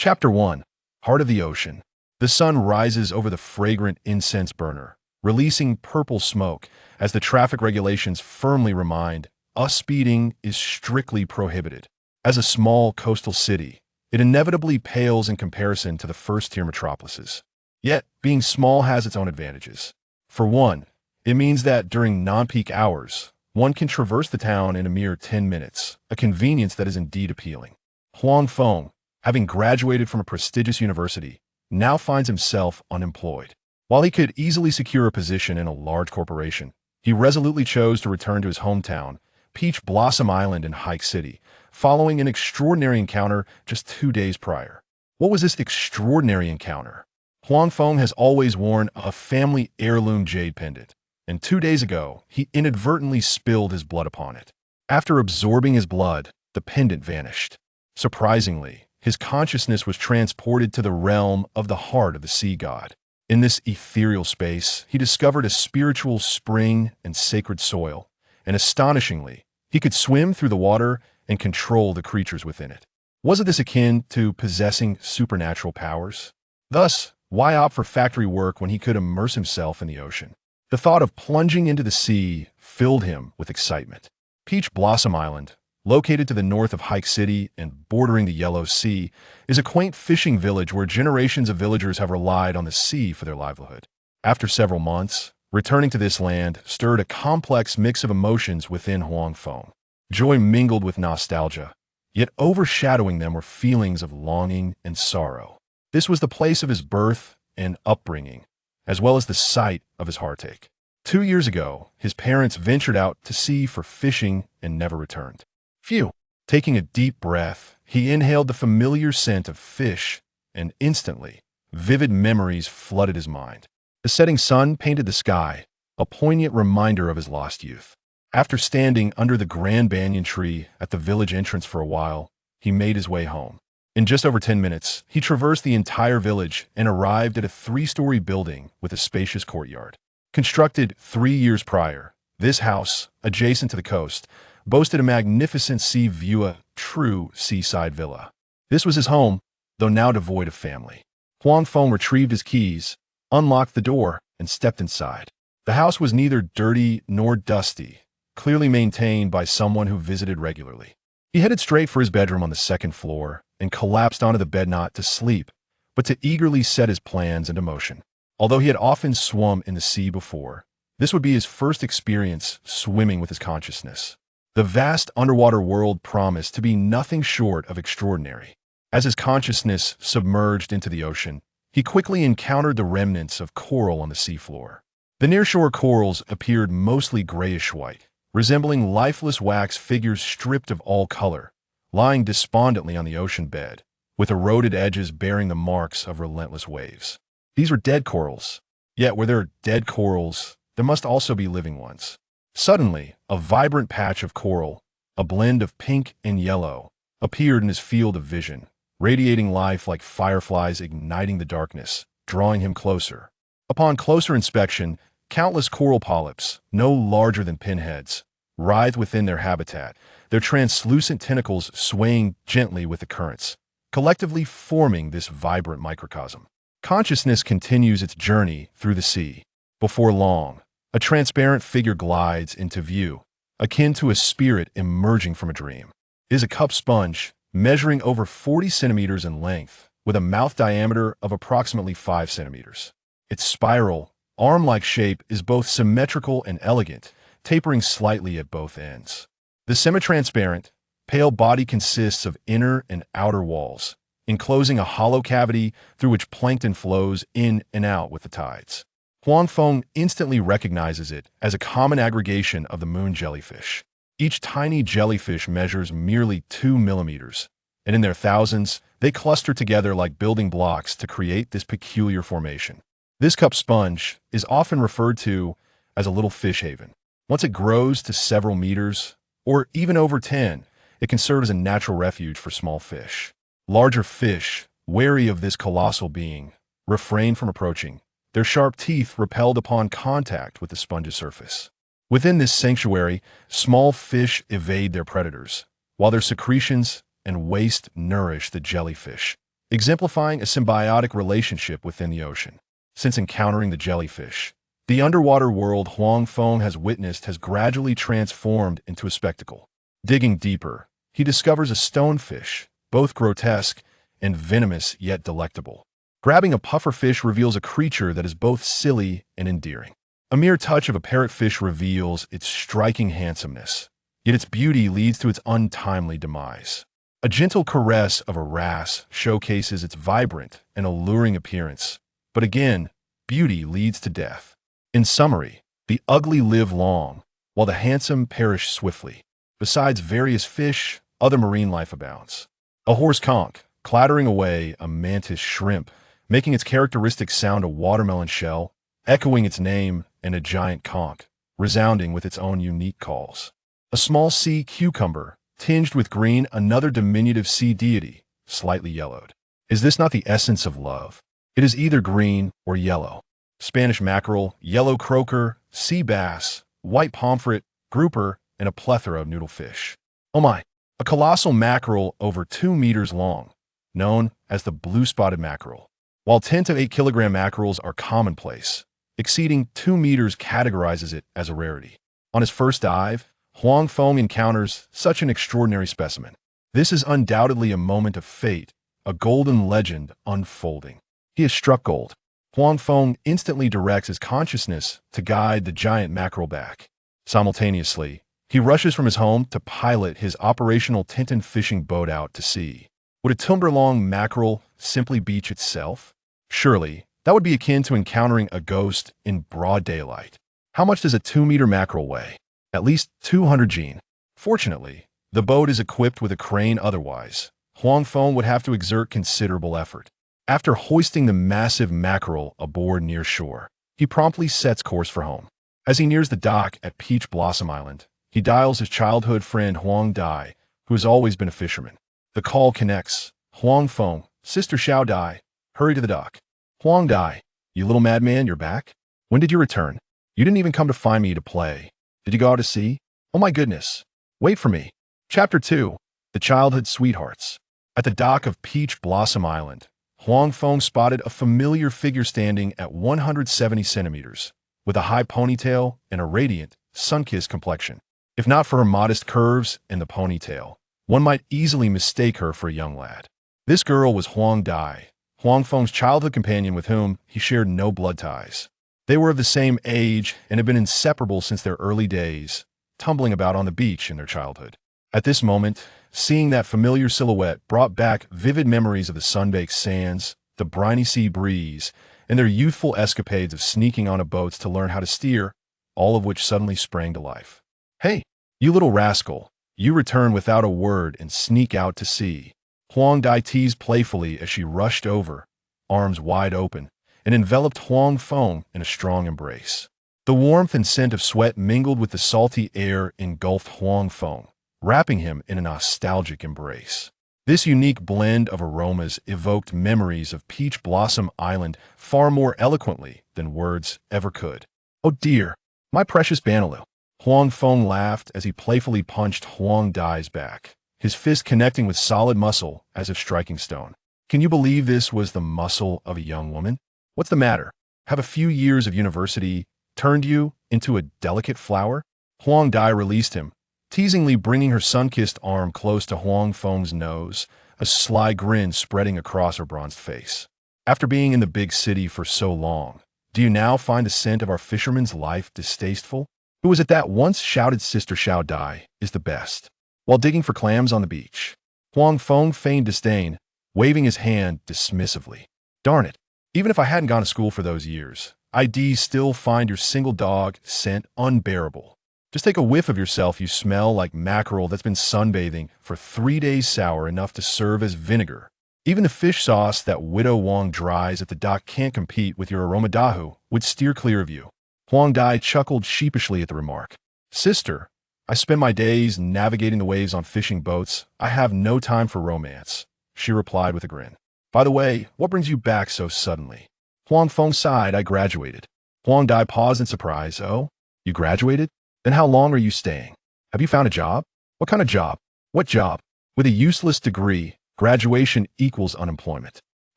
Chapter 1. Heart of the Ocean. The sun rises over the fragrant incense burner, releasing purple smoke as the traffic regulations firmly remind us speeding is strictly prohibited. As a small coastal city, it inevitably pales in comparison to the first-tier metropolises. Yet, being small has its own advantages. For one, it means that during non-peak hours, one can traverse the town in a mere 10 minutes, a convenience that is indeed appealing. Huang Feng, having graduated from a prestigious university, now finds himself unemployed. While he could easily secure a position in a large corporation, he resolutely chose to return to his hometown, Peach Blossom Island in Hike City, following an extraordinary encounter just 2 days prior. What was this extraordinary encounter? Huang Feng has always worn a family heirloom jade pendant, and 2 days ago, he inadvertently spilled his blood upon it. After absorbing his blood, the pendant vanished. Surprisingly, his consciousness was transported to the realm of the heart of the sea god. In this ethereal space, he discovered a spiritual spring and sacred soil, and astonishingly, he could swim through the water and control the creatures within it. Wasn't this akin to possessing supernatural powers? Thus, why opt for factory work when he could immerse himself in the ocean? The thought of plunging into the sea filled him with excitement. Peach Blossom Island, located to the north of Hike City and bordering the Yellow Sea, is a quaint fishing village where generations of villagers have relied on the sea for their livelihood. After several months, returning to this land stirred a complex mix of emotions within Huang Feng. Joy mingled with nostalgia, yet overshadowing them were feelings of longing and sorrow. This was the place of his birth and upbringing, as well as the site of his heartache. 2 years ago, his parents ventured out to sea for fishing and never returned. Phew! Taking a deep breath, he inhaled the familiar scent of fish, and instantly, vivid memories flooded his mind. The setting sun painted the sky, a poignant reminder of his lost youth. After standing under the grand banyan tree at the village entrance for a while, he made his way home. In just over 10 minutes, he traversed the entire village and arrived at a 3-story building with a spacious courtyard. Constructed 3 years prior, this house, adjacent to the coast, boasted a magnificent sea view, a true seaside villa. This was his home, though now devoid of family. Huang Feng retrieved his keys, unlocked the door, and stepped inside. The house was neither dirty nor dusty, clearly maintained by someone who visited regularly. He headed straight for his bedroom on the 2nd floor and collapsed onto the bed not to sleep, but to eagerly set his plans into motion. Although he had often swum in the sea before, this would be his first experience swimming with his consciousness. The vast underwater world promised to be nothing short of extraordinary. As his consciousness submerged into the ocean, he quickly encountered the remnants of coral on the seafloor. The nearshore corals appeared mostly grayish-white, resembling lifeless wax figures stripped of all color, lying despondently on the ocean bed, with eroded edges bearing the marks of relentless waves. These were dead corals. Yet where there are dead corals, there must also be living ones. Suddenly, a vibrant patch of coral, a blend of pink and yellow, appeared in his field of vision, radiating life like fireflies igniting the darkness, drawing him closer. Upon closer inspection, countless coral polyps, no larger than pinheads, writhed within their habitat, their translucent tentacles swaying gently with the currents, collectively forming this vibrant microcosm. Consciousness continues its journey through the sea. Before long, a transparent figure glides into view, akin to a spirit emerging from a dream. It is a cup sponge, measuring over 40 centimeters in length, with a mouth diameter of approximately 5 centimeters. Its spiral, arm-like shape is both symmetrical and elegant, tapering slightly at both ends. The semi-transparent, pale body consists of inner and outer walls, enclosing a hollow cavity through which plankton flows in and out with the tides. Huang Feng instantly recognizes it as a common aggregation of the moon jellyfish. Each tiny jellyfish measures merely 2 millimeters, and in their thousands, they cluster together like building blocks to create this peculiar formation. This cup sponge is often referred to as a little fish haven. Once it grows to several meters, or even over 10, it can serve as a natural refuge for small fish. Larger fish, wary of this colossal being, refrain from approaching, their sharp teeth repelled upon contact with the sponge's surface. Within this sanctuary, small fish evade their predators, while their secretions and waste nourish the jellyfish, exemplifying a symbiotic relationship within the ocean. Since encountering the jellyfish, the underwater world Huang Feng has witnessed has gradually transformed into a spectacle. Digging deeper, he discovers a stonefish, both grotesque and venomous yet delectable. Grabbing a pufferfish reveals a creature that is both silly and endearing. A mere touch of a parrotfish reveals its striking handsomeness, yet its beauty leads to its untimely demise. A gentle caress of a wrasse showcases its vibrant and alluring appearance, but again, beauty leads to death. In summary, the ugly live long, while the handsome perish swiftly. Besides various fish, other marine life abounds. A horse conch, clattering away a mantis shrimp, making its characteristic sound a watermelon shell, echoing its name, and a giant conch, resounding with its own unique calls. A small sea cucumber, tinged with green, another diminutive sea deity, slightly yellowed. Is this not the essence of love? It is either green or yellow. Spanish mackerel, yellow croaker, sea bass, white pomfret, grouper, and a plethora of noodlefish. Oh my! A colossal mackerel over 2 meters long, known as the blue-spotted mackerel. While 10 to 8 kilogram mackerels are commonplace, exceeding 2 meters categorizes it as a rarity. On his first dive, Huang Feng encounters such an extraordinary specimen. This is undoubtedly a moment of fate, a golden legend unfolding. He has struck gold. Huang Feng instantly directs his consciousness to guide the giant mackerel back. Simultaneously, he rushes from his home to pilot his operational Tintin fishing boat out to sea. Would a timber-long mackerel simply beach itself? Surely, that would be akin to encountering a ghost in broad daylight. How much does a 2-meter mackerel weigh? At least 200 gene. Fortunately, the boat is equipped with a crane, otherwise Huang Feng would have to exert considerable effort. After hoisting the massive mackerel aboard near shore, he promptly sets course for home. As he nears the dock at Peach Blossom Island, he dials his childhood friend Huang Dai, who has always been a fisherman. The call connects. Huang Feng, Sister Xiao Dai, hurry to the dock. Huang Dai, you little madman, you're back? When did you return? You didn't even come to find me to play. Did you go out to sea? Oh my goodness. Wait for me. Chapter 2. The Childhood Sweethearts. At the dock of Peach Blossom Island, Huang Feng spotted a familiar figure standing at 170 centimeters, with a high ponytail and a radiant, sun-kissed complexion. If not for her modest curves and the ponytail, one might easily mistake her for a young lad. This girl was Huang Dai, Huang Feng's childhood companion with whom he shared no blood ties. They were of the same age and had been inseparable since their early days, tumbling about on the beach in their childhood. At this moment, seeing that familiar silhouette brought back vivid memories of the sun-baked sands, the briny sea breeze, and their youthful escapades of sneaking onto boats to learn how to steer, all of which suddenly sprang to life. Hey, you little rascal, you return without a word and sneak out to sea. Huang Dai teased playfully as she rushed over, arms wide open, and enveloped Huang Feng in a strong embrace. The warmth and scent of sweat mingled with the salty air engulfed Huang Feng, wrapping him in a nostalgic embrace. This unique blend of aromas evoked memories of Peach Blossom Island far more eloquently than words ever could. Oh dear, my precious Banaloo. Huang Feng laughed as he playfully punched Huang Dai's back, his fist connecting with solid muscle as if striking stone. Can you believe this was the muscle of a young woman? What's the matter? Have a few years of university turned you into a delicate flower? Huang Dai released him, teasingly bringing her sun-kissed arm close to Huang Feng's nose, a sly grin spreading across her bronzed face. After being in the big city for so long, do you now find the scent of our fisherman's life distasteful? Who was it that once shouted Sister Xiao Dai is the best? While digging for clams on the beach, Huang Feng feigned disdain, waving his hand dismissively. Darn it, even if I hadn't gone to school for those years, I'd still find your single dog scent unbearable. Just take a whiff of yourself, you smell like mackerel that's been sunbathing for 3 days sour enough to serve as vinegar. Even the fish sauce that Widow Wong dries at the dock can't compete with your aroma dahu, would steer clear of you. Huang Dai chuckled sheepishly at the remark. Sister, I spend my days navigating the waves on fishing boats. I have no time for romance, she replied with a grin. By the way, what brings you back so suddenly? Huang Feng sighed. I graduated. Huang Dai paused in surprise. Oh, you graduated? Then how long are you staying? Have you found a job? What kind of job? What job? With a useless degree, graduation equals unemployment.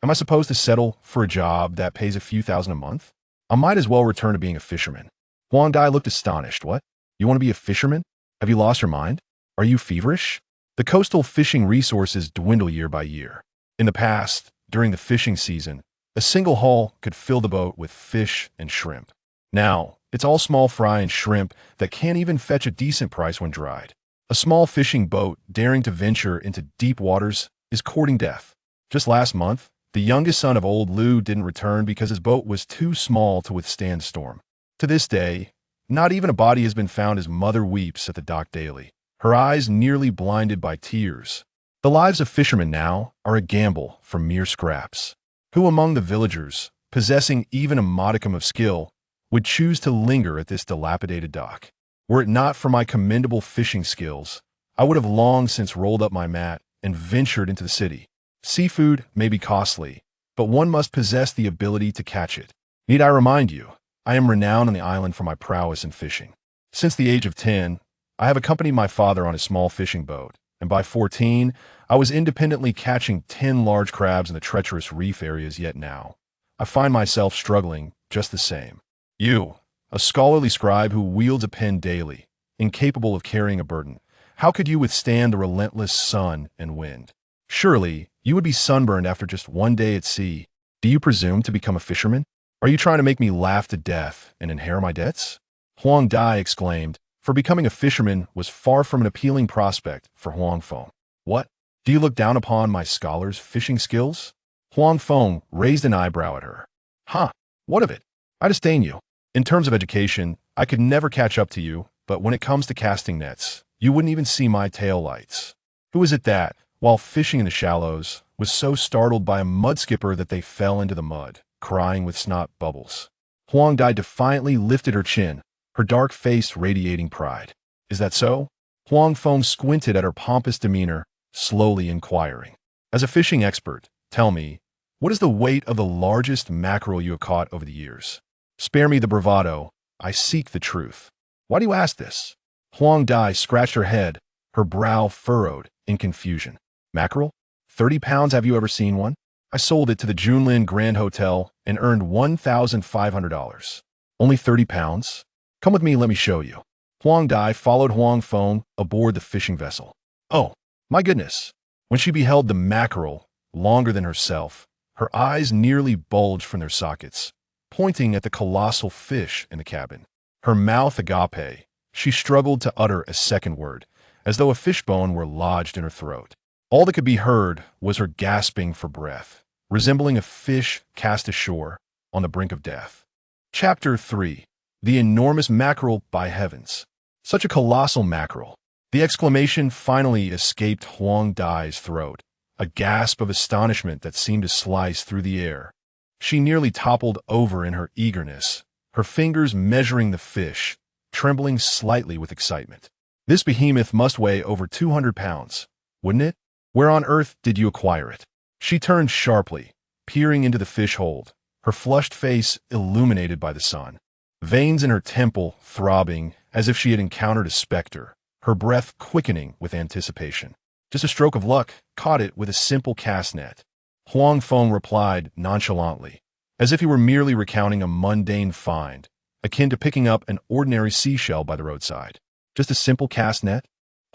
Am I supposed to settle for a job that pays a few thousand a month? I might as well return to being a fisherman. Huang Dai looked astonished. What? You want to be a fisherman? Have you lost your mind? Are you feverish? The coastal fishing resources dwindle year by year. In the past, during the fishing season, a single haul could fill the boat with fish and shrimp. Now, it's all small fry and shrimp that can't even fetch a decent price when dried. A small fishing boat daring to venture into deep waters is courting death. Just last month, the youngest son of old Lu didn't return because his boat was too small to withstand storm. To this day, not even a body has been found. His mother weeps at the dock daily, her eyes nearly blinded by tears. The lives of fishermen now are a gamble for mere scraps. Who among the villagers, possessing even a modicum of skill, would choose to linger at this dilapidated dock? Were it not for my commendable fishing skills, I would have long since rolled up my mat and ventured into the city. Seafood may be costly, but one must possess the ability to catch it. Need I remind you, I am renowned on the island for my prowess in fishing. Since the age of 10, I have accompanied my father on a small fishing boat, and by 14, I was independently catching 10 large crabs in the treacherous reef areas. Yet now, I find myself struggling just the same. You, a scholarly scribe who wields a pen daily, incapable of carrying a burden, how could you withstand the relentless sun and wind? Surely, you would be sunburned after just one day at sea. Do you presume to become a fisherman? Are you trying to make me laugh to death and inherit my debts? Huang Dai exclaimed, for becoming a fisherman was far from an appealing prospect for Huang Feng. What? Do you look down upon my scholar's fishing skills? Huang Feng raised an eyebrow at her. Huh, what of it? I disdain you. In terms of education, I could never catch up to you, but when it comes to casting nets, you wouldn't even see my tail lights. Who is it that, while fishing in the shallows, was so startled by a mud skipper that they fell into the mud, crying with snot bubbles? Huang Dai defiantly lifted her chin, her dark face radiating pride. Is that so? Huang Feng squinted at her pompous demeanor, slowly inquiring. As a fishing expert, tell me, what is the weight of the largest mackerel you have caught over the years? Spare me the bravado. I seek the truth. Why do you ask this? Huang Dai scratched her head, her brow furrowed in confusion. Mackerel? 30 pounds, have you ever seen one? I sold it to the Junlin Grand Hotel and earned $1,500. Only 30 pounds? Come with me, let me show you. Huang Dai followed Huang Feng aboard the fishing vessel. Oh, my goodness. When she beheld the mackerel, longer than herself, her eyes nearly bulged from their sockets, pointing at the colossal fish in the cabin. Her mouth agape, she struggled to utter a second word, as though a fishbone were lodged in her throat. All that could be heard was her gasping for breath, resembling a fish cast ashore on the brink of death. Chapter 3. The enormous mackerel, by heavens. Such a colossal mackerel. The exclamation finally escaped Huang Dai's throat, a gasp of astonishment that seemed to slice through the air. She nearly toppled over in her eagerness, her fingers measuring the fish, trembling slightly with excitement. This behemoth must weigh over 200 pounds, wouldn't it? Where on earth did you acquire it? She turned sharply, peering into the fish hold, her flushed face illuminated by the sun. Veins in her temple throbbing as if she had encountered a specter, her breath quickening with anticipation. Just a stroke of luck, caught it with a simple cast net. Huang Feng replied nonchalantly, as if he were merely recounting a mundane find, akin to picking up an ordinary seashell by the roadside. Just a simple cast net?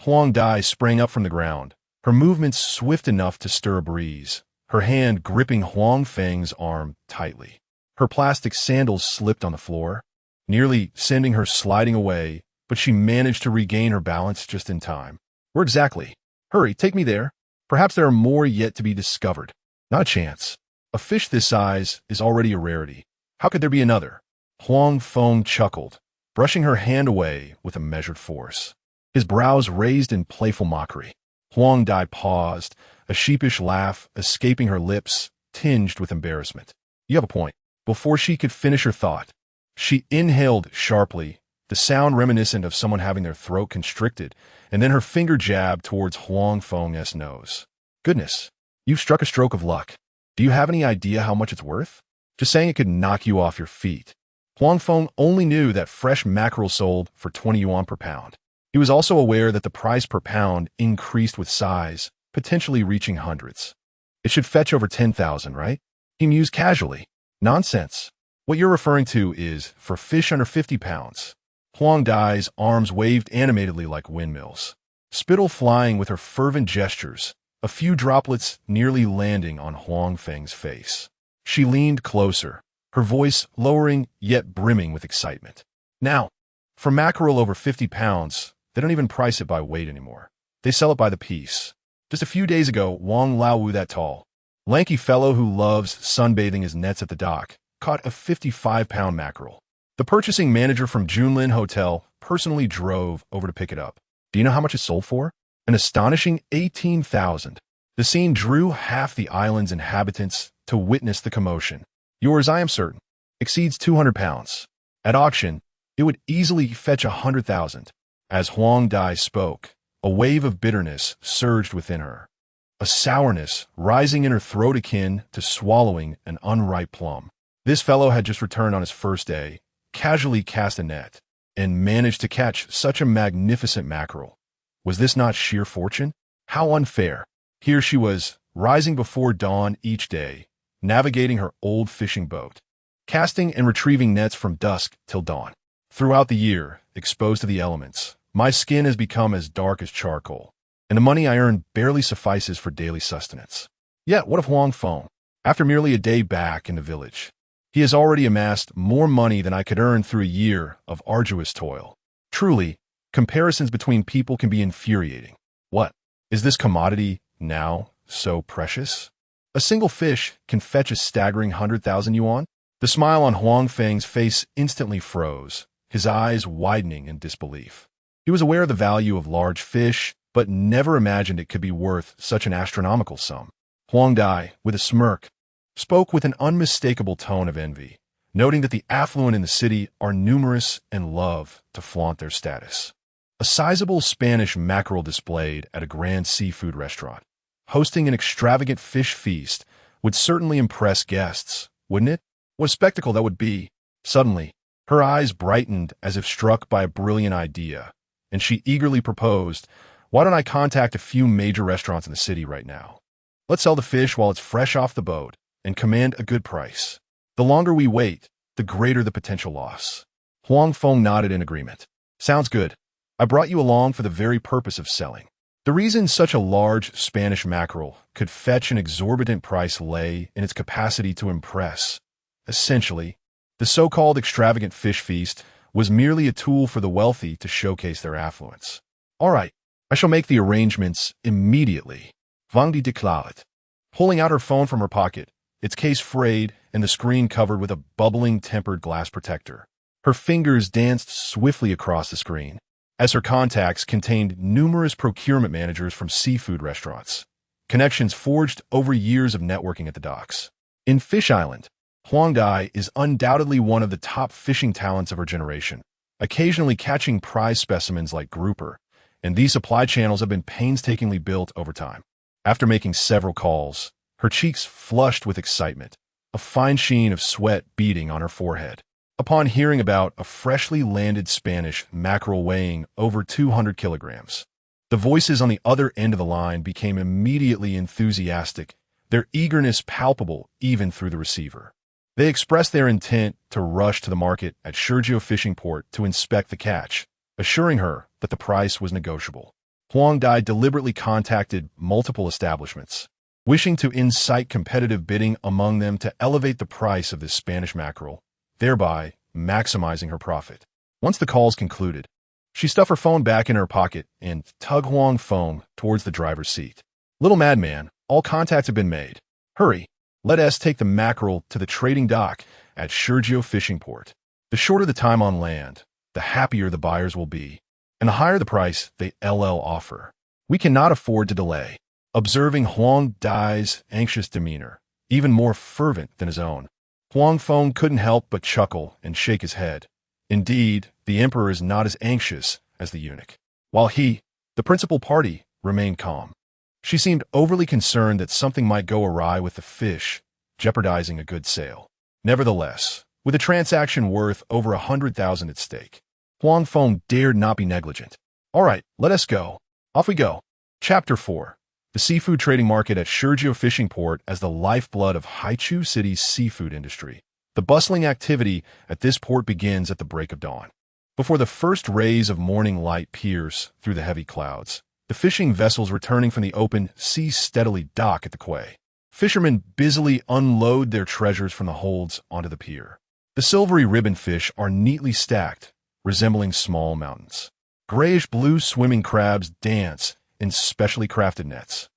Huang Dai sprang up from the ground, her movements swift enough to stir a breeze, her hand gripping Huang Feng's arm tightly. Her plastic sandals slipped on the floor, nearly sending her sliding away, but she managed to regain her balance just in time. Where exactly? Hurry, take me there. Perhaps there are more yet to be discovered. Not a chance. A fish this size is already a rarity. How could there be another? Huang Feng chuckled, brushing her hand away with a measured force, his brows raised in playful mockery. Huang Dai paused, a sheepish laugh escaping her lips, tinged with embarrassment. You have a point. Before she could finish her thought, she inhaled sharply, the sound reminiscent of someone having their throat constricted, and then her finger jabbed towards Huang Feng's nose. Goodness, you've struck a stroke of luck. Do you have any idea how much it's worth? Just saying it could knock you off your feet. Huang Feng only knew that fresh mackerel sold for 20 yuan per pound. He was also aware that the price per pound increased with size, potentially reaching hundreds. It should fetch over 10,000, right? He mused casually. Nonsense. What you're referring to is for fish under 50 pounds. Huang Dai's arms waved animatedly like windmills, spittle flying with her fervent gestures, a few droplets nearly landing on Huang Feng's face. She leaned closer, her voice lowering yet brimming with excitement. Now, for mackerel over 50 pounds, they don't even price it by weight anymore. They sell it by the piece. Just a few days ago, Wang Laowu, that tall, lanky fellow who loves sunbathing his nets at the dock, caught a 55-pound mackerel. The purchasing manager from Junlin Hotel personally drove over to pick it up. Do you know how much it sold for? An astonishing 18,000. The scene drew half the island's inhabitants to witness the commotion. Yours, I am certain, exceeds 200 pounds. At auction, it would easily fetch 100,000. As Huang Dai spoke, a wave of bitterness surged within her, a sourness rising in her throat akin to swallowing an unripe plum. This fellow had just returned on his first day, casually cast a net, and managed to catch such a magnificent mackerel. Was this not sheer fortune? How unfair. Here she was, rising before dawn each day, navigating her old fishing boat, casting and retrieving nets from dusk till dawn. Throughout the year, exposed to the elements, my skin has become as dark as charcoal, and the money I earn barely suffices for daily sustenance. Yet, what of Huang Feng? After merely a day back in the village, he has already amassed more money than I could earn through a year of arduous toil. Truly, comparisons between people can be infuriating. What? Is this commodity now so precious? A single fish can fetch a staggering 100,000 yuan? The smile on Huang Feng's face instantly froze, his eyes widening in disbelief. He was aware of the value of large fish, but never imagined it could be worth such an astronomical sum. Huang Dai, with a smirk, spoke with an unmistakable tone of envy, noting that the affluent in the city are numerous and love to flaunt their status. A sizable Spanish mackerel displayed at a grand seafood restaurant, hosting an extravagant fish feast, would certainly impress guests, wouldn't it? What a spectacle that would be. Suddenly, her eyes brightened as if struck by a brilliant idea, and she eagerly proposed, "Why don't I contact a few major restaurants in the city right now? Let's sell the fish while it's fresh off the boat and command a good price. The longer we wait, the greater the potential loss." Huang Feng nodded in agreement. "Sounds good. I brought you along for the very purpose of selling." The reason such a large Spanish mackerel could fetch an exorbitant price lay in its capacity to impress. Essentially, the so-called extravagant fish feast was merely a tool for the wealthy to showcase their affluence. "All right, I shall make the arrangements immediately," Wang Di declared, pulling out her phone from her pocket, its case frayed and the screen covered with a bubbling tempered glass protector. Her fingers danced swiftly across the screen, as her contacts contained numerous procurement managers from seafood restaurants, connections forged over years of networking at the docks. In Fish Island, Huang Dai is undoubtedly one of the top fishing talents of her generation, occasionally catching prize specimens like grouper, and these supply channels have been painstakingly built over time. After making several calls, her cheeks flushed with excitement, a fine sheen of sweat beading on her forehead, upon hearing about a freshly landed Spanish mackerel weighing over 200 kilograms. The voices on the other end of the line became immediately enthusiastic, their eagerness palpable even through the receiver. They expressed their intent to rush to the market at Sergio Fishing Port to inspect the catch, assuring her that the price was negotiable. Huang Dai deliberately contacted multiple establishments, wishing to incite competitive bidding among them to elevate the price of this Spanish mackerel, thereby maximizing her profit. Once the calls concluded, she stuffed her phone back in her pocket and tugged Huang Feng towards the driver's seat. "Little madman, all contacts have been made. Hurry. Let us take the mackerel to the trading dock at Sergio Fishing Port. The shorter the time on land, the happier the buyers will be, and the higher the price they offer. We cannot afford to delay." Observing Huang Dai's anxious demeanor, even more fervent than his own, Huang Feng couldn't help but chuckle and shake his head. Indeed, the emperor is not as anxious as the eunuch, while he, the principal party, remained calm. She seemed overly concerned that something might go awry with the fish, jeopardizing a good sale. Nevertheless, with a transaction worth over 100,000 at stake, Huang Feng dared not be negligent. "All right, let us go. Off we go." Chapter 4. the seafood trading market at Shirjiu Fishing Port as the lifeblood of Haichu City's seafood industry. The bustling activity at this port begins at the break of dawn. Before the first rays of morning light pierce through the heavy clouds, the fishing vessels returning from the open sea steadily dock at the quay. Fishermen busily unload their treasures from the holds onto the pier. The silvery ribbon fish are neatly stacked, resembling small mountains. Grayish-blue swimming crabs dance in specially crafted nets,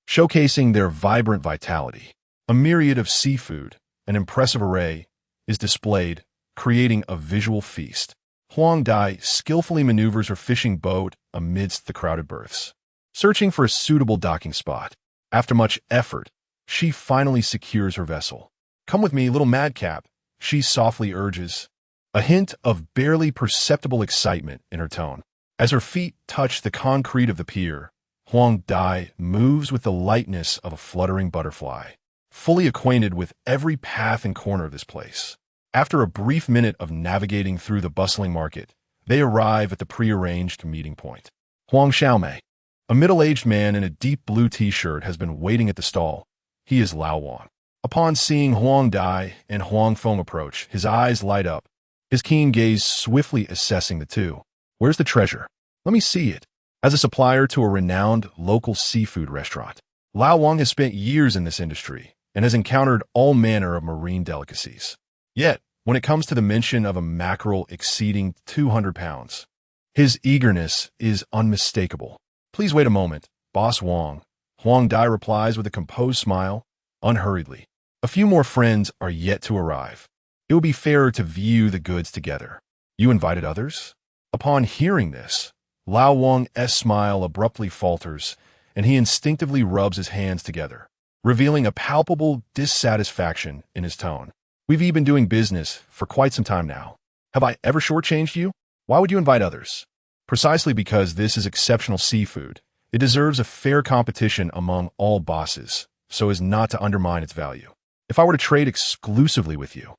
showcasing their vibrant vitality. A myriad of seafood, an impressive array, is displayed, creating a visual feast. Huang Dai skillfully maneuvers her fishing boat amidst the crowded berths, searching for a suitable docking spot. After much effort, she finally secures her vessel. "Come with me, little madcap," she softly urges, a hint of barely perceptible excitement in her tone. As her feet touch the concrete of the pier, Huang Dai moves with the lightness of a fluttering butterfly, fully acquainted with every path and corner of this place. After a brief minute of navigating through the bustling market, they arrive at the prearranged meeting point. Huang Xiaomei, a middle-aged man in a deep blue t-shirt, has been waiting at the stall. He is Lao Wang. Upon seeing Huang Dai and Huang Feng approach, his eyes light up, his keen gaze swiftly assessing the two. "Where's the treasure? Let me see it." As a supplier to a renowned local seafood restaurant, Lao Wang has spent years in this industry and has encountered all manner of marine delicacies. Yet, when it comes to the mention of a mackerel exceeding 200 pounds, his eagerness is unmistakable. "Please wait a moment, Boss Wang," Huang Dai replies with a composed smile, unhurriedly. "A few more friends are yet to arrive. It would be fairer to view the goods together." "You invited others?" Upon hearing this, Lao Wang's smile abruptly falters, and he instinctively rubs his hands together, revealing a palpable dissatisfaction in his tone. "We've been doing business for quite some time now. Have I ever shortchanged you? Why would you invite others?" "Precisely because this is exceptional seafood. It deserves a fair competition among all bosses, so as not to undermine its value. If I were to trade exclusively with you,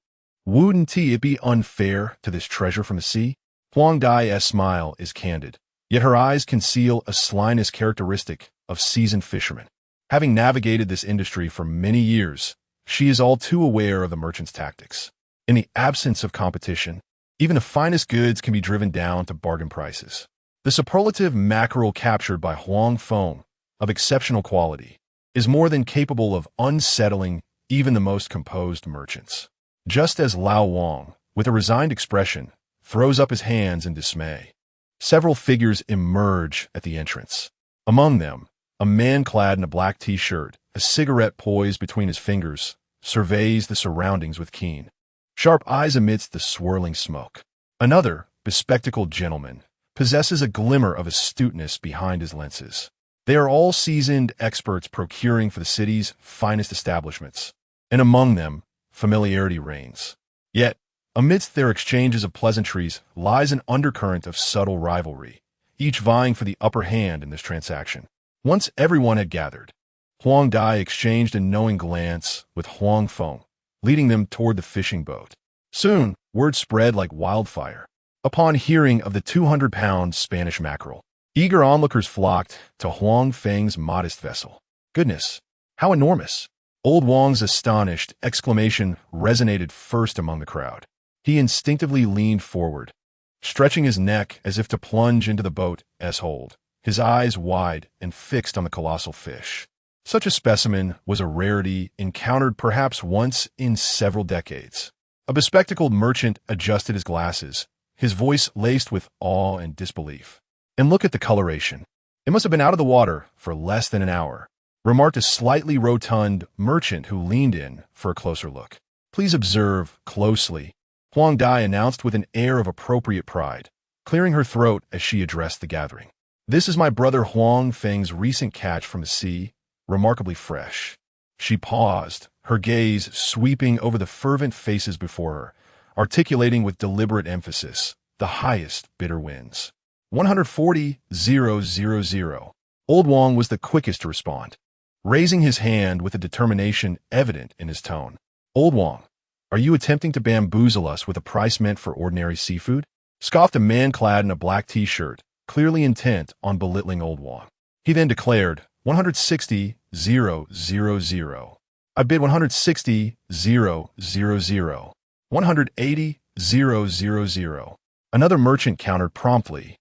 wouldn't it be unfair to this treasure from the sea?" Huang Dai's smile is candid, yet her eyes conceal a slyness characteristic of seasoned fishermen. Having navigated this industry for many years, she is all too aware of the merchant's tactics. In the absence of competition, even the finest goods can be driven down to bargain prices. The superlative mackerel captured by Huang Feng, of exceptional quality, is more than capable of unsettling even the most composed merchants. Just as Lao Wang, with a resigned expression, throws up his hands in dismay, several figures emerge at the entrance. Among them, a man clad in a black t-shirt, a cigarette poised between his fingers, surveys the surroundings with keen, sharp eyes amidst the swirling smoke. Another, bespectacled gentleman, possesses a glimmer of astuteness behind his lenses. They are all seasoned experts procuring for the city's finest establishments, and among them, familiarity reigns. Yet, amidst their exchanges of pleasantries lies an undercurrent of subtle rivalry, each vying for the upper hand in this transaction. Once everyone had gathered, Huang Dai exchanged a knowing glance with Huang Feng, leading them toward the fishing boat. Soon, word spread like wildfire. Upon hearing of the 200-pound Spanish mackerel, eager onlookers flocked to Huang Feng's modest vessel. "Goodness, how enormous!" Old Wang's astonished exclamation resonated first among the crowd. He instinctively leaned forward, stretching his neck as if to plunge into the boat's hold, his eyes wide and fixed on the colossal fish. Such a specimen was a rarity encountered perhaps once in several decades. A bespectacled merchant adjusted his glasses, his voice laced with awe and disbelief. "And look at the coloration. It must have been out of the water for less than an hour," remarked a slightly rotund merchant who leaned in for a closer look. "Please observe closely," Huang Dai announced with an air of appropriate pride, clearing her throat as she addressed the gathering. "This is my brother Huang Feng's recent catch from the sea, remarkably fresh." She paused, her gaze sweeping over the fervent faces before her, articulating with deliberate emphasis, "The highest bidder wins." 140,000. Old Wang was the quickest to respond, raising his hand with a determination evident in his tone. "Old Wang, are you attempting to bamboozle us with a price meant for ordinary seafood?" scoffed a man clad in a black t-shirt, clearly intent on belittling Old Wang. He then declared, 160,000. I bid 160,000. 180,000. Another merchant countered promptly,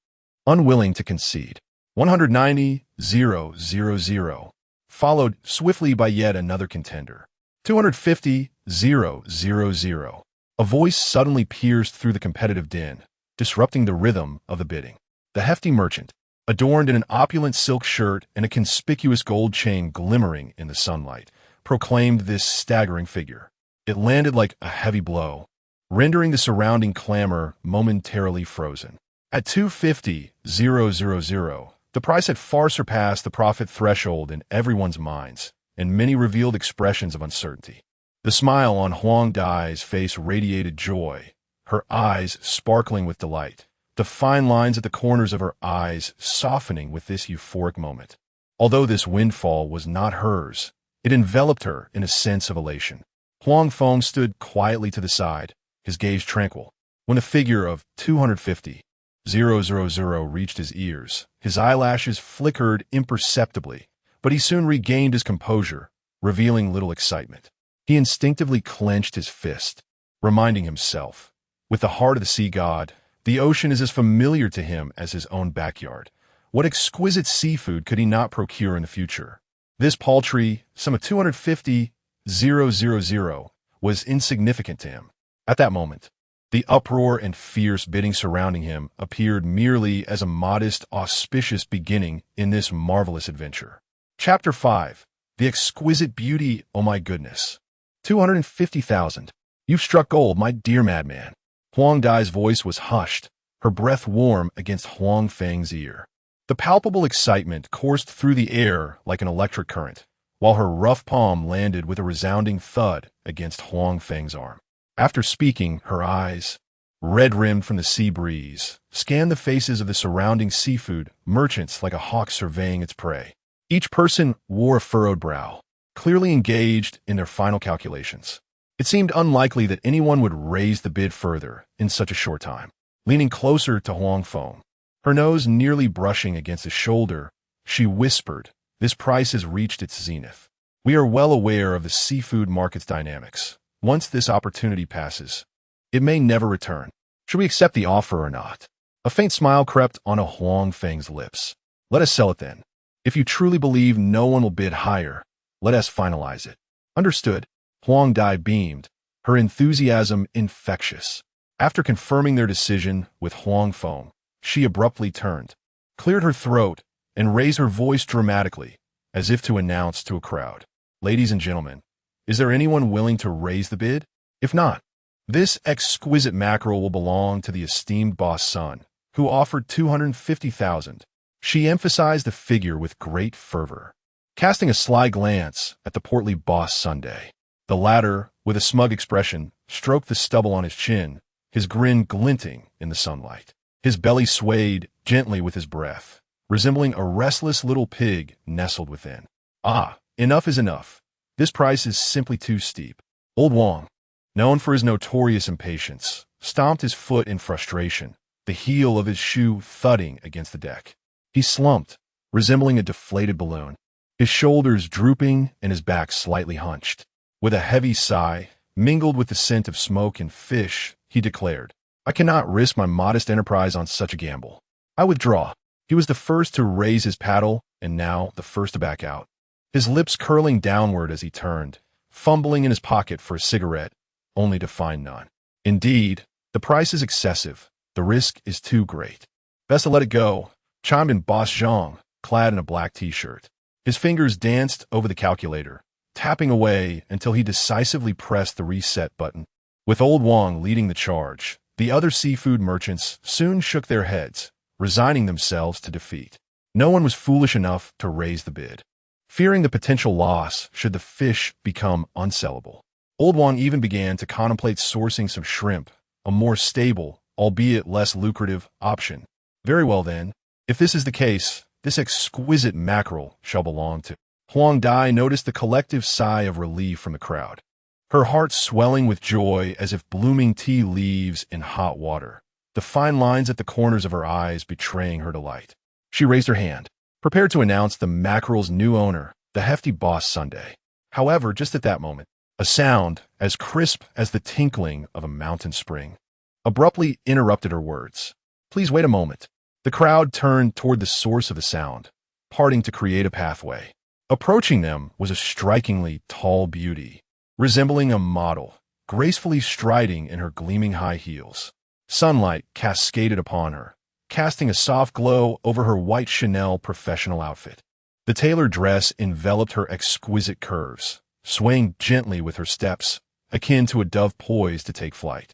unwilling to concede. 190,000. Followed swiftly by yet another contender. 250,000. A voice suddenly pierced through the competitive din, disrupting the rhythm of the bidding. The hefty merchant, adorned in an opulent silk shirt and a conspicuous gold chain glimmering in the sunlight, proclaimed this staggering figure. It landed like a heavy blow, rendering the surrounding clamor momentarily frozen. At 250,000, the price had far surpassed the profit threshold in everyone's minds, and many revealed expressions of uncertainty. The smile on Huang Dai's face radiated joy, her eyes sparkling with delight, the fine lines at the corners of her eyes softening with this euphoric moment. Although this windfall was not hers, it enveloped her in a sense of elation. Huang Feng stood quietly to the side, his gaze tranquil. When the figure of 250,000 reached his ears, his eyelashes flickered imperceptibly, but he soon regained his composure, revealing little excitement. He instinctively clenched his fist, reminding himself, with the heart of the sea god, the ocean is as familiar to him as his own backyard. What exquisite seafood could he not procure in the future? This paltry sum of 250,000 was insignificant to him. At that moment, the uproar and fierce bidding surrounding him appeared merely as a modest, auspicious beginning in this marvelous adventure. Chapter 5. The Exquisite Beauty. Oh my goodness. 250,000. You've struck gold, my dear madman. Huang Dai's voice was hushed, her breath warm against Huang Feng's ear. The palpable excitement coursed through the air like an electric current, while her rough palm landed with a resounding thud against Huang Feng's arm. After speaking, her eyes, red-rimmed from the sea breeze, scanned the faces of the surrounding seafood merchants like a hawk surveying its prey. Each person wore a furrowed brow, clearly engaged in their final calculations. It seemed unlikely that anyone would raise the bid further in such a short time. Leaning closer to Huang Feng, her nose nearly brushing against his shoulder, she whispered, "This price has reached its zenith. We are well aware of the seafood market's dynamics. Once this opportunity passes, it may never return. Should we accept the offer or not?" A faint smile crept onto Huang Feng's lips. "Let us sell it then. If you truly believe no one will bid higher, let us finalize it." "Understood." Huang Dai beamed, her enthusiasm infectious. After confirming their decision with Huang Feng, she abruptly turned, cleared her throat, and raised her voice dramatically, as if to announce to a crowd, "Ladies and gentlemen, is there anyone willing to raise the bid? If not, this exquisite mackerel will belong to the esteemed boss son, who offered 250,000. She emphasized the figure with great fervor, casting a sly glance at the portly boss Sunday. The latter, with a smug expression, stroked the stubble on his chin, his grin glinting in the sunlight. His belly swayed gently with his breath, resembling a restless little pig nestled within. "Ah, enough is enough. This price is simply too steep." Old Wang, known for his notorious impatience, stomped his foot in frustration, the heel of his shoe thudding against the deck. He slumped, resembling a deflated balloon, his shoulders drooping and his back slightly hunched. With a heavy sigh, mingled with the scent of smoke and fish, he declared, "I cannot risk my modest enterprise on such a gamble. I withdraw." He was the first to raise his paddle, and now the first to back out, his lips curling downward as he turned, fumbling in his pocket for a cigarette, only to find none. "Indeed, the price is excessive. The risk is too great." "Best to let it go," chimed in Boss Zhang, clad in a black t-shirt. His fingers danced over the calculator, tapping away until he decisively pressed the reset button. With old Wang leading the charge, the other seafood merchants soon shook their heads, resigning themselves to defeat. No one was foolish enough to raise the bid, fearing the potential loss should the fish become unsellable. Old Wang even began to contemplate sourcing some shrimp, a more stable, albeit less lucrative, option. "Very well then, if this is the case, this exquisite mackerel shall belong to." Huang Dai noticed the collective sigh of relief from the crowd, her heart swelling with joy as if blooming tea leaves in hot water, the fine lines at the corners of her eyes betraying her delight. She raised her hand, prepared to announce the mackerel's new owner, the hefty boss Sunday. However, just at that moment, a sound as crisp as the tinkling of a mountain spring abruptly interrupted her words. Please wait a moment. The crowd turned toward the source of the sound, parting to create a pathway. Approaching them was a strikingly tall beauty, resembling a model, gracefully striding in her gleaming high heels. Sunlight cascaded upon her, casting a soft glow over her white Chanel professional outfit. The tailored dress enveloped her exquisite curves, swaying gently with her steps, akin to a dove poised to take flight.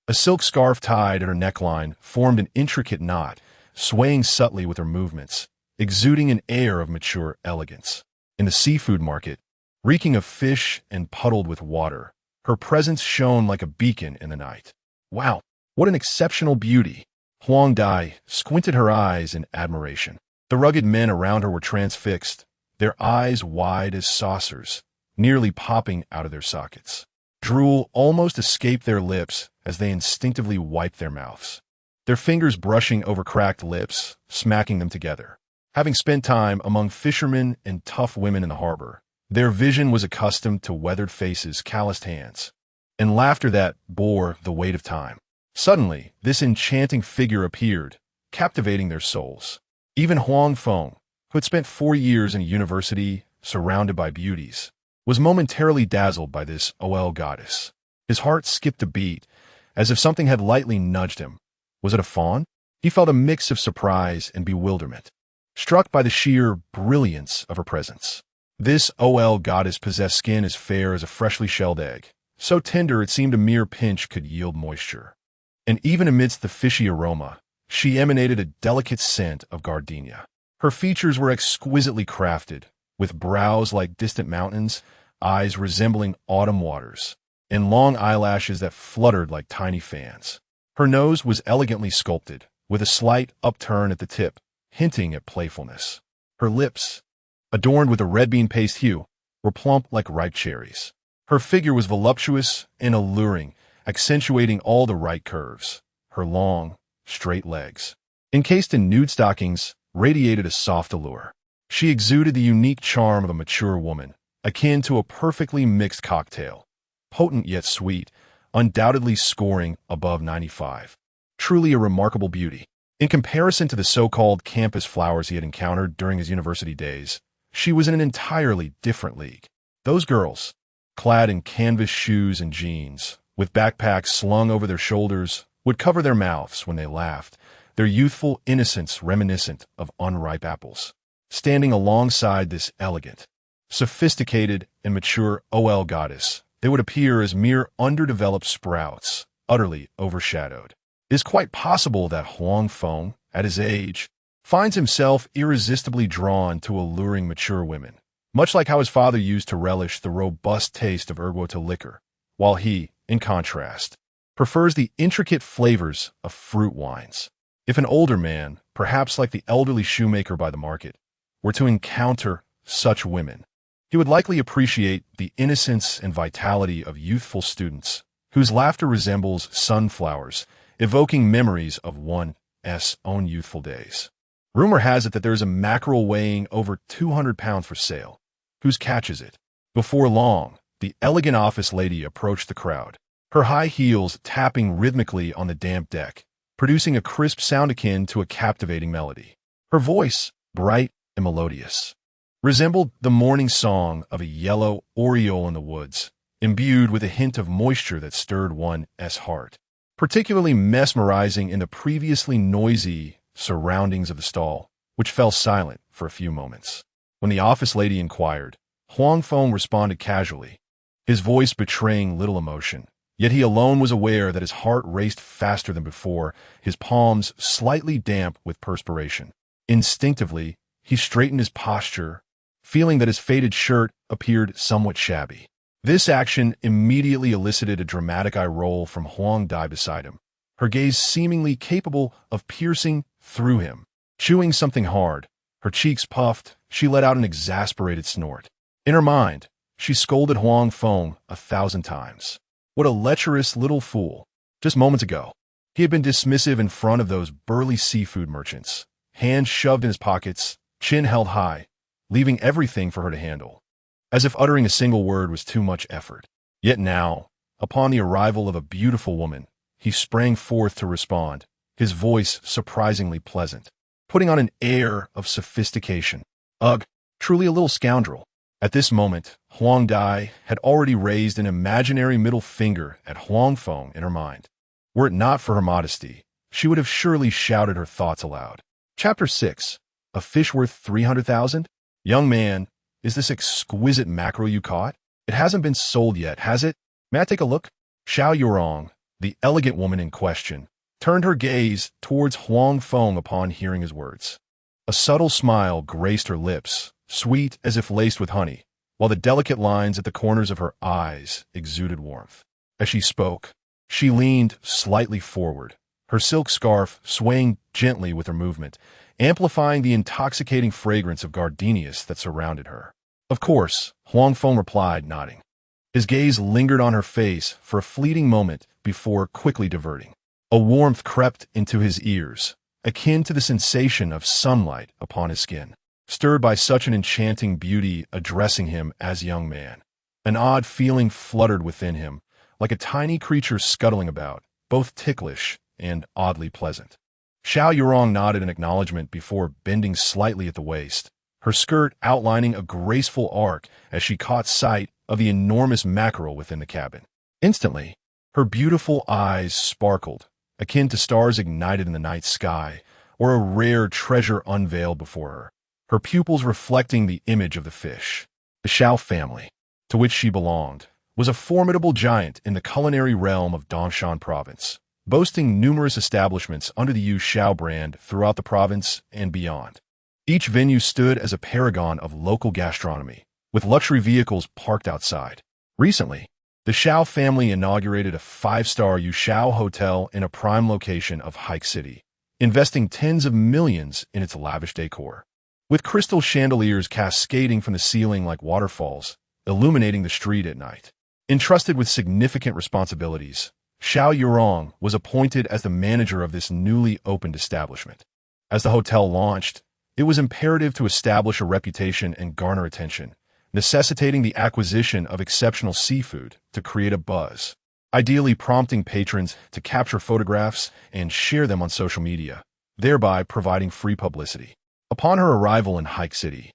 A silk scarf tied at her neckline formed an intricate knot, swaying subtly with her movements, exuding an air of mature elegance. In the seafood market, reeking of fish and puddled with water, her presence shone like a beacon in the night. Wow, what an exceptional beauty! Huang Dai squinted her eyes in admiration. The rugged men around her were transfixed, their eyes wide as saucers, nearly popping out of their sockets. Drool almost escaped their lips as they instinctively wiped their mouths, their fingers brushing over cracked lips, smacking them together. Having spent time among fishermen and tough women in the harbor, their vision was accustomed to weathered faces, calloused hands, and laughter that bore the weight of time. Suddenly, this enchanting figure appeared, captivating their souls. Even Huang Feng, who had spent 4 years in a university surrounded by beauties, was momentarily dazzled by this OL goddess. His heart skipped a beat, as if something had lightly nudged him. Was it a fawn? He felt a mix of surprise and bewilderment, struck by the sheer brilliance of her presence. This OL goddess possessed skin as fair as a freshly shelled egg, so tender it seemed a mere pinch could yield moisture. And even amidst the fishy aroma, she emanated a delicate scent of gardenia. Her features were exquisitely crafted, with brows like distant mountains, eyes resembling autumn waters, and long eyelashes that fluttered like tiny fans. Her nose was elegantly sculpted, with a slight upturn at the tip, hinting at playfulness. Her lips, adorned with a red bean paste hue, were plump like ripe cherries. Her figure was voluptuous and alluring, accentuating all the right curves. Her long, straight legs, encased in nude stockings, radiated a soft allure. She exuded the unique charm of a mature woman, akin to a perfectly mixed cocktail, potent yet sweet, undoubtedly scoring above 95. Truly a remarkable beauty. In comparison to the so-called campus flowers he had encountered during his university days, she was in an entirely different league. Those girls, clad in canvas shoes and jeans, with backpacks slung over their shoulders, would cover their mouths when they laughed, their youthful innocence reminiscent of unripe apples. Standing alongside this elegant, sophisticated, and mature OL goddess, they would appear as mere underdeveloped sprouts, utterly overshadowed. It is quite possible that Huang Feng, at his age, finds himself irresistibly drawn to alluring mature women, much like how his father used to relish the robust taste of ergot liquor, while he, in contrast, prefers the intricate flavors of fruit wines. If an older man, perhaps like the elderly shoemaker by the market, were to encounter such women, he would likely appreciate the innocence and vitality of youthful students, whose laughter resembles sunflowers, evoking memories of one's own youthful days. Rumor has it that there is a mackerel weighing over 200 pounds for sale. Who catches it? Before long, the elegant office lady approached the crowd, her high heels tapping rhythmically on the damp deck, producing a crisp sound akin to a captivating melody. Her voice, bright and melodious, resembled the morning song of a yellow oriole in the woods, imbued with a hint of moisture that stirred one's heart. Particularly mesmerizing in the previously noisy surroundings of the stall, which fell silent for a few moments. When the office lady inquired, Huang Feng responded casually, his voice betraying little emotion. Yet he alone was aware that his heart raced faster than before, his palms slightly damp with perspiration. Instinctively, he straightened his posture, feeling that his faded shirt appeared somewhat shabby. This action immediately elicited a dramatic eye roll from Huang Dai beside him, her gaze seemingly capable of piercing through him. Chewing something hard, her cheeks puffed, she let out an exasperated snort. In her mind, she scolded Huang Feng 1,000 times. What a lecherous little fool. Just moments ago, he had been dismissive in front of those burly seafood merchants, hands shoved in his pockets, chin held high, leaving everything for her to handle, as if uttering a single word was too much effort. Yet now, upon the arrival of a beautiful woman, he sprang forth to respond, his voice surprisingly pleasant, putting on an air of sophistication. Ugh, truly a little scoundrel. At this moment, Huang Dai had already raised an imaginary middle finger at Huang Feng in her mind. Were it not for her modesty, she would have surely shouted her thoughts aloud. Chapter 6. A fish worth 300,000? Young man, is this exquisite mackerel you caught? It hasn't been sold yet, has it? May I take a look? Xiao Yurong, the elegant woman in question, turned her gaze towards Huang Feng upon hearing his words. A subtle smile graced her lips, sweet as if laced with honey, while the delicate lines at the corners of her eyes exuded warmth. As she spoke, she leaned slightly forward, her silk scarf swaying gently with her movement, amplifying the intoxicating fragrance of gardenias that surrounded her. Of course, Huang Feng replied, nodding. His gaze lingered on her face for a fleeting moment before quickly diverting. A warmth crept into his ears, akin to the sensation of sunlight upon his skin, stirred by such an enchanting beauty addressing him as young man. An odd feeling fluttered within him, like a tiny creature scuttling about, both ticklish and oddly pleasant. Xiao Yurong nodded in acknowledgement before bending slightly at the waist, her skirt outlining a graceful arc as she caught sight of the enormous mackerel within the cabin. Instantly, her beautiful eyes sparkled, akin to stars ignited in the night sky, or a rare treasure unveiled before her, her pupils reflecting the image of the fish. The Xiao family, to which she belonged, was a formidable giant in the culinary realm of Dongshan province, boasting numerous establishments under the Yu Xiao brand throughout the province and beyond. Each venue stood as a paragon of local gastronomy, with luxury vehicles parked outside. Recently, the Xiao family inaugurated a 5-star Yu Xiao hotel in a prime location of Hike City, investing tens of millions in its lavish decor. With crystal chandeliers cascading from the ceiling like waterfalls, illuminating the street at night. Entrusted with significant responsibilities, Xiao Yurong was appointed as the manager of this newly opened establishment. As the hotel launched, it was imperative to establish a reputation and garner attention, necessitating the acquisition of exceptional seafood to create a buzz, ideally prompting patrons to capture photographs and share them on social media, thereby providing free publicity. Upon her arrival in Hike City,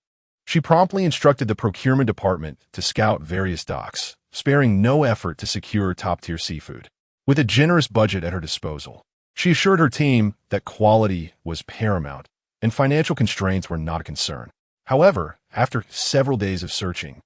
she promptly instructed the procurement department to scout various docks, sparing no effort to secure top-tier seafood. With a generous budget at her disposal, she assured her team that quality was paramount and financial constraints were not a concern. However, after several days of searching,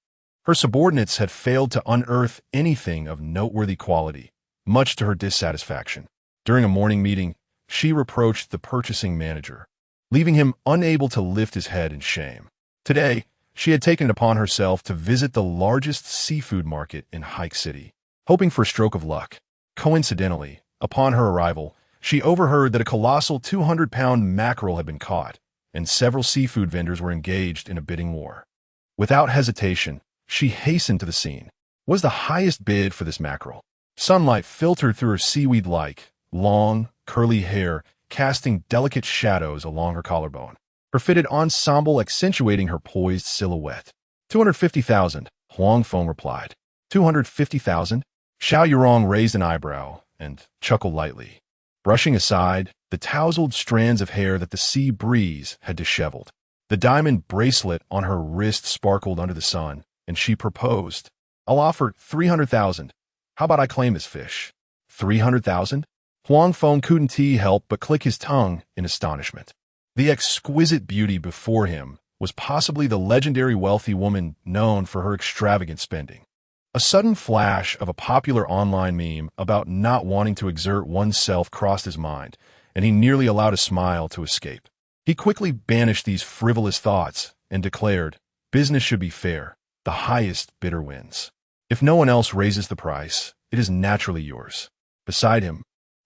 her subordinates had failed to unearth anything of noteworthy quality, much to her dissatisfaction. During a morning meeting, she reproached the purchasing manager, leaving him unable to lift his head in shame. Today, she had taken it upon herself to visit the largest seafood market in Hike City, hoping for a stroke of luck. Coincidentally, upon her arrival, she overheard that a colossal 200-pound mackerel had been caught, and several seafood vendors were engaged in a bidding war. Without hesitation, she hastened to the scene. What was the highest bid for this mackerel? Sunlight filtered through her seaweed-like, long, curly hair, casting delicate shadows along her collarbone, her fitted ensemble accentuating her poised silhouette. 250,000, Huang Feng replied. 250,000? Xiao Yurong raised an eyebrow and chuckled lightly, brushing aside the tousled strands of hair that the sea breeze had disheveled. The diamond bracelet on her wrist sparkled under the sun, and she proposed, I'll offer 300,000. How about I claim this fish? 300,000? Huang Feng couldn't help but click his tongue in astonishment. The exquisite beauty before him was possibly the legendary wealthy woman known for her extravagant spending. A sudden flash of a popular online meme about not wanting to exert oneself crossed his mind, and he nearly allowed a smile to escape. He quickly banished these frivolous thoughts and declared, business should be fair. The highest bidder wins. If no one else raises the price, it is naturally yours. Beside him,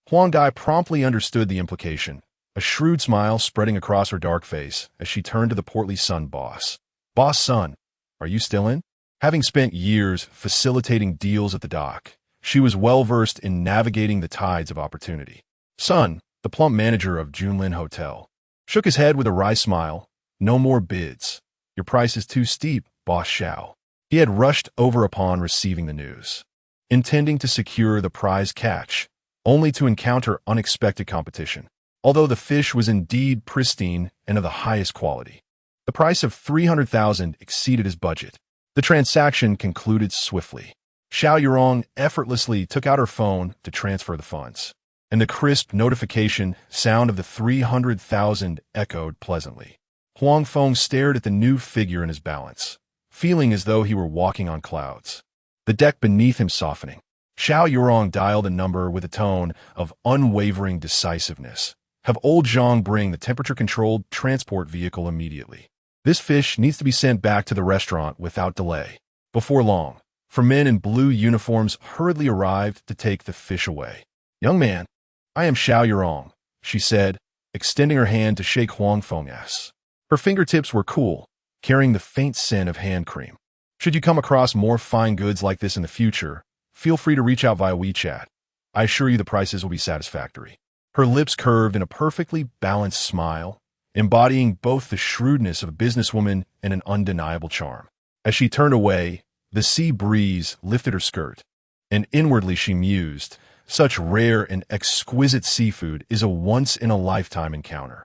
Huang Dai promptly understood the implication, a shrewd smile spreading across her dark face as she turned to the portly Sun boss. Boss Sun, are you still in? Having spent years facilitating deals at the dock, she was well-versed in navigating the tides of opportunity. Sun, the plump manager of Junlin Hotel, shook his head with a wry smile, No more bids. Your price is too steep, Boss Xiao. He had rushed over upon receiving the news, intending to secure the prize catch, only to encounter unexpected competition. Although the fish was indeed pristine and of the highest quality, the price of 300,000 exceeded his budget. The transaction concluded swiftly. Xiao Yurong effortlessly took out her phone to transfer the funds, and the crisp notification sound of the 300,000 echoed pleasantly. Huang Feng stared at the new figure in his balance, feeling as though he were walking on clouds. The deck beneath him softening. Xiao Yurong dialed a number with a tone of unwavering decisiveness. Have old Zhang bring the temperature-controlled transport vehicle immediately. This fish needs to be sent back to the restaurant without delay. Before long, 4 men in blue uniforms hurriedly arrived to take the fish away. Young man, I am Xiao Yurong, she said, extending her hand to shake Huang Feng's. Her fingertips were cool, carrying the faint scent of hand cream. Should you come across more fine goods like this in the future, feel free to reach out via WeChat. I assure you the prices will be satisfactory. Her lips curved in a perfectly balanced smile, embodying both the shrewdness of a businesswoman and an undeniable charm. As she turned away, the sea breeze lifted her skirt, and inwardly she mused, such rare and exquisite seafood is a once-in-a-lifetime encounter.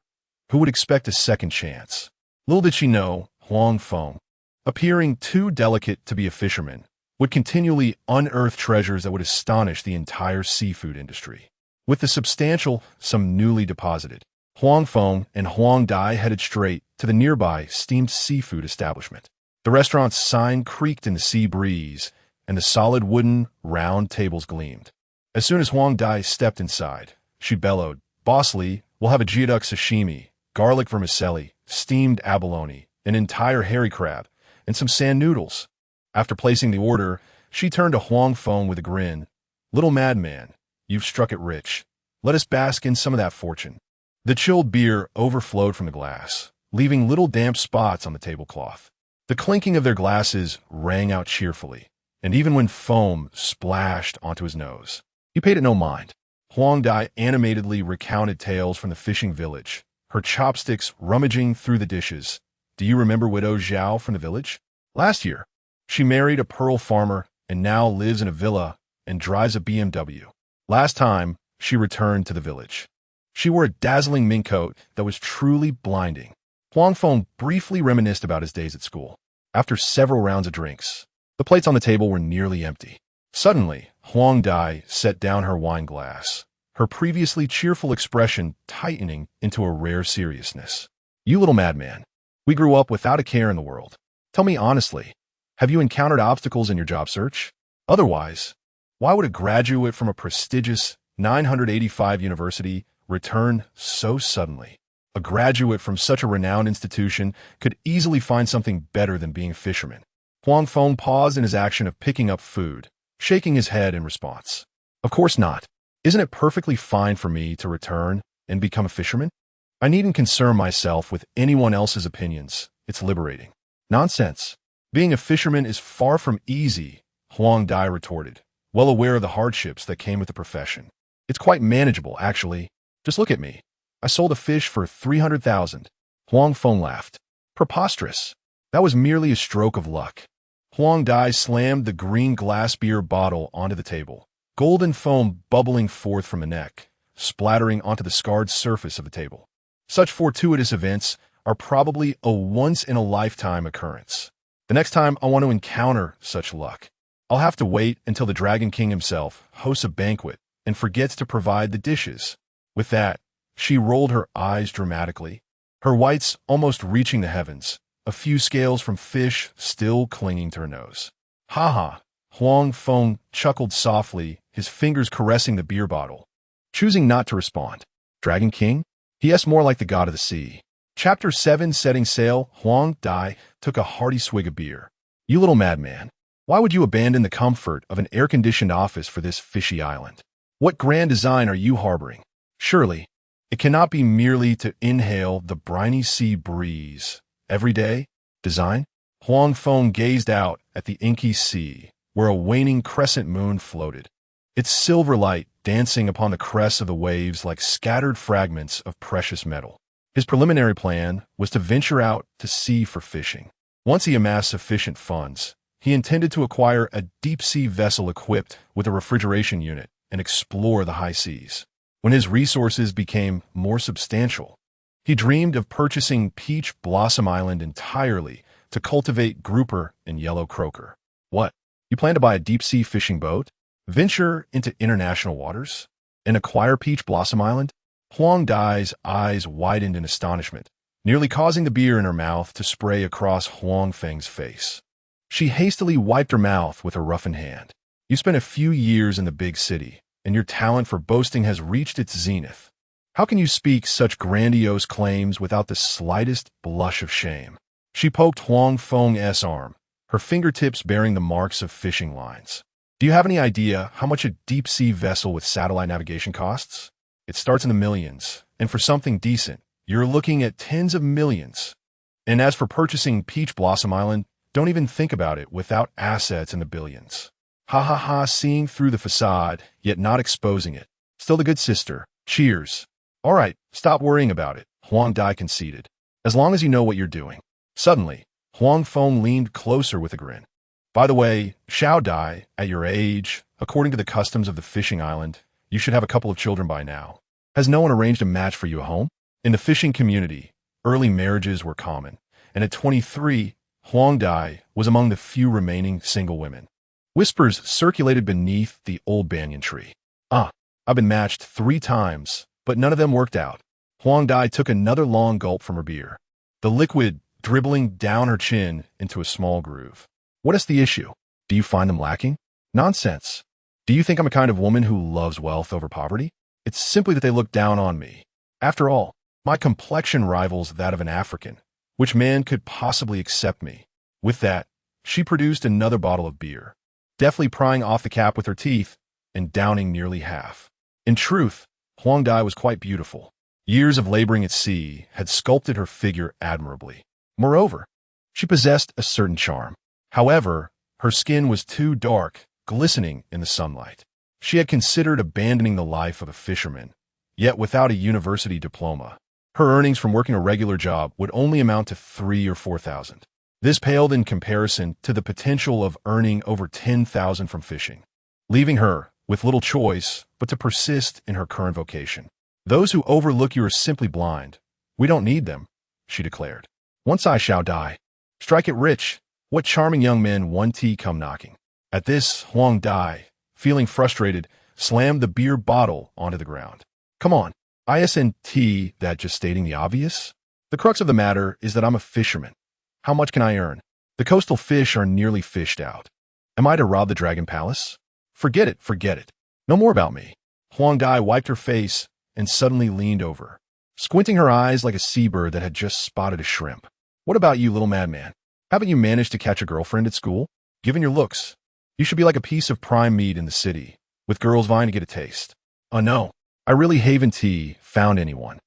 Who would expect a second chance? Little did she know, Huang Feng, appearing too delicate to be a fisherman, would continually unearth treasures that would astonish the entire seafood industry. With the substantial sum newly deposited, Huang Feng and Huang Dai headed straight to the nearby steamed seafood establishment. The restaurant's sign creaked in the sea breeze, and the solid wooden, round tables gleamed. As soon as Huang Dai stepped inside, she bellowed, "Boss Lee, we'll have a geoduck sashimi, garlic vermicelli, steamed abalone, an entire hairy crab, and some sand noodles." After placing the order, she turned to Huang Feng with a grin. "Little madman, you've struck it rich. Let us bask in some of that fortune." The chilled beer overflowed from the glass, leaving little damp spots on the tablecloth. The clinking of their glasses rang out cheerfully, and even when foam splashed onto his nose, he paid it no mind. Huang Dai animatedly recounted tales from the fishing village, her chopsticks rummaging through the dishes. "Do you remember Widow Zhao from the village? Last year, she married a pearl farmer and now lives in a villa and drives a BMW. Last time, she returned to the village, she wore a dazzling mink coat that was truly blinding." Huang Feng briefly reminisced about his days at school. After several rounds of drinks, the plates on the table were nearly empty. Suddenly, Huang Dai set down her wine glass, her previously cheerful expression tightening into a rare seriousness. "You little madman, we grew up without a care in the world. Tell me honestly, have you encountered obstacles in your job search? Otherwise, why would a graduate from a prestigious 985 university return so suddenly? A graduate from such a renowned institution could easily find something better than being a fisherman." Huang Feng paused in his action of picking up food, shaking his head in response. "Of course not. Isn't it perfectly fine for me to return and become a fisherman? I needn't concern myself with anyone else's opinions. It's liberating." "Nonsense. Being a fisherman is far from easy," Huang Dai retorted, well aware of the hardships that came with the profession. "It's quite manageable, actually. Just look at me. I sold a fish for 300,000. Huang Feng laughed. "Preposterous. That was merely a stroke of luck." Huang Dai slammed the green glass beer bottle onto the table, golden foam bubbling forth from the neck, splattering onto the scarred surface of the table. "Such fortuitous events are probably a once-in-a-lifetime occurrence. The next time I want to encounter such luck, I'll have to wait until the Dragon King himself hosts a banquet and forgets to provide the dishes." With that, she rolled her eyes dramatically, her whites almost reaching the heavens, a few scales from fish still clinging to her nose. "Ha ha!" Huang Feng chuckled softly, his fingers caressing the beer bottle. Choosing not to respond. "Dragon King?" He asked, more like the god of the sea. Chapter 7, Setting Sail. Huang Dai took a hearty swig of beer. "You little madman. Why would you abandon the comfort of an air-conditioned office for this fishy island? What grand design are you harboring? Surely, it cannot be merely to inhale the briny sea breeze every day. Design?" Huang Feng gazed out at the inky sea, where a waning crescent moon floated, its silver light dancing upon the crests of the waves like scattered fragments of precious metal. His preliminary plan was to venture out to sea for fishing. Once he amassed sufficient funds, he intended to acquire a deep-sea vessel equipped with a refrigeration unit and explore the high seas. When his resources became more substantial, he dreamed of purchasing Peach Blossom Island entirely to cultivate grouper and yellow croaker. What? You plan to buy a deep-sea fishing boat, venture into international waters, and acquire Peach Blossom Island? Huang Dai's eyes widened in astonishment, nearly causing the beer in her mouth to spray across Huang Feng's face. She hastily wiped her mouth with her roughened hand. You spent a few years in the big city, and your talent for boasting has reached its zenith. How can you speak such grandiose claims without the slightest blush of shame? She poked Huang Feng's arm, her fingertips bearing the marks of fishing lines. Do you have any idea how much a deep-sea vessel with satellite navigation costs? It starts in the millions, and for something decent, you're looking at tens of millions. And as for purchasing Peach Blossom Island, don't even think about it without assets in the billions. Ha ha ha, seeing through the facade, yet not exposing it. Still the good sister. Cheers. All right, stop worrying about it, Huang Dai conceded. As long as you know what you're doing. Suddenly, Huang Feng leaned closer with a grin. By the way, Xiao Dai, at your age, according to the customs of the fishing island, you should have a couple of children by now. Has no one arranged a match for you at home? In the fishing community, early marriages were common, and at 23, Huang Dai was among the few remaining single women. Whispers circulated beneath the old banyan tree. I've been matched 3 times, but none of them worked out. Huang Dai took another long gulp from her beer, the liquid dribbling down her chin into a small groove. What is the issue? Do you find them lacking? Nonsense. Do you think I'm a kind of woman who loves wealth over poverty? It's simply that they look down on me. After all, my complexion rivals that of an African. Which man could possibly accept me? With that, she produced another bottle of beer, deftly prying off the cap with her teeth and downing nearly half. In truth, Huang Dai was quite beautiful. Years of laboring at sea had sculpted her figure admirably. Moreover, she possessed a certain charm. However, her skin was too dark, glistening in the sunlight. She had considered abandoning the life of a fisherman, yet without a university diploma. Her earnings from working a regular job would only amount to 3,000 or 4,000. This paled in comparison to the potential of earning over 10,000 from fishing, leaving her with little choice but to persist in her current vocation. Those who overlook you are simply blind. We don't need them, she declared. Once I shall die. Strike it rich. What charming young men 1T come knocking. At this, Huang Dai, feeling frustrated, slammed the beer bottle onto the ground. Come on. Isn't that just stating the obvious? The crux of the matter is that I'm a fisherman. How much can I earn? The coastal fish are nearly fished out. Am I to rob the Dragon Palace? Forget it, forget it. No more about me. Huang Dai wiped her face and suddenly leaned over, squinting her eyes like a seabird that had just spotted a shrimp. What about you, little madman? Haven't you managed to catch a girlfriend at school? Given your looks, you should be like a piece of prime meat in the city, with girls vying to get a taste. Oh no. I really haven't found anyone.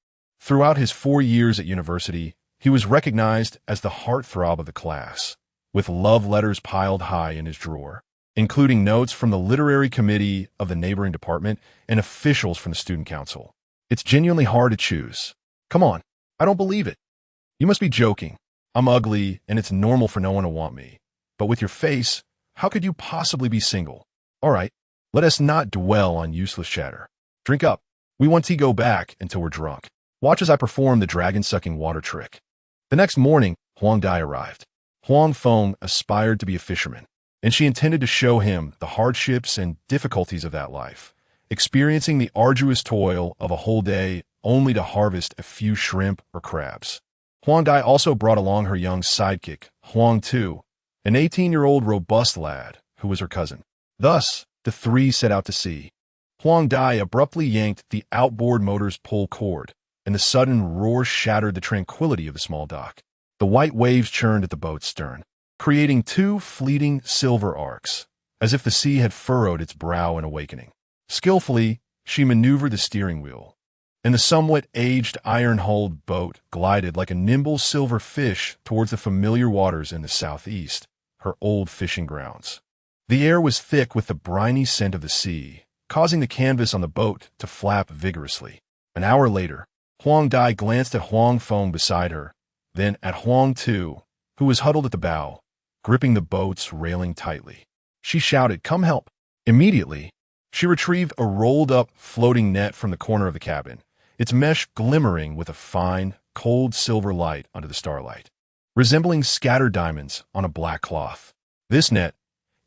Throughout his 4 years at university, he was recognized as the heartthrob of the class, with love letters piled high in his drawer, including notes from the literary committee of the neighboring department and officials from the student council. It's genuinely hard to choose. Come on, I don't believe it. You must be joking. I'm ugly, and it's normal for no one to want me. But with your face, how could you possibly be single? All right, let us not dwell on useless chatter. Drink up. We want to go back until we're drunk. Watch as I perform the dragon-sucking water trick. The next morning, Huang Dai arrived. Huang Feng aspired to be a fisherman, and she intended to show him the hardships and difficulties of that life, experiencing the arduous toil of a whole day only to harvest a few shrimp or crabs. Huang Dai also brought along her young sidekick, Huang Tu, an 18-year-old robust lad who was her cousin. Thus, the 3 set out to sea. Huang Dai abruptly yanked the outboard motor's pull cord, and the sudden roar shattered the tranquility of the small dock. The white waves churned at the boat's stern, creating 2 fleeting silver arcs, as if the sea had furrowed its brow in awakening. Skillfully, she maneuvered the steering wheel, and the somewhat aged iron-hulled boat glided like a nimble silver fish towards the familiar waters in the southeast, her old fishing grounds. The air was thick with the briny scent of the sea, causing the canvas on the boat to flap vigorously. An hour later, Huang Dai glanced at Huang Feng beside her, then at Huang Tu, who was huddled at the bow, gripping the boat's railing tightly. She shouted, "Come help!" Immediately, she retrieved a rolled-up floating net from the corner of the cabin, its mesh glimmering with a fine, cold silver light under the starlight, resembling scattered diamonds on a black cloth. This net,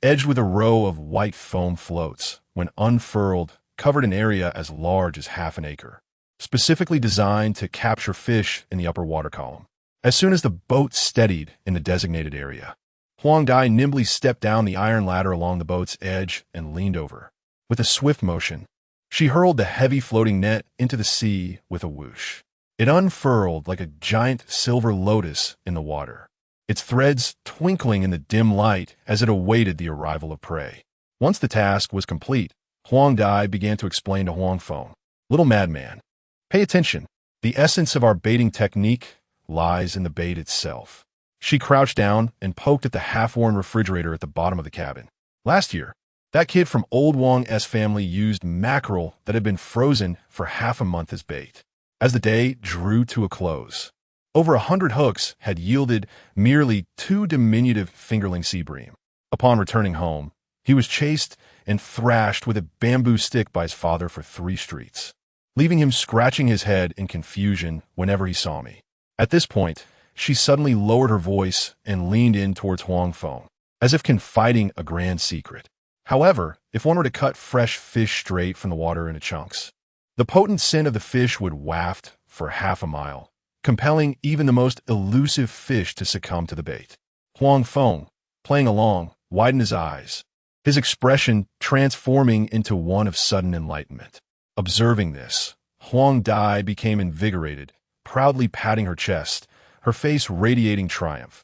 edged with a row of white foam floats, when unfurled, covered an area as large as half an acre, specifically designed to capture fish in the upper water column. As soon as the boat steadied in the designated area, Huang Dai nimbly stepped down the iron ladder along the boat's edge and leaned over. With a swift motion, she hurled the heavy floating net into the sea with a whoosh. It unfurled like a giant silver lotus in the water, its threads twinkling in the dim light as it awaited the arrival of prey. Once the task was complete, Huang Dai began to explain to Huang Feng, "Little madman, pay attention. The essence of our baiting technique lies in the bait itself." She crouched down and poked at the half-worn refrigerator at the bottom of the cabin. Last year, that kid from old Wang's family used mackerel that had been frozen for half a month as bait. As the day drew to a close, over 100 hooks had yielded merely 2 diminutive fingerling sea bream. Upon returning home, he was chased and thrashed with a bamboo stick by his father for 3 streets, leaving him scratching his head in confusion whenever he saw me. At this point, she suddenly lowered her voice and leaned in towards Huang Feng, as if confiding a grand secret. However, if one were to cut fresh fish straight from the water into chunks, the potent scent of the fish would waft for half a mile, compelling even the most elusive fish to succumb to the bait. Huang Feng, playing along, widened his eyes, his expression transforming into one of sudden enlightenment. Observing this, Huang Dai became invigorated, proudly patting her chest, her face radiating triumph.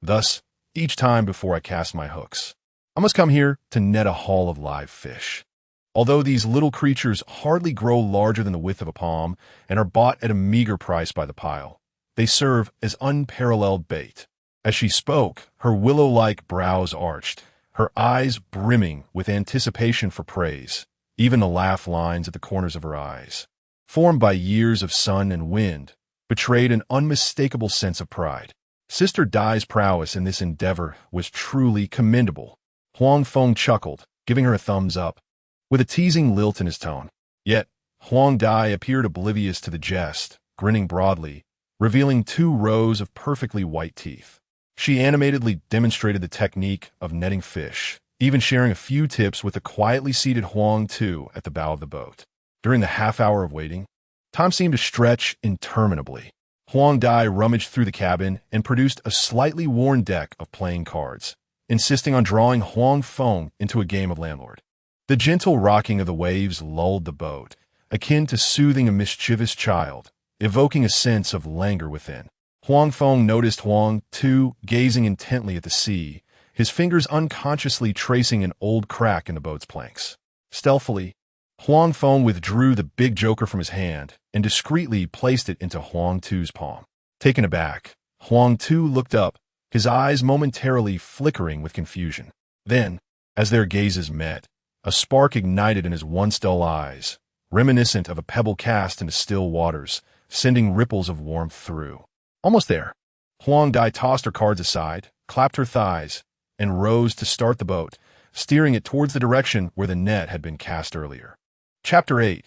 "Thus, each time before I cast my hooks, I must come here to net a haul of live fish. Although these little creatures hardly grow larger than the width of a palm and are bought at a meager price by the pile, they serve as unparalleled bait." As she spoke, her willow-like brows arched, her eyes brimming with anticipation for praise. Even the laugh lines at the corners of her eyes, formed by years of sun and wind, betrayed an unmistakable sense of pride. Sister Dai's prowess in this endeavor was truly commendable. Huang Feng chuckled, giving her a thumbs up, with a teasing lilt in his tone. Yet, Huang Dai appeared oblivious to the jest, grinning broadly, revealing 2 rows of perfectly white teeth. She animatedly demonstrated the technique of netting fish, even sharing a few tips with the quietly seated Huang Tu at the bow of the boat. During the half-hour of waiting, time seemed to stretch interminably. Huang Dai rummaged through the cabin and produced a slightly worn deck of playing cards, insisting on drawing Huang Feng into a game of landlord. The gentle rocking of the waves lulled the boat, akin to soothing a mischievous child, evoking a sense of languor within. Huang Feng noticed Huang Tu gazing intently at the sea, his fingers unconsciously tracing an old crack in the boat's planks. Stealthily, Huang Feng withdrew the big joker from his hand and discreetly placed it into Huang Tu's palm. Taken aback, Huang Tu looked up, his eyes momentarily flickering with confusion. Then, as their gazes met, a spark ignited in his once dull eyes, reminiscent of a pebble cast into still waters, sending ripples of warmth through. Almost there, Huang Dai tossed her cards aside, clapped her thighs, and rose to start the boat, steering it towards the direction where the net had been cast earlier. Chapter 8.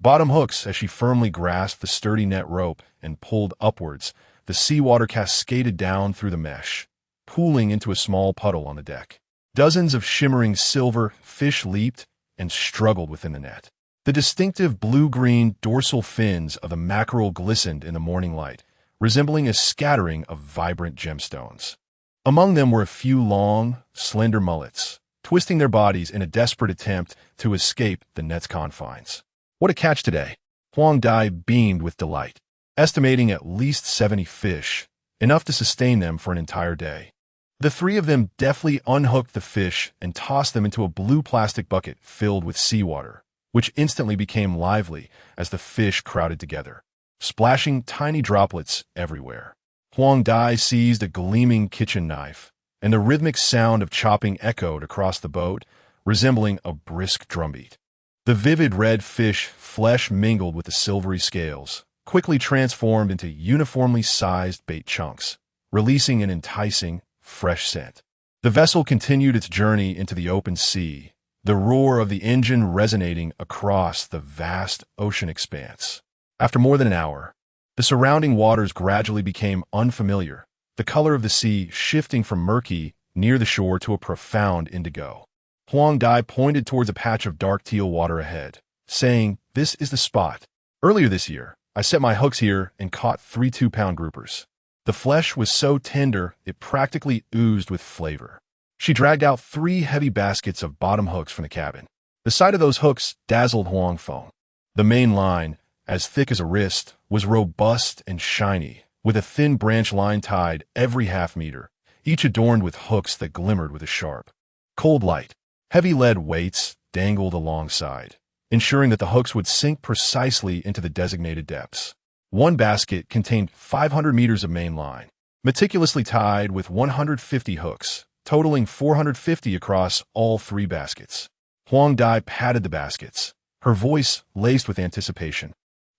Bottom hooks. As she firmly grasped the sturdy net rope and pulled upwards, the seawater cascaded down through the mesh, pooling into a small puddle on the deck. Dozens of shimmering silver fish leaped and struggled within the net. The distinctive blue-green dorsal fins of the mackerel glistened in the morning light, resembling a scattering of vibrant gemstones. Among them were a few long, slender mullets, twisting their bodies in a desperate attempt to escape the net's confines. What a catch today! Huang Dai beamed with delight, estimating at least 70 fish, enough to sustain them for an entire day. The 3 of them deftly unhooked the fish and tossed them into a blue plastic bucket filled with seawater, which instantly became lively as the fish crowded together, splashing tiny droplets everywhere. Huang Dai seized a gleaming kitchen knife, and the rhythmic sound of chopping echoed across the boat, resembling a brisk drumbeat. The vivid red fish flesh mingled with the silvery scales, quickly transformed into uniformly sized bait chunks, releasing an enticing, fresh scent. The vessel continued its journey into the open sea, the roar of the engine resonating across the vast ocean expanse. After more than an hour, the surrounding waters gradually became unfamiliar, the color of the sea shifting from murky near the shore to a profound indigo. Huang Dai pointed towards a patch of dark teal water ahead, saying, "This is the spot. Earlier this year, I set my hooks here and caught 3 2-pound groupers. The flesh was so tender it practically oozed with flavor." She dragged out 3 heavy baskets of bottom hooks from the cabin. The sight of those hooks dazzled Huang Feng. The main line, as thick as a wrist, was robust and shiny, with a thin branch line tied every half-meter, each adorned with hooks that glimmered with a sharp, cold light. Heavy lead weights dangled alongside, ensuring that the hooks would sink precisely into the designated depths. One basket contained 500 meters of main line, meticulously tied with 150 hooks, totaling 450 across all 3 baskets. Huang Dai patted the baskets, her voice laced with anticipation.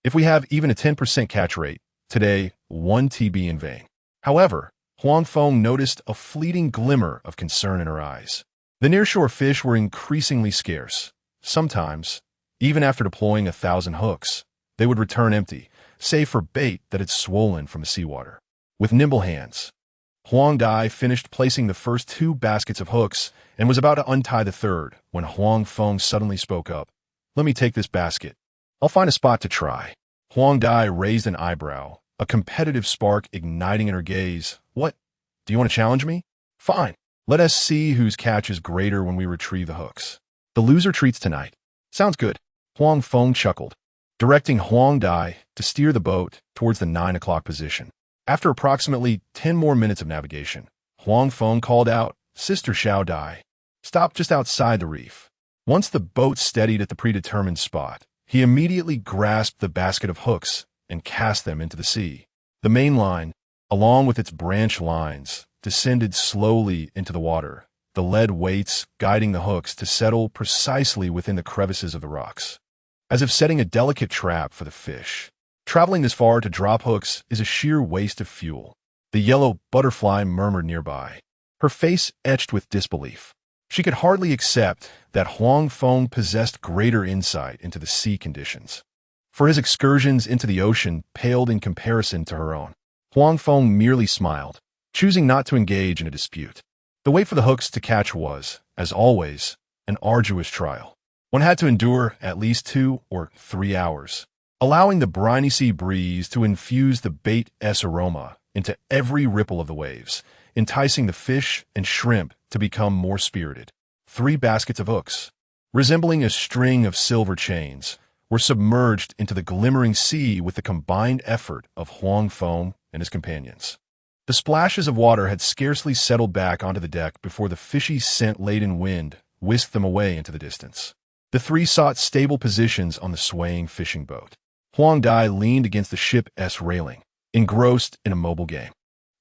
"If we have even a 10% catch rate, today, 1 TB in vain." However, Huang Feng noticed a fleeting glimmer of concern in her eyes. The nearshore fish were increasingly scarce. Sometimes, even after deploying 1,000 hooks, they would return empty, save for bait that had swollen from the seawater. With nimble hands, Huang Dai finished placing the first 2 baskets of hooks and was about to untie the third when Huang Feng suddenly spoke up. "Let me take this basket. I'll find a spot to try." Huang Dai raised an eyebrow, a competitive spark igniting in her gaze. "What? Do you want to challenge me? Fine. Let us see whose catch is greater when we retrieve the hooks. The loser treats tonight." "Sounds good." Huang Feng chuckled, directing Huang Dai to steer the boat towards the 9 o'clock position. After approximately 10 more minutes of navigation, Huang Feng called out, "Sister Xiao Dai, stop just outside the reef." Once the boat steadied at the predetermined spot, he immediately grasped the basket of hooks and cast them into the sea. The main line, along with its branch lines, descended slowly into the water, the lead weights guiding the hooks to settle precisely within the crevices of the rocks, as if setting a delicate trap for the fish. Traveling this far to drop hooks is a sheer waste of fuel. The yellow butterfly murmured nearby, her face etched with disbelief. She could hardly accept that Huang Feng possessed greater insight into the sea conditions, for his excursions into the ocean paled in comparison to her own. Huang Feng merely smiled, choosing not to engage in a dispute. The wait for the hooks to catch was, as always, an arduous trial. One had to endure at least 2 or 3 hours, allowing the briny sea breeze to infuse the bait's aroma into every ripple of the waves, enticing the fish and shrimp to become more spirited. 3 baskets of hooks, resembling a string of silver chains, were submerged into the glimmering sea with the combined effort of Huang Feng and his companions. The splashes of water had scarcely settled back onto the deck before the fishy scent-laden wind whisked them away into the distance. The 3 sought stable positions on the swaying fishing boat. Huang Dai leaned against the ship's railing, engrossed in a mobile game.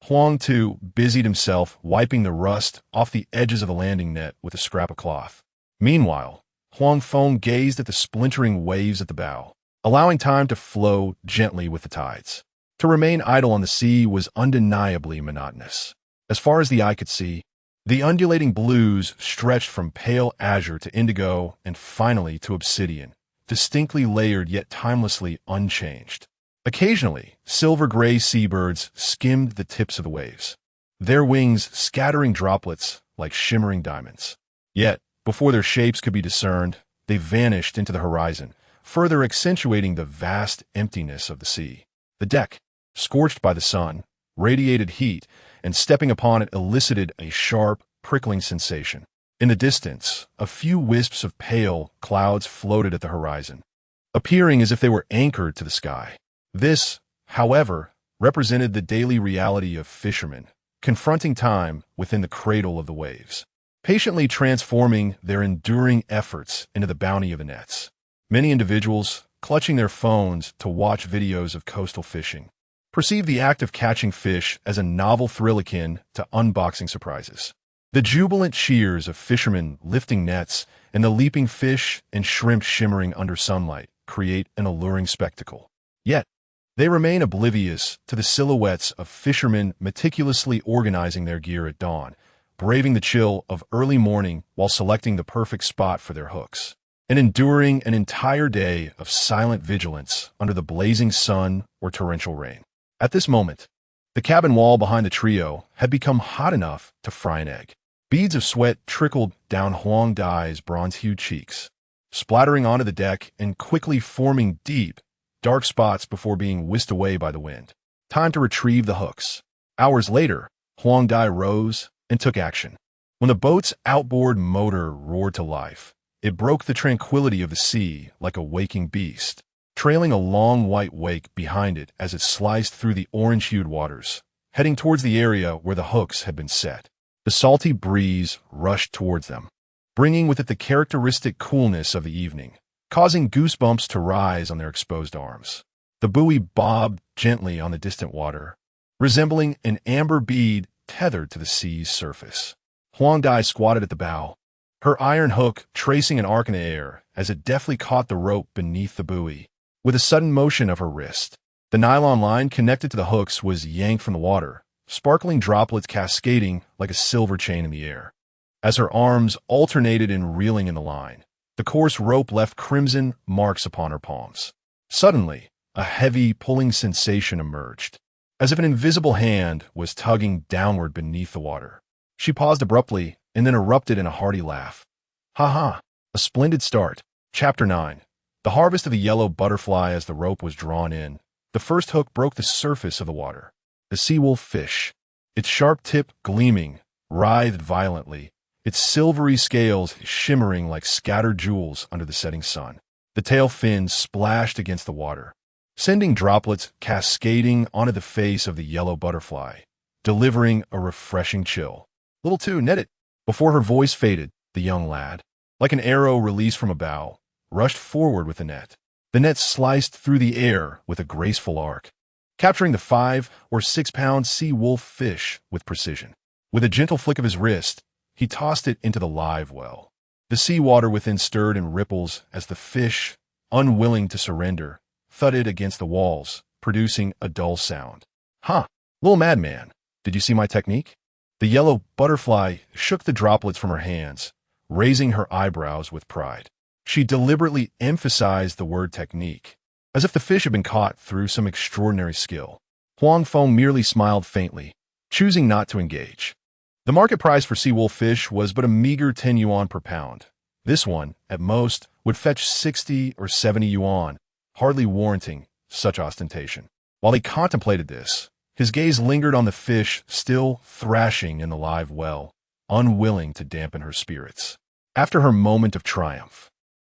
Huang, too, busied himself wiping the rust off the edges of the landing net with a scrap of cloth. Meanwhile, Huang Feng gazed at the splintering waves at the bow, allowing time to flow gently with the tides. To remain idle on the sea was undeniably monotonous. As far as the eye could see, the undulating blues stretched from pale azure to indigo and finally to obsidian, distinctly layered yet timelessly unchanged. Occasionally, silver-gray seabirds skimmed the tips of the waves, their wings scattering droplets like shimmering diamonds. Yet, before their shapes could be discerned, they vanished into the horizon, further accentuating the vast emptiness of the sea. The deck, scorched by the sun, radiated heat, and stepping upon it elicited a sharp, prickling sensation. In the distance, a few wisps of pale clouds floated at the horizon, appearing as if they were anchored to the sky. This, however, represented the daily reality of fishermen, confronting time within the cradle of the waves, patiently transforming their enduring efforts into the bounty of the nets. Many individuals, clutching their phones to watch videos of coastal fishing, perceive the act of catching fish as a novel thrill akin to unboxing surprises. The jubilant cheers of fishermen lifting nets and the leaping fish and shrimp shimmering under sunlight create an alluring spectacle. Yet, They remain oblivious to the silhouettes of fishermen meticulously organizing their gear at dawn, braving the chill of early morning while selecting the perfect spot for their hooks, and enduring an entire day of silent vigilance under the blazing sun or torrential rain. At this moment, the cabin wall behind the trio had become hot enough to fry an egg. Beads of sweat trickled down Huang Dai's bronze-hued cheeks, splattering onto the deck and quickly forming deep, dark spots before being whisked away by the wind. Time to retrieve the hooks. Hours later, Huang Dai rose and took action. When the boat's outboard motor roared to life, it broke the tranquility of the sea like a waking beast, trailing a long white wake behind it as it sliced through the orange-hued waters, heading towards the area where the hooks had been set. The salty breeze rushed towards them, bringing with it the characteristic coolness of the evening, causing goosebumps to rise on their exposed arms. The buoy bobbed gently on the distant water, resembling an amber bead tethered to the sea's surface. Huang Dai squatted at the bow, her iron hook tracing an arc in the air as it deftly caught the rope beneath the buoy. With a sudden motion of her wrist, the nylon line connected to the hooks was yanked from the water, sparkling droplets cascading like a silver chain in the air. As her arms alternated in reeling in the line, the coarse rope left crimson marks upon her palms. Suddenly, a heavy, pulling sensation emerged, as if an invisible hand was tugging downward beneath the water. She paused abruptly and then erupted in a hearty laugh. Ha ha! A splendid start. Chapter 9. The harvest of the yellow butterfly. As the rope was drawn in, the first hook broke the surface of the water. The sea-wolf fish, its sharp tip gleaming, writhed violently, its silvery scales shimmering like scattered jewels under the setting sun. The tail fins splashed against the water, sending droplets cascading onto the face of the yellow butterfly, delivering a refreshing chill. "Little two, net it." Before her voice faded, the young lad, like an arrow released from a bow, rushed forward with the net. The net sliced through the air with a graceful arc, capturing the 5 or 6 pound sea-wolf fish with precision. With a gentle flick of his wrist, he tossed it into the live well. The seawater within stirred in ripples as the fish, unwilling to surrender, thudded against the walls, producing a dull sound. "Huh, little madman, did you see my technique?" The yellow butterfly shook the droplets from her hands, raising her eyebrows with pride. She deliberately emphasized the word technique, as if the fish had been caught through some extraordinary skill. Huang Feng merely smiled faintly, choosing not to engage. The market price for sea-wolf fish was but a meager 10 yuan per pound. This one, at most, would fetch 60 or 70 yuan, hardly warranting such ostentation. While he contemplated this, his gaze lingered on the fish still thrashing in the live well, unwilling to dampen her spirits. After her moment of triumph,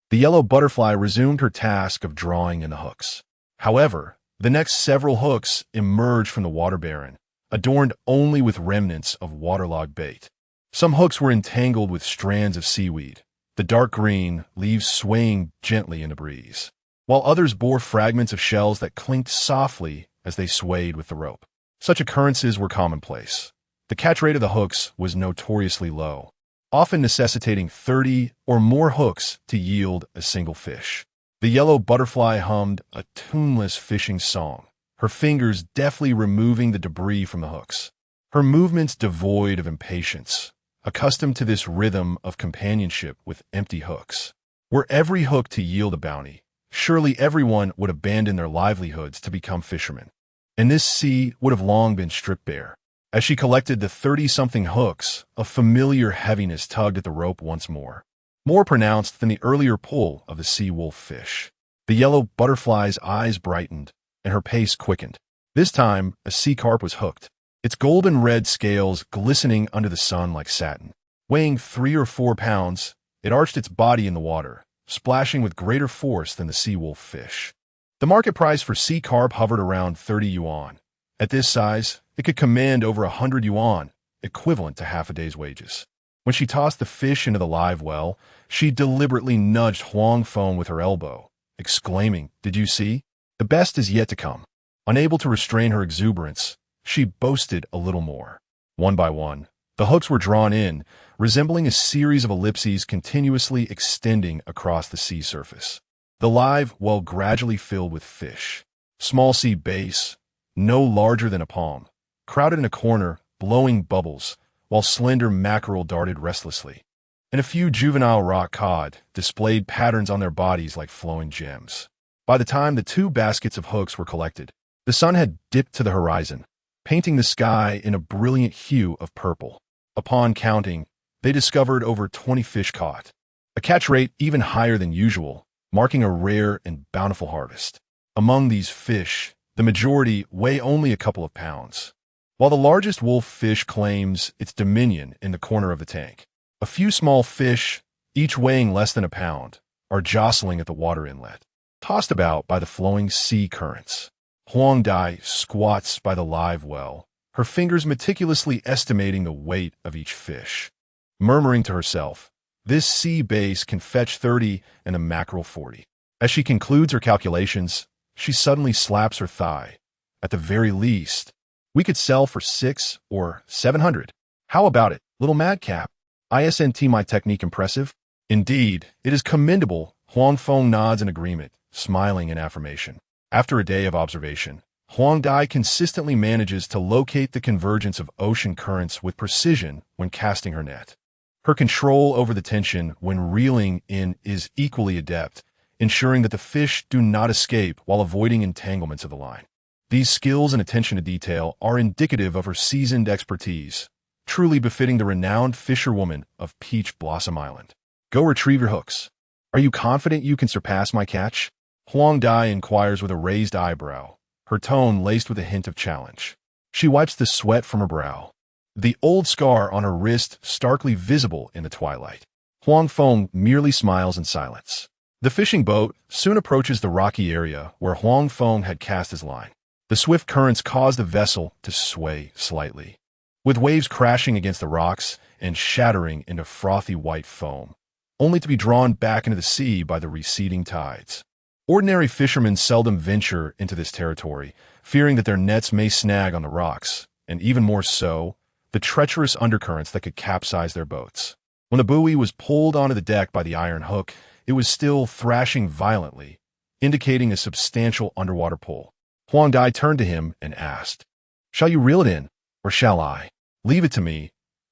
the yellow butterfly resumed her task of drawing in the hooks. However, the next several hooks emerged from the water baron, adorned only with remnants of waterlogged bait. Some hooks were entangled with strands of seaweed, the dark green leaves swaying gently in the breeze, while others bore fragments of shells that clinked softly as they swayed with the rope. Such occurrences were commonplace. The catch rate of the hooks was notoriously low, often necessitating 30 or more hooks to yield a single fish. The yellow butterfly hummed a tuneless fishing song, her fingers deftly removing the debris from the hooks. Her movements devoid of impatience, accustomed to this rhythm of companionship with empty hooks. Were every hook to yield a bounty, surely everyone would abandon their livelihoods to become fishermen, and this sea would have long been stripped bare. As she collected the 30-something hooks, a familiar heaviness tugged at the rope once more pronounced than the earlier pull of the sea-wolf fish. The yellow butterfly's eyes brightened, and her pace quickened. This time, a sea carp was hooked, its golden-red scales glistening under the sun like satin. Weighing 3 or 4 pounds, it arched its body in the water, splashing with greater force than the sea-wolf fish. The market price for sea carp hovered around 30 yuan. At this size, it could command over 100 yuan, equivalent to half a day's wages. When she tossed the fish into the live well, she deliberately nudged Huang Feng with her elbow, exclaiming, "Did you see? The best is yet to come." Unable to restrain her exuberance, she boasted a little more. One by one, the hooks were drawn in, resembling a series of ellipses continuously extending across the sea surface. The live well gradually filled with fish, Small sea bass, no larger than a palm, crowded in a corner, blowing bubbles, while slender mackerel darted restlessly. And a few juvenile rock cod displayed patterns on their bodies like flowing gems. By the time the 2 baskets of hooks were collected, the sun had dipped to the horizon, painting the sky in a brilliant hue of purple. Upon counting, they discovered over 20 fish caught, a catch rate even higher than usual, marking a rare and bountiful harvest. Among these fish, the majority weigh only a couple of pounds, while the largest wolf fish claims its dominion in the corner of the tank. A few small fish, each weighing less than a pound, are jostling at the water inlet, tossed about by the flowing sea currents. Huang Dai squats by the live well, her fingers meticulously estimating the weight of each fish. Murmuring to herself, "This sea bass can fetch 30 and a mackerel 40. As she concludes her calculations, she suddenly slaps her thigh. At the very least, we could sell for 600 or 700. How about it, little madcap? Isn't my technique impressive? Indeed, it is commendable. Huang Feng nods in agreement, smiling in affirmation. After a day of observation, Huang Dai consistently manages to locate the convergence of ocean currents with precision when casting her net. Her control over the tension when reeling in is equally adept, ensuring that the fish do not escape while avoiding entanglements of the line. These skills and attention to detail are indicative of her seasoned expertise, truly befitting the renowned fisherwoman of Peach Blossom Island. Go retrieve your hooks. Are you confident you can surpass my catch? Huang Dai inquires with a raised eyebrow, her tone laced with a hint of challenge. She wipes the sweat from her brow, the old scar on her wrist starkly visible in the twilight. Huang Feng merely smiles in silence. The fishing boat soon approaches the rocky area where Huang Feng had cast his line. The swift currents cause the vessel to sway slightly, with waves crashing against the rocks and shattering into frothy white foam, only to be drawn back into the sea by the receding tides. Ordinary fishermen seldom venture into this territory, fearing that their nets may snag on the rocks, and even more so, the treacherous undercurrents that could capsize their boats. When the buoy was pulled onto the deck by the iron hook, it was still thrashing violently, indicating a substantial underwater pull. Huang Dai turned to him and asked, "Shall you reel it in, or shall I? Leave it to me.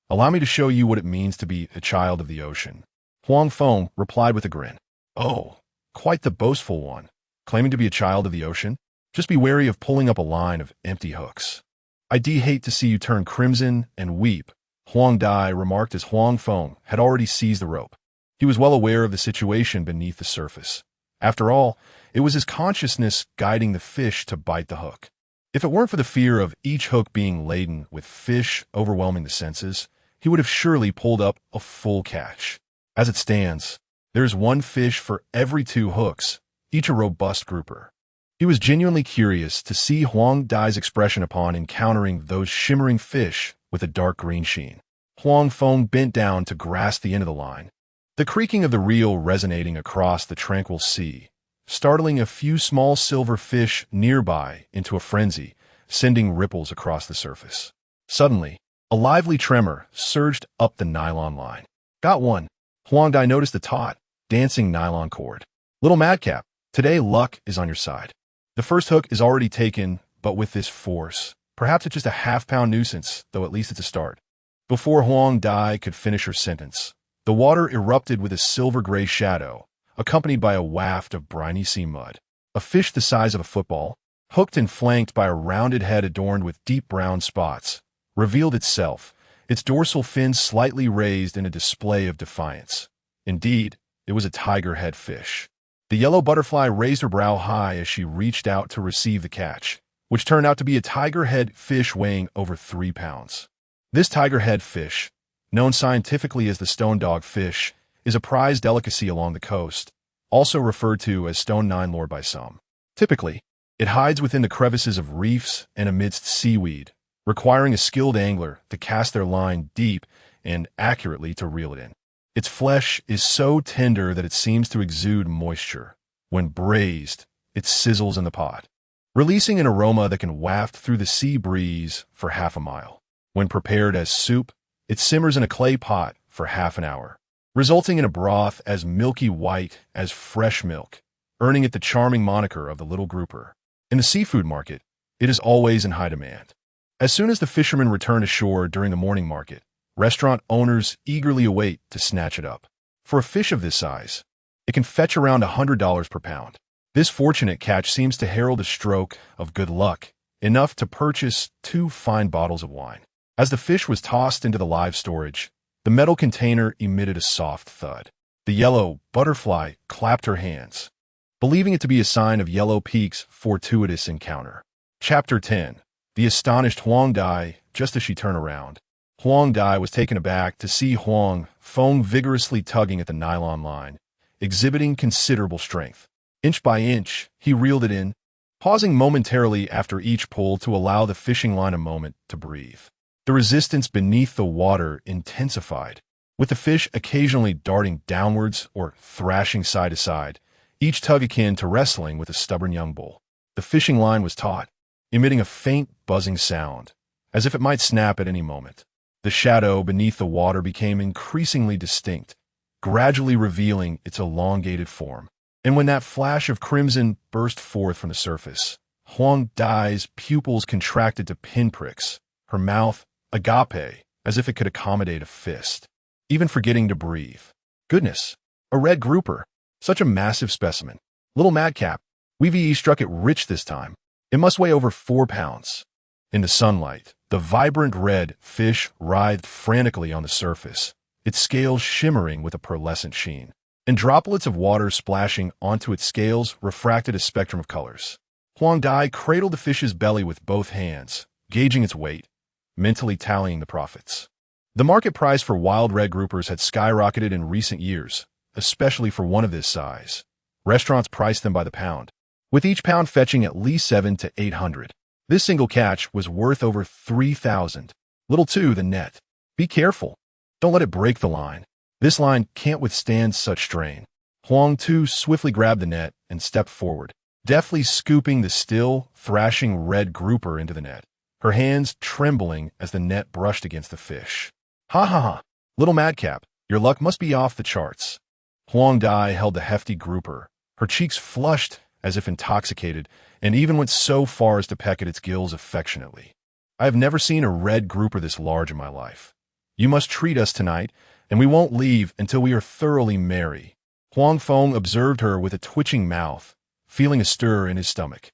Allow me to show you what it means to be a child of the ocean." Huang Feng replied with a grin. "Oh, quite the boastful one, claiming to be a child of the ocean. Just be wary of pulling up a line of empty hooks. I'd hate to see you turn crimson and weep," Huang Dai remarked as Huang Feng had already seized the rope. He was well aware of the situation beneath the surface. After all, it was his consciousness guiding the fish to bite the hook. If it weren't for the fear of each hook being laden with fish overwhelming the senses, he would have surely pulled up a full catch. As it stands, there is one fish for every 2 hooks, each a robust grouper. He was genuinely curious to see Huang Dai's expression upon encountering those shimmering fish with a dark green sheen. Huang Feng bent down to grasp the end of the line, the creaking of the reel resonating across the tranquil sea, startling a few small silver fish nearby into a frenzy, sending ripples across the surface. Suddenly, a lively tremor surged up the nylon line. "Got one." Huang Dai noticed the taut, dancing nylon cord. "Little madcap, today luck is on your side. The first hook is already taken, but with this force, perhaps it's just a half-pound nuisance, though at least it's a start." Before Huang Dai could finish her sentence, the water erupted with a silver-gray shadow, accompanied by a waft of briny sea mud. A fish the size of a football, hooked and flanked by a rounded head adorned with deep brown spots, revealed itself, its dorsal fin slightly raised in a display of defiance. Indeed, it was a tiger head fish. The yellow butterfly raised her brow high as she reached out to receive the catch, which turned out to be a tiger head fish weighing over 3 pounds. This tiger head fish, known scientifically as the stone dog fish, is a prized delicacy along the coast, also referred to as stone nine lore by some. Typically, it hides within the crevices of reefs and amidst seaweed, requiring a skilled angler to cast their line deep and accurately to reel it in. Its flesh is so tender that it seems to exude moisture. When braised, it sizzles in the pot, releasing an aroma that can waft through the sea breeze for half a mile. When prepared as soup, it simmers in a clay pot for half an hour, resulting in a broth as milky white as fresh milk, earning it the charming moniker of the little grouper. In the seafood market, it is always in high demand. As soon as the fishermen return ashore during the morning market, restaurant owners eagerly await to snatch it up. For a fish of this size, it can fetch around $100 per pound. This fortunate catch seems to herald a stroke of good luck, enough to purchase 2 fine bottles of wine. As the fish was tossed into the live storage, the metal container emitted a soft thud. The yellow butterfly clapped her hands, believing it to be a sign of Yellow Peak's fortuitous encounter. Chapter 10. The astonished Huang Dai. Just as she turned around, Huang Dai was taken aback to see Huang Feng vigorously tugging at the nylon line, exhibiting considerable strength. Inch by inch, he reeled it in, pausing momentarily after each pull to allow the fishing line a moment to breathe. The resistance beneath the water intensified, with the fish occasionally darting downwards or thrashing side to side, each tug akin to wrestling with a stubborn young bull. The fishing line was taut, emitting a faint buzzing sound, as if it might snap at any moment. The shadow beneath the water became increasingly distinct, gradually revealing its elongated form. And when that flash of crimson burst forth from the surface, Huang Dai's pupils contracted to pinpricks, her mouth agape, as if it could accommodate a fist, even forgetting to breathe. Goodness, a red grouper, such a massive specimen. Little madcap, we've struck it rich this time. It must weigh over 4 pounds. In the sunlight, the vibrant red fish writhed frantically on the surface, its scales shimmering with a pearlescent sheen, and droplets of water splashing onto its scales refracted a spectrum of colors. Huang Dai cradled the fish's belly with both hands, gauging its weight, mentally tallying the profits. The market price for wild red groupers had skyrocketed in recent years, especially for one of this size. Restaurants priced them by the pound, with each pound fetching at least 700 to 800. This single catch was worth over 3,000. Little too, the net. Be careful. Don't let it break the line. This line can't withstand such strain. Huang Tu swiftly grabbed the net and stepped forward, deftly scooping the still, thrashing red grouper into the net, her hands trembling as the net brushed against the fish. Ha ha ha! Little madcap, your luck must be off the charts. Huang Dai held the hefty grouper, her cheeks flushed as if intoxicated, and even went so far as to peck at its gills affectionately. I have never seen a red grouper this large in my life. You must treat us tonight, and we won't leave until we are thoroughly merry. Huang Feng observed her with a twitching mouth, feeling a stir in his stomach,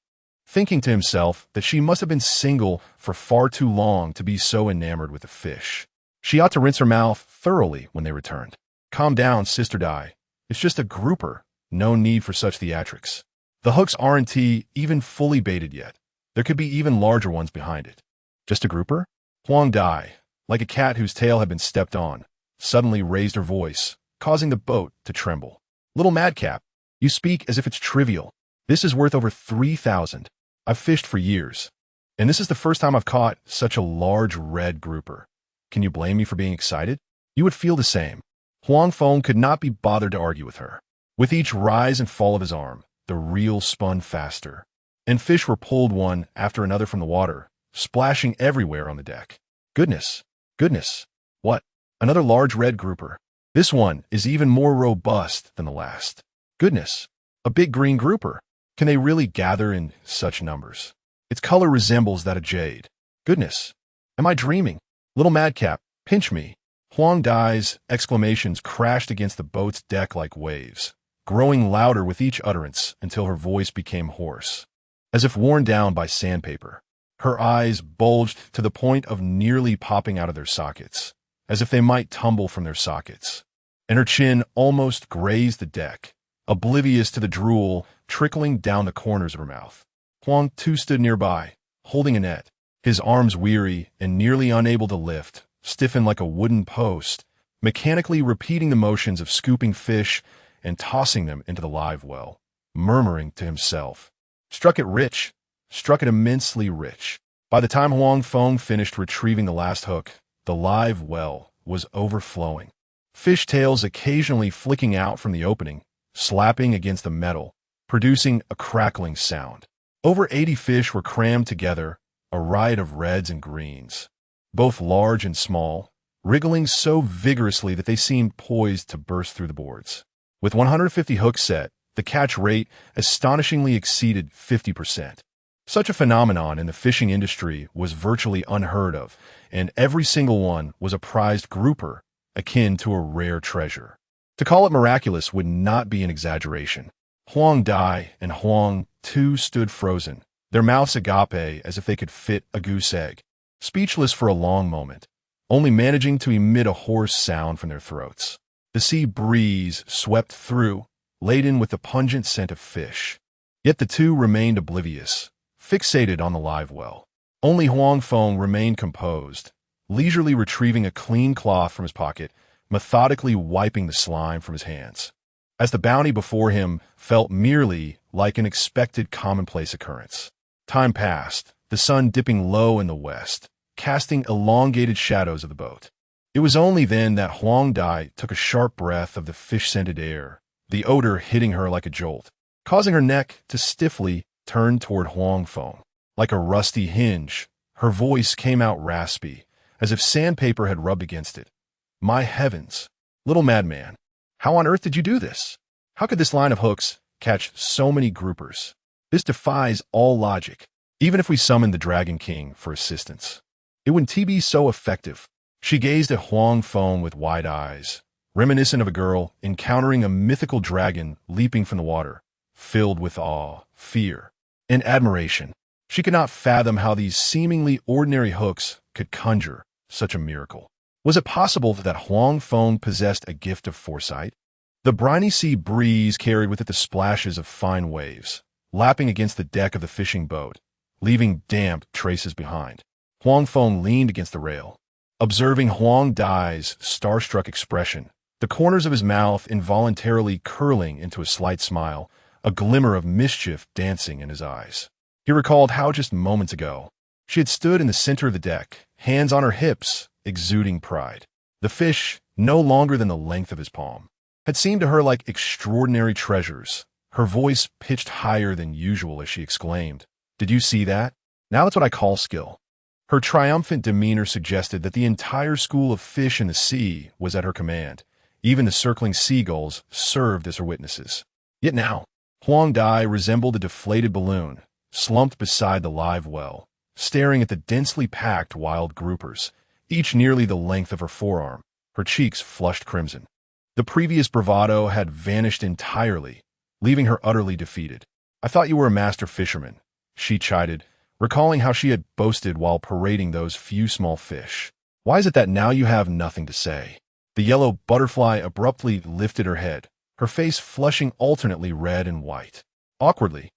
thinking to himself that she must have been single for far too long to be so enamored with the fish. She ought to rinse her mouth thoroughly when they returned. Calm down, Sister Dai. It's just a grouper. No need for such theatrics. The hooks aren't even fully baited yet. There could be even larger ones behind it. Just a grouper? Huang Dai, like a cat whose tail had been stepped on, suddenly raised her voice, causing the boat to tremble. Little madcap, you speak as if it's trivial. This is worth over 3,000. I've fished for years, and this is the first time I've caught such a large red grouper. Can you blame me for being excited? You would feel the same. Huang Feng could not be bothered to argue with her. With each rise and fall of his arm, the reel spun faster, and fish were pulled one after another from the water, splashing everywhere on the deck. Goodness! Goodness! What? Another large red grouper. This one is even more robust than the last. Goodness! A big green grouper. Can they really gather in such numbers? Its color resembles that of jade. Goodness! Am I dreaming? Little madcap, pinch me. Huang Dai's exclamations crashed against the boat's deck like waves, growing louder with each utterance until her voice became hoarse, as if worn down by sandpaper. Her eyes bulged to the point of nearly popping out of their sockets, as if they might tumble from their sockets, and her chin almost grazed the deck, oblivious to the drool trickling down the corners of her mouth. Huang Tu stood nearby, holding a net, his arms weary and nearly unable to lift, stiffened like a wooden post, mechanically repeating the motions of scooping fish and tossing them into the live well, murmuring to himself, "Struck it rich, struck it immensely rich." By the time Huang Feng finished retrieving the last hook, the live well was overflowing, fish tails occasionally flicking out from the opening, slapping against the metal, producing a crackling sound. Over 80 fish were crammed together, a riot of reds and greens, both large and small, wriggling so vigorously that they seemed poised to burst through the boards. With 150 hooks set, the catch rate astonishingly exceeded 50%. Such a phenomenon in the fishing industry was virtually unheard of, and every single one was a prized grouper, akin to a rare treasure. To call it miraculous would not be an exaggeration. Huang Dai and Huang Tu stood frozen, their mouths agape as if they could fit a goose egg, speechless for a long moment, only managing to emit a hoarse sound from their throats. The sea breeze swept through, laden with the pungent scent of fish. Yet the two remained oblivious, fixated on the live well. Only Huang Feng remained composed, leisurely retrieving a clean cloth from his pocket, methodically wiping the slime from his hands. As the bounty before him felt merely like an expected commonplace occurrence. Time passed, the sun dipping low in the west, casting elongated shadows of the boat. It was only then that Huang Dai took a sharp breath of the fish-scented air, the odor hitting her like a jolt, causing her neck to stiffly turn toward Huang Feng. Like a rusty hinge, her voice came out raspy, as if sandpaper had rubbed against it. My heavens, little madman, how on earth did you do this? How could this line of hooks catch so many groupers? This defies all logic. Even if we summoned the Dragon King for assistance, it wouldn't be so effective. She gazed at Huang Feng with wide eyes, reminiscent of a girl encountering a mythical dragon leaping from the water, filled with awe, fear, and admiration. She could not fathom how these seemingly ordinary hooks could conjure such a miracle. Was it possible that Huang Feng possessed a gift of foresight? The briny sea breeze carried with it the splashes of fine waves, lapping against the deck of the fishing boat, leaving damp traces behind. Huang Feng leaned against the rail, observing Huang Dai's starstruck expression, the corners of his mouth involuntarily curling into a slight smile, a glimmer of mischief dancing in his eyes. He recalled how just moments ago, she had stood in the center of the deck, hands on her hips, exuding pride. The fish, no longer than the length of his palm, had seemed to her like extraordinary treasures. Her voice pitched higher than usual as she exclaimed, "Did you see that? Now that's what I call skill." Her triumphant demeanor suggested that the entire school of fish in the sea was at her command. Even the circling seagulls served as her witnesses. Yet now, Huang Dai resembled a deflated balloon, slumped beside the live well, staring at the densely packed wild groupers, each nearly the length of her forearm, her cheeks flushed crimson. The previous bravado had vanished entirely, leaving her utterly defeated. "I thought you were a master fisherman," she chided, recalling how she had boasted while parading those few small fish. "Why is it that now you have nothing to say?" The yellow butterfly abruptly lifted her head, her face flushing alternately red and white. Awkwardly,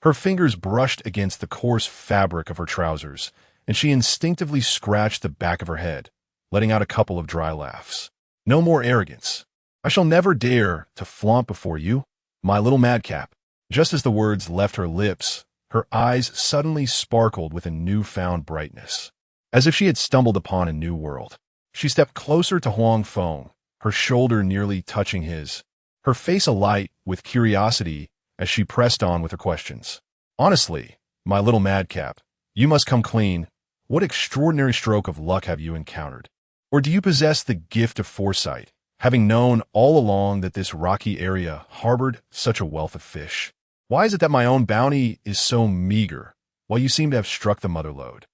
her fingers brushed against the coarse fabric of her trousers, and she instinctively scratched the back of her head, letting out a couple of dry laughs. "No more arrogance. I shall never dare to flaunt before you, my little madcap." Just as the words left her lips, her eyes suddenly sparkled with a newfound brightness, as if she had stumbled upon a new world. She stepped closer to Huang Feng, her shoulder nearly touching his, her face alight with curiosity as she pressed on with her questions. "Honestly, my little madcap, you must come clean. What extraordinary stroke of luck have you encountered? Or do you possess the gift of foresight, having known all along that this rocky area harbored such a wealth of fish? Why is it that my own bounty is so meager, while you seem to have struck the mother lode?"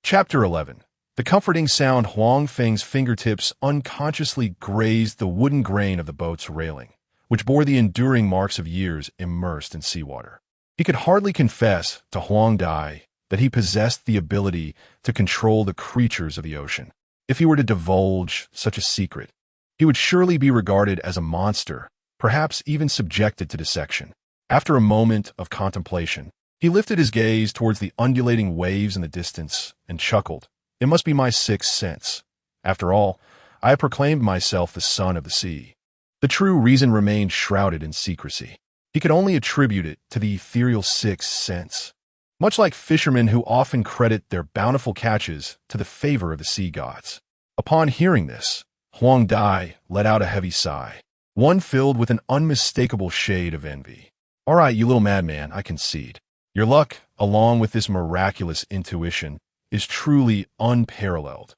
Chapter 11. The comforting sound Huang Feng's fingertips unconsciously grazed the wooden grain of the boat's railing, which bore the enduring marks of years immersed in seawater. He could hardly confess to Huang Dai that he possessed the ability to control the creatures of the ocean. If he were to divulge such a secret, he would surely be regarded as a monster, perhaps even subjected to dissection. After a moment of contemplation, he lifted his gaze towards the undulating waves in the distance and chuckled. "It must be my sixth sense. After all, I have proclaimed myself the son of the sea." The true reason remained shrouded in secrecy. He could only attribute it to the ethereal sixth sense, much like fishermen who often credit their bountiful catches to the favor of the sea gods. Upon hearing this, Huang Dai let out a heavy sigh, one filled with an unmistakable shade of envy. "All right, you little madman, I concede. Your luck, along with this miraculous intuition, is truly unparalleled."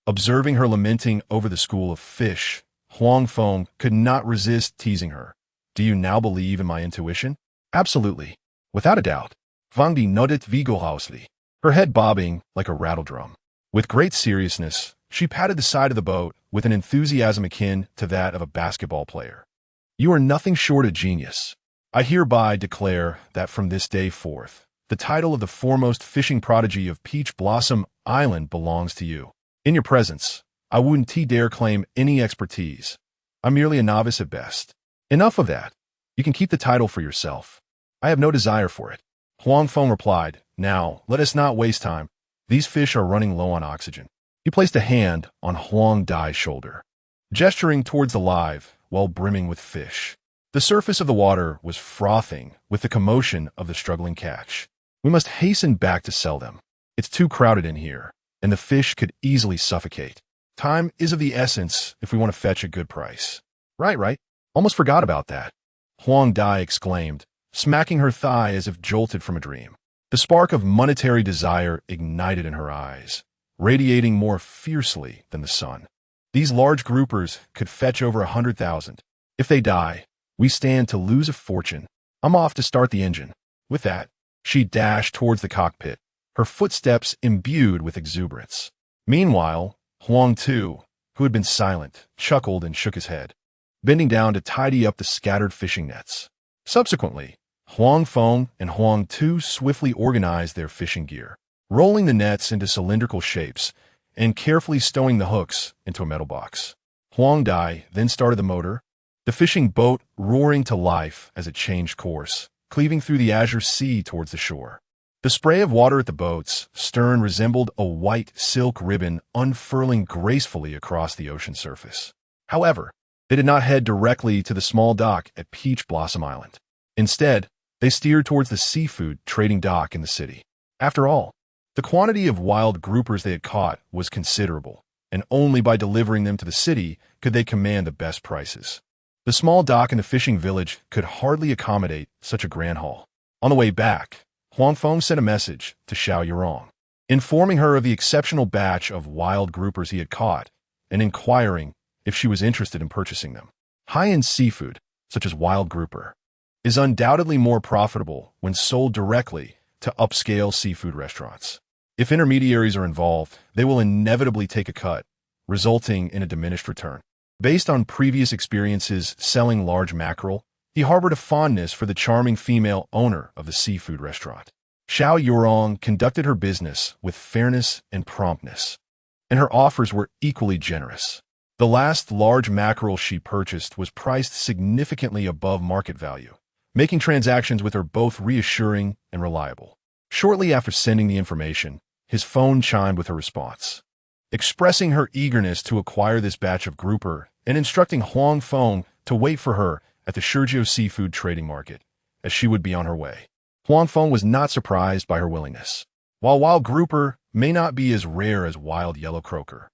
Observing her lamenting over the school of fish, Huang Feng could not resist teasing her. "Do you now believe in my intuition?" "Absolutely. Without a doubt. Wang Di nodded vigorously, her head bobbing like a rattledrum. With great seriousness, she patted the side of the boat with an enthusiasm akin to that of a basketball player. You are nothing short of genius. I hereby declare that from this day forth, the title of the foremost fishing prodigy of Peach Blossom Island belongs to you. In your presence, I wouldn't dare claim any expertise. I'm merely a novice at best. Enough of that. You can keep the title for yourself. I have no desire for it. Huang Feng replied, Now, let us not waste time. These fish are running low on oxygen. He placed a hand on Huang Dai's shoulder, gesturing towards the live, well brimming with fish. The surface of the water was frothing with the commotion of the struggling catch. We must hasten back to sell them. It's too crowded in here, and the fish could easily suffocate. Time is of the essence if we want to fetch a good price. Right. Almost forgot about that. Huang Dai exclaimed, smacking her thigh as if jolted from a dream. The spark of monetary desire ignited in her eyes, radiating more fiercely than the sun. These large groupers could fetch over 100,000. If they die, we stand to lose a fortune. I'm off to start the engine. With that, she dashed towards the cockpit, her footsteps imbued with exuberance. Meanwhile, Huang Tu, who had been silent, chuckled and shook his head, bending down to tidy up the scattered fishing nets. Subsequently, Huang Feng and Huang Tu swiftly organized their fishing gear, rolling the nets into cylindrical shapes and carefully stowing the hooks into a metal box. Huang Dai then started the motor, the fishing boat roaring to life as it changed course, cleaving through the azure sea towards the shore. The spray of water at the boat's stern resembled a white silk ribbon unfurling gracefully across the ocean surface. However, they did not head directly to the small dock at Peach Blossom Island. Instead, they steered towards the seafood trading dock in the city. After all, the quantity of wild groupers they had caught was considerable, and only by delivering them to the city could they command the best prices. The small dock in the fishing village could hardly accommodate such a grand haul. On the way back, Huang Feng sent a message to Xiao Yurong, informing her of the exceptional batch of wild groupers he had caught and inquiring if she was interested in purchasing them. High-end seafood, such as wild grouper, is undoubtedly more profitable when sold directly to upscale seafood restaurants. If intermediaries are involved, they will inevitably take a cut, resulting in a diminished return. Based on previous experiences selling large mackerel, he harbored a fondness for the charming female owner of the seafood restaurant. Xiao Yurong conducted her business with fairness and promptness, and her offers were equally generous. The last large mackerel she purchased was priced significantly above market value, making transactions with her both reassuring and reliable. Shortly after sending the information, his phone chimed with her response, expressing her eagerness to acquire this batch of grouper and instructing Huang Feng to wait for her at the Shizhou Seafood Trading Market, as she would be on her way. Huang Feng was not surprised by her willingness. While wild grouper may not be as rare as wild yellow croaker,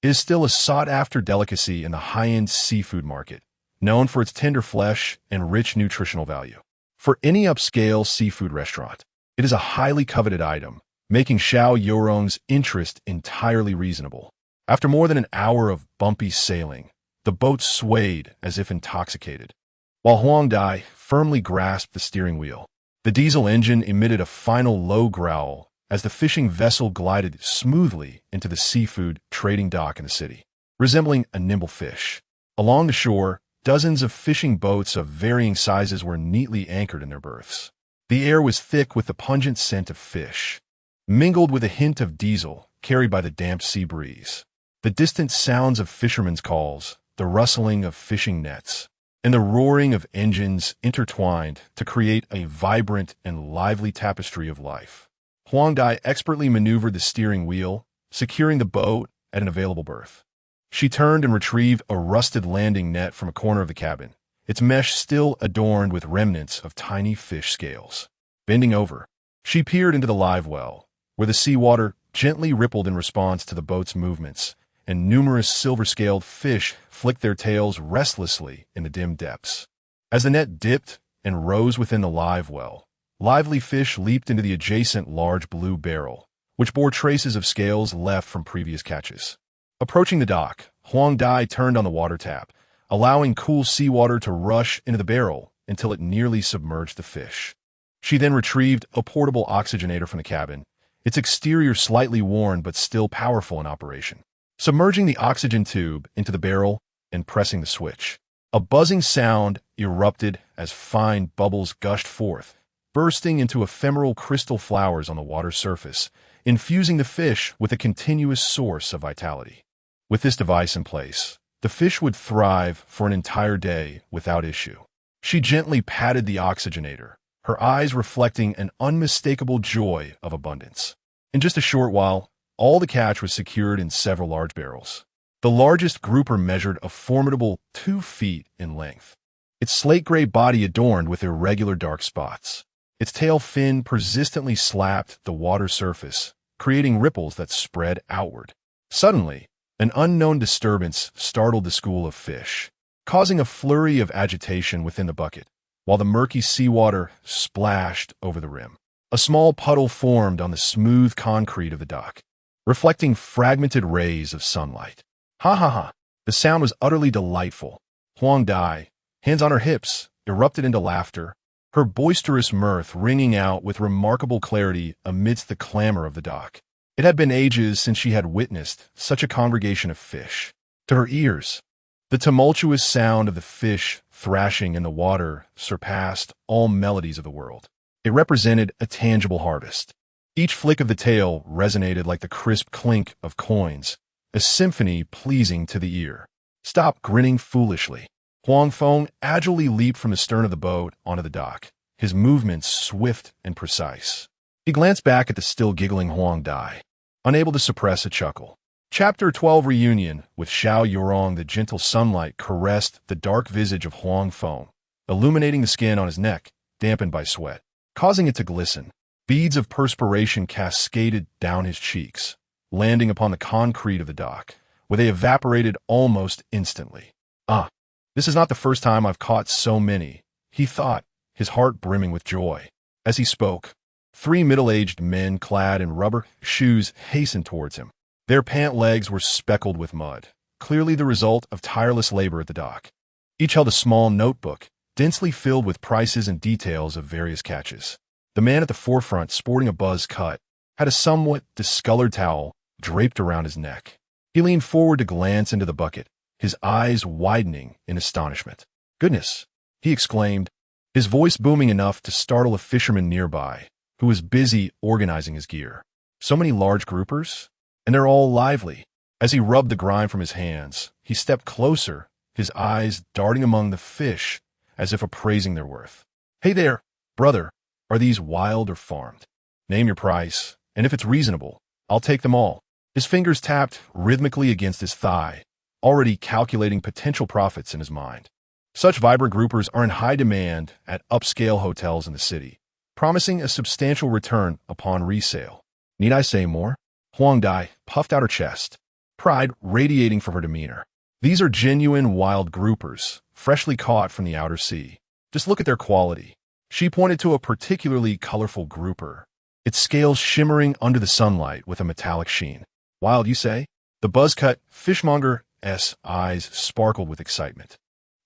it is still a sought-after delicacy in the high-end seafood market, known for its tender flesh and rich nutritional value. For any upscale seafood restaurant, it is a highly coveted item, making Xiao Yurong's interest entirely reasonable. After more than an hour of bumpy sailing, the boat swayed as if intoxicated, while Huang Dai firmly grasped the steering wheel. The diesel engine emitted a final low growl as the fishing vessel glided smoothly into the seafood trading dock in the city. Resembling a nimble fish, along the shore, dozens of fishing boats of varying sizes were neatly anchored in their berths. The air was thick with the pungent scent of fish, mingled with a hint of diesel carried by the damp sea breeze. The distant sounds of fishermen's calls, the rustling of fishing nets, and the roaring of engines intertwined to create a vibrant and lively tapestry of life. Huang Dai expertly maneuvered the steering wheel, securing the boat at an available berth. She turned and retrieved a rusted landing net from a corner of the cabin, its mesh still adorned with remnants of tiny fish scales. Bending over, she peered into the live well, where the seawater gently rippled in response to the boat's movements, and numerous silver-scaled fish flicked their tails restlessly in the dim depths. As the net dipped and rose within the live well, lively fish leaped into the adjacent large blue barrel, which bore traces of scales left from previous catches. Approaching the dock, Huang Dai turned on the water tap, allowing cool seawater to rush into the barrel until it nearly submerged the fish. She then retrieved a portable oxygenator from the cabin, its exterior slightly worn but still powerful in operation. Submerging the oxygen tube into the barrel and pressing the switch, a buzzing sound erupted as fine bubbles gushed forth, bursting into ephemeral crystal flowers on the water's surface, infusing the fish with a continuous source of vitality. With this device in place, the fish would thrive for an entire day without issue. She gently patted the oxygenator, her eyes reflecting an unmistakable joy of abundance. In just a short while, all the catch was secured in several large barrels. The largest grouper measured a formidable 2 feet in length, its slate-gray body adorned with irregular dark spots. Its tail fin persistently slapped the water surface, creating ripples that spread outward. Suddenly, an unknown disturbance startled the school of fish, causing a flurry of agitation within the bucket, while the murky seawater splashed over the rim. A small puddle formed on the smooth concrete of the dock, reflecting fragmented rays of sunlight. Ha ha ha! The sound was utterly delightful. Huang Dai, hands on her hips, erupted into laughter, her boisterous mirth ringing out with remarkable clarity amidst the clamor of the dock. It had been ages since she had witnessed such a congregation of fish. To her ears, the tumultuous sound of the fish thrashing in the water surpassed all melodies of the world. It represented a tangible harvest. Each flick of the tail resonated like the crisp clink of coins, a symphony pleasing to the ear. Stop grinning foolishly. Huang Feng agilely leaped from the stern of the boat onto the dock, his movements swift and precise. He glanced back at the still giggling Huang Dai, unable to suppress a chuckle. Chapter 12 Reunion. With Xiao Yurong, the gentle sunlight caressed the dark visage of Huang Feng, illuminating the skin on his neck, dampened by sweat, causing it to glisten. Beads of perspiration cascaded down his cheeks, landing upon the concrete of the dock, where they evaporated almost instantly. Ah, this is not the first time I've caught so many, he thought, his heart brimming with joy. As he spoke, 3 middle-aged men clad in rubber shoes hastened towards him. Their pant legs were speckled with mud, clearly the result of tireless labor at the dock. Each held a small notebook, densely filled with prices and details of various catches. The man at the forefront, sporting a buzz cut, had a somewhat discolored towel draped around his neck. He leaned forward to glance into the bucket, his eyes widening in astonishment. "Goodness!" he exclaimed, his voice booming enough to startle a fisherman nearby, who was busy organizing his gear. "So many large groupers? And they're all lively." As he rubbed the grime from his hands, he stepped closer, his eyes darting among the fish as if appraising their worth. "Hey there, brother, are these wild or farmed? Name your price, and if it's reasonable, I'll take them all." His fingers tapped rhythmically against his thigh, already calculating potential profits in his mind. Such vibrant groupers are in high demand at upscale hotels in the city, promising a substantial return upon resale. Need I say more? Huang Dai puffed out her chest, pride radiating from her demeanor. "These are genuine wild groupers, freshly caught from the outer sea. Just look at their quality." She pointed to a particularly colorful grouper, its scales shimmering under the sunlight with a metallic sheen. "Wild, you say?" The buzz-cut fishmonger's eyes sparkled with excitement,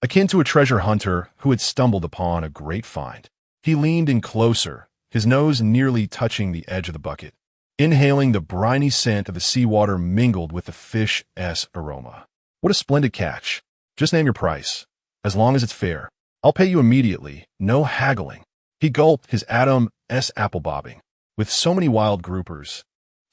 akin to a treasure hunter who had stumbled upon a great find. He leaned in closer, his nose nearly touching the edge of the bucket, inhaling the briny scent of the seawater mingled with the fish's aroma. "What a splendid catch. Just name your price. As long as it's fair, I'll pay you immediately, no haggling." He gulped, his Adam's apple bobbing. With so many wild groupers,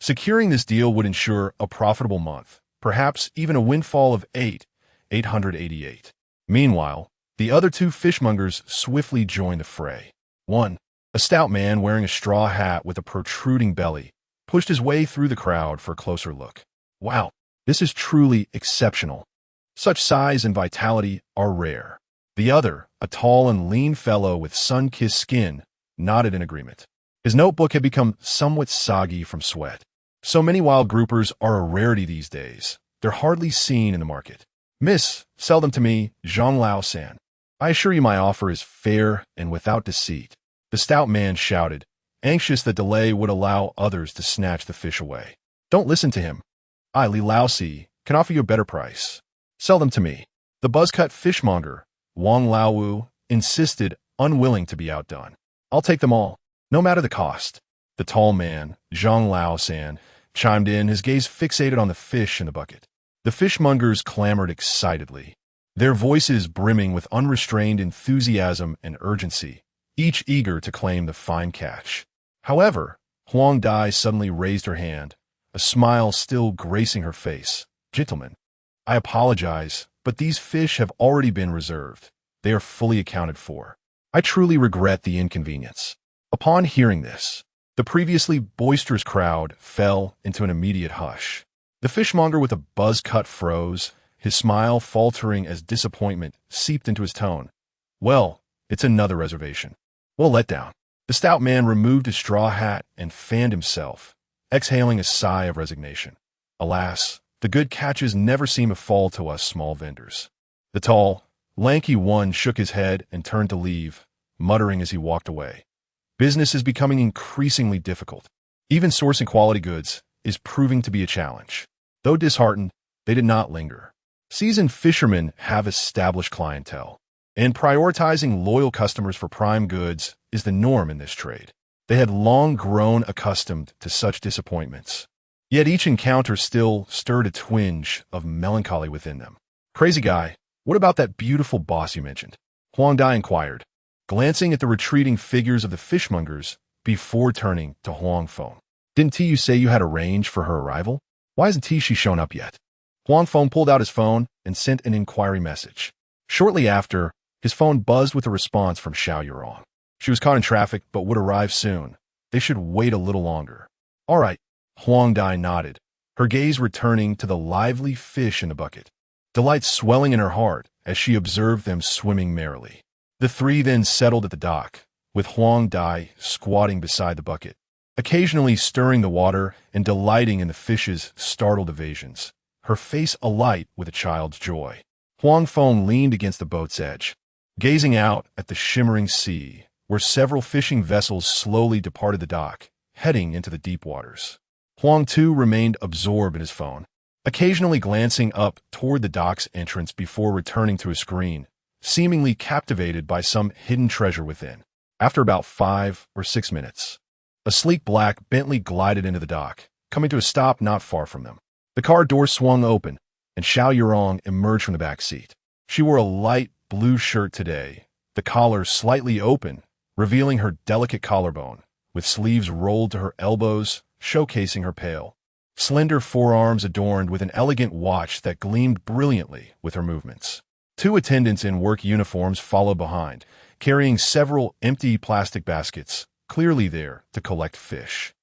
securing this deal would ensure a profitable month, perhaps even a windfall of 888. Meanwhile, the other 2 fishmongers swiftly joined the fray. One, a stout man wearing a straw hat with a protruding belly, pushed his way through the crowd for a closer look. "Wow, this is truly exceptional. Such size and vitality are rare." The other, a tall and lean fellow with sun-kissed skin, nodded in agreement. His notebook had become somewhat soggy from sweat. So many wild groupers are a rarity these days. They're hardly seen in the market. "Miss, sell them to me, Zhang Lao-san. I assure you my offer is fair and without deceit," the stout man shouted, anxious that delay would allow others to snatch the fish away. "Don't listen to him. I, Li Laosi, can offer you a better price. Sell them to me." The buzz-cut fishmonger, Wang Laowu, insisted, unwilling to be outdone. I'll take them all, no matter the cost. The tall man, Zhang Lao-san, chimed in, his gaze fixated on the fish in the bucket. The fishmongers clamored excitedly, their voices brimming with unrestrained enthusiasm and urgency, each eager to claim the fine catch. However, Huang Dai suddenly raised her hand, a smile still gracing her face. Gentlemen, I apologize, but these fish have already been reserved. They are fully accounted for. I truly regret the inconvenience. Upon hearing this, the previously boisterous crowd fell into an immediate hush. The fishmonger with a buzz cut froze, his smile faltering as disappointment seeped into his tone. Well, it's another reservation. Well, let down. The stout man removed his straw hat and fanned himself, exhaling a sigh of resignation. Alas, the good catches never seem to fall to us small vendors. The tall, lanky one shook his head and turned to leave, muttering as he walked away. Business is becoming increasingly difficult. Even sourcing quality goods is proving to be a challenge. Though disheartened, they did not linger. Seasoned fishermen have established clientele, and prioritizing loyal customers for prime goods is the norm in this trade. They had long grown accustomed to such disappointments. Yet each encounter still stirred a twinge of melancholy within them. Crazy guy, what about that beautiful boss you mentioned? Huang Dai inquired, glancing at the retreating figures of the fishmongers before turning to Huang Feng. Didn't you say you had arranged for her arrival? Why hasn't she shown up yet? Huang Feng pulled out his phone and sent an inquiry message. Shortly after, his phone buzzed with a response from Xiao Yurong. She was caught in traffic but would arrive soon. They should wait a little longer. All right, Huang Dai nodded, her gaze returning to the lively fish in the bucket, delight swelling in her heart as she observed them swimming merrily. The three then settled at the dock, with Huang Dai squatting beside the bucket, occasionally stirring the water and delighting in the fish's startled evasions, her face alight with a child's joy. Huang Feng leaned against the boat's edge, gazing out at the shimmering sea, where several fishing vessels slowly departed the dock, heading into the deep waters. Huang too remained absorbed in his phone, occasionally glancing up toward the dock's entrance before returning to his screen, seemingly captivated by some hidden treasure within. After about 5 or 6 minutes, a sleek black Bentley glided into the dock, coming to a stop not far from them. The car door swung open, and Xiao Yurong emerged from the back seat. She wore a light blue shirt today, the collar slightly open, revealing her delicate collarbone, with sleeves rolled to her elbows, showcasing her pale, slender forearms adorned with an elegant watch that gleamed brilliantly with her movements. 2 attendants in work uniforms followed behind, carrying several empty plastic baskets, clearly there to collect fish.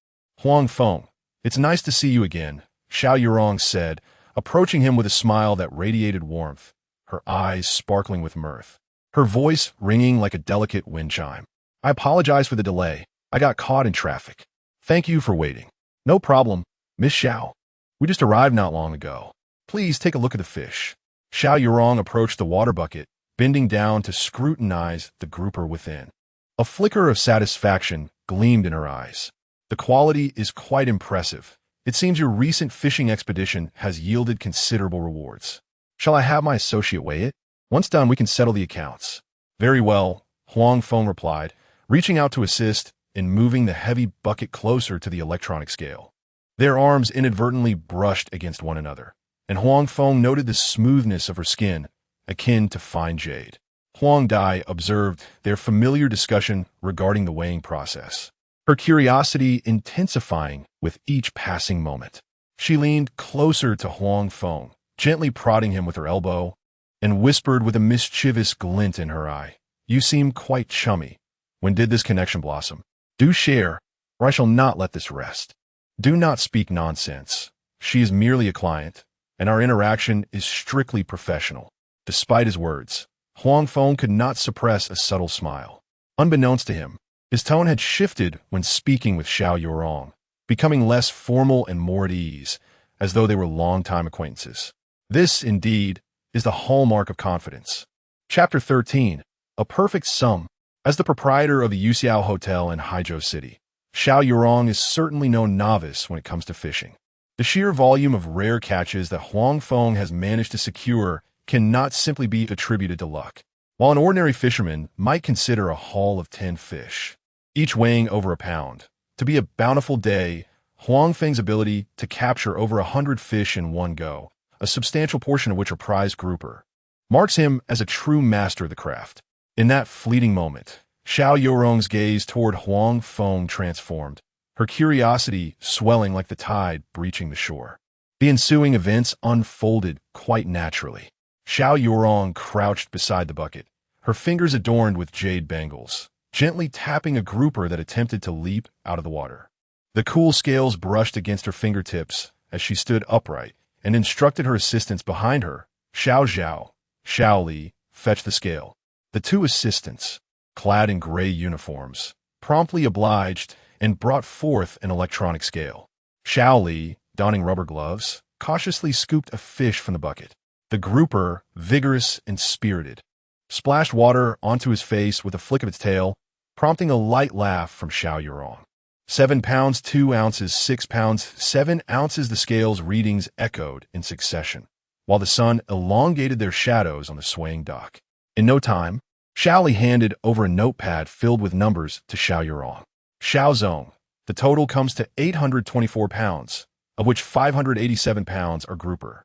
Huang Feng, it's nice to see you again, Xiao Yurong said, approaching him with a smile that radiated warmth, her eyes sparkling with mirth, her voice ringing like a delicate wind chime. I apologize for the delay. I got caught in traffic. Thank you for waiting. No problem, Miss Xiao. We just arrived not long ago. Please take a look at the fish. Xiao Yurong approached the water bucket, bending down to scrutinize the grouper within. A flicker of satisfaction gleamed in her eyes. The quality is quite impressive. It seems your recent fishing expedition has yielded considerable rewards. Shall I have my associate weigh it? Once done, we can settle the accounts. Very well, Huang Feng replied, reaching out to assist in moving the heavy bucket closer to the electronic scale. Their arms inadvertently brushed against one another, and Huang Feng noted the smoothness of her skin, akin to fine jade. Huang Dai observed their familiar discussion regarding the weighing process, her curiosity intensifying with each passing moment. She leaned closer to Huang Feng, gently prodding him with her elbow, and whispered with a mischievous glint in her eye, "You seem quite chummy. When did this connection blossom? Do share, or I shall not let this rest. Do not speak nonsense. She is merely a client, and our interaction is strictly professional." Despite his words, Huang Feng could not suppress a subtle smile. Unbeknownst to him, his tone had shifted when speaking with Xiao Yurong, becoming less formal and more at ease, as though they were long-time acquaintances. This, indeed, is the hallmark of confidence. Chapter 13. A Perfect Sum. As the proprietor of the Yuxiao Hotel in Haizhou City, Xiao Yurong is certainly no novice when it comes to fishing. The sheer volume of rare catches that Huang Feng has managed to secure cannot simply be attributed to luck. While an ordinary fisherman might consider a haul of 10 fish each weighing over a pound. To be a bountiful day, Huang Feng's ability to capture over 100 fish in one go, a substantial portion of which are prize grouper, marks him as a true master of the craft. In that fleeting moment, Xiao Yorong's gaze toward Huang Feng transformed, her curiosity swelling like the tide breaching the shore. The ensuing events unfolded quite naturally. Xiao Yorong crouched beside the bucket, her fingers adorned with jade bangles, gently tapping a grouper that attempted to leap out of the water. The cool scales brushed against her fingertips as she stood upright and instructed her assistants behind her, Xiao Zhao, Xiao Li, fetch the scale. The two assistants, clad in gray uniforms, promptly obliged and brought forth an electronic scale. Xiao Li, donning rubber gloves, cautiously scooped a fish from the bucket. The grouper, vigorous and spirited, splashed water onto his face with a flick of its tail, prompting a light laugh from Xiao Yorong. 7 pounds, 2 ounces, 6 pounds, 7 ounces. The scales' readings echoed in succession, while the sun elongated their shadows on the swaying dock. In no time, Xiao Li handed over a notepad filled with numbers to Xiao Yorong. Xiao Zong, the total comes to 824 pounds, of which 587 pounds are grouper.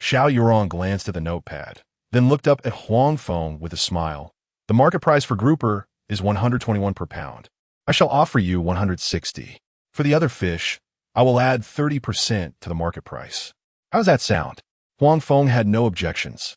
Xiao Yorong glanced at the notepad, then looked up at Huang Feng with a smile. The market price for grouper is 121 per pound. I shall offer you 160. For the other fish, I will add 30% to the market price. How does that sound? Huang Feng had no objections,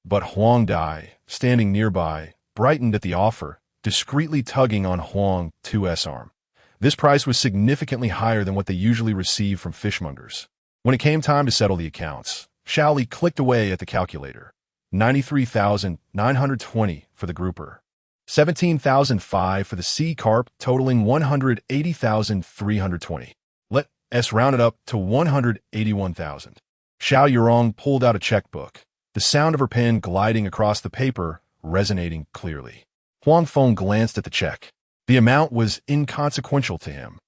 but Huang Dai, standing nearby, brightened at the offer, discreetly tugging on Huang Tu's arm. This price was significantly higher than what they usually receive from fishmongers. When it came time to settle the accounts, Xiao Li clicked away at the calculator. 93,920 for the grouper. 17,005 for the sea carp, totaling 180,320. Let's round it up to 181,000. Xiao Yorong pulled out a checkbook, the sound of her pen gliding across the paper resonating clearly. Huang Feng glanced at the check. The amount was inconsequential to him,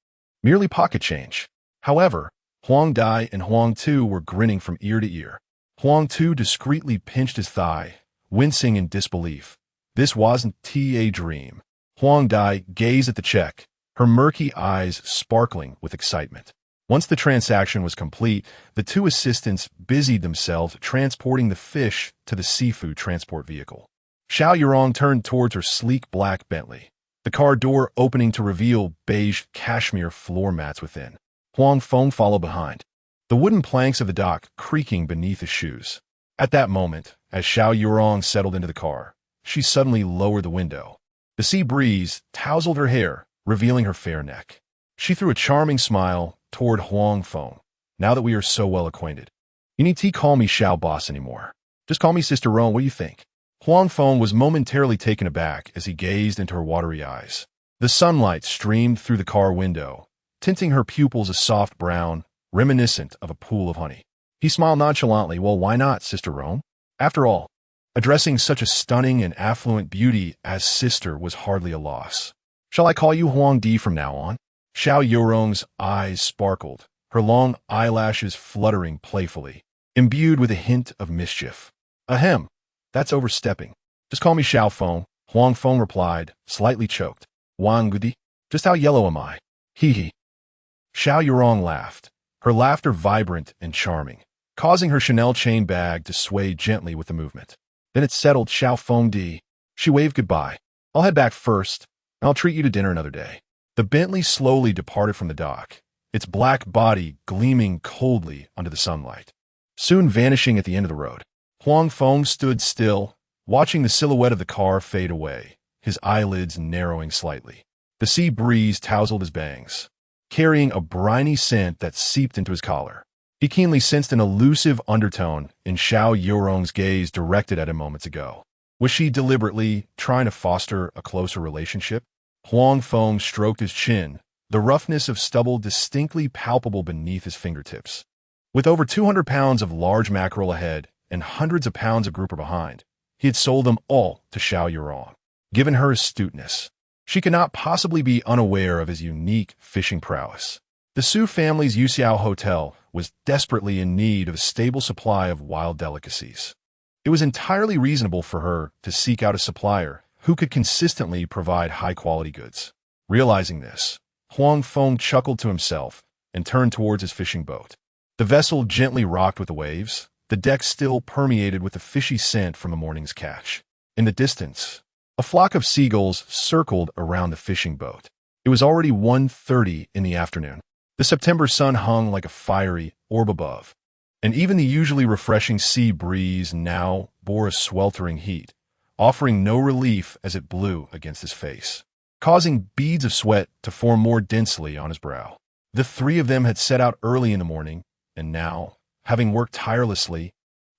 merely pocket change. However, Huang Dai and Huang Tu were grinning from ear to ear. Huang Tu discreetly pinched his thigh, wincing in disbelief. This wasn't a dream. Huang Dai gazed at the check, her murky eyes sparkling with excitement. Once the transaction was complete, the two assistants busied themselves transporting the fish to the seafood transport vehicle. Xiao Yorong turned towards her sleek black Bentley, the car door opening to reveal beige cashmere floor mats within. Huang Feng followed behind, the wooden planks of the dock creaking beneath his shoes. At that moment, as Xiao Yorong settled into the car, she suddenly lowered the window. The sea breeze tousled her hair, revealing her fair neck. She threw a charming smile toward Huang Feng. Now that we are so well acquainted, you need to call me Xiao Boss anymore. Just call me Sister Roan, what do you think? Huang Feng was momentarily taken aback as he gazed into her watery eyes. The sunlight streamed through the car window, tinting her pupils a soft brown, reminiscent of a pool of honey. He smiled nonchalantly. Well, why not, Sister Roan? After all, addressing such a stunning and affluent beauty as sister was hardly a loss. Shall I call you Huang Di from now on? Xiao Yorong's eyes sparkled, her long eyelashes fluttering playfully, imbued with a hint of mischief. Ahem, that's overstepping. Just call me Xiao Feng, Huang Feng replied, slightly choked. Wang Gudi? Just how yellow am I? Hee hee. Xiao Yorong laughed, her laughter vibrant and charming, causing her Chanel chain bag to sway gently with the movement. Then it settled, Xiao Feng Di. She waved goodbye. I'll head back first, and I'll treat you to dinner another day. The Bentley slowly departed from the dock, its black body gleaming coldly under the sunlight, soon vanishing at the end of the road. Huang Feng stood still, watching the silhouette of the car fade away, his eyelids narrowing slightly. The sea breeze tousled his bangs, carrying a briny scent that seeped into his collar. He keenly sensed an elusive undertone in Xiao Yorong's gaze directed at him moments ago. Was she deliberately trying to foster a closer relationship? Huang Feng stroked his chin, the roughness of stubble distinctly palpable beneath his fingertips. With over 200 pounds of large mackerel ahead and hundreds of pounds of grouper behind, he had sold them all to Xiao Yorong. Given her astuteness, she could not possibly be unaware of his unique fishing prowess. The Su family's Yuxiao Hotel was desperately in need of a stable supply of wild delicacies. It was entirely reasonable for her to seek out a supplier who could consistently provide high-quality goods. Realizing this, Huang Feng chuckled to himself and turned towards his fishing boat. The vessel gently rocked with the waves, the deck still permeated with the fishy scent from the morning's catch. In the distance, a flock of seagulls circled around the fishing boat. It was already 1:30 in the afternoon. The September sun hung like a fiery orb above, and even the usually refreshing sea breeze now bore a sweltering heat, offering no relief as it blew against his face, causing beads of sweat to form more densely on his brow. The three of them had set out early in the morning, and now, having worked tirelessly,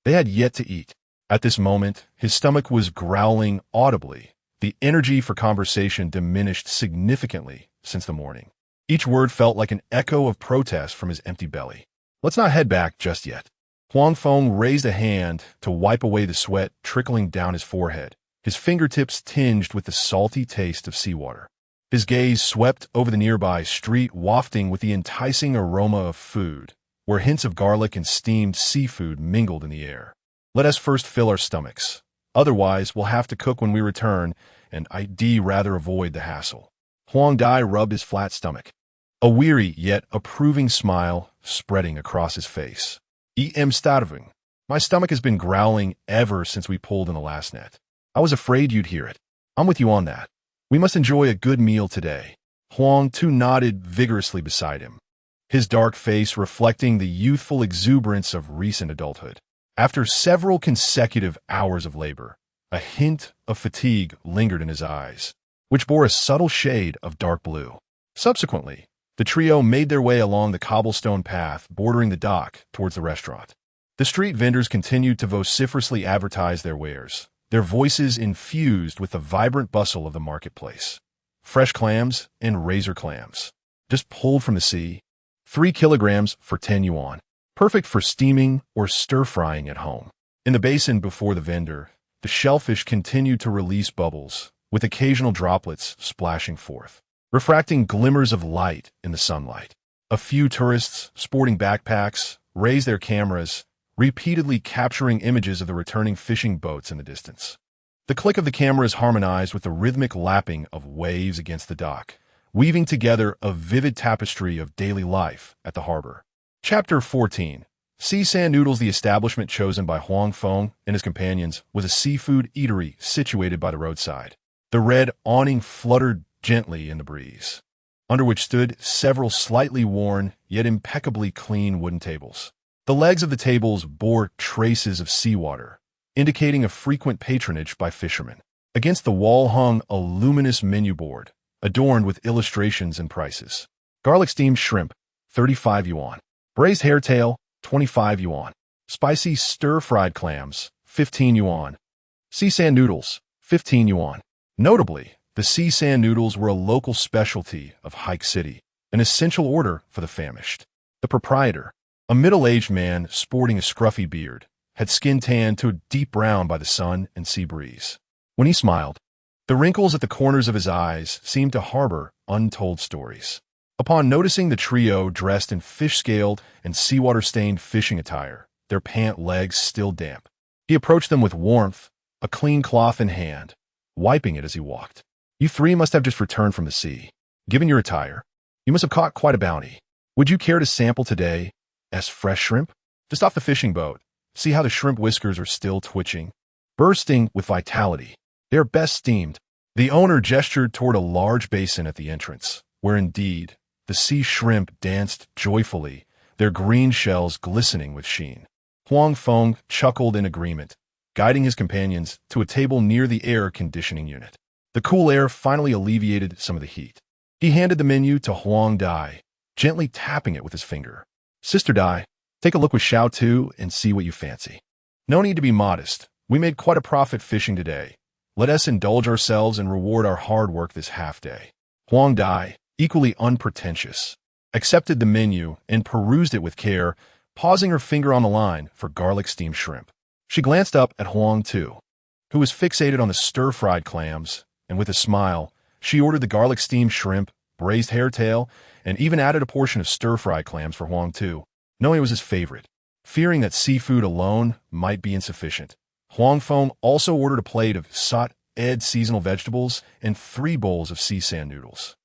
they had yet to eat. At this moment, his stomach was growling audibly. The energy for conversation diminished significantly since the morning. Each word felt like an echo of protest from his empty belly. Let's not head back just yet. Huang Feng raised a hand to wipe away the sweat trickling down his forehead, his fingertips tinged with the salty taste of seawater. His gaze swept over the nearby street, wafting with the enticing aroma of food, where hints of garlic and steamed seafood mingled in the air. Let us first fill our stomachs. Otherwise, we'll have to cook when we return, and I'd rather avoid the hassle. Huang Dai rubbed his flat stomach, a weary yet approving smile spreading across his face. I'm starving. My stomach has been growling ever since we pulled in the last net. I was afraid you'd hear it. I'm with you on that. We must enjoy a good meal today. Huang Tu nodded vigorously beside him, his dark face reflecting the youthful exuberance of recent adulthood. After several consecutive hours of labor, a hint of fatigue lingered in his eyes, which bore a subtle shade of dark blue. Subsequently, the trio made their way along the cobblestone path bordering the dock towards the restaurant. The street vendors continued to vociferously advertise their wares, their voices infused with the vibrant bustle of the marketplace. Fresh clams and razor clams, just pulled from the sea, 3 kilograms for 10 yuan. Perfect for steaming or stir-frying at home. In the basin before the vendor, the shellfish continued to release bubbles, with occasional droplets splashing forth, refracting glimmers of light in the sunlight. A few tourists, sporting backpacks, raised their cameras, repeatedly capturing images of the returning fishing boats in the distance. The click of the cameras harmonized with the rhythmic lapping of waves against the dock, weaving together a vivid tapestry of daily life at the harbor. Chapter 14. Sea Sand Noodles. The establishment chosen by Huang Feng and his companions was a seafood eatery situated by the roadside. The red awning fluttered gently in the breeze, under which stood several slightly worn yet impeccably clean wooden tables. The legs of the tables bore traces of seawater, indicating a frequent patronage by fishermen. Against the wall hung a luminous menu board, adorned with illustrations and prices. Garlic steamed shrimp, 35 yuan. Braised hairtail, 25 yuan. Spicy stir-fried clams, 15 yuan. Sea sand noodles, 15 yuan. Notably, the sea sand noodles were a local specialty of Hike City, an essential order for the famished. The proprietor, a middle-aged man sporting a scruffy beard, had skin tanned to a deep brown by the sun and sea breeze. When he smiled, the wrinkles at the corners of his eyes seemed to harbor untold stories. Upon noticing the trio dressed in fish-scaled and seawater-stained fishing attire, their pant legs still damp, he approached them with warmth, a clean cloth in hand, wiping it as he walked. You three must have just returned from the sea. Given your attire, you must have caught quite a bounty. Would you care to sample today's fresh shrimp? Just off the fishing boat. See how the shrimp whiskers are still twitching, bursting with vitality. They are best steamed. The owner gestured toward a large basin at the entrance, where indeed the sea shrimp danced joyfully, their green shells glistening with sheen. Huang Feng chuckled in agreement, guiding his companions to a table near the air conditioning unit. The cool air finally alleviated some of the heat. He handed the menu to Huang Dai, gently tapping it with his finger. Sister Dai, take a look with Xiao Tu and see what you fancy. No need to be modest. We made quite a profit fishing today. Let us indulge ourselves and reward our hard work this half-day. Huang Dai, equally unpretentious, accepted the menu and perused it with care, pausing her finger on the line for garlic steamed shrimp. She glanced up at Huang Tu, who was fixated on the stir-fried clams, and with a smile, she ordered the garlic steamed shrimp, braised hairtail, and even added a portion of stir-fried clams for Huang Tu, knowing it was his favorite. Fearing that seafood alone might be insufficient, Huang Feng also ordered a plate of seasonal vegetables and 3 bowls of sea sand noodles.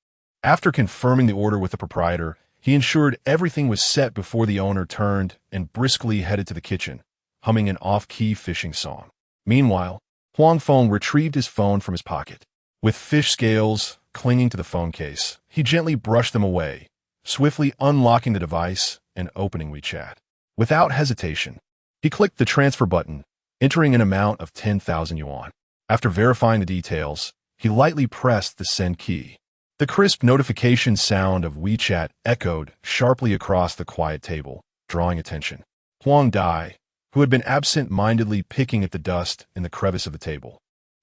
After confirming the order with the proprietor, he ensured everything was set before the owner turned and briskly headed to the kitchen, humming an off-key fishing song. Meanwhile, Huang Feng retrieved his phone from his pocket. With fish scales clinging to the phone case, he gently brushed them away, swiftly unlocking the device and opening WeChat. Without hesitation, he clicked the transfer button, entering an amount of 10,000 yuan. After verifying the details, he lightly pressed the send key. The crisp notification sound of WeChat echoed sharply across the quiet table, drawing attention. Huang Dai, who had been absent-mindedly picking at the dust in the crevice of the table,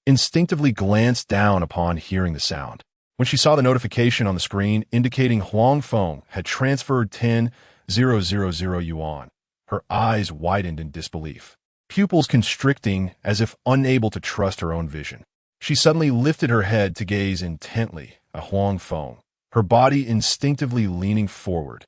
instinctively glanced down upon hearing the sound. When she saw the notification on the screen indicating Huang Feng had transferred 10,000 yuan, her eyes widened in disbelief, pupils constricting as if unable to trust her own vision. She suddenly lifted her head to gaze intently at Huang Feng, her body instinctively leaning forward,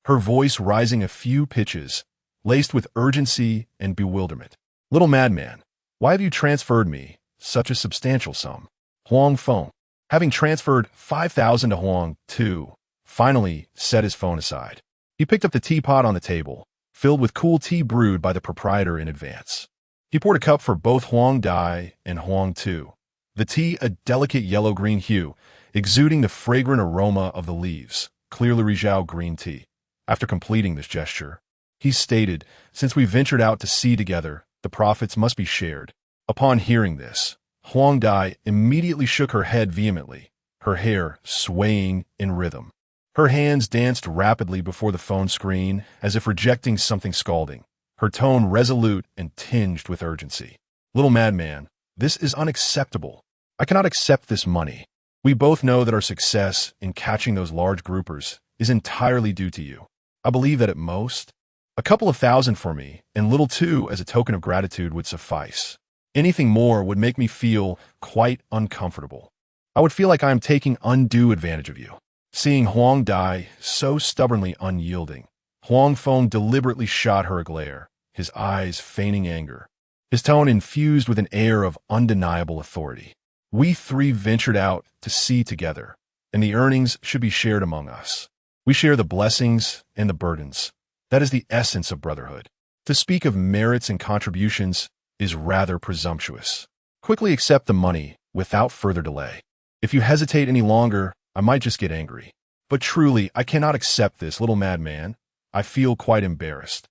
her voice rising a few pitches, laced with urgency and bewilderment. "Little madman, why have you transferred me such a substantial sum?" Huang Feng, having transferred 5,000 to Huang Tu, finally set his phone aside. He picked up the teapot on the table, filled with cool tea brewed by the proprietor in advance. He poured a cup for both Huang Dai and Huang Tu, the tea a delicate yellow-green hue, exuding the fragrant aroma of the leaves, clearly Rizhao green tea. After completing this gesture, he stated, "Since we ventured out to sea together, the profits must be shared." Upon hearing this, Huang Dai immediately shook her head vehemently, her hair swaying in rhythm. Her hands danced rapidly before the phone screen as if rejecting something scalding, her tone resolute and tinged with urgency. "Little madman, this is unacceptable. I cannot accept this money. We both know that our success in catching those large groupers is entirely due to you. I believe that at most, a couple of thousand for me, and little too as a token of gratitude would suffice. Anything more would make me feel quite uncomfortable. I would feel like I am taking undue advantage of you." Seeing Huang Dai so stubbornly unyielding, Huang Feng deliberately shot her a glare, his eyes feigning anger, his tone infused with an air of undeniable authority. "We three ventured out to sea together, and the earnings should be shared among us. We share the blessings and the burdens. That is the essence of brotherhood. To speak of merits and contributions is rather presumptuous. Quickly accept the money without further delay. If you hesitate any longer, I might just get angry. But truly, I cannot accept this, little madman. I feel quite embarrassed."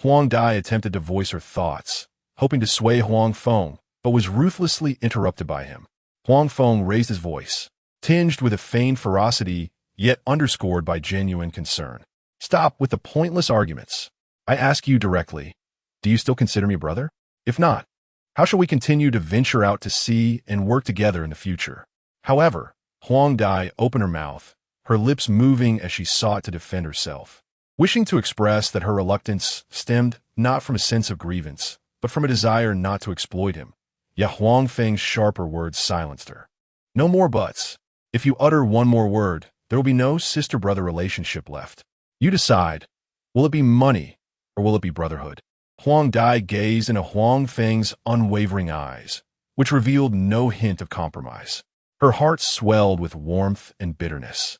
Huang Dai attempted to voice her thoughts, hoping to sway Huang Feng, but was ruthlessly interrupted by him. Huang Feng raised his voice, tinged with a feigned ferocity, yet underscored by genuine concern. "Stop with the pointless arguments. I ask you directly, do you still consider me brother? If not, how shall we continue to venture out to sea and work together in the future?" However, Huang Dai opened her mouth, her lips moving as she sought to defend herself, wishing to express that her reluctance stemmed not from a sense of grievance, but from a desire not to exploit him. Yet Huang Feng's sharper words silenced her. "No more buts. If you utter one more word, there will be no sister-brother relationship left. You decide. Will it be money, or will it be brotherhood?" Huang Dai gazed into Huang Feng's unwavering eyes, which revealed no hint of compromise. Her heart swelled with warmth and bitterness,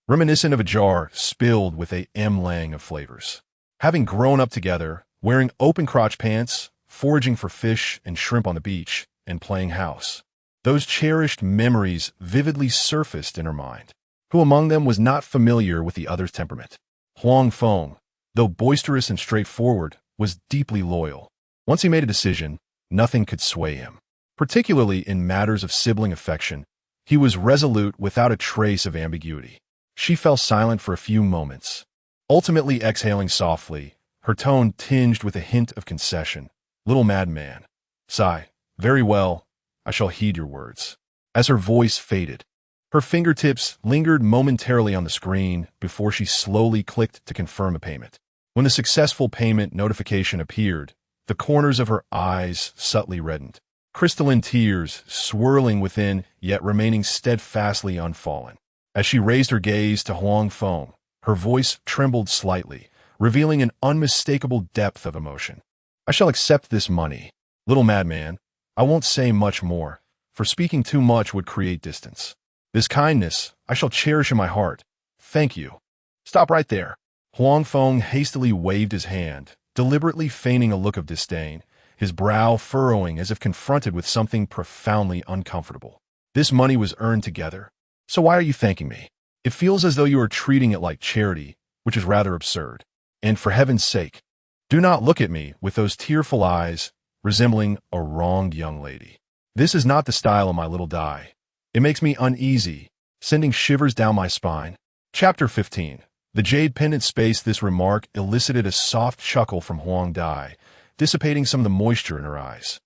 reminiscent of a jar spilled with a mlang of flavors. Having grown up together, wearing open-crotch pants, foraging for fish and shrimp on the beach, and playing house, those cherished memories vividly surfaced in her mind. Who among them was not familiar with the other's temperament? Huang Feng, though boisterous and straightforward, was deeply loyal. Once he made a decision, nothing could sway him. Particularly in matters of sibling affection, he was resolute without a trace of ambiguity. She fell silent for a few moments, ultimately exhaling softly, her tone tinged with a hint of concession. "Little madman. Sigh. Very well, I shall heed your words." As her voice faded, her fingertips lingered momentarily on the screen before she slowly clicked to confirm a payment. When the successful payment notification appeared, the corners of her eyes subtly reddened, crystalline tears swirling within yet remaining steadfastly unfallen. As she raised her gaze to Huang Feng, her voice trembled slightly, revealing an unmistakable depth of emotion. "I shall accept this money. Little madman, I won't say much more, for speaking too much would create distance. This kindness, I shall cherish in my heart. Thank you. Stop right there. Huang Feng hastily waved his hand, deliberately feigning a look of disdain, his brow furrowing as if confronted with something profoundly uncomfortable. This money was earned together. So why are you thanking me? It feels as though you are treating it like charity, which is rather absurd. And for heaven's sake, do not look at me with those tearful eyes, resembling a wronged young lady. This is not the style of my little Dai. It makes me uneasy, sending shivers down my spine. Chapter 15. The jade pendant space. This remark elicited a soft chuckle from Huang Dai, dissipating some of the moisture in her eyes.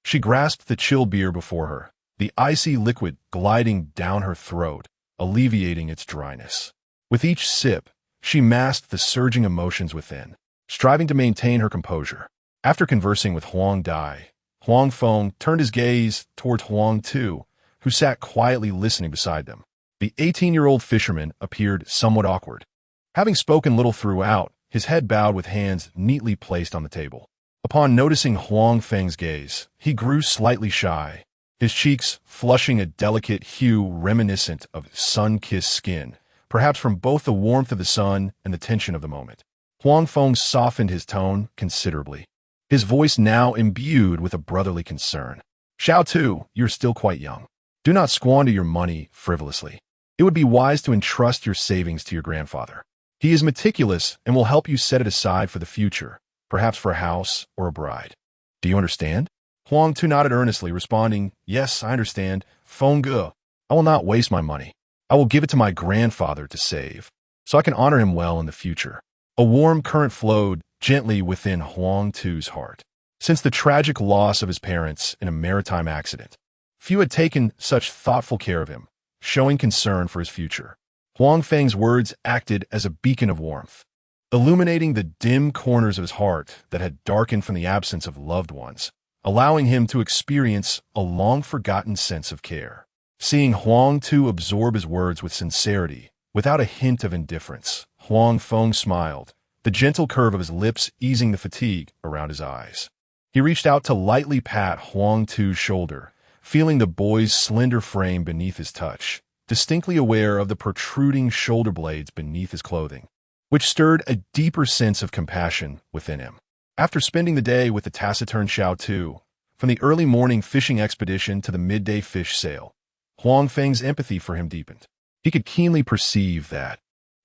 She grasped the chilled beer before her, the icy liquid gliding down her throat, alleviating its dryness. With each sip, she masked the surging emotions within, striving to maintain her composure. After conversing with Huang Dai, Huang Feng turned his gaze toward Huang Tu, who sat quietly listening beside them. The 18-year-old fisherman appeared somewhat awkward. Having spoken little throughout, his head bowed with hands neatly placed on the table. Upon noticing Huang Feng's gaze, he grew slightly shy, his cheeks flushing a delicate hue reminiscent of sun-kissed skin, perhaps from both the warmth of the sun and the tension of the moment. Huang Feng softened his tone considerably, his voice now imbued with a brotherly concern. Xiao Tu, you're still quite young. Do not squander your money frivolously. It would be wise to entrust your savings to your grandfather. He is meticulous and will help you set it aside for the future, perhaps for a house or a bride. Do you understand? Huang Tu nodded earnestly, responding, Yes, I understand. Feng Ge. I will not waste my money. I will give it to my grandfather to save, so I can honor him well in the future. A warm current flowed gently within Huang Tu's heart. Since the tragic loss of his parents in a maritime accident, few had taken such thoughtful care of him, showing concern for his future. Huang Feng's words acted as a beacon of warmth, illuminating the dim corners of his heart that had darkened from the absence of loved ones, allowing him to experience a long-forgotten sense of care. Seeing Huang Tu absorb his words with sincerity, without a hint of indifference, Huang Feng smiled, the gentle curve of his lips easing the fatigue around his eyes. He reached out to lightly pat Huang Tu's shoulder, feeling the boy's slender frame beneath his touch, distinctly aware of the protruding shoulder blades beneath his clothing, which stirred a deeper sense of compassion within him. After spending the day with the taciturn Xiao Tu, from the early morning fishing expedition to the midday fish sale, Huang Feng's empathy for him deepened. He could keenly perceive that,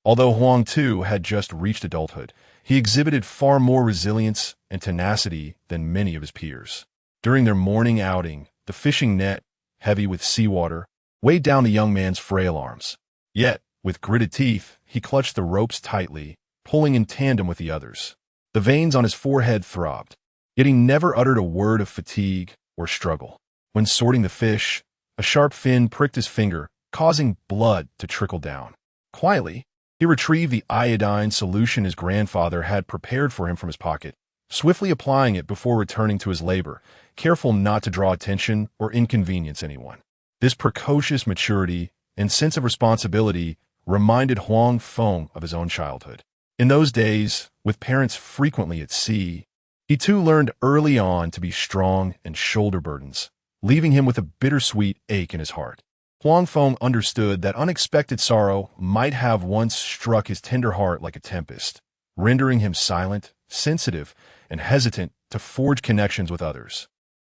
although Huang Tu had just reached adulthood, he exhibited far more resilience and tenacity than many of his peers. During their morning outing, the fishing net, heavy with seawater, weighed down the young man's frail arms. Yet, with gritted teeth, he clutched the ropes tightly, pulling in tandem with the others. The veins on his forehead throbbed, yet he never uttered a word of fatigue or struggle. When sorting the fish, a sharp fin pricked his finger, causing blood to trickle down. Quietly, he retrieved the iodine solution his grandfather had prepared for him from his pocket, swiftly applying it before returning to his labor, careful not to draw attention or inconvenience anyone. This precocious maturity and sense of responsibility reminded Huang Feng of his own childhood. In those days, with parents frequently at sea, he too learned early on to be strong and shoulder burdens, leaving him with a bittersweet ache in his heart. Huang Feng understood that unexpected sorrow might have once struck his tender heart like a tempest, rendering him silent, sensitive, and hesitant to forge connections with others,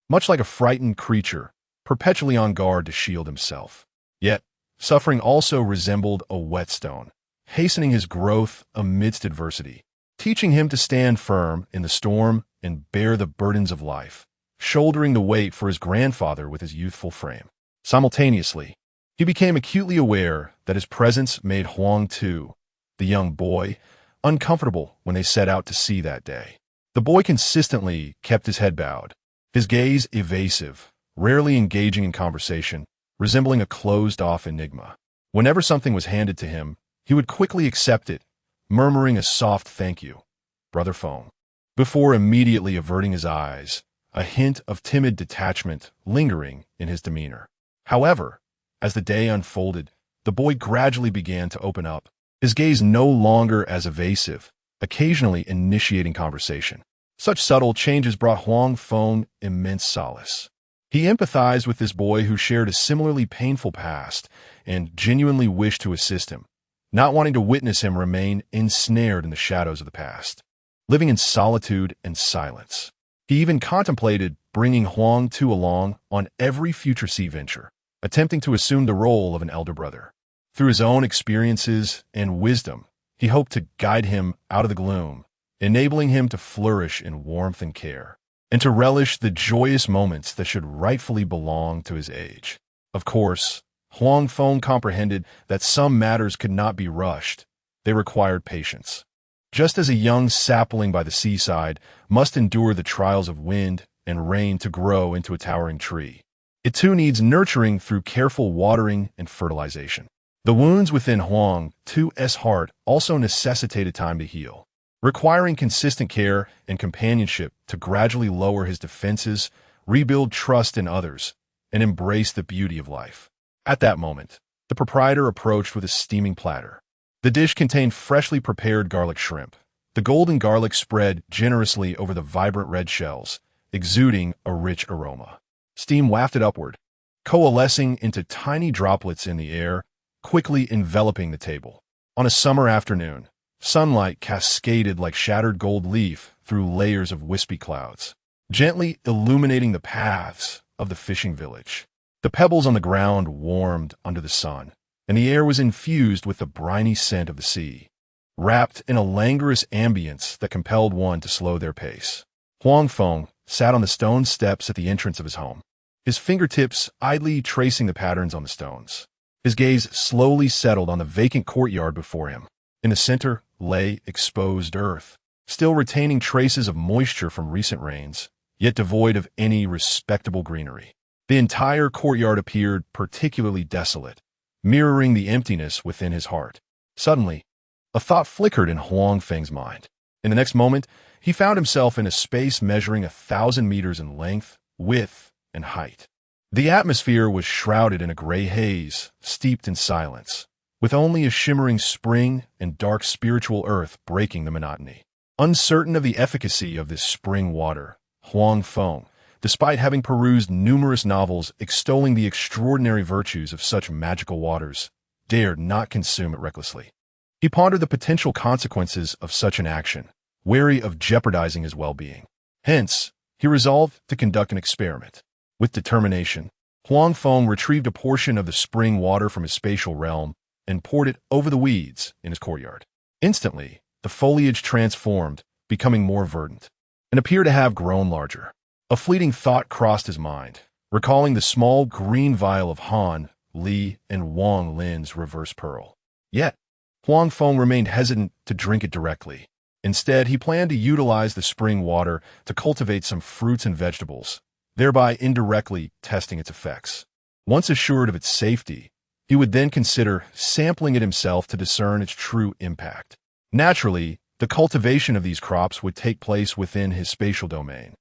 much like a frightened creature, perpetually on guard to shield himself. Yet, suffering also resembled a whetstone, hastening his growth amidst adversity, teaching him to stand firm in the storm and bear the burdens of life, shouldering the weight for his grandfather with his youthful frame. Simultaneously, he became acutely aware that his presence made Huang Tu, the young boy, uncomfortable when they set out to sea that day. The boy consistently kept his head bowed, his gaze evasive, rarely engaging in conversation, resembling a closed-off enigma. Whenever something was handed to him, he would quickly accept it, murmuring a soft thank you, Brother Feng, before immediately averting his eyes, a hint of timid detachment lingering in his demeanor. However, as the day unfolded, the boy gradually began to open up, his gaze no longer as evasive, occasionally initiating conversation. Such subtle changes brought Huang Feng immense solace. He empathized with this boy who shared a similarly painful past and genuinely wished to assist him, not wanting to witness him remain ensnared in the shadows of the past, living in solitude and silence. He even contemplated bringing Huang Tu along on every future sea venture, attempting to assume the role of an elder brother. Through his own experiences and wisdom, he hoped to guide him out of the gloom, enabling him to flourish in warmth and care, and to relish the joyous moments that should rightfully belong to his age. Of course, Huang Feng comprehended that some matters could not be rushed. They required patience. Just as a young sapling by the seaside must endure the trials of wind and rain to grow into a towering tree, it too needs nurturing through careful watering and fertilization. The wounds within Huang Tu's heart also necessitated time to heal, requiring consistent care and companionship to gradually lower his defenses, rebuild trust in others, and embrace the beauty of life. At that moment, the proprietor approached with a steaming platter. The dish contained freshly prepared garlic shrimp. The golden garlic spread generously over the vibrant red shells, exuding a rich aroma. Steam wafted upward, coalescing into tiny droplets in the air, quickly enveloping the table. On a summer afternoon, sunlight cascaded like shattered gold leaf through layers of wispy clouds, gently illuminating the paths of the fishing village. The pebbles on the ground warmed under the sun, and the air was infused with the briny scent of the sea, wrapped in a languorous ambience that compelled one to slow their pace. Huang Feng sat on the stone steps at the entrance of his home, his fingertips idly tracing the patterns on the stones. His gaze slowly settled on the vacant courtyard before him. In the center lay exposed earth, still retaining traces of moisture from recent rains, yet devoid of any respectable greenery. The entire courtyard appeared particularly desolate, mirroring the emptiness within his heart. Suddenly, a thought flickered in Huang Feng's mind. In the next moment, he found himself in a space measuring 1,000 meters in length, width, and height. The atmosphere was shrouded in a gray haze, steeped in silence, with only a shimmering spring and dark spiritual earth breaking the monotony. Uncertain of the efficacy of this spring water, Huang Feng, despite having perused numerous novels extolling the extraordinary virtues of such magical waters, dared not consume it recklessly. He pondered the potential consequences of such an action, wary of jeopardizing his well-being. Hence, he resolved to conduct an experiment. With determination, Huang Feng retrieved a portion of the spring water from his spatial realm and poured it over the weeds in his courtyard. Instantly, the foliage transformed, becoming more verdant, and appeared to have grown larger. A fleeting thought crossed his mind, recalling the small green vial of Han, Li, and Wang Lin's reverse pearl. Yet, Huang Feng remained hesitant to drink it directly. Instead, he planned to utilize the spring water to cultivate some fruits and vegetables, thereby indirectly testing its effects. Once assured of its safety, he would then consider sampling it himself to discern its true impact. Naturally, the cultivation of these crops would take place within his spatial domain.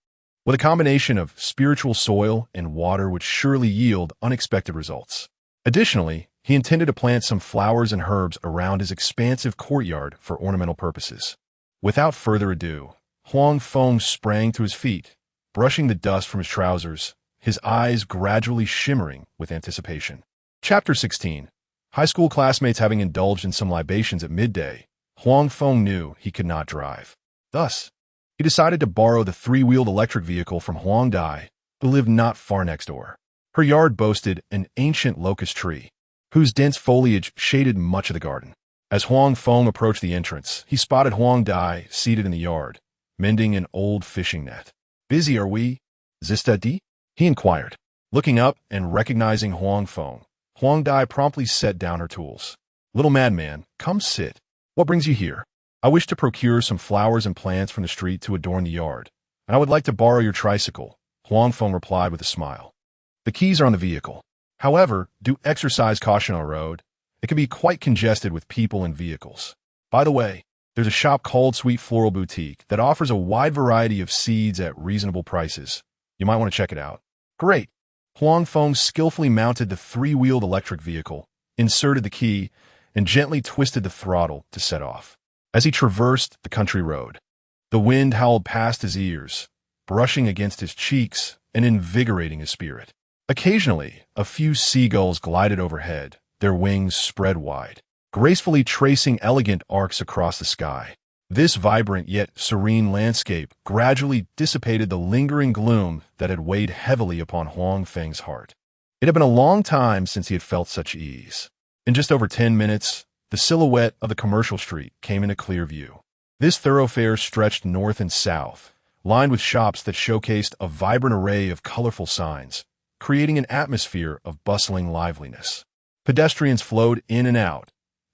With a combination of spiritual soil and water would surely yield unexpected results. Additionally, he intended to plant some flowers and herbs around his expansive courtyard for ornamental purposes. Without further ado, Huang Feng sprang to his feet, brushing the dust from his trousers, his eyes gradually shimmering with anticipation. Chapter 16. High school classmates having indulged in some libations at midday, Huang Feng knew he could not drive. Thus, he decided to borrow the three-wheeled electric vehicle from Huang Dai, who lived not far next door. Her yard boasted an ancient locust tree, whose dense foliage shaded much of the garden. As Huang Feng approached the entrance, he spotted Huang Dai seated in the yard, mending an old fishing net. "Busy, are we, Zista-di?" he inquired. Looking up and recognizing Huang Feng, Huang Dai promptly set down her tools. "Little madman, come sit. What brings you here?" "I wish to procure some flowers and plants from the street to adorn the yard, and I would like to borrow your tricycle," Huang Feng replied with a smile. "The keys are on the vehicle. However, do exercise caution on the road. It can be quite congested with people and vehicles. By the way, there's a shop called Sweet Floral Boutique that offers a wide variety of seeds at reasonable prices. You might want to check it out." "Great." Huang Feng skillfully mounted the three-wheeled electric vehicle, inserted the key, and gently twisted the throttle to set off. As he traversed the country road, the wind howled past his ears, brushing against his cheeks and invigorating his spirit. Occasionally, a few seagulls glided overhead, their wings spread wide, gracefully tracing elegant arcs across the sky. This vibrant yet serene landscape gradually dissipated the lingering gloom that had weighed heavily upon Huang Feng's heart. It had been a long time since he had felt such ease. In just over 10 minutes, the silhouette of the commercial street came into clear view. This thoroughfare stretched north and south, lined with shops that showcased a vibrant array of colorful signs, creating an atmosphere of bustling liveliness. Pedestrians flowed in and out,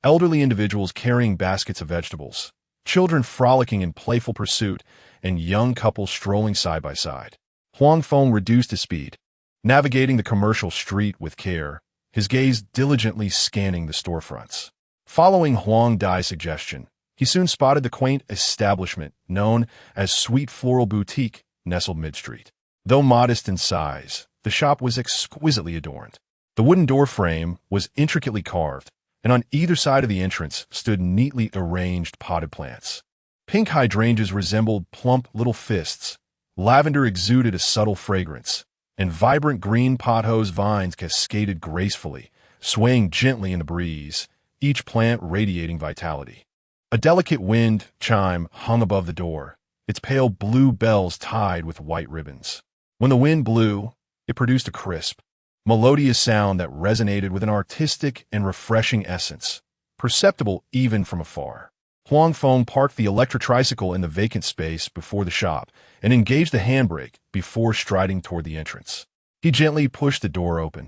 elderly individuals carrying baskets of vegetables, children frolicking in playful pursuit, and young couples strolling side by side. Huang Feng reduced his speed, navigating the commercial street with care, his gaze diligently scanning the storefronts. Following Huang Dai's suggestion, he soon spotted the quaint establishment known as Sweet Floral Boutique, nestled mid-street. Though modest in size, the shop was exquisitely adorned. The wooden door frame was intricately carved, and on either side of the entrance stood neatly arranged potted plants. Pink hydrangeas resembled plump little fists, lavender exuded a subtle fragrance, and vibrant green pothose vines cascaded gracefully, swaying gently in the breeze, each plant radiating vitality. A delicate wind chime hung above the door, its pale blue bells tied with white ribbons. When the wind blew, it produced a crisp, melodious sound that resonated with an artistic and refreshing essence, perceptible even from afar. Huang Feng parked the electric tricycle in the vacant space before the shop and engaged the handbrake before striding toward the entrance. He gently pushed the door open,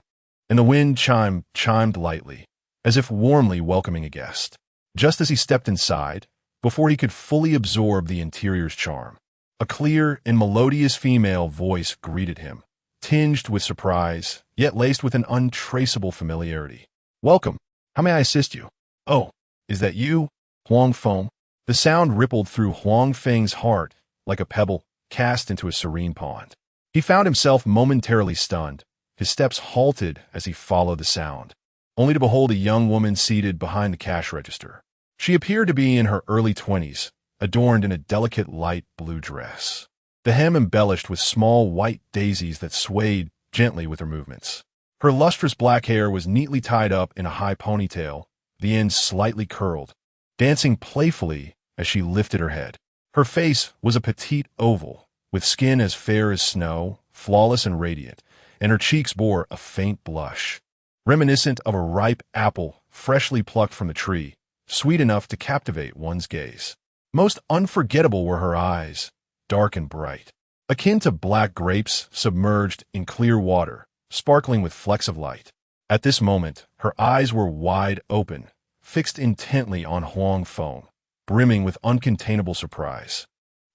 and the wind chimed lightly, as if warmly welcoming a guest. Just as he stepped inside, before he could fully absorb the interior's charm, a clear and melodious female voice greeted him, tinged with surprise, yet laced with an untraceable familiarity. "Welcome. How may I assist you?" "Oh, is that you, Huang Feng?" The sound rippled through Huang Feng's heart like a pebble cast into a serene pond. He found himself momentarily stunned. His steps halted as he followed the sound, only to behold a young woman seated behind the cash register. She appeared to be in her early 20s, adorned in a delicate light blue dress, the hem embellished with small white daisies that swayed gently with her movements. Her lustrous black hair was neatly tied up in a high ponytail, the ends slightly curled, dancing playfully as she lifted her head. Her face was a petite oval, with skin as fair as snow, flawless and radiant, and her cheeks bore a faint blush, reminiscent of a ripe apple freshly plucked from the tree, sweet enough to captivate one's gaze. Most unforgettable were her eyes, dark and bright, akin to black grapes submerged in clear water, sparkling with flecks of light. At this moment, her eyes were wide open, fixed intently on Huang Feng, brimming with uncontainable surprise,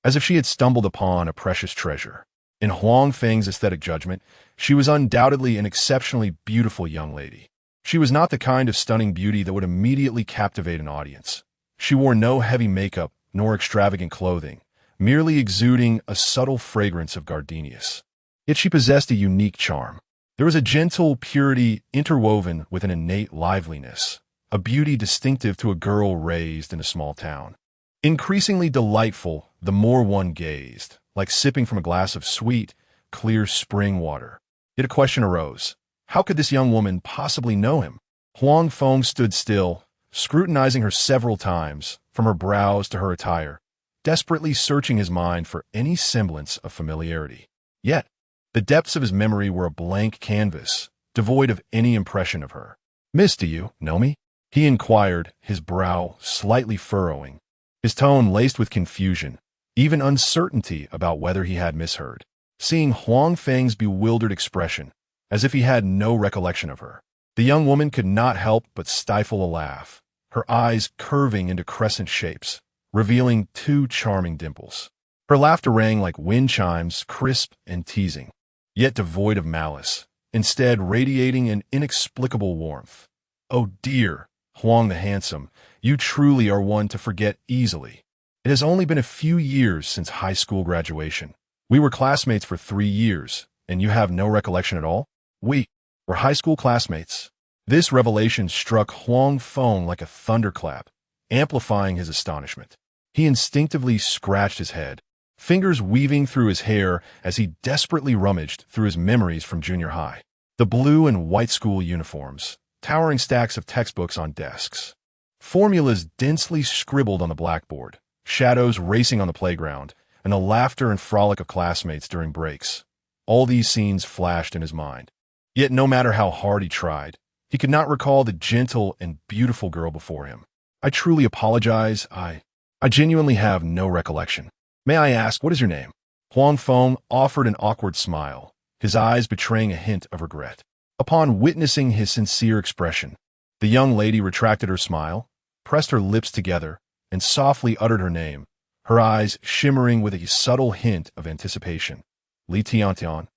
as if she had stumbled upon a precious treasure. In Huang Feng's aesthetic judgment, she was undoubtedly an exceptionally beautiful young lady. She was not the kind of stunning beauty that would immediately captivate an audience. She wore no heavy makeup nor extravagant clothing, merely exuding a subtle fragrance of gardenias. Yet she possessed a unique charm. There was a gentle purity interwoven with an innate liveliness, a beauty distinctive to a girl raised in a small town. Increasingly delightful the more one gazed, like sipping from a glass of sweet, clear spring water. Yet a question arose. How could this young woman possibly know him? Huang Feng stood still, scrutinizing her several times, from her brows to her attire, desperately searching his mind for any semblance of familiarity. Yet, the depths of his memory were a blank canvas, devoid of any impression of her. "Miss, do you know me?" he inquired, his brow slightly furrowing, his tone laced with confusion, even uncertainty about whether he had misheard. Seeing Huang Feng's bewildered expression, as if he had no recollection of her, the young woman could not help but stifle a laugh, her eyes curving into crescent shapes, revealing two charming dimples. Her laughter rang like wind chimes, crisp and teasing, yet devoid of malice, instead radiating an inexplicable warmth. "Oh dear, Huang the handsome, you truly are one to forget easily. It has only been a few years since high school graduation. We were classmates for 3 years, and you have no recollection at all?" "We were high school classmates." This revelation struck Huang Feng like a thunderclap, amplifying his astonishment. He instinctively scratched his head, fingers weaving through his hair as he desperately rummaged through his memories from junior high. The blue and white school uniforms, towering stacks of textbooks on desks, formulas densely scribbled on the blackboard, shadows racing on the playground, and the laughter and frolic of classmates during breaks. All these scenes flashed in his mind. Yet no matter how hard he tried, he could not recall the gentle and beautiful girl before him. I truly apologize. I genuinely have no recollection. May I ask, what is your name? Huang Feng offered an awkward smile, his eyes betraying a hint of regret. Upon witnessing his sincere expression, the young lady retracted her smile, pressed her lips together, and softly uttered her name, her eyes shimmering with a subtle hint of anticipation. Li Tiantian.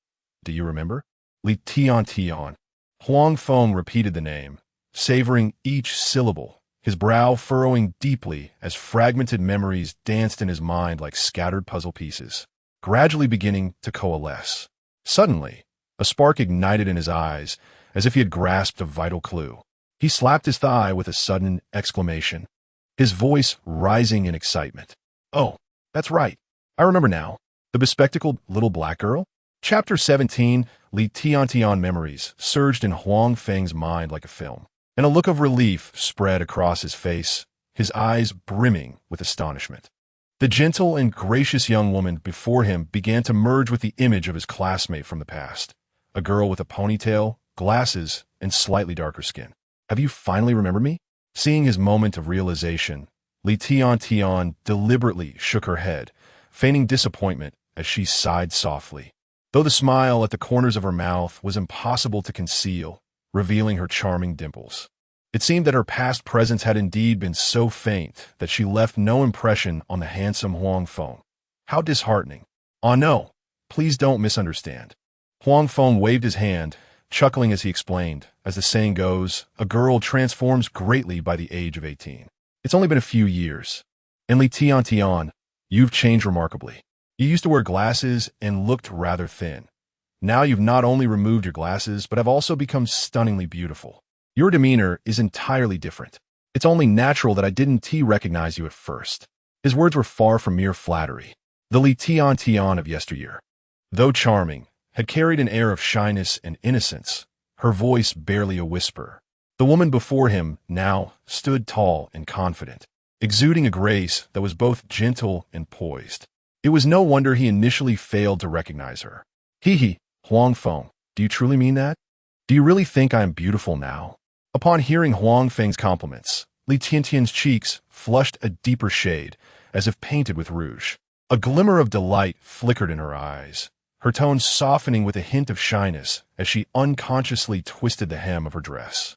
Do you remember? Li Tiantian. Huang Feng repeated the name, savoring each syllable, his brow furrowing deeply as fragmented memories danced in his mind like scattered puzzle pieces, gradually beginning to coalesce. Suddenly, a spark ignited in his eyes, as if he had grasped a vital clue. He slapped his thigh with a sudden exclamation, his voice rising in excitement. Oh, that's right. I remember now. The bespectacled little black girl? Chapter 17, Li Tiantian memories surged in Huang Feng's mind like a film, and a look of relief spread across his face, his eyes brimming with astonishment. The gentle and gracious young woman before him began to merge with the image of his classmate from the past, a girl with a ponytail, glasses, and slightly darker skin. Have you finally remembered me? Seeing his moment of realization, Li Tiantian deliberately shook her head, feigning disappointment as she sighed softly, though the smile at the corners of her mouth was impossible to conceal, revealing her charming dimples. It seemed that her past presence had indeed been so faint that she left no impression on the handsome Huang Feng. How disheartening. Ah, no, please don't misunderstand. Huang Feng waved his hand, chuckling as he explained, as the saying goes, a girl transforms greatly by the age of 18. It's only been a few years. And Li Tiantian, you've changed remarkably. You used to wear glasses and looked rather thin. Now you've not only removed your glasses, but have also become stunningly beautiful. Your demeanor is entirely different. It's only natural that I didn't recognize you at first. His words were far from mere flattery. The Li Tiantian of yesteryear, though charming, had carried an air of shyness and innocence, her voice barely a whisper. The woman before him now stood tall and confident, exuding a grace that was both gentle and poised. It was no wonder he initially failed to recognize her. Hee, Huang Feng, do you truly mean that? Do you really think I am beautiful now? Upon hearing Huang Feng's compliments, Li Tiantian's cheeks flushed a deeper shade, as if painted with rouge. A glimmer of delight flickered in her eyes, her tone softening with a hint of shyness as she unconsciously twisted the hem of her dress.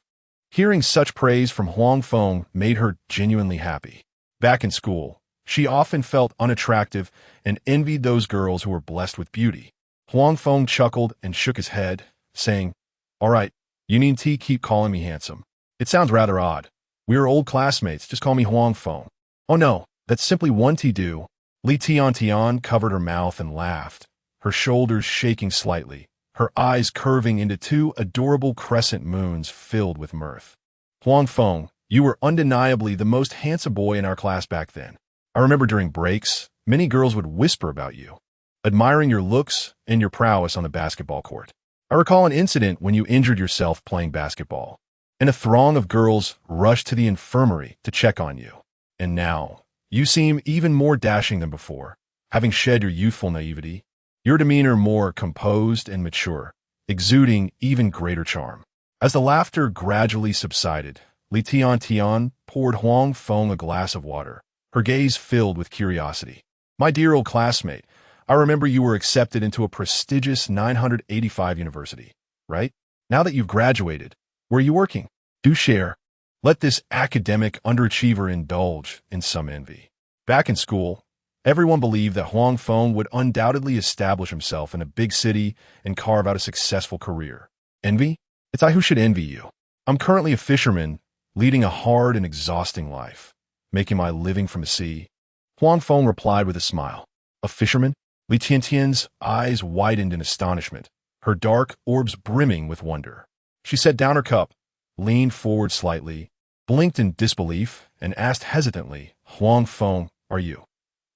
Hearing such praise from Huang Feng made her genuinely happy. Back in school, she often felt unattractive and envied those girls who were blessed with beauty. Huang Feng chuckled and shook his head, saying, All right, you needn't keep calling me handsome. It sounds rather odd. We are old classmates, just call me Huang Feng. Oh no, that's simply one do. Li Tiantian covered her mouth and laughed, her shoulders shaking slightly, her eyes curving into two adorable crescent moons filled with mirth. Huang Feng, you were undeniably the most handsome boy in our class back then. I remember during breaks, many girls would whisper about you, admiring your looks and your prowess on the basketball court. I recall an incident when you injured yourself playing basketball, and a throng of girls rushed to the infirmary to check on you. And now, you seem even more dashing than before, having shed your youthful naivety, your demeanor more composed and mature, exuding even greater charm. As the laughter gradually subsided, Li Tiantian poured Huang Feng a glass of water, her gaze filled with curiosity. My dear old classmate, I remember you were accepted into a prestigious 985 university, right? Now that you've graduated, where are you working? Do share. Let this academic underachiever indulge in some envy. Back in school, everyone believed that Huang Feng would undoubtedly establish himself in a big city and carve out a successful career. Envy? It's I who should envy you. I'm currently a fisherman, leading a hard and exhausting life, making my living from the sea. Huang Feng replied with a smile. A fisherman? Li Tiantian's eyes widened in astonishment, her dark orbs brimming with wonder. She set down her cup, leaned forward slightly, blinked in disbelief, and asked hesitantly, Huang Feng, are you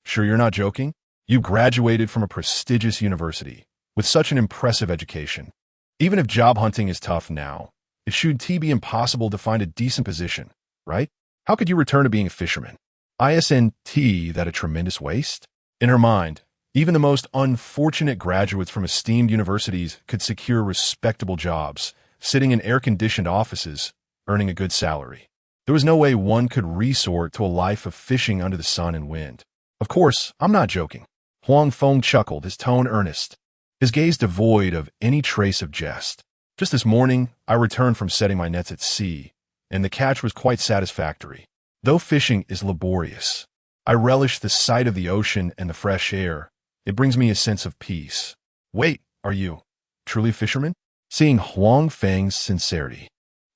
sure you're not joking? You graduated from a prestigious university with such an impressive education. Even if job hunting is tough now, it should be impossible to find a decent position, right? How could you return to being a fisherman? Isn't that a tremendous waste? In her mind, even the most unfortunate graduates from esteemed universities could secure respectable jobs, sitting in air-conditioned offices, earning a good salary. There was no way one could resort to a life of fishing under the sun and wind. Of course, I'm not joking. Huang Feng chuckled, his tone earnest, his gaze devoid of any trace of jest. Just this morning, I returned from setting my nets at sea, and the catch was quite satisfactory. Though fishing is laborious, I relish the sight of the ocean and the fresh air. It brings me a sense of peace. Wait, are you truly a fisherman? Seeing Huang Feng's sincerity,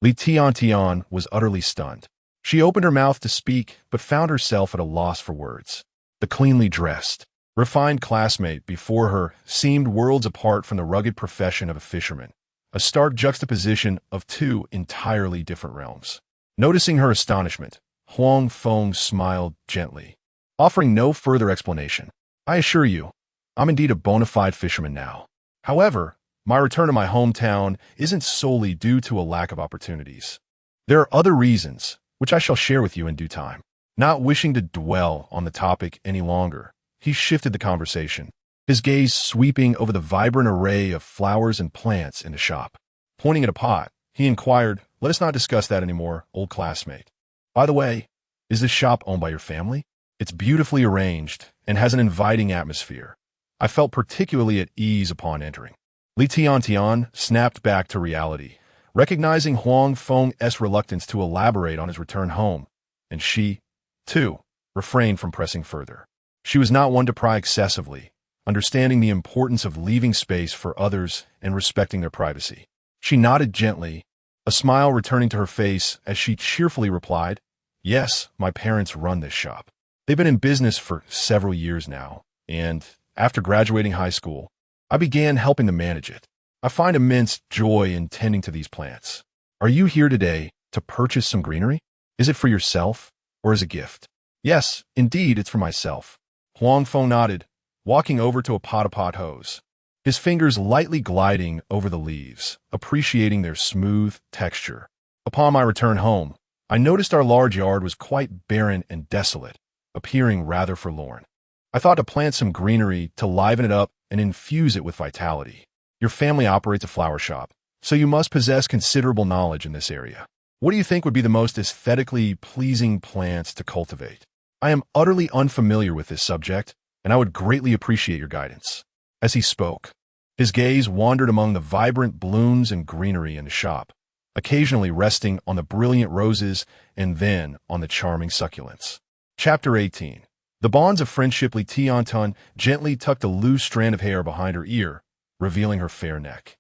Li Tian was utterly stunned. She opened her mouth to speak, but found herself at a loss for words. The cleanly dressed, refined classmate before her seemed worlds apart from the rugged profession of a fisherman, a stark juxtaposition of two entirely different realms. Noticing her astonishment, Huang Feng smiled gently, offering no further explanation. I assure you, I'm indeed a bona fide fisherman now. However, my return to my hometown isn't solely due to a lack of opportunities. There are other reasons, which I shall share with you in due time. Not wishing to dwell on the topic any longer, he shifted the conversation, his gaze sweeping over the vibrant array of flowers and plants in the shop. Pointing at a pot, he inquired, "Let us not discuss that anymore, old classmate. By the way, is this shop owned by your family? It's beautifully arranged and has an inviting atmosphere. I felt particularly at ease upon entering." Li Tian snapped back to reality, recognizing Huang Feng's reluctance to elaborate on his return home, and she, too, refrained from pressing further. She was not one to pry excessively, understanding the importance of leaving space for others and respecting their privacy. She nodded gently, a smile returning to her face as she cheerfully replied, "Yes, my parents run this shop. They've been in business for several years now, and after graduating high school, I began helping them manage it. I find immense joy in tending to these plants. Are you here today to purchase some greenery? Is it for yourself or as a gift?" "Yes, indeed, it's for myself." Huang Feng nodded, walking over to a pot hose, his fingers lightly gliding over the leaves, appreciating their smooth texture. Upon my return home, I noticed our large yard was quite barren and desolate, appearing rather forlorn. I thought to plant some greenery to liven it up and infuse it with vitality. Your family operates a flower shop, so you must possess considerable knowledge in this area. What do you think would be the most aesthetically pleasing plants to cultivate? I am utterly unfamiliar with this subject, and I would greatly appreciate your guidance." As he spoke, his gaze wandered among the vibrant blooms and greenery in the shop, occasionally resting on the brilliant roses and then on the charming succulents. Chapter 18. The bonds of friendship. Li Tian gently tucked a loose strand of hair behind her ear, revealing her fair neck.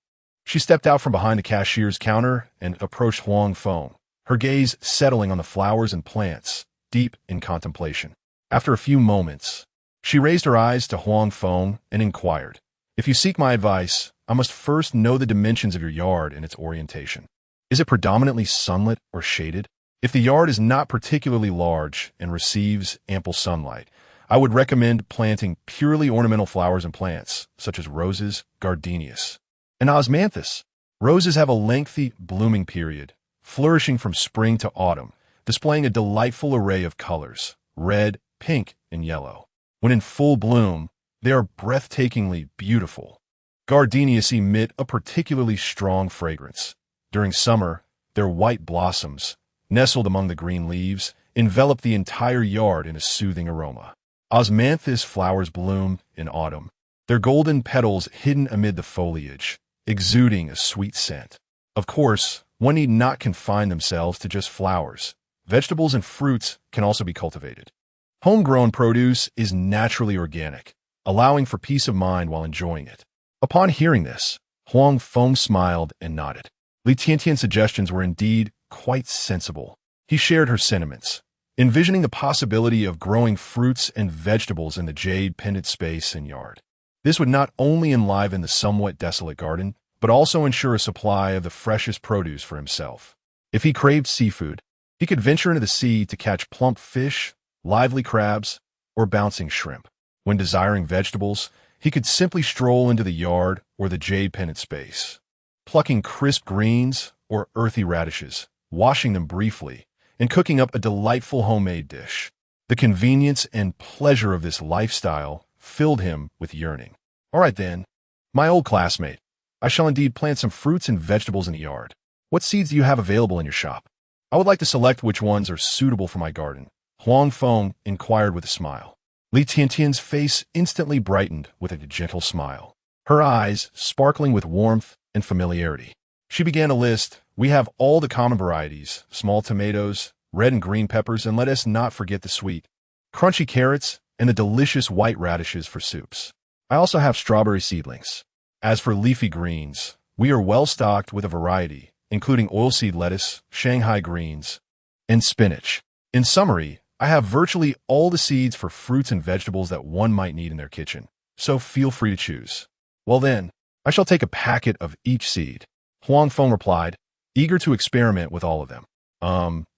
She stepped out from behind the cashier's counter and approached Huang Feng, her gaze settling on the flowers and plants, deep in contemplation. After a few moments, she raised her eyes to Huang Feng and inquired, "If you seek my advice, I must first know the dimensions of your yard and its orientation. Is it predominantly sunlit or shaded? If the yard is not particularly large and receives ample sunlight, I would recommend planting purely ornamental flowers and plants, such as roses, gardenias, and osmanthus. Roses have a lengthy blooming period, flourishing from spring to autumn, displaying a delightful array of colors, red, pink, and yellow. When in full bloom, they are breathtakingly beautiful. Gardenias emit a particularly strong fragrance. During summer, their white blossoms, nestled among the green leaves, envelop the entire yard in a soothing aroma. Osmanthus flowers bloom in autumn, their golden petals hidden amid the foliage, exuding a sweet scent. Of course, one need not confine themselves to just flowers. Vegetables and fruits can also be cultivated. Homegrown produce is naturally organic, allowing for peace of mind while enjoying it. Upon hearing this, Huang Feng smiled and nodded. Li Tian's suggestions were indeed quite sensible. He shared her sentiments, envisioning the possibility of growing fruits and vegetables in the jade pendant space and yard. This would not only enliven the somewhat desolate garden, but also ensure a supply of the freshest produce for himself. If he craved seafood, he could venture into the sea to catch plump fish, lively crabs, or bouncing shrimp. When desiring vegetables, he could simply stroll into the yard or the jade pendant space, plucking crisp greens or earthy radishes, washing them briefly, and cooking up a delightful homemade dish. The convenience and pleasure of this lifestyle filled him with yearning. All right then, my old classmate, I shall indeed plant some fruits and vegetables in the yard. What seeds do you have available in your shop? I would like to select which ones are suitable for my garden. Huang Feng inquired with a smile. Li Tiantian's face instantly brightened with a gentle smile, her eyes sparkling with warmth and familiarity. She began a list. We have all the common varieties, small tomatoes, red and green peppers, and let us not forget the sweet, crunchy carrots and the delicious white radishes for soups. I also have strawberry seedlings. As for leafy greens, we are well stocked with a variety, including oilseed lettuce, Shanghai greens, and spinach. In summary, I have virtually all the seeds for fruits and vegetables that one might need in their kitchen, so feel free to choose. Well then, I shall take a packet of each seed. Huang Feng replied, eager to experiment with all of them.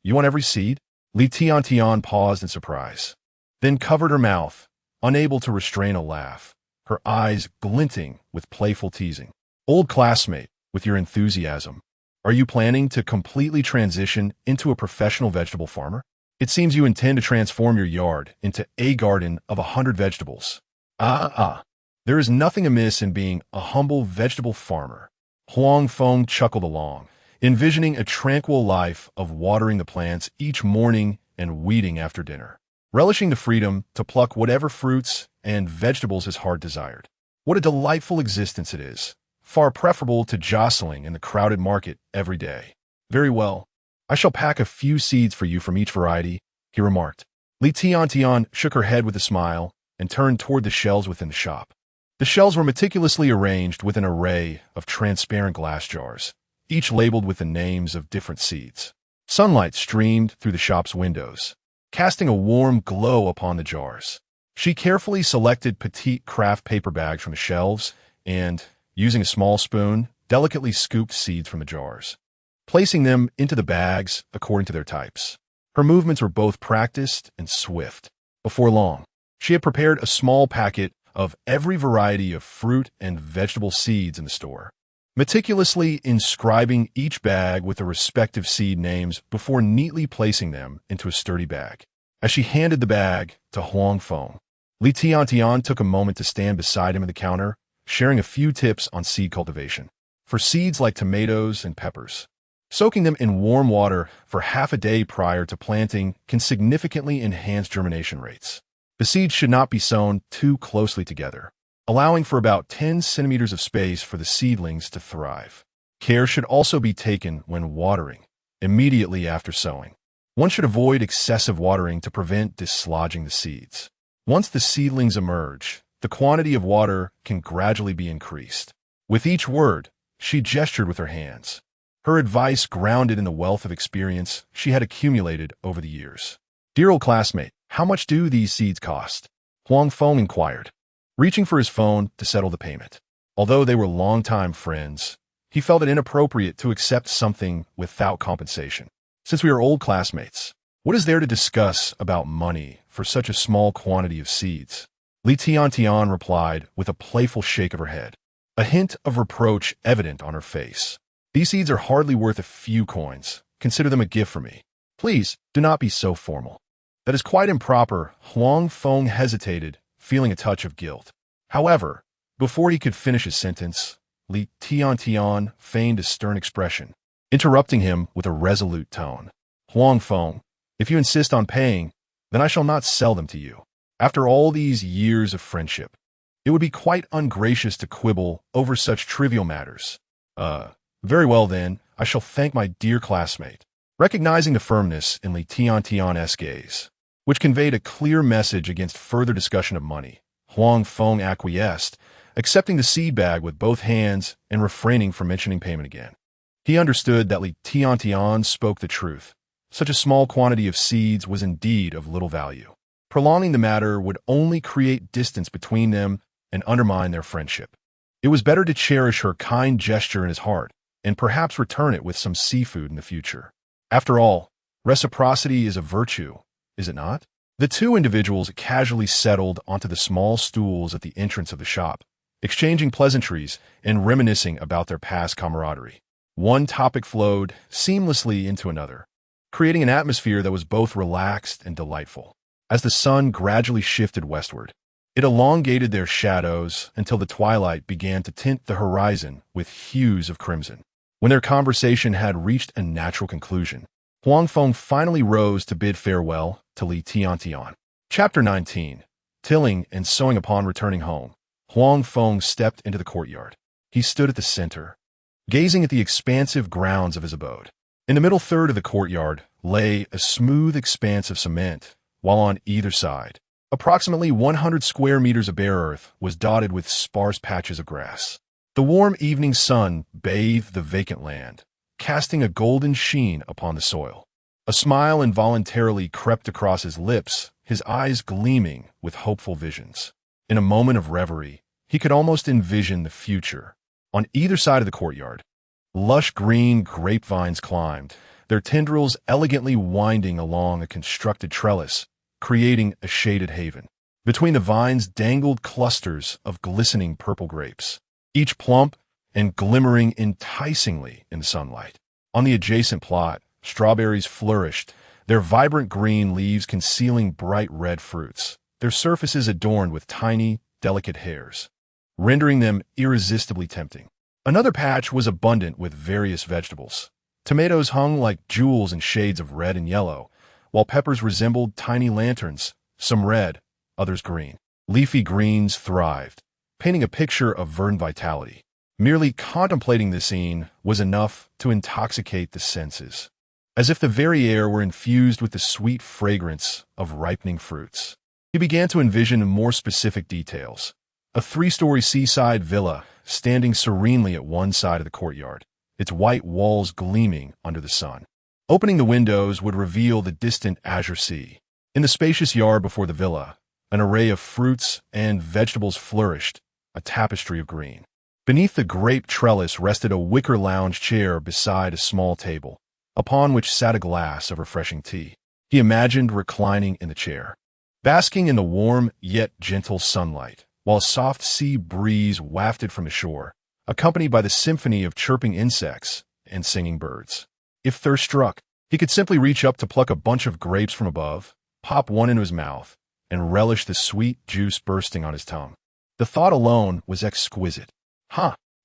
You want every seed? Li Tiantian paused in surprise, then covered her mouth, unable to restrain a laugh, her eyes glinting with playful teasing. Old classmate, with your enthusiasm, are you planning to completely transition into a professional vegetable farmer? It seems you intend to transform your yard into a garden of 100 vegetables. There is nothing amiss in being a humble vegetable farmer. Huang Feng chuckled along, envisioning a tranquil life of watering the plants each morning and weeding after dinner, relishing the freedom to pluck whatever fruits and vegetables his heart desired. What a delightful existence it is, far preferable to jostling in the crowded market every day. Very well. I shall pack a few seeds for you from each variety, he remarked. Li Tiantian shook her head with a smile and turned toward the shelves within the shop. The shelves were meticulously arranged with an array of transparent glass jars, each labeled with the names of different seeds. Sunlight streamed through the shop's windows, casting a warm glow upon the jars. She carefully selected petite craft paper bags from the shelves and, using a small spoon, delicately scooped seeds from the jars, placing them into the bags according to their types. Her movements were both practiced and swift. Before long, she had prepared a small packet of every variety of fruit and vegetable seeds in the store, meticulously inscribing each bag with the respective seed names before neatly placing them into a sturdy bag. As she handed the bag to Huang Feng, Li Tiantian took a moment to stand beside him at the counter, sharing a few tips on seed cultivation. For seeds like tomatoes and peppers, soaking them in warm water for half a day prior to planting can significantly enhance germination rates. The seeds should not be sown too closely together, allowing for about 10 centimeters of space for the seedlings to thrive. Care should also be taken when watering, immediately after sowing. One should avoid excessive watering to prevent dislodging the seeds. Once the seedlings emerge, the quantity of water can gradually be increased. With each word, she gestured with her hands, her advice grounded in the wealth of experience she had accumulated over the years. Dear old classmate, how much do these seeds cost? Huang Feng inquired, reaching for his phone to settle the payment. Although they were longtime friends, he felt it inappropriate to accept something without compensation. Since we are old classmates, what is there to discuss about money for such a small quantity of seeds? Li Tiantian replied with a playful shake of her head, a hint of reproach evident on her face. These seeds are hardly worth a few coins. Consider them a gift for me. Please, do not be so formal. That is quite improper. Huang Feng hesitated, feeling a touch of guilt. However, before he could finish his sentence, Li Tiantian feigned a stern expression, interrupting him with a resolute tone. Huang Feng, if you insist on paying, then I shall not sell them to you. After all these years of friendship, it would be quite ungracious to quibble over such trivial matters. Very well then, I shall thank my dear classmate. Recognizing the firmness in Li Tiantian's gaze, which conveyed a clear message against further discussion of money, Huang Feng acquiesced, accepting the seed bag with both hands and refraining from mentioning payment again. He understood that Li Tiantian spoke the truth. Such a small quantity of seeds was indeed of little value. Prolonging the matter would only create distance between them and undermine their friendship. It was better to cherish her kind gesture in his heart and perhaps return it with some seafood in the future. After all, reciprocity is a virtue, is it not? The two individuals casually settled onto the small stools at the entrance of the shop, exchanging pleasantries and reminiscing about their past camaraderie. One topic flowed seamlessly into another, creating an atmosphere that was both relaxed and delightful. As the sun gradually shifted westward, it elongated their shadows until the twilight began to tint the horizon with hues of crimson. When their conversation had reached a natural conclusion, Huang Feng finally rose to bid farewell to Li Tiantian. Chapter 19. Tilling and sewing. Upon returning home, Huang Feng stepped into the courtyard. He stood at the center, gazing at the expansive grounds of his abode. In the middle third of the courtyard lay a smooth expanse of cement, while on either side, approximately 100 square meters of bare earth was dotted with sparse patches of grass. The warm evening sun bathed the vacant land, casting a golden sheen upon the soil. A smile involuntarily crept across his lips, his eyes gleaming with hopeful visions. In a moment of reverie, he could almost envision the future. On either side of the courtyard, lush green grapevines climbed, their tendrils elegantly winding along a constructed trellis, creating a shaded haven. Between the vines dangled clusters of glistening purple grapes, each plump and glimmering enticingly in the sunlight. On the adjacent plot, strawberries flourished, their vibrant green leaves concealing bright red fruits, their surfaces adorned with tiny, delicate hairs, rendering them irresistibly tempting. Another patch was abundant with various vegetables. Tomatoes hung like jewels in shades of red and yellow, while peppers resembled tiny lanterns, some red, others green. Leafy greens thrived, painting a picture of verdant vitality. Merely contemplating the scene was enough to intoxicate the senses, as if the very air were infused with the sweet fragrance of ripening fruits. He began to envision more specific details. A 3-story seaside villa standing serenely at one side of the courtyard, its white walls gleaming under the sun. Opening the windows would reveal the distant azure sea. In the spacious yard before the villa, an array of fruits and vegetables flourished, a tapestry of green. Beneath the grape trellis rested a wicker lounge chair beside a small table, upon which sat a glass of refreshing tea. He imagined reclining in the chair, basking in the warm yet gentle sunlight, while a soft sea breeze wafted from the shore, accompanied by the symphony of chirping insects and singing birds. If thirst struck, he could simply reach up to pluck a bunch of grapes from above, pop one into his mouth, and relish the sweet juice bursting on his tongue. The thought alone was exquisite.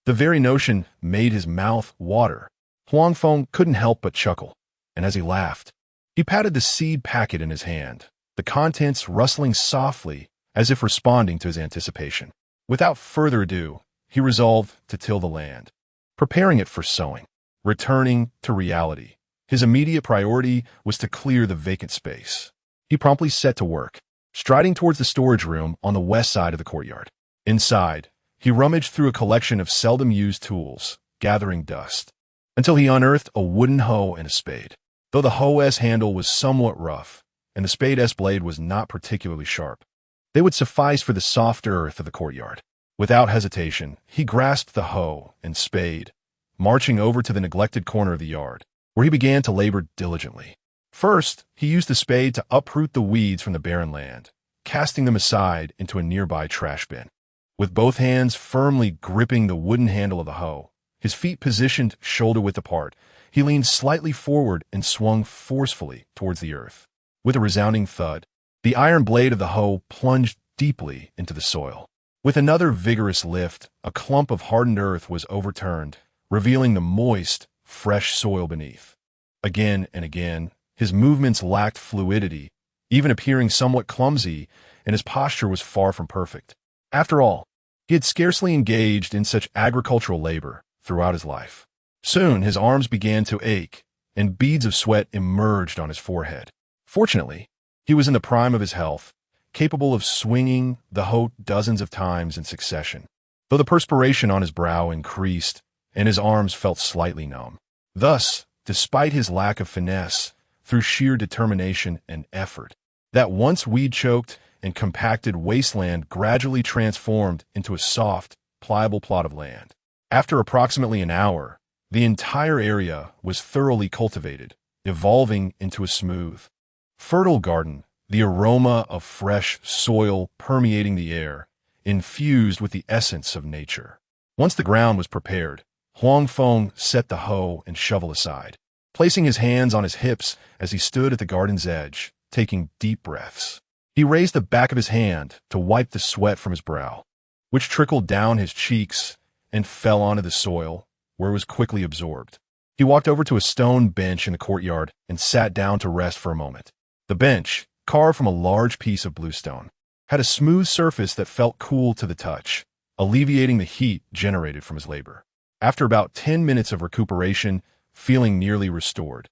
The very notion made his mouth water. Huang Feng couldn't help but chuckle, and as he laughed, he patted the seed packet in his hand, the contents rustling softly as if responding to his anticipation. Without further ado, he resolved to till the land, preparing it for sowing. Returning to reality, his immediate priority was to clear the vacant space. He promptly set to work, striding towards the storage room on the west side of the courtyard. Inside, he rummaged through a collection of seldom-used tools, gathering dust, until he unearthed a wooden hoe and a spade. Though the hoe's handle was somewhat rough, and the spade's blade was not particularly sharp, they would suffice for the soft earth of the courtyard. Without hesitation, he grasped the hoe and spade, marching over to the neglected corner of the yard, where he began to labor diligently. First, he used the spade to uproot the weeds from the barren land, casting them aside into a nearby trash bin. With both hands firmly gripping the wooden handle of the hoe, his feet positioned shoulder-width apart, he leaned slightly forward and swung forcefully towards the earth. With a resounding thud, the iron blade of the hoe plunged deeply into the soil. With another vigorous lift, a clump of hardened earth was overturned, revealing the moist, fresh soil beneath. Again and again, his movements lacked fluidity, even appearing somewhat clumsy, and his posture was far from perfect. After all, he had scarcely engaged in such agricultural labor throughout his life. Soon his arms began to ache, and beads of sweat emerged on his forehead. Fortunately, he was in the prime of his health, capable of swinging the hoe dozens of times in succession, though the perspiration on his brow increased and his arms felt slightly numb. Thus, despite his lack of finesse, through sheer determination and effort, that once weed-choked and compacted wasteland gradually transformed into a soft, pliable plot of land. After approximately an hour, the entire area was thoroughly cultivated, evolving into a smooth, fertile garden the aroma of fresh soil permeating the air, infused with the essence of nature. Once the ground was prepared, Huang Feng set the hoe and shovel aside, placing his hands on his hips as he stood at the garden's edge, taking deep breaths. He raised the back of his hand to wipe the sweat from his brow, which trickled down his cheeks and fell onto the soil, where it was quickly absorbed. He walked over to a stone bench in the courtyard and sat down to rest for a moment. The bench, carved from a large piece of bluestone, had a smooth surface that felt cool to the touch, alleviating the heat generated from his labor. After about 10 minutes of recuperation, feeling nearly restored,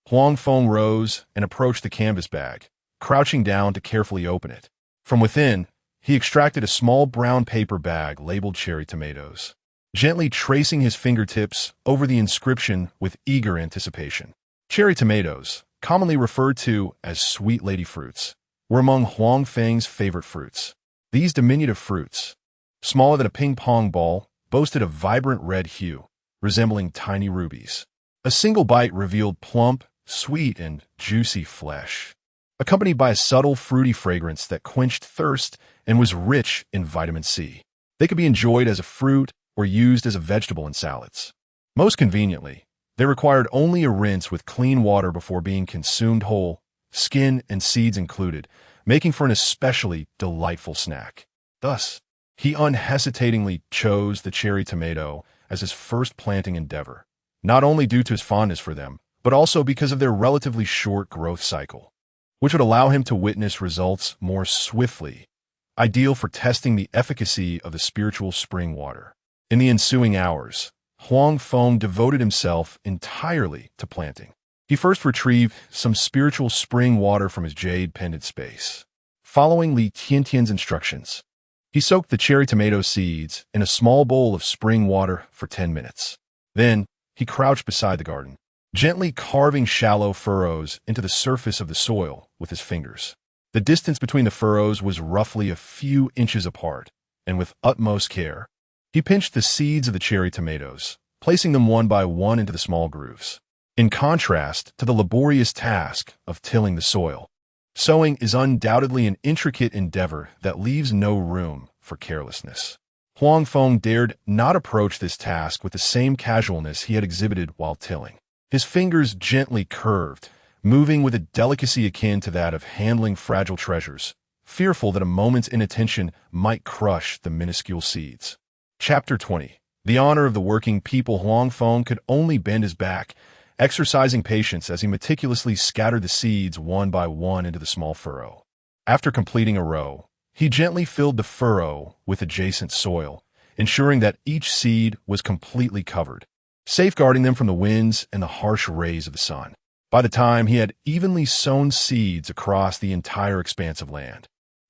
Huang Feng rose and approached the canvas bag, crouching down to carefully open it. From within, he extracted a small brown paper bag labeled cherry tomatoes, gently tracing his fingertips over the inscription with eager anticipation. Cherry tomatoes, commonly referred to as sweet lady fruits, were among Huang Feng's favorite fruits. These diminutive fruits, smaller than a ping-pong ball, boasted a vibrant red hue, resembling tiny rubies. A single bite revealed plump, sweet, and juicy flesh, accompanied by a subtle fruity fragrance that quenched thirst and was rich in vitamin C. They could be enjoyed as a fruit or used as a vegetable in salads. Most conveniently, they required only a rinse with clean water before being consumed whole, skin and seeds included, making for an especially delightful snack. Thus, he unhesitatingly chose the cherry tomato as his first planting endeavor, not only due to his fondness for them, but also because of their relatively short growth cycle, which would allow him to witness results more swiftly, ideal for testing the efficacy of the spiritual spring water. In the ensuing hours, Huang Feng devoted himself entirely to planting. He first retrieved some spiritual spring water from his jade pendant space. Following Li Tiantian's instructions, he soaked the cherry tomato seeds in a small bowl of spring water for 10 minutes. Then, he crouched beside the garden, gently carving shallow furrows into the surface of the soil with his fingers. The distance between the furrows was roughly a few inches apart, and with utmost care, he pinched the seeds of the cherry tomatoes, placing them one by one into the small grooves. In contrast to the laborious task of tilling the soil, sowing is undoubtedly an intricate endeavor that leaves no room for carelessness. Huang Feng dared not approach this task with the same casualness he had exhibited while tilling. His fingers gently curved, moving with a delicacy akin to that of handling fragile treasures, fearful that a moment's inattention might crush the minuscule seeds. Chapter 20. The honor of the working people. Huang Feng could only bend his back, exercising patience as he meticulously scattered the seeds one by one into the small furrow. After completing a row, he gently filled the furrow with adjacent soil, ensuring that each seed was completely covered, safeguarding them from the winds and the harsh rays of the sun. By the time he had evenly sown seeds across the entire expanse of land,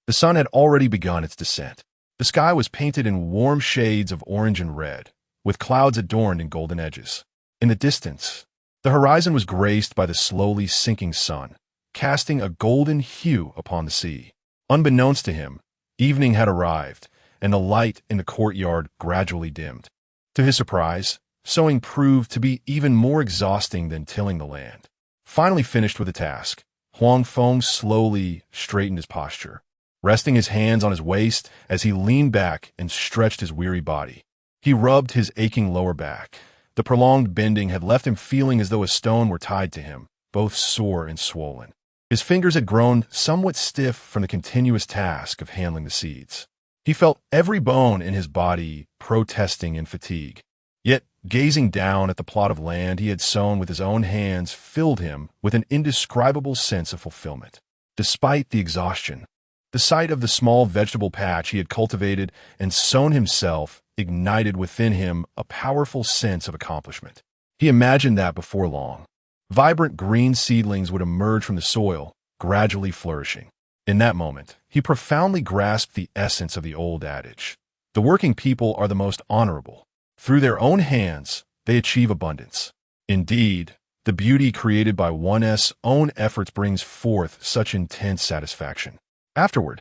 the sun had already begun its descent. The sky was painted in warm shades of orange and red, with clouds adorned in golden edges. In the distance, the horizon was graced by the slowly sinking sun, casting a golden hue upon the sea. Unbeknownst to him, evening had arrived, and the light in the courtyard gradually dimmed. To his surprise, sowing proved to be even more exhausting than tilling the land. Finally finished with the task, Huang Feng slowly straightened his posture, resting his hands on his waist as he leaned back and stretched his weary body. He rubbed his aching lower back. The prolonged bending had left him feeling as though a stone were tied to him, both sore and swollen. His fingers had grown somewhat stiff from the continuous task of handling the seeds. He felt every bone in his body protesting in fatigue. Yet, gazing down at the plot of land he had sown with his own hands filled him with an indescribable sense of fulfillment. Despite the exhaustion, the sight of the small vegetable patch he had cultivated and sown himself ignited within him a powerful sense of accomplishment. He imagined that before long, vibrant green seedlings would emerge from the soil, gradually flourishing. In that moment, he profoundly grasped the essence of the old adage: the working people are the most honorable. Through their own hands, they achieve abundance. Indeed, the beauty created by one's own efforts brings forth such intense satisfaction. Afterward,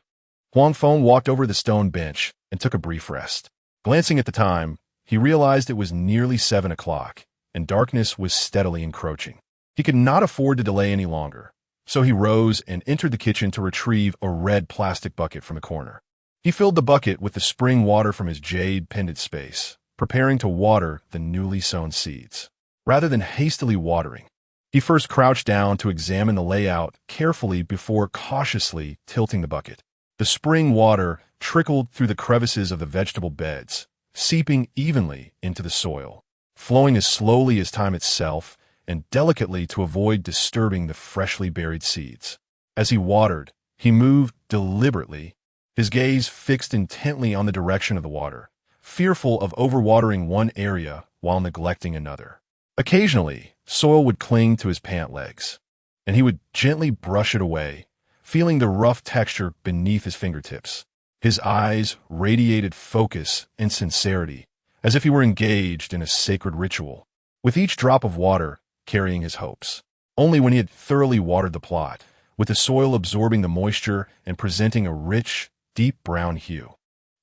Huang Feng walked over to the stone bench and took a brief rest. Glancing at the time, he realized it was nearly 7 o'clock, and darkness was steadily encroaching. He could not afford to delay any longer. So he rose and entered the kitchen to retrieve a red plastic bucket from the corner. He filled the bucket with the spring water from his jade pendant space, preparing to water the newly sown seeds. Rather than hastily watering, he first crouched down to examine the layout carefully before cautiously tilting the bucket. The spring water trickled through the crevices of the vegetable beds, seeping evenly into the soil, flowing as slowly as time itself and delicately to avoid disturbing the freshly buried seeds. As he watered, he moved deliberately, his gaze fixed intently on the direction of the water, fearful of overwatering one area while neglecting another. Occasionally, soil would cling to his pant legs, and he would gently brush it away, feeling the rough texture beneath his fingertips. His eyes radiated focus and sincerity, as if he were engaged in a sacred ritual, with each drop of water carrying his hopes. Only when he had thoroughly watered the plot, with the soil absorbing the moisture and presenting a rich, deep brown hue,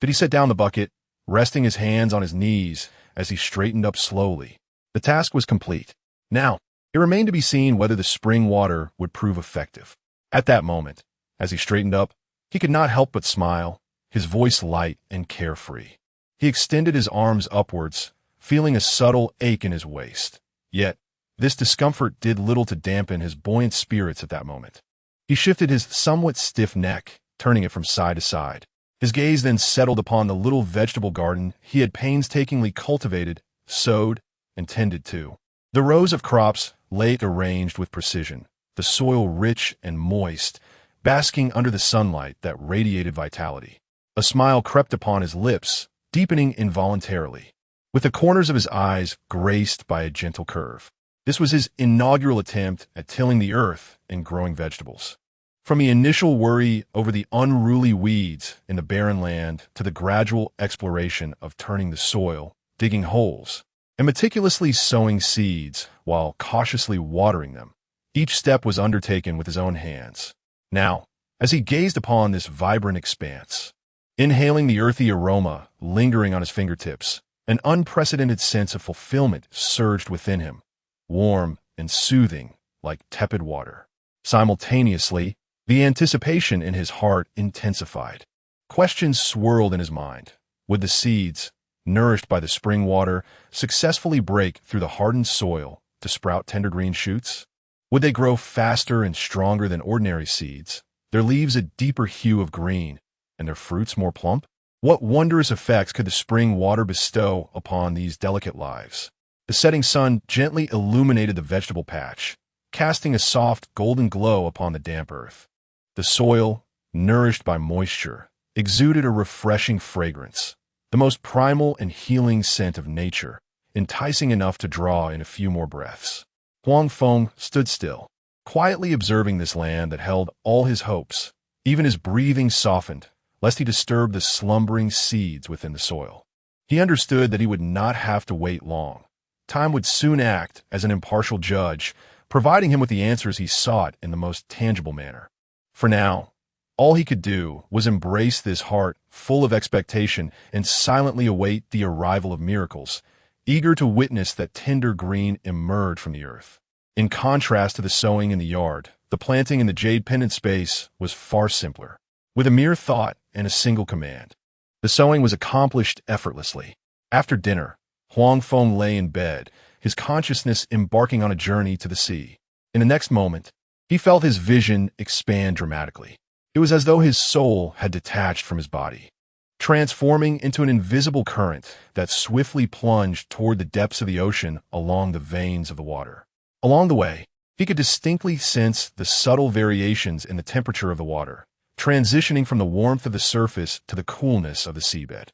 did he set down the bucket, resting his hands on his knees as he straightened up slowly. The task was complete. Now, it remained to be seen whether the spring water would prove effective. At that moment, as he straightened up, he could not help but smile, his voice light and carefree. He extended his arms upwards, feeling a subtle ache in his waist. Yet, this discomfort did little to dampen his buoyant spirits at that moment. He shifted his somewhat stiff neck, turning it from side to side. His gaze then settled upon the little vegetable garden he had painstakingly cultivated, sowed, and tended to. The rows of crops lay arranged with precision, the soil rich and moist, basking under the sunlight that radiated vitality. A smile crept upon his lips, deepening involuntarily, with the corners of his eyes graced by a gentle curve. This was his inaugural attempt at tilling the earth and growing vegetables. From the initial worry over the unruly weeds in the barren land to the gradual exploration of turning the soil, digging holes, and meticulously sowing seeds while cautiously watering them, each step was undertaken with his own hands. Now, as he gazed upon this vibrant expanse, inhaling the earthy aroma lingering on his fingertips, an unprecedented sense of fulfillment surged within him, warm and soothing like tepid water. Simultaneously, the anticipation in his heart intensified. Questions swirled in his mind. Would the seeds, nourished by the spring water, successfully break through the hardened soil to sprout tender green shoots? Would they grow faster and stronger than ordinary seeds, their leaves a deeper hue of green, and their fruits more plump? What wondrous effects could the spring water bestow upon these delicate lives? The setting sun gently illuminated the vegetable patch, casting a soft golden glow upon the damp earth. The soil, nourished by moisture, exuded a refreshing fragrance, the most primal and healing scent of nature, enticing enough to draw in a few more breaths. Huang Feng stood still, quietly observing this land that held all his hopes. Even his breathing softened, lest he disturb the slumbering seeds within the soil. He understood that he would not have to wait long. Time would soon act as an impartial judge, providing him with the answers he sought in the most tangible manner. For now, all he could do was embrace this heart full of expectation and silently await the arrival of miracles, eager to witness that tender green emerge from the earth. In contrast to the sowing in the yard, the planting in the jade pendant space was far simpler. With a mere thought and a single command, the sowing was accomplished effortlessly. After dinner, Huang Feng lay in bed, his consciousness embarking on a journey to the sea. In the next moment, he felt his vision expand dramatically. It was as though his soul had detached from his body, transforming into an invisible current that swiftly plunged toward the depths of the ocean along the veins of the water. Along the way, he could distinctly sense the subtle variations in the temperature of the water, transitioning from the warmth of the surface to the coolness of the seabed.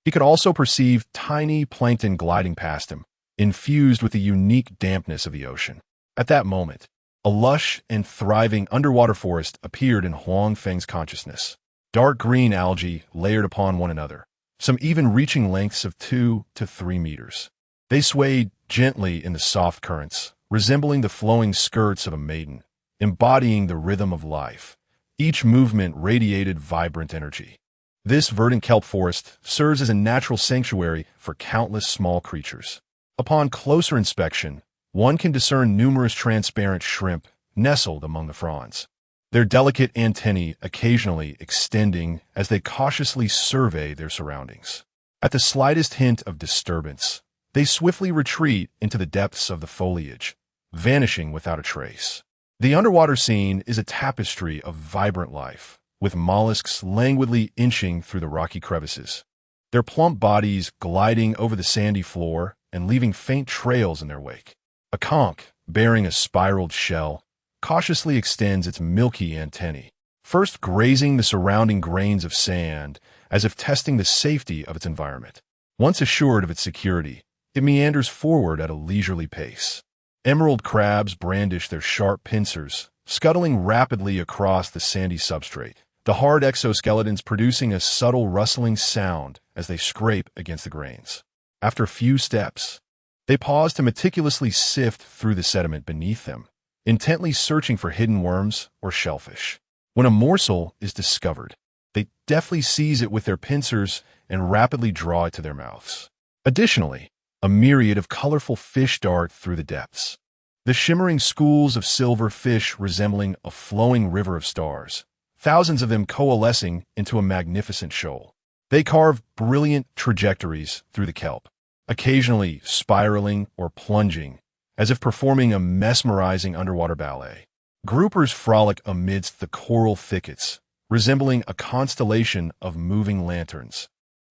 He could also perceive tiny plankton gliding past him, infused with the unique dampness of the ocean. At that moment, a lush and thriving underwater forest appeared in Huang Feng's consciousness. Dark green algae layered upon one another, some even reaching lengths of 2 to 3 meters. They swayed gently in the soft currents, resembling the flowing skirts of a maiden, embodying the rhythm of life. Each movement radiated vibrant energy. This verdant kelp forest serves as a natural sanctuary for countless small creatures. Upon closer inspection, one can discern numerous transparent shrimp, nestled among the fronds, their delicate antennae occasionally extending as they cautiously survey their surroundings. At the slightest hint of disturbance, they swiftly retreat into the depths of the foliage, vanishing without a trace. The underwater scene is a tapestry of vibrant life, with mollusks languidly inching through the rocky crevices, their plump bodies gliding over the sandy floor and leaving faint trails in their wake. A conch, bearing a spiraled shell, cautiously extends its milky antennae, first grazing the surrounding grains of sand as if testing the safety of its environment. Once assured of its security, it meanders forward at a leisurely pace. Emerald crabs brandish their sharp pincers, scuttling rapidly across the sandy substrate, the hard exoskeletons producing a subtle rustling sound as they scrape against the grains. After a few steps, they pause to meticulously sift through the sediment beneath them, intently searching for hidden worms or shellfish. When a morsel is discovered, they deftly seize it with their pincers and rapidly draw it to their mouths. Additionally, a myriad of colorful fish dart through the depths, the shimmering schools of silver fish resembling a flowing river of stars, thousands of them coalescing into a magnificent shoal. They carve brilliant trajectories through the kelp, occasionally spiraling or plunging, as if performing a mesmerizing underwater ballet. Groupers frolic amidst the coral thickets, resembling a constellation of moving lanterns,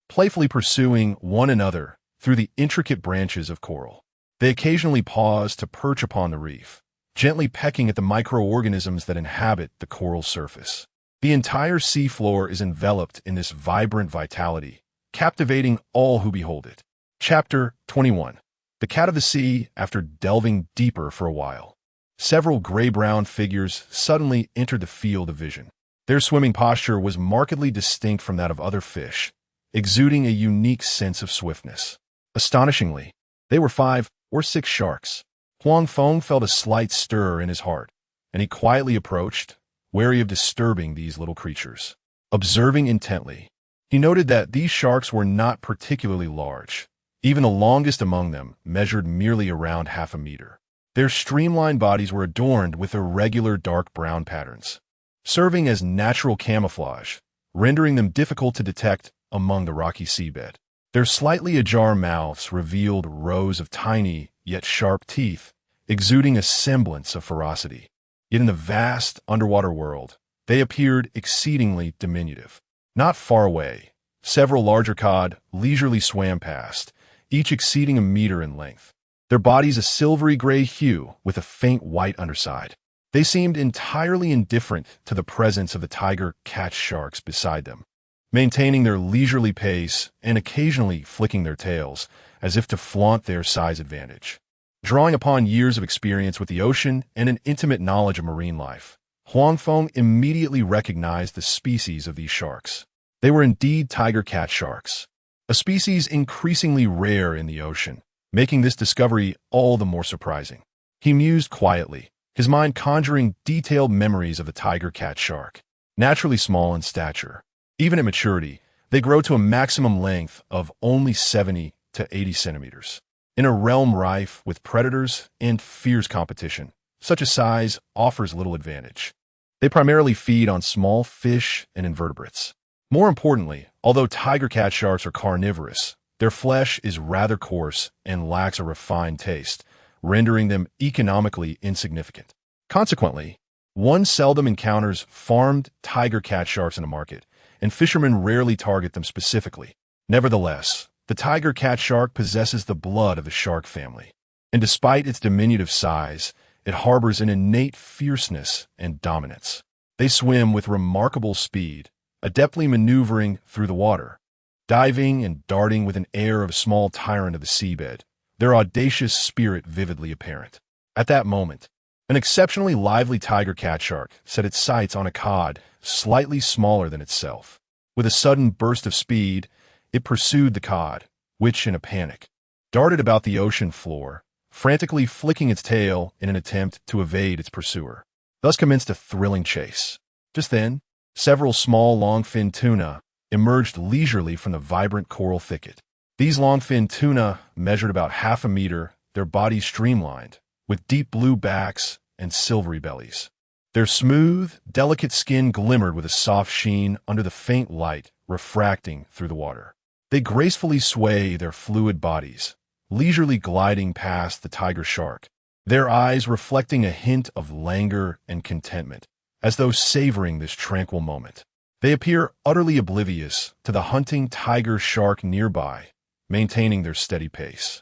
playfully pursuing one another through the intricate branches of coral. They occasionally pause to perch upon the reef, gently pecking at the microorganisms that inhabit the coral surface. The entire seafloor is enveloped in this vibrant vitality, captivating all who behold it. Chapter 21. The Cat of the Sea. After delving deeper for a while, several gray-brown figures suddenly entered the field of vision. Their swimming posture was markedly distinct from that of other fish, exuding a unique sense of swiftness. Astonishingly, they were 5 or 6 sharks. Huang Feng felt a slight stir in his heart, and he quietly approached, wary of disturbing these little creatures. Observing intently, he noted that these sharks were not particularly large. Even the longest among them measured merely around half a meter. Their streamlined bodies were adorned with irregular dark brown patterns, serving as natural camouflage, rendering them difficult to detect among the rocky seabed. Their slightly ajar mouths revealed rows of tiny yet sharp teeth, exuding a semblance of ferocity. Yet in the vast underwater world, they appeared exceedingly diminutive. Not far away, several larger cod leisurely swam past, each exceeding a meter in length, their bodies a silvery gray hue with a faint white underside. They seemed entirely indifferent to the presence of the tiger cat sharks beside them, maintaining their leisurely pace and occasionally flicking their tails as if to flaunt their size advantage. Drawing upon years of experience with the ocean and an intimate knowledge of marine life, Huang Feng immediately recognized the species of these sharks. They were indeed tiger cat sharks, a species increasingly rare in the ocean, making this discovery all the more surprising. He mused quietly, his mind conjuring detailed memories of the tiger cat shark. Naturally small in stature, even at maturity, they grow to a maximum length of only 70 to 80 centimeters. In a realm rife with predators and fierce competition, such a size offers little advantage. They primarily feed on small fish and invertebrates. More importantly, although tiger cat sharks are carnivorous, their flesh is rather coarse and lacks a refined taste, rendering them economically insignificant. Consequently, one seldom encounters farmed tiger cat sharks in the market, and fishermen rarely target them specifically. Nevertheless, the tiger cat shark possesses the blood of the shark family, and despite its diminutive size, it harbors an innate fierceness and dominance. They swim with remarkable speed, adeptly maneuvering through the water, diving and darting with an air of a small tyrant of the seabed, their audacious spirit vividly apparent. At that moment, an exceptionally lively tiger cat shark set its sights on a cod slightly smaller than itself. With a sudden burst of speed, it pursued the cod, which, in a panic, darted about the ocean floor, frantically flicking its tail in an attempt to evade its pursuer. Thus commenced a thrilling chase. Just then, several small long-fin tuna emerged leisurely from the vibrant coral thicket. These long-fin tuna measured about half a meter, their bodies streamlined, with deep blue backs and silvery bellies. Their smooth, delicate skin glimmered with a soft sheen under the faint light refracting through the water. They gracefully sway their fluid bodies, leisurely gliding past the tiger shark, their eyes reflecting a hint of languor and contentment, as though savoring this tranquil moment. They appear utterly oblivious to the hunting tiger shark nearby, maintaining their steady pace,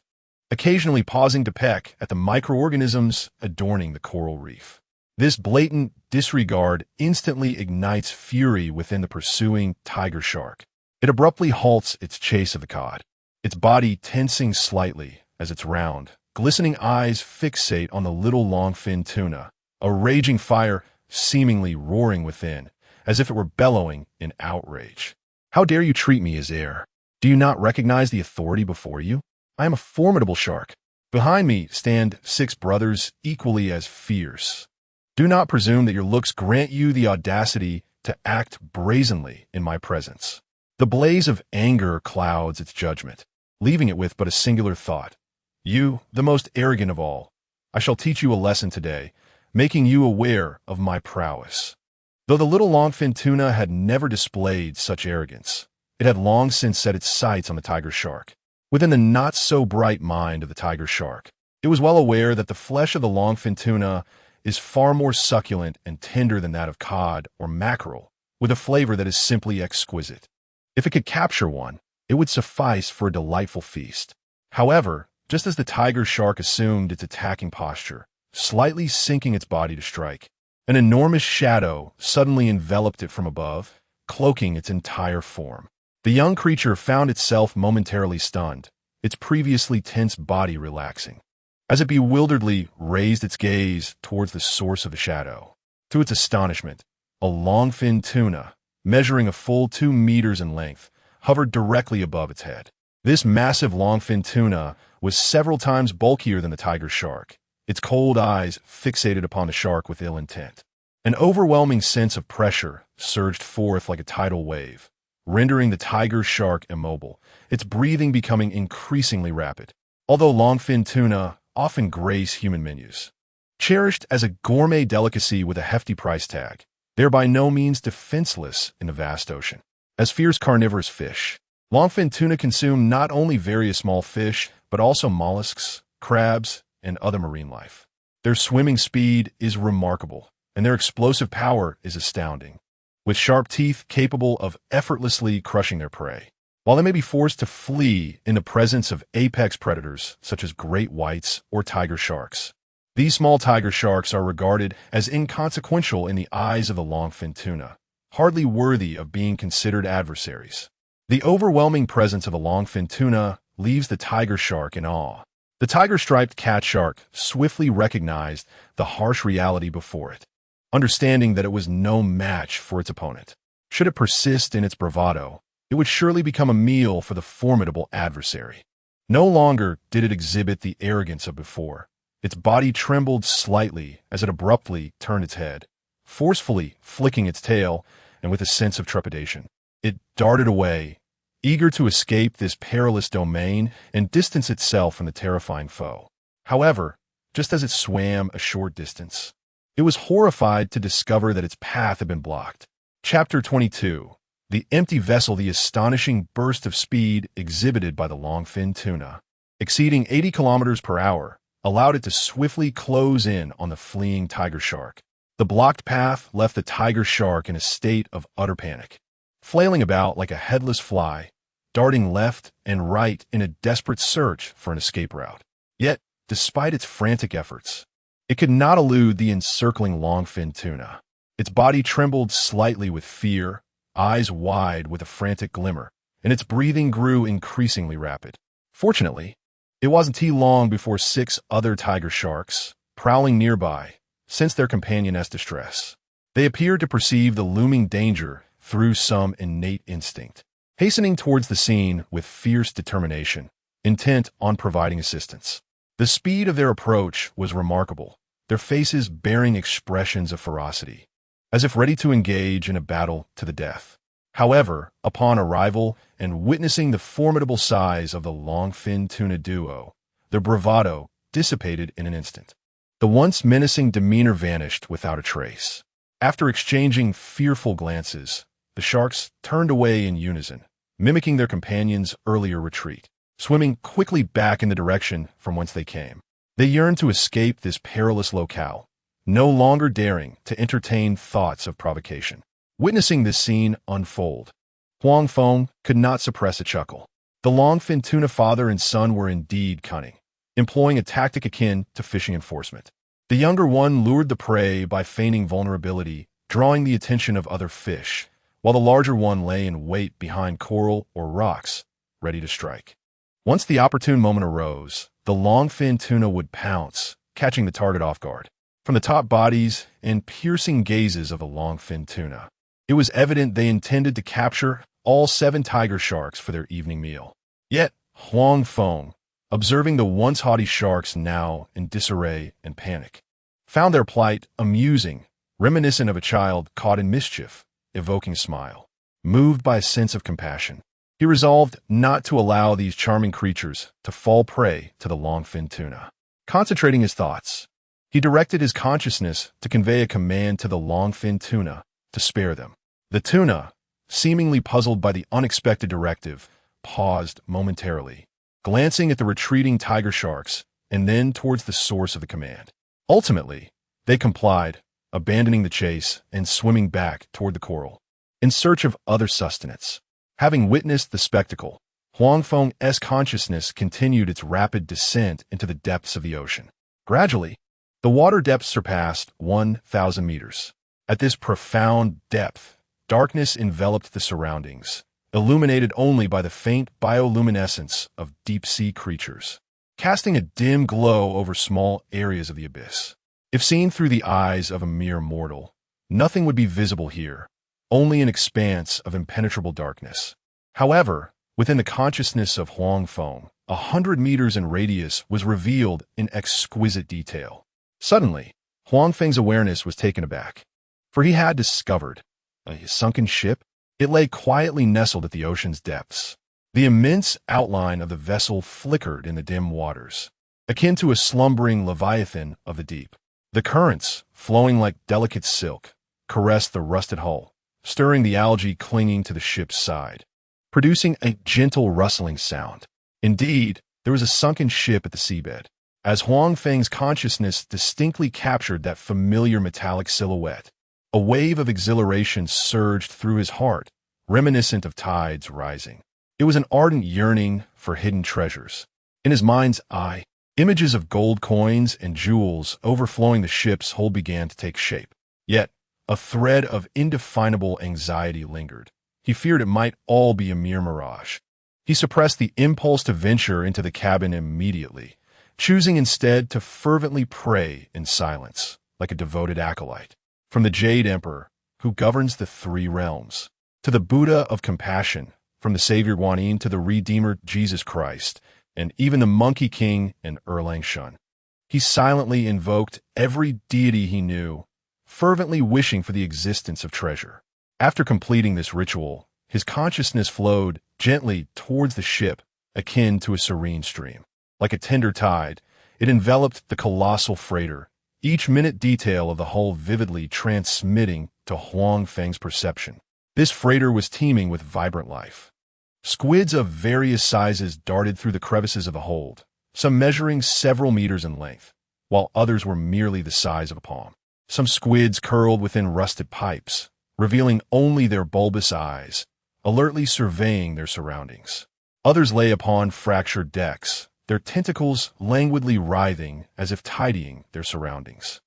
occasionally pausing to peck at the microorganisms adorning the coral reef. This blatant disregard instantly ignites fury within the pursuing tiger shark. It abruptly halts its chase of the cod, its body tensing slightly as its round, glistening eyes fixate on the little long-fin tuna, a raging fire seemingly roaring within, as if it were bellowing in outrage. "How dare you treat me as heir? Do you not recognize the authority before you? I am a formidable shark. Behind me stand 6 brothers equally as fierce. Do not presume that your looks grant you the audacity to act brazenly in my presence." The blaze of anger clouds its judgment, leaving it with but a singular thought. "You, the most arrogant of all, I shall teach you a lesson today, making you aware of my prowess." Though the little longfin tuna had never displayed such arrogance, it had long since set its sights on the tiger shark. Within the not-so-bright mind of the tiger shark, it was well aware that the flesh of the longfin tuna is far more succulent and tender than that of cod or mackerel, with a flavor that is simply exquisite. If it could capture one, it would suffice for a delightful feast. However, just as the tiger shark assumed its attacking posture, slightly sinking its body to strike, an enormous shadow suddenly enveloped it from above, cloaking its entire form. The young creature found itself momentarily stunned, its previously tense body relaxing, as it bewilderedly raised its gaze towards the source of the shadow. To its astonishment, a longfin tuna, measuring a full 2 meters in length, hovered directly above its head. This massive longfin tuna was several times bulkier than the tiger shark, its cold eyes fixated upon the shark with ill intent. An overwhelming sense of pressure surged forth like a tidal wave, rendering the tiger shark immobile, its breathing becoming increasingly rapid. Although longfin tuna often grace human menus, cherished as a gourmet delicacy with a hefty price tag, they are by no means defenseless in the vast ocean. As fierce carnivorous fish, longfin tuna consume not only various small fish, but also mollusks, crabs, and other marine life. Their swimming speed is remarkable, and their explosive power is astounding, with sharp teeth capable of effortlessly crushing their prey. While they may be forced to flee in the presence of apex predators such as great whites or tiger sharks, these small tiger sharks are regarded as inconsequential in the eyes of the longfin tuna, hardly worthy of being considered adversaries. The overwhelming presence of a longfin tuna leaves the tiger shark in awe. The tiger-striped cat shark swiftly recognized the harsh reality before it, understanding that it was no match for its opponent. Should it persist in its bravado, it would surely become a meal for the formidable adversary. No longer did it exhibit the arrogance of before. Its body trembled slightly as it abruptly turned its head, forcefully flicking its tail, and with a sense of trepidation, it darted away, eager to escape this perilous domain and distance itself from the terrifying foe. However, just as it swam a short distance, it was horrified to discover that its path had been blocked. Chapter 22. The empty vessel. The astonishing burst of speed exhibited by the longfin tuna, exceeding 80 kilometers per hour, allowed it to swiftly close in on the fleeing tiger shark. The blocked path left the tiger shark in a state of utter panic, flailing about like a headless fly, darting left and right in a desperate search for an escape route. Yet, despite its frantic efforts, it could not elude the encircling longfin tuna. Its body trembled slightly with fear, eyes wide with a frantic glimmer, and its breathing grew increasingly rapid. Fortunately, it wasn't too long before 6 other tiger sharks, prowling nearby, sensed their companioness distress. They appeared to perceive the looming danger through some innate instinct, hastening towards the scene with fierce determination, intent on providing assistance. The speed of their approach was remarkable, their faces bearing expressions of ferocity, as if ready to engage in a battle to the death. However, upon arrival and witnessing the formidable size of the longfin tuna duo, their bravado dissipated in an instant. The once menacing demeanor vanished without a trace. After exchanging fearful glances, the sharks turned away in unison, mimicking their companions' earlier retreat, swimming quickly back in the direction from whence they came. They yearned to escape this perilous locale, no longer daring to entertain thoughts of provocation. Witnessing this scene unfold, Huang Feng could not suppress a chuckle. The longfin tuna father and son were indeed cunning, employing a tactic akin to fishing enforcement. The younger one lured the prey by feigning vulnerability, drawing the attention of other fish, while the larger one lay in wait behind coral or rocks, ready to strike. Once the opportune moment arose, the longfin tuna would pounce, catching the target off guard. From the top bodies and piercing gazes of the longfin tuna, it was evident they intended to capture all 7 tiger sharks for their evening meal. Yet, Huang Feng, observing the once haughty sharks now in disarray and panic, found their plight amusing, reminiscent of a child caught in mischief, evoking a smile. Moved by a sense of compassion, he resolved not to allow these charming creatures to fall prey to the longfin tuna. Concentrating his thoughts, he directed his consciousness to convey a command to the longfin tuna to spare them. The tuna, seemingly puzzled by the unexpected directive, paused momentarily, glancing at the retreating tiger sharks and then towards the source of the command. Ultimately, they complied, abandoning the chase and swimming back toward the coral, in search of other sustenance. Having witnessed the spectacle, Huang Feng's consciousness continued its rapid descent into the depths of the ocean. Gradually, the water depth surpassed 1,000 meters. At this profound depth, darkness enveloped the surroundings, illuminated only by the faint bioluminescence of deep-sea creatures, casting a dim glow over small areas of the abyss. If seen through the eyes of a mere mortal, nothing would be visible here, only an expanse of impenetrable darkness. However, within the consciousness of Huang Feng, 100 meters in radius was revealed in exquisite detail. Suddenly, Huang Feng's awareness was taken aback, for he had discovered a sunken ship. It lay quietly nestled at the ocean's depths. The immense outline of the vessel flickered in the dim waters, akin to a slumbering leviathan of the deep. The currents, flowing like delicate silk, caressed the rusted hull, stirring the algae clinging to the ship's side, producing a gentle rustling sound. Indeed, there was a sunken ship at the seabed. As Huang Feng's consciousness distinctly captured that familiar metallic silhouette, a wave of exhilaration surged through his heart, reminiscent of tides rising. It was an ardent yearning for hidden treasures. In his mind's eye, images of gold coins and jewels overflowing the ship's hold began to take shape. Yet, a thread of indefinable anxiety lingered. He feared it might all be a mere mirage. He suppressed the impulse to venture into the cabin immediately, choosing instead to fervently pray in silence, like a devoted acolyte. From the Jade Emperor, who governs the 3 realms, to the Buddha of compassion, from the Savior Guanyin to the Redeemer Jesus Christ, and even the Monkey King and Erlang Shun, he silently invoked every deity he knew, fervently wishing for the existence of treasure. After completing this ritual, his consciousness flowed gently towards the ship, akin to a serene stream. Like a tender tide, it enveloped the colossal freighter, each minute detail of the hull vividly transmitting to Huang Feng's perception. This freighter was teeming with vibrant life. Squids of various sizes darted through the crevices of the hold, some measuring several meters in length, while others were merely the size of a palm. Some squids curled within rusted pipes, revealing only their bulbous eyes, alertly surveying their surroundings. Others lay upon fractured decks, their tentacles languidly writhing as if tidying their surroundings.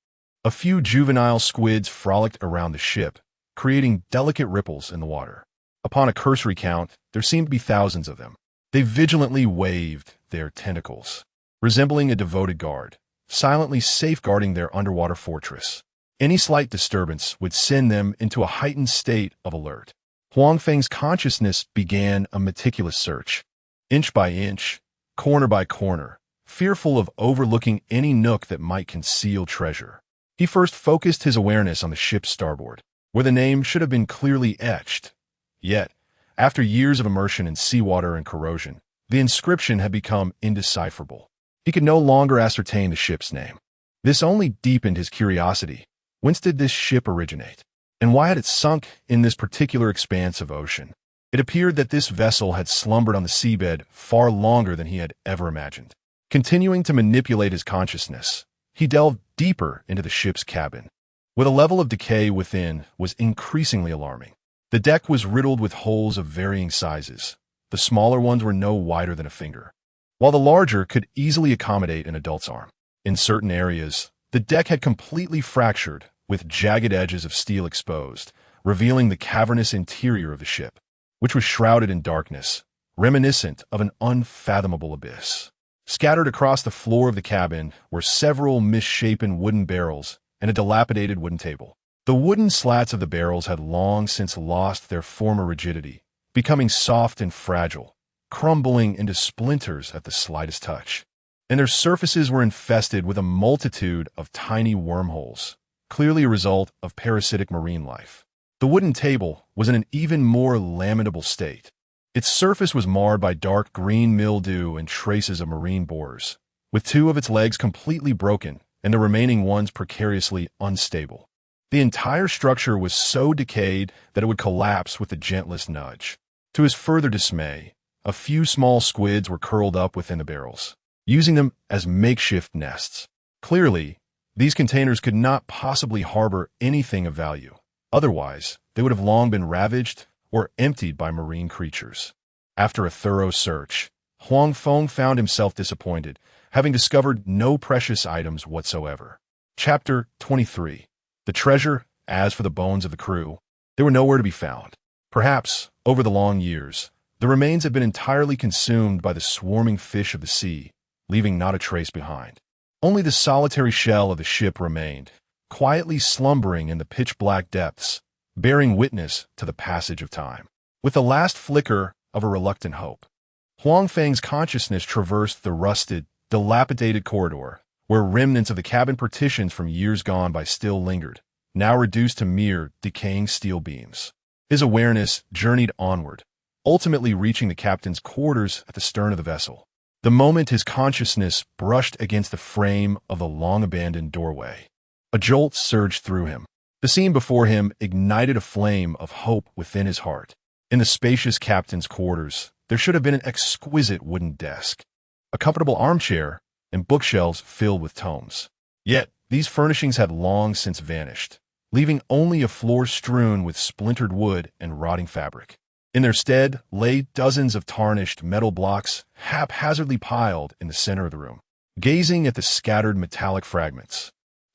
A few juvenile squids frolicked around the ship, creating delicate ripples in the water. Upon a cursory count, there seemed to be thousands of them. They vigilantly waved their tentacles, resembling a devoted guard, silently safeguarding their underwater fortress. Any slight disturbance would send them into a heightened state of alert. Huang Feng's consciousness began a meticulous search, inch by inch, corner by corner, fearful of overlooking any nook that might conceal treasure. He first focused his awareness on the ship's starboard, where the name should have been clearly etched. Yet, after years of immersion in seawater and corrosion, the inscription had become indecipherable. He could no longer ascertain the ship's name. This only deepened his curiosity. Whence did this ship originate? And why had it sunk in this particular expanse of ocean? It appeared that this vessel had slumbered on the seabed far longer than he had ever imagined. Continuing to manipulate his consciousness, he delved deeper into the ship's cabin. With a level of decay within was increasingly alarming. The deck was riddled with holes of varying sizes. The smaller ones were no wider than a finger, while the larger could easily accommodate an adult's arm. In certain areas, the deck had completely fractured, with jagged edges of steel exposed, revealing the cavernous interior of the ship, which was shrouded in darkness, reminiscent of an unfathomable abyss. Scattered across the floor of the cabin were several misshapen wooden barrels and a dilapidated wooden table. The wooden slats of the barrels had long since lost their former rigidity, becoming soft and fragile, crumbling into splinters at the slightest touch. And their surfaces were infested with a multitude of tiny wormholes, clearly a result of parasitic marine life. The wooden table was in an even more lamentable state. Its surface was marred by dark green mildew and traces of marine borers, with two of its legs completely broken and the remaining ones precariously unstable. The entire structure was so decayed that it would collapse with the gentlest nudge. To his further dismay, a few small squids were curled up within the barrels, using them as makeshift nests. Clearly, these containers could not possibly harbor anything of value. Otherwise, they would have long been ravaged or emptied by marine creatures. After a thorough search, Huang Feng found himself disappointed, having discovered no precious items whatsoever. Chapter 23. The treasure. As for the bones of the crew, they were nowhere to be found. Perhaps, over the long years, the remains had been entirely consumed by the swarming fish of the sea, leaving not a trace behind. Only the solitary shell of the ship remained, quietly slumbering in the pitch-black depths, bearing witness to the passage of time. With the last flicker of a reluctant hope, Huang Feng's consciousness traversed the rusted, dilapidated corridor, where remnants of the cabin partitions from years gone by still lingered, now reduced to mere decaying steel beams. His awareness journeyed onward, ultimately reaching the captain's quarters at the stern of the vessel. The moment his consciousness brushed against the frame of the long-abandoned doorway, a jolt surged through him. The scene before him ignited a flame of hope within his heart. In the spacious captain's quarters, there should have been an exquisite wooden desk, a comfortable armchair, and bookshelves filled with tomes. Yet, these furnishings had long since vanished, leaving only a floor strewn with splintered wood and rotting fabric. In their stead lay dozens of tarnished metal blocks haphazardly piled in the center of the room. Gazing at the scattered metallic fragments,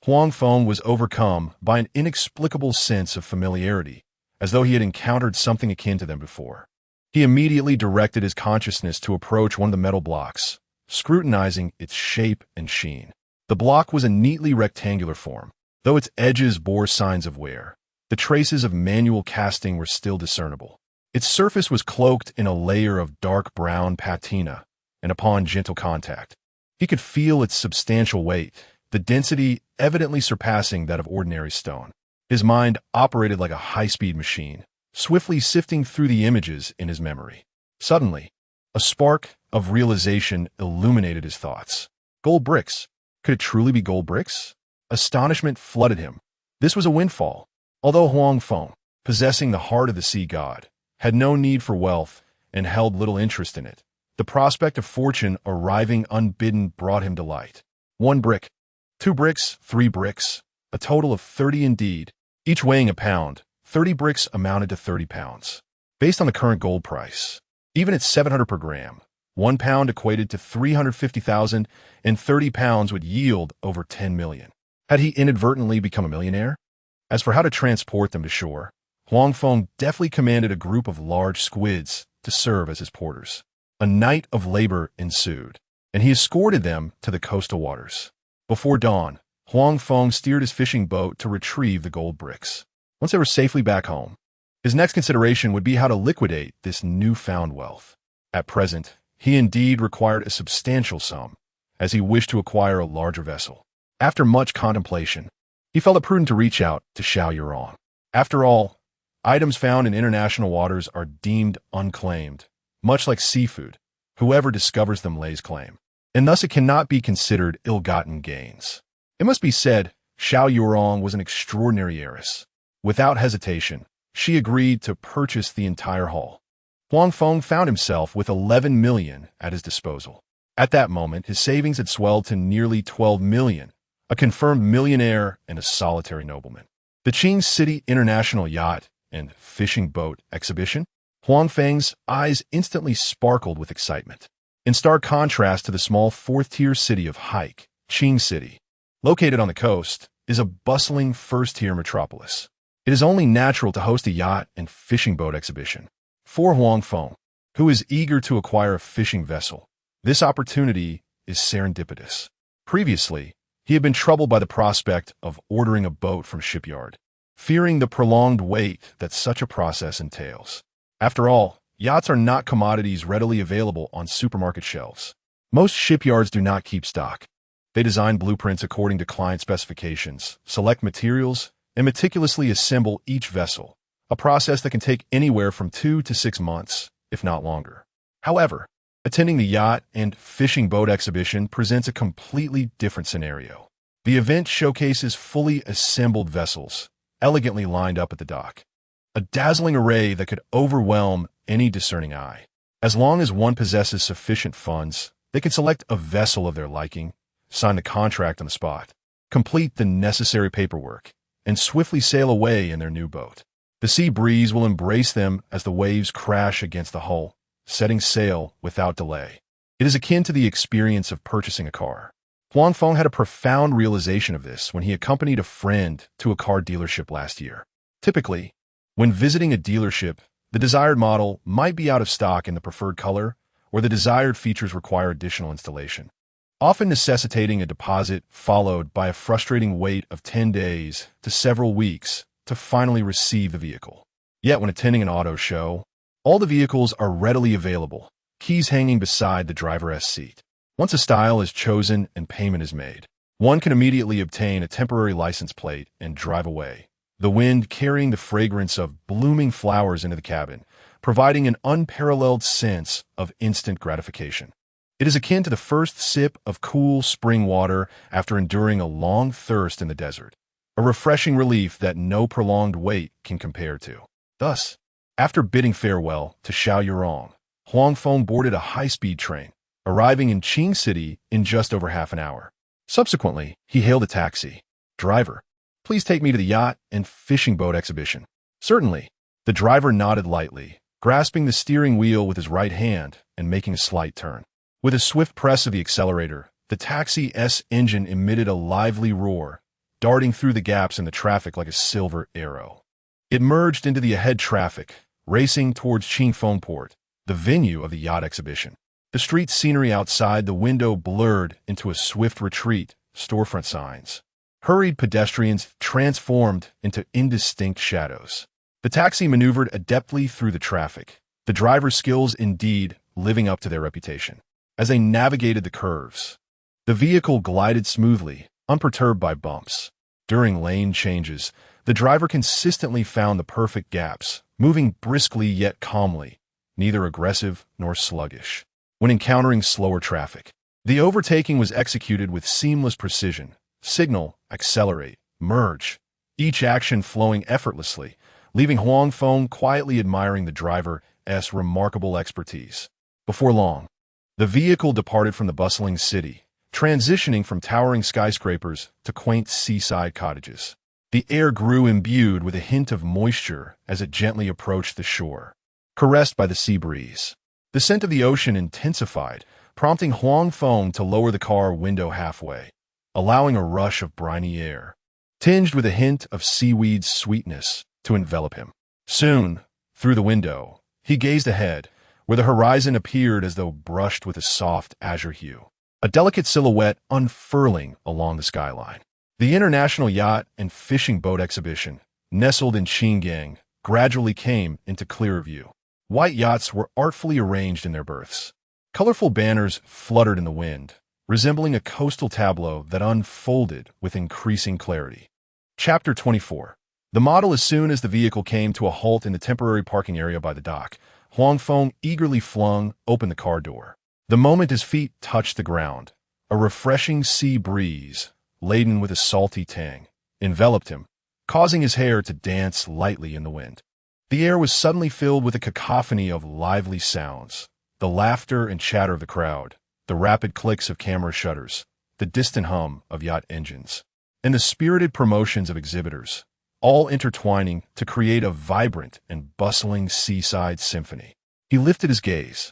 Huang Feng was overcome by an inexplicable sense of familiarity, as though he had encountered something akin to them before. He immediately directed his consciousness to approach one of the metal blocks, scrutinizing its shape and sheen. The block was a neatly rectangular form, though its edges bore signs of wear. The traces of manual casting were still discernible. Its surface was cloaked in a layer of dark brown patina, and upon gentle contact, he could feel its substantial weight, the density evidently surpassing that of ordinary stone. His mind operated like a high-speed machine, swiftly sifting through the images in his memory. Suddenly, a spark of realization illuminated his thoughts. Gold bricks. Could it truly be gold bricks? Astonishment flooded him. This was a windfall. Although Huang Feng, possessing the heart of the sea god, had no need for wealth and held little interest in it, the prospect of fortune arriving unbidden brought him delight. 1 brick, 2 bricks, 3 bricks, a total of 30 indeed, each weighing a pound. 30 bricks amounted to 30 pounds. Based on the current gold price, even at 700 per gram, 1 pound equated to 350,000, and 30 pounds would yield over 10 million. Had he inadvertently become a millionaire? As for how to transport them to shore, Huang Feng deftly commanded a group of large squids to serve as his porters. A night of labor ensued, and he escorted them to the coastal waters. Before dawn, Huang Feng steered his fishing boat to retrieve the gold bricks. Once they were safely back home, his next consideration would be how to liquidate this newfound wealth. At present, he indeed required a substantial sum, as he wished to acquire a larger vessel. After much contemplation, he felt it prudent to reach out to Xiao Yuan. After all, items found in international waters are deemed unclaimed, much like seafood. Whoever discovers them lays claim, and thus it cannot be considered ill-gotten gains. It must be said, Xiao Yurong was an extraordinary heiress. Without hesitation, she agreed to purchase the entire haul. Huang Feng found himself with 11 million at his disposal. At that moment, his savings had swelled to nearly 12 million, a confirmed millionaire and a solitary nobleman. The Qing City International Yacht and Fishing Boat Exhibition? Huang Feng's eyes instantly sparkled with excitement. In stark contrast to the small fourth-tier city of Haik, Qing City, located on the coast, is a bustling first-tier metropolis. It is only natural to host a yacht and fishing boat exhibition. For Huang Feng, who is eager to acquire a fishing vessel, this opportunity is serendipitous. Previously, he had been troubled by the prospect of ordering a boat from shipyard, fearing the prolonged wait that such a process entails. After all, yachts are not commodities readily available on supermarket shelves. Most shipyards do not keep stock. They design blueprints according to client specifications, select materials, and meticulously assemble each vessel, a process that can take anywhere from 2 to 6 months, if not longer. However, attending the yacht and fishing boat exhibition presents a completely different scenario. The event showcases fully assembled vessels, elegantly lined up at the dock. A dazzling array that could overwhelm any discerning eye. As long as one possesses sufficient funds, they can select a vessel of their liking, sign the contract on the spot, complete the necessary paperwork, and swiftly sail away in their new boat. The sea breeze will embrace them as the waves crash against the hull, setting sail without delay. It is akin to the experience of purchasing a car. Huang Feng had a profound realization of this when he accompanied a friend to a car dealership last year. Typically, when visiting a dealership, the desired model might be out of stock in the preferred color, or the desired features require additional installation, often necessitating a deposit followed by a frustrating wait of 10 days to several weeks to finally receive the vehicle. Yet when attending an auto show, all the vehicles are readily available, keys hanging beside the driver's seat. Once a style is chosen and payment is made, one can immediately obtain a temporary license plate and drive away, the wind carrying the fragrance of blooming flowers into the cabin, providing an unparalleled sense of instant gratification. It is akin to the first sip of cool spring water after enduring a long thirst in the desert, a refreshing relief that no prolonged wait can compare to. Thus, after bidding farewell to Xiao Yurong, Huang Feng boarded a high-speed train, arriving in Qing City in just over half an hour. Subsequently, he hailed a taxi. "Driver, please take me to the yacht and fishing boat exhibition." "Certainly." The driver nodded lightly, grasping the steering wheel with his right hand and making a slight turn. With a swift press of the accelerator, the taxi's engine emitted a lively roar, darting through the gaps in the traffic like a silver arrow. It merged into the ahead traffic, racing towards Qingfeng Port, the venue of the yacht exhibition. The street scenery outside the window blurred into a swift retreat, storefront signs. Hurried pedestrians transformed into indistinct shadows. The taxi maneuvered adeptly through the traffic, the driver's skills indeed living up to their reputation. As they navigated the curves, the vehicle glided smoothly, unperturbed by bumps. During lane changes, the driver consistently found the perfect gaps, moving briskly yet calmly, neither aggressive nor sluggish. When encountering slower traffic, the overtaking was executed with seamless precision. Signal, accelerate, merge, each action flowing effortlessly, leaving Huang Feng quietly admiring the driver's remarkable expertise. Before long, the vehicle departed from the bustling city, transitioning from towering skyscrapers to quaint seaside cottages. The air grew imbued with a hint of moisture as it gently approached the shore, caressed by the sea breeze. The scent of the ocean intensified, prompting Huang Feng to lower the car window halfway, allowing a rush of briny air, tinged with a hint of seaweed's sweetness, to envelop him. Soon, through the window, he gazed ahead, where the horizon appeared as though brushed with a soft azure hue, a delicate silhouette unfurling along the skyline. The International Yacht and Fishing Boat Exhibition, nestled in Qinggang, gradually came into clearer view. White yachts were artfully arranged in their berths. Colorful banners fluttered in the wind, resembling a coastal tableau that unfolded with increasing clarity. Chapter 24. The model. As soon as the vehicle came to a halt in the temporary parking area by the dock, Huang Feng eagerly flung open the car door. The moment his feet touched the ground, a refreshing sea breeze, laden with a salty tang, enveloped him, causing his hair to dance lightly in the wind. The air was suddenly filled with a cacophony of lively sounds, the laughter and chatter of the crowd, the rapid clicks of camera shutters, the distant hum of yacht engines, and the spirited promotions of exhibitors, all intertwining to create a vibrant and bustling seaside symphony. He lifted his gaze,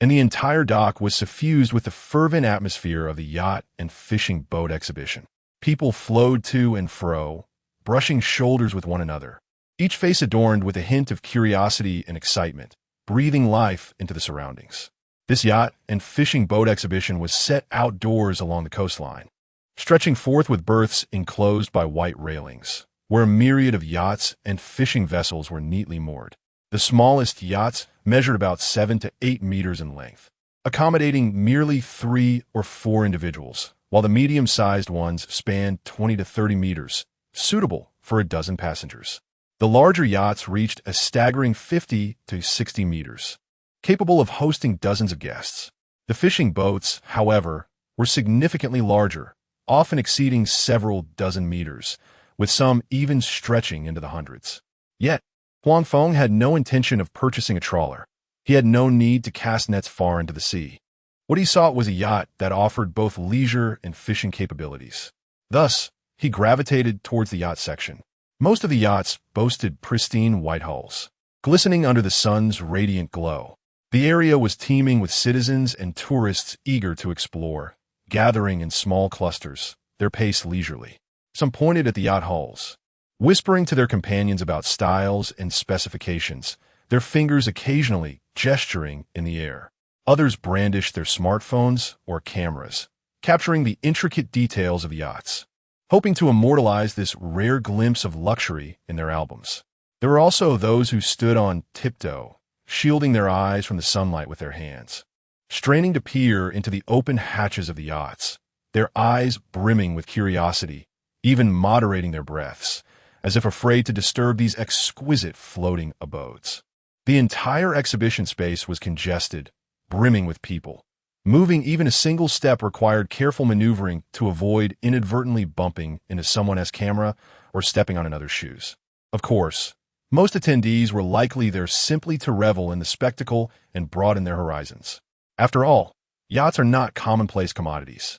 and the entire dock was suffused with the fervent atmosphere of the yacht and fishing boat exhibition. People flowed to and fro, brushing shoulders with one another, each face adorned with a hint of curiosity and excitement, breathing life into the surroundings. This yacht and fishing boat exhibition was set outdoors along the coastline, stretching forth with berths enclosed by white railings, where a myriad of yachts and fishing vessels were neatly moored. The smallest yachts measured about 7 to 8 meters in length, accommodating merely 3 or 4 individuals, while the medium-sized ones spanned 20 to 30 meters, suitable for a dozen passengers. The larger yachts reached a staggering 50 to 60 meters, capable of hosting dozens of guests. The fishing boats, however, were significantly larger, often exceeding several dozen meters, with some even stretching into the hundreds. Yet, Huang Feng had no intention of purchasing a trawler. He had no need to cast nets far into the sea. What he sought was a yacht that offered both leisure and fishing capabilities. Thus, he gravitated towards the yacht section. Most of the yachts boasted pristine white hulls, glistening under the sun's radiant glow. The area was teeming with citizens and tourists eager to explore, gathering in small clusters, their pace leisurely. Some pointed at the yacht hulls, whispering to their companions about styles and specifications, their fingers occasionally gesturing in the air. Others brandished their smartphones or cameras, capturing the intricate details of yachts, hoping to immortalize this rare glimpse of luxury in their albums. There were also those who stood on tiptoe, shielding their eyes from the sunlight with their hands, straining to peer into the open hatches of the yachts, their eyes brimming with curiosity, even moderating their breaths, as if afraid to disturb these exquisite floating abodes. The entire exhibition space was congested, brimming with people. Moving even a single step required careful maneuvering to avoid inadvertently bumping into someone's camera or stepping on another's shoes. Of course, most attendees were likely there simply to revel in the spectacle and broaden their horizons. After all, yachts are not commonplace commodities.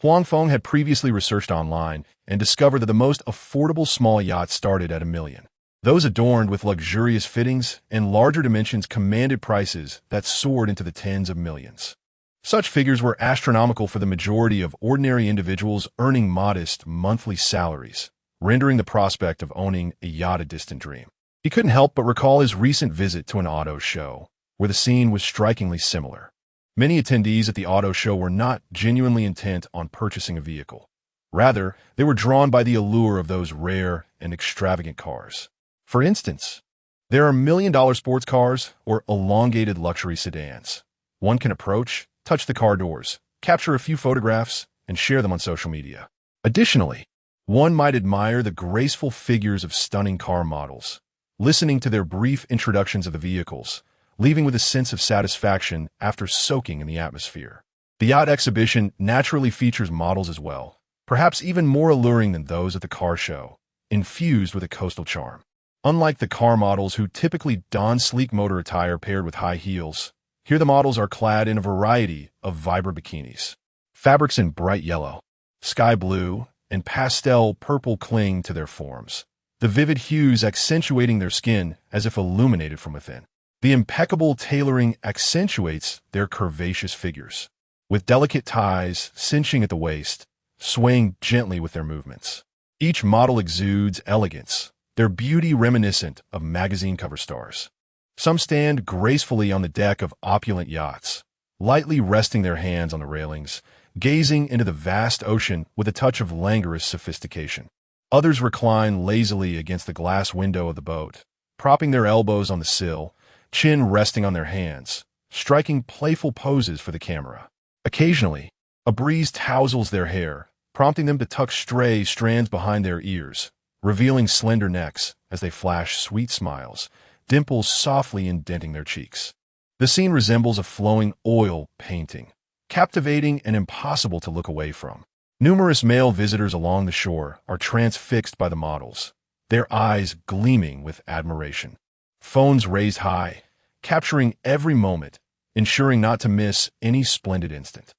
Huang Feng had previously researched online and discovered that the most affordable small yachts started at $1 million. Those adorned with luxurious fittings and larger dimensions commanded prices that soared into the tens of millions. Such figures were astronomical for the majority of ordinary individuals earning modest monthly salaries, rendering the prospect of owning a yacht a distant dream. He couldn't help but recall his recent visit to an auto show, where the scene was strikingly similar. Many attendees at the auto show were not genuinely intent on purchasing a vehicle. Rather, they were drawn by the allure of those rare and extravagant cars. For instance, there are million-dollar sports cars or elongated luxury sedans. One can approach, touch the car doors, capture a few photographs, and share them on social media. Additionally, one might admire the graceful figures of stunning car models, listening to their brief introductions of the vehicles, leaving with a sense of satisfaction after soaking in the atmosphere. The yacht exhibition naturally features models as well, perhaps even more alluring than those at the car show, infused with a coastal charm. Unlike the car models who typically don sleek motor attire paired with high heels, here the models are clad in a variety of vibrant bikinis. Fabrics in bright yellow, sky blue, and pastel purple cling to their forms, the vivid hues accentuating their skin as if illuminated from within. The impeccable tailoring accentuates their curvaceous figures, with delicate ties cinching at the waist, swaying gently with their movements. Each model exudes elegance, their beauty reminiscent of magazine cover stars. Some stand gracefully on the deck of opulent yachts, lightly resting their hands on the railings, gazing into the vast ocean with a touch of languorous sophistication. Others recline lazily against the glass window of the boat, propping their elbows on the sill, chin resting on their hands, striking playful poses for the camera. Occasionally, a breeze tousles their hair, prompting them to tuck stray strands behind their ears, revealing slender necks as they flash sweet smiles, dimples softly indenting their cheeks. The scene resembles a flowing oil painting, captivating and impossible to look away from. Numerous male visitors along the shore are transfixed by the models, their eyes gleaming with admiration. Phones raised high, capturing every moment, ensuring not to miss any splendid instant.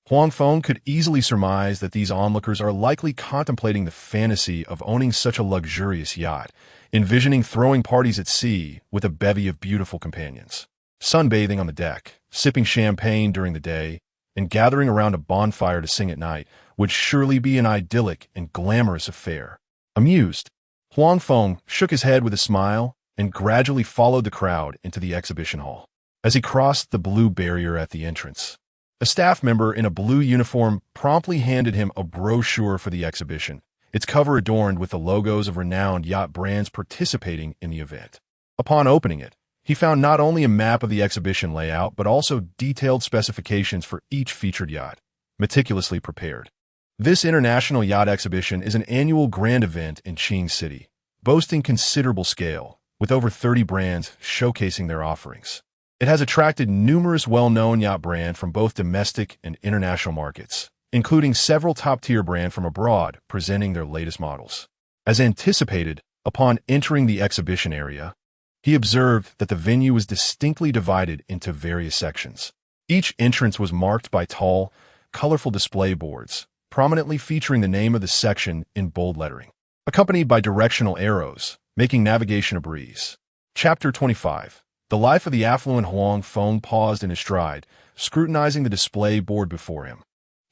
Huang Feng could easily surmise that these onlookers are likely contemplating the fantasy of owning such a luxurious yacht, envisioning throwing parties at sea with a bevy of beautiful companions. Sunbathing on the deck, sipping champagne during the day, and gathering around a bonfire to sing at night would surely be an idyllic and glamorous affair. Amused, Huang Feng shook his head with a smile and gradually followed the crowd into the exhibition hall. As he crossed the blue barrier at the entrance, a staff member in a blue uniform promptly handed him a brochure for the exhibition, its cover adorned with the logos of renowned yacht brands participating in the event. Upon opening it, he found not only a map of the exhibition layout, but also detailed specifications for each featured yacht, meticulously prepared. This international yacht exhibition is an annual grand event in Qing City, boasting considerable scale, with over 30 brands showcasing their offerings. It has attracted numerous well-known yacht brands from both domestic and international markets, including several top-tier brands from abroad presenting their latest models. As anticipated, upon entering the exhibition area, he observed that the venue was distinctly divided into various sections. Each entrance was marked by tall, colorful display boards, prominently featuring the name of the section in bold lettering, accompanied by directional arrows, making navigation a breeze. Chapter 25. The life of the affluent Huang Feng paused in his stride, scrutinizing the display board before him.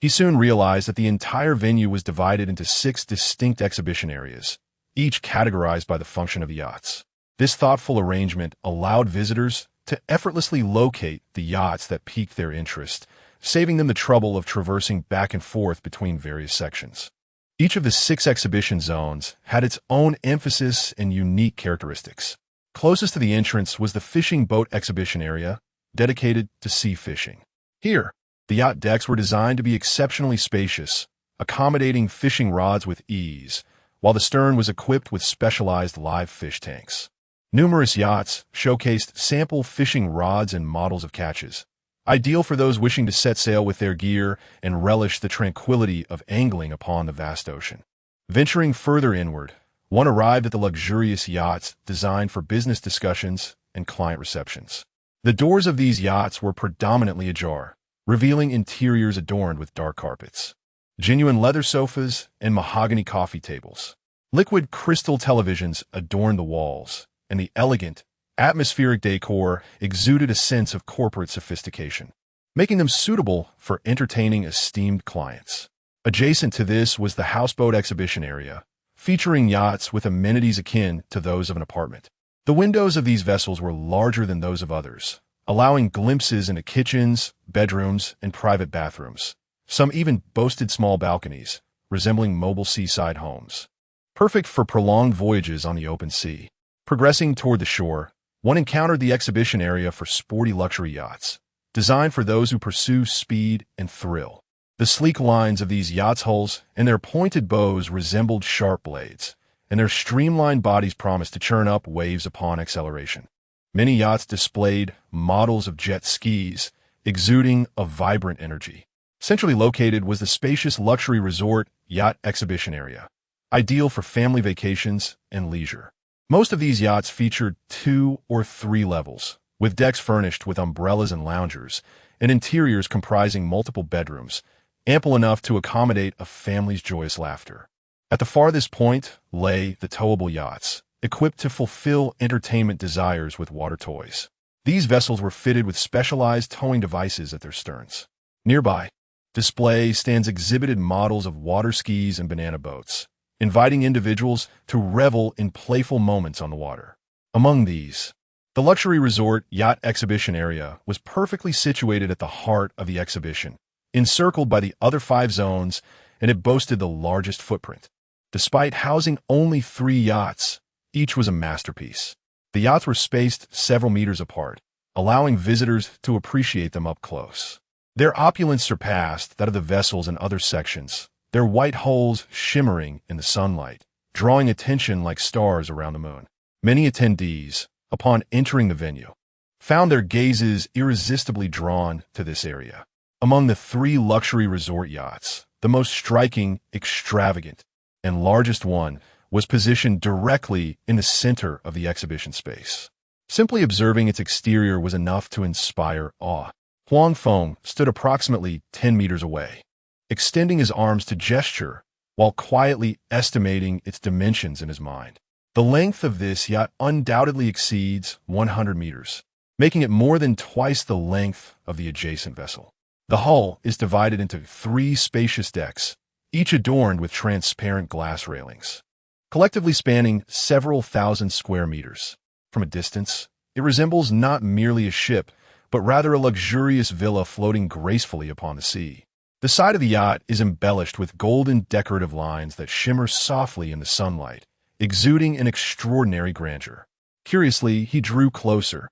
He soon realized that the entire venue was divided into 6 distinct exhibition areas, each categorized by the function of the yachts. This thoughtful arrangement allowed visitors to effortlessly locate the yachts that piqued their interest, saving them the trouble of traversing back and forth between various sections. Each of the 6 exhibition zones had its own emphasis and unique characteristics. Closest to the entrance was the fishing boat exhibition area, dedicated to sea fishing. Here, the yacht decks were designed to be exceptionally spacious, accommodating fishing rods with ease, while the stern was equipped with specialized live fish tanks. Numerous yachts showcased sample fishing rods and models of catches, ideal for those wishing to set sail with their gear and relish the tranquility of angling upon the vast ocean. Venturing further inward, one arrived at the luxurious yachts designed for business discussions and client receptions. The doors of these yachts were predominantly ajar, revealing interiors adorned with dark carpets, genuine leather sofas, and mahogany coffee tables. Liquid crystal televisions adorned the walls, and the elegant, atmospheric decor exuded a sense of corporate sophistication, making them suitable for entertaining esteemed clients. Adjacent to this was the houseboat exhibition area, featuring yachts with amenities akin to those of an apartment. The windows of these vessels were larger than those of others, allowing glimpses into kitchens, bedrooms, and private bathrooms. Some even boasted small balconies, resembling mobile seaside homes, perfect for prolonged voyages on the open sea. Progressing toward the shore, one encountered the exhibition area for sporty luxury yachts, designed for those who pursue speed and thrill. The sleek lines of these yachts' hulls and their pointed bows resembled sharp blades, and their streamlined bodies promised to churn up waves upon acceleration. Many yachts displayed models of jet skis, exuding a vibrant energy. Centrally located was the spacious luxury resort yacht exhibition area, ideal for family vacations and leisure. Most of these yachts featured 2 or 3 levels, with decks furnished with umbrellas and loungers, and interiors comprising multiple bedrooms, ample enough to accommodate a family's joyous laughter. At the farthest point lay the towable yachts, equipped to fulfill entertainment desires with water toys. These vessels were fitted with specialized towing devices at their sterns. Nearby, display stands exhibited models of water skis and banana boats, inviting individuals to revel in playful moments on the water. Among these, the luxury resort yacht exhibition area was perfectly situated at the heart of the exhibition, encircled by the other 5 zones, and it boasted the largest footprint. Despite housing only 3 yachts, each was a masterpiece. The yachts were spaced several meters apart, allowing visitors to appreciate them up close. Their opulence surpassed that of the vessels in other sections, their white hulls shimmering in the sunlight, drawing attention like stars around the moon. Many attendees, upon entering the venue, found their gazes irresistibly drawn to this area. Among the 3 luxury resort yachts, the most striking, extravagant, and largest one, was positioned directly in the center of the exhibition space. Simply observing its exterior was enough to inspire awe. Huang Feng stood approximately 10 meters away, extending his arms to gesture while quietly estimating its dimensions in his mind. The length of this yacht undoubtedly exceeds 100 meters, making it more than twice the length of the adjacent vessel. The hull is divided into 3 spacious decks, each adorned with transparent glass railings, collectively spanning several thousand square meters. From a distance, it resembles not merely a ship, but rather a luxurious villa floating gracefully upon the sea. The side of the yacht is embellished with golden decorative lines that shimmer softly in the sunlight, exuding an extraordinary grandeur. Curiously, he drew closer,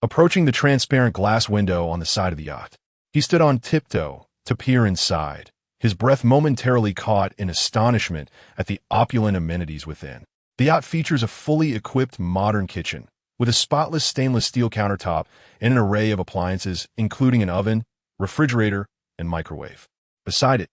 approaching the transparent glass window on the side of the yacht. He stood on tiptoe to peer inside, his breath momentarily caught in astonishment at the opulent amenities within. The yacht features a fully equipped modern kitchen, with a spotless stainless steel countertop and an array of appliances, including an oven, refrigerator, and microwave. Beside it,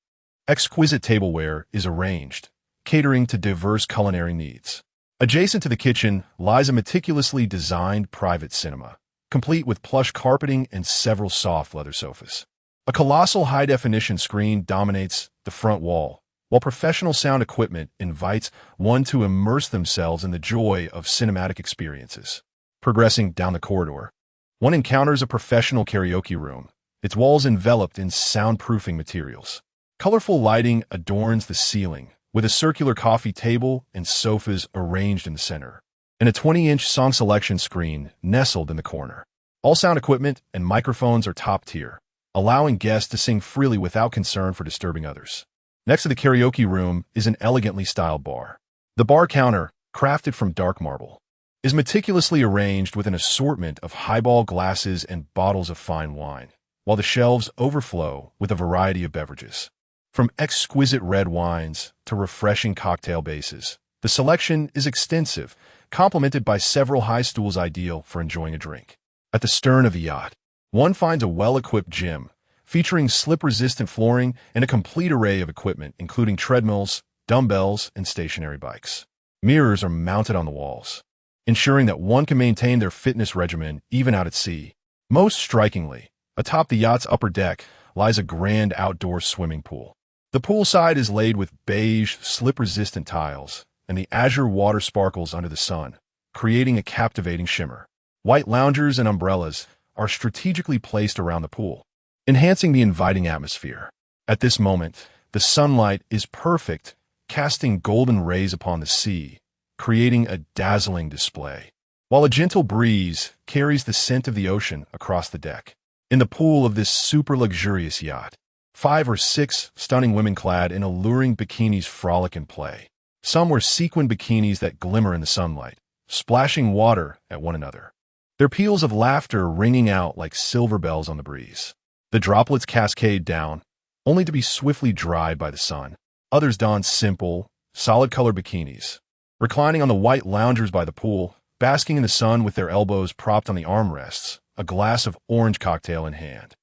exquisite tableware is arranged, catering to diverse culinary needs. Adjacent to the kitchen lies a meticulously designed private cinema, complete with plush carpeting and several soft leather sofas. A colossal high-definition screen dominates the front wall, while professional sound equipment invites one to immerse themselves in the joy of cinematic experiences. Progressing down the corridor, one encounters a professional karaoke room, its walls enveloped in soundproofing materials. Colorful lighting adorns the ceiling, with a circular coffee table and sofas arranged in the center, and a 20-inch song selection screen nestled in the corner. All sound equipment and microphones are top-tier, allowing guests to sing freely without concern for disturbing others. Next to the karaoke room is an elegantly styled bar. The bar counter, crafted from dark marble, is meticulously arranged with an assortment of highball glasses and bottles of fine wine, while the shelves overflow with a variety of beverages. From exquisite red wines to refreshing cocktail bases, the selection is extensive, complemented by several high stools ideal for enjoying a drink. At the stern of the yacht, one finds a well-equipped gym, featuring slip-resistant flooring and a complete array of equipment, including treadmills, dumbbells, and stationary bikes. Mirrors are mounted on the walls, ensuring that one can maintain their fitness regimen even out at sea. Most strikingly, atop the yacht's upper deck lies a grand outdoor swimming pool. The poolside is laid with beige, slip-resistant tiles, and the azure water sparkles under the sun, creating a captivating shimmer. White loungers and umbrellas are strategically placed around the pool, enhancing the inviting atmosphere. At this moment, the sunlight is perfect, casting golden rays upon the sea, creating a dazzling display, while a gentle breeze carries the scent of the ocean across the deck. In the pool of this super luxurious yacht, 5 or 6 stunning women clad in alluring bikinis frolic and play. Some wear sequin bikinis that glimmer in the sunlight, splashing water at one another, their peals of laughter ringing out like silver bells on the breeze. The droplets cascade down, only to be swiftly dried by the sun. Others don simple, solid-color bikinis, reclining on the white loungers by the pool, basking in the sun with their elbows propped on the armrests, a glass of orange cocktail in hand.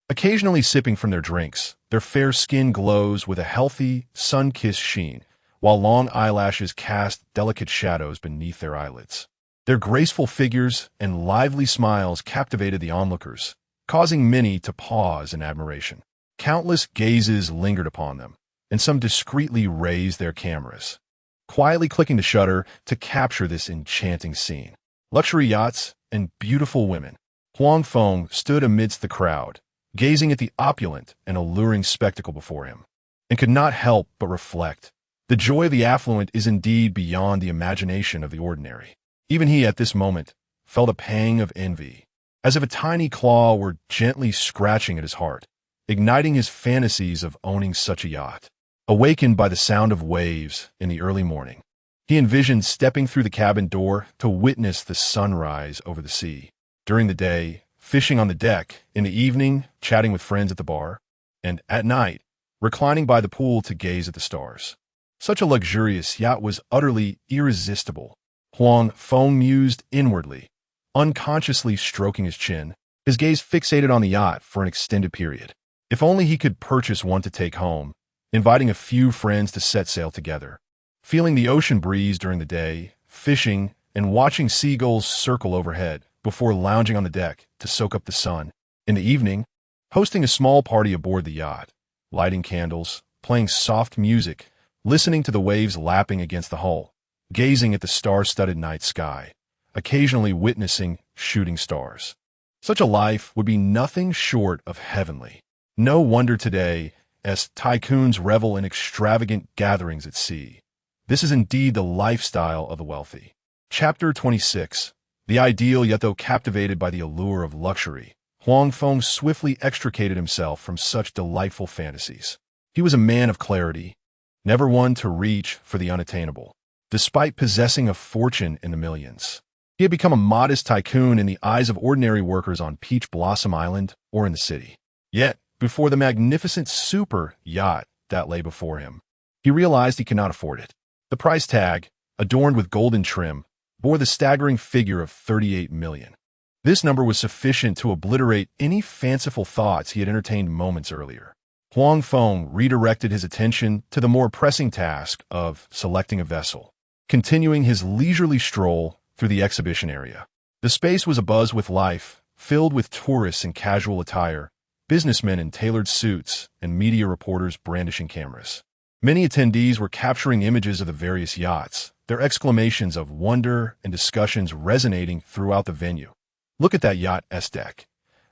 Occasionally sipping from their drinks, their fair skin glows with a healthy, sun-kissed sheen, while long eyelashes cast delicate shadows beneath their eyelids. Their graceful figures and lively smiles captivated the onlookers, causing many to pause in admiration. Countless gazes lingered upon them, and some discreetly raised their cameras, quietly clicking the shutter to capture this enchanting scene. Luxury yachts and beautiful women. Huang Feng stood amidst the crowd, gazing at the opulent and alluring spectacle before him, and could not help but reflect. The joy of the affluent is indeed beyond the imagination of the ordinary. Even he, at this moment, felt a pang of envy, as if a tiny claw were gently scratching at his heart, igniting his fantasies of owning such a yacht. Awakened by the sound of waves in the early morning, he envisioned stepping through the cabin door to witness the sunrise over the sea. During the day, fishing on the deck, in the evening, chatting with friends at the bar, and at night, reclining by the pool to gaze at the stars. Such a luxurious yacht was utterly irresistible. Huang Feng mused inwardly, unconsciously stroking his chin, his gaze fixated on the yacht for an extended period. If only he could purchase one to take home, inviting a few friends to set sail together. Feeling the ocean breeze during the day, fishing, and watching seagulls circle overhead before lounging on the deck to soak up the sun. In the evening, hosting a small party aboard the yacht, lighting candles, playing soft music, listening to the waves lapping against the hull, gazing at the star-studded night sky, occasionally witnessing shooting stars. Such a life would be nothing short of heavenly. No wonder today, as tycoons revel in extravagant gatherings at sea. This is indeed the lifestyle of the wealthy. Chapter 26. The ideal, yet though captivated by the allure of luxury, Huang Feng swiftly extricated himself from such delightful fantasies. He was a man of clarity, never one to reach for the unattainable. Despite possessing a fortune in the millions, he had become a modest tycoon in the eyes of ordinary workers on Peach Blossom Island or in the city. Yet, before the magnificent super yacht that lay before him, he realized he could not afford it. The price tag, adorned with golden trim, bore the staggering figure of 38 million. This number was sufficient to obliterate any fanciful thoughts he had entertained moments earlier. Huang Feng redirected his attention to the more pressing task of selecting a vessel, continuing his leisurely stroll through the exhibition area. The space was abuzz with life, filled with tourists in casual attire, businessmen in tailored suits, and media reporters brandishing cameras. Many attendees were capturing images of the various yachts, their exclamations of wonder and discussions resonating throughout the venue. Look at that yacht's deck.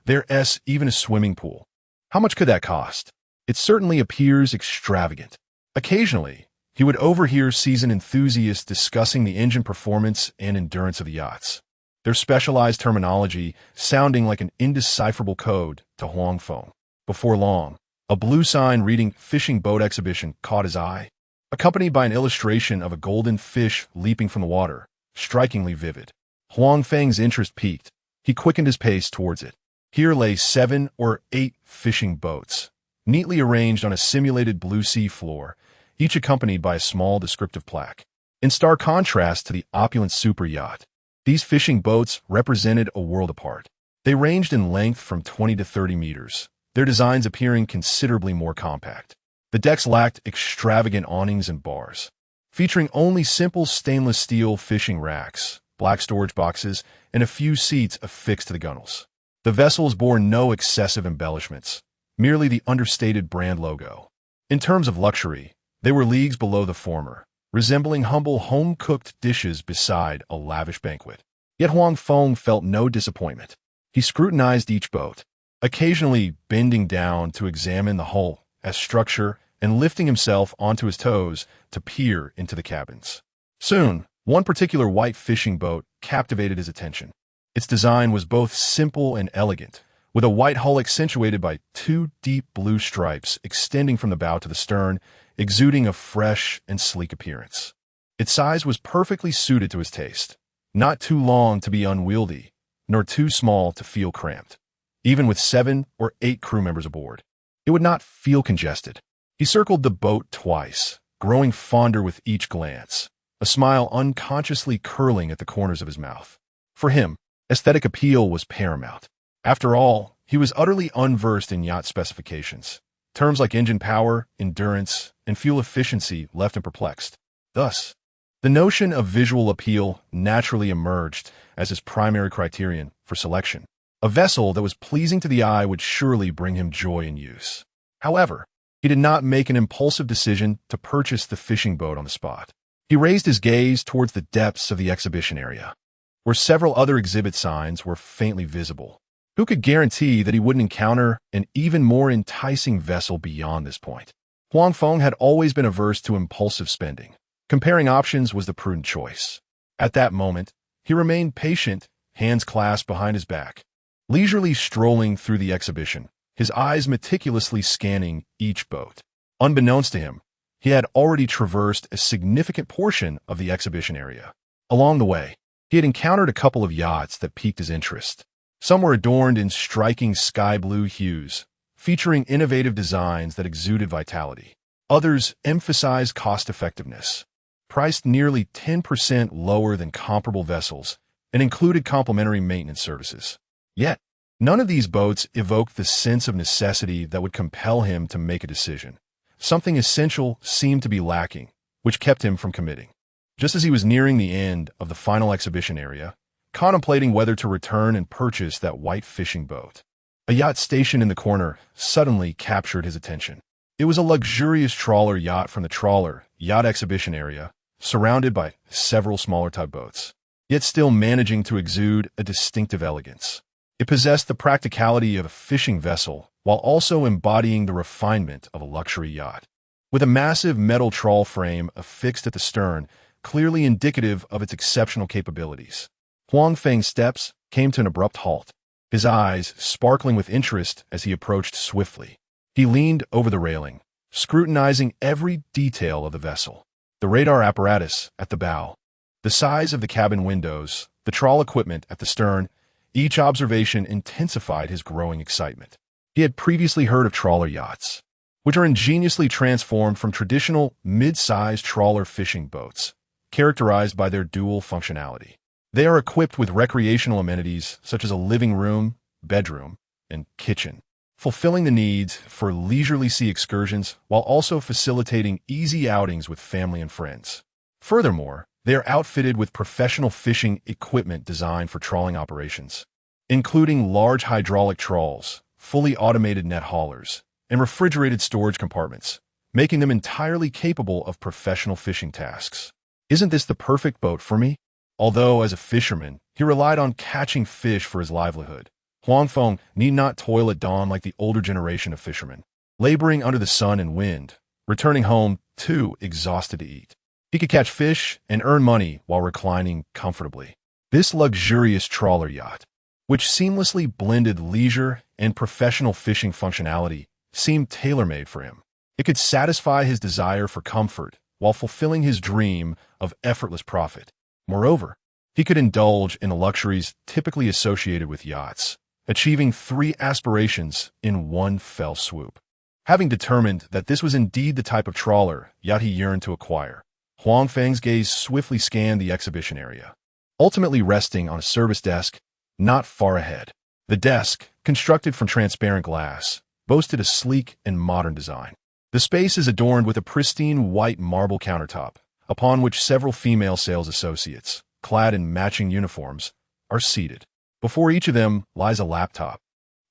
There's even a swimming pool. How much could that cost? It certainly appears extravagant. Occasionally, he would overhear seasoned enthusiasts discussing the engine performance and endurance of the yachts, their specialized terminology sounding like an indecipherable code to Huang Feng. Before long, a blue sign reading Fishing Boat Exhibition caught his eye, accompanied by an illustration of a golden fish leaping from the water, strikingly vivid. Huang Feng's interest piqued. He quickened his pace towards it. Here lay 7 or 8 fishing boats, neatly arranged on a simulated blue sea floor, each accompanied by a small descriptive plaque. In stark contrast to the opulent super yacht, these fishing boats represented a world apart. They ranged in length from 20 to 30 meters, their designs appearing considerably more compact. The decks lacked extravagant awnings and bars, featuring only simple stainless steel fishing racks, black storage boxes, and a few seats affixed to the gunnels. The vessels bore no excessive embellishments, merely the understated brand logo. In terms of luxury, they were leagues below the former, resembling humble home-cooked dishes beside a lavish banquet. Yet Huang Feng felt no disappointment. He scrutinized each boat, occasionally bending down to examine the hull as structure and lifting himself onto his toes to peer into the cabins. Soon, one particular white fishing boat captivated his attention. Its design was both simple and elegant, with a white hull accentuated by 2 deep blue stripes extending from the bow to the stern, exuding a fresh and sleek appearance. Its size was perfectly suited to his taste, not too long to be unwieldy, nor too small to feel cramped. Even with 7 or 8 crew members aboard, it would not feel congested. He circled the boat twice, growing fonder with each glance, a smile unconsciously curling at the corners of his mouth. For him, aesthetic appeal was paramount. After all, he was utterly unversed in yacht specifications. Terms like engine power, endurance, and fuel efficiency left him perplexed. Thus, the notion of visual appeal naturally emerged as his primary criterion for selection. A vessel that was pleasing to the eye would surely bring him joy in use. However, he did not make an impulsive decision to purchase the fishing boat on the spot. He raised his gaze towards the depths of the exhibition area, where several other exhibit signs were faintly visible. Who could guarantee that he wouldn't encounter an even more enticing vessel beyond this point? Huang Feng had always been averse to impulsive spending. Comparing options was the prudent choice. At that moment, he remained patient, hands clasped behind his back, leisurely strolling through the exhibition, his eyes meticulously scanning each boat. Unbeknownst to him, he had already traversed a significant portion of the exhibition area. Along the way, he had encountered a couple of yachts that piqued his interest. Some were adorned in striking sky blue hues, featuring innovative designs that exuded vitality. Others emphasized cost-effectiveness, priced nearly 10% lower than comparable vessels, and included complimentary maintenance services. Yet, none of these boats evoked the sense of necessity that would compel him to make a decision. something essential seemed to be lacking, which kept him from committing. Just as he was nearing the end of the final exhibition area, contemplating whether to return and purchase that white fishing boat, a yacht stationed in the corner suddenly captured his attention. It was a luxurious trawler yacht from the trawler yacht exhibition area, surrounded by several smaller tugboats, yet still managing to exude a distinctive elegance. It possessed the practicality of a fishing vessel while also embodying the refinement of a luxury yacht. With a massive metal trawl frame affixed at the stern, clearly indicative of its exceptional capabilities, Huang Feng's steps came to an abrupt halt, his eyes sparkling with interest as he approached swiftly. He leaned over the railing, scrutinizing every detail of the vessel. The radar apparatus at the bow, the size of the cabin windows, the trawl equipment at the stern, each observation intensified his growing excitement. He had previously heard of trawler yachts, which are ingeniously transformed from traditional mid-sized trawler fishing boats, characterized by their dual functionality. They are equipped with recreational amenities such as a living room, bedroom, and kitchen, fulfilling the needs for leisurely sea excursions while also facilitating easy outings with family and friends. Furthermore, they are outfitted with professional fishing equipment designed for trawling operations, including large hydraulic trawls, fully automated net haulers, and refrigerated storage compartments, making them entirely capable of professional fishing tasks. Isn't this the perfect boat for me? Although, as a fisherman, he relied on catching fish for his livelihood, Huang Feng need not toil at dawn like the older generation of fishermen, laboring under the sun and wind, returning home too exhausted to eat. He could catch fish and earn money while reclining comfortably. This luxurious trawler yacht, which seamlessly blended leisure and professional fishing functionality, seemed tailor-made for him. It could satisfy his desire for comfort while fulfilling his dream of effortless profit. Moreover, he could indulge in the luxuries typically associated with yachts, achieving 3 aspirations in one fell swoop. Having determined that this was indeed the type of trawler yacht he yearned to acquire, Huang Feng's gaze swiftly scanned the exhibition area, ultimately resting on a service desk not far ahead. The desk, constructed from transparent glass, boasted a sleek and modern design. The space is adorned with a pristine white marble countertop, upon which several female sales associates, clad in matching uniforms, are seated. Before each of them lies a laptop,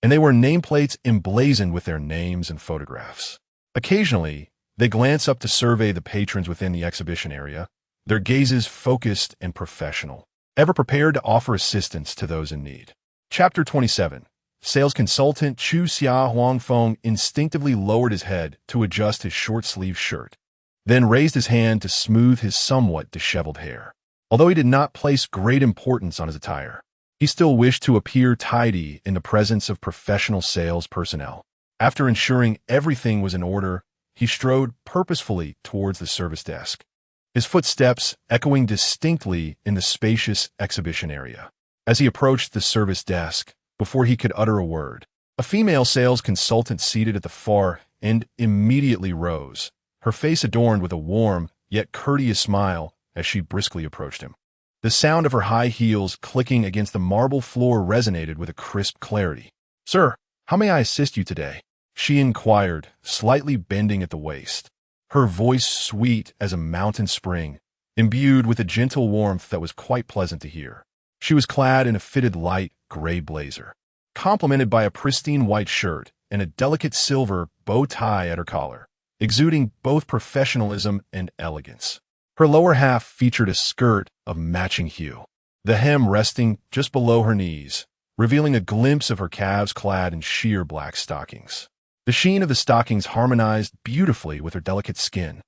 and they wear nameplates emblazoned with their names and photographs. Occasionally, they glance up to survey the patrons within the exhibition area, their gazes focused and professional, ever prepared to offer assistance to those in need. Chapter 27. Sales consultant Chu Xia. Huang Feng instinctively lowered his head to adjust his short-sleeved shirt, then raised his hand to smooth his somewhat disheveled hair. Although he did not place great importance on his attire, he still wished to appear tidy in the presence of professional sales personnel. After ensuring everything was in order, he strode purposefully towards the service desk, his footsteps echoing distinctly in the spacious exhibition area. As he approached the service desk, before he could utter a word, a female sales consultant seated at the far end immediately rose, her face adorned with a warm yet courteous smile as she briskly approached him. The sound of her high heels clicking against the marble floor resonated with a crisp clarity. "Sir, how may I assist you today?" she inquired, slightly bending at the waist, her voice sweet as a mountain spring, imbued with a gentle warmth that was quite pleasant to hear. She was clad in a fitted light gray blazer, complemented by a pristine white shirt and a delicate silver bow tie at her collar, exuding both professionalism and elegance. Her lower half featured a skirt of matching hue, the hem resting just below her knees, revealing a glimpse of her calves clad in sheer black stockings. The sheen of the stockings harmonized beautifully with her delicate skin,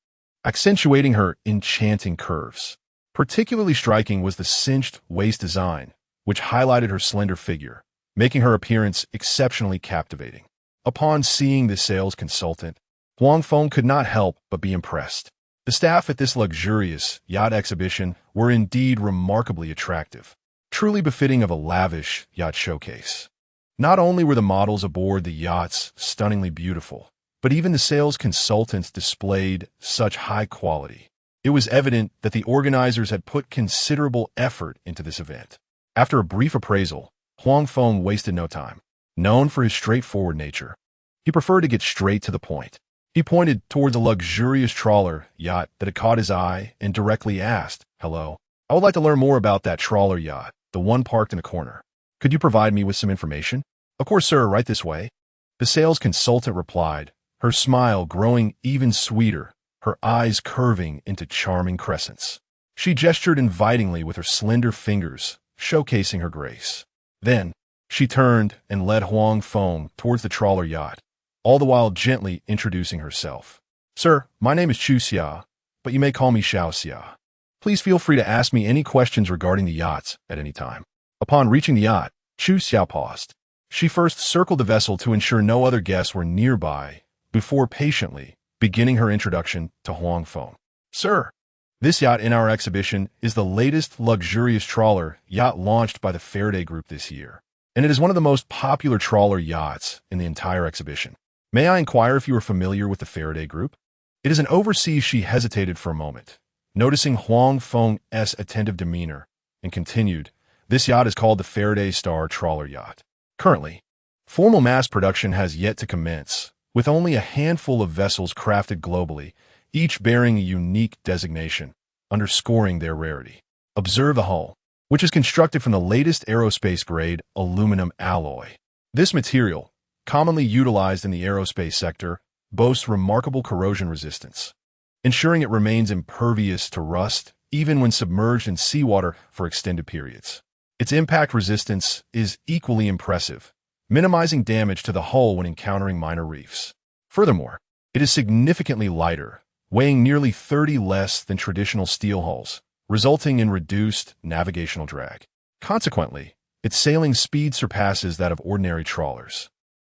accentuating her enchanting curves. Particularly striking was the cinched waist design, which highlighted her slender figure, making her appearance exceptionally captivating. Upon seeing the sales consultant, Huang Feng could not help but be impressed. The staff at this luxurious yacht exhibition were indeed remarkably attractive, truly befitting of a lavish yacht showcase. Not only were the models aboard the yachts stunningly beautiful, but even the sales consultants displayed such high quality. It was evident that the organizers had put considerable effort into this event. After a brief appraisal, Huang Feng wasted no time. Known for his straightforward nature, he preferred to get straight to the point. He pointed towards a luxurious trawler yacht that had caught his eye and directly asked, "Hello, I would like to learn more about that trawler yacht, the one parked in a corner. Could you provide me with some information?" "Of course, sir, right this way." The sales consultant replied, her smile growing even sweeter, her eyes curving into charming crescents. She gestured invitingly with her slender fingers, showcasing her grace. Then, she turned and led Huang Feng towards the trawler yacht, all the while gently introducing herself. "Sir, my name is Chu Xia, but you may call me Xiao Xia. Please feel free to ask me any questions regarding the yachts at any time." Upon reaching the yacht, Chu Xia paused. She first circled the vessel to ensure no other guests were nearby, before patiently beginning her introduction to Huang Feng. "Sir, this yacht in our exhibition is the latest luxurious trawler yacht launched by the Faraday Group this year, and it is one of the most popular trawler yachts in the entire exhibition. May I inquire if you are familiar with the Faraday Group?" It is an overseas. She hesitated for a moment, noticing Huang Feng's attentive demeanor, and continued, "This yacht is called the Faraday Star Trawler Yacht. Currently, formal mass production has yet to commence, with only a handful of vessels crafted globally, each bearing a unique designation, underscoring their rarity. Observe the hull, which is constructed from the latest aerospace-grade aluminum alloy. This material, commonly utilized in the aerospace sector, boasts remarkable corrosion resistance, ensuring it remains impervious to rust even when submerged in seawater for extended periods. Its impact resistance is equally impressive, minimizing damage to the hull when encountering minor reefs. Furthermore, it is significantly lighter, weighing nearly 30 less than traditional steel hulls, resulting in reduced navigational drag. Consequently, its sailing speed surpasses that of ordinary trawlers,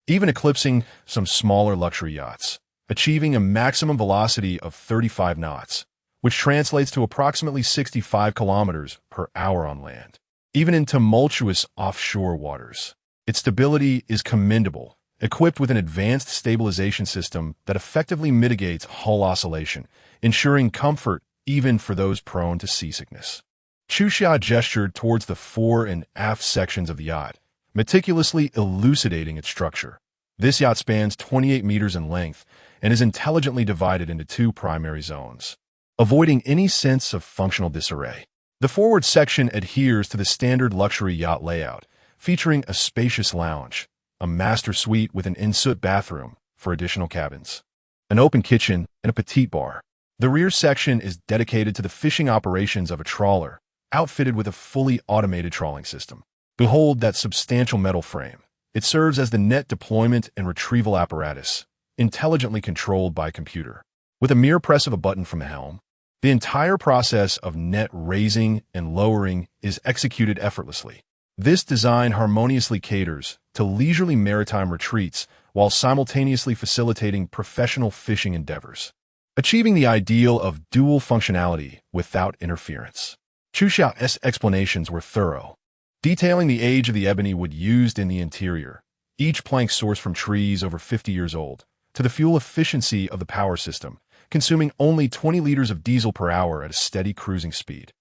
even eclipsing some smaller luxury yachts, achieving a maximum velocity of 35 knots, which translates to approximately 65 kilometers per hour on land, even in tumultuous offshore waters. Its stability is commendable, equipped with an advanced stabilization system that effectively mitigates hull oscillation, ensuring comfort even for those prone to seasickness. Chu Xia gestured towards the fore and aft sections of the yacht, meticulously elucidating its structure. This yacht spans 28 meters in length and is intelligently divided into two primary zones, avoiding any sense of functional disarray. The forward section adheres to the standard luxury yacht layout, featuring a spacious lounge, a master suite with an ensuite bathroom for additional cabins, an open kitchen, and a petite bar. The rear section is dedicated to the fishing operations of a trawler, outfitted with a fully automated trawling system. Behold that substantial metal frame. It serves as the net deployment and retrieval apparatus, intelligently controlled by computer. With a mere press of a button from the helm, the entire process of net raising and lowering is executed effortlessly. This design harmoniously caters to leisurely maritime retreats while simultaneously facilitating professional fishing endeavors, achieving the ideal of dual functionality without interference. Chu Xiao's explanations were thorough, detailing the age of the ebony wood used in the interior, each plank sourced from trees over 50 years old, to the fuel efficiency of the power system, consuming only 20 liters of diesel per hour at a steady cruising speed.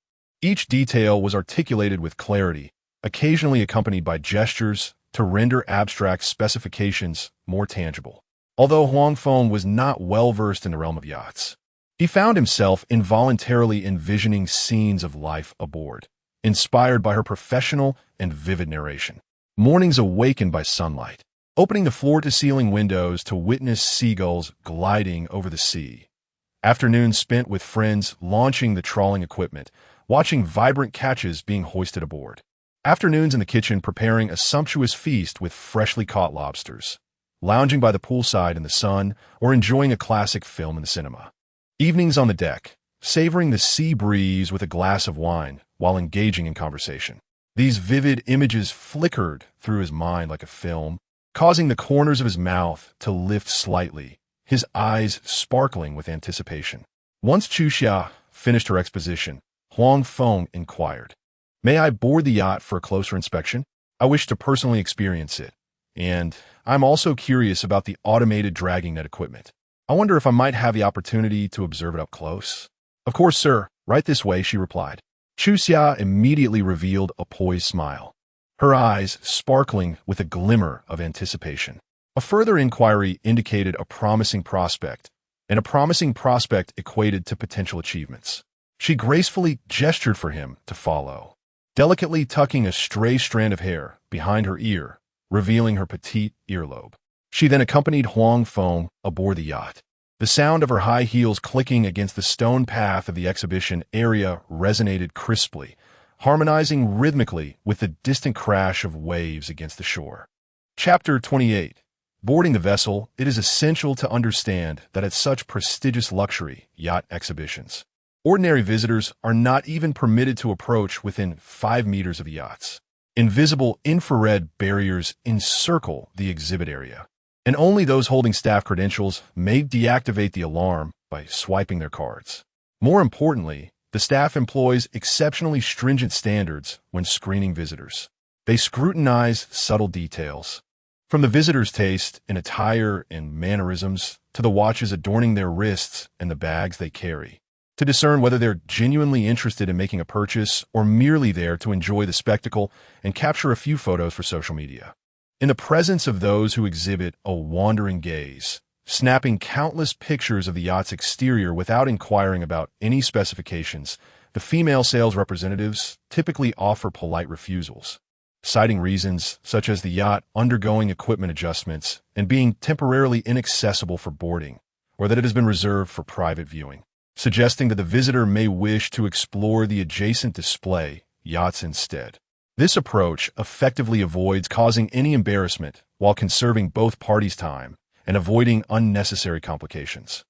Each detail was articulated with clarity, occasionally accompanied by gestures to render abstract specifications more tangible. Although Huang Feng was not well-versed in the realm of yachts, he found himself involuntarily envisioning scenes of life aboard, inspired by her professional and vivid narration. Mornings awakened by sunlight, opening the floor-to-ceiling windows to witness seagulls gliding over the sea. Afternoons spent with friends launching the trawling equipment, watching vibrant catches being hoisted aboard. Afternoons in the kitchen preparing a sumptuous feast with freshly caught lobsters. Lounging by the poolside in the sun, or enjoying a classic film in the cinema. Evenings on the deck, savoring the sea breeze with a glass of wine while engaging in conversation. These vivid images flickered through his mind like a film, causing the corners of his mouth to lift slightly, his eyes sparkling with anticipation. Once Chu Xia finished her exposition, Huang Feng inquired, "May I board the yacht for a closer inspection? I wish to personally experience it, and I'm also curious about the automated dragging net equipment. I wonder if I might have the opportunity to observe it up close." "Of course, sir. Right this way," she replied. Chu Xia immediately revealed a poised smile, her eyes sparkling with a glimmer of anticipation. A further inquiry indicated a promising prospect, and a promising prospect equated to potential achievements. She gracefully gestured for him to follow, delicately tucking a stray strand of hair behind her ear, revealing her petite earlobe. She then accompanied Huang Feng aboard the yacht. The sound of her high heels clicking against the stone path of the exhibition area resonated crisply, harmonizing rhythmically with the distant crash of waves against the shore. Chapter 28. Boarding the vessel, it is essential to understand that at such prestigious luxury yacht exhibitions, ordinary visitors are not even permitted to approach within 5 meters of the yachts. Invisible infrared barriers encircle the exhibit area, and only those holding staff credentials may deactivate the alarm by swiping their cards. More importantly, the staff employs exceptionally stringent standards when screening visitors. They scrutinize subtle details, from the visitor's taste in attire and mannerisms to the watches adorning their wrists and the bags they carry, to discern whether they're genuinely interested in making a purchase or merely there to enjoy the spectacle and capture a few photos for social media. In the presence of those who exhibit a wandering gaze, snapping countless pictures of the yacht's exterior without inquiring about any specifications, the female sales representatives typically offer polite refusals, citing reasons such as the yacht undergoing equipment adjustments and being temporarily inaccessible for boarding, or that it has been reserved for private viewing, suggesting that the visitor may wish to explore the adjacent display yachts instead. This approach effectively avoids causing any embarrassment while conserving both parties' time and avoiding unnecessary complications.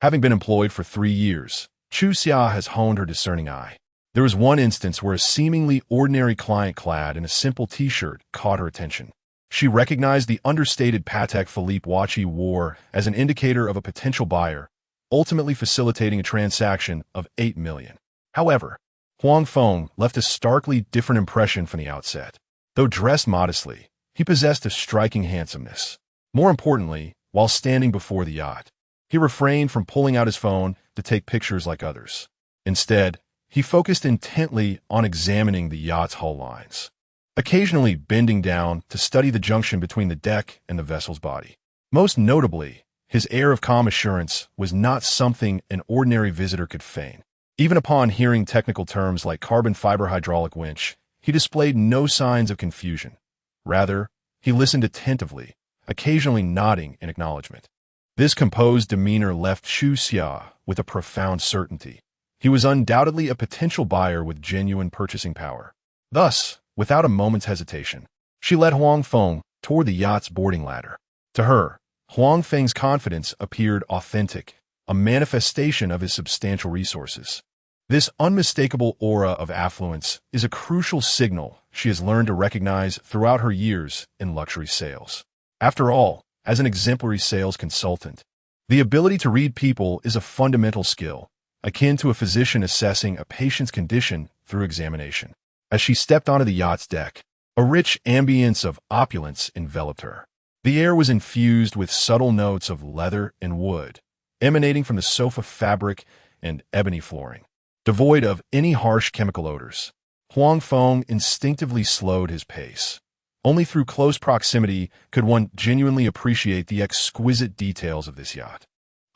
Having been employed for 3 years, Chu Xia has honed her discerning eye. There was one instance where a seemingly ordinary client clad in a simple t-shirt caught her attention. She recognized the understated Patek Philippe watch he wore as an indicator of a potential buyer, ultimately facilitating a transaction of 8 million. However, Huang Feng left a starkly different impression from the outset. Though dressed modestly, he possessed a striking handsomeness. More importantly, while standing before the yacht, he refrained from pulling out his phone to take pictures like others. Instead, he focused intently on examining the yacht's hull lines, occasionally bending down to study the junction between the deck and the vessel's body. Most notably, his air of calm assurance was not something an ordinary visitor could feign. Even upon hearing technical terms like carbon fiber hydraulic winch, he displayed no signs of confusion. Rather, he listened attentively, occasionally nodding in acknowledgement. This composed demeanor left Chu Xia with a profound certainty. He was undoubtedly a potential buyer with genuine purchasing power. Thus, without a moment's hesitation, she led Huang Feng toward the yacht's boarding ladder. To her, Huang Feng's confidence appeared authentic, a manifestation of his substantial resources. This unmistakable aura of affluence is a crucial signal she has learned to recognize throughout her years in luxury sales. After all, as an exemplary sales consultant, the ability to read people is a fundamental skill, akin to a physician assessing a patient's condition through examination. As she stepped onto the yacht's deck, a rich ambience of opulence enveloped her. The air was infused with subtle notes of leather and wood, emanating from the sofa fabric and ebony flooring. Devoid of any harsh chemical odors, Huang Feng instinctively slowed his pace. Only through close proximity could one genuinely appreciate the exquisite details of this yacht.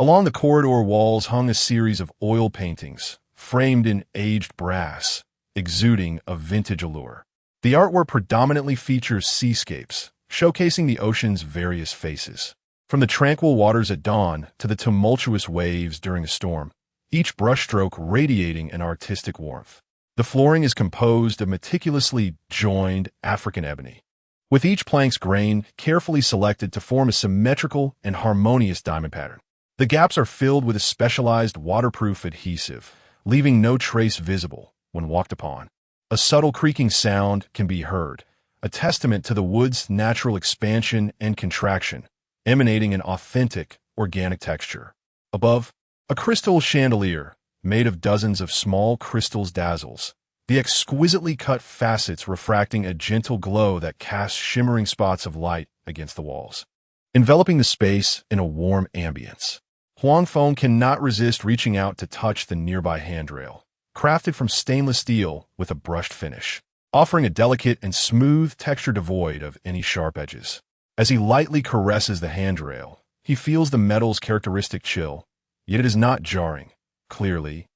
Along the corridor walls hung a series of oil paintings, framed in aged brass, exuding a vintage allure. The artwork predominantly features seascapes, showcasing the ocean's various faces. From the tranquil waters at dawn to the tumultuous waves during a storm, each brushstroke radiating an artistic warmth. The flooring is composed of meticulously joined African ebony, with each plank's grain carefully selected to form a symmetrical and harmonious diamond pattern. The gaps are filled with a specialized waterproof adhesive, leaving no trace visible when walked upon. A subtle creaking sound can be heard, a testament to the wood's natural expansion and contraction, emanating an authentic, organic texture. Above, a crystal chandelier, made of dozens of small crystals dazzles, the exquisitely cut facets refracting a gentle glow that casts shimmering spots of light against the walls, enveloping the space in a warm ambience. Huang Feng cannot resist reaching out to touch the nearby handrail, crafted from stainless steel with a brushed finish, offering a delicate and smooth texture devoid of any sharp edges. As he lightly caresses the handrail, he feels the metal's characteristic chill, yet it is not jarring. Clearly,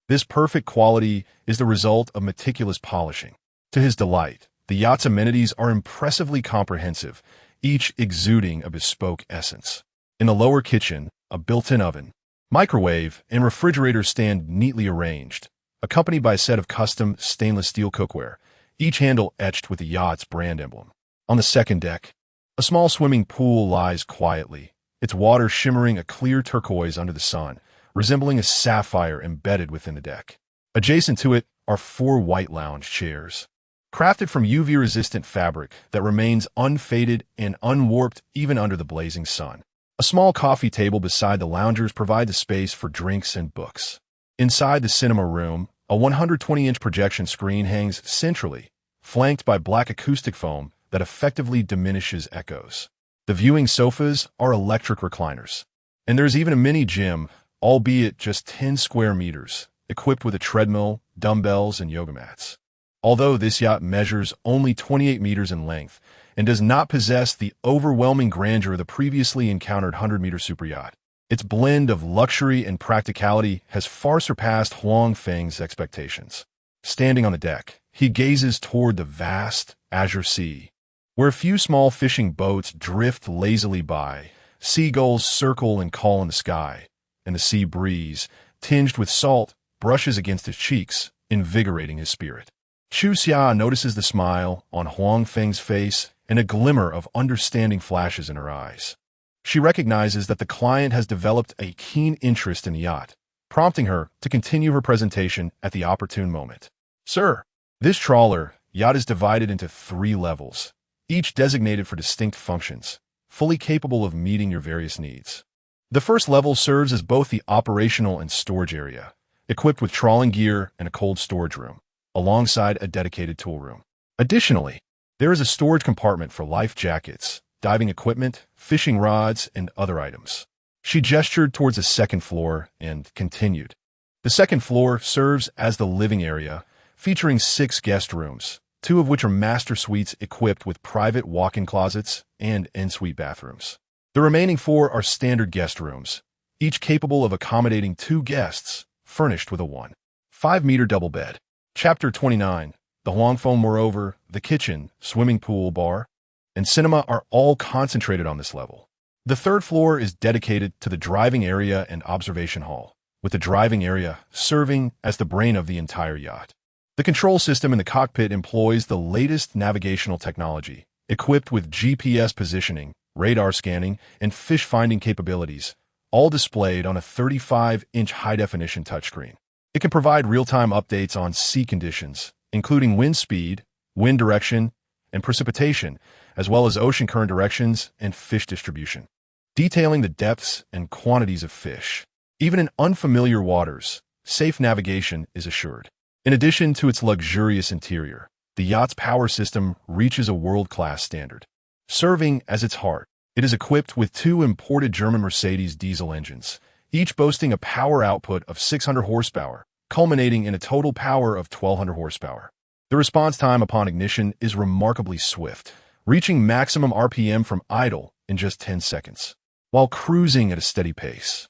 this perfect quality is the result of meticulous polishing. To his delight, the yacht's amenities are impressively comprehensive, each exuding a bespoke essence. In the lower kitchen, a built-in oven, microwave, and refrigerator stand neatly arranged, accompanied by a set of custom stainless steel cookware, each handle etched with the yacht's brand emblem. On the second deck, a small swimming pool lies quietly, its water shimmering a clear turquoise under the sun, resembling a sapphire embedded within the deck. Adjacent to it are 4 white lounge chairs, crafted from UV-resistant fabric that remains unfaded and unwarped even under the blazing sun. A small coffee table beside the loungers provides a space for drinks and books. Inside the cinema room, a 120-inch projection screen hangs centrally, flanked by black acoustic foam that effectively diminishes echoes. The viewing sofas are electric recliners, and there's even a mini gym, albeit just 10 square meters, equipped with a treadmill, dumbbells, and yoga mats. Although this yacht measures only 28 meters in length and does not possess the overwhelming grandeur of the previously encountered 100-meter superyacht, its blend of luxury and practicality has far surpassed Huang Feng's expectations. Standing on the deck, he gazes toward the vast, azure sea, where a few small fishing boats drift lazily by, seagulls circle and call in the sky, and the sea breeze, tinged with salt, brushes against his cheeks, invigorating his spirit. Chu Xia notices the smile on Huang Feng's face and a glimmer of understanding flashes in her eyes. She recognizes that the client has developed a keen interest in the yacht, prompting her to continue her presentation at the opportune moment. Sir, this trawler yacht is divided into 3 levels, each designated for distinct functions, fully capable of meeting your various needs. The first level serves as both the operational and storage area, equipped with trawling gear and a cold storage room, alongside a dedicated tool room. Additionally, there is a storage compartment for life jackets, diving equipment, fishing rods, and other items. She gestured towards the second floor and continued. The second floor serves as the living area, featuring 6 guest rooms, 2 of which are master suites equipped with private walk-in closets and en-suite bathrooms. The remaining 4 are standard guest rooms, each capable of accommodating 2 guests, furnished with a 1.5-meter double bed. Chapter 29. The Huang Feng. Moreover, the kitchen, swimming pool, bar, and cinema are all concentrated on this level. The third floor is dedicated to the driving area and observation hall, with the driving area serving as the brain of the entire yacht. The control system in the cockpit employs the latest navigational technology, equipped with GPS positioning, radar scanning, and fish-finding capabilities, all displayed on a 35-inch high-definition touchscreen. It can provide real-time updates on sea conditions, including wind speed, wind direction, and precipitation, as well as ocean current directions and fish distribution, detailing the depths and quantities of fish. Even in unfamiliar waters, safe navigation is assured. In addition to its luxurious interior, the yacht's power system reaches a world-class standard. Serving as its heart, it is equipped with 2 imported German Mercedes diesel engines, each boasting a power output of 600 horsepower, culminating in a total power of 1,200 horsepower. The response time upon ignition is remarkably swift, reaching maximum RPM from idle in just 10 seconds. While cruising at a steady pace,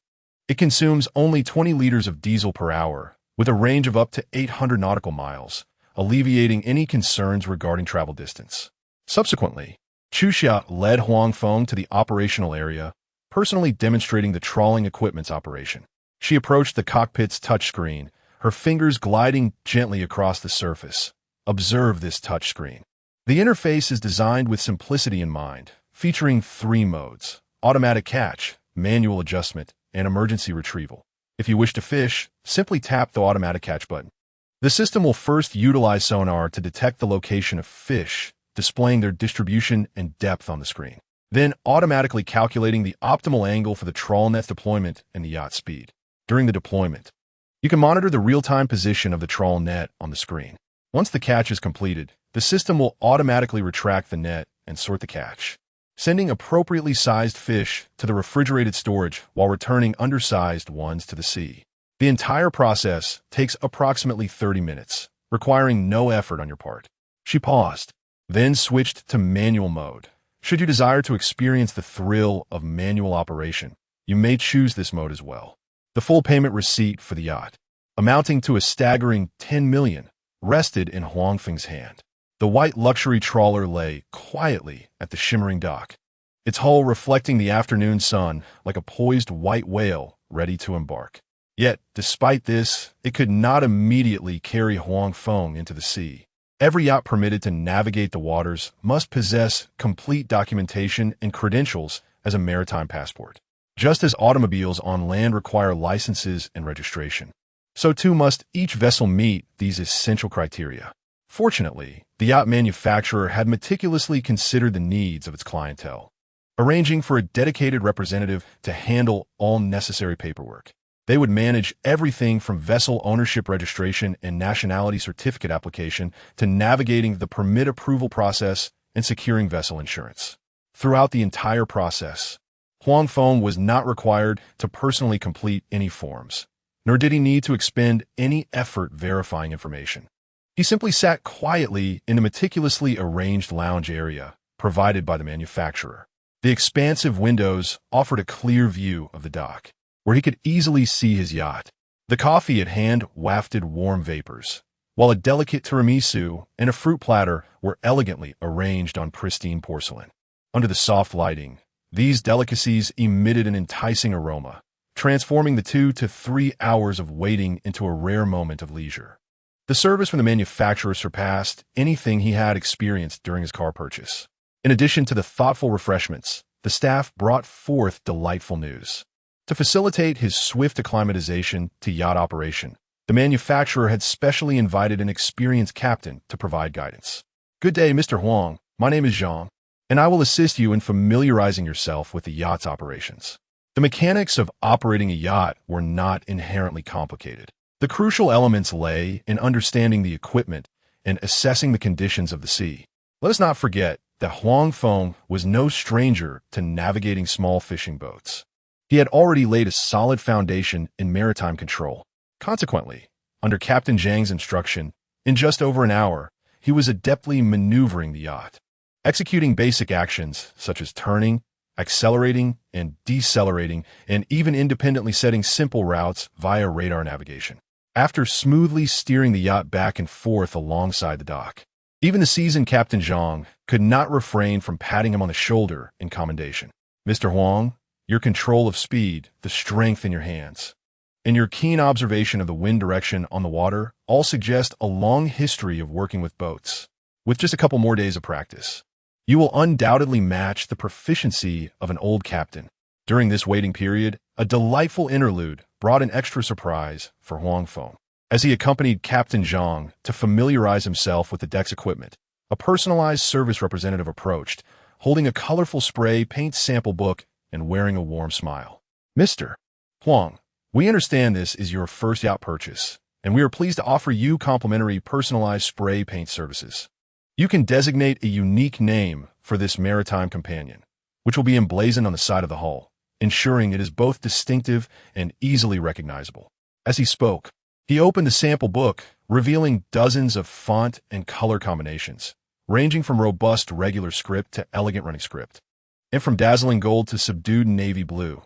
it consumes only 20 liters of diesel per hour, with a range of up to 800 nautical miles, alleviating any concerns regarding travel distance. Subsequently, Chu Xia led Huang Feng to the operational area, personally demonstrating the trawling equipment's operation. She approached the cockpit's touchscreen, her fingers gliding gently across the surface. Observe this touchscreen. The interface is designed with simplicity in mind, featuring 3 modes: automatic catch, manual adjustment, and emergency retrieval. If you wish to fish, simply tap the automatic catch button. The system will first utilize sonar to detect the location of fish, displaying their distribution and depth on the screen, then automatically calculating the optimal angle for the trawl net's deployment and the yacht's speed. During the deployment, you can monitor the real-time position of the trawl net on the screen. Once the catch is completed, the system will automatically retract the net and sort the catch, sending appropriately sized fish to the refrigerated storage while returning undersized ones to the sea. The entire process takes approximately 30 minutes, requiring no effort on your part. She paused, then switched to manual mode, Should you desire to experience the thrill of manual operation, you may choose this mode as well. The full payment receipt for the yacht, amounting to a staggering 10 million, rested in Huang Feng's hand. The white luxury trawler lay quietly at the shimmering dock, its hull reflecting the afternoon sun like a poised white whale ready to embark. Yet, despite this, it could not immediately carry Huang Feng into the sea. Every yacht permitted to navigate the waters must possess complete documentation and credentials as a maritime passport. Just as automobiles on land require licenses and registration, so too must each vessel meet these essential criteria. Fortunately, the yacht manufacturer had meticulously considered the needs of its clientele, arranging for a dedicated representative to handle all necessary paperwork. They would manage everything from vessel ownership registration and nationality certificate application to navigating the permit approval process and securing vessel insurance. Throughout the entire process, Huang Feng was not required to personally complete any forms, nor did he need to expend any effort verifying information. He simply sat quietly in the meticulously arranged lounge area provided by the manufacturer. The expansive windows offered a clear view of the dock, where he could easily see his yacht. The coffee at hand wafted warm vapors, while a delicate tiramisu and a fruit platter were elegantly arranged on pristine porcelain. Under the soft lighting, these delicacies emitted an enticing aroma, transforming the 2 to 3 hours of waiting into a rare moment of leisure. The service from the manufacturer surpassed anything he had experienced during his car purchase. In addition to the thoughtful refreshments, the staff brought forth delightful news. To facilitate his swift acclimatization to yacht operation, the manufacturer had specially invited an experienced captain to provide guidance. "Good day, Mr. Huang. My name is Zhang, and I will assist you in familiarizing yourself with the yacht's operations." The mechanics of operating a yacht were not inherently complicated. The crucial elements lay in understanding the equipment and assessing the conditions of the sea. Let us not forget that Huang Feng was no stranger to navigating small fishing boats. He had already laid a solid foundation in maritime control. Consequently, under Captain Zhang's instruction, in just over an hour, he was adeptly maneuvering the yacht, executing basic actions such as turning, accelerating, and decelerating, and even independently setting simple routes via radar navigation. After smoothly steering the yacht back and forth alongside the dock, even the seasoned Captain Zhang could not refrain from patting him on the shoulder in commendation. "Mr. Huang, your control of speed, the strength in your hands, and your keen observation of the wind direction on the water all suggest a long history of working with boats. With just a couple more days of practice, you will undoubtedly match the proficiency of an old captain." During this waiting period, a delightful interlude brought an extra surprise for Huang Feng. As he accompanied Captain Zhang to familiarize himself with the deck's equipment, a personalized service representative approached, holding a colorful spray paint sample book and wearing a warm smile. "Mr. Huang, we understand this is your first yacht purchase, and we are pleased to offer you complimentary personalized spray paint services. You can designate a unique name for this maritime companion, which will be emblazoned on the side of the hull, ensuring it is both distinctive and easily recognizable." As he spoke, he opened the sample book, revealing dozens of font and color combinations, ranging from robust regular script to elegant running script, and from dazzling gold to subdued navy blue.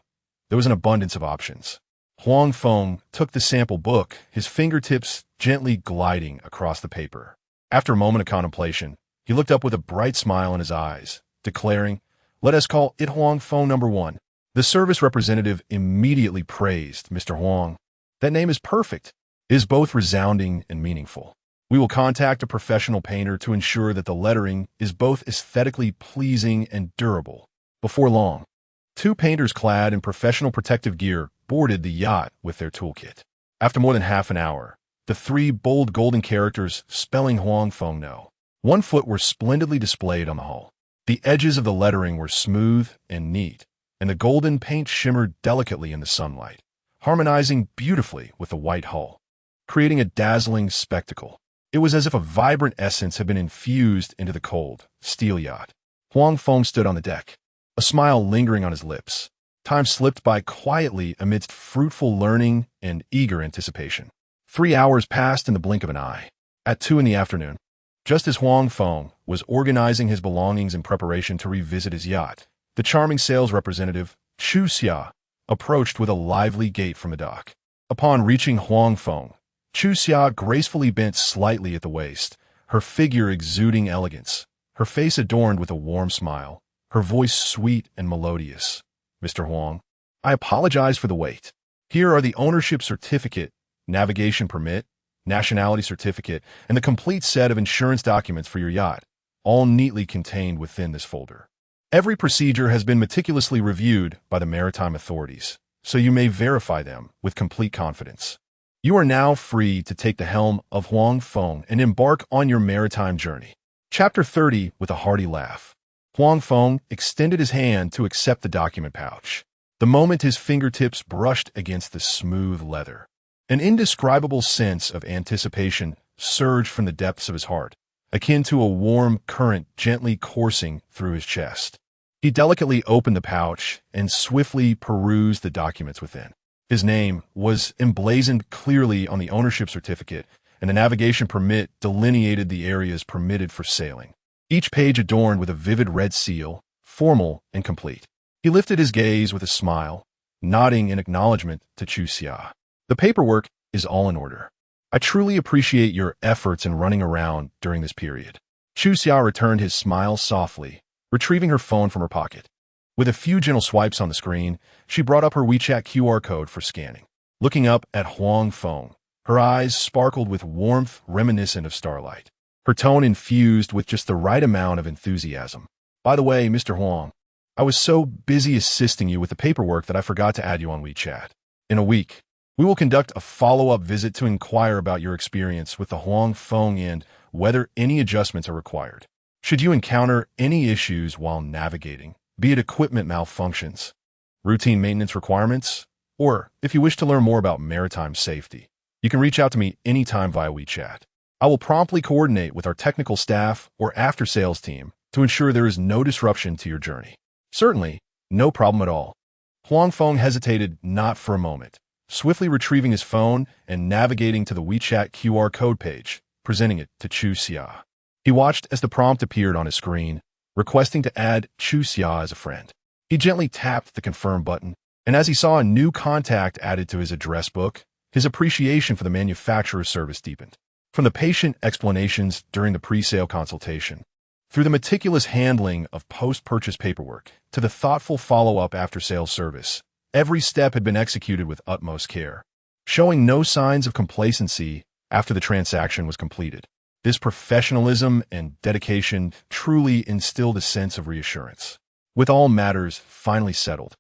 There was an abundance of options. Huang Feng took the sample book, his fingertips gently gliding across the paper. After a moment of contemplation, he looked up with a bright smile in his eyes, declaring, "Let us call it Huang Feng number 1. The service representative immediately praised Mr. Huang. "That name is perfect. It is both resounding and meaningful. We will contact a professional painter to ensure that the lettering is both aesthetically pleasing and durable." Before long, 2 painters clad in professional protective gear boarded the yacht with their toolkit. After more than half an hour, the 3 bold golden characters spelling Huang Feng no. 1 foot were splendidly displayed on the hull. The edges of the lettering were smooth and neat, and the golden paint shimmered delicately in the sunlight, harmonizing beautifully with the white hull, creating a dazzling spectacle. It was as if a vibrant essence had been infused into the cold, steel yacht. Huang Feng stood on the deck, a smile lingering on his lips. Time slipped by quietly amidst fruitful learning and eager anticipation. 3 hours passed in the blink of an eye. At 2 in the afternoon, Just as Huang Feng was organizing his belongings in preparation to revisit his yacht, the charming sales representative, Chu Xia, approached with a lively gait from the dock. Upon reaching Huang Feng, Chu Xia gracefully bent slightly at the waist, her figure exuding elegance, her face adorned with a warm smile, her voice sweet and melodious. "Mr. Huang, I apologize for the wait. Here are the ownership certificate, navigation permit, nationality certificate, and the complete set of insurance documents for your yacht, all neatly contained within this folder. Every procedure has been meticulously reviewed by the maritime authorities, so you may verify them with complete confidence. You are now free to take the helm of Huang Feng and embark on your maritime journey." Chapter 30. With a hearty laugh, Huang Feng extended his hand to accept the document pouch. The moment his fingertips brushed against the smooth leather, an indescribable sense of anticipation surged from the depths of his heart, akin to a warm current gently coursing through his chest. He delicately opened the pouch and swiftly perused the documents within. His name was emblazoned clearly on the ownership certificate, and the navigation permit delineated the areas permitted for sailing, each page adorned with a vivid red seal, formal and complete. He lifted his gaze with a smile, nodding in acknowledgement to Chu Xia. "The paperwork is all in order. I truly appreciate your efforts in running around during this period." Chu Xia returned his smile softly, retrieving her phone from her pocket. With a few gentle swipes on the screen, she brought up her WeChat QR code for scanning. Looking up at Huang Feng, her eyes sparkled with warmth reminiscent of starlight, her tone infused with just the right amount of enthusiasm. "By the way, Mr. Huang, I was so busy assisting you with the paperwork that I forgot to add you on WeChat. In a week, we will conduct a follow-up visit to inquire about your experience with the Huang Feng and whether any adjustments are required. Should you encounter any issues while navigating, be it equipment malfunctions, routine maintenance requirements, or if you wish to learn more about maritime safety, you can reach out to me anytime via WeChat. I will promptly coordinate with our technical staff or after-sales team to ensure there is no disruption to your journey." "Certainly, no problem at all." Huang Feng hesitated not for a moment, swiftly retrieving his phone and navigating to the WeChat QR code page, presenting it to Chu Xia. He watched as the prompt appeared on his screen, requesting to add Chu Xia as a friend. He gently tapped the confirm button, and as he saw a new contact added to his address book, his appreciation for the manufacturer's service deepened. From the patient explanations during the pre-sale consultation, through the meticulous handling of post-purchase paperwork, to the thoughtful follow-up after-sales service, every step had been executed with utmost care, showing no signs of complacency after the transaction was completed. This professionalism and dedication truly instilled a sense of reassurance. With all matters finally settled,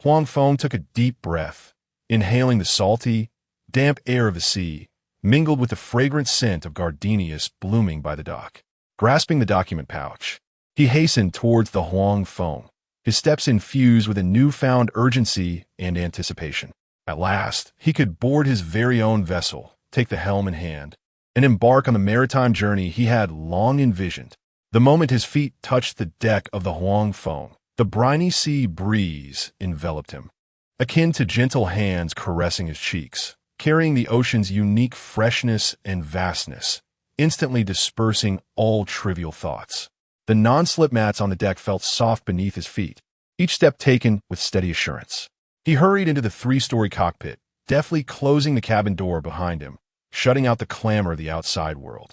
Huang Feng took a deep breath, inhaling the salty, damp air of the sea, mingled with the fragrant scent of gardenias blooming by the dock. Grasping the document pouch, he hastened towards the Huang Feng, his steps infused with a newfound urgency and anticipation. At last, he could board his very own vessel, take the helm in hand, and embark on the maritime journey he had long envisioned. The moment his feet touched the deck of the Huang Feng, the briny sea breeze enveloped him, akin to gentle hands caressing his cheeks, carrying the ocean's unique freshness and vastness, instantly dispersing all trivial thoughts. The non-slip mats on the deck felt soft beneath his feet, each step taken with steady assurance. He hurried into the three-story cockpit, deftly closing the cabin door behind him, shutting out the clamor of the outside world.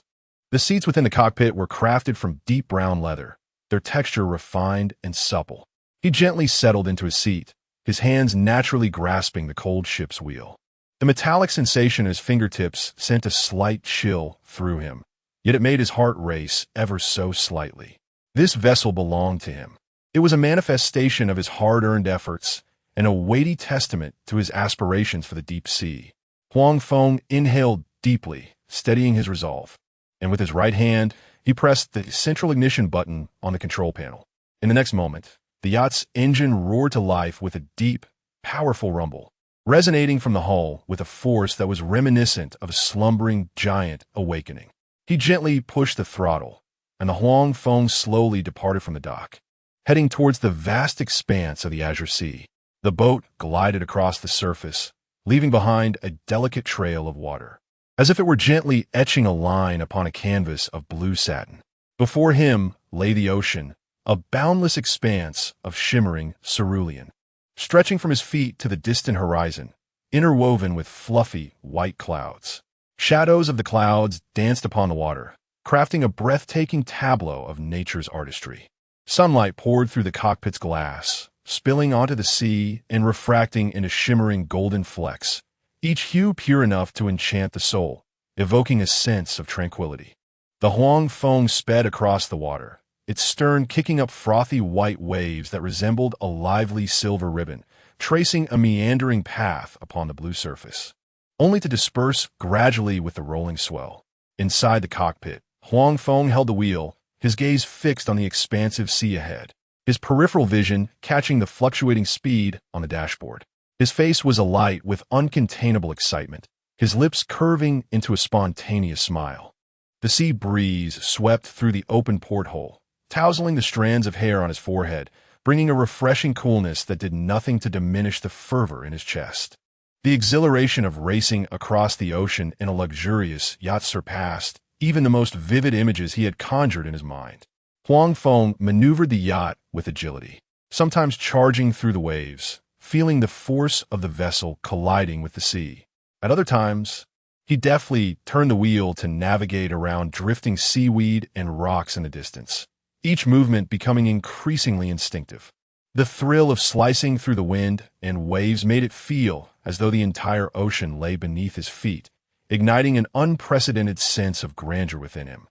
The seats within the cockpit were crafted from deep brown leather, their texture refined and supple. He gently settled into his seat, his hands naturally grasping the cold ship's wheel. The metallic sensation at his fingertips sent a slight chill through him, yet it made his heart race ever so slightly. This vessel belonged to him. It was a manifestation of his hard-earned efforts and a weighty testament to his aspirations for the deep sea. Huang Feng inhaled deeply, steadying his resolve, and with his right hand, he pressed the central ignition button on the control panel. In the next moment, the yacht's engine roared to life with a deep, powerful rumble, resonating from the hull with a force that was reminiscent of a slumbering giant awakening. He gently pushed the throttle, and the Huang Feng slowly departed from the dock, heading towards the vast expanse of the azure sea. The boat glided across the surface, leaving behind a delicate trail of water. as if it were gently etching a line upon a canvas of blue satin. Before him lay the ocean, a boundless expanse of shimmering cerulean, stretching from his feet to the distant horizon, interwoven with fluffy white clouds. Shadows of the clouds danced upon the water, crafting a breathtaking tableau of nature's artistry. Sunlight poured through the cockpit's glass, spilling onto the sea and refracting into shimmering golden flecks, each hue pure enough to enchant the soul, evoking a sense of tranquility. The Huang Feng sped across the water, its stern kicking up frothy white waves that resembled a lively silver ribbon, tracing a meandering path upon the blue surface, only to disperse gradually with the rolling swell. Inside the cockpit, Huang Feng held the wheel, his gaze fixed on the expansive sea ahead, his peripheral vision catching the fluctuating speed on the dashboard. His face was alight with uncontainable excitement, his lips curving into a spontaneous smile. The sea breeze swept through the open porthole, tousling the strands of hair on his forehead, bringing a refreshing coolness that did nothing to diminish the fervor in his chest. The exhilaration of racing across the ocean in a luxurious yacht surpassed even the most vivid images he had conjured in his mind. Huang Feng maneuvered the yacht with agility, sometimes charging through the waves, feeling the force of the vessel colliding with the sea. At other times, he deftly turned the wheel to navigate around drifting seaweed and rocks in the distance, each movement becoming increasingly instinctive. The thrill of slicing through the wind and waves made it feel as though the entire ocean lay beneath his feet, igniting an unprecedented sense of grandeur within him,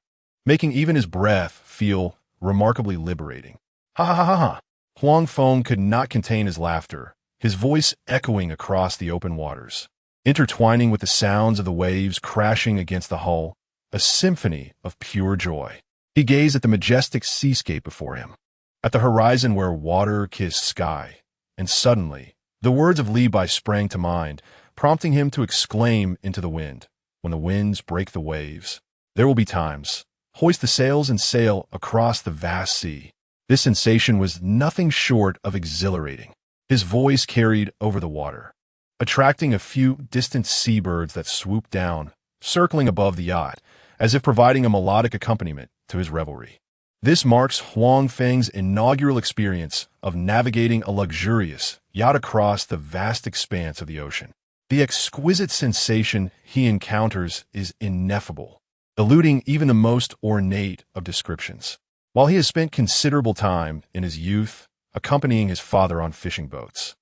making even his breath feel remarkably liberating. Ha ha ha ha ha! Huang Feng could not contain his laughter, his voice echoing across the open waters, intertwining with the sounds of the waves crashing against the hull, a symphony of pure joy. He gazed at the majestic seascape before him, at the horizon where water kissed sky, and suddenly, the words of Li Bai sprang to mind, prompting him to exclaim into the wind, "When the winds break the waves, there will be times. Hoist the sails and sail across the vast sea." This sensation was nothing short of exhilarating. His voice carried over the water, attracting a few distant seabirds that swooped down, circling above the yacht, as if providing a melodic accompaniment to his revelry. This marks Huang Feng's inaugural experience of navigating a luxurious yacht across the vast expanse of the ocean. The exquisite sensation he encounters is ineffable, eluding even the most ornate of descriptions. While he has spent considerable time in his youth accompanying his father on fishing boats,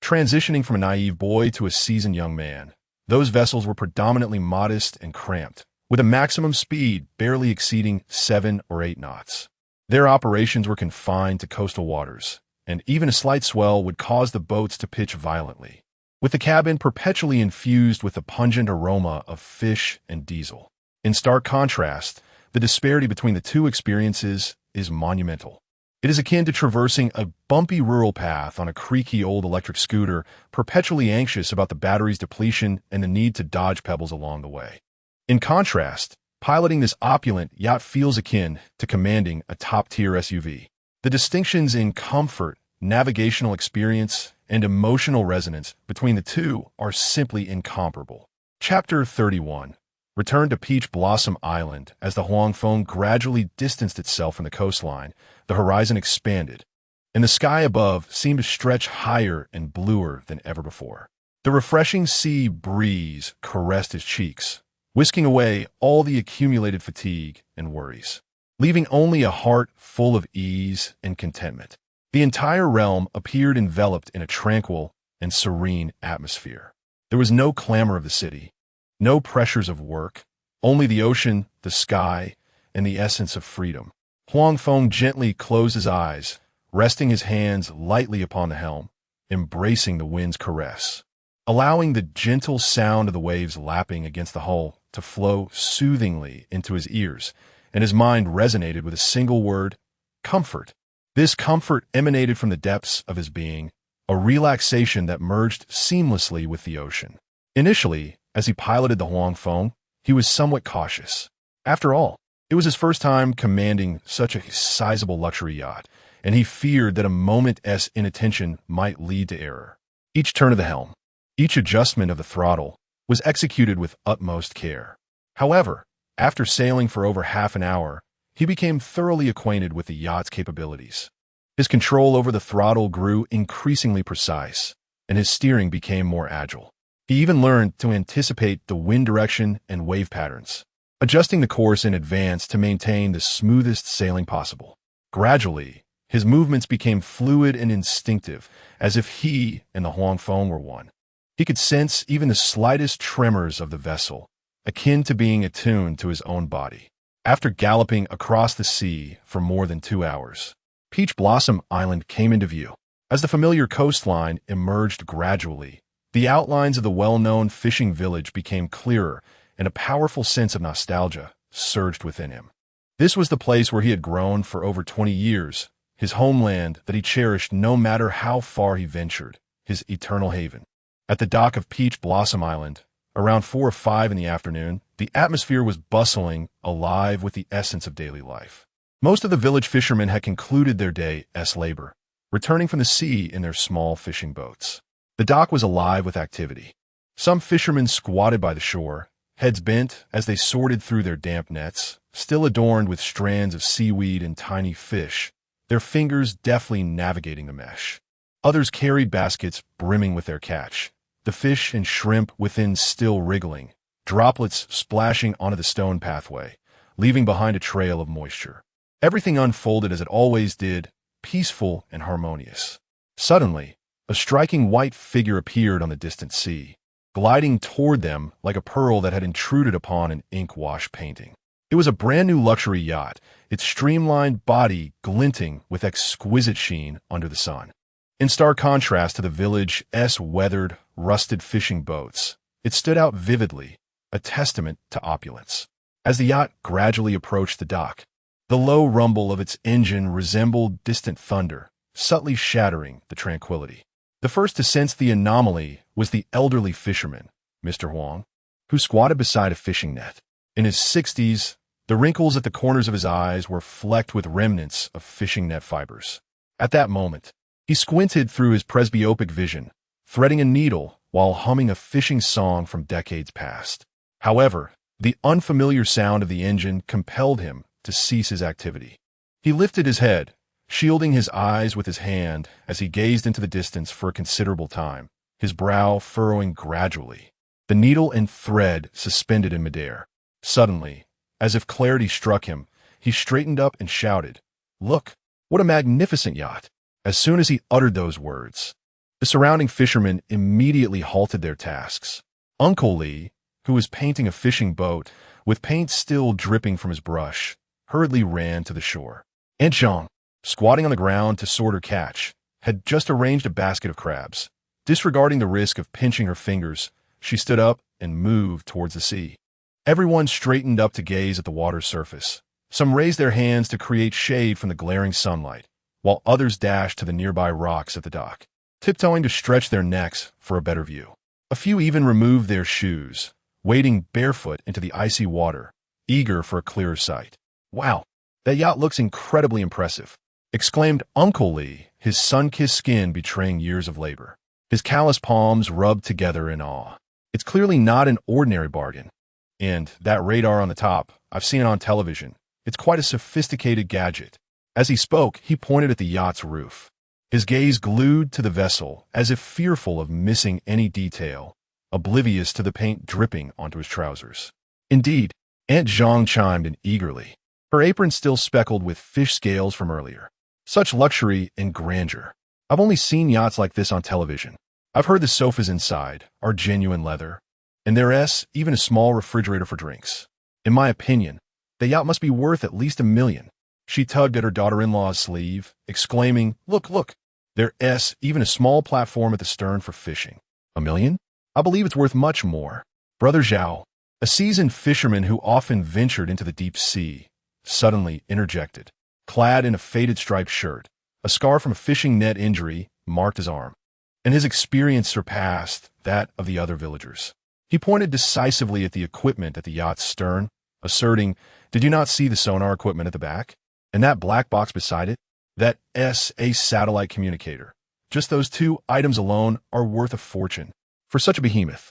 transitioning from a naive boy to a seasoned young man, those vessels were predominantly modest and cramped, with a maximum speed barely exceeding 7 or 8 knots. Their operations were confined to coastal waters, and even a slight swell would cause the boats to pitch violently, with the cabin perpetually infused with the pungent aroma of fish and diesel. In stark contrast, the disparity between the two experiences is monumental. It is akin to traversing a bumpy rural path on a creaky old electric scooter, perpetually anxious about the battery's depletion and the need to dodge pebbles along the way. In contrast, piloting this opulent yacht feels akin to commanding a top-tier SUV. The distinctions in comfort, navigational experience, and emotional resonance between the two are simply incomparable. Chapter 31. Return to Peach Blossom Island. As the Huang Feng gradually distanced itself from the coastline, the horizon expanded, and the sky above seemed to stretch higher and bluer than ever before. The refreshing sea breeze caressed his cheeks, whisking away all the accumulated fatigue and worries, leaving only a heart full of ease and contentment. The entire realm appeared enveloped in a tranquil and serene atmosphere. There was no clamor of the city, no pressures of work, only the ocean, the sky, and the essence of freedom. Huang Feng gently closed his eyes, resting his hands lightly upon the helm, embracing the wind's caress, allowing the gentle sound of the waves lapping against the hull to flow soothingly into his ears, and his mind resonated with a single word: comfort. This comfort emanated from the depths of his being, a relaxation that merged seamlessly with the ocean. Initially, as he piloted the Huang Feng, he was somewhat cautious. After all, it was his first time commanding such a sizable luxury yacht, and he feared that a moment's inattention might lead to error. Each turn of the helm, each adjustment of the throttle, was executed with utmost care. However, after sailing for over half an hour, he became thoroughly acquainted with the yacht's capabilities. His control over the throttle grew increasingly precise, and his steering became more agile. He even learned to anticipate the wind direction and wave patterns, adjusting the course in advance to maintain the smoothest sailing possible. Gradually, his movements became fluid and instinctive, as if he and the Huang Feng were one. He could sense even the slightest tremors of the vessel, akin to being attuned to his own body. After galloping across the sea for more than 2 hours, Peach Blossom Island came into view. As the familiar coastline emerged gradually, the outlines of the well-known fishing village became clearer, and a powerful sense of nostalgia surged within him. This was the place where he had grown for over 20 years, his homeland that he cherished no matter how far he ventured, his eternal haven. At the dock of Peach Blossom Island, around 4 or 5 in the afternoon, the atmosphere was bustling, alive with the essence of daily life. Most of the village fishermen had concluded their day's labor, returning from the sea in their small fishing boats. The dock was alive with activity. Some fishermen squatted by the shore, heads bent as they sorted through their damp nets, still adorned with strands of seaweed and tiny fish, their fingers deftly navigating the mesh. Others carried baskets brimming with their catch, the fish and shrimp within still wriggling, droplets splashing onto the stone pathway, leaving behind a trail of moisture. Everything unfolded as it always did, peaceful and harmonious. Suddenly, a striking white figure appeared on the distant sea, gliding toward them like a pearl that had intruded upon an ink-wash painting. It was a brand-new luxury yacht, its streamlined body glinting with exquisite sheen under the sun. In stark contrast to the village's weathered, rusted fishing boats, it stood out vividly, a testament to opulence. As the yacht gradually approached the dock, the low rumble of its engine resembled distant thunder, subtly shattering the tranquility. The first to sense the anomaly was the elderly fisherman, Mr. Huang, who squatted beside a fishing net. In his 60s, the wrinkles at the corners of his eyes were flecked with remnants of fishing net fibers. At that moment, he squinted through his presbyopic vision, threading a needle while humming a fishing song from decades past. However, the unfamiliar sound of the engine compelled him to cease his activity. He lifted his head, shielding his eyes with his hand as he gazed into the distance for a considerable time, his brow furrowing gradually, the needle and thread suspended in midair. Suddenly, as if clarity struck him, he straightened up and shouted, "Look, what a magnificent yacht!" As soon as he uttered those words, the surrounding fishermen immediately halted their tasks. Uncle Li, who was painting a fishing boat, with paint still dripping from his brush, hurriedly ran to the shore. Aunt Zhang, squatting on the ground to sort her catch, had just arranged a basket of crabs. Disregarding the risk of pinching her fingers, she stood up and moved towards the sea. Everyone straightened up to gaze at the water's surface. Some raised their hands to create shade from the glaring sunlight, while others dashed to the nearby rocks at the dock, tiptoeing to stretch their necks for a better view. A few even removed their shoes, wading barefoot into the icy water, eager for a clearer sight. "Wow, that yacht looks incredibly impressive," exclaimed Uncle Li, his sun-kissed skin betraying years of labor. His calloused palms rubbed together in awe. "It's clearly not an ordinary bargain. And that radar on the top, I've seen it on television. It's quite a sophisticated gadget." As he spoke, he pointed at the yacht's roof, his gaze glued to the vessel as if fearful of missing any detail, oblivious to the paint dripping onto his trousers. Indeed, Aunt Zhang chimed in eagerly, her apron still speckled with fish scales from earlier. "Such luxury and grandeur. I've only seen yachts like this on television. I've heard the sofas inside are genuine leather, and there's even a small refrigerator for drinks. In my opinion, the yacht must be worth at least $1 million. She tugged at her daughter-in-law's sleeve, exclaiming, Look, there's even a small platform at the stern for fishing. $1 million? I believe it's worth much more." Brother Zhao, a seasoned fisherman who often ventured into the deep sea, suddenly interjected. Clad in a faded striped shirt, a scar from a fishing net injury marked his arm, and his experience surpassed that of the other villagers. He pointed decisively at the equipment at the yacht's stern, asserting, "Did you not see the sonar equipment at the back? And that black box beside it? That's a satellite communicator. Just those 2 items alone are worth a fortune for such a behemoth."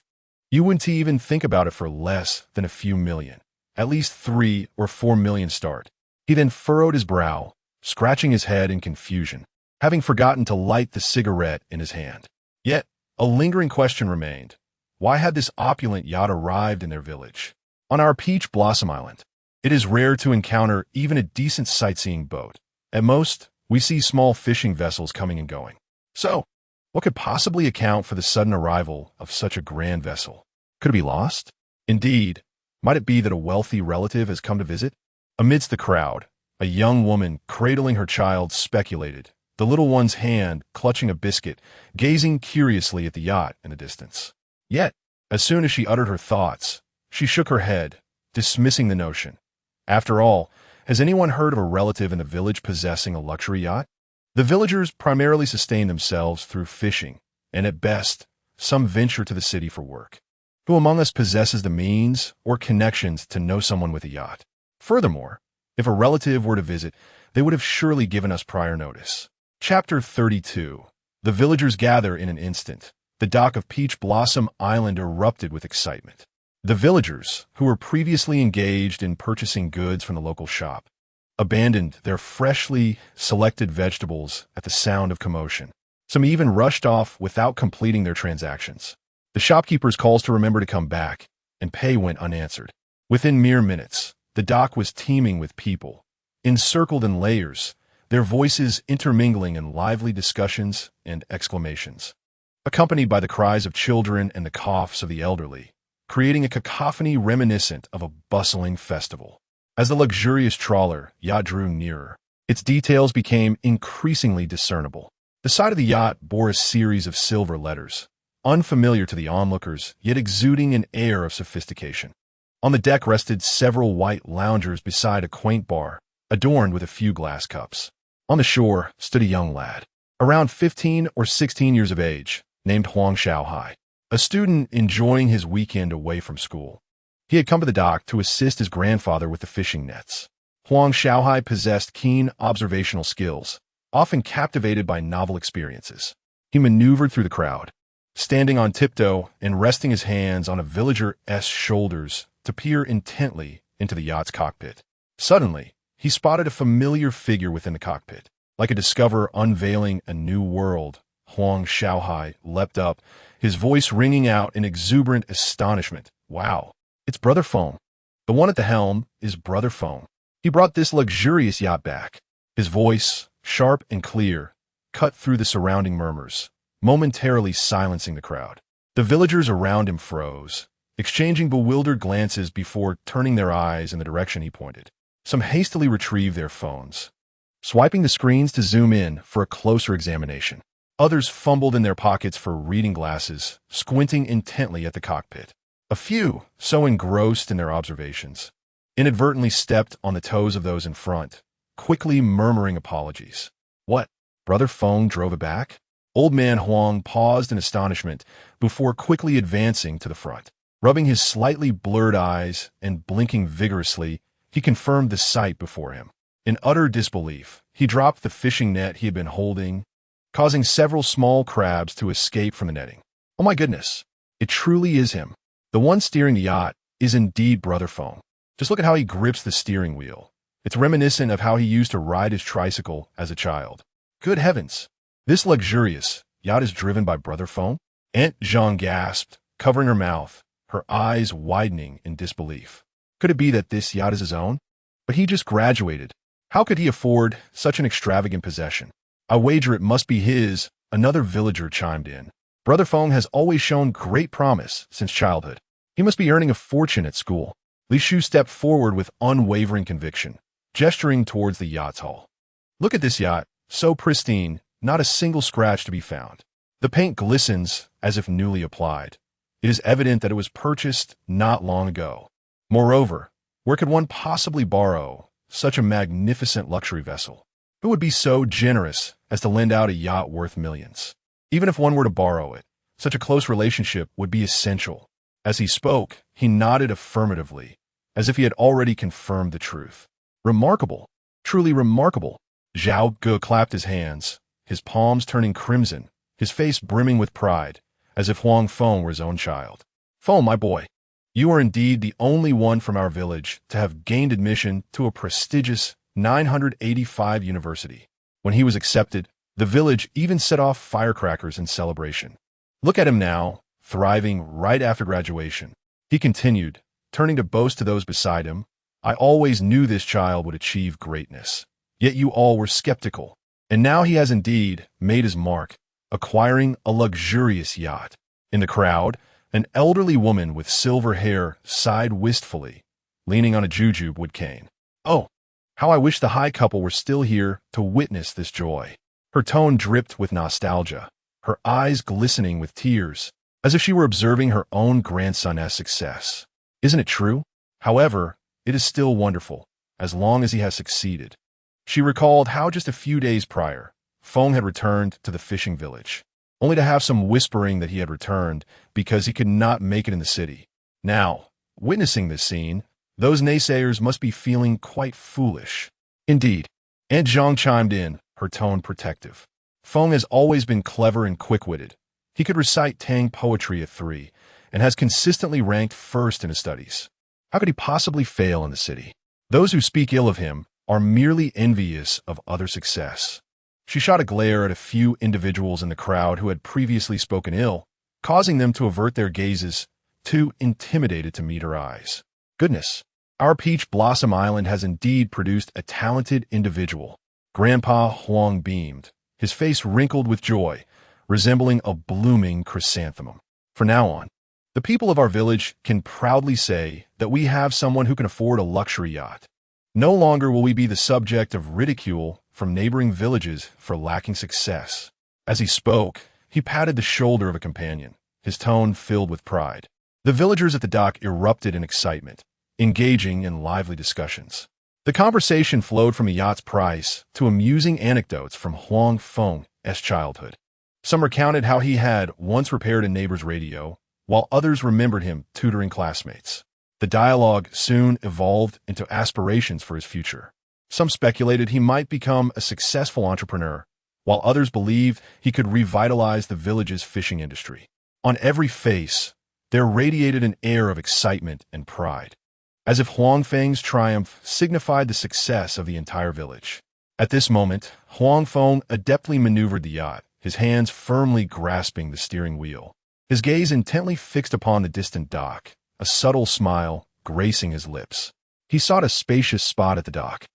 You wouldn't even think about it for less than a few million. At least 3 or 4 million start. He then furrowed his brow, scratching his head in confusion, having forgotten to light the cigarette in his hand. Yet, a lingering question remained. Why had this opulent yacht arrived in their village? On our Peach Blossom Island, it is rare to encounter even a decent sightseeing boat. At most, we see small fishing vessels coming and going. So, what could possibly account for the sudden arrival of such a grand vessel? Could it be lost? Indeed, might it be that a wealthy relative has come to visit? Amidst the crowd, a young woman cradling her child speculated, the little one's hand clutching a biscuit, gazing curiously at the yacht in the distance. Yet, as soon as she uttered her thoughts, she shook her head, dismissing the notion. After all, has anyone heard of a relative in the village possessing a luxury yacht? The villagers primarily sustain themselves through fishing, and at best, some venture to the city for work. Who among us possesses the means or connections to know someone with a yacht? Furthermore, if a relative were to visit, they would have surely given us prior notice. Chapter 32. The villagers gather in an instant. The dock of Peach Blossom Island erupted with excitement. The villagers, who were previously engaged in purchasing goods from the local shop, abandoned their freshly selected vegetables at the sound of commotion. Some even rushed off without completing their transactions. The shopkeeper's calls to remember to come back, and pay went unanswered. Within mere minutes, the dock was teeming with people, encircled in layers, their voices intermingling in lively discussions and exclamations, accompanied by the cries of children and the coughs of the elderly, creating a cacophony reminiscent of a bustling festival. As the luxurious trawler yacht drew nearer, its details became increasingly discernible. The side of the yacht bore a series of silver letters, unfamiliar to the onlookers, yet exuding an air of sophistication. On the deck rested several white loungers beside a quaint bar, adorned with a few glass cups. On the shore stood a young lad, around 15 or 16 years of age, named Huang Feng, a student enjoying his weekend away from school. He had come to the dock to assist his grandfather with the fishing nets. Huang Feng possessed keen observational skills, often captivated by novel experiences. He maneuvered through the crowd, standing on tiptoe and resting his hands on a villager's shoulders to peer intently into the yacht's cockpit. Suddenly, he spotted a familiar figure within the cockpit. Like a discoverer unveiling a new world, Huang Feng leapt up, his voice ringing out in exuberant astonishment. Wow! It's Brother Feng. The one at the helm is Brother Feng. He brought this luxurious yacht back. His voice, sharp and clear, cut through the surrounding murmurs, momentarily silencing the crowd. The villagers around him froze, exchanging bewildered glances before turning their eyes in the direction he pointed. Some hastily retrieved their phones, swiping the screens to zoom in for a closer examination. Others fumbled in their pockets for reading glasses, squinting intently at the cockpit. A few, so engrossed in their observations, inadvertently stepped on the toes of those in front, quickly murmuring apologies. What? Brother Feng drove it back? Old man Huang paused in astonishment before quickly advancing to the front. Rubbing his slightly blurred eyes and blinking vigorously, he confirmed the sight before him. In utter disbelief, he dropped the fishing net he had been holding, causing several small crabs to escape from the netting. Oh my goodness, it truly is him. The one steering the yacht is indeed Brother Feng. Just look at how he grips the steering wheel. It's reminiscent of how he used to ride his tricycle as a child. Good heavens! This luxurious yacht is driven by Brother Feng? Aunt Jean gasped, covering her mouth, her eyes widening in disbelief. Could it be that this yacht is his own? But he just graduated. How could he afford such an extravagant possession? I wager it must be his, another villager chimed in. Brother Feng has always shown great promise since childhood. He must be earning a fortune at school. Li Shu stepped forward with unwavering conviction, gesturing towards the yacht's hull. Look at this yacht, so pristine, not a single scratch to be found. The paint glistens as if newly applied. It is evident that it was purchased not long ago. Moreover, where could one possibly borrow such a magnificent luxury vessel? Who would be so generous as to lend out a yacht worth millions? Even if one were to borrow it, such a close relationship would be essential. As he spoke, he nodded affirmatively, as if he had already confirmed the truth. Remarkable, truly remarkable. Zhao Ge clapped his hands, his palms turning crimson, his face brimming with pride, as if Huang Feng were his own child. Feng, my boy, you are indeed the only one from our village to have gained admission to a prestigious 985 university. When he was accepted, the village even set off firecrackers in celebration. Look at him now, thriving right after graduation. He continued, turning to boast to those beside him, I always knew this child would achieve greatness. Yet you all were skeptical. And now he has indeed made his mark, acquiring a luxurious yacht. In the crowd, an elderly woman with silver hair sighed wistfully, leaning on a jujube wood cane. Oh, how I wish the high couple were still here to witness this joy. Her tone dripped with nostalgia, her eyes glistening with tears, as if she were observing her own grandson's success. Isn't it true? However, it is still wonderful, as long as he has succeeded. She recalled how just a few days prior, Feng had returned to the fishing village, only to have some whispering that he had returned because he could not make it in the city. Now, witnessing this scene, those naysayers must be feeling quite foolish. Indeed, Aunt Zhang chimed in, her tone protective. Feng has always been clever and quick-witted. He could recite Tang poetry at 3, and has consistently ranked first in his studies. How could he possibly fail in the city? Those who speak ill of him are merely envious of other success. She shot a glare at a few individuals in the crowd who had previously spoken ill, causing them to avert their gazes, too intimidated to meet her eyes. Goodness, our Peach Blossom Island has indeed produced a talented individual. Grandpa Huang beamed, his face wrinkled with joy, resembling a blooming chrysanthemum. From now on, the people of our village can proudly say that we have someone who can afford a luxury yacht. No longer will we be the subject of ridicule from neighboring villages for lacking success. As he spoke, he patted the shoulder of a companion, his tone filled with pride. The villagers at the dock erupted in excitement, engaging in lively discussions. The conversation flowed from a yacht's price to amusing anecdotes from Huang Feng's childhood. Some recounted how he had once repaired a neighbor's radio, while others remembered him tutoring classmates. The dialogue soon evolved into aspirations for his future. Some speculated he might become a successful entrepreneur, while others believed he could revitalize the village's fishing industry. On every face, there radiated an air of excitement and pride, as if Huang Feng's triumph signified the success of the entire village. At this moment, Huang Feng adeptly maneuvered the yacht, his hands firmly grasping the steering wheel. His gaze intently fixed upon the distant dock, a subtle smile gracing his lips. He sought a spacious spot at the dock,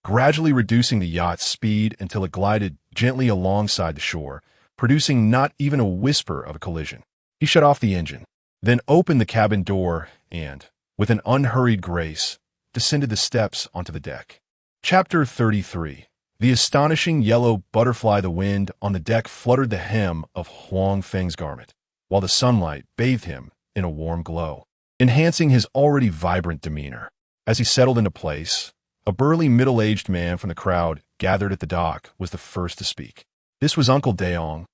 gradually reducing the yacht's speed until it glided gently alongside the shore, producing not even a whisper of a collision. He shut off the engine, then opened the cabin door and, with an unhurried grace, descended the steps onto the deck. Chapter 33. The astonishing yellow butterfly. The wind on the deck fluttered the hem of Huang Feng's garment, while the sunlight bathed him in a warm glow, enhancing his already vibrant demeanor. As he settled into place, a burly middle-aged man from the crowd gathered at the dock was the first to speak. This was Uncle Daong,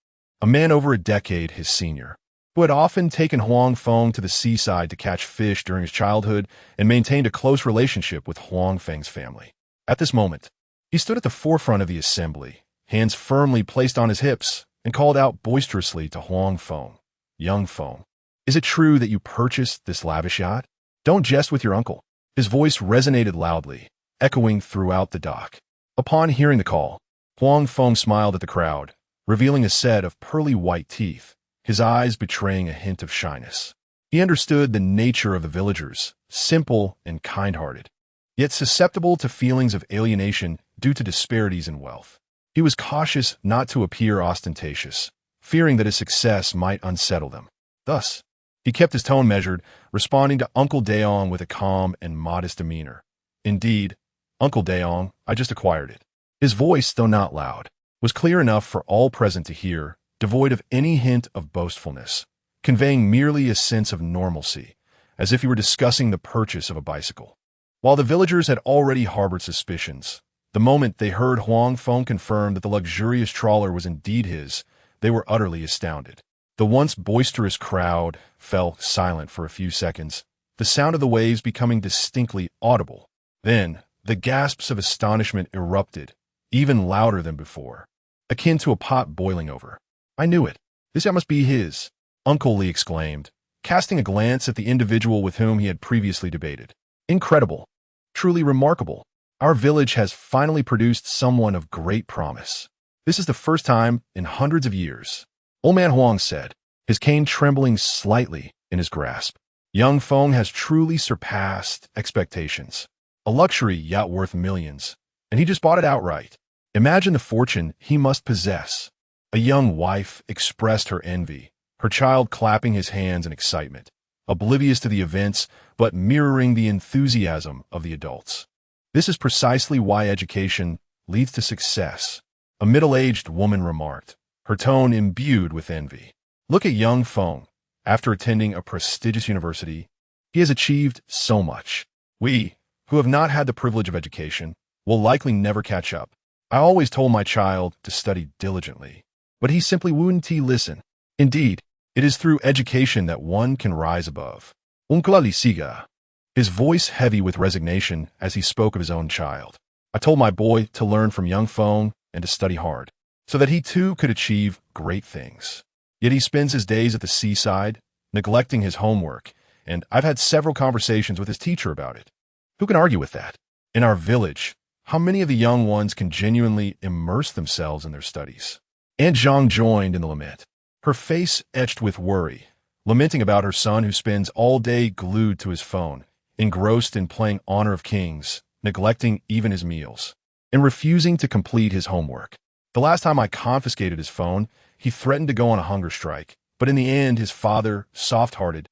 a man over a decade his senior, who had often taken Huang Feng to the seaside to catch fish during his childhood and maintained a close relationship with Huang Feng's family. At this moment, he stood at the forefront of the assembly, hands firmly placed on his hips, and called out boisterously to Huang Feng, "Young Feng, is it true that you purchased this lavish yacht? Don't jest with your uncle." His voice resonated loudly, echoing throughout the dock. Upon hearing the call, Huang Feng smiled at the crowd, revealing a set of pearly white teeth, his eyes betraying a hint of shyness. He understood the nature of the villagers, simple and kind-hearted, yet susceptible to feelings of alienation due to disparities in wealth. He was cautious not to appear ostentatious, fearing that his success might unsettle them. Thus, he kept his tone measured, responding to Uncle Daong with a calm and modest demeanor. "Indeed, Uncle Daong, I just acquired it." His voice, though not loud, was clear enough for all present to hear, devoid of any hint of boastfulness, conveying merely a sense of normalcy, as if he were discussing the purchase of a bicycle. While the villagers had already harbored suspicions, the moment they heard Huang Feng confirm that the luxurious trawler was indeed his, they were utterly astounded. The once boisterous crowd fell silent for a few seconds, the sound of the waves becoming distinctly audible. Then, the gasps of astonishment erupted, even louder than before, akin to a pot boiling over. "I knew it. This yacht must be his," Uncle Lee exclaimed, casting a glance at the individual with whom he had previously debated. Incredible. Truly remarkable. Our village has finally produced someone of great promise. This is the first time in hundreds of years, Old Man Huang said, his cane trembling slightly in his grasp. Young Feng has truly surpassed expectations. A luxury yacht worth millions, and he just bought it outright. Imagine the fortune he must possess. A young wife expressed her envy, her child clapping his hands in excitement, oblivious to the events but mirroring the enthusiasm of the adults. This is precisely why education leads to success, a middle-aged woman remarked, her tone imbued with envy. Look at young Feng. After attending a prestigious university, he has achieved so much. We, who have not had the privilege of education, will likely never catch up. I always told my child to study diligently, but he simply wouldn't listen. Indeed, it is through education that one can rise above. Siga. His voice heavy with resignation as he spoke of his own child. I told my boy to learn from young Feng and to study hard, so that he too could achieve great things. Yet he spends his days at the seaside, neglecting his homework, and I've had several conversations with his teacher about it. Who can argue with that? In our village, how many of the young ones can genuinely immerse themselves in their studies? Aunt Zhang joined in the lament, her face etched with worry, lamenting about her son who spends all day glued to his phone, engrossed in playing Honor of Kings, neglecting even his meals, and refusing to complete his homework. The last time I confiscated his phone, he threatened to go on a hunger strike, but in the end his father, soft-hearted,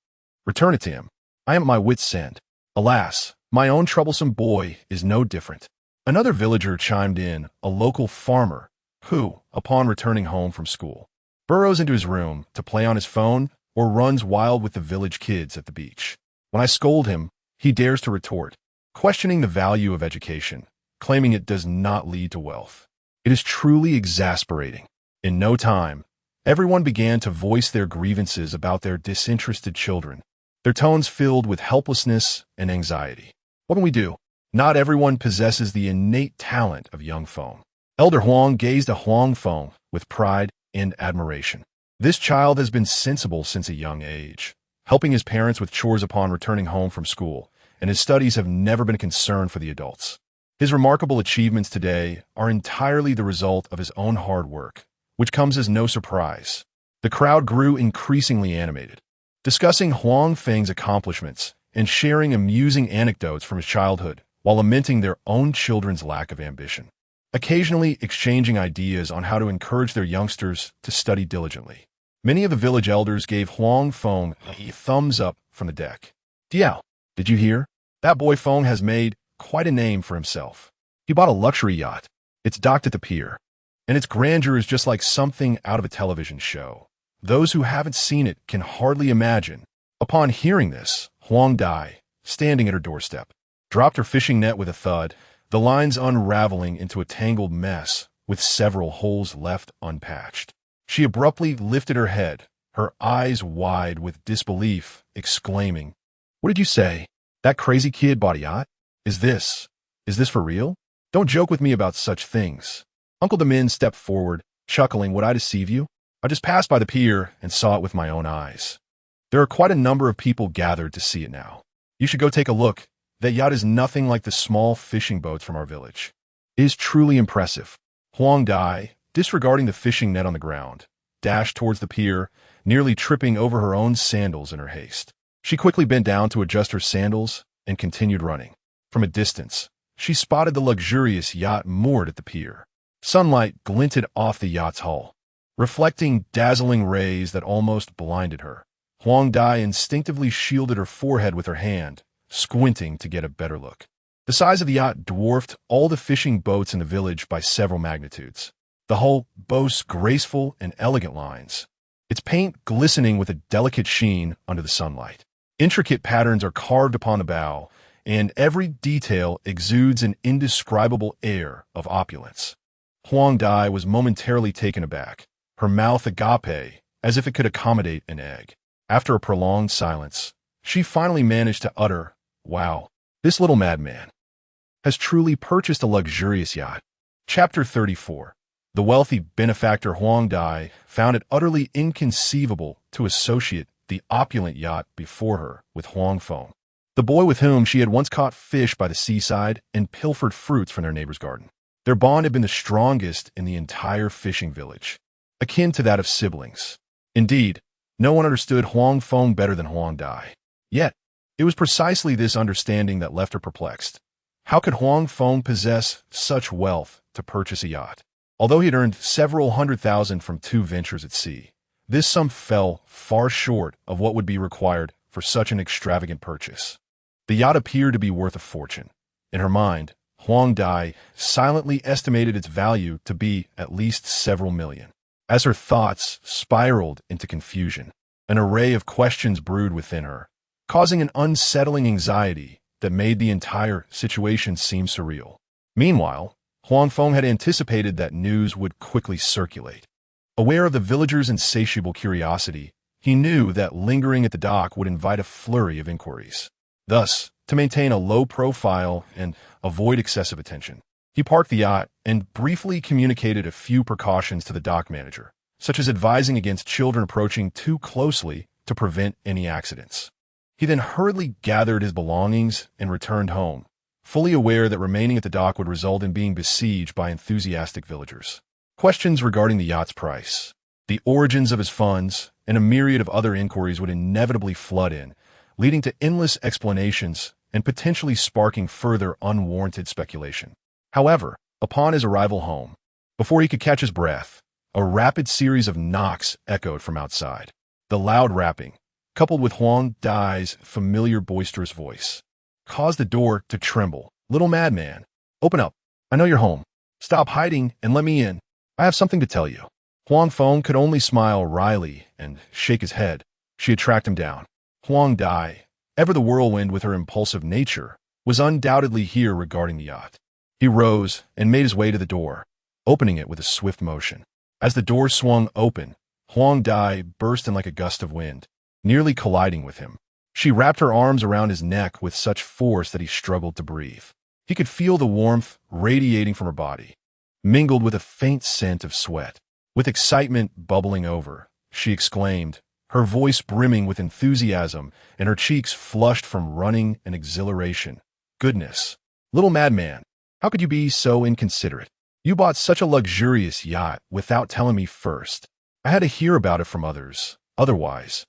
returned it to him. I am at my wit's end. Alas, my own troublesome boy is no different. Another villager chimed in, a local farmer, who, upon returning home from school, burrows into his room to play on his phone or runs wild with the village kids at the beach. When I scold him, he dares to retort, questioning the value of education, claiming it does not lead to wealth. It is truly exasperating. In no time, everyone began to voice their grievances about their disinterested children, their tones filled with helplessness and anxiety. What can we do? Not everyone possesses the innate talent of young Feng. Elder Huang gazed at Huang Feng with pride and admiration. This child has been sensible since a young age, helping his parents with chores upon returning home from school, and his studies have never been a concern for the adults. His remarkable achievements today are entirely the result of his own hard work, which comes as no surprise. The crowd grew increasingly animated, discussing Huang Feng's accomplishments and sharing amusing anecdotes from his childhood while lamenting their own children's lack of ambition, occasionally exchanging ideas on how to encourage their youngsters to study diligently. Many of the village elders gave Huang Feng a thumbs up from the deck. Diao, did you hear? That boy Feng has made quite a name for himself. He bought a luxury yacht. It's docked at the pier, and its grandeur is just like something out of a television show. Those who haven't seen it can hardly imagine. Upon hearing this, Huang Dai, standing at her doorstep, dropped her fishing net with a thud, the lines unraveling into a tangled mess with several holes left unpatched. She abruptly lifted her head, her eyes wide with disbelief, exclaiming, "What did you say? That crazy kid bought a yacht? Is this for real? Don't joke with me about such things." Uncle Demin stepped forward, chuckling, "Would I deceive you? I just passed by the pier and saw it with my own eyes. There are quite a number of people gathered to see it now. You should go take a look. That yacht is nothing like the small fishing boats from our village. It is truly impressive." Huang Dai, disregarding the fishing net on the ground, dashed towards the pier, nearly tripping over her own sandals in her haste. She quickly bent down to adjust her sandals and continued running. From a distance, she spotted the luxurious yacht moored at the pier. Sunlight glinted off the yacht's hull, reflecting dazzling rays that almost blinded her. Huang Dai instinctively shielded her forehead with her hand, squinting to get a better look. The size of the yacht dwarfed all the fishing boats in the village by several magnitudes. The hull boasts graceful and elegant lines, its paint glistening with a delicate sheen under the sunlight. Intricate patterns are carved upon the bow, and every detail exudes an indescribable air of opulence. Huang Dai was momentarily taken aback, her mouth agape, as if it could accommodate an egg. After a prolonged silence, she finally managed to utter, "Wow, this little madman has truly purchased a luxurious yacht." Chapter 34. The wealthy benefactor Huang Dai found it utterly inconceivable to associate the opulent yacht before her with Huang Feng, the boy with whom she had once caught fish by the seaside and pilfered fruits from their neighbor's garden. Their bond had been the strongest in the entire fishing village, akin to that of siblings. Indeed, no one understood Huang Feng better than Huang Dai. Yet, it was precisely this understanding that left her perplexed. How could Huang Feng possess such wealth to purchase a yacht? Although he had earned several $100,000 from 2 ventures at sea, this sum fell far short of what would be required for such an extravagant purchase. The yacht appeared to be worth a fortune. In her mind, Huang Dai silently estimated its value to be at least several million. As her thoughts spiraled into confusion, an array of questions brewed within her, causing an unsettling anxiety that made the entire situation seem surreal. Meanwhile, Huang Feng had anticipated that news would quickly circulate. Aware of the villagers' insatiable curiosity, he knew that lingering at the dock would invite a flurry of inquiries. Thus, to maintain a low profile and avoid excessive attention, he parked the yacht and briefly communicated a few precautions to the dock manager, such as advising against children approaching too closely to prevent any accidents. He then hurriedly gathered his belongings and returned home, fully aware that remaining at the dock would result in being besieged by enthusiastic villagers. Questions regarding the yacht's price, the origins of his funds, and a myriad of other inquiries would inevitably flood in, leading to endless explanations and potentially sparking further unwarranted speculation. However, upon his arrival home, before he could catch his breath, a rapid series of knocks echoed from outside. The loud rapping, coupled with Huang Dai's familiar boisterous voice, caused the door to tremble. "Little madman, open up. I know you're home. Stop hiding and let me in. I have something to tell you." Huang Feng could only smile wryly and shake his head. She had tracked him down. Huang Dai, ever the whirlwind with her impulsive nature, was undoubtedly here regarding the yacht. He rose and made his way to the door, opening it with a swift motion. As the door swung open, Huang Dai burst in like a gust of wind, nearly colliding with him. She wrapped her arms around his neck with such force that he struggled to breathe. He could feel the warmth radiating from her body, mingled with a faint scent of sweat. With excitement bubbling over, she exclaimed, her voice brimming with enthusiasm and her cheeks flushed from running and exhilaration. "Goodness, little madman, how could you be so inconsiderate? You bought such a luxurious yacht without telling me first. I had to hear about it from others. Otherwise,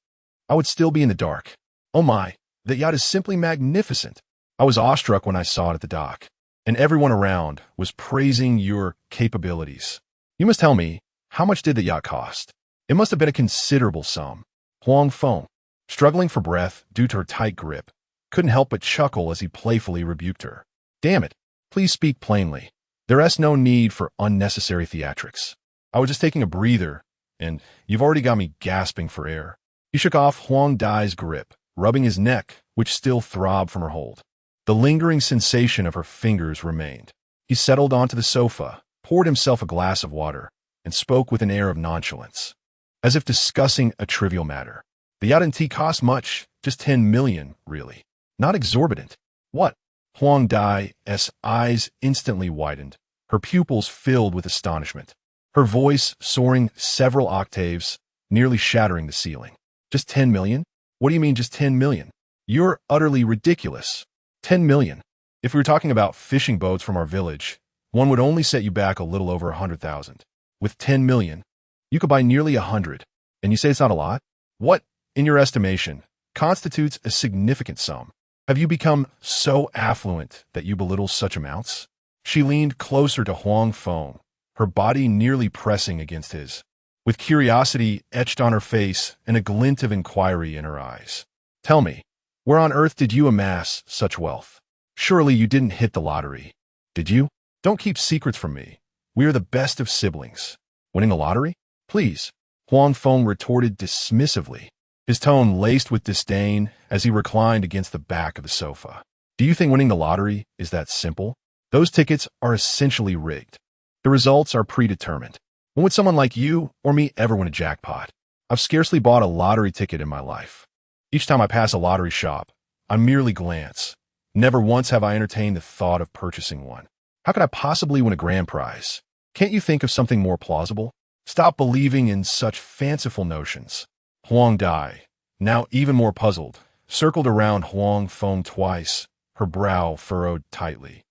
I would still be in the dark. Oh my, that yacht is simply magnificent. I was awestruck when I saw it at the dock, and everyone around was praising your capabilities. You must tell me, how much did the yacht cost? It must have been a considerable sum." Huang Feng, struggling for breath due to her tight grip, couldn't help but chuckle as he playfully rebuked her. "Damn it, please speak plainly. There is no need for unnecessary theatrics. I was just taking a breather, and you've already got me gasping for air." He shook off Huang Dai's grip, rubbing his neck, which still throbbed from her hold. The lingering sensation of her fingers remained. He settled onto the sofa, poured himself a glass of water, and spoke with an air of nonchalance, as if discussing a trivial matter. "The yacht and tea cost much, just 10 million, really. Not exorbitant." "What?" Huang Dai's eyes instantly widened, her pupils filled with astonishment, her voice soaring several octaves, nearly shattering the ceiling. "Just 10 million? What do you mean just 10 million? You're utterly ridiculous. 10 million. If we were talking about fishing boats from our village, one would only set you back a little over 100,000. With 10 million, you could buy nearly 100, and you say it's not a lot? What, in your estimation, constitutes a significant sum? Have you become so affluent that you belittle such amounts?" She leaned closer to Huang Feng, her body nearly pressing against his, with curiosity etched on her face and a glint of inquiry in her eyes. "Tell me, where on earth did you amass such wealth? Surely you didn't hit the lottery, did you? Don't keep secrets from me. We are the best of siblings. Winning the lottery? Please," Huang Feng retorted dismissively, his tone laced with disdain as he reclined against the back of the sofa. "Do you think winning the lottery is that simple? Those tickets are essentially rigged. The results are predetermined. When would someone like you or me ever win a jackpot? I've scarcely bought a lottery ticket in my life. Each time I pass a lottery shop, I merely glance. Never once have I entertained the thought of purchasing one. How could I possibly win a grand prize? Can't you think of something more plausible? Stop believing in such fanciful notions." Huang Dai, now even more puzzled, circled around Huang Feng twice, her brow furrowed tightly,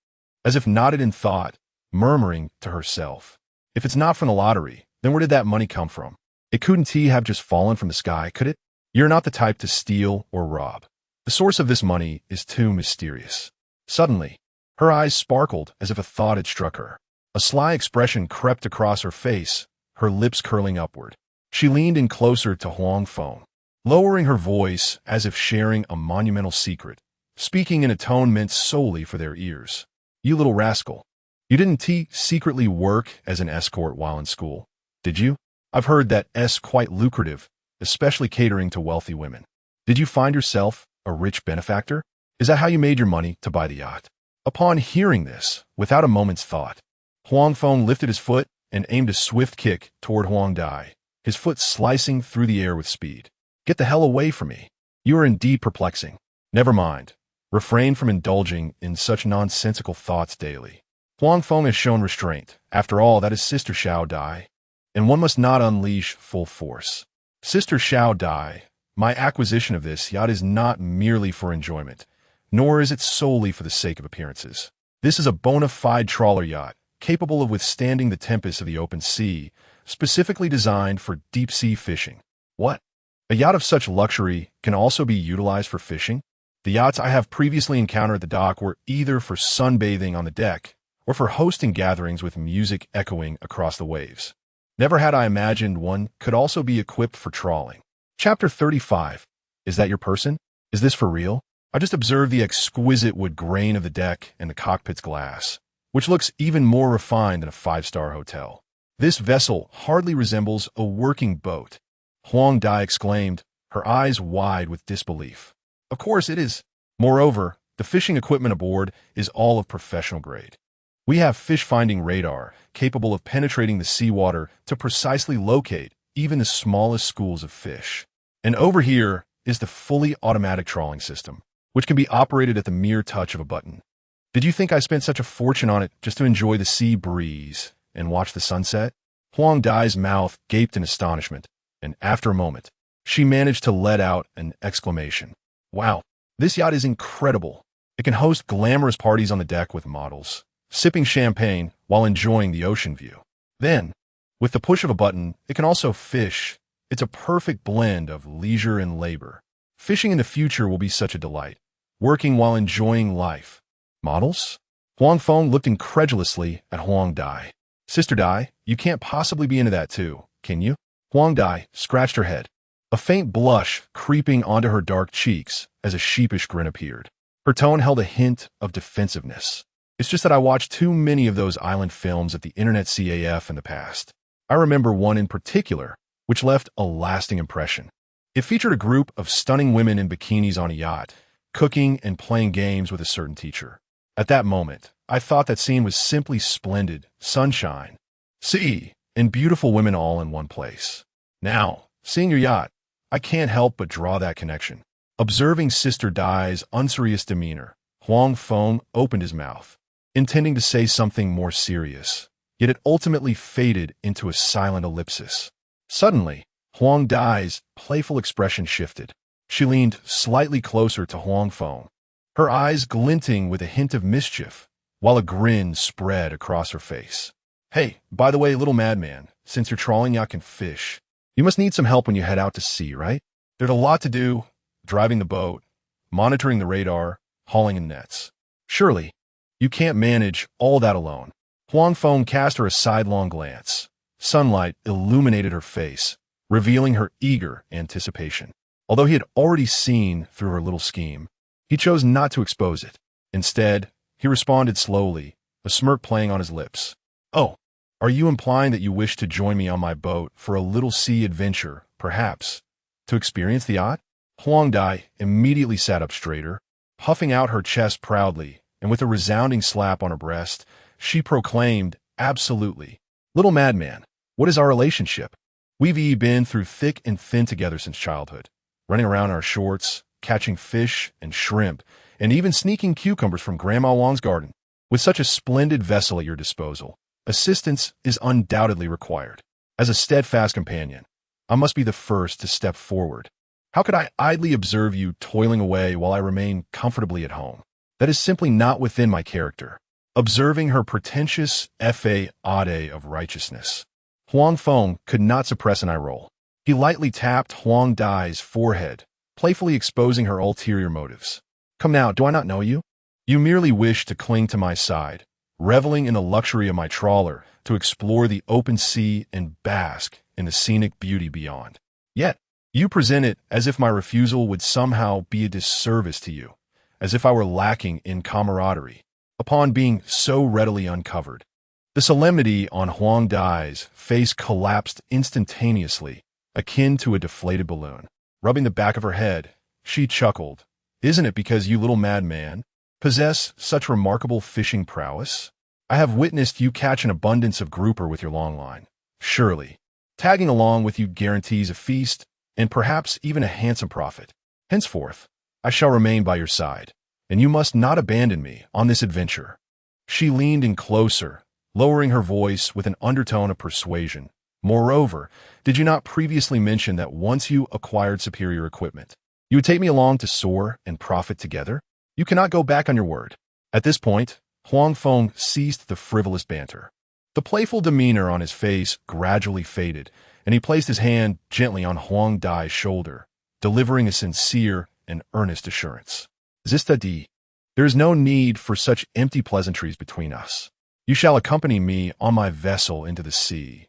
as if knotted in thought, murmuring to herself, "If it's not from the lottery, then where did that money come from? It couldn't have just fallen from the sky, could it? You're not the type to steal or rob. The source of this money is too mysterious." Suddenly, her eyes sparkled as if a thought had struck her. A sly expression crept across her face, her lips curling upward. She leaned in closer to Huang Feng, lowering her voice as if sharing a monumental secret, speaking in a tone meant solely for their ears. "You little rascal. You didn't secretly work as an escort while in school, did you? I've heard that's quite lucrative, especially catering to wealthy women. Did you find yourself a rich benefactor? Is that how you made your money to buy the yacht?" Upon hearing this, without a moment's thought, Huang Feng lifted his foot and aimed a swift kick toward Huang Dai, his foot slicing through the air with speed. "Get the hell away from me. You are indeed perplexing. Never mind. Refrain from indulging in such nonsensical thoughts daily. Huang Feng has shown restraint. After all, that is Sister Xiao Dai, and one must not unleash full force. Sister Xiao Dai, my acquisition of this yacht is not merely for enjoyment, nor is it solely for the sake of appearances. This is a bona fide trawler yacht, capable of withstanding the tempests of the open sea, specifically designed for deep-sea fishing." "What? A yacht of such luxury can also be utilized for fishing? The yachts I have previously encountered at the dock were either for sunbathing on the deck or for hosting gatherings with music echoing across the waves. Never had I imagined one could also be equipped for trawling." Chapter 35. Is that your person? Is this for real? I just observed the exquisite wood grain of the deck and the cockpit's glass, which looks even more refined than a five-star hotel. "This vessel hardly resembles a working boat," Huang Dai exclaimed, her eyes wide with disbelief. "Of course it is. Moreover, the fishing equipment aboard is all of professional grade. We have fish-finding radar capable of penetrating the seawater to precisely locate even the smallest schools of fish. And over here is the fully automatic trawling system, which can be operated at the mere touch of a button. Did you think I spent such a fortune on it just to enjoy the sea breeze and watch the sunset?" Huang Dai's mouth gaped in astonishment, and after a moment, she managed to let out an exclamation. "Wow, this yacht is incredible. It can host glamorous parties on the deck with models, sipping champagne while enjoying the ocean view. Then, with the push of a button, it can also fish. It's a perfect blend of leisure and labor. Fishing in the future will be such a delight, working while enjoying life." "Models?" Huang Feng looked incredulously at Huang Dai. "Sister Dai, you can't possibly be into that too, can you?" Huang Dai scratched her head, a faint blush creeping onto her dark cheeks as a sheepish grin appeared. Her tone held a hint of defensiveness. "It's just that I watched too many of those island films at the internet CAF in the past. I remember one in particular, which left a lasting impression. It featured a group of stunning women in bikinis on a yacht, cooking and playing games with a certain teacher. At that moment, I thought that scene was simply splendid, sunshine, sea, and beautiful women all in one place. Now, seeing your yacht, I can't help but draw that connection." Observing Sister Dai's unserious demeanor, Huang Feng opened his mouth, intending to say something more serious, yet it ultimately faded into a silent ellipsis. Suddenly, Huang Dai's playful expression shifted. She leaned slightly closer to Huang Feng, her eyes glinting with a hint of mischief, while a grin spread across her face. "Hey, by the way, little madman, since your trawling yacht can fish, you must need some help when you head out to sea, right? There's a lot to do, driving the boat, monitoring the radar, hauling in nets. Surely, you can't manage all that alone." Huang Feng cast her a sidelong glance. Sunlight illuminated her face, revealing her eager anticipation. Although he had already seen through her little scheme, he chose not to expose it. Instead, he responded slowly, a smirk playing on his lips. "Oh, are you implying that you wish to join me on my boat for a little sea adventure, perhaps, to experience the yacht?" Huang Dai immediately sat up straighter, puffing out her chest proudly, and with a resounding slap on her breast, she proclaimed, "Absolutely. Little madman, what is our relationship? We've been through thick and thin together since childhood, running around in our shorts, catching fish and shrimp, and even sneaking cucumbers from Grandma Wang's garden. With such a splendid vessel at your disposal, assistance is undoubtedly required. As a steadfast companion, I must be the first to step forward. How could I idly observe you toiling away while I remain comfortably at home? That is simply not within my character. Observing her pretentious fa-ade of righteousness, Huang Feng could not suppress an eye roll. He lightly tapped Huang Dai's forehead, playfully exposing her ulterior motives. Come now, do I not know you? You merely wish to cling to my side, reveling in the luxury of my trawler to explore the open sea and bask in the scenic beauty beyond. Yet, you present it as if my refusal would somehow be a disservice to you, as if I were lacking in camaraderie, upon being so readily uncovered. The solemnity on Huang Dai's face collapsed instantaneously, akin to a deflated balloon. Rubbing the back of her head, she chuckled. Isn't it because you little madman possess such remarkable fishing prowess? I have witnessed you catch an abundance of grouper with your long line. Surely, tagging along with you guarantees a feast, and perhaps even a handsome profit. Henceforth, I shall remain by your side, and you must not abandon me on this adventure. She leaned in closer, lowering her voice with an undertone of persuasion. Moreover, did you not previously mention that once you acquired superior equipment, you would take me along to soar and profit together? You cannot go back on your word. At this point, Huang Feng ceased the frivolous banter. The playful demeanor on his face gradually faded, and he placed his hand gently on Huang Dai's shoulder, delivering a sincere and earnest assurance. Zista-di, there is no need for such empty pleasantries between us. You shall accompany me on my vessel into the sea.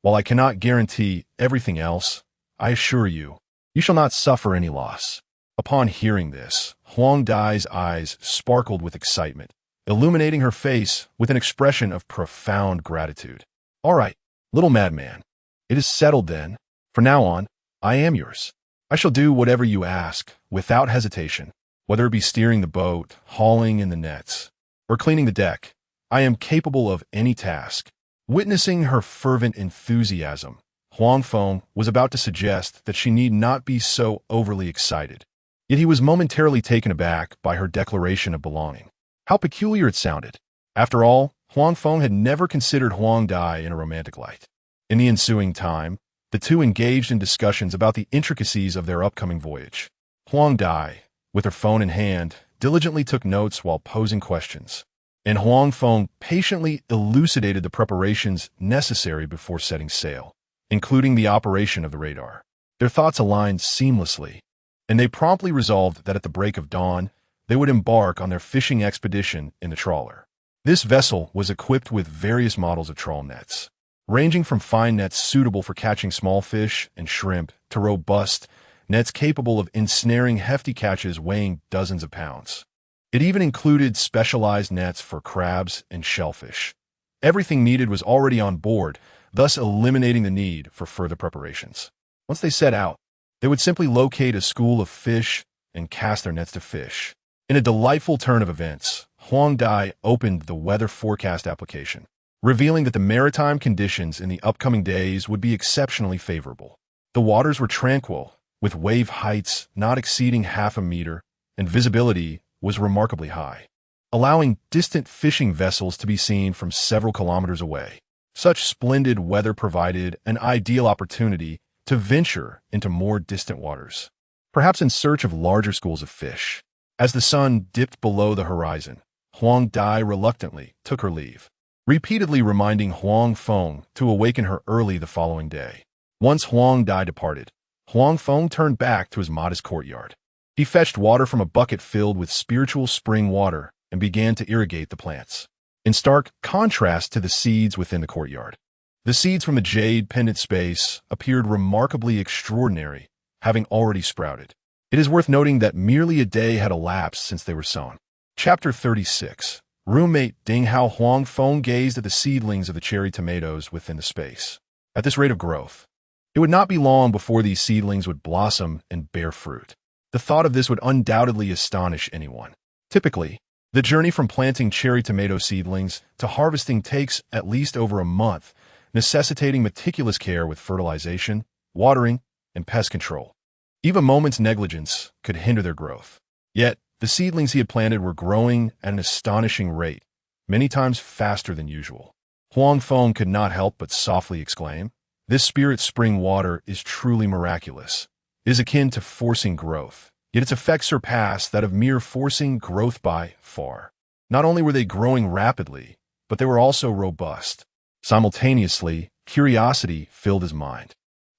While I cannot guarantee everything else, I assure you, you shall not suffer any loss. Upon hearing this, Huang Dai's eyes sparkled with excitement, illuminating her face with an expression of profound gratitude. All right, little madman. It is settled then. From now on, I am yours. I shall do whatever you ask, without hesitation. Whether it be steering the boat, hauling in the nets, or cleaning the deck, I am capable of any task. Witnessing her fervent enthusiasm, Huang Feng was about to suggest that she need not be so overly excited. Yet he was momentarily taken aback by her declaration of belonging. How peculiar it sounded. After all, Huang Feng had never considered Huang Dai in a romantic light. In the ensuing time, the two engaged in discussions about the intricacies of their upcoming voyage. Huang Dai, with her phone in hand, diligently took notes while posing questions, and Huang Feng patiently elucidated the preparations necessary before setting sail, including the operation of the radar. Their thoughts aligned seamlessly, and they promptly resolved that at the break of dawn, they would embark on their fishing expedition in the trawler. This vessel was equipped with various models of trawl nets, ranging from fine nets suitable for catching small fish and shrimp to robust nets capable of ensnaring hefty catches weighing dozens of pounds. It even included specialized nets for crabs and shellfish. Everything needed was already on board, thus eliminating the need for further preparations. Once they set out, they would simply locate a school of fish and cast their nets to fish. In a delightful turn of events, Huang Dai opened the weather forecast application, revealing that the maritime conditions in the upcoming days would be exceptionally favorable. The waters were tranquil, with wave heights not exceeding half a meter, and visibility was remarkably high, allowing distant fishing vessels to be seen from several kilometers away. Such splendid weather provided an ideal opportunity to venture into more distant waters, perhaps in search of larger schools of fish. As the sun dipped below the horizon, Huang Dai reluctantly took her leave, repeatedly reminding Huang Feng to awaken her early the following day. Once Huang Dai departed, Huang Feng turned back to his modest courtyard. He fetched water from a bucket filled with spiritual spring water and began to irrigate the plants, in stark contrast to the seeds within the courtyard. The seeds from the jade pendant space appeared remarkably extraordinary, having already sprouted. It is worth noting that merely a day had elapsed since they were sown. Chapter 36. Roommate Ding Hao. Huang Feng gazed at the seedlings of the cherry tomatoes within the space. At this rate of growth, it would not be long before these seedlings would blossom and bear fruit. The thought of this would undoubtedly astonish anyone. Typically, the journey from planting cherry tomato seedlings to harvesting takes at least over a month, necessitating meticulous care with fertilization, watering, and pest control. Even a moment's negligence could hinder their growth. Yet, the seedlings he had planted were growing at an astonishing rate, many times faster than usual. Huang Feng could not help but softly exclaim, "This spirit spring water is truly miraculous. is akin to forcing growth, yet its effects surpass that of mere forcing growth by far. Not only were they growing rapidly, but they were also robust. Simultaneously, curiosity filled his mind.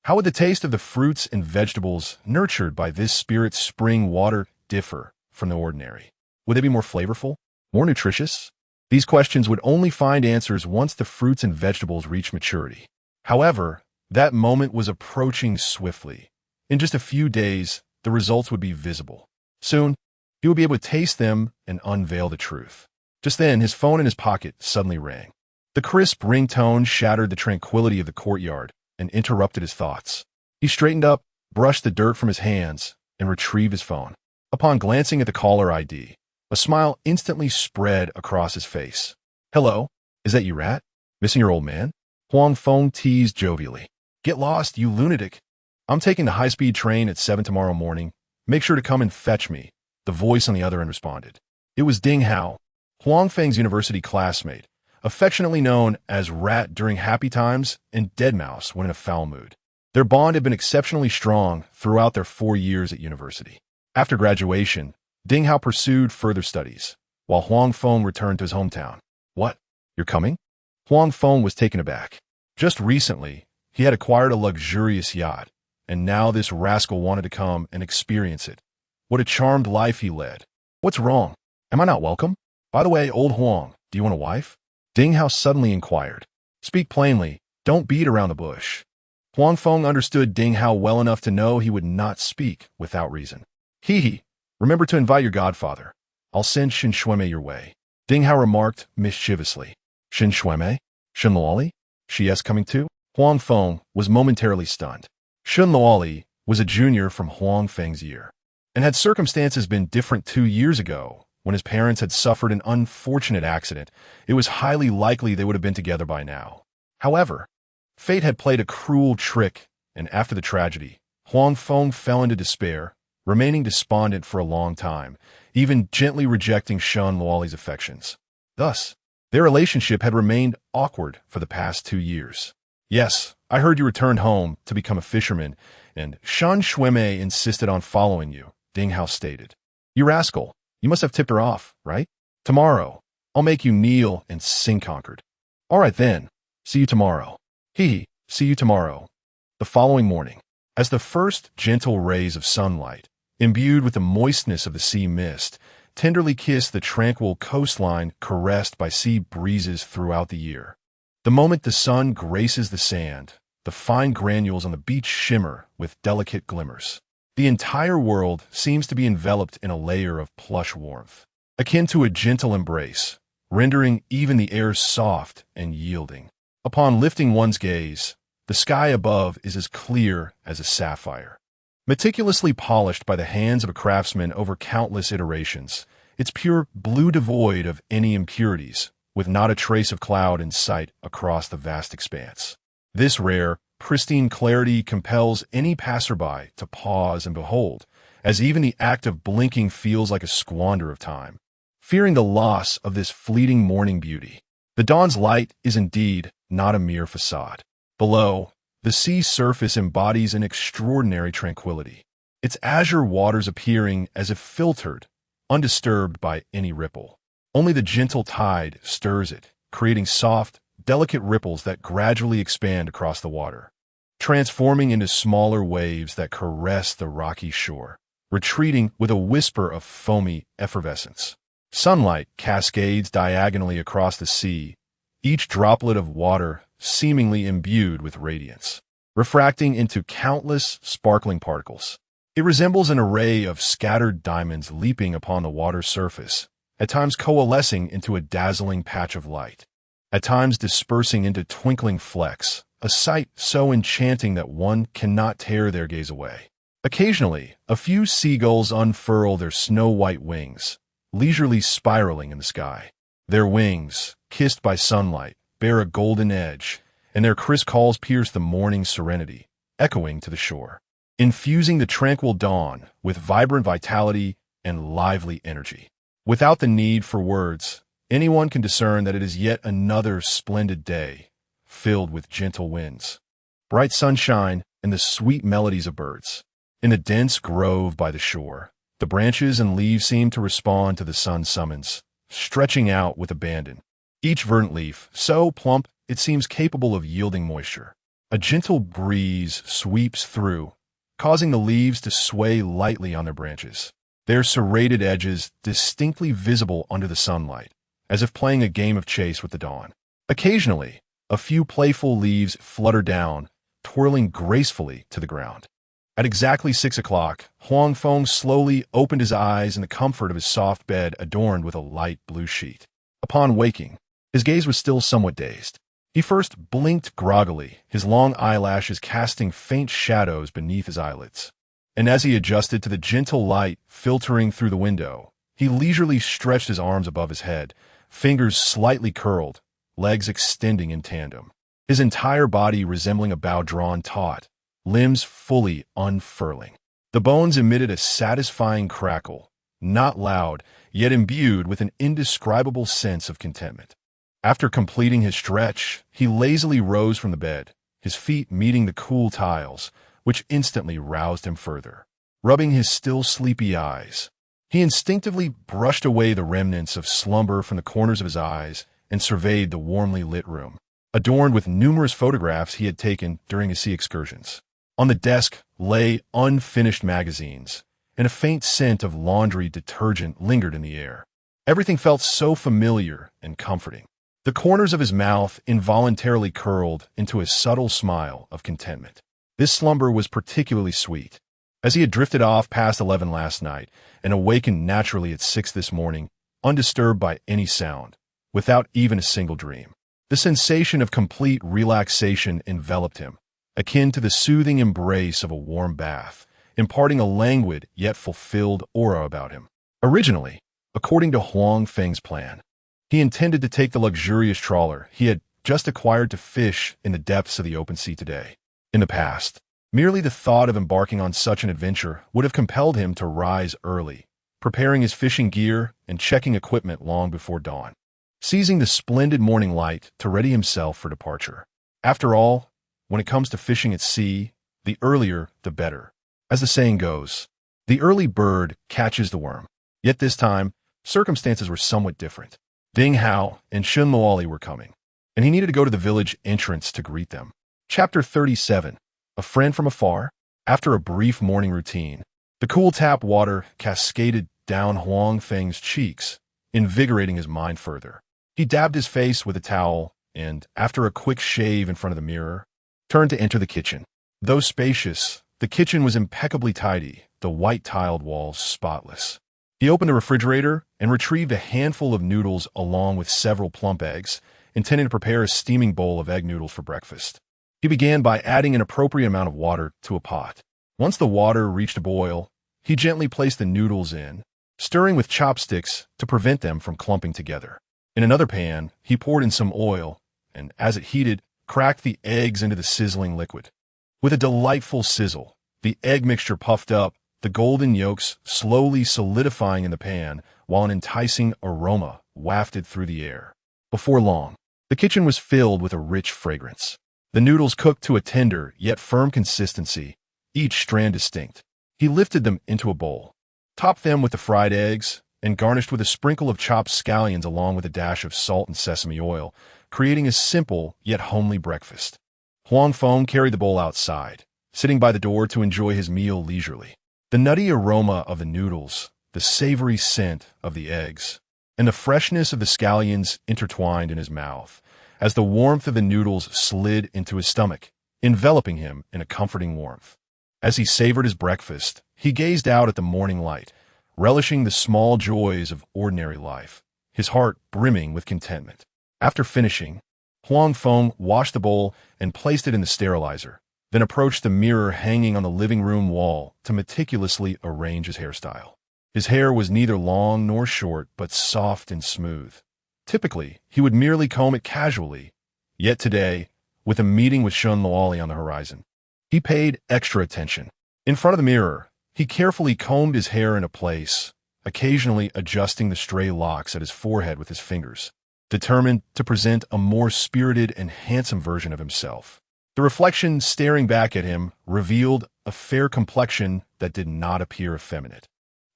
How would the taste of the fruits and vegetables nurtured by this spirit's spring water differ from the ordinary? Would they be more flavorful? More nutritious? These questions would only find answers once the fruits and vegetables reached maturity. However, that moment was approaching swiftly. In just a few days, the results would be visible. Soon, he would be able to taste them and unveil the truth. Just then, his phone in his pocket suddenly rang. The crisp ringtone shattered the tranquility of the courtyard and interrupted his thoughts. He straightened up, brushed the dirt from his hands, and retrieved his phone. Upon glancing at the caller ID, a smile instantly spread across his face. "Hello, is that you, Rat? Missing your old man?" Huang Feng teased jovially. "Get lost, you lunatic. I'm taking the high-speed train at 7 tomorrow morning. Make sure to come and fetch me," the voice on the other end responded. It was Ding Hao, Huang Feng's university classmate, affectionately known as Rat during happy times and Deadmau5 when in a foul mood. Their bond had been exceptionally strong throughout their 4 years at university. After graduation, Ding Hao pursued further studies, while Huang Feng returned to his hometown. "What? You're coming?" Huang Feng was taken aback. Just recently, he had acquired a luxurious yacht, and now this rascal wanted to come and experience it. What a charmed life he led. "What's wrong? Am I not welcome? By the way, old Huang, do you want a wife?" Ding Hao suddenly inquired. "Speak plainly. Don't beat around the bush." Huang Feng understood Ding Hao well enough to know he would not speak without reason. "Hee. Remember to invite your godfather. I'll send Shin Shuime your way," Ding Hao remarked mischievously. "Shin Shuime? Shin Luoli? She is coming too?" Huang Feng was momentarily stunned. Shin Luoli was a junior from Huang Feng's year, and had circumstances been different 2 years ago, when his parents had suffered an unfortunate accident, it was highly likely they would have been together by now. However, fate had played a cruel trick, and after the tragedy, Huang Feng fell into despair, remaining despondent for a long time, even gently rejecting Shin Luoli's affections. Thus, their relationship had remained awkward for the past 2 years. "Yes, I heard you returned home to become a fisherman, and Shin Shuime insisted on following you," Ding Hao stated. "You rascal, you must have tipped her off, right? Tomorrow, I'll make you kneel and sing conquered." "All right then, see you tomorrow." "Hee, see you tomorrow." The following morning, as the first gentle rays of sunlight, imbued with the moistness of the sea mist, tenderly kissed the tranquil coastline caressed by sea breezes throughout the year. The moment the sun graces the sand, the fine granules on the beach shimmer with delicate glimmers. The entire world seems to be enveloped in a layer of plush warmth, akin to a gentle embrace, rendering even the air soft and yielding. Upon lifting one's gaze, the sky above is as clear as a sapphire. Meticulously polished by the hands of a craftsman over countless iterations, its pure blue devoid of any impurities, with not a trace of cloud in sight across the vast expanse. This rare, pristine clarity compels any passerby to pause and behold, as even the act of blinking feels like a squander of time. Fearing the loss of this fleeting morning beauty, the dawn's light is indeed not a mere facade. Below, the sea surface embodies an extraordinary tranquility, its azure waters appearing as if filtered, undisturbed by any ripple. Only the gentle tide stirs it, creating soft, delicate ripples that gradually expand across the water, transforming into smaller waves that caress the rocky shore, retreating with a whisper of foamy effervescence. Sunlight cascades diagonally across the sea, each droplet of water seemingly imbued with radiance, refracting into countless sparkling particles. It resembles an array of scattered diamonds leaping upon the water's surface, at times coalescing into a dazzling patch of light, at times dispersing into twinkling flecks, a sight so enchanting that one cannot tear their gaze away. Occasionally, a few seagulls unfurl their snow-white wings, leisurely spiraling in the sky. Their wings, kissed by sunlight, bear a golden edge, and their crisp calls pierce the morning serenity, echoing to the shore, infusing the tranquil dawn with vibrant vitality and lively energy. Without the need for words, anyone can discern that it is yet another splendid day, filled with gentle winds, bright sunshine, and the sweet melodies of birds. In the dense grove by the shore, the branches and leaves seemed to respond to the sun's summons, stretching out with abandon. Each verdant leaf, so plump it seems capable of yielding moisture. A gentle breeze sweeps through, causing the leaves to sway lightly on their branches, their serrated edges distinctly visible under the sunlight, as if playing a game of chase with the dawn. Occasionally, a few playful leaves flutter down, twirling gracefully to the ground. At exactly 6 o'clock, Huang Feng slowly opened his eyes in the comfort of his soft bed adorned with a light blue sheet. Upon waking, his gaze was still somewhat dazed. He first blinked groggily, his long eyelashes casting faint shadows beneath his eyelids. And as he adjusted to the gentle light filtering through the window, he leisurely stretched his arms above his head, fingers slightly curled, legs extending in tandem. His entire body resembling a bow drawn taut, limbs fully unfurling. The bones emitted a satisfying crackle, not loud, yet imbued with an indescribable sense of contentment. After completing his stretch, he lazily rose from the bed, his feet meeting the cool tiles, which instantly roused him further. Rubbing his still sleepy eyes, he instinctively brushed away the remnants of slumber from the corners of his eyes and surveyed the warmly lit room, adorned with numerous photographs he had taken during his sea excursions. On the desk lay unfinished magazines, and a faint scent of laundry detergent lingered in the air. Everything felt so familiar and comforting. The corners of his mouth involuntarily curled into a subtle smile of contentment. This slumber was particularly sweet, as he had drifted off past 11 last night and awakened naturally at 6 this morning, undisturbed by any sound, without even a single dream. The sensation of complete relaxation enveloped him, akin to the soothing embrace of a warm bath, imparting a languid yet fulfilled aura about him. Originally, according to Huang Feng's plan, he intended to take the luxurious trawler he had just acquired to fish in the depths of the open sea today. In the past, merely the thought of embarking on such an adventure would have compelled him to rise early, preparing his fishing gear and checking equipment long before dawn, seizing the splendid morning light to ready himself for departure. After all, when it comes to fishing at sea, the earlier the better. As the saying goes, the early bird catches the worm. Yet this time, circumstances were somewhat different. Ding Hao and Shun Luoli were coming, and he needed to go to the village entrance to greet them. Chapter 37. A Friend from Afar. After a brief morning routine, the cool tap water cascaded down Huang Feng's cheeks, invigorating his mind further. He dabbed his face with a towel and, after a quick shave in front of the mirror, turned to enter the kitchen. Though spacious, the kitchen was impeccably tidy, the white-tiled walls spotless. He opened the refrigerator and retrieved a handful of noodles along with several plump eggs, intending to prepare a steaming bowl of egg noodles for breakfast. He began by adding an appropriate amount of water to a pot. Once the water reached a boil, he gently placed the noodles in, stirring with chopsticks to prevent them from clumping together. In another pan, he poured in some oil, and as it heated, cracked the eggs into the sizzling liquid. With a delightful sizzle, the egg mixture puffed up, the golden yolks slowly solidifying in the pan, while an enticing aroma wafted through the air. Before long, the kitchen was filled with a rich fragrance. The noodles cooked to a tender yet firm consistency, each strand distinct. He lifted them into a bowl, topped them with the fried eggs, and garnished with a sprinkle of chopped scallions along with a dash of salt and sesame oil, creating a simple yet homely breakfast. Huang Feng carried the bowl outside, sitting by the door to enjoy his meal leisurely. The nutty aroma of the noodles, the savory scent of the eggs, and the freshness of the scallions intertwined in his mouth, as the warmth of the noodles slid into his stomach, enveloping him in a comforting warmth. As he savored his breakfast, he gazed out at the morning light, relishing the small joys of ordinary life, his heart brimming with contentment. After finishing, Huang Feng washed the bowl and placed it in the sterilizer, then approached the mirror hanging on the living room wall to meticulously arrange his hairstyle. His hair was neither long nor short, but soft and smooth. Typically, he would merely comb it casually, yet today, with a meeting with Shun Luoli on the horizon, he paid extra attention. In front of the mirror, he carefully combed his hair into place, occasionally adjusting the stray locks at his forehead with his fingers, determined to present a more spirited and handsome version of himself. The reflection staring back at him revealed a fair complexion that did not appear effeminate.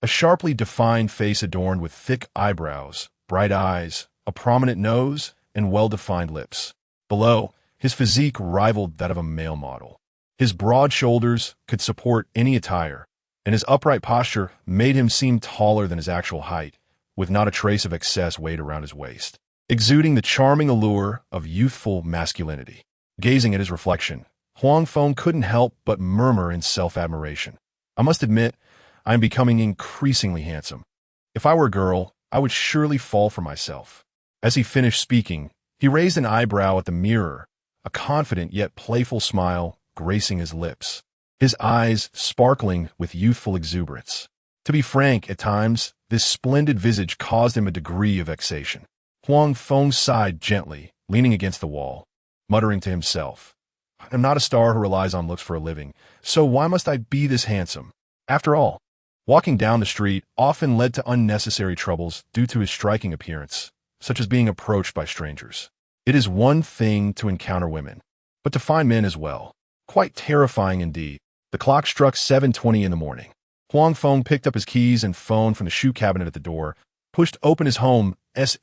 A sharply defined face adorned with thick eyebrows, bright eyes, a prominent nose, and well-defined lips. Below, his physique rivaled that of a male model. His broad shoulders could support any attire, and his upright posture made him seem taller than his actual height, with not a trace of excess weight around his waist, exuding the charming allure of youthful masculinity. Gazing at his reflection, Huang Feng couldn't help but murmur in self-admiration. I must admit, I am becoming increasingly handsome. If I were a girl, I would surely fall for myself. As he finished speaking, he raised an eyebrow at the mirror, a confident yet playful smile gracing his lips, his eyes sparkling with youthful exuberance. To be frank, at times, this splendid visage caused him a degree of vexation. Huang Feng sighed gently, leaning against the wall, muttering to himself, "I'm not a star who relies on looks for a living, so why must I be this handsome?" After all, walking down the street often led to unnecessary troubles due to his striking appearance, such as being approached by strangers. It is one thing to encounter women, but to find men as well. Quite terrifying indeed. The clock struck 7:20 in the morning. Huang Feng picked up his keys and phone from the shoe cabinet at the door, pushed open his home's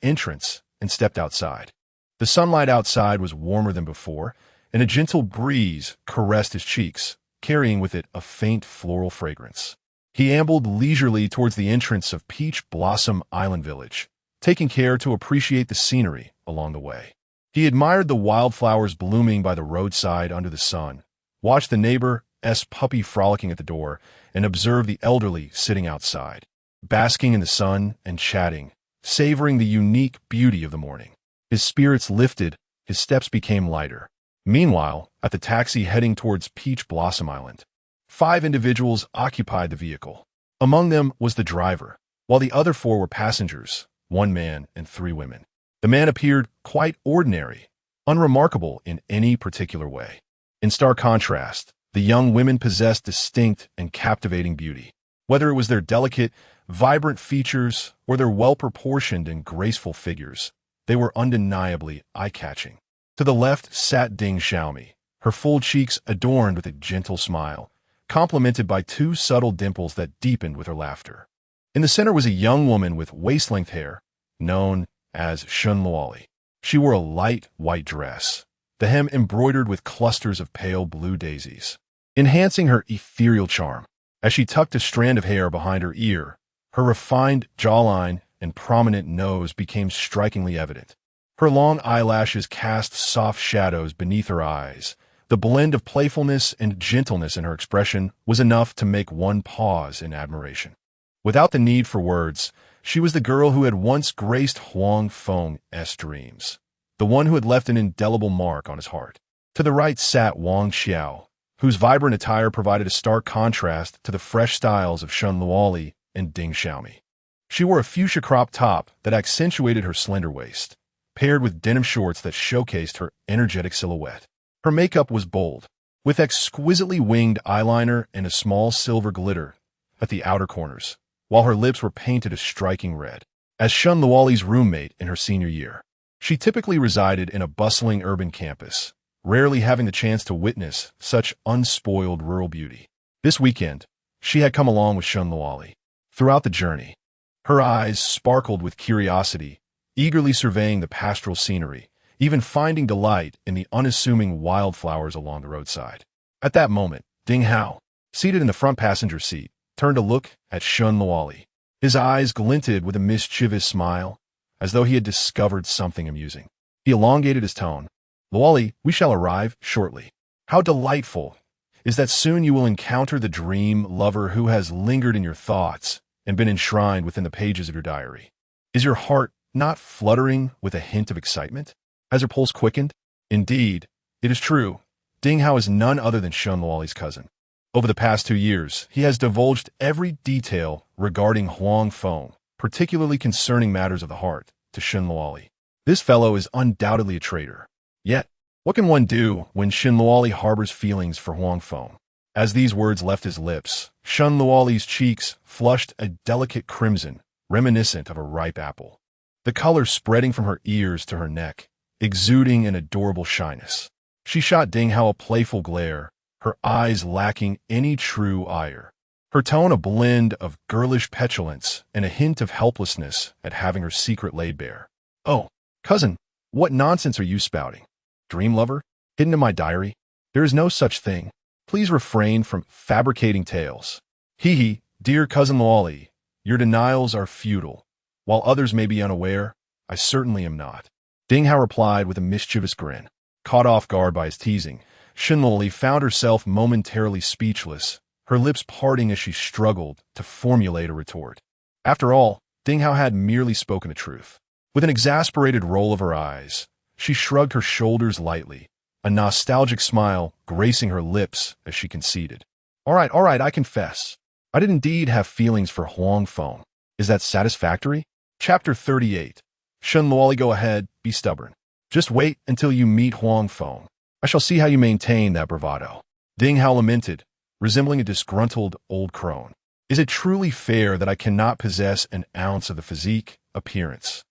entrance, and stepped outside. The sunlight outside was warmer than before, and a gentle breeze caressed his cheeks, carrying with it a faint floral fragrance. He ambled leisurely towards the entrance of Peach Blossom Island Village, taking care to appreciate the scenery along the way. He admired the wildflowers blooming by the roadside under the sun, watched the neighbor's puppy frolicking at the door, and observed the elderly sitting outside, basking in the sun and chatting, savoring the unique beauty of the morning. His spirits lifted, his steps became lighter. Meanwhile, at the taxi heading towards Peach Blossom Island, 5 individuals occupied the vehicle. Among them was the driver, while the other 4 were passengers, 1 man and 3 women. The man appeared quite ordinary, unremarkable in any particular way. In stark contrast, the young women possessed distinct and captivating beauty. Whether it was their delicate, vibrant features or their well-proportioned and graceful figures, they were undeniably eye-catching. To the left sat Ding Xiaomi, her full cheeks adorned with a gentle smile, complemented by 2 subtle dimples that deepened with her laughter. In the center was a young woman with waist-length hair, known as Shun Luoli. She wore a light white dress, the hem embroidered with clusters of pale blue daisies, enhancing her ethereal charm. As she tucked a strand of hair behind her ear, her refined jawline and prominent nose became strikingly evident. Her long eyelashes cast soft shadows beneath her eyes. The blend of playfulness and gentleness in her expression was enough to make one pause in admiration. Without the need for words, she was the girl who had once graced Huang Feng's dreams, the one who had left an indelible mark on his heart. To the right sat Wang Xiao, whose vibrant attire provided a stark contrast to the fresh styles of Shun Luoli and Ding Xiaomi. She wore a fuchsia crop top that accentuated her slender waist, paired with denim shorts that showcased her energetic silhouette. Her makeup was bold, with exquisitely winged eyeliner and a small silver glitter at the outer corners, while her lips were painted a striking red. As Shun Luoli's roommate in her senior year, she typically resided in a bustling urban campus, rarely having the chance to witness such unspoiled rural beauty. This weekend, she had come along with Shun Luoli. Throughout the journey, her eyes sparkled with curiosity, eagerly surveying the pastoral scenery, even finding delight in the unassuming wildflowers along the roadside. At that moment, Ding Hao, seated in the front passenger seat, turned to look at Shun Luoli. His eyes glinted with a mischievous smile, as though he had discovered something amusing. He elongated his tone. "Luoli, we shall arrive shortly. How delightful is that soon you will encounter the dream lover who has lingered in your thoughts and been enshrined within the pages of your diary. Is your heart not fluttering with a hint of excitement? Has her pulse quickened?" Indeed, it is true. Ding Hao is none other than Shun Luoli's cousin. Over the past 2 years, he has divulged every detail regarding Huang Feng, particularly concerning matters of the heart, to Shun Luoli. This fellow is undoubtedly a traitor. Yet, what can one do when Shun Luoli harbors feelings for Huang Feng? As these words left his lips, Shun Luoli's cheeks flushed a delicate crimson, reminiscent of a ripe apple, the color spreading from her ears to her neck, exuding an adorable shyness. She shot Ding Hao a playful glare, her eyes lacking any true ire. Her tone a blend of girlish petulance and a hint of helplessness at having her secret laid bare. "Oh, cousin, what nonsense are you spouting? Dream lover? Hidden in my diary? There is no such thing. Please refrain from fabricating tales. Hee hee, dear cousin Lolly, your denials are futile. While others may be unaware, I certainly am not." Ding Hao replied with a mischievous grin. Caught off guard by his teasing, Shenloli found herself momentarily speechless, her lips parting as she struggled to formulate a retort. After all, Ding Hao had merely spoken the truth. With an exasperated roll of her eyes, she shrugged her shoulders lightly, a nostalgic smile gracing her lips as she conceded. All right, I confess. I did indeed have feelings for Huang Feng. Is that satisfactory? Chapter 38. Shenloli, go ahead, be stubborn. Just wait until you meet Huang Feng. I shall see how you maintain that bravado. Ding Hao lamented, resembling a disgruntled old crone. Is it truly fair that I cannot possess an ounce of the physique, appearance,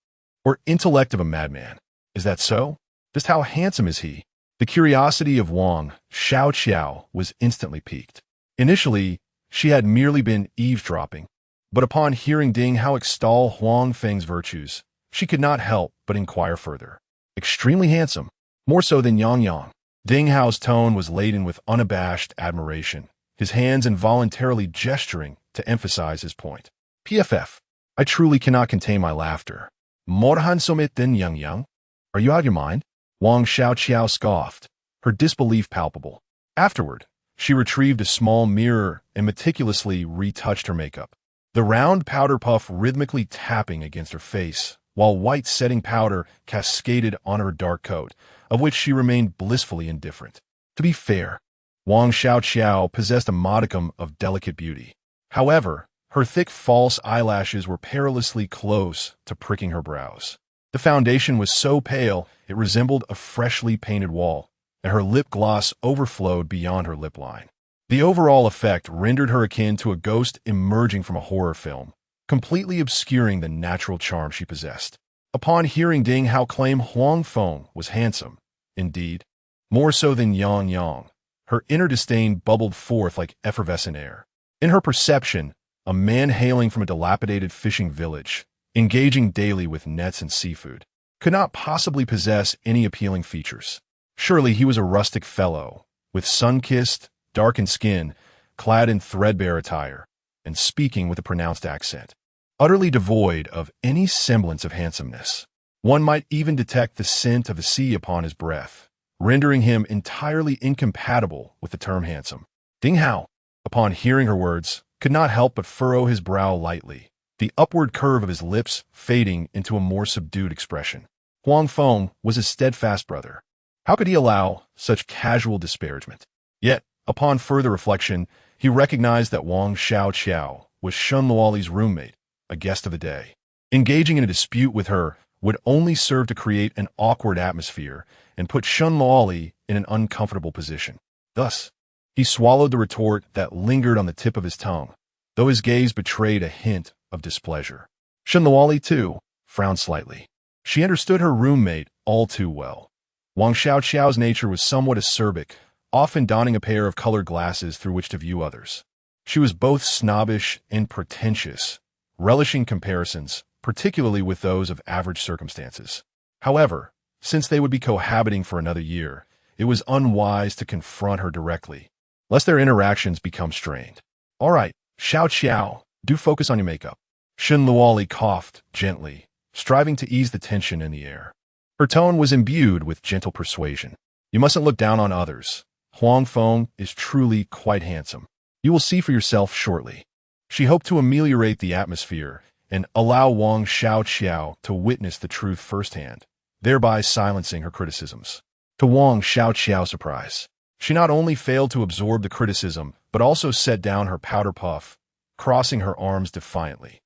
or intellect of a madman? Is that so? Just how handsome is he? The curiosity of Wang Xiao was instantly piqued. Initially, she had merely been eavesdropping, but upon hearing Ding Hao extol Huang Feng's virtues, she could not help but inquire further. Extremely handsome, more so than Yang. Ding Hao's tone was laden with unabashed admiration, his hands involuntarily gesturing to emphasize his point. PFF, I truly cannot contain my laughter. More handsome than Yang? Are you out of your mind? Wang Xiao scoffed, her disbelief palpable. Afterward, she retrieved a small mirror and meticulously retouched her makeup. The round powder puff rhythmically tapping against her face, while white setting powder cascaded on her dark coat, of which she remained blissfully indifferent. To be fair, Wang Xiao possessed a modicum of delicate beauty. However, her thick false eyelashes were perilously close to pricking her brows. The foundation was so pale it resembled a freshly painted wall, and her lip gloss overflowed beyond her lip line. The overall effect rendered her akin to a ghost emerging from a horror film, completely obscuring the natural charm she possessed. Upon hearing Ding Hao claim Huang Feng was handsome, indeed, more so than Yang, her inner disdain bubbled forth like effervescent air. In her perception, a man hailing from a dilapidated fishing village, engaging daily with nets and seafood, could not possibly possess any appealing features. Surely he was a rustic fellow, with sun-kissed, darkened skin, clad in threadbare attire, and speaking with a pronounced accent, utterly devoid of any semblance of handsomeness. One might even detect the scent of the sea upon his breath, rendering him entirely incompatible with the term handsome. Ding Hao, upon hearing her words, could not help but furrow his brow lightly, the upward curve of his lips fading into a more subdued expression. Huang Feng was his steadfast brother. How could he allow such casual disparagement? Yet, upon further reflection, he recognized that Wang Xiao was Shenloli's roommate, a guest of the day. Engaging in a dispute with her would only serve to create an awkward atmosphere and put Shenloli in an uncomfortable position. Thus, he swallowed the retort that lingered on the tip of his tongue, though his gaze betrayed a hint of displeasure. Shenloli, too, frowned slightly. She understood her roommate all too well. Wang Xiao's nature was somewhat acerbic, often donning a pair of colored glasses through which to view others. She was both snobbish and pretentious, relishing comparisons, particularly with those of average circumstances. However, since they would be cohabiting for another year, it was unwise to confront her directly, lest their interactions become strained. All right, Xiao, do focus on your makeup. Shenloli coughed gently, striving to ease the tension in the air. Her tone was imbued with gentle persuasion. You mustn't look down on others. Huang Feng is truly quite handsome. You will see for yourself shortly. She hoped to ameliorate the atmosphere and allow Wang Xiao to witness the truth firsthand, thereby silencing her criticisms. To Wang Xiao's surprise, she not only failed to absorb the criticism, but also set down her powder puff, crossing her arms defiantly.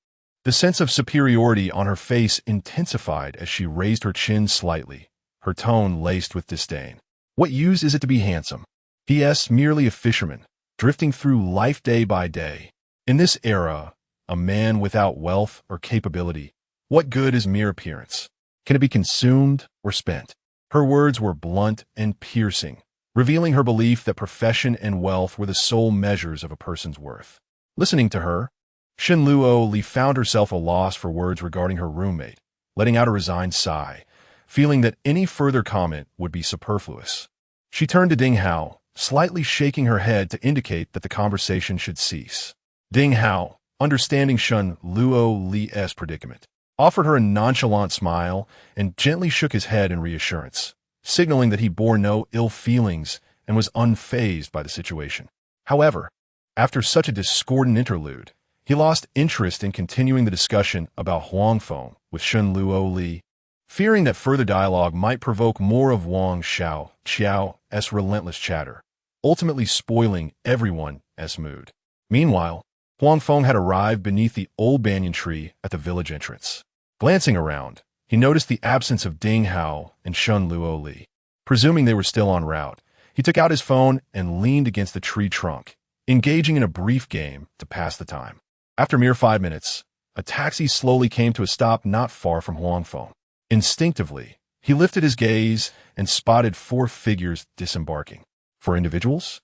The sense of superiority on her face intensified as she raised her chin slightly, her tone laced with disdain. What use is it to be handsome? P.S. merely a fisherman, drifting through life day by day. In this era, a man without wealth or capability, what good is mere appearance? Can it be consumed or spent? Her words were blunt and piercing, revealing her belief that profession and wealth were the sole measures of a person's worth. Listening to her, Shenluo Li found herself a loss for words regarding her roommate, letting out a resigned sigh, feeling that any further comment would be superfluous. She turned to Ding Hao, slightly shaking her head to indicate that the conversation should cease. Ding Hao, understanding Shenluo Li's predicament, offered her a nonchalant smile and gently shook his head in reassurance, signaling that he bore no ill feelings and was unfazed by the situation. However, after such a discordant interlude, he lost interest in continuing the discussion about Huang Feng with Shenluo Li, fearing that further dialogue might provoke more of Wang Xiao's relentless chatter, ultimately spoiling everyone's mood. Meanwhile, Huang Feng had arrived beneath the old banyan tree at the village entrance. Glancing around, he noticed the absence of Ding Hao and Shenluo Li. Presuming they were still en route, he took out his phone and leaned against the tree trunk, engaging in a brief game to pass the time. After mere 5 minutes, a taxi slowly came to a stop not far from Huang Feng. Instinctively, he lifted his gaze and spotted 4 figures disembarking. 4 individuals?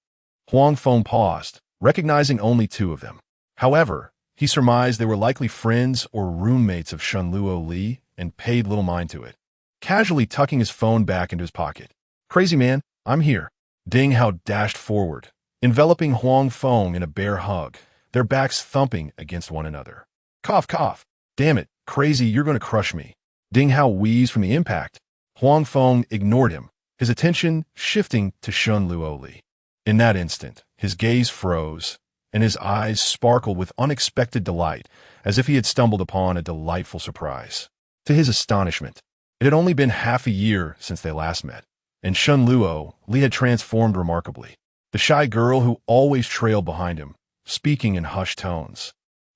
Huang Feng paused, recognizing only 2 of them. However, he surmised they were likely friends or roommates of Shenluo Li and paid little mind to it, casually tucking his phone back into his pocket. "Crazy man, I'm here." Ding Hao dashed forward, enveloping Huang Feng in a bear hug, their backs thumping against one another. "Cough, cough. Damn it, crazy, you're going to crush me." Ding Hao wheezed from the impact. Huang Feng ignored him, his attention shifting to Shenluo Li. In that instant, his gaze froze, and his eyes sparkled with unexpected delight, as if he had stumbled upon a delightful surprise. To his astonishment, it had only been half a year since they last met, and Shenluo Li had transformed remarkably. The shy girl who always trailed behind him, speaking in hushed tones,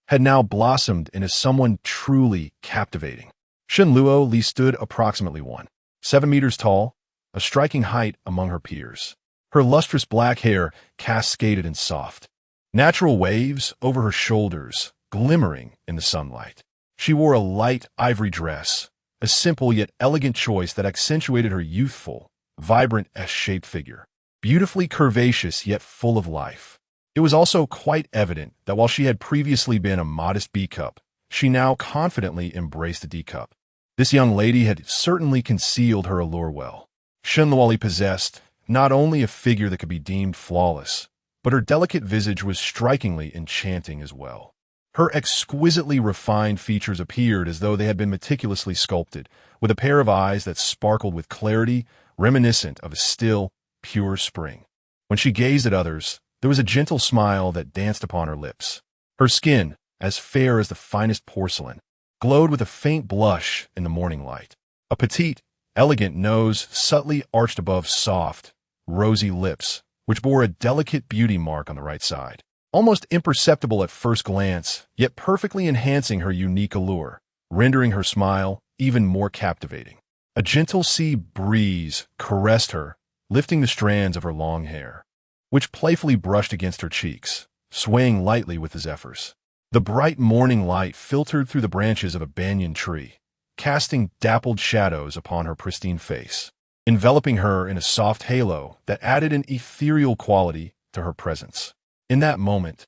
had now blossomed into someone truly captivating. Shenluo Li stood approximately 1.7 meters tall, a striking height among her peers. Her lustrous black hair cascaded in soft, natural waves over her shoulders, glimmering in the sunlight. She wore a light ivory dress, a simple yet elegant choice that accentuated her youthful, vibrant S-shaped figure, beautifully curvaceous yet full of life. It was also quite evident that while she had previously been a modest B-cup, she now confidently embraced a D-cup. This young lady had certainly concealed her allure well. Shenluo Li possessed not only a figure that could be deemed flawless, but her delicate visage was strikingly enchanting as well. Her exquisitely refined features appeared as though they had been meticulously sculpted, with a pair of eyes that sparkled with clarity reminiscent of a still, pure spring. When she gazed at others, there was a gentle smile that danced upon her lips. Her skin, as fair as the finest porcelain, glowed with a faint blush in the morning light. A petite, elegant nose subtly arched above soft, rosy lips, which bore a delicate beauty mark on the right side. Almost imperceptible at first glance, yet perfectly enhancing her unique allure, rendering her smile even more captivating. A gentle sea breeze caressed her, lifting the strands of her long hair, which playfully brushed against her cheeks, swaying lightly with the zephyrs. The bright morning light filtered through the branches of a banyan tree, casting dappled shadows upon her pristine face, enveloping her in a soft halo that added an ethereal quality to her presence. In that moment,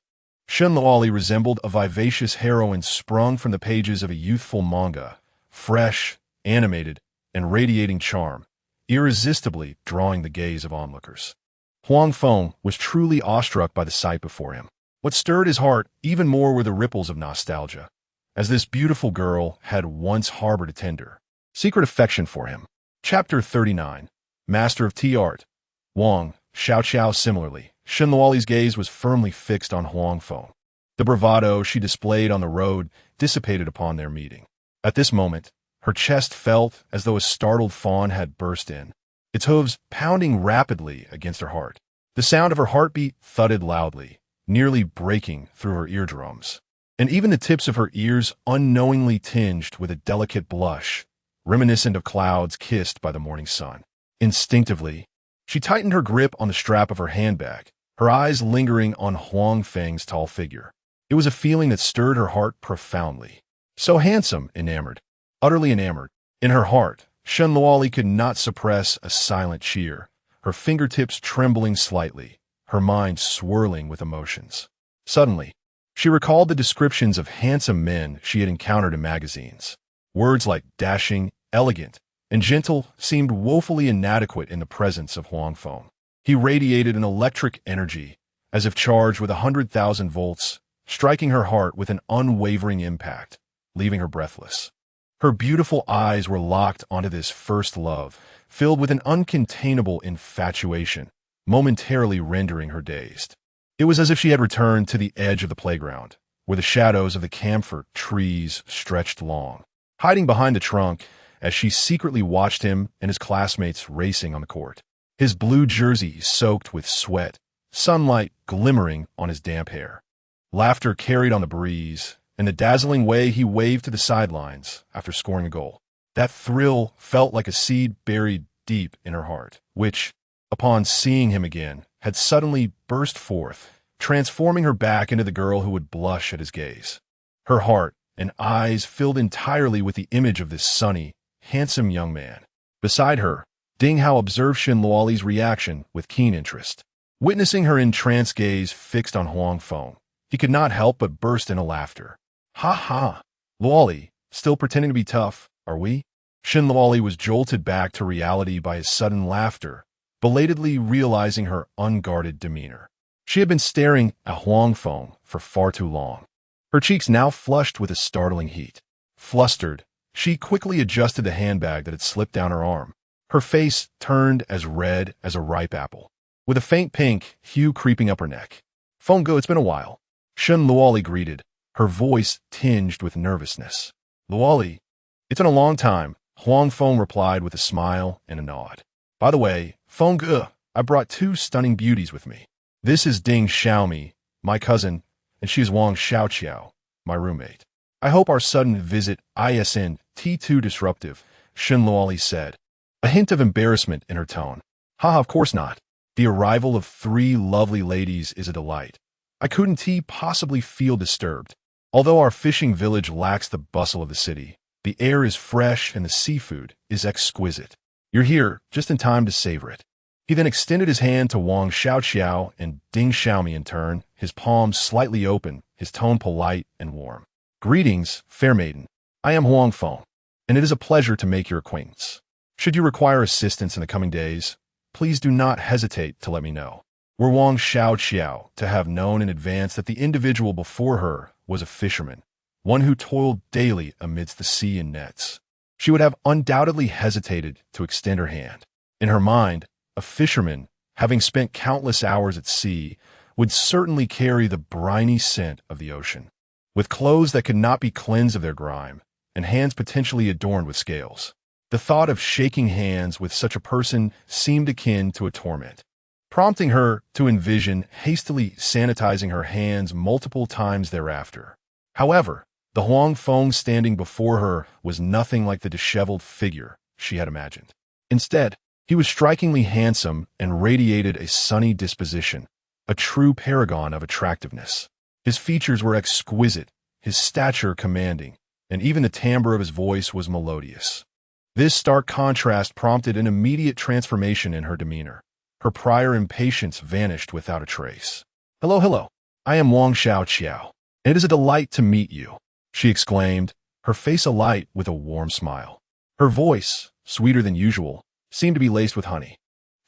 Shenluo Li resembled a vivacious heroine sprung from the pages of a youthful manga, fresh, animated, and radiating charm, irresistibly drawing the gaze of onlookers. Huang Feng was truly awestruck by the sight before him. What stirred his heart even more were the ripples of nostalgia, as this beautiful girl had once harbored a tender, secret affection for him. Chapter 39. Master of Tea Art. Wang Xiao. Similarly, Shenluo Li's gaze was firmly fixed on Huang Feng. The bravado she displayed on the road dissipated upon their meeting. At this moment, her chest felt as though a startled fawn had burst in, its hooves pounding rapidly against her heart. The sound of her heartbeat thudded loudly, nearly breaking through her eardrums, and even the tips of her ears unknowingly tinged with a delicate blush, reminiscent of clouds kissed by the morning sun. Instinctively, she tightened her grip on the strap of her handbag, her eyes lingering on Huang Feng's tall figure. It was a feeling that stirred her heart profoundly. So handsome, enamored, utterly enamored. In her heart, Shen Luoli could not suppress a silent cheer, her fingertips trembling slightly, her mind swirling with emotions. Suddenly, she recalled the descriptions of handsome men she had encountered in magazines. Words like dashing, elegant, and gentle seemed woefully inadequate in the presence of Huang Feng. He radiated an electric energy, as if charged with 100,000 volts, striking her heart with an unwavering impact, leaving her breathless. Her beautiful eyes were locked onto this first love, filled with an uncontainable infatuation, momentarily rendering her dazed. It was as if she had returned to the edge of the playground, where the shadows of the camphor trees stretched long. Hiding behind the trunk, as she secretly watched him and his classmates racing on the court. His blue jersey soaked with sweat, sunlight glimmering on his damp hair. Laughter carried on the breeze, and the dazzling way he waved to the sidelines after scoring a goal. That thrill felt like a seed buried deep in her heart, which, upon seeing him again, had suddenly burst forth, transforming her back into the girl who would blush at his gaze. Her heart and eyes filled entirely with the image of this sunny, handsome young man. Beside her, Ding Hao observed Shen Luoli's reaction with keen interest. Witnessing her entranced gaze fixed on Huang Feng, he could not help but burst into laughter. Ha ha! Luoli, still pretending to be tough, are we? Shen Luoli was jolted back to reality by his sudden laughter, belatedly realizing her unguarded demeanor. She had been staring at Huang Feng for far too long. Her cheeks now flushed with a startling heat. Flustered, she quickly adjusted the handbag that had slipped down her arm. Her face turned as red as a ripe apple, with a faint pink hue creeping up her neck. Feng, it's been a while. Shen Luoli greeted, her voice tinged with nervousness. Luoli, it's been a long time, Huang Feng replied with a smile and a nod. By the way, Feng, I brought two stunning beauties with me. This is Ding Xiaomi, my cousin, and she is Wang Xiaoqiao, my roommate. I hope our sudden visit isn't too disruptive, Shen Luoli said, a hint of embarrassment in her tone. Haha, of course not. The arrival of three lovely ladies is a delight. I couldn't possibly feel disturbed. Although our fishing village lacks the bustle of the city, the air is fresh and the seafood is exquisite. You're here just in time to savor it. He then extended his hand to Wang Xiaoqiao and Ding Xiaomi in turn, his palms slightly open, his tone polite and warm. Greetings, fair maiden. I am Huang Feng, and it is a pleasure to make your acquaintance. Should you require assistance in the coming days, please do not hesitate to let me know. Were Wang Xiaoqiao to have known in advance that the individual before her was a fisherman, one who toiled daily amidst the sea and nets, she would have undoubtedly hesitated to extend her hand. In her mind, a fisherman, having spent countless hours at sea, would certainly carry the briny scent of the ocean, with clothes that could not be cleansed of their grime, and hands potentially adorned with scales. The thought of shaking hands with such a person seemed akin to a torment, prompting her to envision hastily sanitizing her hands multiple times thereafter. However, the Huang Feng standing before her was nothing like the disheveled figure she had imagined. Instead, he was strikingly handsome and radiated a sunny disposition, a true paragon of attractiveness. His features were exquisite, his stature commanding, and even the timbre of his voice was melodious. This stark contrast prompted an immediate transformation in her demeanor. Her prior impatience vanished without a trace. Hello. I am Wang Xiaoqiao, and it is a delight to meet you, she exclaimed, her face alight with a warm smile. Her voice, sweeter than usual, seemed to be laced with honey.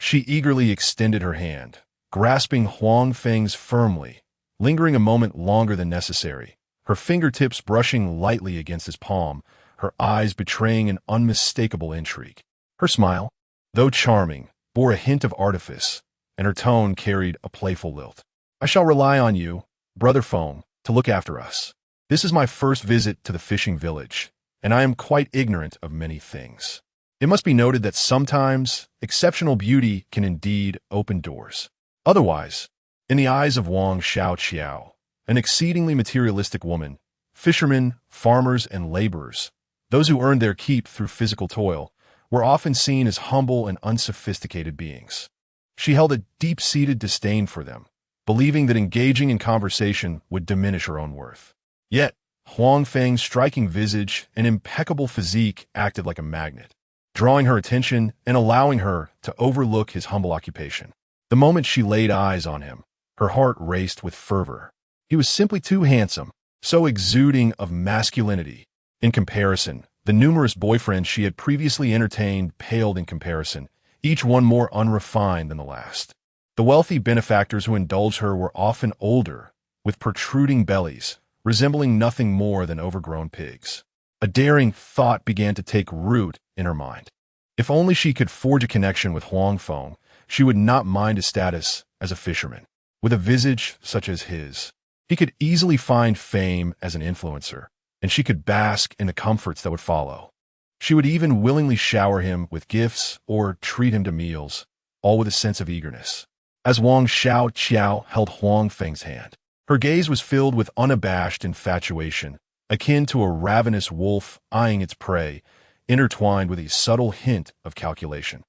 She eagerly extended her hand, grasping Huang Feng's firmly, lingering a moment longer than necessary, her fingertips brushing lightly against his palm, her eyes betraying an unmistakable intrigue. Her smile, though charming, bore a hint of artifice, and her tone carried a playful lilt. I shall rely on you, Brother Feng, to look after us. This is my first visit to the fishing village, and I am quite ignorant of many things. It must be noted that sometimes exceptional beauty can indeed open doors. Otherwise, in the eyes of Wang Xiaoqiao, an exceedingly materialistic woman, fishermen, farmers, and laborers, those who earned their keep through physical toil, were often seen as humble and unsophisticated beings. She held a deep-seated disdain for them, believing that engaging in conversation would diminish her own worth. Yet, Huang Feng's striking visage and impeccable physique acted like a magnet, drawing her attention and allowing her to overlook his humble occupation. The moment she laid eyes on him, her heart raced with fervor. He was simply too handsome, so exuding of masculinity. In comparison, the numerous boyfriends she had previously entertained paled in comparison, each one more unrefined than the last. The wealthy benefactors who indulged her were often older, with protruding bellies, resembling nothing more than overgrown pigs. A daring thought began to take root in her mind. If only she could forge a connection with Huang Feng, she would not mind his status as a fisherman. With a visage such as his, he could easily find fame as an influencer, and she could bask in the comforts that would follow. She would even willingly shower him with gifts or treat him to meals, all with a sense of eagerness. As Wang Xiao held Huang Feng's hand, her gaze was filled with unabashed infatuation, akin to a ravenous wolf eyeing its prey, intertwined with a subtle hint of calculation.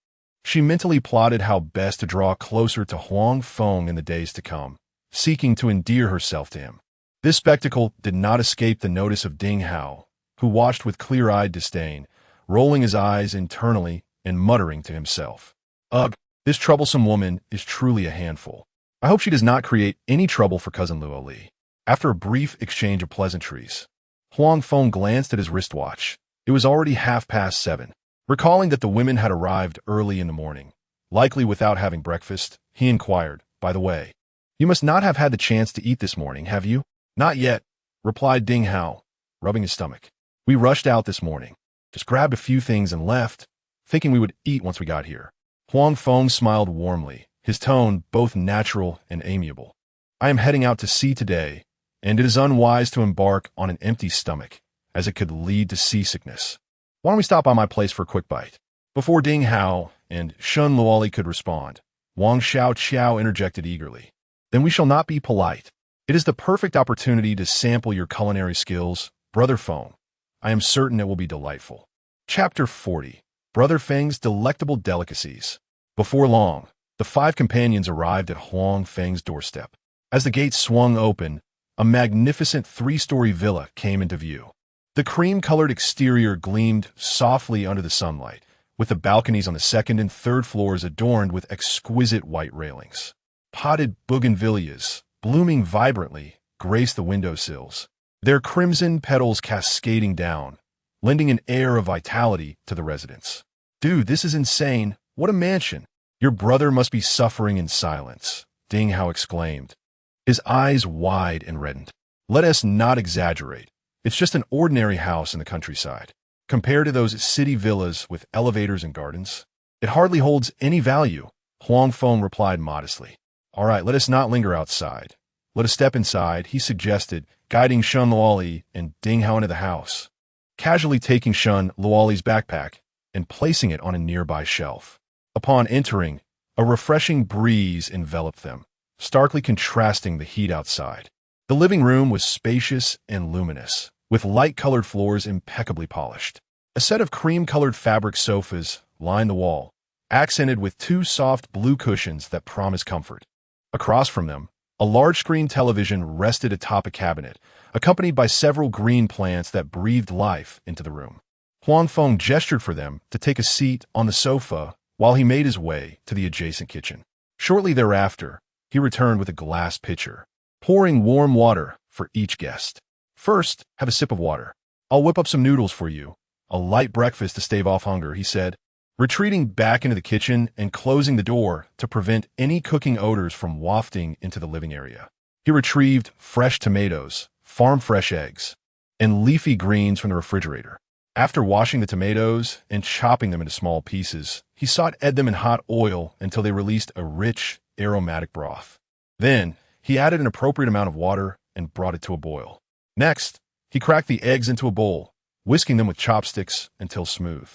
She mentally plotted how best to draw closer to Huang Feng in the days to come, seeking to endear herself to him. This spectacle did not escape the notice of Ding Hao, who watched with clear-eyed disdain, rolling his eyes internally and muttering to himself, "Ugh, this troublesome woman is truly a handful. I hope she does not create any trouble for cousin Luo Li." After a brief exchange of pleasantries, Huang Feng glanced at his wristwatch. It was already 7:30. Recalling that the women had arrived early in the morning, likely without having breakfast, he inquired, "By the way, you must not have had the chance to eat this morning, have you?" "Not yet," replied Ding Hao, rubbing his stomach. "We rushed out this morning, just grabbed a few things and left, thinking we would eat once we got here." Huang Feng smiled warmly, his tone both natural and amiable. "I am heading out to sea today, and it is unwise to embark on an empty stomach, as it could lead to seasickness. Why don't we stop by my place for a quick bite?" Before Ding Hao and Shun Luoli could respond, Wang Xiao interjected eagerly. "Then we shall not be polite. It is the perfect opportunity to sample your culinary skills, Brother Feng. I am certain it will be delightful." Chapter 40. Brother Feng's Delectable Delicacies. Before long, the 5 companions arrived at Huang Feng's doorstep. As the gates swung open, a magnificent 3-story villa came into view. The cream-colored exterior gleamed softly under the sunlight, with the balconies on the 2nd and 3rd floors adorned with exquisite white railings. Potted bougainvilleas, blooming vibrantly, graced the windowsills, their crimson petals cascading down, lending an air of vitality to the residence. "Dude, this is insane. What a mansion. Your brother must be suffering in silence," Ding Hao exclaimed, his eyes wide and reddened. "Let us not exaggerate. It's just an ordinary house in the countryside. Compared to those city villas with elevators and gardens, it hardly holds any value," Huang Feng replied modestly. "All right, let us not linger outside. Let us step inside," he suggested, guiding Shun Luoli and Ding Hao into the house, casually taking Shun Luoli's backpack and placing it on a nearby shelf. Upon entering, a refreshing breeze enveloped them, starkly contrasting the heat outside. The living room was spacious and luminous, with light-colored floors impeccably polished. A set of cream-colored fabric sofas lined the wall, accented with 2 soft blue cushions that promised comfort. Across from them, a large-screen television rested atop a cabinet, accompanied by several green plants that breathed life into the room. Huang Feng gestured for them to take a seat on the sofa while he made his way to the adjacent kitchen. Shortly thereafter, he returned with a glass pitcher, pouring warm water for each guest. "First, have a sip of water. I'll whip up some noodles for you. A light breakfast to stave off hunger," he said, retreating back into the kitchen and closing the door to prevent any cooking odors from wafting into the living area. He retrieved fresh tomatoes, farm-fresh eggs, and leafy greens from the refrigerator. After washing the tomatoes and chopping them into small pieces, he sauteed them in hot oil until they released a rich, aromatic broth. Then, he added an appropriate amount of water and brought it to a boil. Next, he cracked the eggs into a bowl, whisking them with chopsticks until smooth.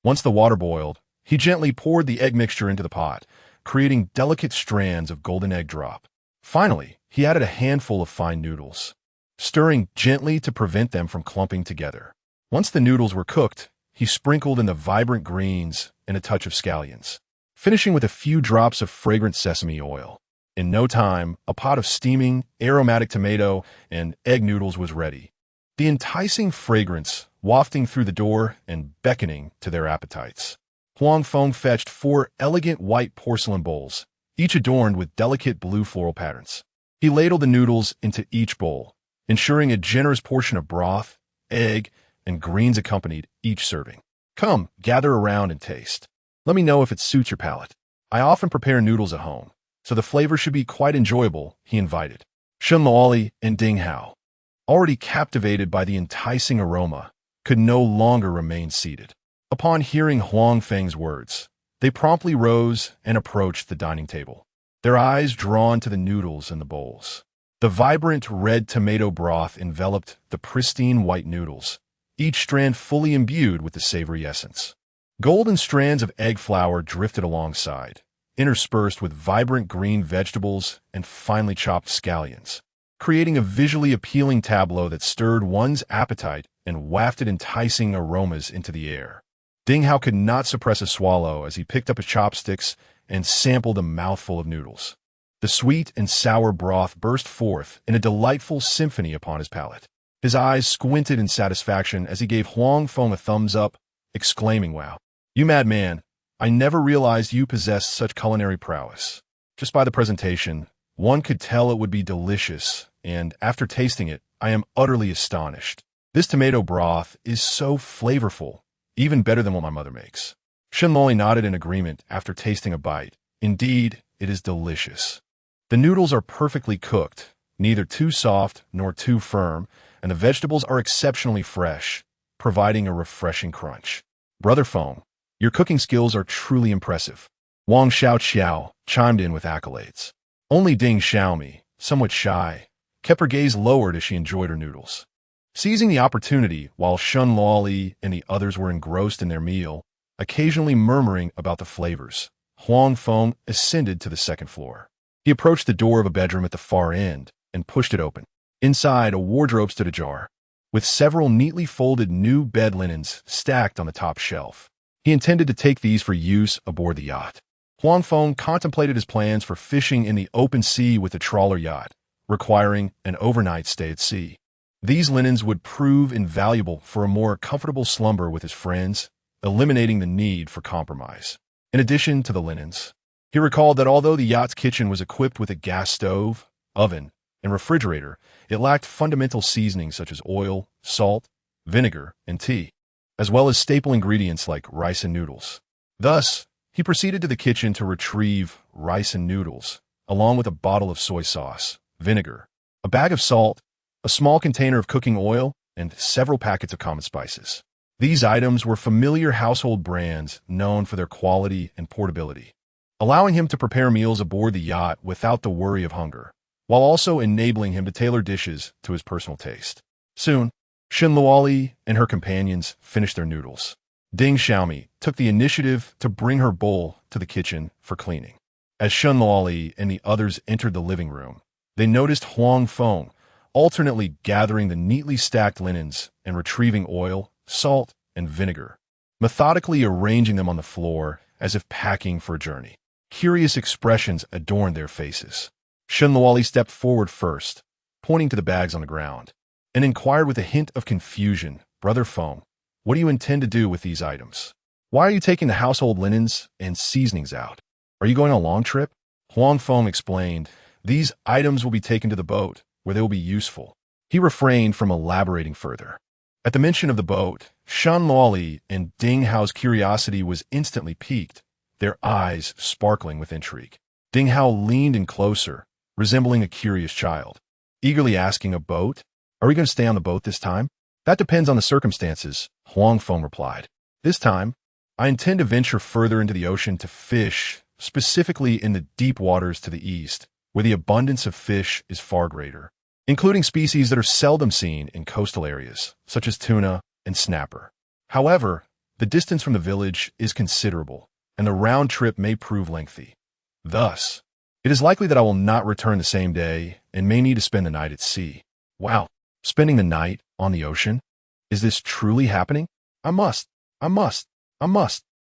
Once the water boiled, he gently poured the egg mixture into the pot, creating delicate strands of golden egg drop. Finally, he added a handful of fine noodles, stirring gently to prevent them from clumping together. Once the noodles were cooked, he sprinkled in the vibrant greens and a touch of scallions, finishing with a few drops of fragrant sesame oil. In no time, a pot of steaming, aromatic tomato and egg noodles was ready. The enticing fragrance wafting through the door and beckoning to their appetites. Huang Feng fetched 4 elegant white porcelain bowls, each adorned with delicate blue floral patterns. He ladled the noodles into each bowl, ensuring a generous portion of broth, egg, and greens accompanied each serving. Come, gather around and taste. Let me know if it suits your palate. I often prepare noodles at home, so the flavor should be quite enjoyable, he invited. Shen Luoli and Ding Hao, already captivated by the enticing aroma, could no longer remain seated. Upon hearing Huang Feng's words, they promptly rose and approached the dining table, their eyes drawn to the noodles in the bowls. The vibrant red tomato broth enveloped the pristine white noodles, each strand fully imbued with the savory essence. Golden strands of egg flour drifted alongside, interspersed with vibrant green vegetables and finely chopped scallions, creating a visually appealing tableau that stirred one's appetite and wafted enticing aromas into the air. Ding Hao could not suppress a swallow as he picked up his chopsticks and sampled a mouthful of noodles. The sweet and sour broth burst forth in a delightful symphony upon his palate. His eyes squinted in satisfaction as he gave Huang Feng a thumbs up, exclaiming, "Wow, you madman, I never realized you possessed such culinary prowess." Just by the presentation, one could tell it would be delicious, and after tasting it, I am utterly astonished. This tomato broth is so flavorful, even better than what my mother makes. Shen Luoli nodded in agreement after tasting a bite. Indeed, it is delicious. The noodles are perfectly cooked, neither too soft nor too firm, and the vegetables are exceptionally fresh, providing a refreshing crunch. Brother Feng, your cooking skills are truly impressive. Wang Xiao chimed in with accolades. Only Ding Xiaomi, somewhat shy, kept her gaze lowered as she enjoyed her noodles. Seizing the opportunity while Shen Luoli and the others were engrossed in their meal, occasionally murmuring about the flavors, Huang Feng ascended to the second floor. He approached the door of a bedroom at the far end and pushed it open. Inside, a wardrobe stood ajar, with several neatly folded new bed linens stacked on the top shelf. He intended to take these for use aboard the yacht. Huang Feng contemplated his plans for fishing in the open sea with the trawler yacht, requiring an overnight stay at sea. These linens would prove invaluable for a more comfortable slumber with his friends, eliminating the need for compromise. In addition to the linens, he recalled that although the yacht's kitchen was equipped with a gas stove, oven, and refrigerator, it lacked fundamental seasonings such as oil, salt, vinegar, and tea, as well as staple ingredients like rice and noodles. Thus, he proceeded to the kitchen to retrieve rice and noodles, along with a bottle of soy sauce, vinegar, a bag of salt, a small container of cooking oil, and several packets of common spices. These items were familiar household brands known for their quality and portability, allowing him to prepare meals aboard the yacht without the worry of hunger, while also enabling him to tailor dishes to his personal taste. Soon, Shen Luoli and her companions finished their noodles. Ding Xiaomi took the initiative to bring her bowl to the kitchen for cleaning. As Shen Luoli and the others entered the living room, they noticed Huang Feng alternately gathering the neatly stacked linens and retrieving oil, salt, and vinegar, methodically arranging them on the floor as if packing for a journey. Curious expressions adorned their faces. Shen Luoli stepped forward first, pointing to the bags on the ground, and inquired with a hint of confusion, "Brother Feng, what do you intend to do with these items? Why are you taking the household linens and seasonings out? Are you going on a long trip?" Huang Feng explained, "These items will be taken to the boat, where they will be useful." He refrained from elaborating further. At the mention of the boat, Shen Luoli and Ding Hao's curiosity was instantly piqued, their eyes sparkling with intrigue. Ding Hao leaned in closer, resembling a curious child, eagerly asking, "A boat? Are we going to stay on the boat this time?" "That depends on the circumstances," Huang Feng replied. "This time, I intend to venture further into the ocean to fish, specifically in the deep waters to the east, where the abundance of fish is far greater, including species that are seldom seen in coastal areas, such as tuna and snapper. However, the distance from the village is considerable, and the round trip may prove lengthy. Thus, it is likely that I will not return the same day and may need to spend the night at sea." "Wow, spending the night on the ocean? Is this truly happening? I must.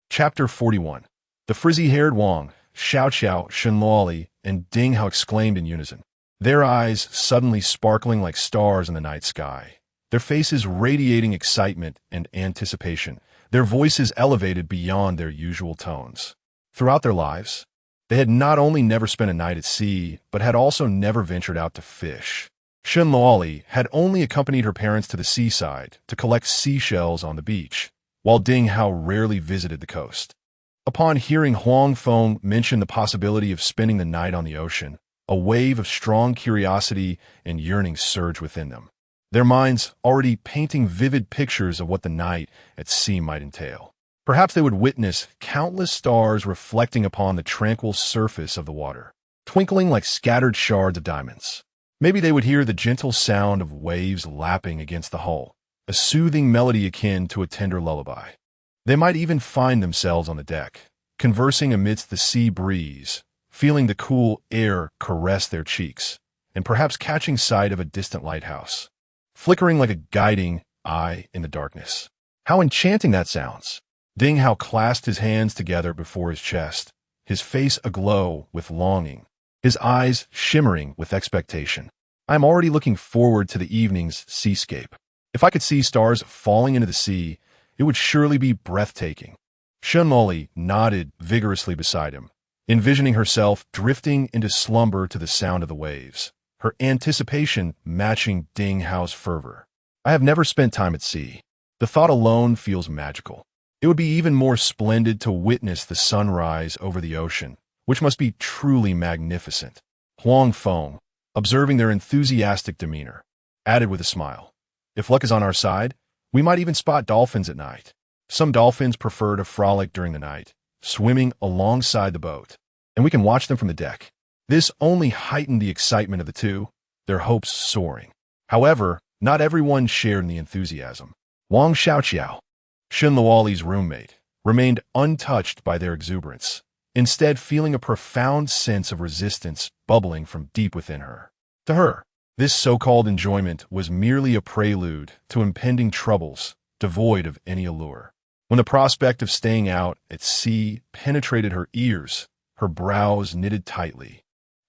Chapter 41. The frizzy-haired Wang, Xiao, Shen Luoli, and Ding Hao exclaimed in unison, their eyes suddenly sparkling like stars in the night sky. their faces radiating excitement and anticipation, their voices elevated beyond their usual tones. Throughout their lives, they had not only never spent a night at sea, but had also never ventured out to fish. Shenluoli had only accompanied her parents to the seaside to collect seashells on the beach, while Ding Hao rarely visited the coast. Upon hearing Huang Feng mention the possibility of spending the night on the ocean, a wave of strong curiosity and yearning surged within them, their minds already painting vivid pictures of what the night at sea might entail. Perhaps they would witness countless stars reflecting upon the tranquil surface of the water, twinkling like scattered shards of diamonds. Maybe they would hear the gentle sound of waves lapping against the hull, a soothing melody akin to a tender lullaby. They might even find themselves on the deck, conversing amidst the sea breeze, feeling the cool air caress their cheeks, and perhaps catching sight of a distant lighthouse, flickering like a guiding eye in the darkness. How enchanting that sounds! Ding Hao clasped his hands together before his chest, his face aglow with longing, his eyes shimmering with expectation. I am already looking forward to the evening's seascape. If I could see stars falling into the sea, it would surely be breathtaking. Shenluoli nodded vigorously beside him, envisioning herself drifting into slumber to the sound of the waves, her anticipation matching Ding Hao's fervor. I have never spent time at sea. The thought alone feels magical. It would be even more splendid to witness the sunrise over the ocean, which must be truly magnificent. Huang Feng, observing their enthusiastic demeanor, added with a smile, "If luck is on our side, we might even spot dolphins at night. Some dolphins prefer to frolic during the night, swimming alongside the boat, and we can watch them from the deck." This only heightened the excitement of the two, their hopes soaring. However, not everyone shared in the enthusiasm. Wang Xiaoqiao, Shenluoli's roommate, remained untouched by their exuberance, instead feeling a profound sense of resistance bubbling from deep within her. To her, this so-called enjoyment was merely a prelude to impending troubles, devoid of any allure. When the prospect of staying out at sea penetrated her ears, her brows knitted tightly,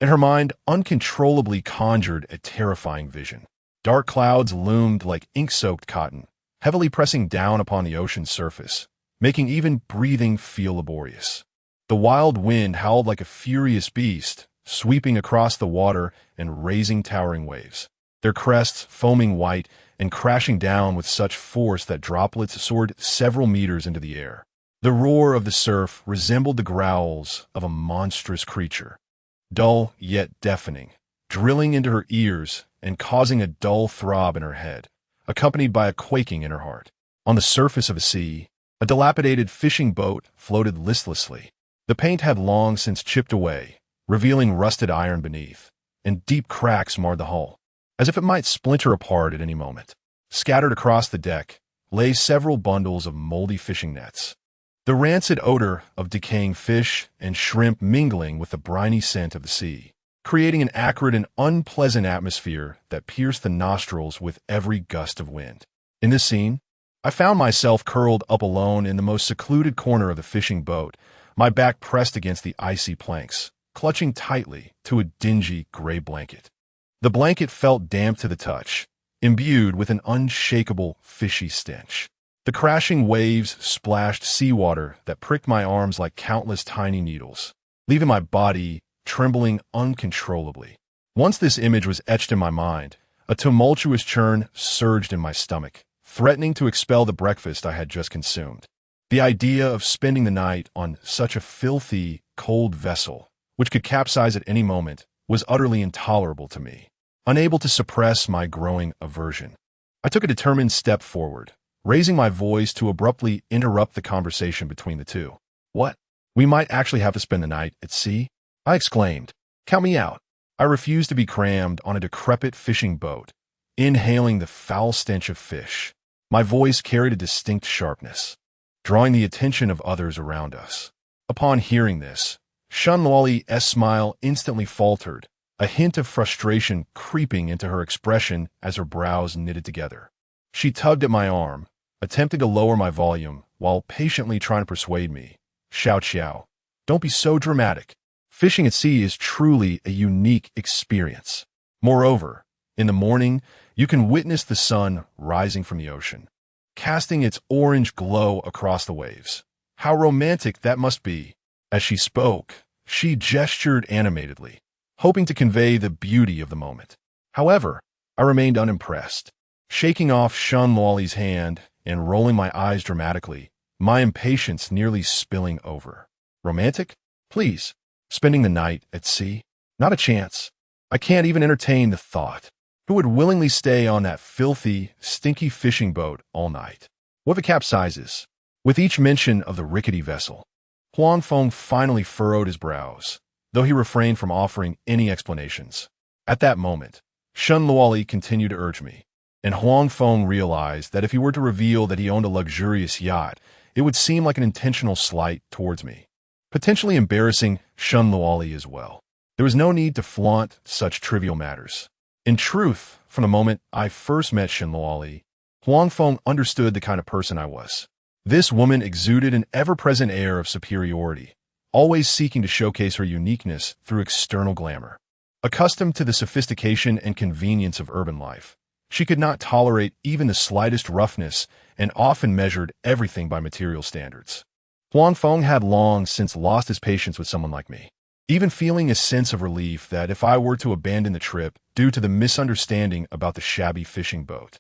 and her mind uncontrollably conjured a terrifying vision. Dark clouds loomed like ink-soaked cotton, heavily pressing down upon the ocean's surface, making even breathing feel laborious. The wild wind howled like a furious beast, sweeping across the water and raising towering waves, their crests foaming white and crashing down with such force that droplets soared several meters into the air. The roar of the surf resembled the growls of a monstrous creature, dull yet deafening, drilling into her ears and causing a dull throb in her head, accompanied by a quaking in her heart. On the surface of the sea, a dilapidated fishing boat floated listlessly. The paint had long since chipped away, revealing rusted iron beneath, and deep cracks marred the hull, as if it might splinter apart at any moment. Scattered across the deck lay several bundles of moldy fishing nets, the rancid odor of decaying fish and shrimp mingling with the briny scent of the sea, creating an acrid and unpleasant atmosphere that pierced the nostrils with every gust of wind. In this scene, I found myself curled up alone in the most secluded corner of the fishing boat, my back pressed against the icy planks, clutching tightly to a dingy gray blanket. The blanket felt damp to the touch, imbued with an unshakable fishy stench. The crashing waves splashed seawater that pricked my arms like countless tiny needles, leaving my body trembling uncontrollably. Once this image was etched in my mind, a tumultuous churn surged in my stomach, threatening to expel the breakfast I had just consumed. The idea of spending the night on such a filthy, cold vessel, which could capsize at any moment, was utterly intolerable to me. Unable to suppress my growing aversion, I took a determined step forward, raising my voice to abruptly interrupt the conversation between the two. "What? We might actually have to spend the night at sea?" I exclaimed. "Count me out." I refused to be crammed on a decrepit fishing boat, inhaling the foul stench of fish. My voice carried a distinct sharpness, drawing the attention of others around us. Upon hearing this, Shenluoli's smile instantly faltered, a hint of frustration creeping into her expression as her brows knitted together. She tugged at my arm, attempting to lower my volume while patiently trying to persuade me. "Xiao, don't be so dramatic. Fishing at sea is truly a unique experience. Moreover, in the morning, You can witness the sun rising from the ocean, casting its orange glow across the waves. How romantic that must be. As she spoke, she gestured animatedly, hoping to convey the beauty of the moment. However, I remained unimpressed. Shaking off Shun Luoli's hand and rolling my eyes dramatically, my impatience nearly spilling over. Romantic? Please. Spending the night at sea? Not a chance. I can't even entertain the thought. Who would willingly stay on that filthy, stinky fishing boat all night? What if it capsizes? With each mention of the rickety vessel, Huang Feng finally furrowed his brows, though he refrained from offering any explanations. At that moment, Shun Luoli continued to urge me, and Huang Feng realized that if he were to reveal that he owned a luxurious yacht, it would seem like an intentional slight towards me, potentially embarrassing Shun Luoli as well. There was no need to flaunt such trivial matters. In truth, from the moment I first met Shun Luoli, Huang Feng understood the kind of person I was. This woman exuded an ever-present air of superiority, always seeking to showcase her uniqueness through external glamour. Accustomed to the sophistication and convenience of urban life, she could not tolerate even the slightest roughness and often measured everything by material standards. Huang Feng had long since lost his patience with someone like me, even feeling a sense of relief that if I were to abandon the trip due to the misunderstanding about the shabby fishing boat,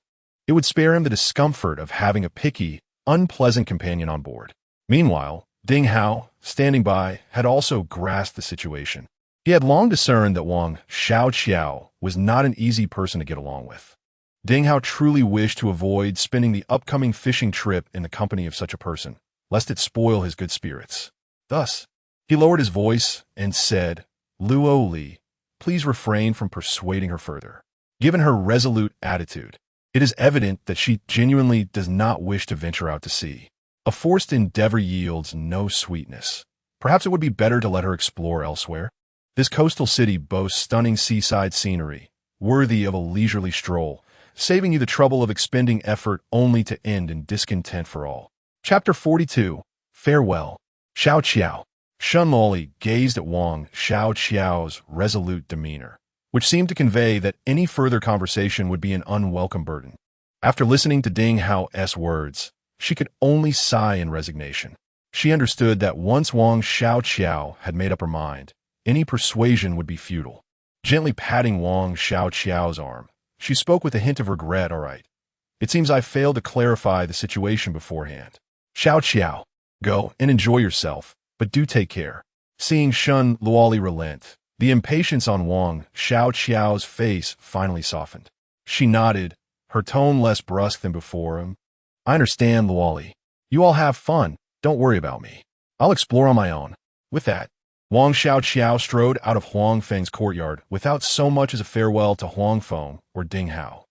it would spare him the discomfort of having a picky, unpleasant companion on board. Meanwhile, Ding Hao, standing by, had also grasped the situation. He had long discerned that Wang Xiao was not an easy person to get along with. Ding Hao truly wished to avoid spending the upcoming fishing trip in the company of such a person, lest it spoil his good spirits. Thus, he lowered his voice and said, "Luo Li, please refrain from persuading her further." Given her resolute attitude, it is evident that she genuinely does not wish to venture out to sea. A forced endeavor yields no sweetness. Perhaps it would be better to let her explore elsewhere. This coastal city boasts stunning seaside scenery, worthy of a leisurely stroll, saving you the trouble of expending effort only to end in discontent for all. Chapter 42. Farewell. Xiao Qiao. Shun Luoli gazed at Wang Xiao's resolute demeanor, which seemed to convey that any further conversation would be an unwelcome burden. After listening to Ding Hao's words, she could only sigh in resignation. She understood that once Wang Xiao had made up her mind, any persuasion would be futile. Gently patting Wang Xiao's arm, she spoke with a hint of regret. "All right. It seems I failed to clarify the situation beforehand. Xiao, go and enjoy yourself, but do take care." Seeing Shun Luoli relent, the impatience on Wang Xiao's face finally softened. She nodded, her tone less brusque than before. "I understand, Luoli. You all have fun. Don't worry about me. I'll explore on my own." With that, Wang Xiao strode out of Huang Feng's courtyard without so much as a farewell to Huang Feng or Ding Hao.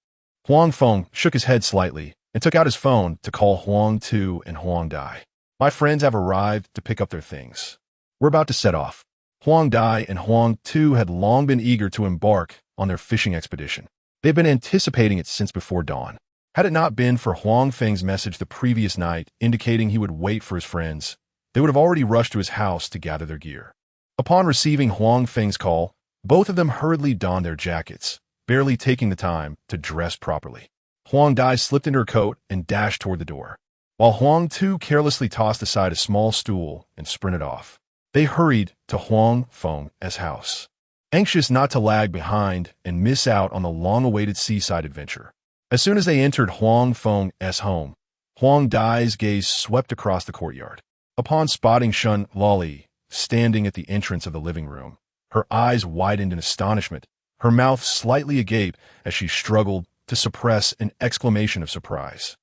Huang Feng shook his head slightly and took out his phone to call Huang Tu and Huang Dai. "My friends have arrived to pick up their things. We're about to set off." Huang Dai and Huang Tu had long been eager to embark on their fishing expedition. They'd been anticipating it since before dawn. Had it not been for Huang Feng's message the previous night indicating he would wait for his friends, they would have already rushed to his house to gather their gear. Upon receiving Huang Feng's call, both of them hurriedly donned their jackets, barely taking the time to dress properly. Huang Dai slipped into her coat and dashed toward the door, while Huang Tu carelessly tossed aside a small stool and sprinted off. They hurried to Huang Feng's house, anxious not to lag behind and miss out on the long-awaited seaside adventure. As soon as they entered Huang Feng's home, Huang Dai's gaze swept across the courtyard. Upon spotting Shun Luoli standing at the entrance of the living room, her eyes widened in astonishment, her mouth slightly agape as she struggled to suppress an exclamation of surprise.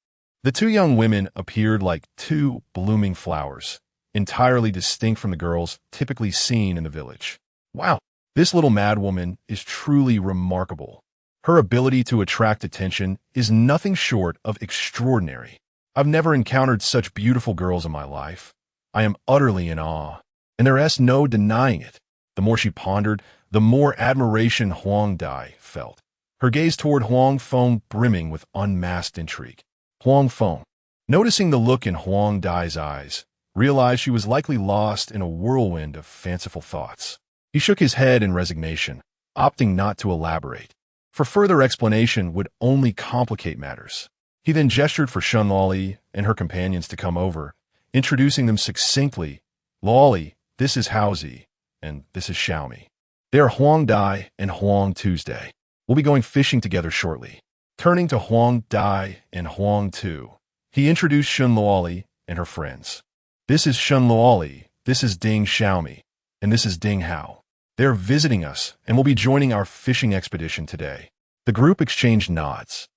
The two young women appeared like two blooming flowers, entirely distinct from the girls typically seen in the village. "Wow, this little madwoman is truly remarkable. Her ability to attract attention is nothing short of extraordinary. I've never encountered such beautiful girls in my life. I am utterly in awe, and there is no denying it." The more she pondered, the more admiration Huang Dai felt, her gaze toward Huang Feng brimming with unmasked intrigue. Huang Feng, noticing the look in Huang Dai's eyes, realized she was likely lost in a whirlwind of fanciful thoughts. He shook his head in resignation, opting not to elaborate. for further explanation would only complicate matters. He then gestured for Shun Luoli and her companions to come over, introducing them succinctly. Luoli, this is Haozi, and this is Xiaomi. They are Huang Dai and Huang Tuesday. We'll be going fishing together shortly. Turning to Huang Dai and Huang Tu, he introduced Shun Luoli and her friends. This is Shun Luoli, this is Ding Xiaomi, and this is Ding Hao. They are visiting us and will be joining our fishing expedition today. The group exchanged nods,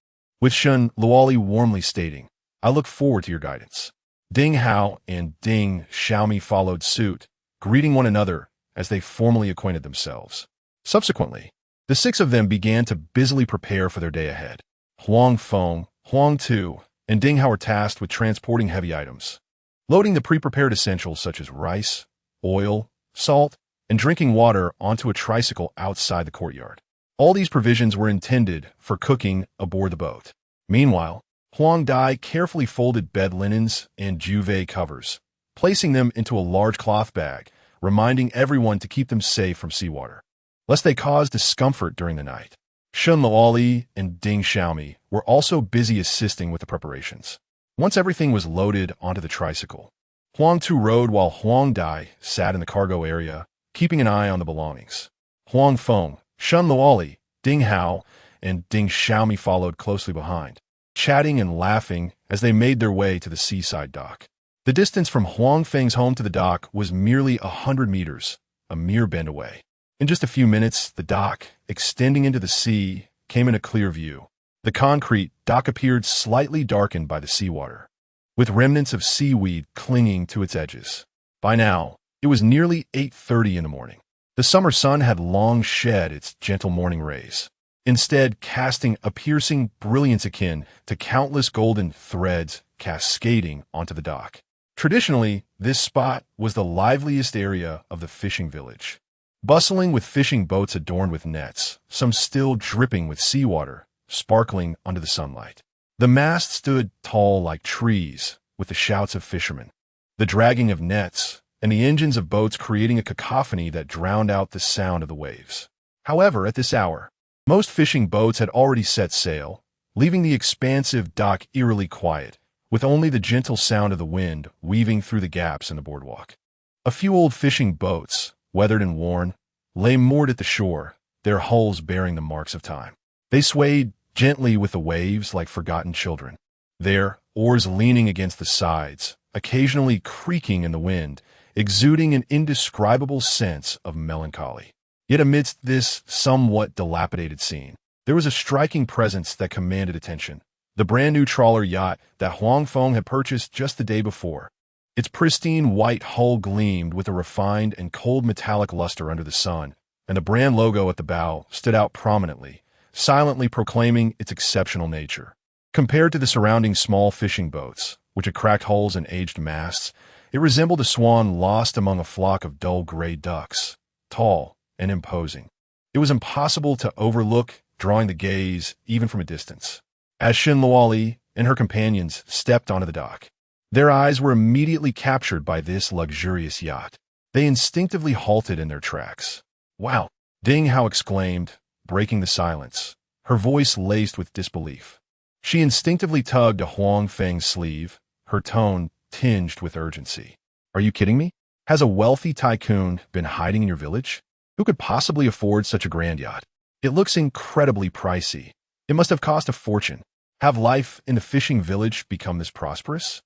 with Shun Luoli warmly stating, I look forward to your guidance. Ding Hao and Ding Xiaomi followed suit, greeting one another as they formally acquainted themselves. Subsequently, the six of them began to busily prepare for their day ahead. Huang Feng, Huang Tu, and Ding Hao were tasked with transporting heavy items, loading the pre-prepared essentials such as rice, oil, salt, and drinking water onto a tricycle outside the courtyard. All these provisions were intended for cooking aboard the boat. Meanwhile, Huang Dai carefully folded bed linens and duvet covers, placing them into a large cloth bag, reminding everyone to keep them safe from seawater, lest they cause discomfort during the night. Shun Luoli and Ding Xiaomi were also busy assisting with the preparations. Once everything was loaded onto the tricycle, Huang Tu rode while Huang Dai sat in the cargo area, keeping an eye on the belongings. Huang Feng, Shun Luoli, Ding Hao, and Ding Xiaomi followed closely behind, chatting and laughing as they made their way to the seaside dock. The distance from Huang Feng's home to the dock was merely 100 meters, a mere bend away. In just a few minutes, the dock, extending into the sea, came into clear view. The concrete dock appeared slightly darkened by the seawater, with remnants of seaweed clinging to its edges. By now, it was nearly 8:30 in the morning. The summer sun had long shed its gentle morning rays, instead casting a piercing brilliance akin to countless golden threads cascading onto the dock. Traditionally, this spot was the liveliest area of the fishing village, bustling with fishing boats adorned with nets, some still dripping with seawater, sparkling under the sunlight. The mast stood tall like trees, with the shouts of fishermen, the dragging of nets, and the engines of boats creating a cacophony that drowned out the sound of the waves. However, at this hour, most fishing boats had already set sail, leaving the expansive dock eerily quiet, with only the gentle sound of the wind weaving through the gaps in the boardwalk. A few old fishing boats, weathered and worn, lay moored at the shore, their hulls bearing the marks of time. They swayed gently with the waves like forgotten children, their oars leaning against the sides, occasionally creaking in the wind, exuding an indescribable sense of melancholy. Yet amidst this somewhat dilapidated scene, there was a striking presence that commanded attention. The brand-new trawler yacht that Huang Feng had purchased just the day before. Its pristine white hull gleamed with a refined and cold metallic luster under the sun, and the brand logo at the bow stood out prominently, silently proclaiming its exceptional nature. Compared to the surrounding small fishing boats, which had cracked hulls and aged masts, it resembled a swan lost among a flock of dull gray ducks, tall and imposing. It was impossible to overlook, drawing the gaze even from a distance. As Shun Luoli and her companions stepped onto the dock, their eyes were immediately captured by this luxurious yacht. They instinctively halted in their tracks. Wow! Ding Hao exclaimed, breaking the silence, her voice laced with disbelief. She instinctively tugged a Huang Feng's sleeve, her tone tinged with urgency. Are you kidding me? Has a wealthy tycoon been hiding in your village? Who could possibly afford such a grand yacht? It looks incredibly pricey. It must have cost a fortune. Have life in the fishing village become this prosperous?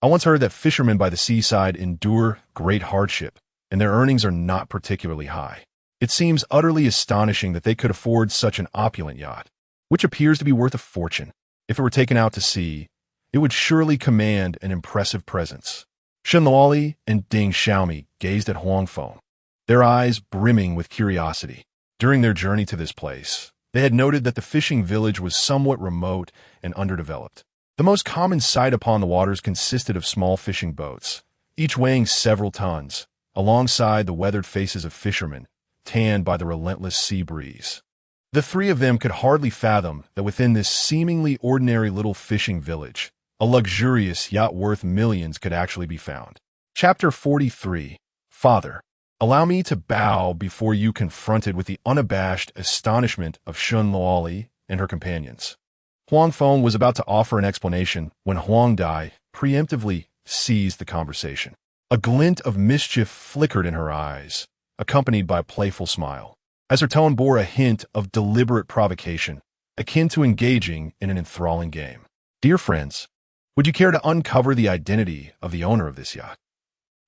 I once heard that fishermen by the seaside endure great hardship, and their earnings are not particularly high. It seems utterly astonishing that they could afford such an opulent yacht, which appears to be worth a fortune. If it were taken out to sea, it would surely command an impressive presence. Shun Luoli and Ding Xiaomi gazed at Huang Feng, their eyes brimming with curiosity. During their journey to this place, they had noted that the fishing village was somewhat remote and underdeveloped. The most common sight upon the waters consisted of small fishing boats, each weighing several tons, alongside the weathered faces of fishermen, tanned by the relentless sea breeze. The three of them could hardly fathom that within this seemingly ordinary little fishing village, a luxurious yacht worth millions could actually be found. Chapter 43. Father. Allow me to bow before you confronted with the unabashed astonishment of Shun Luoli and her companions. Huang Feng was about to offer an explanation when Huang Dai preemptively seized the conversation. A glint of mischief flickered in her eyes, accompanied by a playful smile, as her tone bore a hint of deliberate provocation, akin to engaging in an enthralling game. Dear friends, would you care to uncover the identity of the owner of this yacht?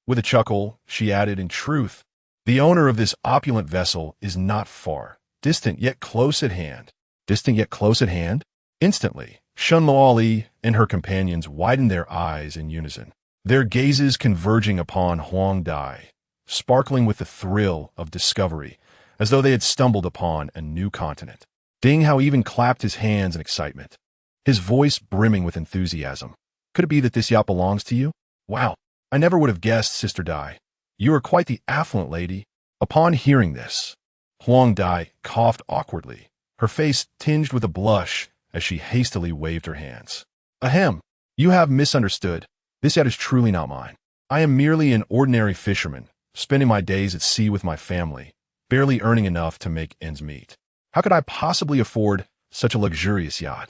With a chuckle, she added, in truth, the owner of this opulent vessel is not far, distant yet close at hand. Distant yet close at hand? Instantly, Shun Luoli and her companions widened their eyes in unison, their gazes converging upon Huang Dai, sparkling with the thrill of discovery, as though they had stumbled upon a new continent. Ding Hao even clapped his hands in excitement, his voice brimming with enthusiasm. Could it be that this yacht belongs to you? Wow, I never would have guessed, Sister Dai. You are quite the affluent lady. Upon hearing this, Huang Dai coughed awkwardly, her face tinged with a blush as she hastily waved her hands. Ahem, you have misunderstood. This yacht is truly not mine. I am merely an ordinary fisherman, spending my days at sea with my family, barely earning enough to make ends meet. How could I possibly afford such a luxurious yacht?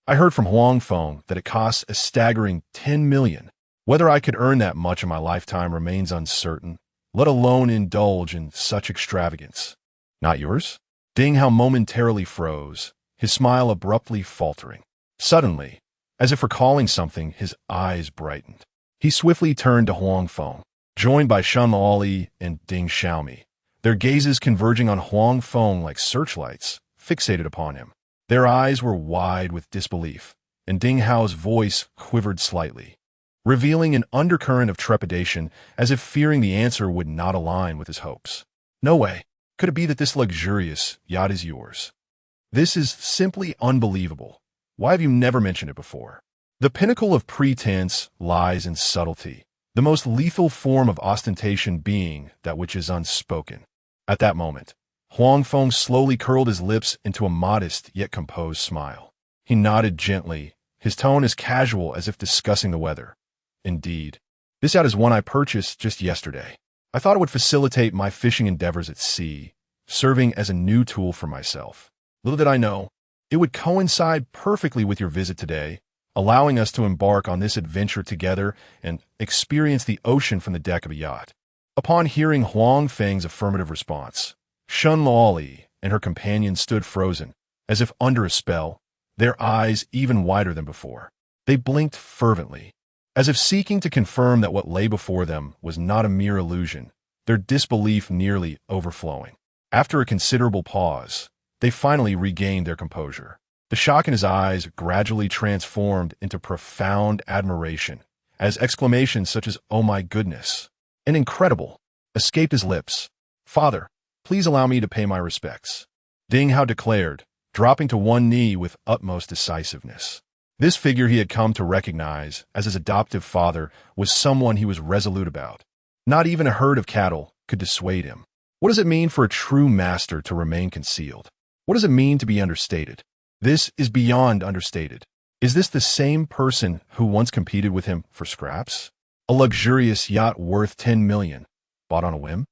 I heard from Huang Feng that it costs a staggering 10 million. Whether I could earn that much in my lifetime remains uncertain, let alone indulge in such extravagance. Not yours? Ding Hao momentarily froze, his smile abruptly faltering. Suddenly, as if recalling something, his eyes brightened. He swiftly turned to Huang Feng, joined by Shun Luoli and Ding Xiaomi, their gazes converging on Huang Feng like searchlights, fixated upon him. Their eyes were wide with disbelief, and Ding Hao's voice quivered slightly, revealing an undercurrent of trepidation as if fearing the answer would not align with his hopes. No way. Could it be that this luxurious yacht is yours? This is simply unbelievable. Why have you never mentioned it before? The pinnacle of pretense lies in subtlety, the most lethal form of ostentation being that which is unspoken. At that moment, Huang Feng slowly curled his lips into a modest yet composed smile. He nodded gently, his tone as casual as if discussing the weather. Indeed, this yacht is one I purchased just yesterday. I thought it would facilitate my fishing endeavors at sea, serving as a new tool for myself. Little did I know, it would coincide perfectly with your visit today, allowing us to embark on this adventure together and experience the ocean from the deck of a yacht. Upon hearing Huang Feng's affirmative response, Shun Luoli and her companion stood frozen, as if under a spell, their eyes even wider than before. They blinked fervently, as if seeking to confirm that what lay before them was not a mere illusion, their disbelief nearly overflowing. After a considerable pause, they finally regained their composure. The shock in his eyes gradually transformed into profound admiration, as exclamations such as, "Oh my goodness," and "incredible," escaped his lips. "Father, please allow me to pay my respects," Ding Hao declared, dropping to one knee with utmost decisiveness. This figure he had come to recognize as his adoptive father was someone he was resolute about. Not even a herd of cattle could dissuade him. What does it mean for a true master to remain concealed? What does it mean to be understated? This is beyond understated. Is this the same person who once competed with him for scraps? A luxurious yacht worth 10 million, bought on a whim?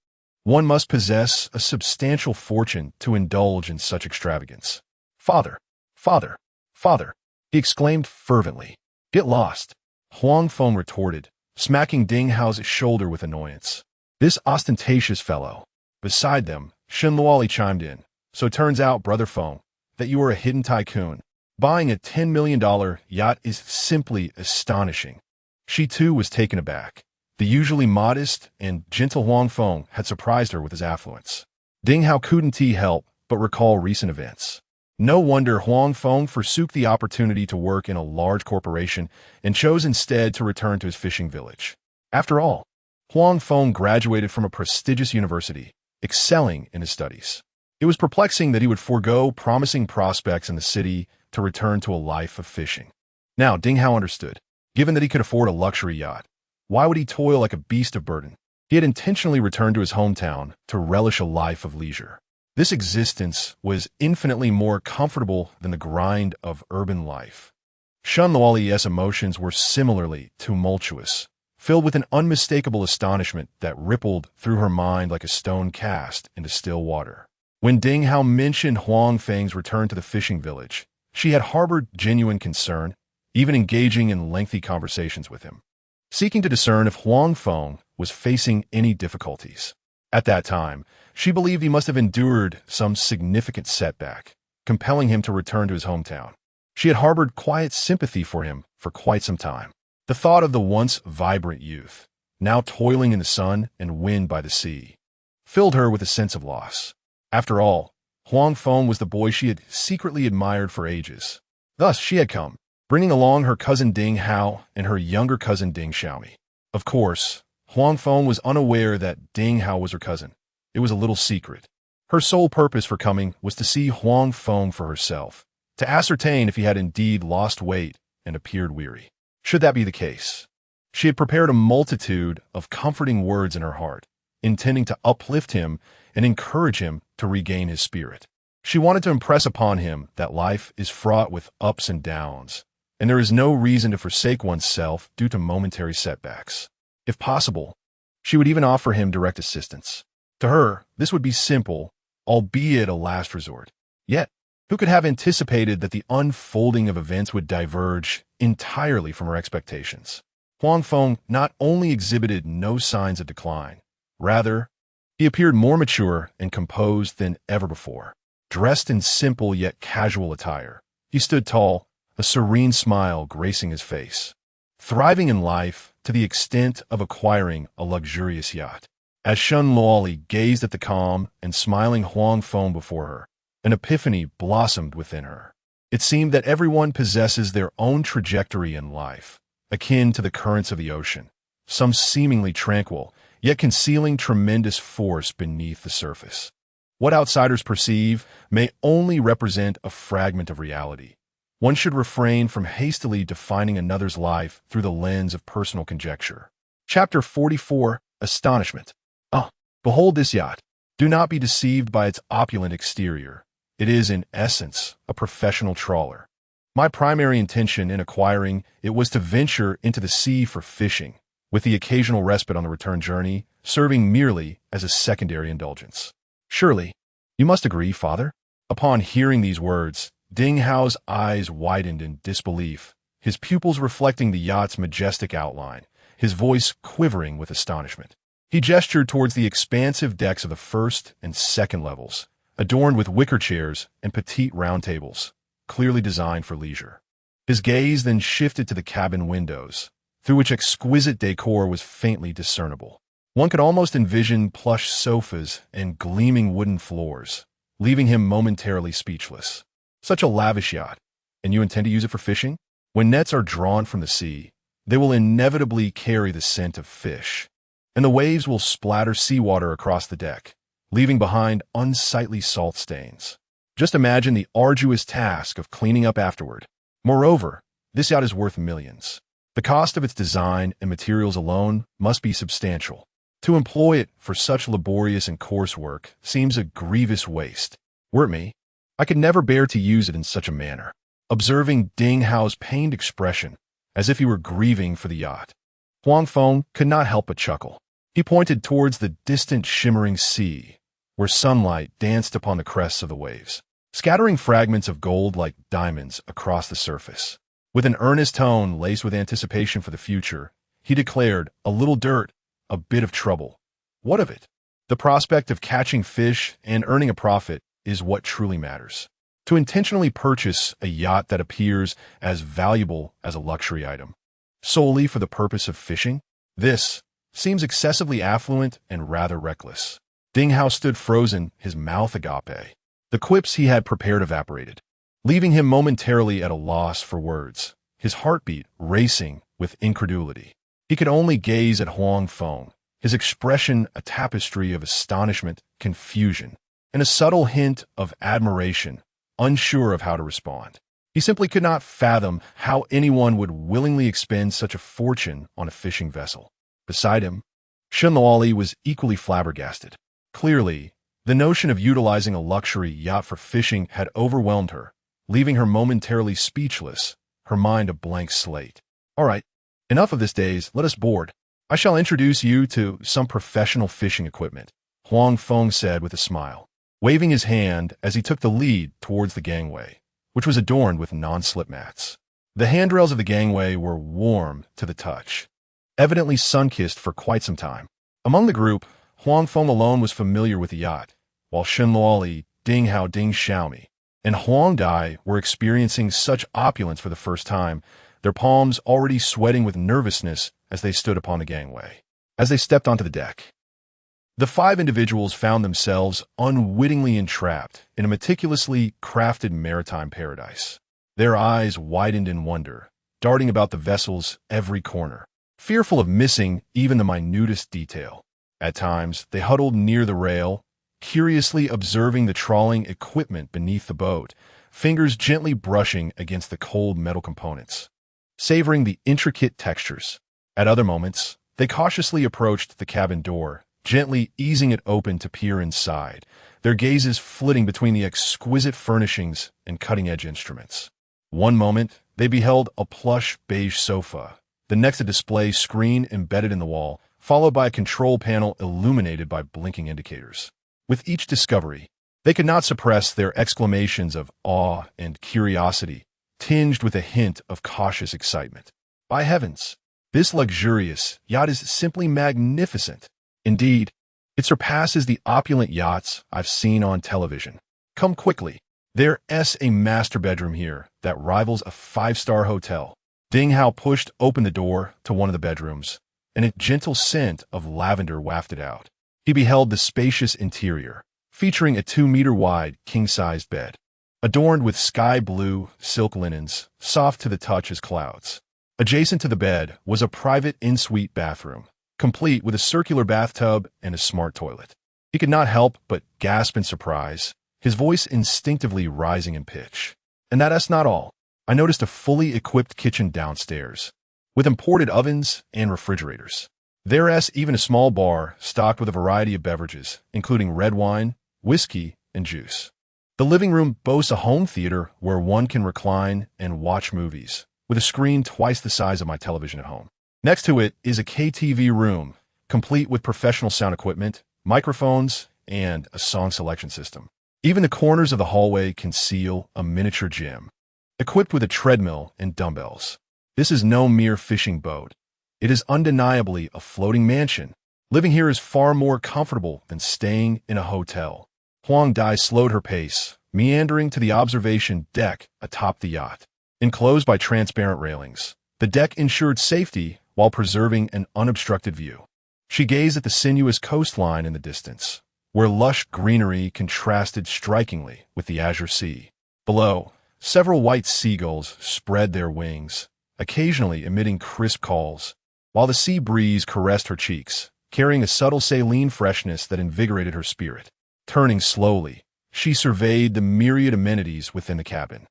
One must possess a substantial fortune to indulge in such extravagance. "Father, father, father," he exclaimed fervently. "Get lost," Huang Feng retorted, smacking Ding Hao's shoulder with annoyance. This ostentatious fellow. Beside them, Shun Luoli chimed in. "So it turns out, Brother Feng, that you are a hidden tycoon. Buying a $10 million yacht is simply astonishing." She too was taken aback. The usually modest and gentle Huang Feng had surprised her with his affluence. Ding Hao couldn't help but recall recent events. No wonder Huang Feng forsook the opportunity to work in a large corporation and chose instead to return to his fishing village. After all, Huang Feng graduated from a prestigious university, excelling in his studies. It was perplexing that he would forego promising prospects in the city to return to a life of fishing. Now, Ding Hao understood. Given that he could afford a luxury yacht, why would he toil like a beast of burden? He had intentionally returned to his hometown to relish a life of leisure. This existence was infinitely more comfortable than the grind of urban life. Shun Luoli's emotions were similarly tumultuous, filled with an unmistakable astonishment that rippled through her mind like a stone cast into still water. When Ding Hao mentioned Huang Feng's return to the fishing village, she had harbored genuine concern, even engaging in lengthy conversations with him, seeking to discern if Huang Feng was facing any difficulties. At that time, she believed he must have endured some significant setback, compelling him to return to his hometown. She had harbored quiet sympathy for him for quite some time. The thought of the once vibrant youth, now toiling in the sun and wind by the sea, filled her with a sense of loss. After all, Huang Feng was the boy she had secretly admired for ages. Thus, she had come, bringing along her cousin Ding Hao and her younger cousin Ding Xiaomi. Of course, Huang Feng was unaware that Ding Hao was her cousin. It was a little secret. Her sole purpose for coming was to see Huang Feng for herself, to ascertain if he had indeed lost weight and appeared weary. Should that be the case, she had prepared a multitude of comforting words in her heart, intending to uplift him and encourage him to regain his spirit. She wanted to impress upon him that life is fraught with ups and downs, and there is no reason to forsake oneself due to momentary setbacks. If possible, she would even offer him direct assistance. To her, this would be simple, albeit a last resort. Yet, who could have anticipated that the unfolding of events would diverge entirely from her expectations? Huang Feng not only exhibited no signs of decline, rather, he appeared more mature and composed than ever before. Dressed in simple yet casual attire, he stood tall, a serene smile gracing his face, thriving in life to the extent of acquiring a luxurious yacht. As Shen Luoli gazed at the calm and smiling Huang Feng before her, an epiphany blossomed within her. It seemed that everyone possesses their own trajectory in life, akin to the currents of the ocean, some seemingly tranquil, yet concealing tremendous force beneath the surface. What outsiders perceive may only represent a fragment of reality. One should refrain from hastily defining another's life through the lens of personal conjecture. Chapter 44. Astonishment. Behold this yacht. Do not be deceived by its opulent exterior. It is, in essence, a professional trawler. My primary intention in acquiring it was to venture into the sea for fishing, with the occasional respite on the return journey serving merely as a secondary indulgence. Surely, you must agree, father? Upon hearing these words, Ding Hao's eyes widened in disbelief, his pupils reflecting the yacht's majestic outline, his voice quivering with astonishment. He gestured towards the expansive decks of the first and second levels, adorned with wicker chairs and petite round tables, clearly designed for leisure. His gaze then shifted to the cabin windows, through which exquisite decor was faintly discernible. One could almost envision plush sofas and gleaming wooden floors, leaving him momentarily speechless. Such a lavish yacht, and you intend to use it for fishing? When nets are drawn from the sea, they will inevitably carry the scent of fish, and the waves will splatter seawater across the deck, leaving behind unsightly salt stains. Just imagine the arduous task of cleaning up afterward. Moreover, this yacht is worth millions. The cost of its design and materials alone must be substantial. To employ it for such laborious and coarse work seems a grievous waste. Were it me, I could never bear to use it in such a manner. Observing Ding Hao's pained expression, as if he were grieving for the yacht, Huang Feng could not help but chuckle. He pointed towards the distant shimmering sea, where sunlight danced upon the crests of the waves, scattering fragments of gold like diamonds across the surface. With an earnest tone laced with anticipation for the future, he declared, "A little dirt, a bit of trouble. What of it? The prospect of catching fish and earning a profit is what truly matters. To intentionally purchase a yacht that appears as valuable as a luxury item, solely for the purpose of fishing, this seems excessively affluent and rather reckless." Ding Hao stood frozen, his mouth agape. The quips he had prepared evaporated, leaving him momentarily at a loss for words, his heartbeat racing with incredulity. He could only gaze at Huang Feng, his expression a tapestry of astonishment, confusion, and a subtle hint of admiration, unsure of how to respond. He simply could not fathom how anyone would willingly expend such a fortune on a fishing vessel. Beside him, Shen Luoli was equally flabbergasted. Clearly, the notion of utilizing a luxury yacht for fishing had overwhelmed her, leaving her momentarily speechless, her mind a blank slate. "All right, enough of this daze, let us board." I shall introduce you to some professional fishing equipment, Huang Feng said with a smile, waving his hand as he took the lead towards the gangway, which was adorned with non-slip mats. The handrails of the gangway were warm to the touch, evidently sun-kissed for quite some time. Among the group, Huang Feng alone was familiar with the yacht, while Shen Luoli, Ding Hao Ding Xiaomi, and Huang Dai were experiencing such opulence for the first time, their palms already sweating with nervousness as they stood upon the gangway. As they stepped onto the deck, the five individuals found themselves unwittingly entrapped in a meticulously crafted maritime paradise. Their eyes widened in wonder, darting about the vessel's every corner, fearful of missing even the minutest detail. At times, they huddled near the rail, curiously observing the trawling equipment beneath the boat, fingers gently brushing against the cold metal components, savoring the intricate textures. At other moments, they cautiously approached the cabin door, gently easing it open to peer inside, their gazes flitting between the exquisite furnishings and cutting-edge instruments. One moment, they beheld a plush beige sofa, the next a display screen embedded in the wall, followed by a control panel illuminated by blinking indicators. With each discovery, they could not suppress their exclamations of awe and curiosity, tinged with a hint of cautious excitement. By heavens, this luxurious yacht is simply magnificent. Indeed, it surpasses the opulent yachts I've seen on television. Come quickly. There's a master bedroom here that rivals a five-star hotel. Ding Hao pushed open the door to one of the bedrooms, and a gentle scent of lavender wafted out. He beheld the spacious interior, featuring a 2-meter-wide king-sized bed, adorned with sky-blue silk linens, soft to the touch as clouds. Adjacent to the bed was a private in-suite bathroom, complete with a circular bathtub and a smart toilet. He could not help but gasp in surprise, his voice instinctively rising in pitch. And that's not all. I noticed a fully equipped kitchen downstairs, with imported ovens and refrigerators. There's even a small bar stocked with a variety of beverages, including red wine, whiskey, and juice. The living room boasts a home theater where one can recline and watch movies, with a screen twice the size of my television at home. Next to it is a KTV room, complete with professional sound equipment, microphones, and a song selection system. Even the corners of the hallway conceal a miniature gym, equipped with a treadmill and dumbbells. This is no mere fishing boat. It is undeniably a floating mansion. Living here is far more comfortable than staying in a hotel. Huang Dai slowed her pace, meandering to the observation deck atop the yacht. Enclosed by transparent railings, the deck ensured safety while preserving an unobstructed view. She gazed at the sinuous coastline in the distance, where lush greenery contrasted strikingly with the azure sea. Below, several white seagulls spread their wings, occasionally emitting crisp calls, while the sea breeze caressed her cheeks, carrying a subtle saline freshness that invigorated her spirit. Turning slowly, she surveyed the myriad amenities within the cabin.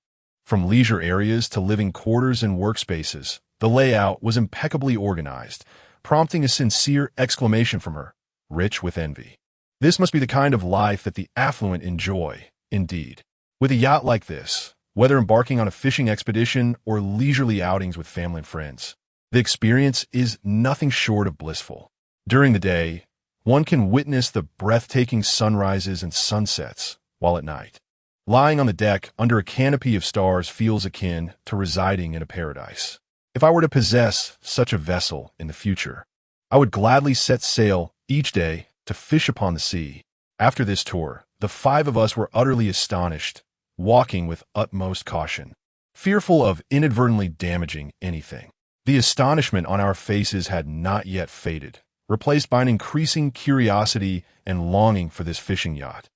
From leisure areas to living quarters and workspaces, the layout was impeccably organized, prompting a sincere exclamation from her, rich with envy. This must be the kind of life that the affluent enjoy, indeed. With a yacht like this, whether embarking on a fishing expedition or leisurely outings with family and friends, the experience is nothing short of blissful. During the day, one can witness the breathtaking sunrises and sunsets, while at night, lying on the deck under a canopy of stars feels akin to residing in a paradise. If I were to possess such a vessel in the future, I would gladly set sail each day to fish upon the sea. After this tour, the five of us were utterly astonished, walking with utmost caution, fearful of inadvertently damaging anything. The astonishment on our faces had not yet faded, replaced by an increasing curiosity and longing for this fishing yacht.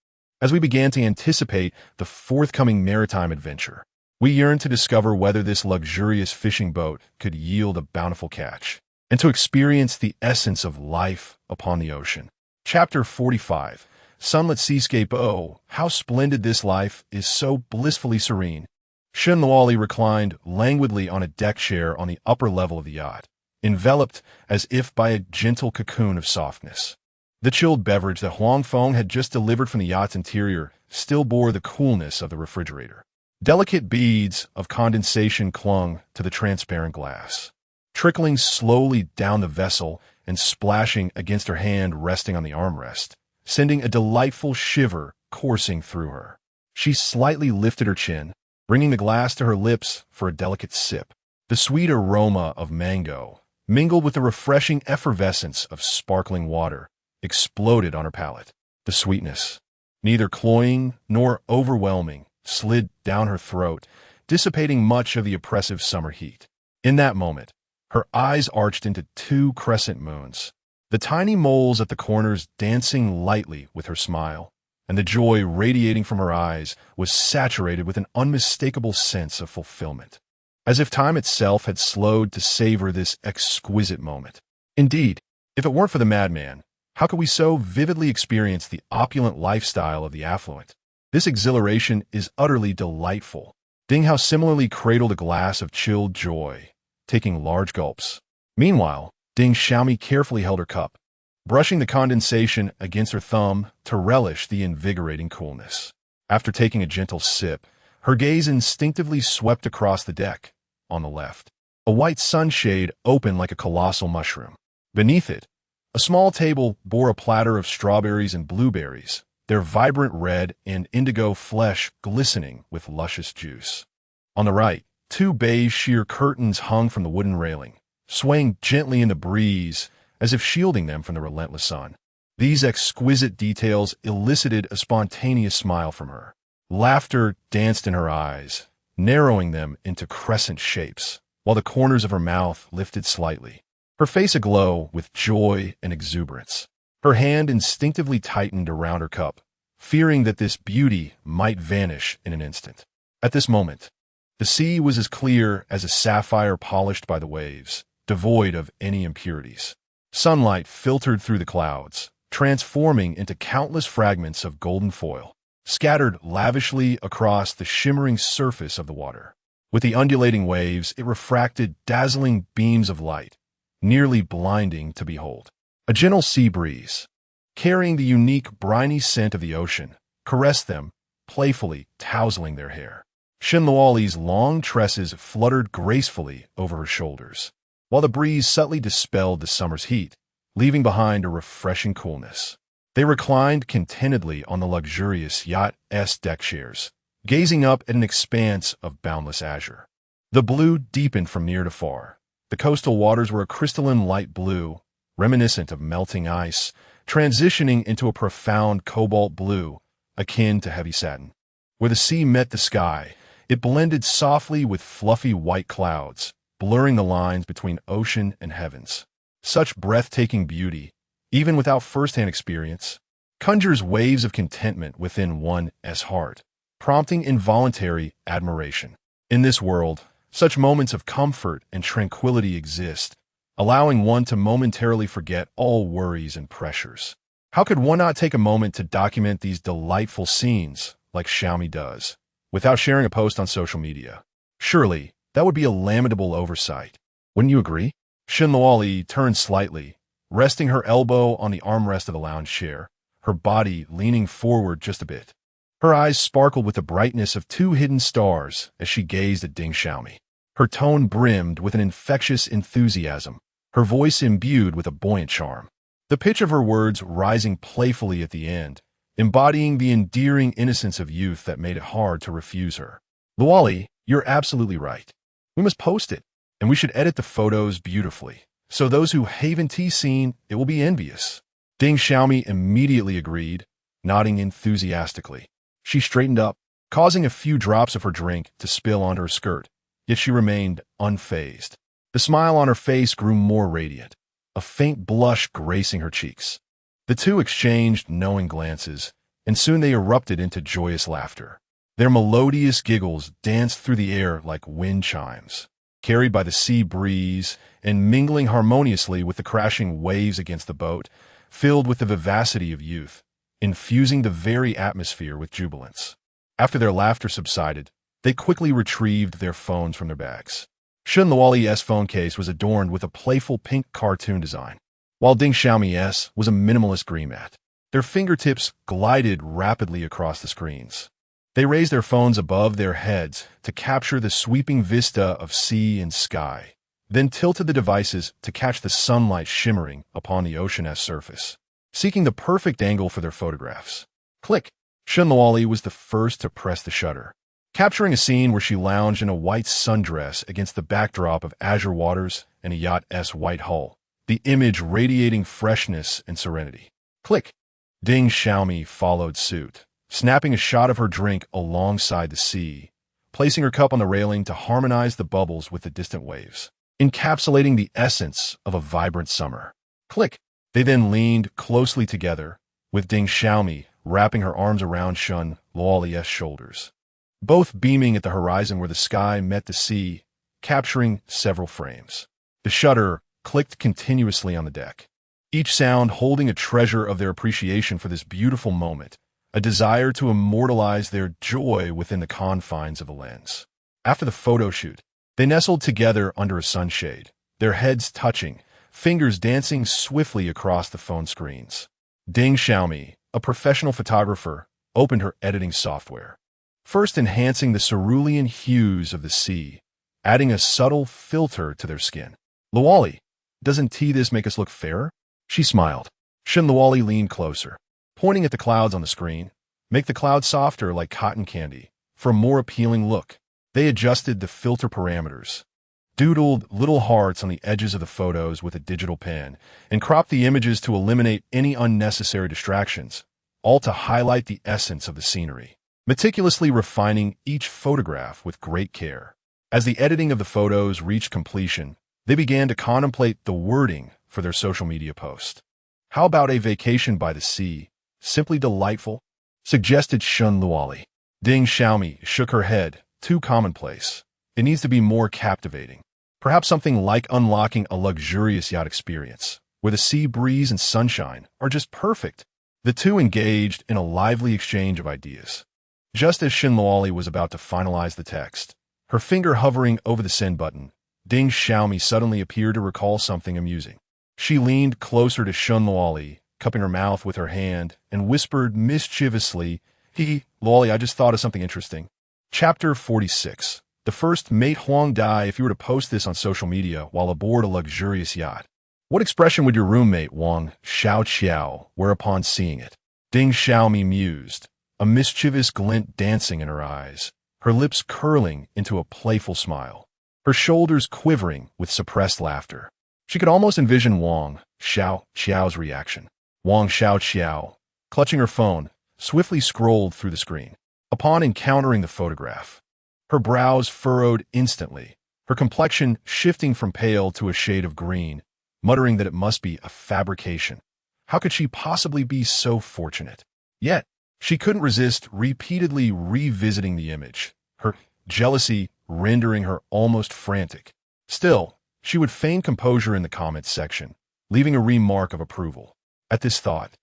As we began to anticipate the forthcoming maritime adventure, we yearned to discover whether this luxurious fishing boat could yield a bountiful catch, and to experience the essence of life upon the ocean. Chapter 45. Sunlit Seascape. Oh, how splendid this life is, so blissfully serene. Shen Luoli reclined languidly on a deck chair on the upper level of the yacht, enveloped as if by a gentle cocoon of softness. The chilled beverage that Huang Feng had just delivered from the yacht's interior still bore the coolness of the refrigerator. Delicate beads of condensation clung to the transparent glass, trickling slowly down the vessel and splashing against her hand resting on the armrest, sending a delightful shiver coursing through her. She slightly lifted her chin, bringing the glass to her lips for a delicate sip. The sweet aroma of mango, mingled with the refreshing effervescence of sparkling water, exploded on her palate. The sweetness, neither cloying nor overwhelming, slid down her throat, dissipating much of the oppressive summer heat. In that moment, her eyes arched into two crescent moons, the tiny moles at the corners dancing lightly with her smile, and the joy radiating from her eyes was saturated with an unmistakable sense of fulfillment, as if time itself had slowed to savor this exquisite moment. Indeed, if it weren't for the madman, how could we so vividly experience the opulent lifestyle of the affluent? This exhilaration is utterly delightful. Ding Hao similarly cradled a glass of chilled joy, taking large gulps. Meanwhile, Ding Xiaomi carefully held her cup, brushing the condensation against her thumb to relish the invigorating coolness. After taking a gentle sip, her gaze instinctively swept across the deck, on the left. A white sunshade opened like a colossal mushroom. Beneath it, a small table bore a platter of strawberries and blueberries, their vibrant red and indigo flesh glistening with luscious juice. On the right, two beige sheer curtains hung from the wooden railing, swaying gently in the breeze as if shielding them from the relentless sun. These exquisite details elicited a spontaneous smile from her. Laughter danced in her eyes, narrowing them into crescent shapes, while the corners of her mouth lifted slightly, her face aglow with joy and exuberance. Her hand instinctively tightened around her cup, fearing that this beauty might vanish in an instant. At this moment, the sea was as clear as a sapphire polished by the waves, devoid of any impurities. Sunlight filtered through the clouds, transforming into countless fragments of golden foil, scattered lavishly across the shimmering surface of the water. With the undulating waves, it refracted dazzling beams of light, nearly blinding to behold. A gentle sea breeze, carrying the unique briny scent of the ocean, caressed them, playfully tousling their hair. Shenluoli's long tresses fluttered gracefully over her shoulders, while the breeze subtly dispelled the summer's heat, leaving behind a refreshing coolness. They reclined contentedly on the luxurious yacht's deck chairs, gazing up at an expanse of boundless azure. The blue deepened from near to far. The coastal waters were a crystalline light blue, reminiscent of melting ice, transitioning into a profound cobalt blue, akin to heavy satin. Where the sea met the sky, it blended softly with fluffy white clouds, blurring the lines between ocean and heavens. Such breathtaking beauty, even without first-hand experience, conjures waves of contentment within one's heart, prompting involuntary admiration. In this world, such moments of comfort and tranquility exist, allowing one to momentarily forget all worries and pressures. How could one not take a moment to document these delightful scenes, like Xiaomi does, without sharing a post on social media? Surely, that would be a lamentable oversight. Wouldn't you agree? Shenluoli turned slightly, resting her elbow on the armrest of the lounge chair, her body leaning forward just a bit. Her eyes sparkled with the brightness of two hidden stars as she gazed at Ding Xiaomi. Her tone brimmed with an infectious enthusiasm, her voice imbued with a buoyant charm. The pitch of her words rising playfully at the end, embodying the endearing innocence of youth that made it hard to refuse her. Luoli, you're absolutely right. We must post it, and we should edit the photos beautifully, so those who haven't seen it will be envious. Ding Xiaomi immediately agreed, nodding enthusiastically. She straightened up, causing a few drops of her drink to spill onto her skirt, yet she remained unfazed. The smile on her face grew more radiant, a faint blush gracing her cheeks. The two exchanged knowing glances, and soon they erupted into joyous laughter. Their melodious giggles danced through the air like wind chimes, carried by the sea breeze and mingling harmoniously with the crashing waves against the boat, filled with the vivacity of youth, infusing the very atmosphere with jubilance. After their laughter subsided, they quickly retrieved their phones from their bags. Shenluoli's phone case was adorned with a playful pink cartoon design, while Ding Xiaomi's was a minimalist green mat. Their fingertips glided rapidly across the screens. They raised their phones above their heads to capture the sweeping vista of sea and sky, then tilted the devices to catch the sunlight shimmering upon the ocean's surface, seeking the perfect angle for their photographs. Click! Shunluoli was the first to press the shutter, capturing a scene where she lounged in a white sundress against the backdrop of azure waters and a yacht's white hull, the image radiating freshness and serenity. Click! Ding Xiaomi followed suit, snapping a shot of her drink alongside the sea, placing her cup on the railing to harmonize the bubbles with the distant waves, encapsulating the essence of a vibrant summer. Click! They then leaned closely together, with Ding Xiaomi wrapping her arms around Shun Luoli's shoulders, both beaming at the horizon where the sky met the sea, capturing several frames. The shutter clicked continuously on the deck, each sound holding a treasure of their appreciation for this beautiful moment, a desire to immortalize their joy within the confines of the lens. After the photo shoot, they nestled together under a sunshade, their heads touching, fingers dancing swiftly across the phone screens. Ding Xiaomi, a professional photographer, opened her editing software, first enhancing the cerulean hues of the sea, adding a subtle filter to their skin. Luoli, doesn't this make us look fairer? She smiled. Shun Luoli leaned closer, pointing at the clouds on the screen. Make the clouds softer like cotton candy, for a more appealing look. They adjusted the filter parameters, doodled little hearts on the edges of the photos with a digital pen, and cropped the images to eliminate any unnecessary distractions, all to highlight the essence of the scenery, meticulously refining each photograph with great care. As the editing of the photos reached completion, they began to contemplate the wording for their social media post. How about a vacation by the sea? Simply delightful, suggested Shun Luoli. Ding Xiaomi shook her head. Too commonplace. It needs to be more captivating. Perhaps something like unlocking a luxurious yacht experience, where the sea breeze and sunshine are just perfect. The two engaged in a lively exchange of ideas. Just as Shun Luoli was about to finalize the text, her finger hovering over the send button, Ding Xiaomi suddenly appeared to recall something amusing. She leaned closer to Shun Luoli, cupping her mouth with her hand, and whispered mischievously, Luoli, I just thought of something interesting. Chapter 46. The first mate Huang die if you were to post this on social media while aboard a luxurious yacht. What expression would your roommate Wang Xiao wear upon seeing it? Ding Xiaomi mused, a mischievous glint dancing in her eyes, her lips curling into a playful smile, her shoulders quivering with suppressed laughter. She could almost envision Wang Xiao's reaction. Wang Xiao, clutching her phone, swiftly scrolled through the screen. Upon encountering the photograph, her brows furrowed instantly, her complexion shifting from pale to a shade of green, muttering that it must be a fabrication. How could she possibly be so fortunate? Yet, she couldn't resist repeatedly revisiting the image, her jealousy rendering her almost frantic. Still, she would feign composure in the comments section, leaving a remark of approval. At this thought,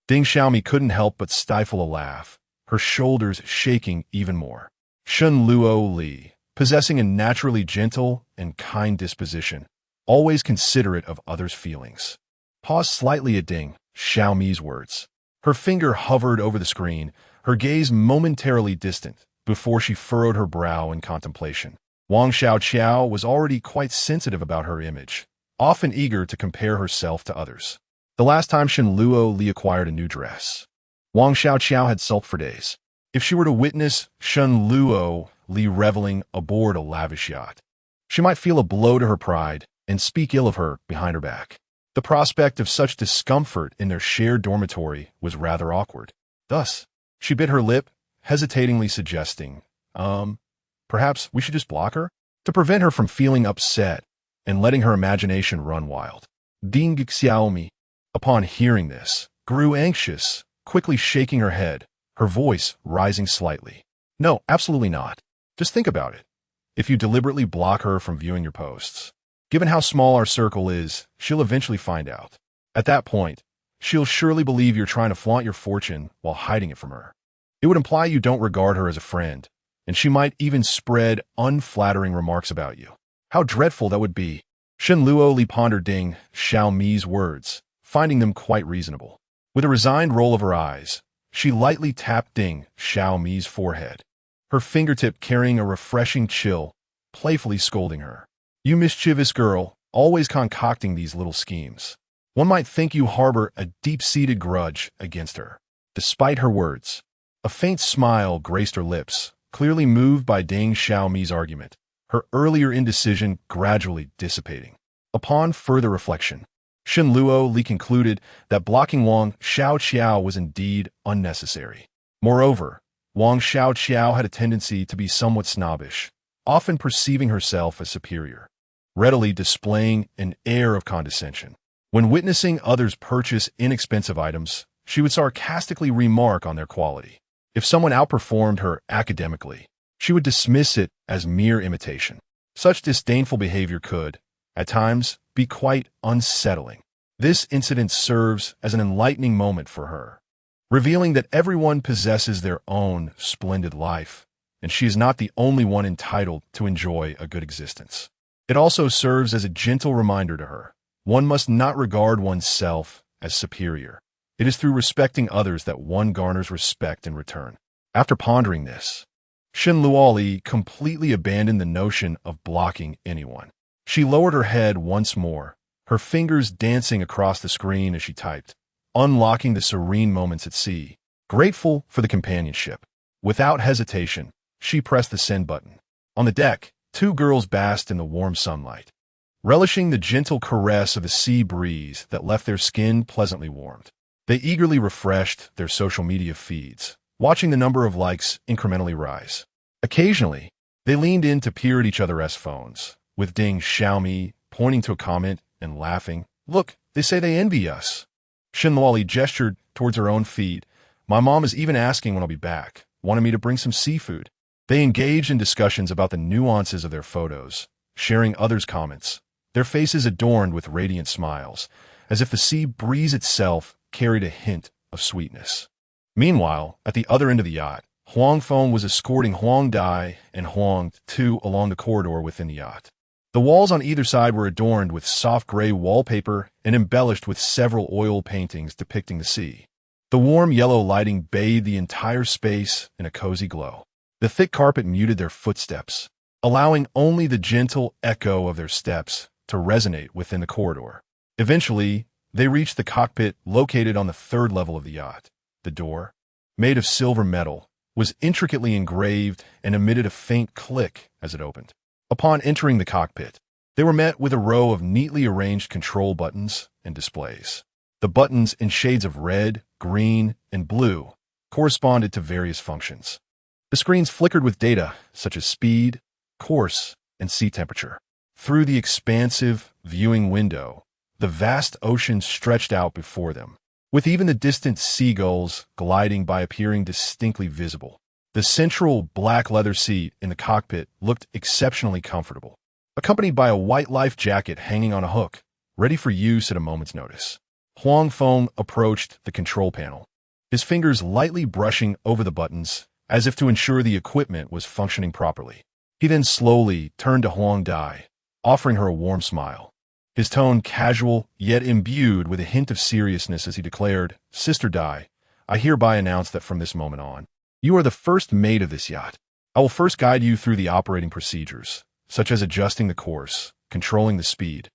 Ding Xiaomi couldn't help but stifle a laugh, her shoulders shaking even more. Shun Luoli, possessing a naturally gentle and kind disposition, always considerate of others' feelings, paused slightly at Ding Xiaomi's words. Her finger hovered over the screen, her gaze momentarily distant, before she furrowed her brow in contemplation. Wang Xiao was already quite sensitive about her image, often eager to compare herself to others. The last time Shun Luoli acquired a new dress, Wang Xiao had sulked for days. If she were to witness Shun Luoli reveling aboard a lavish yacht, she might feel a blow to her pride and speak ill of her behind her back. The prospect of such discomfort in their shared dormitory was rather awkward. Thus, she bit her lip, hesitatingly suggesting, perhaps we should just block her? To prevent her from feeling upset and letting her imagination run wild. Ding Xiaomi, upon hearing this, grew anxious, quickly shaking her head, her voice rising slightly. No, absolutely not. Just think about it. If you deliberately block her from viewing your posts, given how small our circle is, she'll eventually find out. At that point, she'll surely believe you're trying to flaunt your fortune while hiding it from her. It would imply you don't regard her as a friend, and she might even spread unflattering remarks about you. How dreadful that would be. Shun Luoli pondered Ding Xiaomi's words, finding them quite reasonable. With a resigned roll of her eyes, she lightly tapped Ding Xiaomi's forehead, her fingertip carrying a refreshing chill, playfully scolding her. You mischievous girl, always concocting these little schemes. One might think you harbor a deep-seated grudge against her. Despite her words, a faint smile graced her lips, clearly moved by Deng Xiaomi's argument, her earlier indecision gradually dissipating. Upon further reflection, Shen Luo Li concluded that blocking Wang Xiaoqiao was indeed unnecessary. Moreover, Wang Xiaoqiao had a tendency to be somewhat snobbish, often perceiving herself as superior, readily displaying an air of condescension. When witnessing others purchase inexpensive items, she would sarcastically remark on their quality. If someone outperformed her academically, she would dismiss it as mere imitation. Such disdainful behavior could, at times, be quite unsettling. This incident serves as an enlightening moment for her, revealing that everyone possesses their own splendid life, and she is not the only one entitled to enjoy a good existence. It also serves as a gentle reminder to her. One must not regard oneself as superior. It is through respecting others that one garners respect in return. After pondering this, Shen Luoli completely abandoned the notion of blocking anyone. She lowered her head once more, her fingers dancing across the screen as she typed, unlocking the serene moments at sea. Grateful for the companionship, without hesitation, she pressed the send button. On the deck, two girls basked in the warm sunlight, relishing the gentle caress of a sea breeze that left their skin pleasantly warmed. They eagerly refreshed their social media feeds, watching the number of likes incrementally rise. Occasionally, they leaned in to peer at each other's phones, with Deng Xiaomi pointing to a comment and laughing. Look, they say they envy us. Shenluoli gestured towards her own feed. My mom is even asking when I'll be back, wanting me to bring some seafood. They engaged in discussions about the nuances of their photos, sharing others' comments, their faces adorned with radiant smiles, as if the sea breeze itself carried a hint of sweetness. Meanwhile, at the other end of the yacht, Huang Feng was escorting Huang Dai and Huang Tu along the corridor within the yacht. The walls on either side were adorned with soft gray wallpaper and embellished with several oil paintings depicting the sea. The warm yellow lighting bathed the entire space in a cozy glow. The thick carpet muted their footsteps, allowing only the gentle echo of their steps to resonate within the corridor. Eventually, they reached the cockpit located on the third level of the yacht. The door, made of silver metal, was intricately engraved and emitted a faint click as it opened. Upon entering the cockpit, they were met with a row of neatly arranged control buttons and displays. The buttons in shades of red, green, and blue corresponded to various functions. The screens flickered with data such as speed, course, and sea temperature. Through the expansive viewing window, the vast ocean stretched out before them, with even the distant seagulls gliding by appearing distinctly visible. The central black leather seat in the cockpit looked exceptionally comfortable, accompanied by a white life jacket hanging on a hook, ready for use at a moment's notice. Huang Feng approached the control panel, his fingers lightly brushing over the buttons as if to ensure the equipment was functioning properly. He then slowly turned to Huang Dai, offering her a warm smile. His tone casual, yet imbued with a hint of seriousness as he declared, Sister Dai, I hereby announce that from this moment on, you are the first mate of this yacht. I will first guide you through the operating procedures, such as adjusting the course, controlling the speed,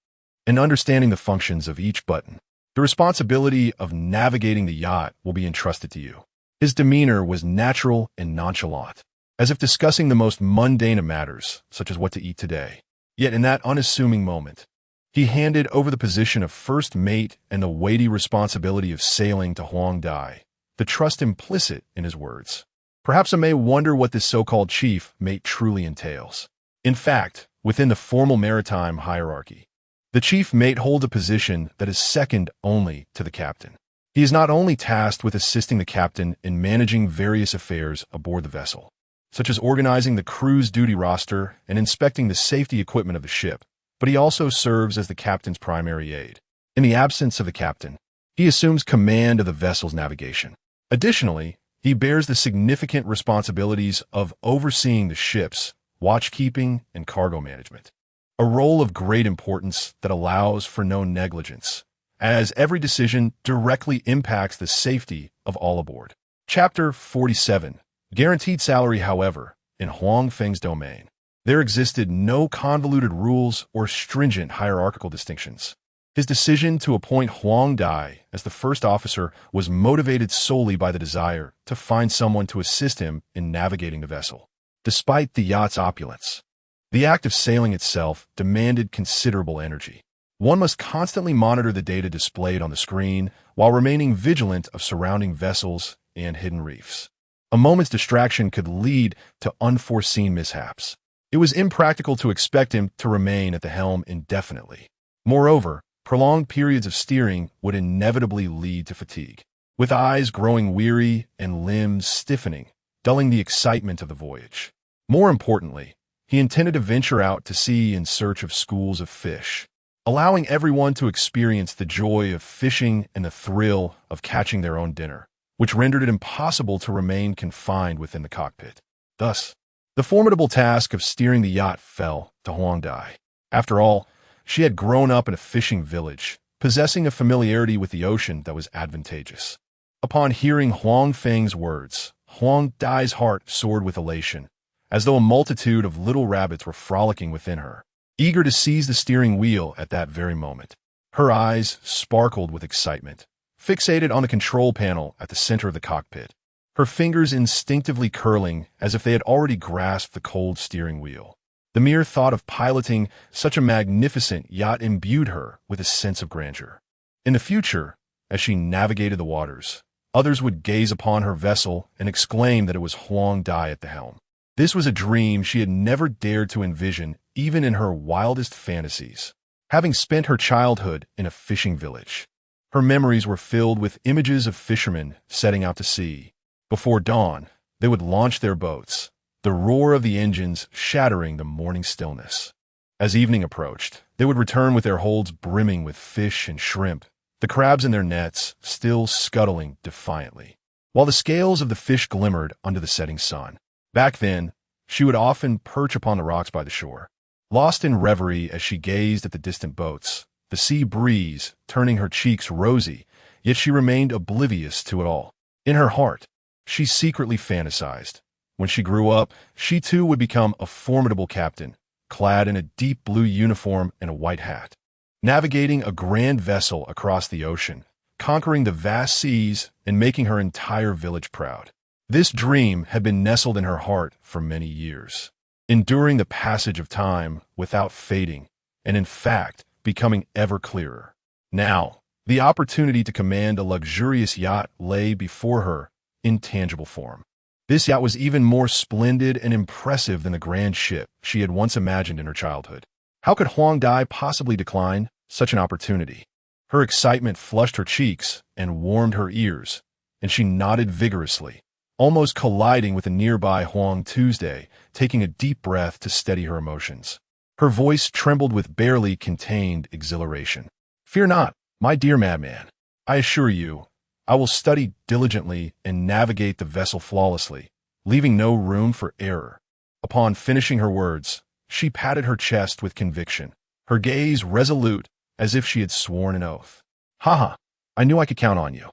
and understanding the functions of each button. The responsibility of navigating the yacht will be entrusted to you. His demeanor was natural and nonchalant, as if discussing the most mundane of matters, such as what to eat today. Yet in that unassuming moment, he handed over the position of first mate and the weighty responsibility of sailing to Huang Dai, the trust implicit in his words. Perhaps I may wonder what this so-called chief mate truly entails. In fact, within the formal maritime hierarchy, the chief mate holds a position that is second only to the captain. He is not only tasked with assisting the captain in managing various affairs aboard the vessel, such as organizing the crew's duty roster and inspecting the safety equipment of the ship, but he also serves as the captain's primary aide. In the absence of the captain, he assumes command of the vessel's navigation. Additionally, he bears the significant responsibilities of overseeing the ship's watchkeeping and cargo management, a role of great importance that allows for no negligence, as every decision directly impacts the safety of all aboard. Chapter 47. Guaranteed salary, however, in Huang Feng's domain. There existed no convoluted rules or stringent hierarchical distinctions. His decision to appoint Huang Dai as the first officer was motivated solely by the desire to find someone to assist him in navigating the vessel. Despite the yacht's opulence, the act of sailing itself demanded considerable energy. One must constantly monitor the data displayed on the screen while remaining vigilant of surrounding vessels and hidden reefs. A moment's distraction could lead to unforeseen mishaps. It was impractical to expect him to remain at the helm indefinitely. Moreover, prolonged periods of steering would inevitably lead to fatigue, with eyes growing weary and limbs stiffening, dulling the excitement of the voyage. More importantly, he intended to venture out to sea in search of schools of fish, allowing everyone to experience the joy of fishing and the thrill of catching their own dinner, which rendered it impossible to remain confined within the cockpit. Thus, the formidable task of steering the yacht fell to Huang Dai. After all, she had grown up in a fishing village, possessing a familiarity with the ocean that was advantageous. Upon hearing Huang Feng's words, Huang Dai's heart soared with elation, as though a multitude of little rabbits were frolicking within her, eager to seize the steering wheel at that very moment. Her eyes sparkled with excitement, fixated on the control panel at the center of the cockpit, her fingers instinctively curling as if they had already grasped the cold steering wheel. The mere thought of piloting such a magnificent yacht imbued her with a sense of grandeur. In the future, as she navigated the waters, others would gaze upon her vessel and exclaim that it was Huang Dai at the helm. This was a dream she had never dared to envision, even in her wildest fantasies. Having spent her childhood in a fishing village, her memories were filled with images of fishermen setting out to sea. Before dawn, they would launch their boats, the roar of the engines shattering the morning stillness. As evening approached, they would return with their holds brimming with fish and shrimp, the crabs in their nets still scuttling defiantly, while the scales of the fish glimmered under the setting sun. Back then, she would often perch upon the rocks by the shore, lost in reverie as she gazed at the distant boats, the sea breeze turning her cheeks rosy, yet she remained oblivious to it all. In her heart, she secretly fantasized. When she grew up, she too would become a formidable captain, clad in a deep blue uniform and a white hat, navigating a grand vessel across the ocean, conquering the vast seas and making her entire village proud. This dream had been nestled in her heart for many years, enduring the passage of time without fading, and in fact, becoming ever clearer. Now, the opportunity to command a luxurious yacht lay before her in tangible form. This yacht was even more splendid and impressive than the grand ship she had once imagined in her childhood. How could Huang Dai possibly decline such an opportunity? Her excitement flushed her cheeks and warmed her ears, and she nodded vigorously, almost colliding with a nearby Huang Tuesday, taking a deep breath to steady her emotions. Her voice trembled with barely contained exhilaration. "Fear not, my dear madman. I assure you, I will study diligently and navigate the vessel flawlessly, leaving no room for error." Upon finishing her words, she patted her chest with conviction, her gaze resolute as if she had sworn an oath. "Haha, I knew I could count on you.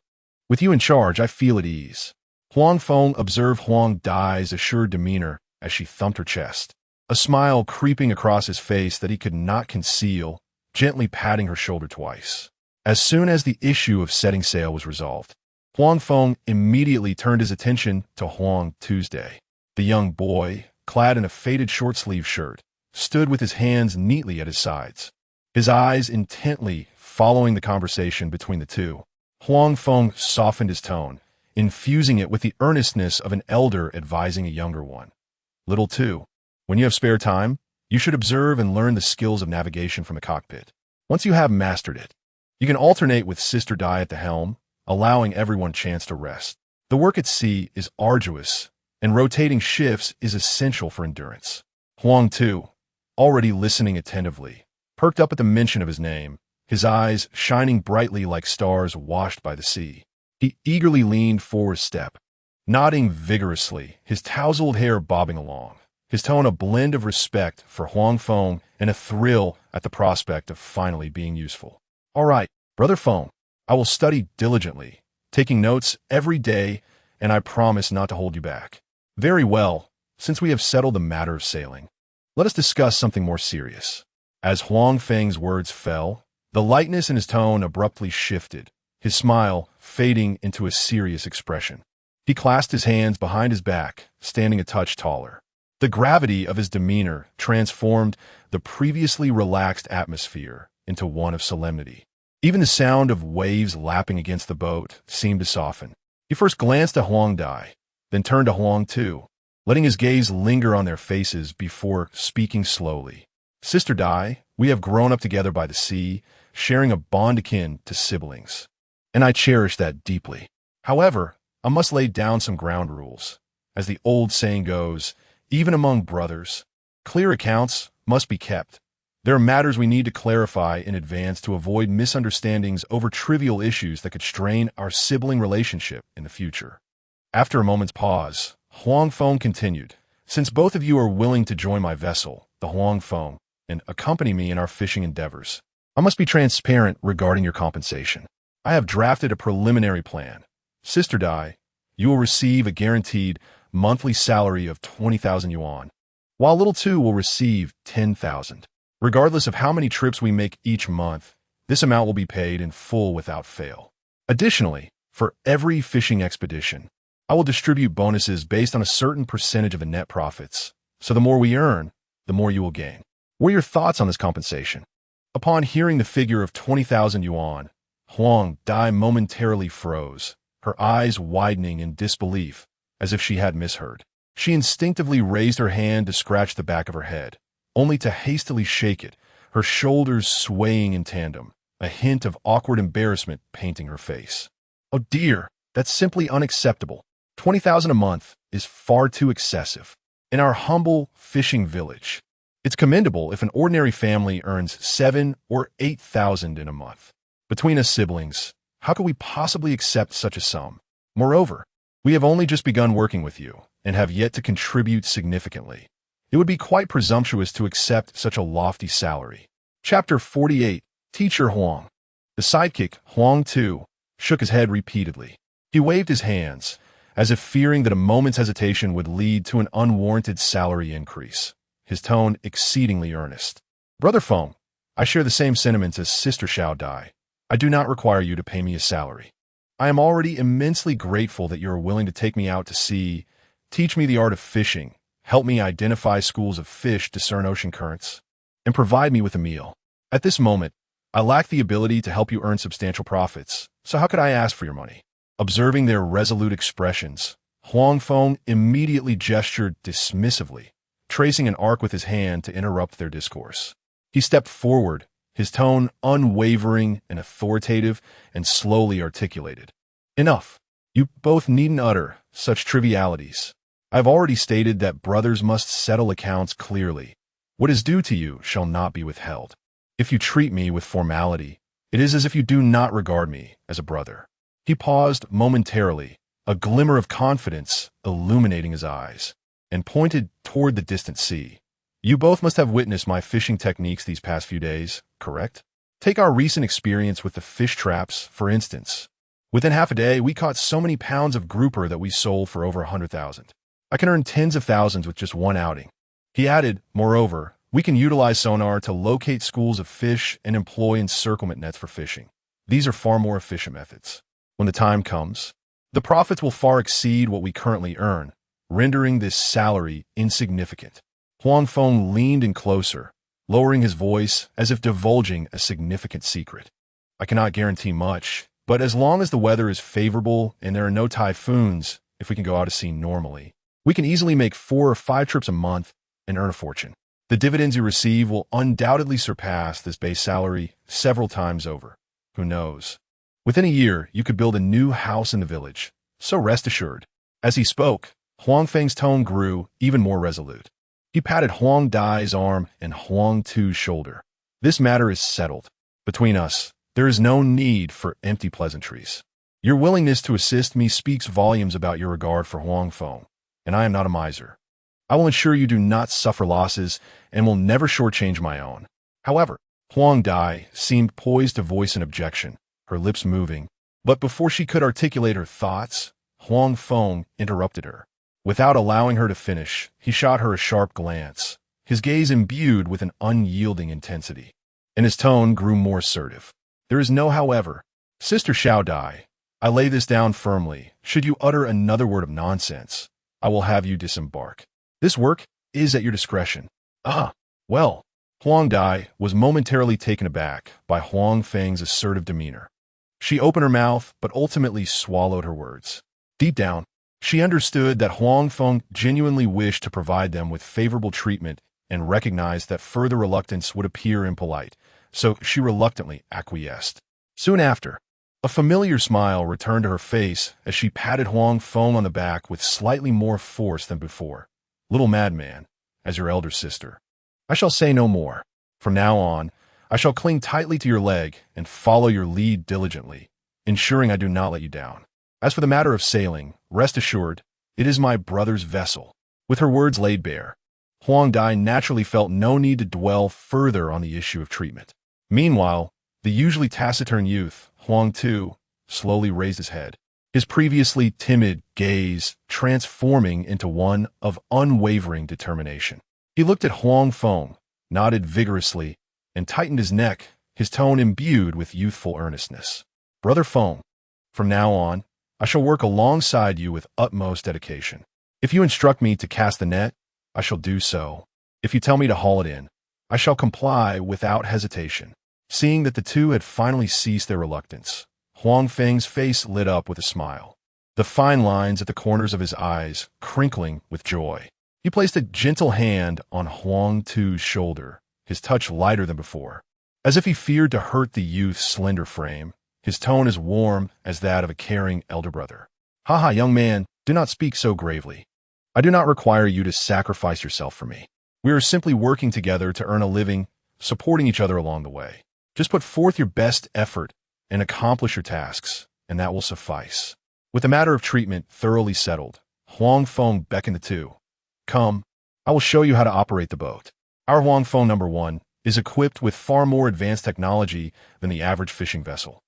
With you in charge, I feel at ease." Huang Feng observed Huang Dai's assured demeanor as she thumped her chest, a smile creeping across his face that he could not conceal, gently patting her shoulder twice. As soon as the issue of setting sail was resolved, Huang Feng immediately turned his attention to Huang Tuesday. The young boy, clad in a faded short-sleeved shirt, stood with his hands neatly at his sides, his eyes intently following the conversation between the two. Huang Feng softened his tone, infusing it with the earnestness of an elder advising a younger one. "Little two, when you have spare time, you should observe and learn the skills of navigation from the cockpit. Once you have mastered it, you can alternate with Sister Dai at the helm, allowing everyone chance to rest. The work at sea is arduous, and rotating shifts is essential for endurance." Huang Tu, already listening attentively, perked up at the mention of his name, his eyes shining brightly like stars washed by the sea. He eagerly leaned forward a step, nodding vigorously, his tousled hair bobbing along, his tone a blend of respect for Huang Feng and a thrill at the prospect of finally being useful. "All right, Brother Feng, I will study diligently, taking notes every day, and I promise not to hold you back." "Very well, since we have settled the matter of sailing, let us discuss something more serious. As Huang Feng's words fell, the lightness in his tone abruptly shifted, his smile fading into a serious expression. He clasped his hands behind his back, standing a touch taller. The gravity of his demeanor transformed the previously relaxed atmosphere into one of solemnity. Even the sound of waves lapping against the boat seemed to soften. He first glanced at Huang Dai, then turned to Huang Tu, letting his gaze linger on their faces before speaking slowly. Sister Dai, we have grown up together by the sea, sharing a bond akin to siblings, and I cherish that deeply. However, I must lay down some ground rules. As the old saying goes, even among brothers, clear accounts must be kept. There are matters we need to clarify in advance to avoid misunderstandings over trivial issues that could strain our sibling relationship in the future. After a moment's pause, Huang Feng continued, since both of you are willing to join my vessel, the Huang Feng, and accompany me in our fishing endeavors, I must be transparent regarding your compensation. I have drafted a preliminary plan. Sister Dai, you will receive a guaranteed monthly salary of 20,000 yuan, while little two will receive 10,000. Regardless of how many trips we make each month, this amount will be paid in full without fail. Additionally, for every fishing expedition, I will distribute bonuses based on a certain percentage of the net profits, so the more we earn, the more you will gain. What are your thoughts on this compensation? Upon hearing the figure of 20,000 yuan, Huang Dai momentarily froze, her eyes widening in disbelief, as if she had misheard. She instinctively raised her hand to scratch the back of her head, only to hastily shake it, her shoulders swaying in tandem, a hint of awkward embarrassment painting her face. Oh dear, that's simply unacceptable. 20,000 a month is far too excessive. In our humble fishing village, it's commendable if an ordinary family earns 7 or 8,000 in a month. Between us siblings, how could we possibly accept such a sum? Moreover, we have only just begun working with you and have yet to contribute significantly. It would be quite presumptuous to accept such a lofty salary. Chapter 48, Teacher Huang. The sidekick, Huang Tu, shook his head repeatedly. He waved his hands, as if fearing that a moment's hesitation would lead to an unwarranted salary increase, his tone exceedingly earnest. Brother Feng, I share the same sentiments as Sister Xiao Dai. I do not require you to pay me a salary. I am already immensely grateful that you are willing to take me out to sea, teach me the art of fishing, help me identify schools of fish, discern ocean currents, and provide me with a meal. At this moment, I lack the ability to help you earn substantial profits, so how could I ask for your money? Observing their resolute expressions, Huang Feng immediately gestured dismissively, tracing an arc with his hand to interrupt their discourse. He stepped forward, his tone unwavering and authoritative, and slowly articulated. Enough. You both needn't utter such trivialities. I've already stated that brothers must settle accounts clearly. What is due to you shall not be withheld. If you treat me with formality, it is as if you do not regard me as a brother. He paused momentarily, a glimmer of confidence illuminating his eyes, and pointed toward the distant sea. You both must have witnessed my fishing techniques these past few days, correct? Take our recent experience with the fish traps, for instance. Within half a day, we caught so many pounds of grouper that we sold for over 100,000. I can earn tens of thousands with just one outing. He added, moreover, we can utilize sonar to locate schools of fish and employ encirclement nets for fishing. These are far more efficient methods. When the time comes, the profits will far exceed what we currently earn, rendering this salary insignificant. Huang Feng leaned in closer, lowering his voice as if divulging a significant secret. I cannot guarantee much, but as long as the weather is favorable and there are no typhoons, if we can go out to sea normally, we can easily make 4 or 5 trips a month and earn a fortune. The dividends you receive will undoubtedly surpass this base salary several times over. Who knows? Within a year, you could build a new house in the village, so rest assured. As he spoke, Huang Feng's tone grew even more resolute. He patted Huang Dai's arm and Huang Tu's shoulder. This matter is settled. Between us, there is no need for empty pleasantries. Your willingness to assist me speaks volumes about your regard for Huang Feng, and I am not a miser. I will ensure you do not suffer losses and will never shortchange my own. However, Huang Dai seemed poised to voice an objection, her lips moving, but before she could articulate her thoughts, Huang Feng interrupted her. Without allowing her to finish, he shot her a sharp glance, his gaze imbued with an unyielding intensity, and his tone grew more assertive. There is no however. Sister Xiao Dai, I lay this down firmly. Should you utter another word of nonsense, I will have you disembark. This work is at your discretion. Ah, well. Huang Dai was momentarily taken aback by Huang Feng's assertive demeanor. She opened her mouth, but ultimately swallowed her words. Deep down, she understood that Huang Feng genuinely wished to provide them with favorable treatment and recognized that further reluctance would appear impolite, so she reluctantly acquiesced. Soon after, a familiar smile returned to her face as she patted Huang Feng on the back with slightly more force than before. Little madman, as your elder sister, I shall say no more. From now on, I shall cling tightly to your leg and follow your lead diligently, ensuring I do not let you down. As for the matter of sailing, rest assured, it is my brother's vessel. With her words laid bare, Huang Dai naturally felt no need to dwell further on the issue of treatment. Meanwhile, the usually taciturn youth, Huang Tu, slowly raised his head, his previously timid gaze transforming into one of unwavering determination. He looked at Huang Feng, nodded vigorously, and tightened his neck, his tone imbued with youthful earnestness. Brother Feng, from now on, I shall work alongside you with utmost dedication. If you instruct me to cast the net, I shall do so. If you tell me to haul it in, I shall comply without hesitation. Seeing that the two had finally ceased their reluctance, Huang Feng's face lit up with a smile, the fine lines at the corners of his eyes crinkling with joy. He placed a gentle hand on Huang Tu's shoulder, his touch lighter than before. As if he feared to hurt the youth's slender frame, his tone as warm as that of a caring elder brother. Haha, young man, do not speak so gravely. I do not require you to sacrifice yourself for me. We are simply working together to earn a living, supporting each other along the way. Just put forth your best effort and accomplish your tasks, and that will suffice. With the matter of treatment thoroughly settled, Huang Feng beckoned the two. Come, I will show you how to operate the boat. Our Huang Feng #1 is equipped with far more advanced technology than the average fishing vessel.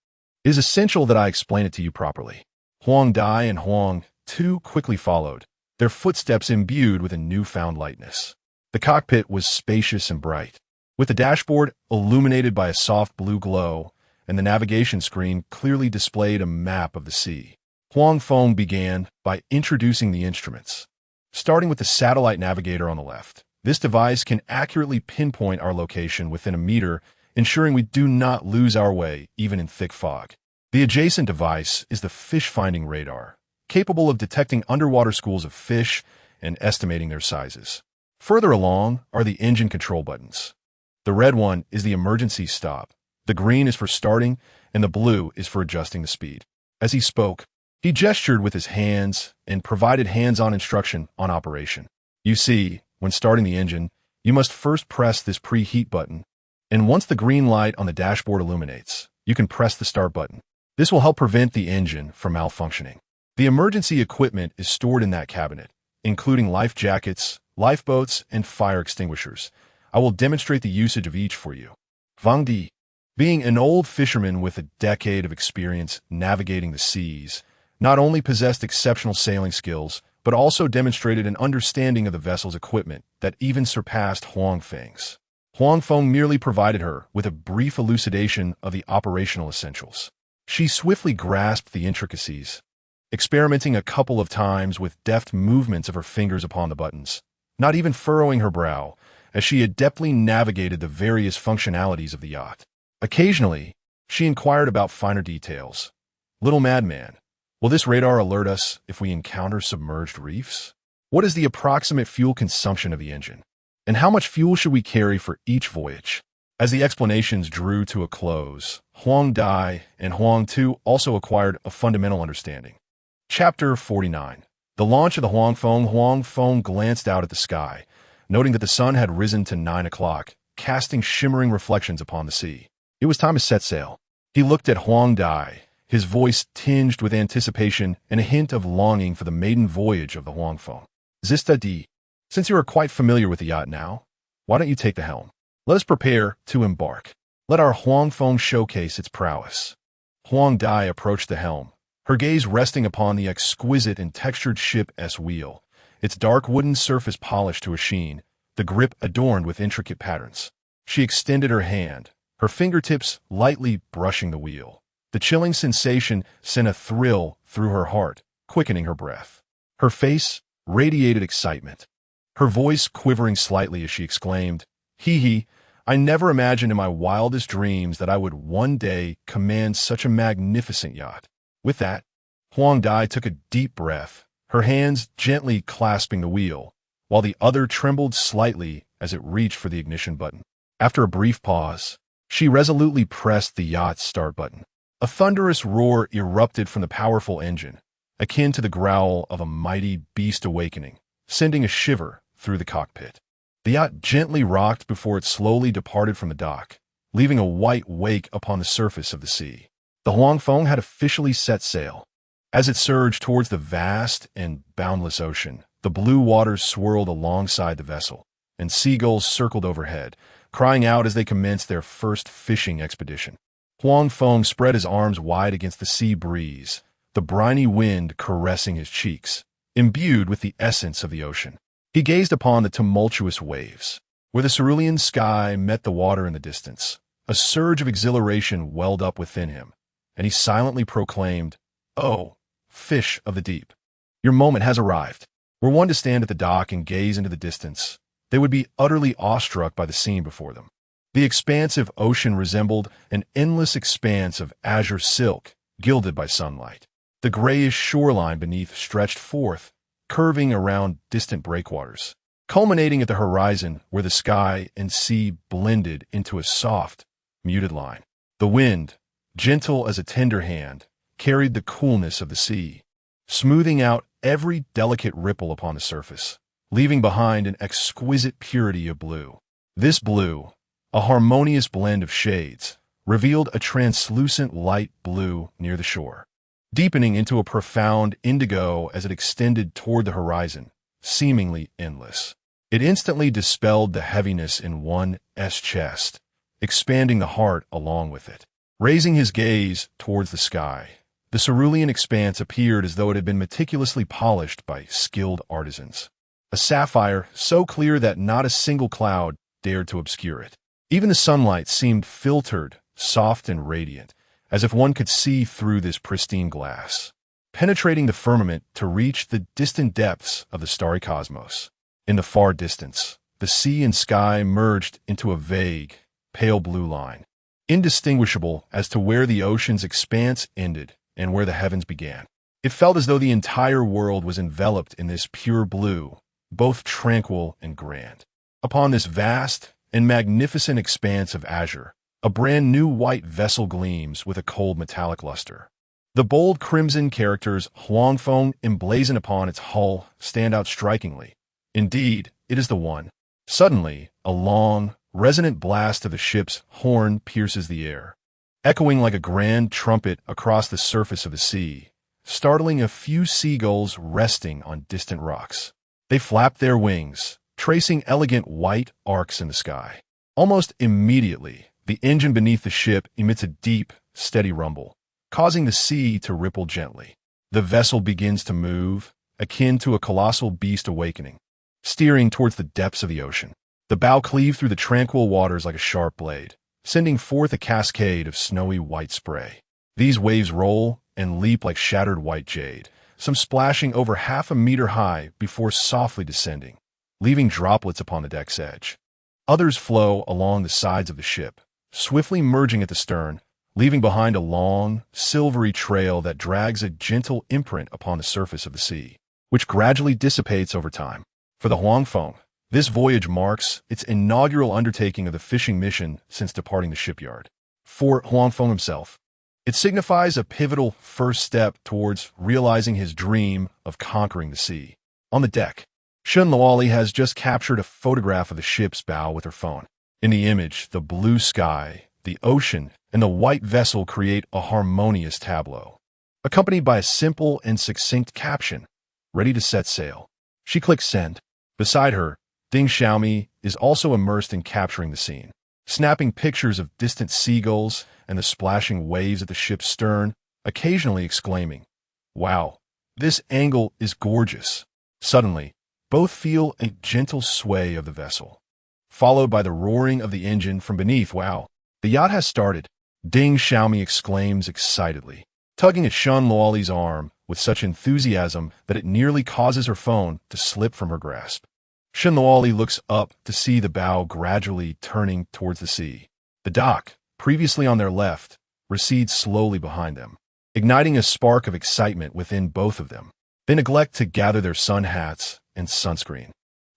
It is essential that I explain it to you properly. Huang Dai and Huang Tu quickly followed, their footsteps imbued with a newfound lightness. The cockpit was spacious and bright, with the dashboard illuminated by a soft blue glow, and the navigation screen clearly displayed a map of the sea. Huang Feng began by introducing the instruments. Starting with the satellite navigator on the left, this device can accurately pinpoint our location within a meter, ensuring we do not lose our way even in thick fog. The adjacent device is the fish-finding radar, capable of detecting underwater schools of fish and estimating their sizes. Further along are the engine control buttons. The red one is the emergency stop, the green is for starting, and the blue is for adjusting the speed. As he spoke, he gestured with his hands and provided hands-on instruction on operation. You see, when starting the engine, you must first press this preheat button, and once the green light on the dashboard illuminates, you can press the start button. This will help prevent the engine from malfunctioning. The emergency equipment is stored in that cabinet, including life jackets, lifeboats, and fire extinguishers. I will demonstrate the usage of each for you. Wang Di, being an old fisherman with a decade of experience navigating the seas, not only possessed exceptional sailing skills, but also demonstrated an understanding of the vessel's equipment that even surpassed Huang Feng's. Huang Feng merely provided her with a brief elucidation of the operational essentials. She swiftly grasped the intricacies, experimenting a couple of times with deft movements of her fingers upon the buttons, not even furrowing her brow, as she adeptly navigated the various functionalities of the yacht. Occasionally, she inquired about finer details. Little madman, will this radar alert us if we encounter submerged reefs? What is the approximate fuel consumption of the engine? And how much fuel should we carry for each voyage? As the explanations drew to a close, Huang Dai and Huang Tu also acquired a fundamental understanding. Chapter 49. The launch of the Huang Feng. Huang Feng glanced out at the sky, noting that the sun had risen to 9 o'clock, casting shimmering reflections upon the sea. It was time to set sail. He looked at Huang Dai, his voice tinged with anticipation and a hint of longing for the maiden voyage of the Huang Feng. Zista Di, since you are quite familiar with the yacht now, why don't you take the helm? Let us prepare to embark. Let our Huang Feng showcase its prowess. Huang Dai approached the helm, her gaze resting upon the exquisite and textured ship's wheel, its dark wooden surface polished to a sheen, the grip adorned with intricate patterns. She extended her hand, her fingertips lightly brushing the wheel. The chilling sensation sent a thrill through her heart, quickening her breath. Her face radiated excitement, her voice quivering slightly as she exclaimed, "Hee hee, I never imagined in my wildest dreams that I would one day command such a magnificent yacht." With that, Huang Dai took a deep breath, her hands gently clasping the wheel, while the other trembled slightly as it reached for the ignition button. After a brief pause, she resolutely pressed the yacht's start button. A thunderous roar erupted from the powerful engine, akin to the growl of a mighty beast awakening, sending a shiver through the cockpit. The yacht gently rocked before it slowly departed from the dock, leaving a white wake upon the surface of the sea. The Huang Feng had officially set sail. As it surged towards the vast and boundless ocean, the blue waters swirled alongside the vessel, and seagulls circled overhead, crying out as they commenced their first fishing expedition. Huang Feng spread his arms wide against the sea breeze, the briny wind caressing his cheeks, imbued with the essence of the ocean. He gazed upon the tumultuous waves, where the cerulean sky met the water in the distance. A surge of exhilaration welled up within him, and he silently proclaimed, "Oh, fish of the deep, your moment has arrived." Were one to stand at the dock and gaze into the distance, they would be utterly awestruck by the scene before them. The expansive ocean resembled an endless expanse of azure silk, gilded by sunlight. The grayish shoreline beneath stretched forth, curving around distant breakwaters, culminating at the horizon where the sky and sea blended into a soft, muted line. The wind, gentle as a tender hand, carried the coolness of the sea, smoothing out every delicate ripple upon the surface, leaving behind an exquisite purity of blue. This blue, a harmonious blend of shades, revealed a translucent light blue near the shore, deepening into a profound indigo as it extended toward the horizon, seemingly endless. It instantly dispelled the heaviness in one's chest, expanding the heart along with it. Raising his gaze towards the sky, the cerulean expanse appeared as though it had been meticulously polished by skilled artisans. A sapphire so clear that not a single cloud dared to obscure it. Even the sunlight seemed filtered, soft and radiant, as if one could see through this pristine glass, penetrating the firmament to reach the distant depths of the starry cosmos. In the far distance, the sea and sky merged into a vague, pale blue line, indistinguishable as to where the ocean's expanse ended and where the heavens began. It felt as though the entire world was enveloped in this pure blue, both tranquil and grand. Upon this vast and magnificent expanse of azure, a brand new white vessel gleams with a cold metallic luster. The bold crimson characters Huang Feng emblazoned upon its hull stand out strikingly. Indeed, it is the one. Suddenly, a long, resonant blast of the ship's horn pierces the air, echoing like a grand trumpet across the surface of the sea, startling a few seagulls resting on distant rocks. They flap their wings, tracing elegant white arcs in the sky. Almost immediately, the engine beneath the ship emits a deep, steady rumble, causing the sea to ripple gently. The vessel begins to move, akin to a colossal beast awakening, steering towards the depths of the ocean. The bow cleaved through the tranquil waters like a sharp blade, sending forth a cascade of snowy white spray. These waves roll and leap like shattered white jade, some splashing over 1/2 meter high before softly descending, leaving droplets upon the deck's edge. Others flow along the sides of the ship, swiftly merging at the stern, leaving behind a long, silvery trail that drags a gentle imprint upon the surface of the sea, which gradually dissipates over time. For the Huang Feng, this voyage marks its inaugural undertaking of the fishing mission since departing the shipyard. For Huang Feng himself, it signifies a pivotal first step towards realizing his dream of conquering the sea. On the deck, Shun Luoli has just captured a photograph of the ship's bow with her phone. In the image, the blue sky, the ocean, and the white vessel create a harmonious tableau, accompanied by a simple and succinct caption, "Ready to set sail." She clicks send. Beside her, Ding Xiaomi is also immersed in capturing the scene, snapping pictures of distant seagulls and the splashing waves at the ship's stern, occasionally exclaiming, "Wow, this angle is gorgeous." Suddenly, Both feel a gentle sway of the vessel, followed by the roaring of the engine from beneath. Wow, the yacht has started, Ding Xiaomi exclaims excitedly, tugging at Shun Luoli's arm with such enthusiasm that it nearly causes her phone to slip from her grasp. Shun Luoli looks up to see the bow gradually turning towards the sea. The dock, previously on their left, recedes slowly behind them, igniting a spark of excitement within both of them. They neglect to gather their sun hats and sunscreen,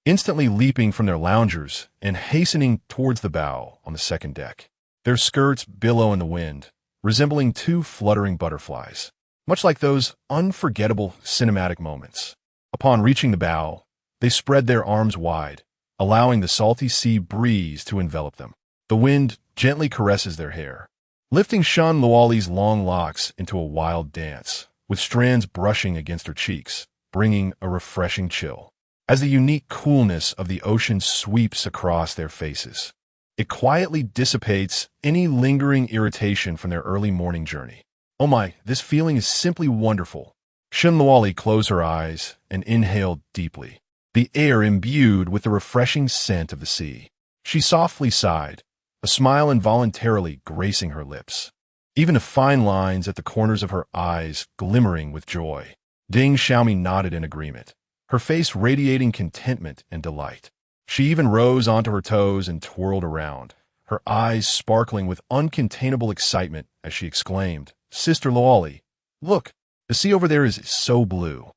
instantly leaping from their loungers and hastening towards the bow on the second deck. Their skirts billow in the wind, resembling two fluttering butterflies, much like those unforgettable cinematic moments. Upon reaching the bow, they spread their arms wide, allowing the salty sea breeze to envelop them. The wind gently caresses their hair, lifting Shun Luoli's long locks into a wild dance, with strands brushing against her cheeks, bringing a refreshing chill. As the unique coolness of the ocean sweeps across their faces, it quietly dissipates any lingering irritation from their early morning journey. Oh my, this feeling is simply wonderful. Shun Luoli closed her eyes and inhaled deeply, the air imbued with the refreshing scent of the sea. She softly sighed, a smile involuntarily gracing her lips, even the fine lines at the corners of her eyes glimmering with joy. Ding Xiaomi nodded in agreement, her face radiating contentment and delight. She even rose onto her toes and twirled around, her eyes sparkling with uncontainable excitement as she exclaimed, "Sister Luoli, look, the sea over there is so blue.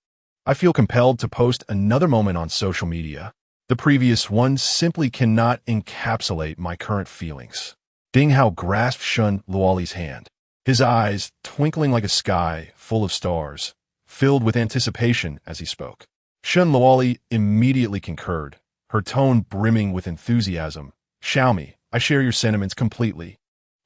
I feel compelled to post another moment on social media. The previous one simply cannot encapsulate my current feelings." Ding Hao grasped Shun Luoli's hand, his eyes twinkling like a sky full of stars, filled with anticipation as he spoke. Shun Luoli immediately concurred, her tone brimming with enthusiasm. "Xiaomi, I share your sentiments completely.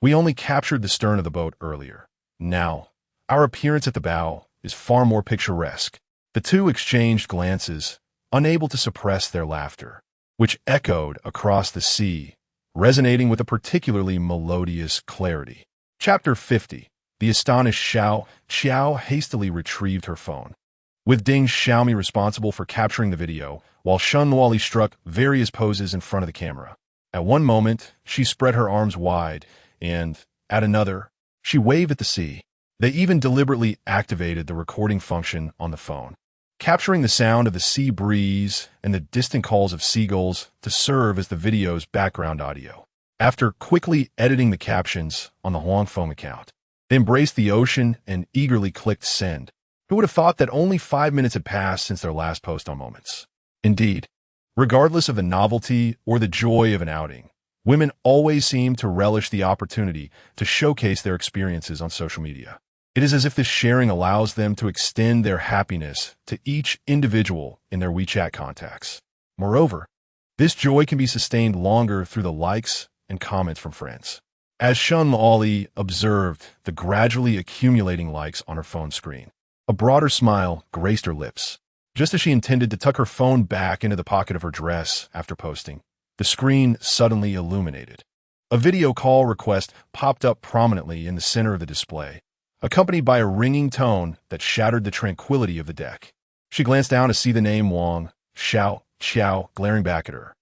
We only captured the stern of the boat earlier. Now, our appearance at the bow is far more picturesque." The two exchanged glances, unable to suppress their laughter, which echoed across the sea, resonating with a particularly melodious clarity. Chapter 50. The astonished Xiao hastily retrieved her phone, with Ding Xiaomi responsible for capturing the video, while Shun Luoli struck various poses in front of the camera. At one moment, she spread her arms wide, and, at another, she waved at the sea. They even deliberately activated the recording function on the phone, capturing the sound of the sea breeze and the distant calls of seagulls to serve as the video's background audio. After quickly editing the captions on the Huang Feng account, they embraced the ocean and eagerly clicked send. Who would have thought that only 5 minutes had passed since their last post on Moments? Indeed, regardless of the novelty or the joy of an outing, women always seem to relish the opportunity to showcase their experiences on social media. It is as if this sharing allows them to extend their happiness to each individual in their WeChat contacts. Moreover, this joy can be sustained longer through the likes and comments from friends. As Shun Luoli observed the gradually accumulating likes on her phone screen, a broader smile graced her lips. Just as she intended to tuck her phone back into the pocket of her dress after posting, the screen suddenly illuminated. A video call request popped up prominently in the center of the display, accompanied by a ringing tone that shattered the tranquility of the deck. She glanced down to see the name Wang Xiao glaring back at her.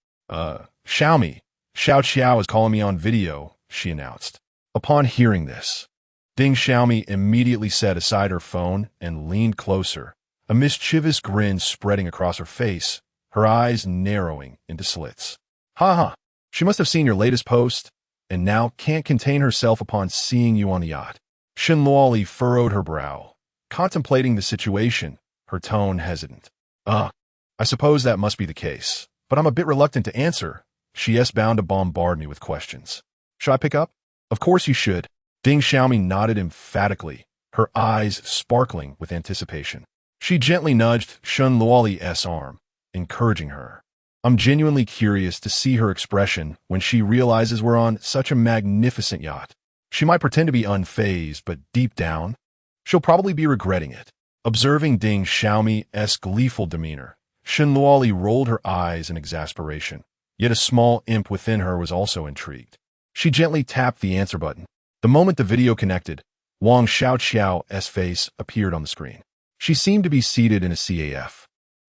Xiaomi, Xiao is calling me on video," she announced. Upon hearing this, Ding Xiaomi immediately set aside her phone and leaned closer, a mischievous grin spreading across her face, her eyes narrowing into slits. "Ha! She must have seen your latest post, and now can't contain herself upon seeing you on the yacht." Shun Luoli furrowed her brow, contemplating the situation, her tone hesitant. I suppose that must be the case, but I'm a bit reluctant to answer. She is bound to bombard me with questions. Should I pick up? Of course you should. Ding Xiaomi nodded emphatically, her eyes sparkling with anticipation. She gently nudged Shun Luoli's arm, encouraging her. I'm genuinely curious to see her expression when she realizes we're on such a magnificent yacht. She might pretend to be unfazed, but deep down, she'll probably be regretting it. Observing Ding Xiaomi's gleeful demeanor, Shun Luoli rolled her eyes in exasperation, yet a small imp within her was also intrigued. She gently tapped the answer button. The moment the video connected, Wang Xiao's face appeared on the screen. She seemed to be seated in a CAF,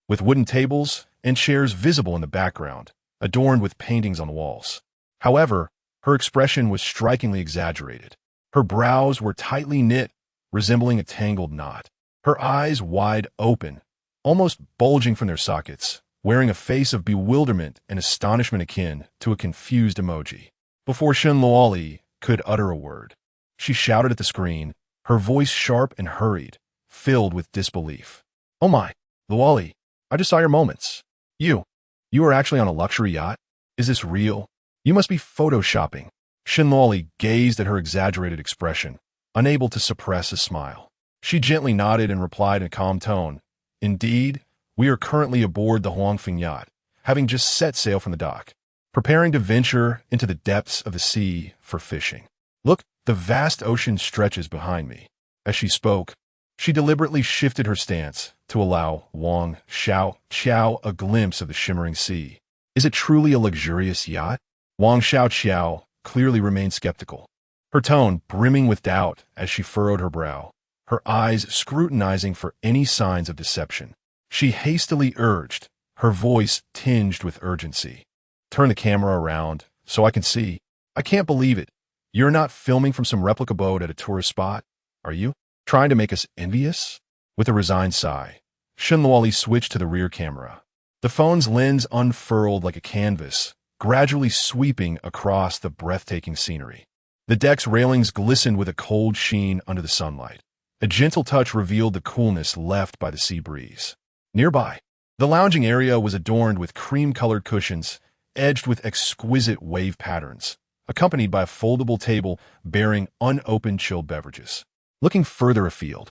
with wooden tables and chairs visible in the background, adorned with paintings on the walls. However, her expression was strikingly exaggerated. Her brows were tightly knit, resembling a tangled knot. Her eyes wide open, almost bulging from their sockets, wearing a face of bewilderment and astonishment akin to a confused emoji. Before Shen Luoli could utter a word, she shouted at the screen, her voice sharp and hurried, filled with disbelief. "Oh my, Luoli, I just saw your moments. You are actually on a luxury yacht? Is this real? You must be photoshopping." Shen Luoli gazed at her exaggerated expression, unable to suppress a smile. She gently nodded and replied in a calm tone, "Indeed, we are currently aboard the Huang Feng yacht, having just set sail from the dock, preparing to venture into the depths of the sea for fishing. Look, the vast ocean stretches behind me." As she spoke, she deliberately shifted her stance to allow Wang Xiaoqiao a glimpse of the shimmering sea. "Is it truly a luxurious yacht?" Wang Xiaoqiao clearly remained skeptical, her tone brimming with doubt as she furrowed her brow, her eyes scrutinizing for any signs of deception. She hastily urged, her voice tinged with urgency, "Turn the camera around so I can see. I can't believe it. You're not filming from some replica boat at a tourist spot, are you? Trying to make us envious?" With a resigned sigh, Shen Luoli switched to the rear camera. The phone's lens unfurled like a canvas, gradually sweeping across the breathtaking scenery. The deck's railings glistened with a cold sheen under the sunlight. A gentle touch revealed the coolness left by the sea breeze. Nearby, the lounging area was adorned with cream-colored cushions, edged with exquisite wave patterns, accompanied by a foldable table bearing unopened chilled beverages. Looking further afield,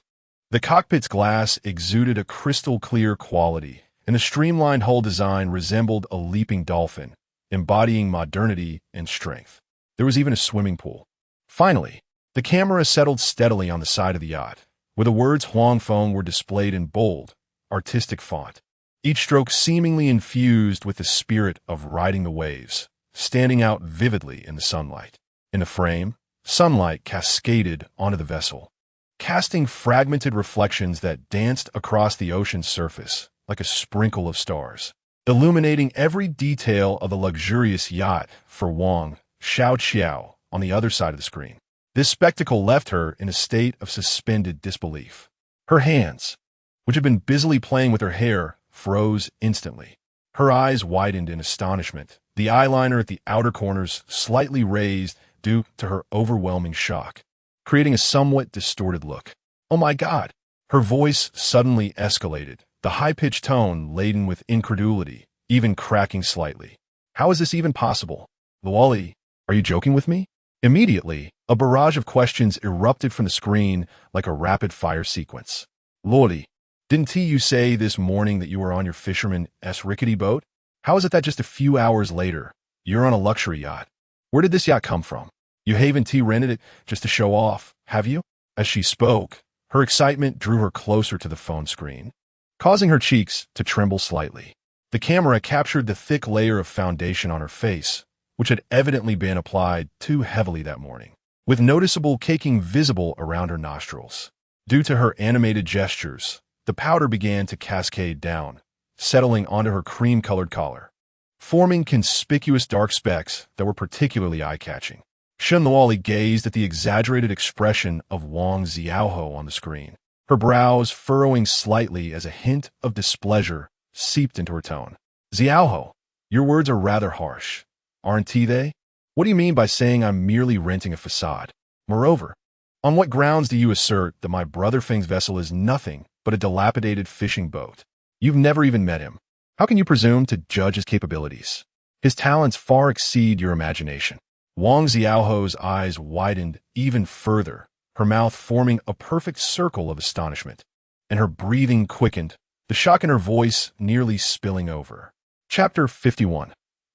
the cockpit's glass exuded a crystal-clear quality, and the streamlined hull design resembled a leaping dolphin, embodying modernity and strength. There was even a swimming pool. Finally, the camera settled steadily on the side of the yacht, where the words Huang Feng were displayed in bold, artistic font, each stroke seemingly infused with the spirit of riding the waves, standing out vividly in the sunlight. In the frame, sunlight cascaded onto the vessel, casting fragmented reflections that danced across the ocean's surface like a sprinkle of stars, illuminating every detail of the luxurious yacht for Wang Xiaoqiao on the other side of the screen. This spectacle left her in a state of suspended disbelief. Her hands, which had been busily playing with her hair, froze instantly. Her eyes widened in astonishment, the eyeliner at the outer corners slightly raised due to her overwhelming shock, creating a somewhat distorted look. "Oh my God!" Her voice suddenly escalated, the high-pitched tone laden with incredulity, even cracking slightly. "How is this even possible? Luoli, are you joking with me?" Immediately, a barrage of questions erupted from the screen like a rapid-fire sequence. "Luoli, didn't you say this morning that you were on your Fisherman's rickety boat? How is it that just a few hours later, you're on a luxury yacht? Where did this yacht come from? You haven't rented it just to show off, have you?" As she spoke, her excitement drew her closer to the phone screen, causing her cheeks to tremble slightly. The camera captured the thick layer of foundation on her face, which had evidently been applied too heavily that morning, with noticeable caking visible around her nostrils. Due to her animated gestures, the powder began to cascade down, settling onto her cream-colored collar, forming conspicuous dark specks that were particularly eye-catching. Shen Luoli gazed at the exaggerated expression of Wang Xiaoho on the screen, her brows furrowing slightly as a hint of displeasure seeped into her tone. "Xiaoho, your words are rather harsh, aren't they? What do you mean by saying I'm merely renting a facade? Moreover, on what grounds do you assert that my brother Feng's vessel is nothing but a dilapidated fishing boat? You've never even met him. How can you presume to judge his capabilities? His talents far exceed your imagination." Wang Xiaoho's eyes widened even further, her mouth forming a perfect circle of astonishment, and her breathing quickened, the shock in her voice nearly spilling over. Chapter 51.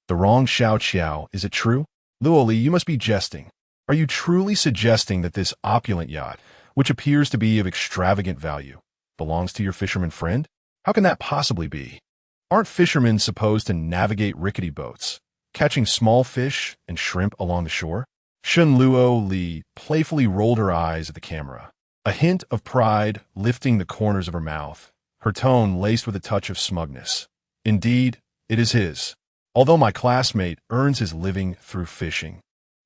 The wrong Xiaoqiao, is it true? Luoli, you must be jesting. Are you truly suggesting that this opulent yacht, which appears to be of extravagant value, belongs to your fisherman friend? How can that possibly be? Aren't fishermen supposed to navigate rickety boats, catching small fish and shrimp along the shore? Shen Luoli playfully rolled her eyes at the camera, a hint of pride lifting the corners of her mouth, her tone laced with a touch of smugness. Indeed, it is his. Although my classmate earns his living through fishing,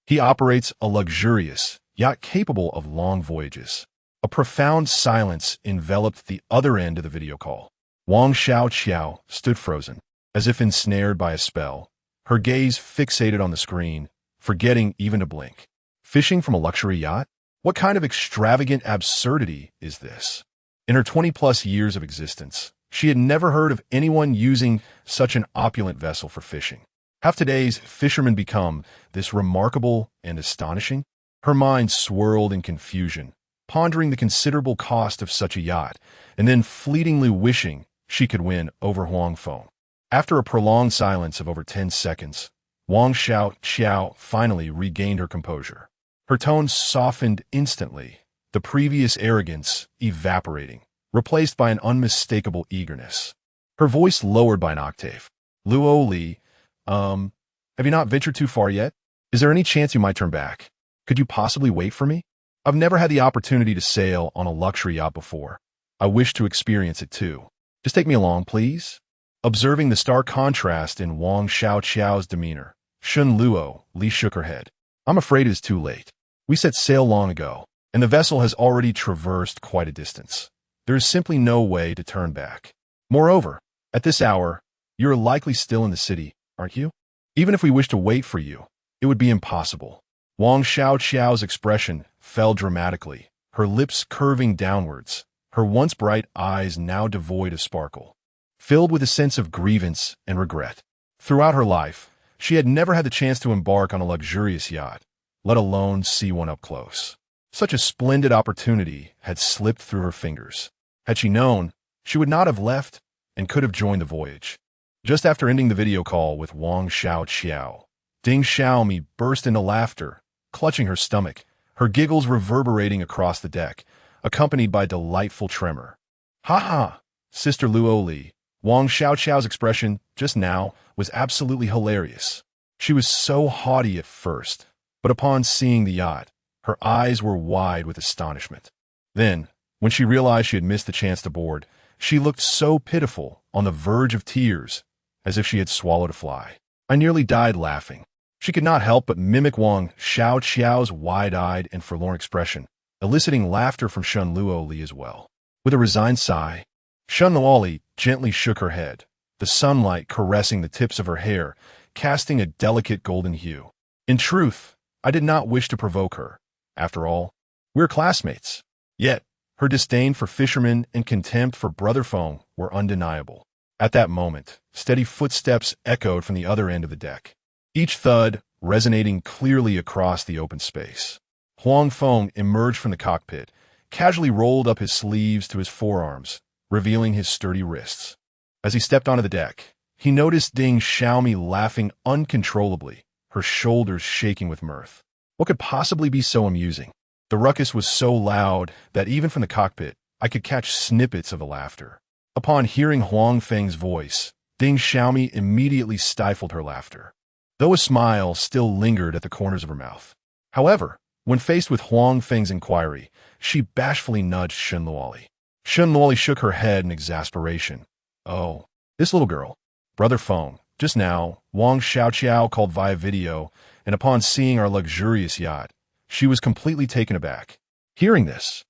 he operates a luxurious yacht capable of long voyages. A profound silence enveloped the other end of the video call. Wang Xiao stood frozen, as if ensnared by a spell, her gaze fixated on the screen, forgetting even to blink. Fishing from a luxury yacht? What kind of extravagant absurdity is this? In her 20-plus years of existence, she had never heard of anyone using such an opulent vessel for fishing. Have today's fishermen become this remarkable and astonishing? Her mind swirled in confusion, pondering the considerable cost of such a yacht, and then fleetingly wishing she could win over Huang Feng. After a prolonged silence of over 10 seconds, Wang Xiao finally regained her composure. Her tone softened instantly, the previous arrogance evaporating, replaced by an unmistakable eagerness. Her voice lowered by an octave. Luo Li, have you not ventured too far yet? Is there any chance you might turn back? Could you possibly wait for me? I've never had the opportunity to sail on a luxury yacht before. I wish to experience it too. Just take me along, please. Observing the stark contrast in Wang Xiao's demeanor, Shun Luo Li shook her head. I'm afraid it is too late. We set sail long ago, and the vessel has already traversed quite a distance. There is simply no way to turn back. Moreover, at this hour, you are likely still in the city, aren't you? Even if we wish to wait for you, it would be impossible. Wang Xiao's expression fell dramatically, her lips curving downwards, her once bright eyes now devoid of sparkle, filled with a sense of grievance and regret. Throughout her life, she had never had the chance to embark on a luxurious yacht, let alone see one up close. Such a splendid opportunity had slipped through her fingers. Had she known, she would not have left and could have joined the voyage. Just after ending the video call with Wang Xiao, Ding Xiaomi burst into laughter, clutching her stomach, her giggles reverberating across the deck, accompanied by delightful tremor. Ha ha, Sister Luo Li. Wang Xiao's expression just now was absolutely hilarious. She was so haughty at first, but upon seeing the yacht, her eyes were wide with astonishment. Then, when she realized she had missed the chance to board, she looked so pitiful, on the verge of tears, as if she had swallowed a fly. I nearly died laughing. She could not help but mimic Wang Xiao's wide-eyed and forlorn expression, eliciting laughter from Shun Luo Li as well. With a resigned sigh, Shun Luo Li gently shook her head, the sunlight caressing the tips of her hair, casting a delicate golden hue. In truth, I did not wish to provoke her. After all, we're classmates. Yet, her disdain for Fisherman and contempt for Brother Feng were undeniable. At that moment, steady footsteps echoed from the other end of the deck, each thud resonating clearly across the open space. Huang Feng emerged from the cockpit, casually rolled up his sleeves to his forearms, revealing his sturdy wrists. As he stepped onto the deck, he noticed Ding Xiaomi laughing uncontrollably, her shoulders shaking with mirth. What could possibly be so amusing? The ruckus was so loud that even from the cockpit, I could catch snippets of the laughter. Upon hearing Huang Feng's voice, Ding Xiaomi immediately stifled her laughter, though a smile still lingered at the corners of her mouth. However, when faced with Huang Feng's inquiry, she bashfully nudged Shun Luo Li. Shun Luo Li shook her head in exasperation. Oh, this little girl. Brother Feng. Just now, Wang Xiao called via video, and upon seeing our luxurious yacht, she was completely taken aback. Hearing this,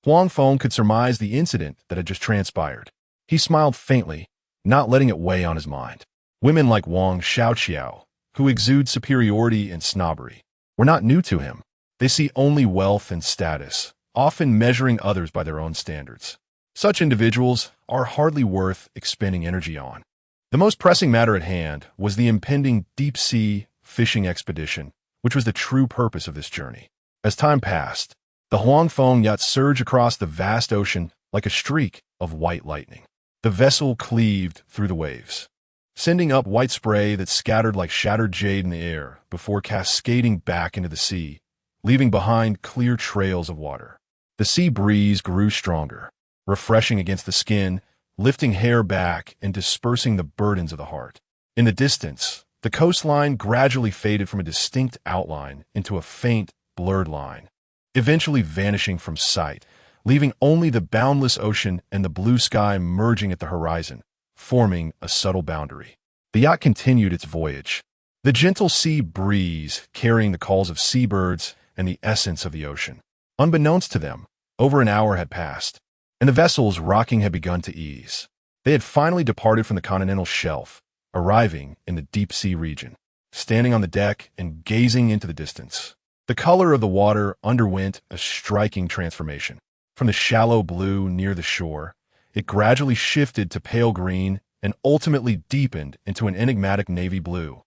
Huang Feng could surmise the incident that had just transpired. He smiled faintly, not letting it weigh on his mind. Women like Wang Xiao, who exude superiority and snobbery, were not new to him. They see only wealth and status, often measuring others by their own standards. Such individuals are hardly worth expending energy on. The most pressing matter at hand was the impending deep-sea fishing expedition, which was the true purpose of this journey. As time passed, the Huang Feng yacht surged across the vast ocean like a streak of white lightning. The vessel cleaved through the waves, sending up white spray that scattered like shattered jade in the air before cascading back into the sea, leaving behind clear trails of water. The sea breeze grew stronger, refreshing against the skin, lifting hair back and dispersing the burdens of the heart. In the distance, the coastline gradually faded from a distinct outline into a faint, blurred line, eventually vanishing from sight, leaving only the boundless ocean and the blue sky merging at the horizon, forming a subtle boundary. The yacht continued its voyage. The gentle sea breeze carrying the calls of seabirds and the essence of the ocean. Unbeknownst to them, over an hour had passed, and the vessel's rocking had begun to ease. They had finally departed from the continental shelf, arriving in the deep-sea region. Standing on the deck and gazing into the distance, the color of the water underwent a striking transformation. From the shallow blue near the shore, it gradually shifted to pale green and ultimately deepened into an enigmatic navy blue,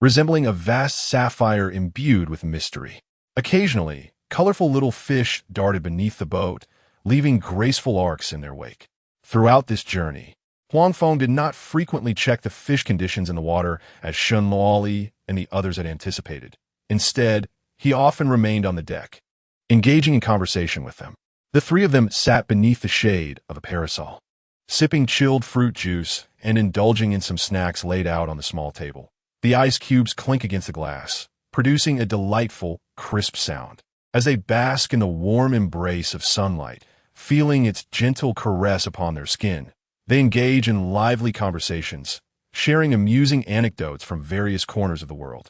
resembling a vast sapphire imbued with mystery. Occasionally, colorful little fish darted beneath the boat, leaving graceful arcs in their wake. Throughout this journey, Huang Feng did not frequently check the fish conditions in the water as Shun Luoli and the others had anticipated. Instead, he often remained on the deck, engaging in conversation with them. The three of them sat beneath the shade of a parasol, sipping chilled fruit juice and indulging in some snacks laid out on the small table. The ice cubes clink against the glass, producing a delightful, crisp sound. As they bask in the warm embrace of sunlight, feeling its gentle caress upon their skin, they engage in lively conversations, sharing amusing anecdotes from various corners of the world.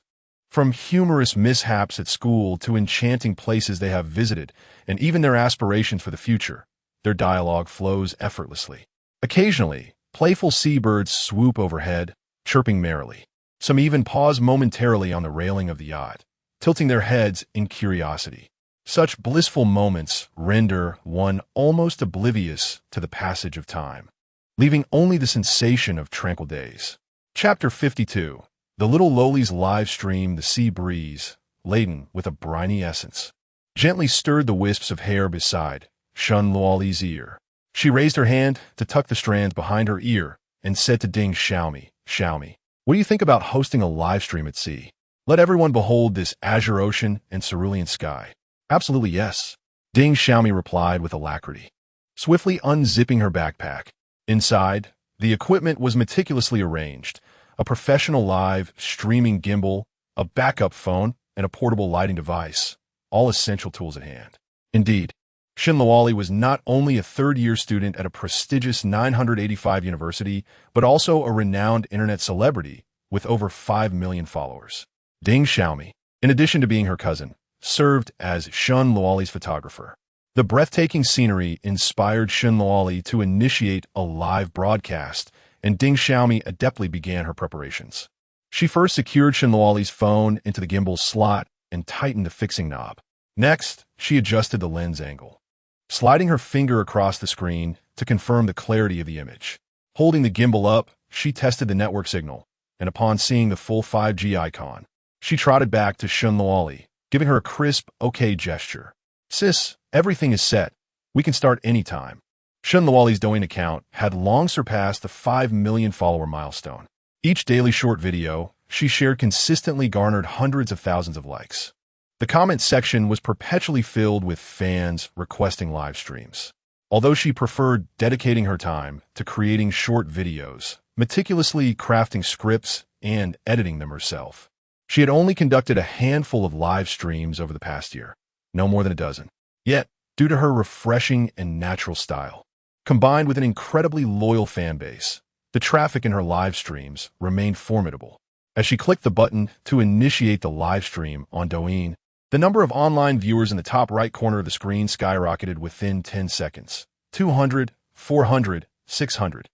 From humorous mishaps at school to enchanting places they have visited, and even their aspirations for the future, their dialogue flows effortlessly. Occasionally, playful seabirds swoop overhead, chirping merrily. Some even pause momentarily on the railing of the yacht, tilting their heads in curiosity. Such blissful moments render one almost oblivious to the passage of time, leaving only the sensation of tranquil days. Chapter 52. The little lolies live stream the sea breeze, laden with a briny essence, gently stirred the wisps of hair beside Shun Luoli's ear. She raised her hand to tuck the strands behind her ear and said to Ding Xiaomi, Xiaomi, what do you think about hosting a live stream at sea? Let everyone behold this azure ocean and cerulean sky. Absolutely yes, Ding Xiaomi replied with alacrity, swiftly unzipping her backpack. Inside, the equipment was meticulously arranged, a professional live streaming gimbal, a backup phone, and a portable lighting device, all essential tools at hand. Indeed, Shun Luoli was not only a third-year student at a prestigious 985 university, but also a renowned internet celebrity with over 5 million followers. Ding Xiaomi, in addition to being her cousin, served as Shun Luoli's photographer. The breathtaking scenery inspired Shun Luoli to initiate a live broadcast, and Ding Xiaomi adeptly began her preparations. She first secured Shun Luoli's phone into the gimbal's slot and tightened the fixing knob. Next, she adjusted the lens angle, sliding her finger across the screen to confirm the clarity of the image. Holding the gimbal up, she tested the network signal, and upon seeing the full 5G icon, she trotted back to Shun Luoli, giving her a crisp OK gesture. Sis, everything is set. We can start anytime. Shun Luoli's Douyin account had long surpassed the 5 million follower milestone. Each daily short video she shared consistently garnered hundreds of thousands of likes. The comment section was perpetually filled with fans requesting live streams. Although she preferred dedicating her time to creating short videos, meticulously crafting scripts, and editing them herself, she had only conducted a handful of live streams over the past year, no more than a dozen. Yet, due to her refreshing and natural style, combined with an incredibly loyal fan base, the traffic in her live streams remained formidable. As she clicked the button to initiate the live stream on Douyin, the number of online viewers in the top right corner of the screen skyrocketed within 10 seconds. 200, 400, 600.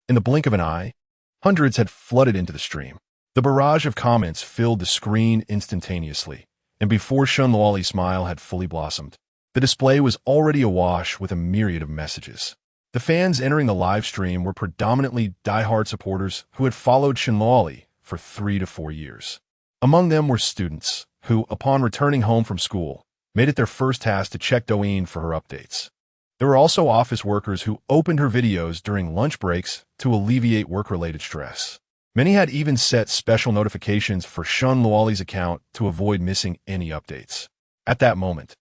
In the blink of an eye, hundreds had flooded into the stream. The barrage of comments filled the screen instantaneously, and before Shun Luoli's smile had fully blossomed, the display was already awash with a myriad of messages. The fans entering the live stream were predominantly die-hard supporters who had followed Shun Luoli for 3 to 4 years. Among them were students who, upon returning home from school, made it their first task to check Douyin for her updates. There were also office workers who opened her videos during lunch breaks to alleviate work-related stress. Many had even set special notifications for Shun Luoli's account to avoid missing any updates. At that moment,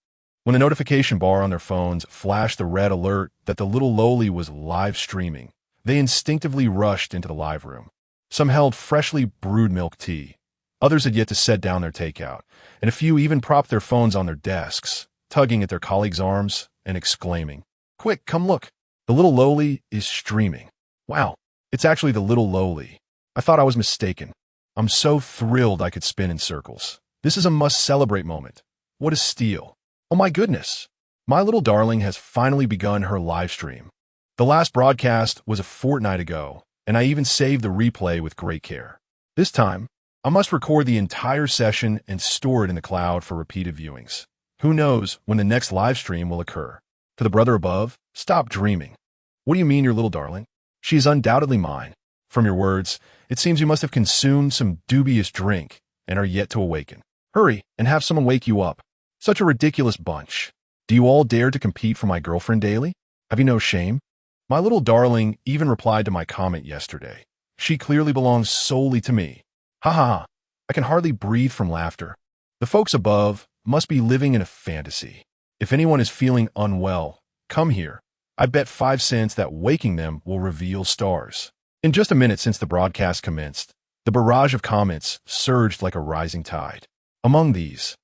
when the notification bar on their phones flashed the red alert that the little loli was live streaming, they instinctively rushed into the live room. Some held freshly brewed milk tea. Others had yet to set down their takeout, and a few even propped their phones on their desks, tugging at their colleagues' arms and exclaiming, "Quick, come look! The little loli is streaming. Wow, It's actually the little lowly. I thought I was mistaken. I'm so thrilled I could spin in circles. This is a must-celebrate moment. What a steal. Oh my goodness. My little darling has finally begun her live stream. The last broadcast was a fortnight ago, and I even saved the replay with great care. This time, I must record the entire session and store it in the cloud for repeated viewings. Who knows when the next live stream will occur? To the brother above, stop dreaming. What do you mean, your little darling? She is undoubtedly mine. From your words, it seems you must have consumed some dubious drink and are yet to awaken. Hurry and have someone wake you up. Such a ridiculous bunch. Do you all dare to compete for my girlfriend daily? Have you no shame? My little darling even replied to my comment yesterday. She clearly belongs solely to me. Ha ha ha. I can hardly breathe from laughter. The folks above must be living in a fantasy. If anyone is feeling unwell, come here. I bet 5 cents that waking them will reveal stars. In just a minute since the broadcast commenced, the barrage of comments surged like a rising tide. Among these,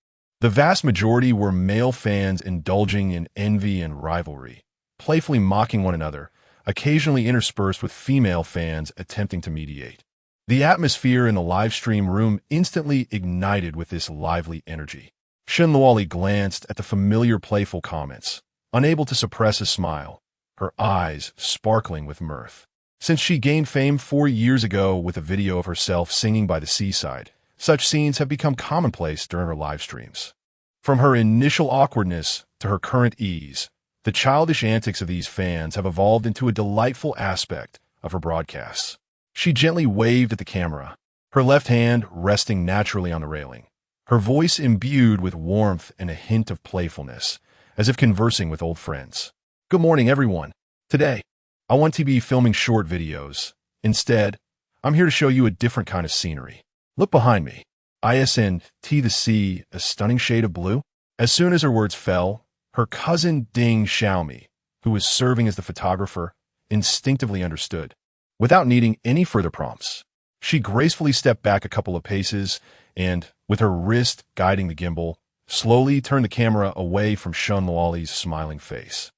the vast majority were male fans indulging in envy and rivalry, playfully mocking one another, occasionally interspersed with female fans attempting to mediate. The atmosphere in the live stream room instantly ignited with this lively energy. Shinluali glanced at the familiar playful comments, unable to suppress a smile, her eyes sparkling with mirth. Since she gained fame 4 years ago with a video of herself singing by the seaside, such scenes have become commonplace during her live streams. From her initial awkwardness to her current ease, the childish antics of these fans have evolved into a delightful aspect of her broadcasts. She gently waved at the camera, her left hand resting naturally on the railing, her voice imbued with warmth and a hint of playfulness, as if conversing with old friends. Good morning, everyone. Today, I want to be filming short videos. Instead, I'm here to show you a different kind of scenery. Look behind me. ISNT the sea, a stunning shade of blue. As soon as her words fell, her cousin Ding Xiaomi, who was serving as the photographer, instinctively understood. Without needing any further prompts, she gracefully stepped back a couple of paces and, with her wrist guiding the gimbal, slowly turned the camera away from Shunluali's smiling face,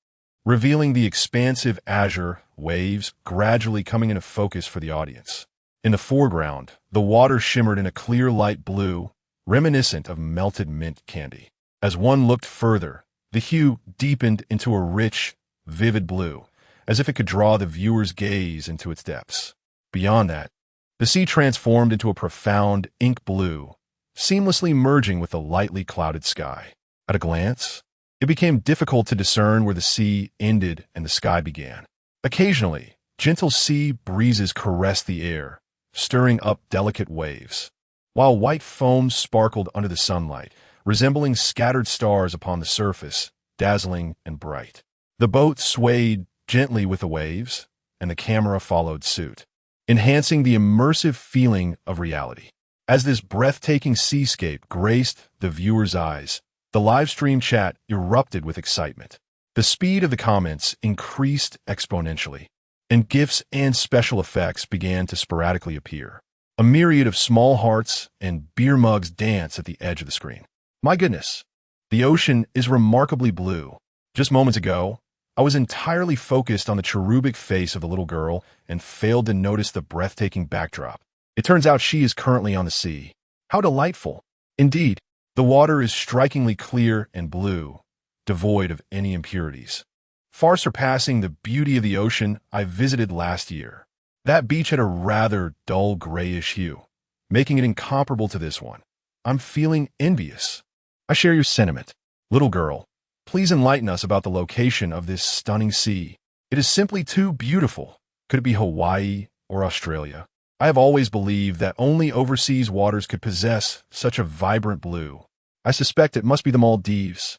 revealing the expansive azure waves gradually coming into focus for the audience. In the foreground, the water shimmered in a clear light blue, reminiscent of melted mint candy. As one looked further, the hue deepened into a rich, vivid blue, as if it could draw the viewer's gaze into its depths. Beyond that, the sea transformed into a profound ink blue, seamlessly merging with the lightly clouded sky. At a glance, it became difficult to discern where the sea ended and the sky began. Occasionally, gentle sea breezes caressed the air, stirring up delicate waves, while white foam sparkled under the sunlight, resembling scattered stars upon the surface, dazzling and bright. The boat swayed gently with the waves, and the camera followed suit, enhancing the immersive feeling of reality. As this breathtaking seascape graced the viewer's eyes, the live stream chat erupted with excitement. The speed of the comments increased exponentially, and GIFs and special effects began to sporadically appear. A myriad of small hearts and beer mugs danced at the edge of the screen. My goodness, the ocean is remarkably blue. Just moments ago, I was entirely focused on the cherubic face of the little girl and failed to notice the breathtaking backdrop. It turns out she is currently on the sea. How delightful. Indeed, the water is strikingly clear and blue, devoid of any impurities, far surpassing the beauty of the ocean I visited last year. That beach had a rather dull grayish hue, making it incomparable to this one. I'm feeling envious. I share your sentiment. Little girl, please enlighten us about the location of this stunning sea. It is simply too beautiful. Could it be Hawaii or Australia? I have always believed that only overseas waters could possess such a vibrant blue. I suspect it must be the Maldives.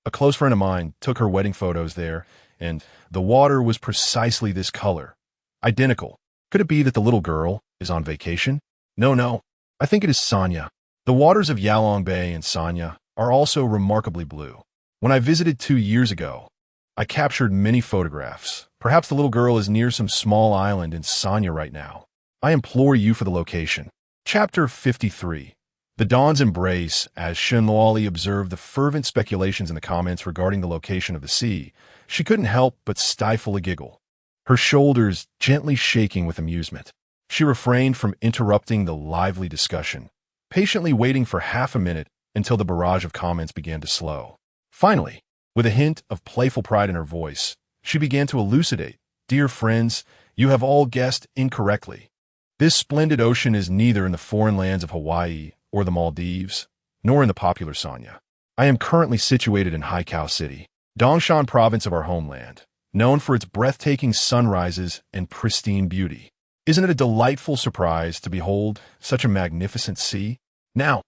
A close friend of mine took her wedding photos there, and the water was precisely this color. Identical. Could it be that the little girl is on vacation? No. I think it is Sanya. The waters of Yalong Bay and Sanya are also remarkably blue. When I visited 2 years ago, I captured many photographs. Perhaps the little girl is near some small island in Sanya right now. I implore you for the location. Chapter 53. The Dawn's Embrace. As Shinluali observed the fervent speculations in the comments regarding the location of the sea, she couldn't help but stifle a giggle. her shoulders gently shaking with amusement. She refrained from interrupting the lively discussion, patiently waiting for half a minute until the barrage of comments began to slow. Finally, with a hint of playful pride in her voice, she began to elucidate. Dear friends, you have all guessed incorrectly. This splendid ocean is neither in the foreign lands of Hawaii or the Maldives, nor in the popular Sanya. I am currently situated in Haikou City, Dongshan province of our homeland, known for its breathtaking sunrises and pristine beauty. Isn't it a delightful surprise to behold such a magnificent sea? Now,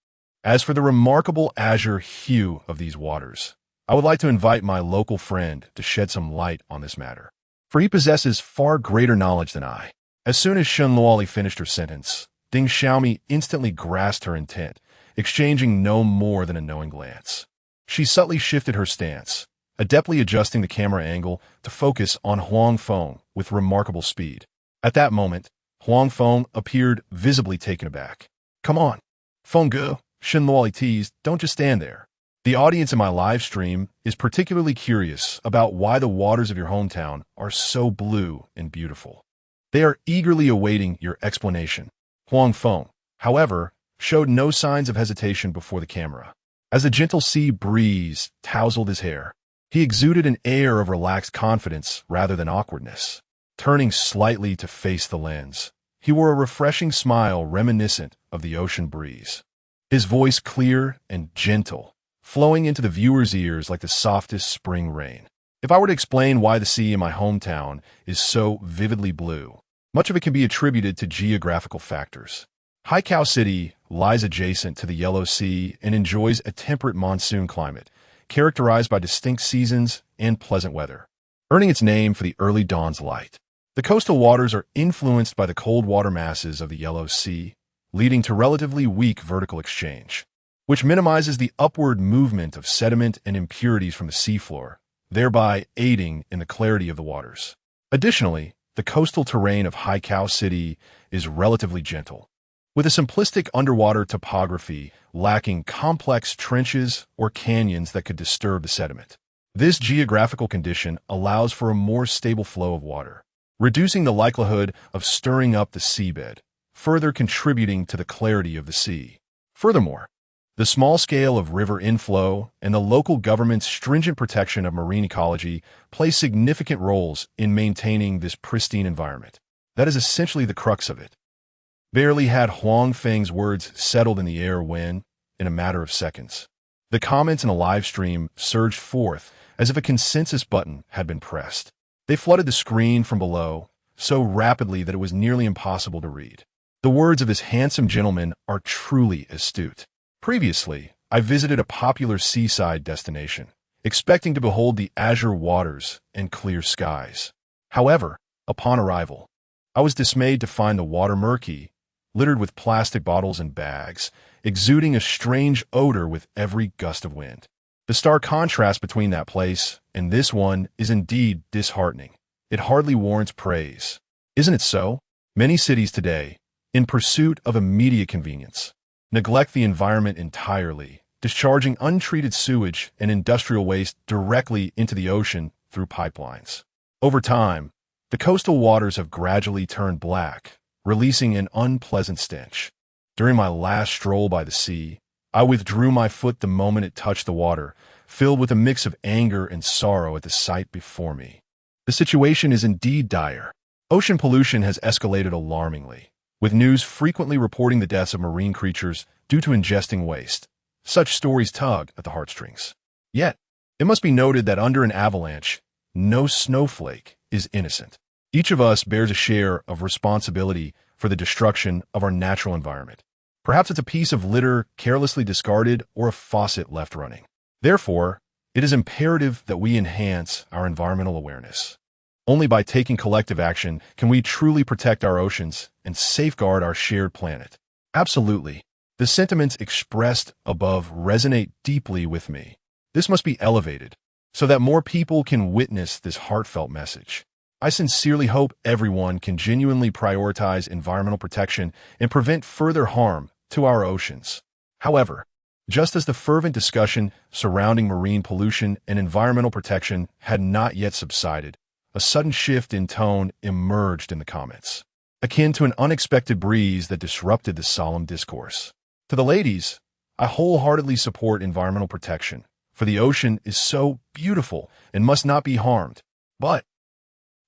as for the remarkable azure hue of these waters, I would like to invite my local friend to shed some light on this matter, for he possesses far greater knowledge than I. As soon as Shen Luoli finished her sentence, Ding Xiaomi instantly grasped her intent, exchanging no more than a knowing glance. She subtly shifted her stance, adeptly adjusting the camera angle to focus on Huang Feng with remarkable speed. At that moment, Huang Feng appeared visibly taken aback. Come on, Feng Ge, Shen Luoli teased, don't just stand there. The audience in my live stream is particularly curious about why the waters of your hometown are so blue and beautiful. They are eagerly awaiting your explanation. Huang Feng, however, showed no signs of hesitation before the camera. As the gentle sea breeze tousled his hair, he exuded an air of relaxed confidence rather than awkwardness. Turning slightly to face the lens, he wore a refreshing smile reminiscent of the ocean breeze. His voice clear and gentle, flowing into the viewer's ears like the softest spring rain. If I were to explain why the sea in my hometown is so vividly blue, much of it can be attributed to geographical factors. Haikou City lies adjacent to the Yellow Sea and enjoys a temperate monsoon climate, characterized by distinct seasons and pleasant weather, earning its name for the early dawn's light. The coastal waters are influenced by the cold water masses of the Yellow Sea, leading to relatively weak vertical exchange, which minimizes the upward movement of sediment and impurities from the seafloor, thereby aiding in the clarity of the waters. Additionally, the coastal terrain of Haikou City is relatively gentle, with a simplistic underwater topography lacking complex trenches or canyons that could disturb the sediment. This geographical condition allows for a more stable flow of water, reducing the likelihood of stirring up the seabed, further contributing to the clarity of the sea. Furthermore, the small scale of river inflow and the local government's stringent protection of marine ecology play significant roles in maintaining this pristine environment. That is essentially the crux of it. Barely had Huang Feng's words settled in the air when, in a matter of seconds, the comments in a live stream surged forth as if a consensus button had been pressed. They flooded the screen from below so rapidly that it was nearly impossible to read. The words of this handsome gentleman are truly astute. Previously, I visited a popular seaside destination, expecting to behold the azure waters and clear skies. However, upon arrival, I was dismayed to find the water murky, littered with plastic bottles and bags, exuding a strange odor with every gust of wind. The stark contrast between that place and this one is indeed disheartening. It hardly warrants praise. Isn't it so? Many cities today, in pursuit of immediate convenience, neglect the environment entirely, discharging untreated sewage and industrial waste directly into the ocean through pipelines. Over time, the coastal waters have gradually turned black, releasing an unpleasant stench. During my last stroll by the sea, I withdrew my foot the moment it touched the water, filled with a mix of anger and sorrow at the sight before me. The situation is indeed dire. Ocean pollution has escalated alarmingly, with news frequently reporting the deaths of marine creatures due to ingesting waste. Such stories tug at the heartstrings. Yet, it must be noted that under an avalanche, no snowflake is innocent. Each of us bears a share of responsibility for the destruction of our natural environment. Perhaps it's a piece of litter carelessly discarded or a faucet left running. Therefore, it is imperative that we enhance our environmental awareness. Only by taking collective action can we truly protect our oceans and safeguard our shared planet. Absolutely. The sentiments expressed above resonate deeply with me. This must be elevated so that more people can witness this heartfelt message. I sincerely hope everyone can genuinely prioritize environmental protection and prevent further harm to our oceans. However, just as the fervent discussion surrounding marine pollution and environmental protection had not yet subsided, a sudden shift in tone emerged in the comments, akin to an unexpected breeze that disrupted the solemn discourse. To the ladies, I wholeheartedly support environmental protection, for the ocean is so beautiful and must not be harmed. But,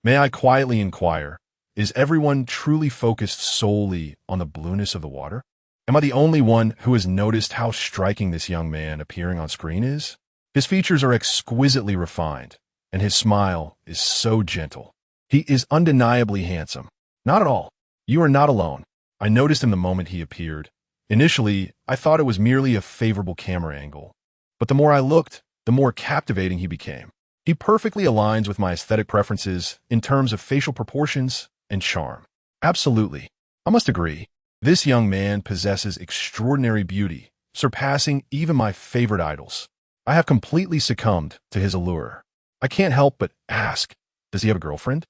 may I quietly inquire, is everyone truly focused solely on the blueness of the water? Am I the only one who has noticed how striking this young man appearing on screen is? His features are exquisitely refined, and his smile is so gentle. He is undeniably handsome. Not at all. You are not alone. I noticed him the moment he appeared. Initially, I thought it was merely a favorable camera angle. But the more I looked, the more captivating he became. He perfectly aligns with my aesthetic preferences in terms of facial proportions and charm. Absolutely. I must agree. This young man possesses extraordinary beauty, surpassing even my favorite idols. I have completely succumbed to his allure. I can't help but ask, does he have a girlfriend?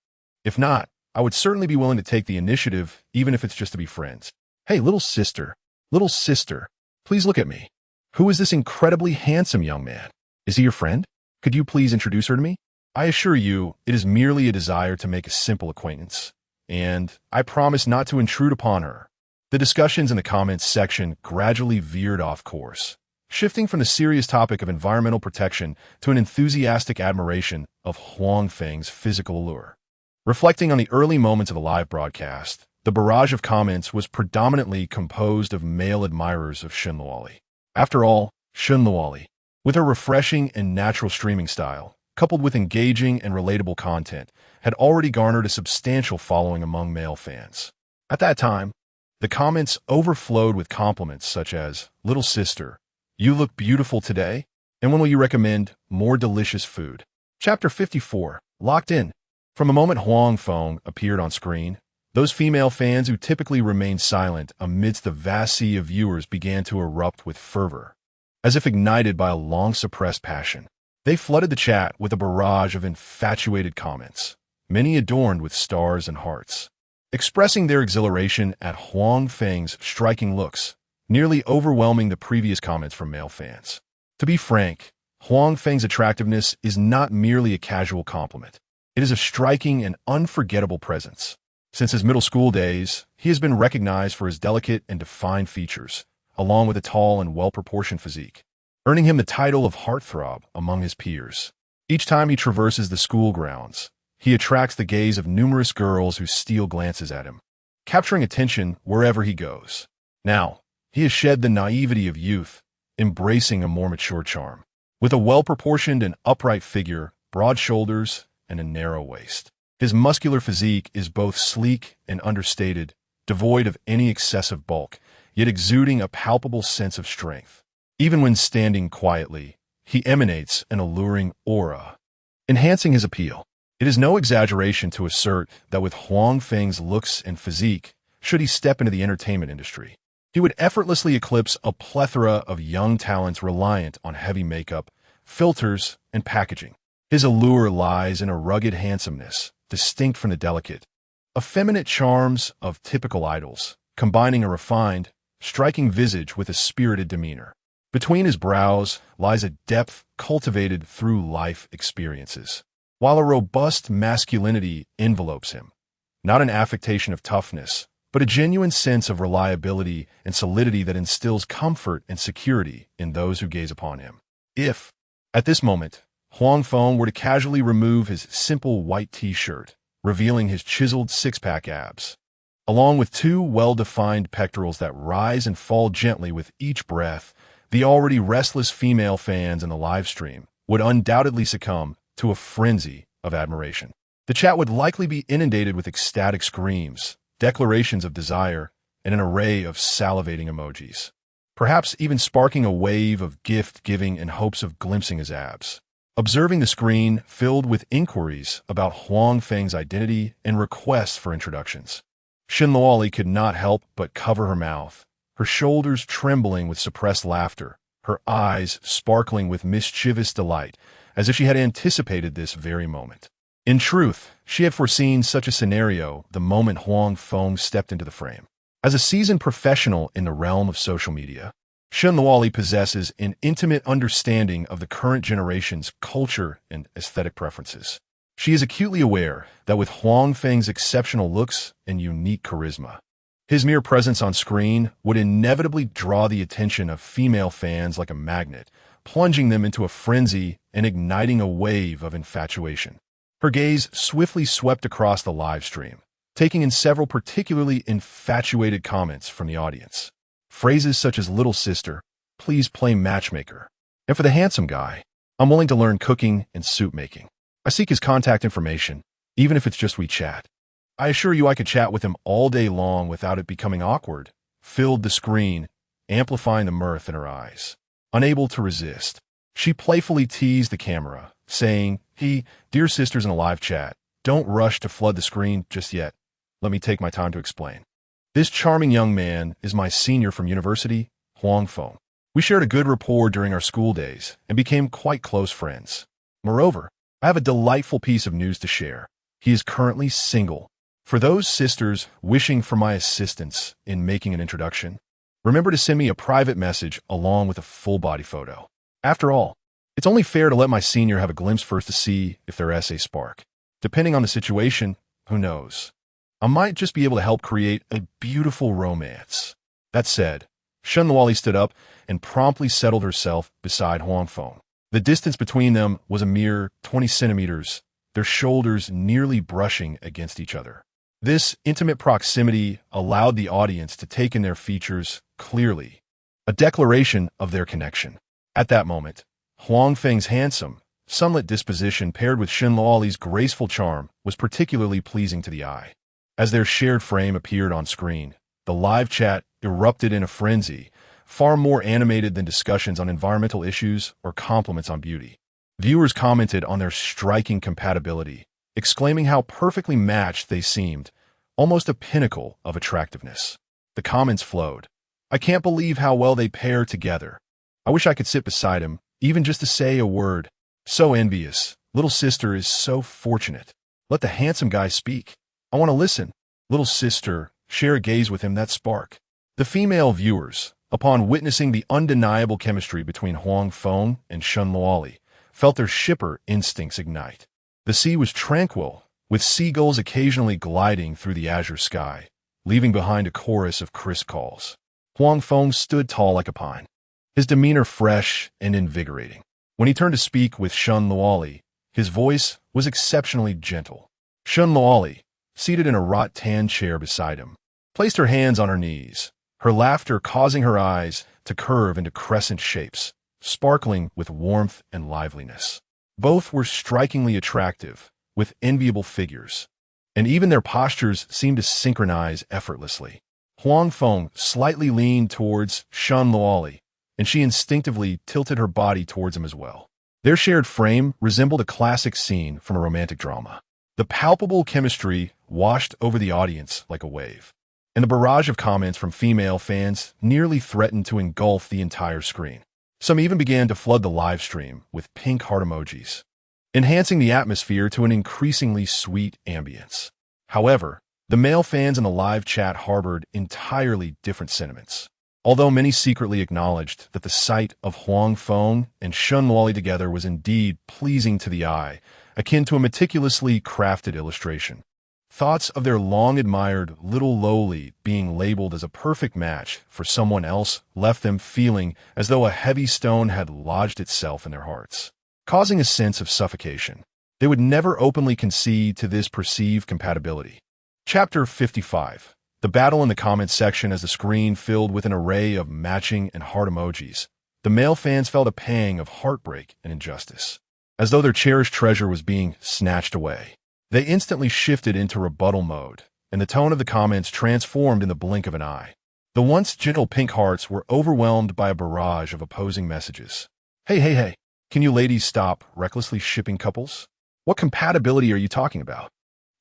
If not, I would certainly be willing to take the initiative, even if it's just to be friends. Hey, little sister, please look at me. Who is this incredibly handsome young man? Is he your friend? Could you please introduce her to me? I assure you, it is merely a desire to make a simple acquaintance, and I promise not to intrude upon her. The discussions in the comments section gradually veered off course, shifting from the serious topic of environmental protection to an enthusiastic admiration of Huang Feng's physical allure. Reflecting on the early moments of the live broadcast, the barrage of comments was predominantly composed of male admirers of Shunluoli. After all, Shunluoli, with her refreshing and natural streaming style, coupled with engaging and relatable content, had already garnered a substantial following among male fans. At that time, the comments overflowed with compliments such as, "Little sister, you look beautiful today, and when will you recommend more delicious food?" Chapter 54, Locked In. From the moment Huang Feng appeared on screen, those female fans who typically remained silent amidst the vast sea of viewers began to erupt with fervor. As if ignited by a long-suppressed passion, they flooded the chat with a barrage of infatuated comments, many adorned with stars and hearts, expressing their exhilaration at Huang Feng's striking looks, nearly overwhelming the previous comments from male fans. To be frank, Huang Feng's attractiveness is not merely a casual compliment. It is a striking and unforgettable presence. Since his middle school days, he has been recognized for his delicate and defined features, along with a tall and well-proportioned physique, earning him the title of heartthrob among his peers. Each time he traverses the school grounds, he attracts the gaze of numerous girls who steal glances at him, capturing attention wherever he goes. Now, he has shed the naivety of youth, embracing a more mature charm. With a well-proportioned and upright figure, broad shoulders, and a narrow waist, his muscular physique is both sleek and understated, devoid of any excessive bulk, yet exuding a palpable sense of strength. Even when standing quietly, he emanates an alluring aura, enhancing his appeal. It is no exaggeration to assert that with Huang Feng's looks and physique, should he step into the entertainment industry, he would effortlessly eclipse a plethora of young talents reliant on heavy makeup, filters, and packaging. His allure lies in a rugged handsomeness, distinct from the delicate, effeminate charms of typical idols, combining a refined, striking visage with a spirited demeanor. Between his brows lies a depth cultivated through life experiences, while a robust masculinity envelopes him. Not an affectation of toughness, but a genuine sense of reliability and solidity that instills comfort and security in those who gaze upon him. If, at this moment, Huang Feng were to casually remove his simple white t-shirt, revealing his chiseled six-pack abs, along with two well-defined pectorals that rise and fall gently with each breath, the already restless female fans in the live stream would undoubtedly succumb to a frenzy of admiration. The chat would likely be inundated with ecstatic screams, declarations of desire, and an array of salivating emojis, perhaps even sparking a wave of gift-giving in hopes of glimpsing his abs. Observing the screen filled with inquiries about Huang Feng's identity and requests for introductions, Shunluoli could not help but cover her mouth, her shoulders trembling with suppressed laughter, her eyes sparkling with mischievous delight, as if she had anticipated this very moment. In truth, she had foreseen such a scenario the moment Huang Feng stepped into the frame. As a seasoned professional in the realm of social media, Shunluoli possesses an intimate understanding of the current generation's culture and aesthetic preferences. She is acutely aware that with Huang Feng's exceptional looks and unique charisma, his mere presence on screen would inevitably draw the attention of female fans like a magnet, plunging them into a frenzy and igniting a wave of infatuation. Her gaze swiftly swept across the live stream, taking in several particularly infatuated comments from the audience. Phrases such as "little sister," "please play matchmaker," and for the handsome guy, "I'm willing to learn cooking and soup making. I seek his contact information, even if it's just we chat. I assure you I could chat with him all day long without it becoming awkward," filled the screen, amplifying the mirth in her eyes. Unable to resist, she playfully teased the camera, saying, "Dear sisters in a live chat, don't rush to flood the screen just yet. Let me take my time to explain. This charming young man is my senior from university, Huang Feng. We shared a good rapport during our school days and became quite close friends. Moreover, I have a delightful piece of news to share. He is currently single. For those sisters wishing for my assistance in making an introduction, remember to send me a private message along with a full-body photo. After all, it's only fair to let my senior have a glimpse first to see if their essay spark. Depending on the situation, who knows? I might just be able to help create a beautiful romance." That said, Shunluoli stood up and promptly settled herself beside Huang Feng. The distance between them was a mere 20 centimeters, their shoulders nearly brushing against each other. This intimate proximity allowed the audience to take in their features clearly, a declaration of their connection. At that moment, Huang Feng's handsome, sunlit disposition paired with Shunluoli's graceful charm was particularly pleasing to the eye. As their shared frame appeared on screen, the live chat erupted in a frenzy, far more animated than discussions on environmental issues or compliments on beauty. Viewers commented on their striking compatibility, exclaiming how perfectly matched they seemed, almost a pinnacle of attractiveness. The comments flowed. "I can't believe how well they pair together. I wish I could sit beside him, even just to say a word. So envious. Little sister is so fortunate. Let the handsome guy speak. I want to listen. Little sister, share a gaze with him, that spark." The female viewers, upon witnessing the undeniable chemistry between Huang Feng and Shunluoli, felt their shipper instincts ignite. The sea was tranquil, with seagulls occasionally gliding through the azure sky, leaving behind a chorus of crisp calls. Huang Feng stood tall like a pine, his demeanor fresh and invigorating. When he turned to speak with Shunluoli, his voice was exceptionally gentle. Shunluoli, seated in a wrought-tan chair beside him, placed her hands on her knees, her laughter causing her eyes to curve into crescent shapes, sparkling with warmth and liveliness. Both were strikingly attractive, with enviable figures, and even their postures seemed to synchronize effortlessly. Huang Feng slightly leaned towards Shunluoli, and she instinctively tilted her body towards him as well. Their shared frame resembled a classic scene from a romantic drama. The palpable chemistry washed over the audience like a wave, and the barrage of comments from female fans nearly threatened to engulf the entire screen. Some even began to flood the live stream with pink heart emojis, enhancing the atmosphere to an increasingly sweet ambience. However, the male fans in the live chat harbored entirely different sentiments. Although many secretly acknowledged that the sight of Huang Feng and Shunluoli together was indeed pleasing to the eye, akin to a meticulously crafted illustration, thoughts of their long-admired little lowly being labeled as a perfect match for someone else left them feeling as though a heavy stone had lodged itself in their hearts, causing a sense of suffocation. They would never openly concede to this perceived compatibility. Chapter 55. The battle in the comments section. As the screen filled with an array of matching and heart emojis, the male fans felt a pang of heartbreak and injustice, as though their cherished treasure was being snatched away. They instantly shifted into rebuttal mode, and the tone of the comments transformed in the blink of an eye. The once gentle pink hearts were overwhelmed by a barrage of opposing messages. Hey, can you ladies stop recklessly shipping couples? What compatibility are you talking about?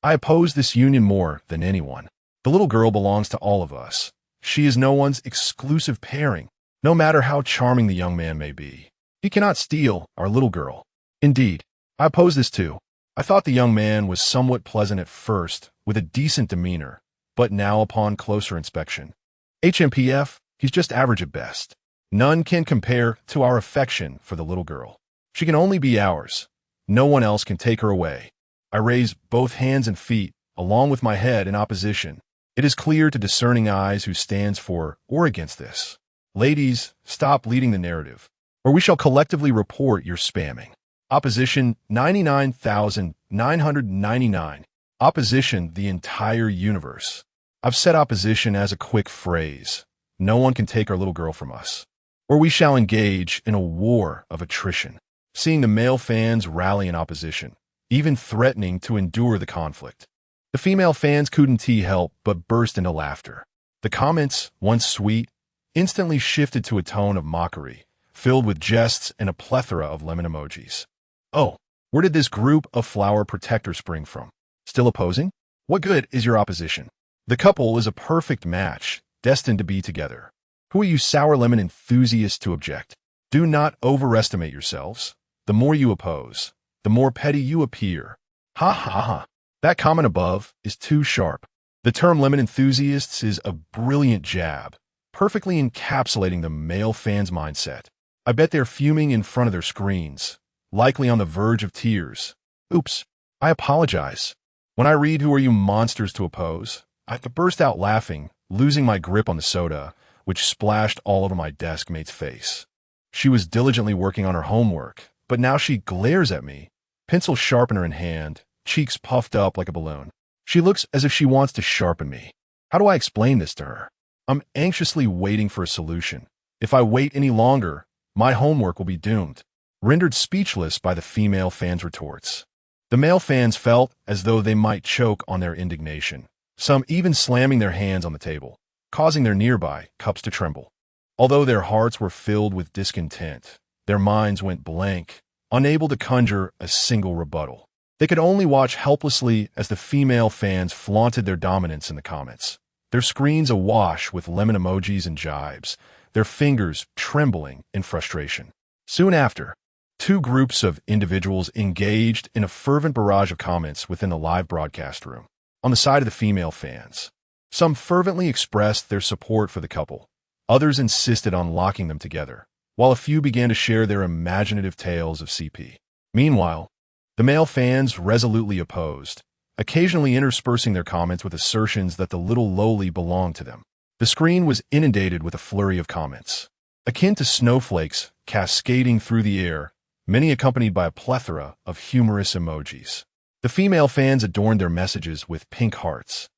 I oppose this union more than anyone. The little girl belongs to all of us. She is no one's exclusive pairing, no matter how charming the young man may be. He cannot steal our little girl. Indeed, I oppose this too. I thought the young man was somewhat pleasant at first, with a decent demeanor, but now upon closer inspection, HMPF, he's just average at best. None can compare to our affection for the little girl. She can only be ours. No one else can take her away. I raise both hands and feet, along with my head in opposition. It is clear to discerning eyes who stands for or against this. Ladies, stop leading the narrative, or we shall collectively report your spamming. Opposition 99,999. Opposition the entire universe. I've said opposition as a quick phrase. No one can take our little girl from us. Or we shall engage in a war of attrition. Seeing the male fans rally in opposition, even threatening to endure the conflict. The female fans couldn't help but burst into laughter. The comments, once sweet, instantly shifted to a tone of mockery, filled with jests and a plethora of lemon emojis. Oh, where did this group of flower protectors spring from? Still opposing? What good is your opposition? The couple is a perfect match, destined to be together. Who are you sour lemon enthusiasts to object? Do not overestimate yourselves. The more you oppose, the more petty you appear. Ha ha ha. That comment above is too sharp. The term lemon enthusiasts is a brilliant jab, perfectly encapsulating the male fans' mindset. I bet they're fuming in front of their screens, likely on the verge of tears. Oops, I apologize. When I read who are you monsters to oppose, I have to burst out laughing, losing my grip on the soda, which splashed all over my desk mate's face. She was diligently working on her homework, but now she glares at me, pencil sharpener in hand, cheeks puffed up like a balloon. She looks as if she wants to sharpen me. How do I explain this to her? I'm anxiously waiting for a solution. If I wait any longer, my homework will be doomed. Rendered speechless by the female fans' retorts. The male fans felt as though they might choke on their indignation, some even slamming their hands on the table, causing their nearby cups to tremble. Although their hearts were filled with discontent, their minds went blank, unable to conjure a single rebuttal. They could only watch helplessly as the female fans flaunted their dominance in the comments, their screens awash with lemon emojis and jibes, their fingers trembling in frustration. Soon after, two groups of individuals engaged in a fervent barrage of comments within the live broadcast room. On the side of the female fans, some fervently expressed their support for the couple. Others insisted on locking them together, while a few began to share their imaginative tales of CP. Meanwhile, the male fans resolutely opposed, occasionally interspersing their comments with assertions that the little lowly belonged to them. The screen was inundated with a flurry of comments, akin to snowflakes cascading through the air, many accompanied by a plethora of humorous emojis. The female fans adorned their messages with pink hearts,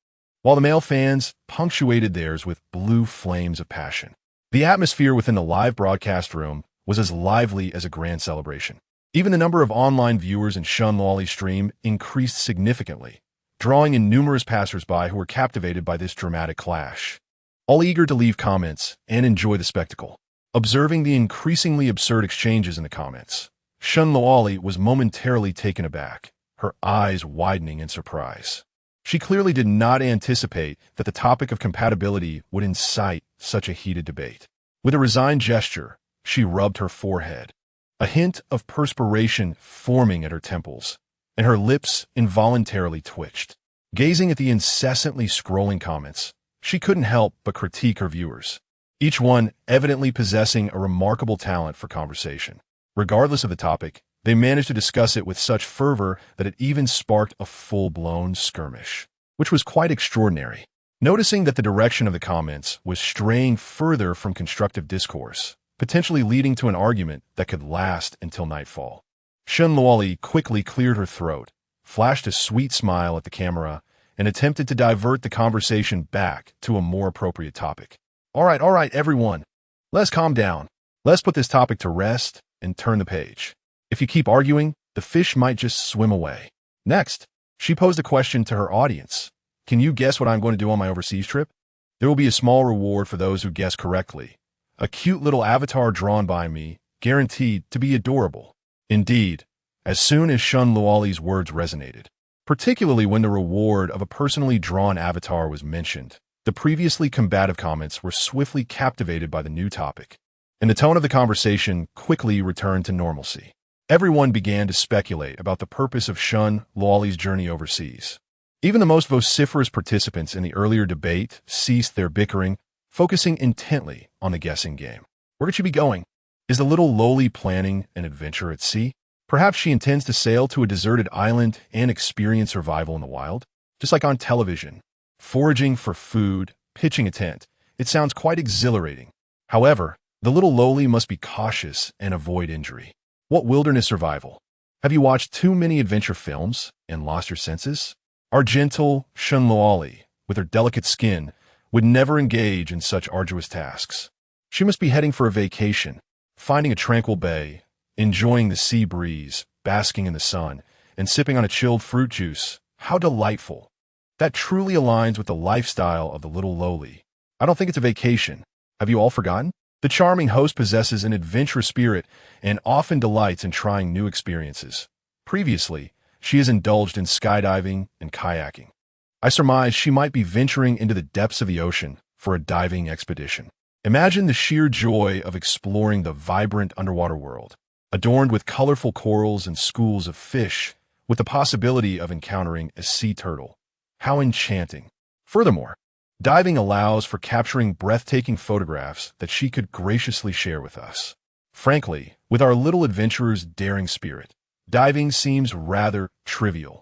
while the male fans punctuated theirs with blue flames of passion. The atmosphere within the live broadcast room was as lively as a grand celebration. Even the number of online viewers in Shun Lawley's stream increased significantly, drawing in numerous passersby who were captivated by this dramatic clash, all eager to leave comments and enjoy the spectacle. Observing the increasingly absurd exchanges in the comments, Shun Lawley was momentarily taken aback, her eyes widening in surprise. She clearly did not anticipate that the topic of compatibility would incite such a heated debate. With a resigned gesture, she rubbed her forehead, a hint of perspiration forming at her temples, and her lips involuntarily twitched. Gazing at the incessantly scrolling comments, she couldn't help but critique her viewers, each one evidently possessing a remarkable talent for conversation. Regardless of the topic, they managed to discuss it with such fervor that it even sparked a full-blown skirmish, which was quite extraordinary. Noticing that the direction of the comments was straying further from constructive discourse, potentially leading to an argument that could last until nightfall, Shun Lawley quickly cleared her throat, flashed a sweet smile at the camera, and attempted to divert the conversation back to a more appropriate topic. All right, everyone. Let's calm down. Let's put this topic to rest and turn the page. If you keep arguing, the fish might just swim away. Next, she posed a question to her audience. Can you guess what I'm going to do on my overseas trip? There will be a small reward for those who guess correctly. A cute little avatar drawn by me, guaranteed to be adorable. Indeed, as soon as Shun Luali's words resonated, particularly when the reward of a personally drawn avatar was mentioned, the previously combative comments were swiftly captivated by the new topic, and the tone of the conversation quickly returned to normalcy. Everyone began to speculate about the purpose of Shun Luali's journey overseas. Even the most vociferous participants in the earlier debate ceased their bickering, focusing intently on the guessing game. Where could she be going? Is the little lowly planning an adventure at sea? Perhaps she intends to sail to a deserted island and experience survival in the wild, just like on television. Foraging for food, pitching a tent. It sounds quite exhilarating. However, the little lowly must be cautious and avoid injury. What wilderness survival? Have you watched too many adventure films and lost your senses? Our gentle Shun Luoli, with her delicate skin, would never engage in such arduous tasks. She must be heading for a vacation, finding a tranquil bay, enjoying the sea breeze, basking in the sun, and sipping on a chilled fruit juice. How delightful. That truly aligns with the lifestyle of the little lowly. I don't think it's a vacation. Have you all forgotten? The charming host possesses an adventurous spirit and often delights in trying new experiences. Previously, she has indulged in skydiving and kayaking. I surmise she might be venturing into the depths of the ocean for a diving expedition. Imagine the sheer joy of exploring the vibrant underwater world, adorned with colorful corals and schools of fish, with the possibility of encountering a sea turtle. How enchanting. Furthermore, diving allows for capturing breathtaking photographs that she could graciously share with us. Frankly, with our little adventurer's daring spirit, diving seems rather trivial.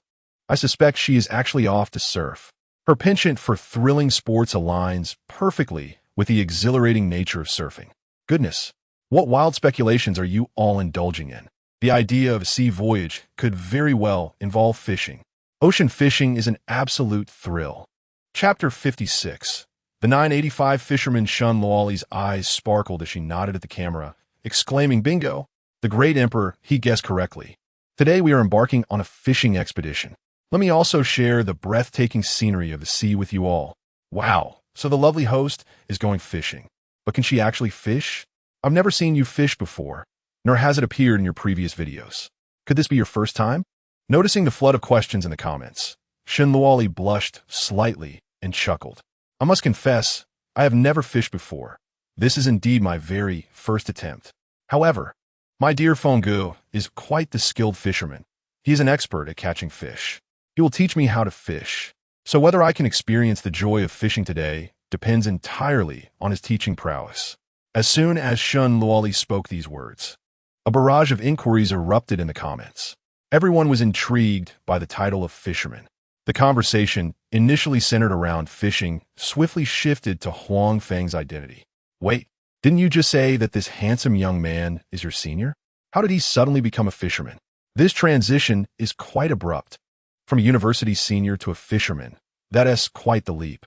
I suspect she is actually off to surf. Her penchant for thrilling sports aligns perfectly with the exhilarating nature of surfing. Goodness, what wild speculations are you all indulging in? The idea of a sea voyage could very well involve fishing. Ocean fishing is an absolute thrill. Chapter 56. The 985 fisherman Shun Luoli's eyes sparkled as she nodded at the camera, exclaiming, "Bingo! The great emperor, he guessed correctly. Today we are embarking on a fishing expedition. Let me also share the breathtaking scenery of the sea with you all." Wow, so the lovely host is going fishing. But can she actually fish? I've never seen you fish before, nor has it appeared in your previous videos. Could this be your first time? Noticing the flood of questions in the comments, Shun Luoli blushed slightly and chuckled. I must confess, I have never fished before. This is indeed my very first attempt. However, my dear Feng is quite the skilled fisherman. He is an expert at catching fish. He will teach me how to fish. So whether I can experience the joy of fishing today depends entirely on his teaching prowess. As soon as Shun Luoli spoke these words, a barrage of inquiries erupted in the comments. Everyone was intrigued by the title of Fisherman. The conversation, initially centered around fishing, swiftly shifted to Huang Feng's identity. Wait, didn't you just say that this handsome young man is your senior? How did he suddenly become a fisherman? This transition is quite abrupt. From a university senior to a fisherman, that is quite the leap.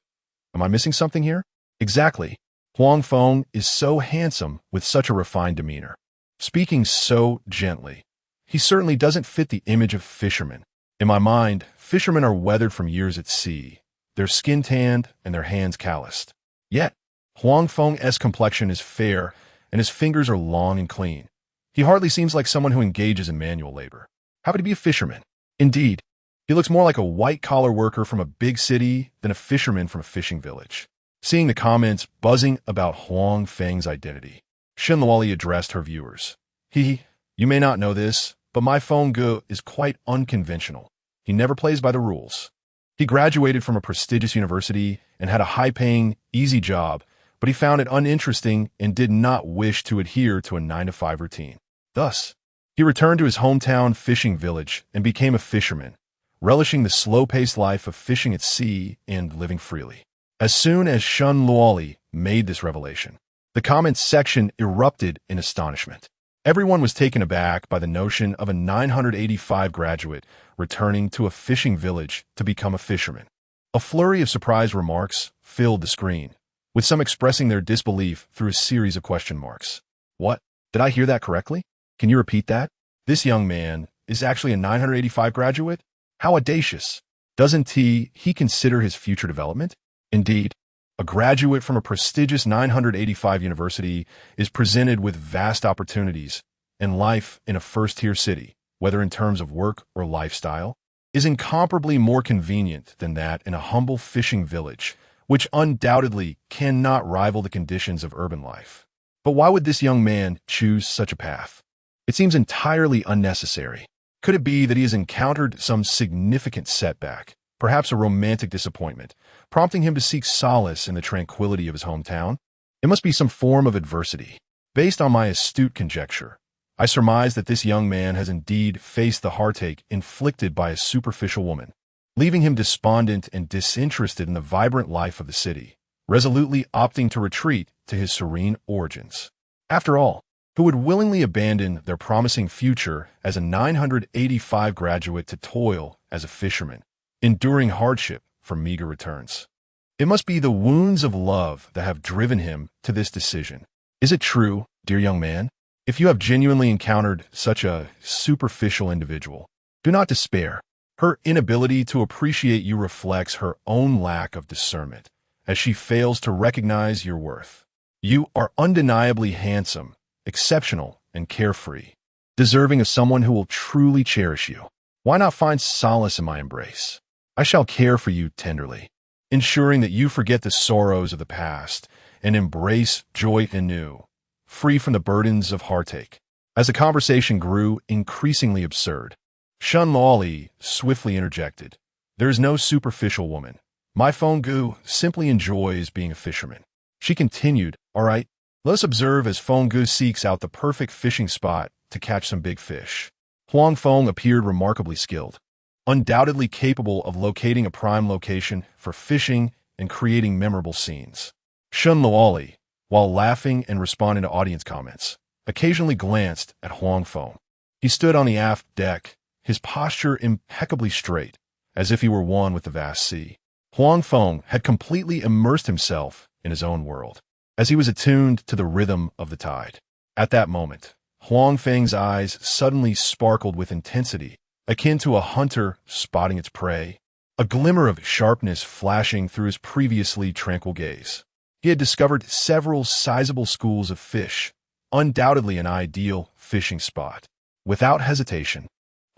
Am I missing something here? Exactly. Huang Feng is so handsome with such a refined demeanor. Speaking so gently, he certainly doesn't fit the image of fisherman. In my mind, fishermen are weathered from years at sea, their skin tanned and their hands calloused. Yet, Huang Feng's complexion is fair and his fingers are long and clean. He hardly seems like someone who engages in manual labor. How could he be a fisherman? Indeed, he looks more like a white-collar worker from a big city than a fisherman from a fishing village. Seeing the comments buzzing about Huang Feng's identity, Shun Luoli addressed her viewers. You may not know this, but my Feng is quite unconventional. He never plays by the rules. He graduated from a prestigious university and had a high-paying, easy job, but he found it uninteresting and did not wish to adhere to a 9-to-5 routine. Thus, he returned to his hometown fishing village and became a fisherman, relishing the slow-paced life of fishing at sea and living freely. As soon as Shun Luoli made this revelation, the comments section erupted in astonishment. Everyone was taken aback by the notion of a 985 graduate returning to a fishing village to become a fisherman. A flurry of surprised remarks filled the screen, with some expressing their disbelief through a series of question marks. What? Did I hear that correctly? Can you repeat that? This young man is actually a 985 graduate? How audacious! Doesn't he consider his future development? Indeed, a graduate from a prestigious 985 university is presented with vast opportunities, and life in a first-tier city, whether in terms of work or lifestyle, is incomparably more convenient than that in a humble fishing village, which undoubtedly cannot rival the conditions of urban life. But why would this young man choose such a path? It seems entirely unnecessary. Could it be that he has encountered some significant setback, perhaps a romantic disappointment, prompting him to seek solace in the tranquility of his hometown? It must be some form of adversity. Based on my astute conjecture, I surmise that this young man has indeed faced the heartache inflicted by a superficial woman, leaving him despondent and disinterested in the vibrant life of the city, resolutely opting to retreat to his serene origins. After all, who would willingly abandon their promising future as a 985 graduate to toil as a fisherman, enduring hardship for meager returns? It must be the wounds of love that have driven him to this decision. Is it true, dear young man? If you have genuinely encountered such a superficial individual, do not despair. Her inability to appreciate you reflects her own lack of discernment, as she fails to recognize your worth. You are undeniably handsome, exceptional, and carefree, deserving of someone who will truly cherish you. Why not find solace in my embrace? I shall care for you tenderly, ensuring that you forget the sorrows of the past and embrace joy anew, free from the burdens of heartache. As the conversation grew increasingly absurd, Shun Lawley swiftly interjected, "There is no superficial woman. My Feng simply enjoys being a fisherman." She continued, "All right, let us observe as Feng seeks out the perfect fishing spot to catch some big fish." Huang Feng appeared remarkably skilled, undoubtedly capable of locating a prime location for fishing and creating memorable scenes. Shun Lawley, while laughing and responding to audience comments, occasionally glanced at Huang Feng. He stood on the aft deck, his posture impeccably straight, as if he were one with the vast sea. Huang Feng had completely immersed himself in his own world, as he was attuned to the rhythm of the tide. At that moment, Huang Feng's eyes suddenly sparkled with intensity, akin to a hunter spotting its prey, a glimmer of sharpness flashing through his previously tranquil gaze. He had discovered several sizable schools of fish, undoubtedly an ideal fishing spot. Without hesitation,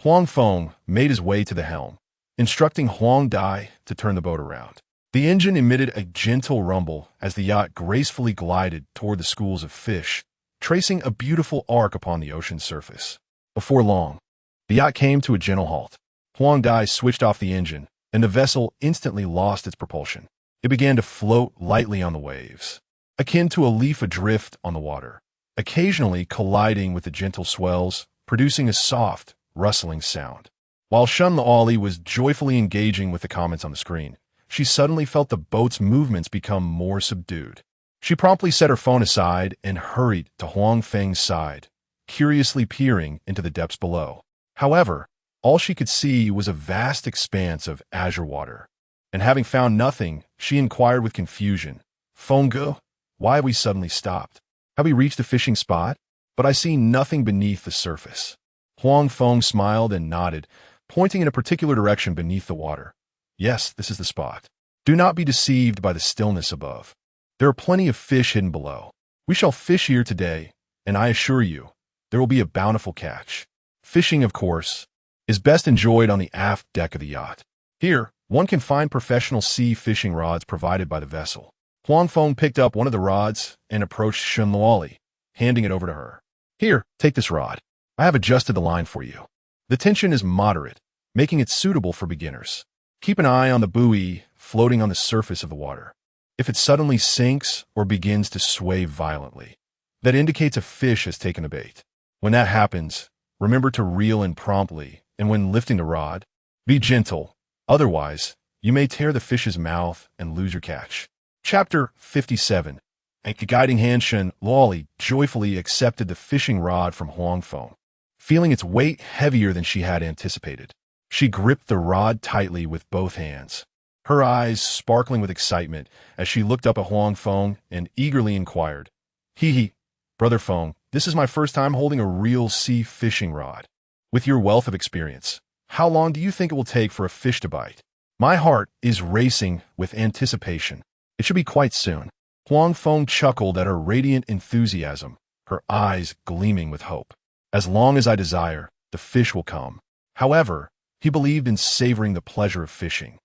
Huang Feng made his way to the helm, instructing Huang Dai to turn the boat around. The engine emitted a gentle rumble as the yacht gracefully glided toward the schools of fish, tracing a beautiful arc upon the ocean's surface. Before long, the yacht came to a gentle halt. Huang Dai switched off the engine, and the vessel instantly lost its propulsion. It began to float lightly on the waves, akin to a leaf adrift on the water, occasionally colliding with the gentle swells, producing a soft, rustling sound. While Shun Laoli was joyfully engaging with the comments on the screen, she suddenly felt the boat's movements become more subdued. She promptly set her phone aside and hurried to Huang Feng's side, curiously peering into the depths below. However, all she could see was a vast expanse of azure water. And having found nothing, she inquired with confusion, "Fengge, why have we suddenly stopped? Have we reached a fishing spot? But I see nothing beneath the surface." Huang Feng smiled and nodded, pointing in a particular direction beneath the water. "Yes, this is the spot. Do not be deceived by the stillness above. There are plenty of fish hidden below. We shall fish here today, and I assure you, there will be a bountiful catch. Fishing, of course, is best enjoyed on the aft deck of the yacht. Here, one can find professional sea fishing rods provided by the vessel." Huang Feng picked up one of the rods and approached Shun Luoli, handing it over to her. "Here, take this rod. I have adjusted the line for you. The tension is moderate, making it suitable for beginners. Keep an eye on the buoy floating on the surface of the water. If it suddenly sinks or begins to sway violently, that indicates a fish has taken a bait. When that happens, remember to reel in promptly, and when lifting the rod, be gentle. Otherwise, you may tear the fish's mouth and lose your catch." Chapter 57. A guiding hand, Shun Luoli joyfully accepted the fishing rod from Huang Feng, feeling its weight heavier than she had anticipated. She gripped the rod tightly with both hands, her eyes sparkling with excitement as she looked up at Huang Feng and eagerly inquired, "Hee, Brother Feng, this is my first time holding a real sea fishing rod. With your wealth of experience, how long do you think it will take for a fish to bite? My heart is racing with anticipation. It should be quite soon." Huang Feng chuckled at her radiant enthusiasm, her eyes gleaming with hope. "As long as I desire, the fish will come." However, he believed in savoring the pleasure of fishing.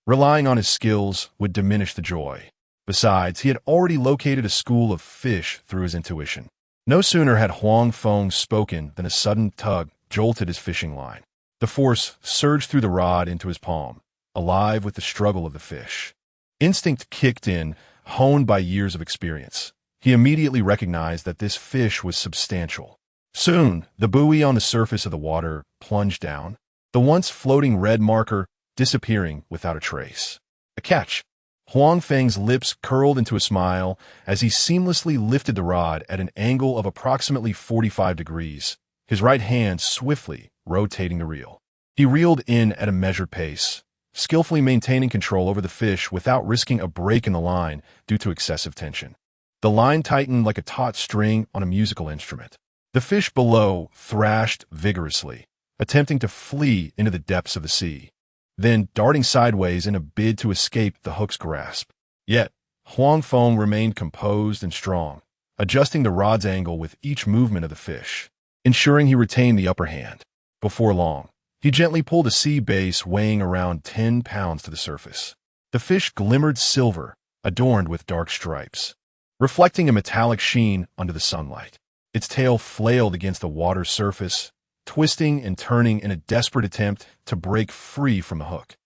Relying on his skills would diminish the joy. Besides, he had already located a school of fish through his intuition. No sooner had Huang Feng spoken than a sudden tug jolted his fishing line. The force surged through the rod into his palm, alive with the struggle of the fish. Instinct kicked in, honed by years of experience. He immediately recognized that this fish was substantial, Soon, the buoy on the surface of the water plunged down, the once floating red marker disappearing without a trace. A catch. Huang Feng's lips curled into a smile as he seamlessly lifted the rod at an angle of approximately 45 degrees, his right hand swiftly rotating the reel. He reeled in at a measured pace, skillfully maintaining control over the fish without risking a break in the line due to excessive tension. The line tightened like a taut string on a musical instrument. The fish below thrashed vigorously, attempting to flee into the depths of the sea, then darting sideways in a bid to escape the hook's grasp. Yet, Huang Feng remained composed and strong, adjusting the rod's angle with each movement of the fish, ensuring he retained the upper hand. Before long, he gently pulled a sea bass weighing around 10 pounds to the surface. The fish glimmered silver, adorned with dark stripes, reflecting a metallic sheen under the sunlight. Its tail flailed against the water's surface, twisting and turning in a desperate attempt to break free from the hook,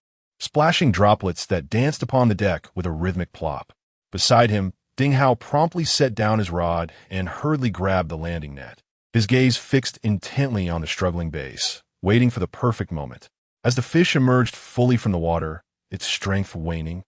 splashing droplets that danced upon the deck with a rhythmic plop. Beside him, Ding Hao promptly set down his rod and hurriedly grabbed the landing net, his gaze fixed intently on the struggling bass, waiting for the perfect moment. As the fish emerged fully from the water, its strength waning,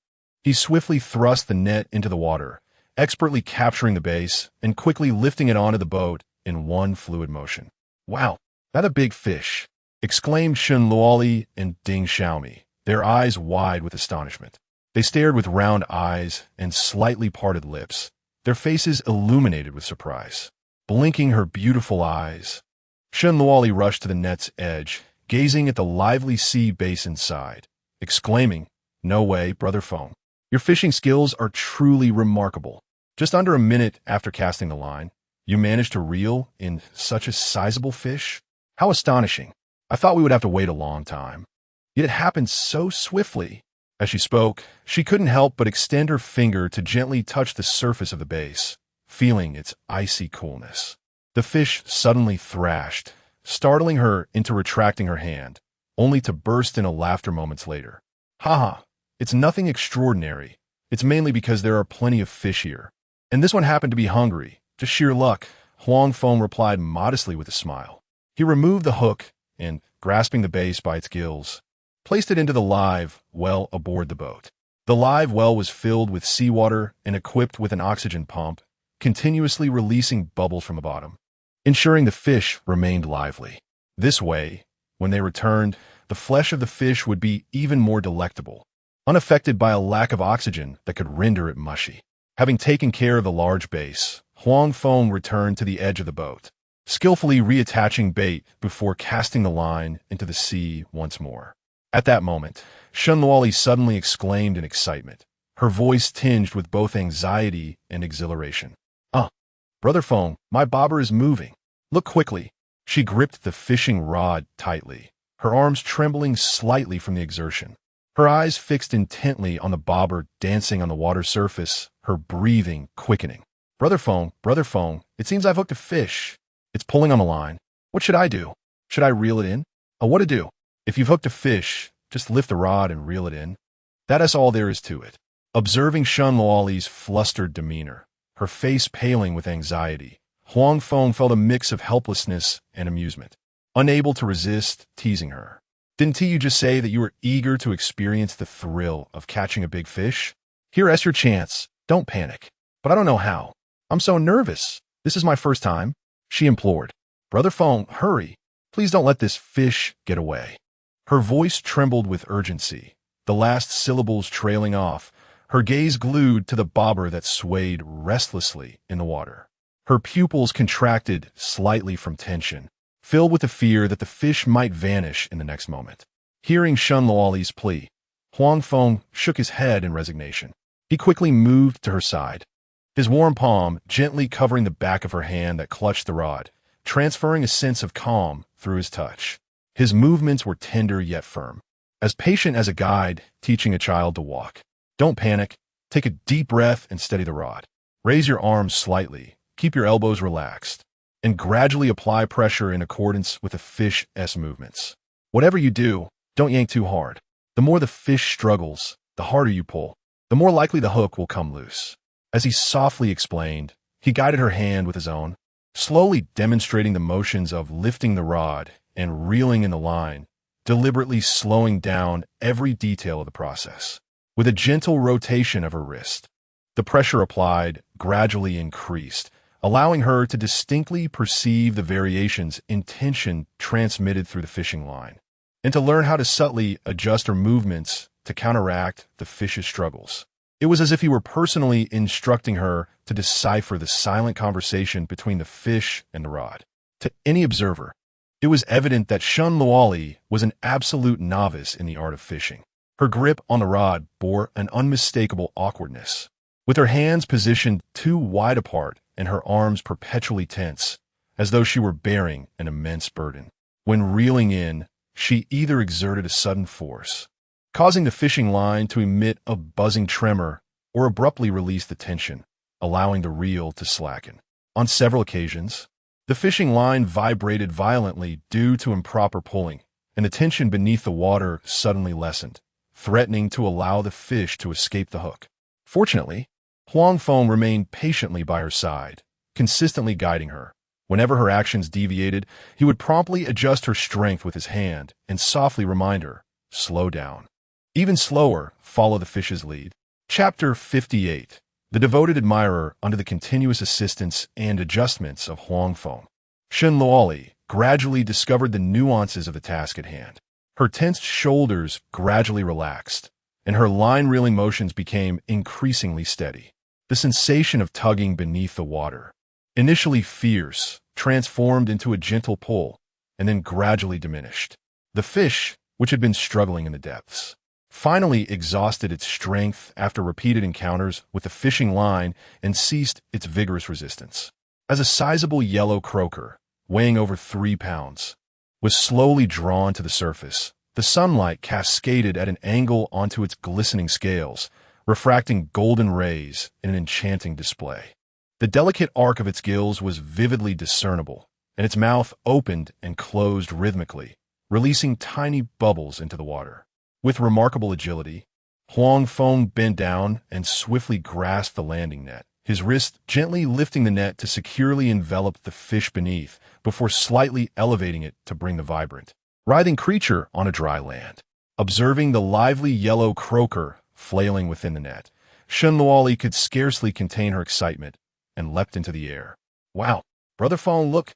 he swiftly thrust the net into the water, expertly capturing the bass and quickly lifting it onto the boat in one fluid motion. "Wow, that a big fish!" exclaimed Shun Luoli and Ding Xiaomi, their eyes wide with astonishment. They stared with round eyes and slightly parted lips, their faces illuminated with surprise. Blinking her beautiful eyes, Shun Luoli rushed to the net's edge, gazing at the lively sea bass inside, exclaiming, "No way, Brother Feng. Your fishing skills are truly remarkable. Just under a minute after casting the line, you managed to reel in such a sizable fish? How astonishing. I thought we would have to wait a long time. Yet it happened so swiftly." As she spoke, she couldn't help but extend her finger to gently touch the surface of the bass, feeling its icy coolness. The fish suddenly thrashed, startling her into retracting her hand, only to burst into laughter moments later. "Haha, it's nothing extraordinary. It's mainly because there are plenty of fish here. And this one happened to be hungry. Just sheer luck," Huang Feng replied modestly with a smile. He removed the hook and, grasping the bass by its gills, placed it into the live well aboard the boat. The live well was filled with seawater and equipped with an oxygen pump, continuously releasing bubbles from the bottom, ensuring the fish remained lively. This way, when they returned, the flesh of the fish would be even more delectable, unaffected by a lack of oxygen that could render it mushy. Having taken care of the large bass, Huang Feng returned to the edge of the boat, skillfully reattaching bait before casting the line into the sea once more. At that moment, Shun Luoli suddenly exclaimed in excitement, her voice tinged with both anxiety and exhilaration. Brother Feng, my bobber is moving. Look quickly." She gripped the fishing rod tightly, her arms trembling slightly from the exertion. Her eyes fixed intently on the bobber dancing on the water surface, her breathing quickening. Brother Feng, it seems I've hooked a fish. It's pulling on the line. What should I do? Should I reel it in? What to do? If you've hooked a fish, just lift the rod and reel it in. That is all there is to it." Observing Shun Luoli's flustered demeanor, her face paling with anxiety, Huang Feng felt a mix of helplessness and amusement, unable to resist teasing her. "Didn't you just say that you were eager to experience the thrill of catching a big fish? Here's your chance. Don't panic." "But I don't know how. I'm so nervous. This is my first time," she implored. "Brother Feng, hurry. Please don't let this fish get away." Her voice trembled with urgency, the last syllables trailing off, her gaze glued to the bobber that swayed restlessly in the water. Her pupils contracted slightly from tension, filled with the fear that the fish might vanish in the next moment. Hearing Shun Luoli's plea, Huang Feng shook his head in resignation. He quickly moved to her side, his warm palm gently covering the back of her hand that clutched the rod, transferring a sense of calm through his touch. His movements were tender yet firm, as patient as a guide teaching a child to walk. "Don't panic. Take a deep breath and steady the rod. Raise your arms slightly, keep your elbows relaxed, and gradually apply pressure in accordance with the fish's movements. Whatever you do, don't yank too hard. The more the fish struggles, the harder you pull, the more likely the hook will come loose." As he softly explained, he guided her hand with his own, slowly demonstrating the motions of lifting the rod and reeling in the line, deliberately slowing down every detail of the process. With a gentle rotation of her wrist, the pressure applied gradually increased, allowing her to distinctly perceive the variations in tension transmitted through the fishing line, and to learn how to subtly adjust her movements to counteract the fish's struggles. It was as if he were personally instructing her to decipher the silent conversation between the fish and the rod. To any observer, it was evident that Shun Luoli was an absolute novice in the art of fishing. Her grip on the rod bore an unmistakable awkwardness. With her hands positioned too wide apart and her arms perpetually tense, as though she were bearing an immense burden. When reeling in, she either exerted a sudden force, causing the fishing line to emit a buzzing tremor, or abruptly release the tension, allowing the reel to slacken. On several occasions, the fishing line vibrated violently due to improper pulling, and the tension beneath the water suddenly lessened, threatening to allow the fish to escape the hook. Fortunately, Huang Feng remained patiently by her side, consistently guiding her. Whenever her actions deviated, he would promptly adjust her strength with his hand and softly remind her, slow down. Even slower, follow the fish's lead. Chapter 58. The devoted admirer under the continuous assistance and adjustments of Huang Feng. Shun Luoli gradually discovered the nuances of the task at hand. Her tensed shoulders gradually relaxed, and her line-reeling motions became increasingly steady. The sensation of tugging beneath the water, initially fierce, transformed into a gentle pull, and then gradually diminished. The fish, which had been struggling in the depths, finally exhausted its strength after repeated encounters with the fishing line and ceased its vigorous resistance. As a sizable yellow croaker, weighing over 3 pounds, was slowly drawn to the surface, the sunlight cascaded at an angle onto its glistening scales, refracting golden rays in an enchanting display. The delicate arc of its gills was vividly discernible, and its mouth opened and closed rhythmically, releasing tiny bubbles into the water. With remarkable agility, Huang Feng bent down and swiftly grasped the landing net, his wrist gently lifting the net to securely envelop the fish beneath before slightly elevating it to bring the vibrant, writhing creature on a dry land. Observing the lively yellow croaker flailing within the net, Shun Luoli could scarcely contain her excitement and leapt into the air. Wow, Brother Feng, look,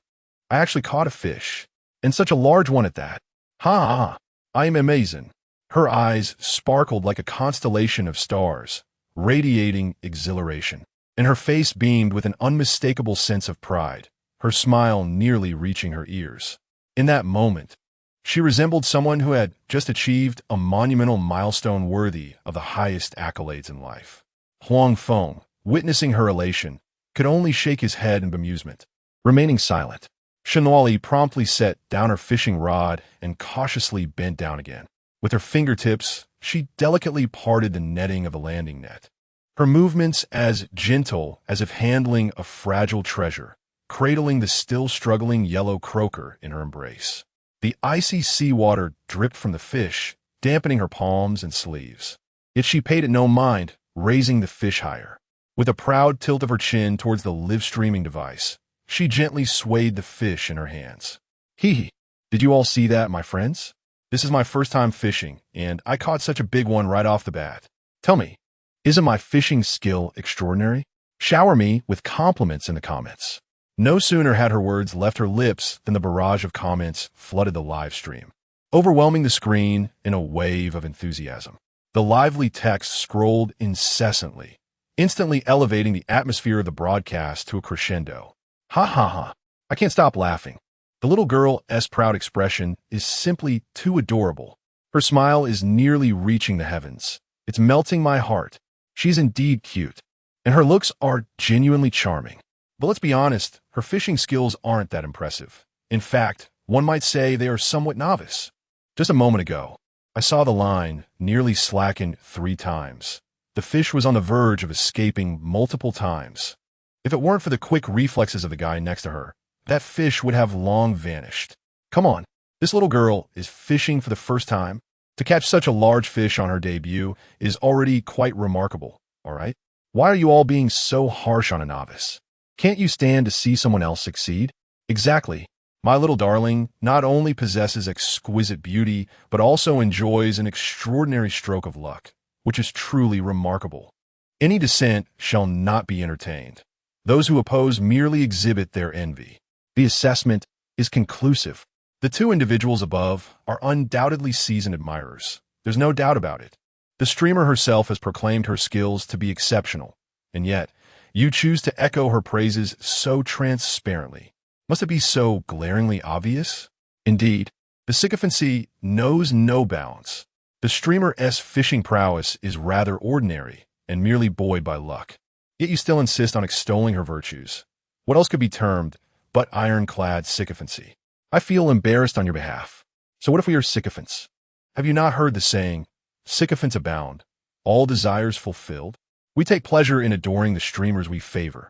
I actually caught a fish, and such a large one at that. Ha! I am amazing. Her eyes sparkled like a constellation of stars, radiating exhilaration, and her face beamed with an unmistakable sense of pride, her smile nearly reaching her ears. In that moment, she resembled someone who had just achieved a monumental milestone worthy of the highest accolades in life. Huang Feng, witnessing her elation, could only shake his head in bemusement. Remaining silent, Shun Luoli promptly set down her fishing rod and cautiously bent down again. With her fingertips, she delicately parted the netting of the landing net, her movements as gentle as if handling a fragile treasure, cradling the still struggling yellow croaker in her embrace. The icy seawater dripped from the fish, dampening her palms and sleeves. Yet she paid it no mind, raising the fish higher. With a proud tilt of her chin towards the live-streaming device, she gently swayed the fish in her hands. Hee. Did you all see that, my friends? This is my first time fishing, and I caught such a big one right off the bat. Tell me, isn't my fishing skill extraordinary? Shower me with compliments in the comments. No sooner had her words left her lips than the barrage of comments flooded the live stream, overwhelming the screen in a wave of enthusiasm. The lively text scrolled incessantly, instantly elevating the atmosphere of the broadcast to a crescendo. Ha ha ha. I can't stop laughing. The little girl's proud expression is simply too adorable. Her smile is nearly reaching the heavens. It's melting my heart. She's indeed cute, and her looks are genuinely charming. But let's be honest, her fishing skills aren't that impressive. In fact, one might say they are somewhat novice. Just a moment ago, I saw the line nearly slacken 3 times. The fish was on the verge of escaping multiple times. If it weren't for the quick reflexes of the guy next to her, that fish would have long vanished. Come on, this little girl is fishing for the first time. To catch such a large fish on her debut is already quite remarkable, all right? Why are you all being so harsh on a novice? Can't you stand to see someone else succeed? Exactly. My little darling not only possesses exquisite beauty, but also enjoys an extraordinary stroke of luck, which is truly remarkable. Any dissent shall not be entertained. Those who oppose merely exhibit their envy. The assessment is conclusive. The two individuals above are undoubtedly seasoned admirers. There's no doubt about it. The streamer herself has proclaimed her skills to be exceptional, and yet you choose to echo her praises so transparently. Must it be so glaringly obvious? Indeed, the sycophancy knows no bounds. The streamer's fishing prowess is rather ordinary and merely buoyed by luck. Yet you still insist on extolling her virtues. What else could be termed but ironclad sycophancy? I feel embarrassed on your behalf. So what if we are sycophants? Have you not heard the saying, sycophants abound, all desires fulfilled? We take pleasure in adoring the streamers we favor.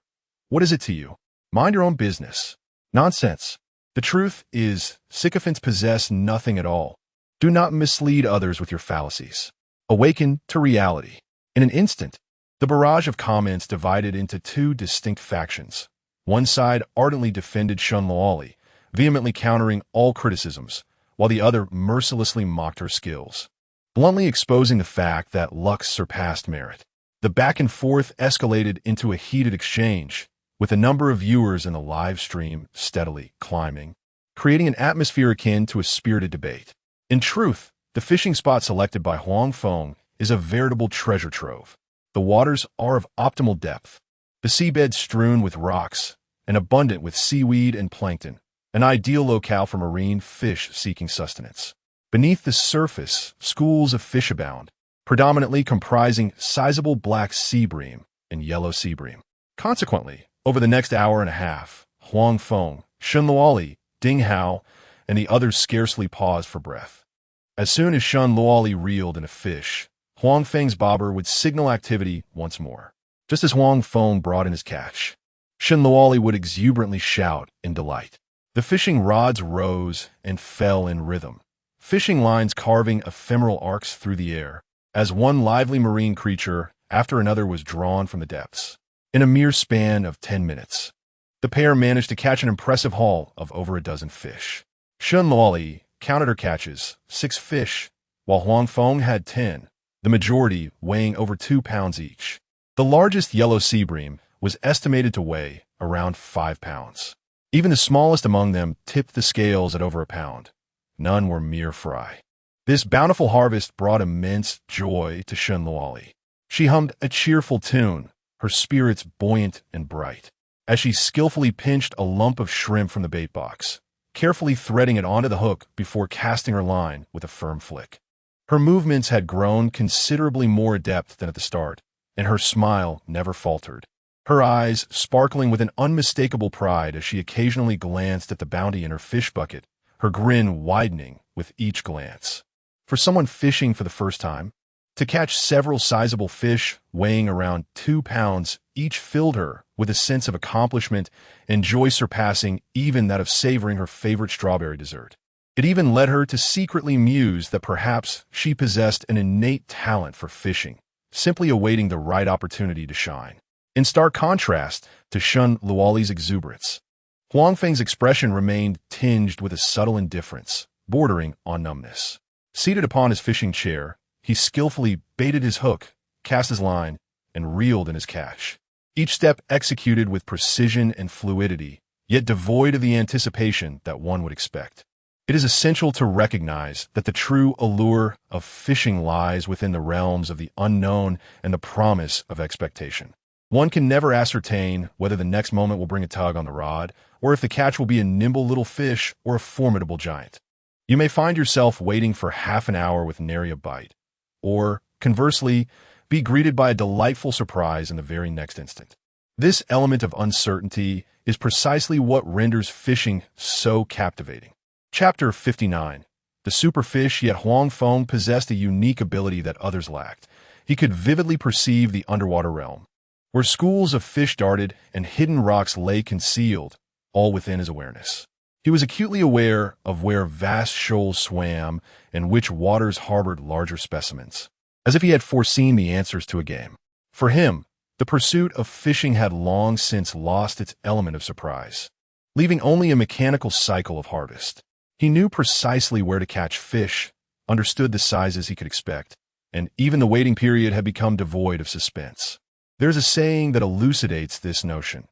What is it to you? Mind your own business. Nonsense. The truth is, sycophants possess nothing at all. Do not mislead others with your fallacies. Awaken to reality. In an instant, the barrage of comments divided into two distinct factions. One side ardently defended Shun Luoli, vehemently countering all criticisms, while the other mercilessly mocked her skills, bluntly exposing the fact that luck surpassed merit. The back and forth escalated into a heated exchange, with the number of viewers in the live stream steadily climbing, creating an atmosphere akin to a spirited debate. In truth, the fishing spot selected by Huang Feng is a veritable treasure trove. The waters are of optimal depth, the seabed strewn with rocks and abundant with seaweed and plankton, an ideal locale for marine fish seeking sustenance. Beneath the surface, schools of fish abound, predominantly comprising sizable black sea bream and yellow sea bream. Consequently, over the next hour and a half, Huang Feng, Shun Luoli, Ding Hao, and the others scarcely paused for breath. As soon as Shun Luoli reeled in a fish, Huang Feng's bobber would signal activity once more. Just as Huang Feng brought in his catch, Shun Luoli would exuberantly shout in delight. The fishing rods rose and fell in rhythm, fishing lines carving ephemeral arcs through the air, as one lively marine creature after another was drawn from the depths. In a mere span of 10 minutes, the pair managed to catch an impressive haul of over a dozen fish. Shun Luoli counted her catches, 6 fish, while Huang Feng had 10, the majority weighing over 2 pounds each. The largest yellow sea bream was estimated to weigh around 5 pounds. Even the smallest among them tipped the scales at over a pound. None were mere fry. This bountiful harvest brought immense joy to Shun Luoli. She hummed a cheerful tune, her spirits buoyant and bright, as she skillfully pinched a lump of shrimp from the bait box, carefully threading it onto the hook before casting her line with a firm flick. Her movements had grown considerably more adept than at the start, and her smile never faltered, her eyes sparkling with an unmistakable pride as she occasionally glanced at the bounty in her fish bucket, her grin widening with each glance. For someone fishing for the first time, to catch several sizable fish weighing around 2 pounds each filled her with a sense of accomplishment and joy surpassing even that of savoring her favorite strawberry dessert. It even led her to secretly muse that perhaps she possessed an innate talent for fishing, simply awaiting the right opportunity to shine. In stark contrast to Shun Luoli's exuberance, Huang Feng's expression remained tinged with a subtle indifference, bordering on numbness. Seated upon his fishing chair, he skillfully baited his hook, cast his line, and reeled in his catch. Each step executed with precision and fluidity, yet devoid of the anticipation that one would expect. It is essential to recognize that the true allure of fishing lies within the realms of the unknown and the promise of expectation. One can never ascertain whether the next moment will bring a tug on the rod, or if the catch will be a nimble little fish or a formidable giant. You may find yourself waiting for half an hour with nary a bite, or, conversely, be greeted by a delightful surprise in the very next instant. This element of uncertainty is precisely what renders fishing so captivating. Chapter 59. The superfish, yet Huang Feng possessed a unique ability that others lacked. He could vividly perceive the underwater realm, where schools of fish darted and hidden rocks lay concealed, all within his awareness. He was acutely aware of where vast shoals swam and which waters harbored larger specimens, as if he had foreseen the answers to a game. For him, The pursuit of fishing had long since lost its element of surprise, leaving only a mechanical cycle of harvest. He knew precisely where to catch fish, understood the sizes he could expect, and even the waiting period had become devoid of suspense. There's a saying that elucidates this notion.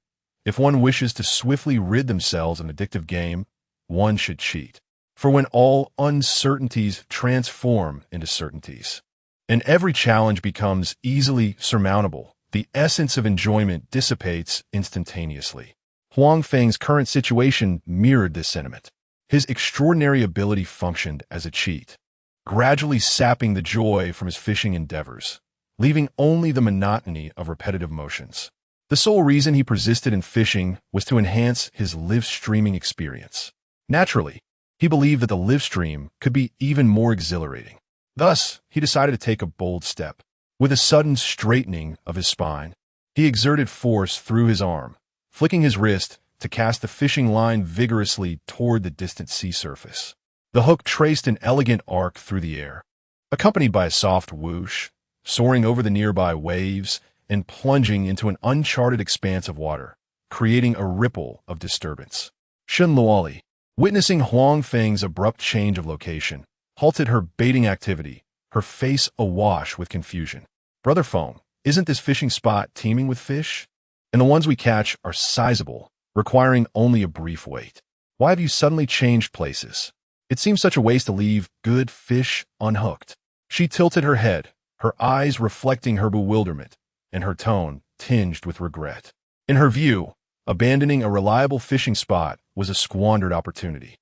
If one wishes to swiftly rid themselves of an addictive game, one should cheat. For when all uncertainties transform into certainties, and every challenge becomes easily surmountable, the essence of enjoyment dissipates instantaneously. Huang Feng's current situation mirrored this sentiment. His extraordinary ability functioned as a cheat, gradually sapping the joy from his fishing endeavors, leaving only the monotony of repetitive motions. The sole reason he persisted in fishing was to enhance his live-streaming experience. Naturally, he believed that the live stream could be even more exhilarating. Thus, he decided to take a bold step. With a sudden straightening of his spine, he exerted force through his arm, flicking his wrist to cast the fishing line vigorously toward the distant sea surface. The hook traced an elegant arc through the air, accompanied by a soft whoosh, soaring over the nearby waves and plunging into an uncharted expanse of water, creating a ripple of disturbance. Shen Luoli, witnessing Huang Feng's abrupt change of location, halted her baiting activity, her face awash with confusion. "Brother Feng, isn't this fishing spot teeming with fish? And the ones we catch are sizable, requiring only a brief wait. Why have you suddenly changed places? It seems such a waste to leave good fish unhooked." She tilted her head, her eyes reflecting her bewilderment, and her tone tinged with regret. In her view, abandoning a reliable fishing spot was a squandered opportunity.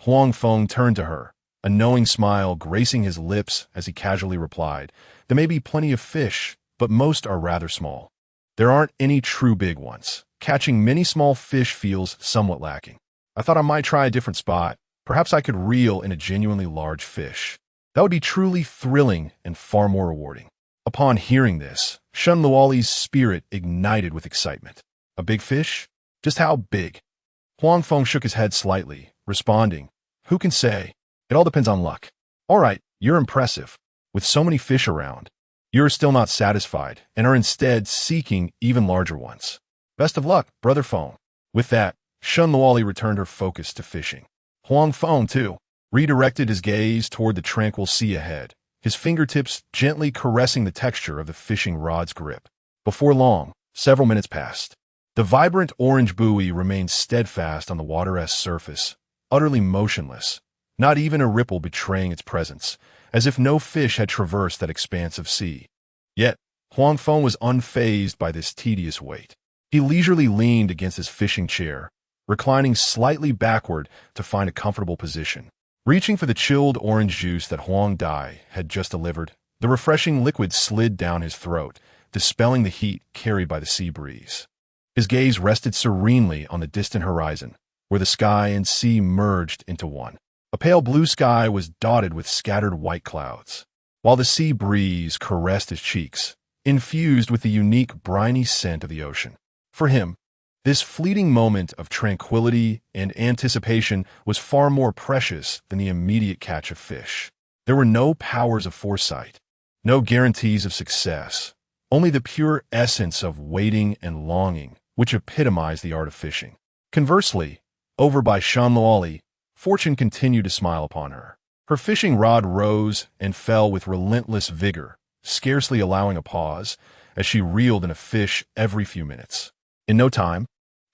Huang Feng turned to her, a knowing smile gracing his lips as he casually replied, "There may be plenty of fish, but most are rather small. There aren't any true big ones. Catching many small fish feels somewhat lacking. I thought I might try a different spot. Perhaps I could reel in a genuinely large fish. That would be truly thrilling and far more rewarding." Upon hearing this, Shen Luoli's spirit ignited with excitement. "A big fish? Just how big?" Huang Feng shook his head slightly, responding, "Who can say? It all depends on luck." "All right, you're impressive. With so many fish around, you're still not satisfied and are instead seeking even larger ones. Best of luck, Brother Feng." With that, Shen Luoli returned her focus to fishing. Huang Feng, too, redirected his gaze toward the tranquil sea ahead, his fingertips gently caressing the texture of the fishing rod's grip. Before long, several minutes passed. The vibrant orange buoy remained steadfast on the water's surface, utterly motionless, not even a ripple betraying its presence, as if no fish had traversed that expanse of sea. Yet, Huang Feng was unfazed by this tedious wait. He leisurely leaned against his fishing chair, reclining slightly backward to find a comfortable position. Reaching for the chilled orange juice that Huang Dai had just delivered, the refreshing liquid slid down his throat, dispelling the heat carried by the sea breeze. His gaze rested serenely on the distant horizon, where the sky and sea merged into one. A pale blue sky was dotted with scattered white clouds, while the sea breeze caressed his cheeks, infused with the unique briny scent of the ocean. For him, this fleeting moment of tranquility and anticipation was far more precious than the immediate catch of fish. There were no powers of foresight, no guarantees of success, only the pure essence of waiting and longing, which epitomized the art of fishing. Conversely, over by Shen Luoli, fortune continued to smile upon her. Her fishing rod rose and fell with relentless vigor, scarcely allowing a pause, as she reeled in a fish every few minutes. In no time,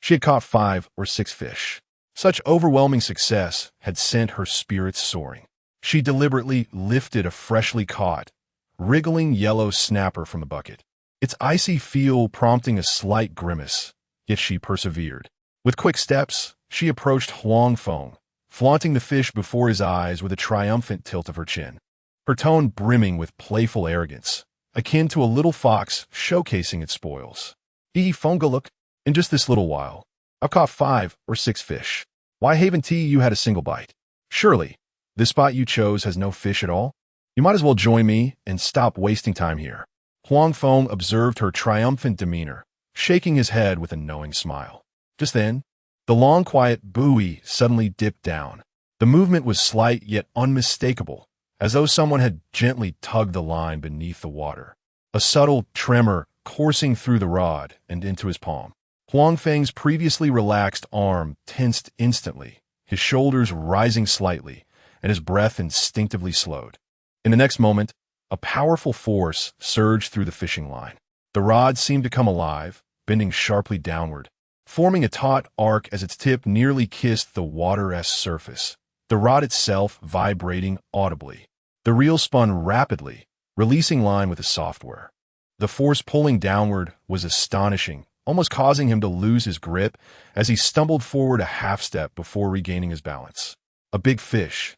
she had caught 5 or 6 fish. Such overwhelming success had sent her spirits soaring. She deliberately lifted a freshly caught, wriggling yellow snapper from the bucket, its icy feel prompting a slight grimace, yet she persevered. With quick steps, she approached Huang Feng, flaunting the fish before his eyes with a triumphant tilt of her chin, her tone brimming with playful arrogance, akin to a little fox showcasing its spoils. Feng, look. In just this little while, I've caught 5 or 6 fish. Why haven't you had a single bite? Surely, this spot you chose has no fish at all? You might as well join me and stop wasting time here." Huang Feng observed her triumphant demeanor, shaking his head with a knowing smile. Just then, the long quiet buoy suddenly dipped down. The movement was slight yet unmistakable, as though someone had gently tugged the line beneath the water. A subtle tremor coursing through the rod and into his palm. Huang Feng's previously relaxed arm tensed instantly, his shoulders rising slightly, and his breath instinctively slowed. In the next moment, a powerful force surged through the fishing line. The rod seemed to come alive, bending sharply downward, forming a taut arc as its tip nearly kissed the water's surface, the rod itself vibrating audibly. The reel spun rapidly, releasing line with a software. The force pulling downward was astonishing, almost causing him to lose his grip as he stumbled forward a half-step before regaining his balance. A big fish.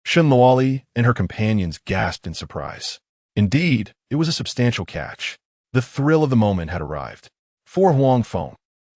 Shenluoli and her companions gasped in surprise. Indeed, it was a substantial catch. The thrill of the moment had arrived. For Huang Feng,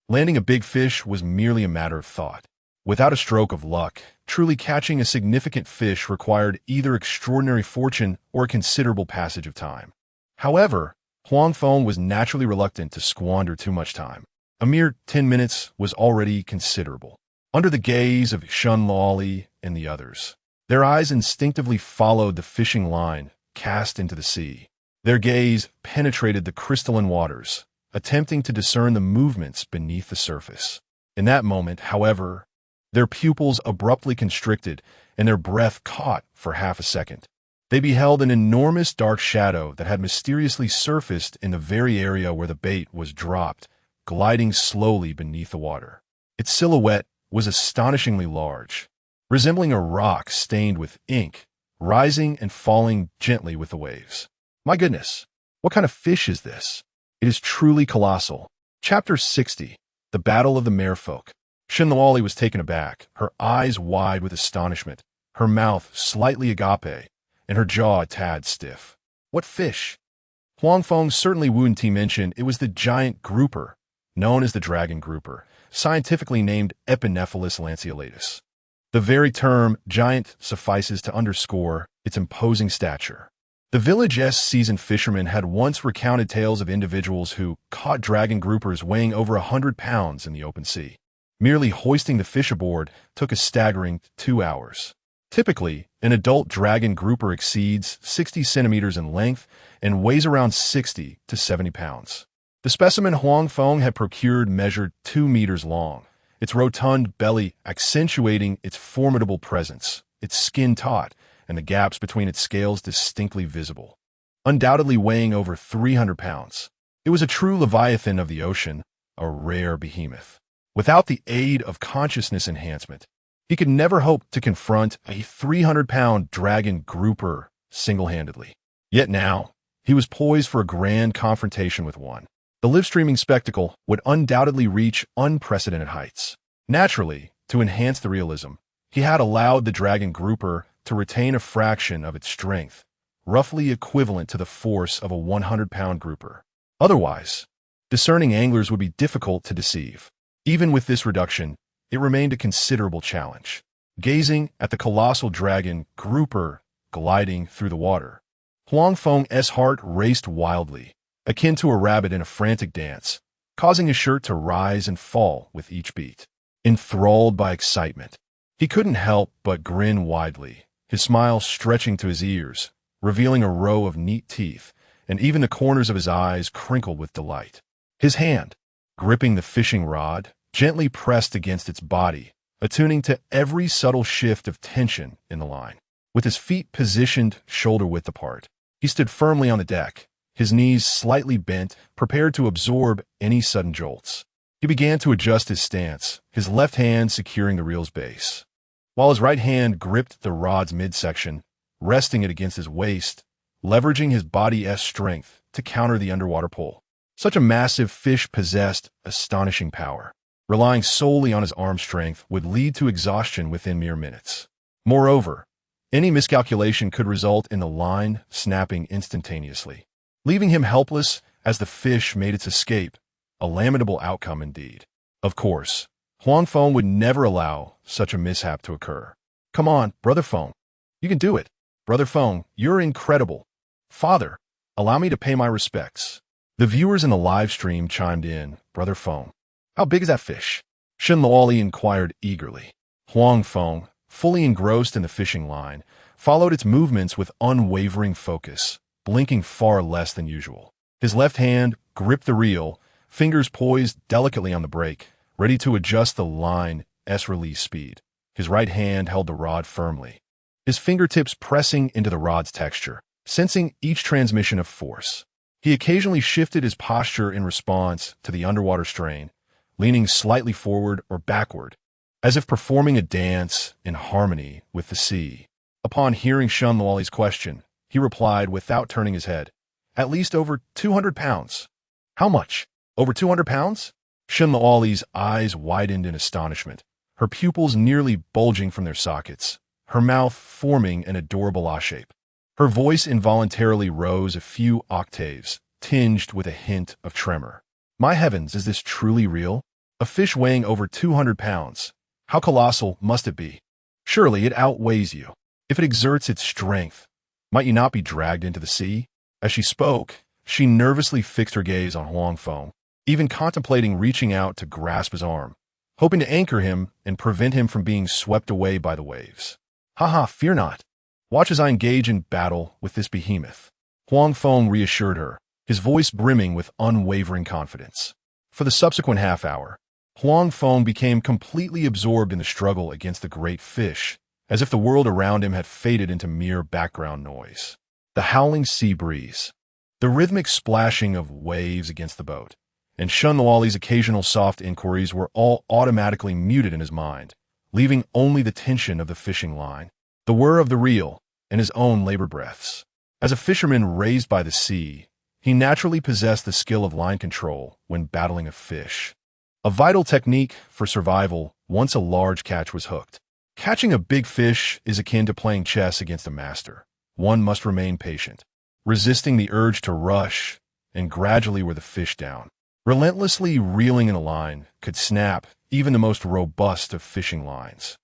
landing a big fish was merely a matter of thought. Without a stroke of luck, truly catching a significant fish required either extraordinary fortune or a considerable passage of time. However, Huang Feng was naturally reluctant to squander too much time. A mere 10 minutes was already considerable. Under the gaze of Shenluoli and the others, their eyes instinctively followed the fishing line cast into the sea. Their gaze penetrated the crystalline waters, attempting to discern the movements beneath the surface. In that moment, however, their pupils abruptly constricted and their breath caught for half a second. They beheld an enormous dark shadow that had mysteriously surfaced in the very area where the bait was dropped, gliding slowly beneath the water. Its silhouette was astonishingly large, resembling a rock stained with ink, rising and falling gently with the waves. My goodness, what kind of fish is this? It is truly colossal. Chapter 60, The Battle of the Merfolk. Shenluoli was taken aback, her eyes wide with astonishment, her mouth slightly agape, and her jaw a tad stiff. What fish? Huang Feng certainly wouldn't mention it was the giant grouper, known as the dragon grouper, scientifically named Epinephelus lanceolatus. The very term giant suffices to underscore its imposing stature. The village's seasoned fishermen had once recounted tales of individuals who caught dragon groupers weighing over 100 pounds in the open sea. Merely hoisting the fish aboard took a staggering 2 hours. Typically, an adult dragon grouper exceeds 60 centimeters in length and weighs around 60 to 70 pounds. The specimen Huang Feng had procured measured 2 meters long, its rotund belly accentuating its formidable presence, its skin taut, and the gaps between its scales distinctly visible. Undoubtedly weighing over 300 pounds, it was a true leviathan of the ocean, a rare behemoth. Without the aid of consciousness enhancement, he could never hope to confront a 300-pound dragon grouper single-handedly. Yet now, he was poised for a grand confrontation with one. The live-streaming spectacle would undoubtedly reach unprecedented heights. Naturally, to enhance the realism, he had allowed the dragon grouper to retain a fraction of its strength, roughly equivalent to the force of a 100-pound grouper. Otherwise, discerning anglers would be difficult to deceive. Even with this reduction, it remained a considerable challenge. Gazing at the colossal dragon grouper gliding through the water, Huang Feng's heart raced wildly, akin to a rabbit in a frantic dance, causing his shirt to rise and fall with each beat. Enthralled by excitement, he couldn't help but grin widely, his smile stretching to his ears, revealing a row of neat teeth, and even the corners of his eyes crinkled with delight. His hand, gripping the fishing rod, gently pressed against its body, attuning to every subtle shift of tension in the line. With his feet positioned shoulder-width apart, he stood firmly on the deck, his knees slightly bent, prepared to absorb any sudden jolts. He began to adjust his stance, his left hand securing the reel's base, while his right hand gripped the rod's midsection, resting it against his waist, leveraging his body's strength to counter the underwater pull. Such a massive fish possessed astonishing power. Relying solely on his arm strength would lead to exhaustion within mere minutes. Moreover, any miscalculation could result in the line snapping instantaneously, leaving him helpless as the fish made its escape, a lamentable outcome indeed. Of course, Huang Feng would never allow such a mishap to occur. Come on, Brother Feng. You can do it. Brother Feng, you're incredible. Father, allow me to pay my respects. The viewers in the live stream chimed in, Brother Feng. How big is that fish? Shenluoli inquired eagerly. Huang Feng, fully engrossed in the fishing line, followed its movements with unwavering focus, blinking far less than usual. His left hand gripped the reel, fingers poised delicately on the brake, ready to adjust the line's release speed. His right hand held the rod firmly, his fingertips pressing into the rod's texture, sensing each transmission of force. He occasionally shifted his posture in response to the underwater strain, leaning slightly forward or backward, as if performing a dance in harmony with the sea. Upon hearing Shun Luoli's question, he replied without turning his head, "At least over 200 pounds. How much? Over 200 pounds? Shun Luoli's eyes widened in astonishment, her pupils nearly bulging from their sockets, her mouth forming an adorable shape. Her voice involuntarily rose a few octaves, tinged with a hint of tremor. My heavens, is this truly real? A fish weighing over 200 pounds. How colossal must it be? Surely it outweighs you. If it exerts its strength, might you not be dragged into the sea?" As she spoke, she nervously fixed her gaze on Huang Feng, even contemplating reaching out to grasp his arm, hoping to anchor him and prevent him from being swept away by the waves. "Haha, fear not. Watch as I engage in battle with this behemoth," Huang Feng reassured her, his voice brimming with unwavering confidence. For the subsequent half-hour, Huang Feng became completely absorbed in the struggle against the great fish, as if the world around him had faded into mere background noise. The howling sea breeze, the rhythmic splashing of waves against the boat, and Shun Luoli's occasional soft inquiries were all automatically muted in his mind, leaving only the tension of the fishing line, the whir of the reel, and his own labored breaths. As a fisherman raised by the sea, he naturally possessed the skill of line control when battling a fish, a vital technique for survival once a large catch was hooked. Catching a big fish is akin to playing chess against a master. One must remain patient, resisting the urge to rush, and gradually wear the fish down. Relentlessly reeling in a line could snap even the most robust of fishing lines,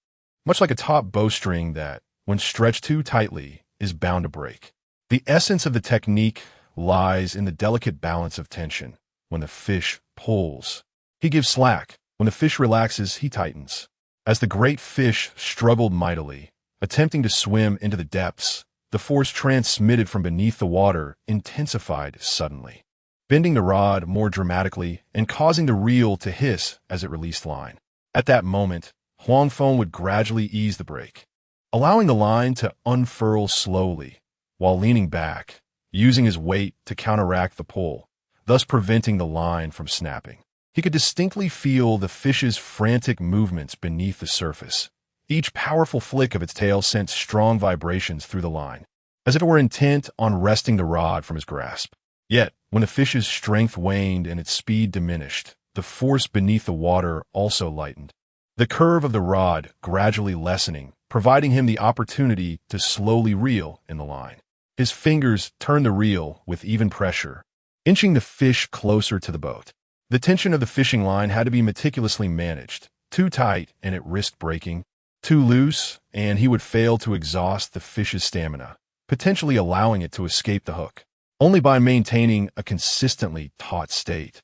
much like a taut bowstring that, when stretched too tightly, is bound to break. The essence of the technique lies in the delicate balance of tension. When the fish pulls, he gives slack. When the fish relaxes, he tightens. As the great fish struggled mightily, attempting to swim into the depths, the force transmitted from beneath the water intensified suddenly, bending the rod more dramatically and causing the reel to hiss as it released line. At that moment, Huang Feng would gradually ease the brake, allowing the line to unfurl slowly, while leaning back, using his weight to counteract the pull, thus preventing the line from snapping. He could distinctly feel the fish's frantic movements beneath the surface. Each powerful flick of its tail sent strong vibrations through the line, as if it were intent on wresting the rod from his grasp. Yet, when the fish's strength waned and its speed diminished, the force beneath the water also lightened, the curve of the rod gradually lessening, providing him the opportunity to slowly reel in the line. His fingers turned the reel with even pressure, inching the fish closer to the boat. The tension of the fishing line had to be meticulously managed. Too tight, and it risked breaking. Too loose, and he would fail to exhaust the fish's stamina, potentially allowing it to escape the hook. Only by maintaining a consistently taut state,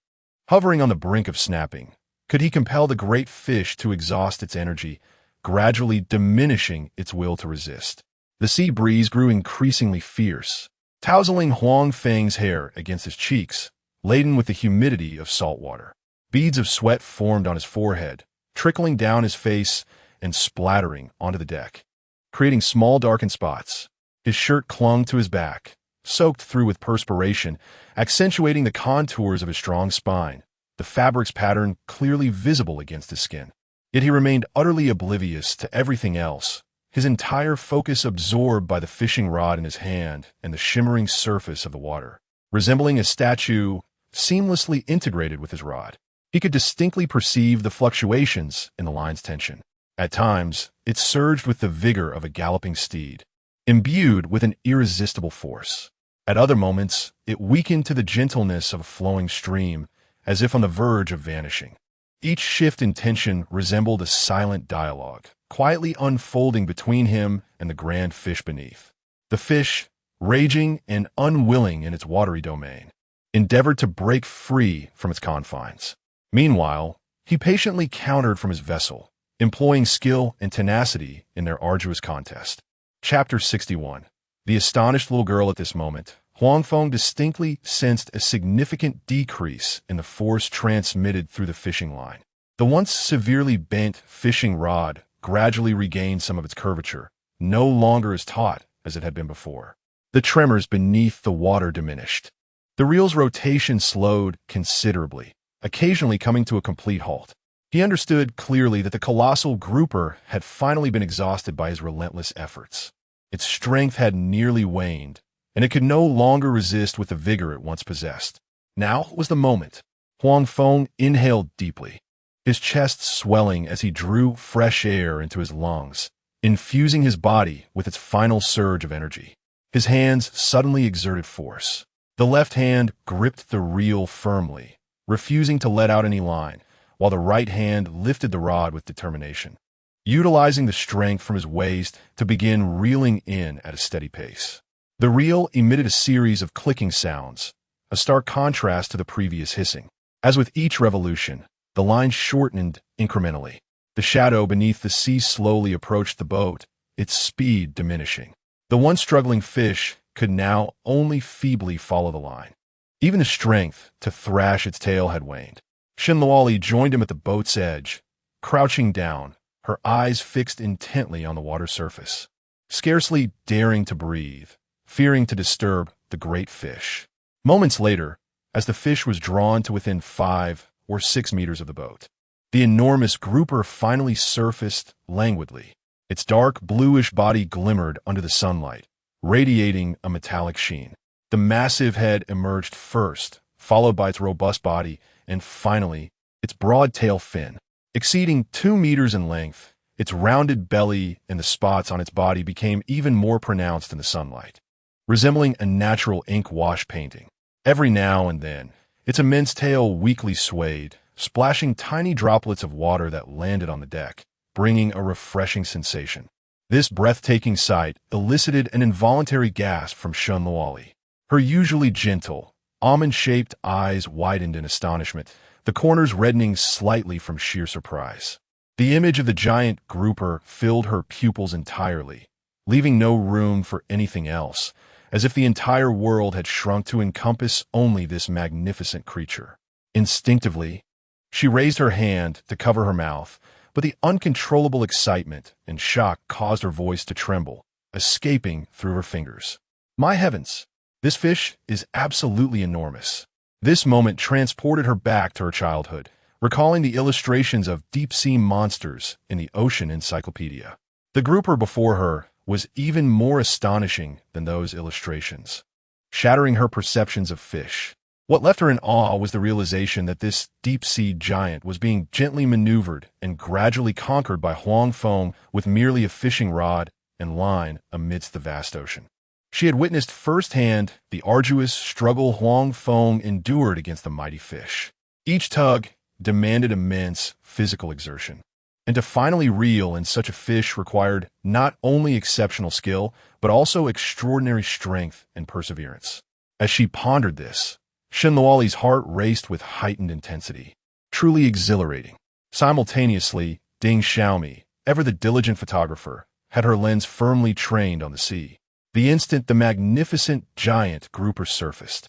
hovering on the brink of snapping, could he compel the great fish to exhaust its energy, gradually diminishing its will to resist. The sea breeze grew increasingly fierce, tousling Huang Feng's hair against his cheeks, laden with the humidity of salt water. Beads of sweat formed on his forehead, trickling down his face and splattering onto the deck, creating small darkened spots. His shirt clung to his back, soaked through with perspiration, accentuating the contours of his strong spine, the fabric's pattern clearly visible against his skin. Yet he remained utterly oblivious to everything else, his entire focus absorbed by the fishing rod in his hand and the shimmering surface of the water. Resembling a statue seamlessly integrated with his rod, he could distinctly perceive the fluctuations in the line's tension. At times, it surged with the vigor of a galloping steed, imbued with an irresistible force. At other moments, it weakened to the gentleness of a flowing stream, as if on the verge of vanishing. Each shift in tension resembled a silent dialogue, quietly unfolding between him and the grand fish beneath. The fish, raging and unwilling in its watery domain, endeavored to break free from its confines. Meanwhile, he patiently countered from his vessel, employing skill and tenacity in their arduous contest. Chapter 61. The astonished little girl at this moment, Huang Feng distinctly sensed a significant decrease in the force transmitted through the fishing line. The once severely bent fishing rod gradually regained some of its curvature, no longer as taut as it had been before. The tremors beneath the water diminished. The reel's rotation slowed considerably, occasionally coming to a complete halt. He understood clearly that the colossal grouper had finally been exhausted by his relentless efforts. Its strength had nearly waned, and it could no longer resist with the vigor it once possessed. Now was the moment. Huang Feng inhaled deeply, his chest swelling as he drew fresh air into his lungs, infusing his body with its final surge of energy. His hands suddenly exerted force. The left hand gripped the reel firmly, refusing to let out any line, while the right hand lifted the rod with determination, utilizing the strength from his waist to begin reeling in at a steady pace. The reel emitted a series of clicking sounds, a stark contrast to the previous hissing. As with each revolution, the line shortened incrementally. The shadow beneath the sea slowly approached the boat, its speed diminishing. The once struggling fish could now only feebly follow the line. Even the strength to thrash its tail had waned. Shenluoli joined him at the boat's edge, crouching down, her eyes fixed intently on the water surface, scarcely daring to breathe, fearing to disturb the great fish. Moments later, as the fish was drawn to within 5 or 6 meters of the boat, the enormous grouper finally surfaced languidly. Its dark, bluish body glimmered under the sunlight, radiating a metallic sheen. The massive head emerged first, followed by its robust body, and finally, its broad tail fin. Exceeding 2 meters in length, its rounded belly and the spots on its body became even more pronounced in the sunlight, resembling a natural ink wash painting. Every now and then, its immense tail weakly swayed, splashing tiny droplets of water that landed on the deck, bringing a refreshing sensation. This breathtaking sight elicited an involuntary gasp from Shenluoli. Her usually gentle, almond-shaped eyes widened in astonishment, the corners reddening slightly from sheer surprise. The image of the giant grouper filled her pupils entirely, leaving no room for anything else, as if the entire world had shrunk to encompass only this magnificent creature. Instinctively, she raised her hand to cover her mouth, but the uncontrollable excitement and shock caused her voice to tremble, escaping through her fingers. My heavens! This fish is absolutely enormous. This moment transported her back to her childhood, recalling the illustrations of deep-sea monsters in the Ocean Encyclopedia. The grouper before her was even more astonishing than those illustrations, shattering her perceptions of fish. What left her in awe was the realization that this deep-sea giant was being gently maneuvered and gradually conquered by Huang Feng with merely a fishing rod and line amidst the vast ocean. She had witnessed firsthand the arduous struggle Huang Feng endured against the mighty fish. Each tug demanded immense physical exertion, and to finally reel in such a fish required not only exceptional skill, but also extraordinary strength and perseverance. As she pondered this, Shenluoli's heart raced with heightened intensity, truly exhilarating. Simultaneously, Ding Xiaomi, ever the diligent photographer, had her lens firmly trained on the sea. The instant the magnificent giant grouper surfaced,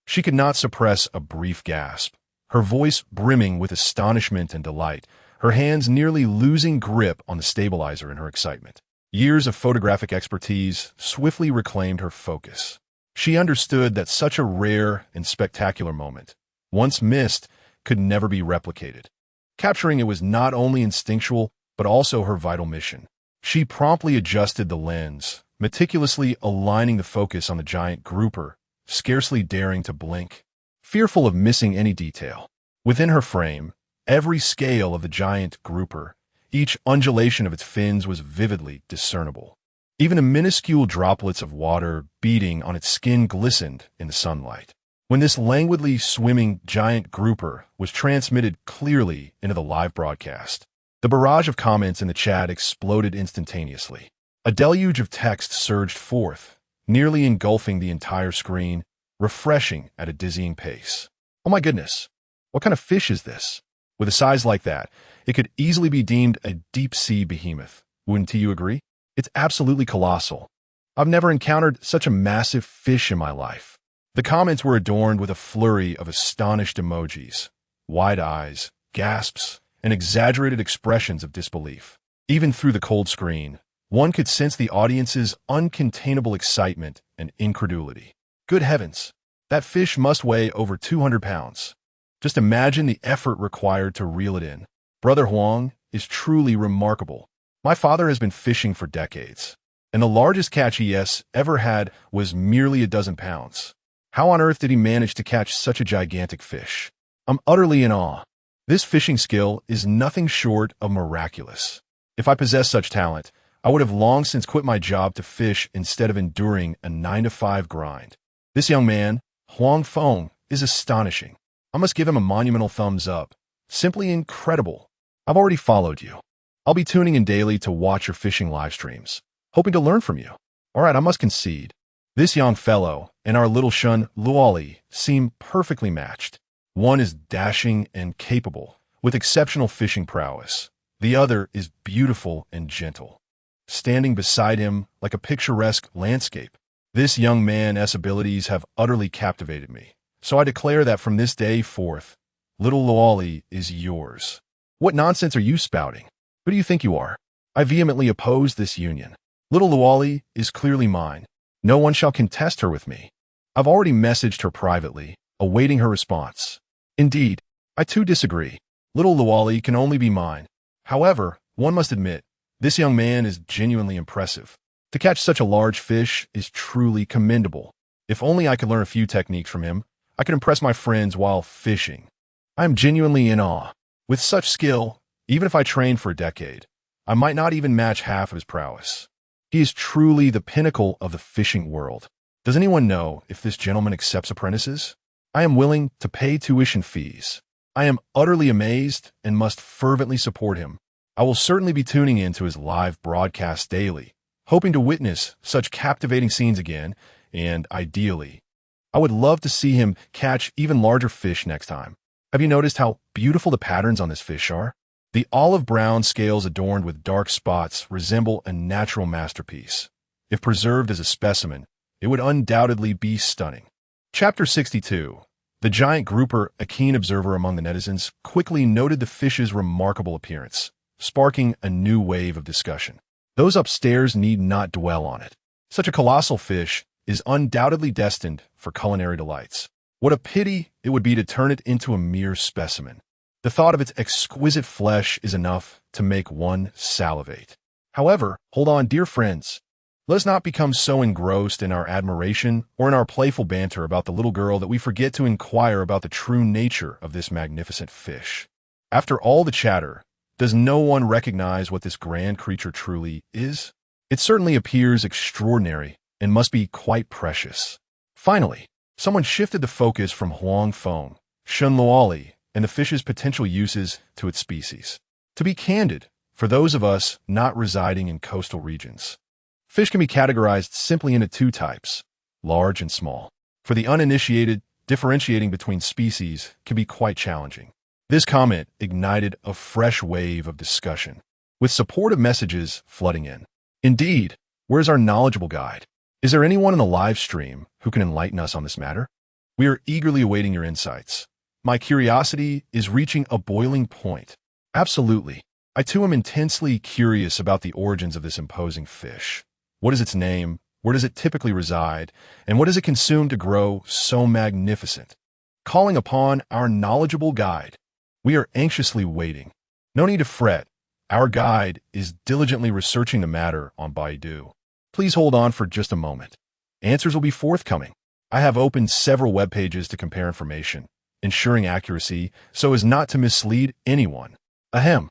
she could not suppress a brief gasp, her voice brimming with astonishment and delight, her hands nearly losing grip on the stabilizer in her excitement. Years of photographic expertise swiftly reclaimed her focus. She understood that such a rare and spectacular moment, once missed, could never be replicated. Capturing it was not only instinctual, but also her vital mission. She promptly adjusted the lens, meticulously aligning the focus on the giant grouper, scarcely daring to blink, fearful of missing any detail. Within her frame, every scale of the giant grouper, each undulation of its fins was vividly discernible. Even the minuscule droplets of water beating on its skin glistened in the sunlight. When this languidly swimming giant grouper was transmitted clearly into the live broadcast, the barrage of comments in the chat exploded instantaneously. A deluge of text surged forth, nearly engulfing the entire screen, refreshing at a dizzying pace. Oh my goodness, what kind of fish is this? With a size like that, it could easily be deemed a deep-sea behemoth. Wouldn't you agree? It's absolutely colossal. I've never encountered such a massive fish in my life. The comments were adorned with a flurry of astonished emojis, wide eyes, gasps, and exaggerated expressions of disbelief. Even through the cold screen, one could sense the audience's uncontainable excitement and incredulity. Good heavens, that fish must weigh over 200 pounds. Just imagine the effort required to reel it in. Brother Huang is truly remarkable. My father has been fishing for decades, and the largest catch he ever had was merely a dozen pounds. How on earth did he manage to catch such a gigantic fish? I'm utterly in awe. This fishing skill is nothing short of miraculous. If I possessed such talent, I would have long since quit my job to fish instead of enduring a 9-to-5 grind. This young man, Huang Feng, is astonishing. I must give him a monumental thumbs up. Simply incredible. I've already followed you. I'll be tuning in daily to watch your fishing live streams, hoping to learn from you. All right, I must concede. This young fellow and our little shun Luoli seem perfectly matched. One is dashing and capable, with exceptional fishing prowess. The other is beautiful and gentle, standing beside him like a picturesque landscape. This young man's abilities have utterly captivated me, so I declare that from this day forth, little Luoli is yours. What nonsense are you spouting? Who do you think you are? I vehemently oppose this union. Little Luoli is clearly mine. No one shall contest her with me. I've already messaged her privately, awaiting her response. Indeed, I too disagree. Little Luoli can only be mine. However, one must admit, this young man is genuinely impressive. To catch such a large fish is truly commendable. If only I could learn a few techniques from him, I could impress my friends while fishing. I am genuinely in awe. With such skill, even if I trained for a decade, I might not even match half of his prowess. He is truly the pinnacle of the fishing world. Does anyone know if this gentleman accepts apprentices? I am willing to pay tuition fees. I am utterly amazed and must fervently support him. I will certainly be tuning in to his live broadcasts daily, hoping to witness such captivating scenes again, and ideally, I would love to see him catch even larger fish next time. Have you noticed how beautiful the patterns on this fish are? The olive brown scales adorned with dark spots resemble a natural masterpiece. If preserved as a specimen, it would undoubtedly be stunning. Chapter 62. The giant grouper, a keen observer among the netizens, quickly noted the fish's remarkable appearance, sparking a new wave of discussion. Those upstairs need not dwell on it. Such a colossal fish is undoubtedly destined for culinary delights. What a pity it would be to turn it into a mere specimen. The thought of its exquisite flesh is enough to make one salivate. However, hold on, dear friends. Let us not become so engrossed in our admiration or in our playful banter about the little girl that we forget to inquire about the true nature of this magnificent fish. After all the chatter, does no one recognize what this grand creature truly is? It certainly appears extraordinary and must be quite precious. Finally, someone shifted the focus from Huang Feng, Shun Luoli, and the fish's potential uses to its species. To be candid, for those of us not residing in coastal regions, fish can be categorized simply into two types, large and small. For the uninitiated, differentiating between species can be quite challenging. This comment ignited a fresh wave of discussion, with supportive messages flooding in. Indeed, where's our knowledgeable guide? Is there anyone in the live stream who can enlighten us on this matter? We are eagerly awaiting your insights. My curiosity is reaching a boiling point. Absolutely. I too am intensely curious about the origins of this imposing fish. What is its name? Where does it typically reside? And what does it consume to grow so magnificent? Calling upon our knowledgeable guide. We are anxiously waiting. No need to fret. Our guide is diligently researching the matter on Baidu. Please hold on for just a moment. Answers will be forthcoming. I have opened several web pages to compare information, ensuring accuracy so as not to mislead anyone. Ahem.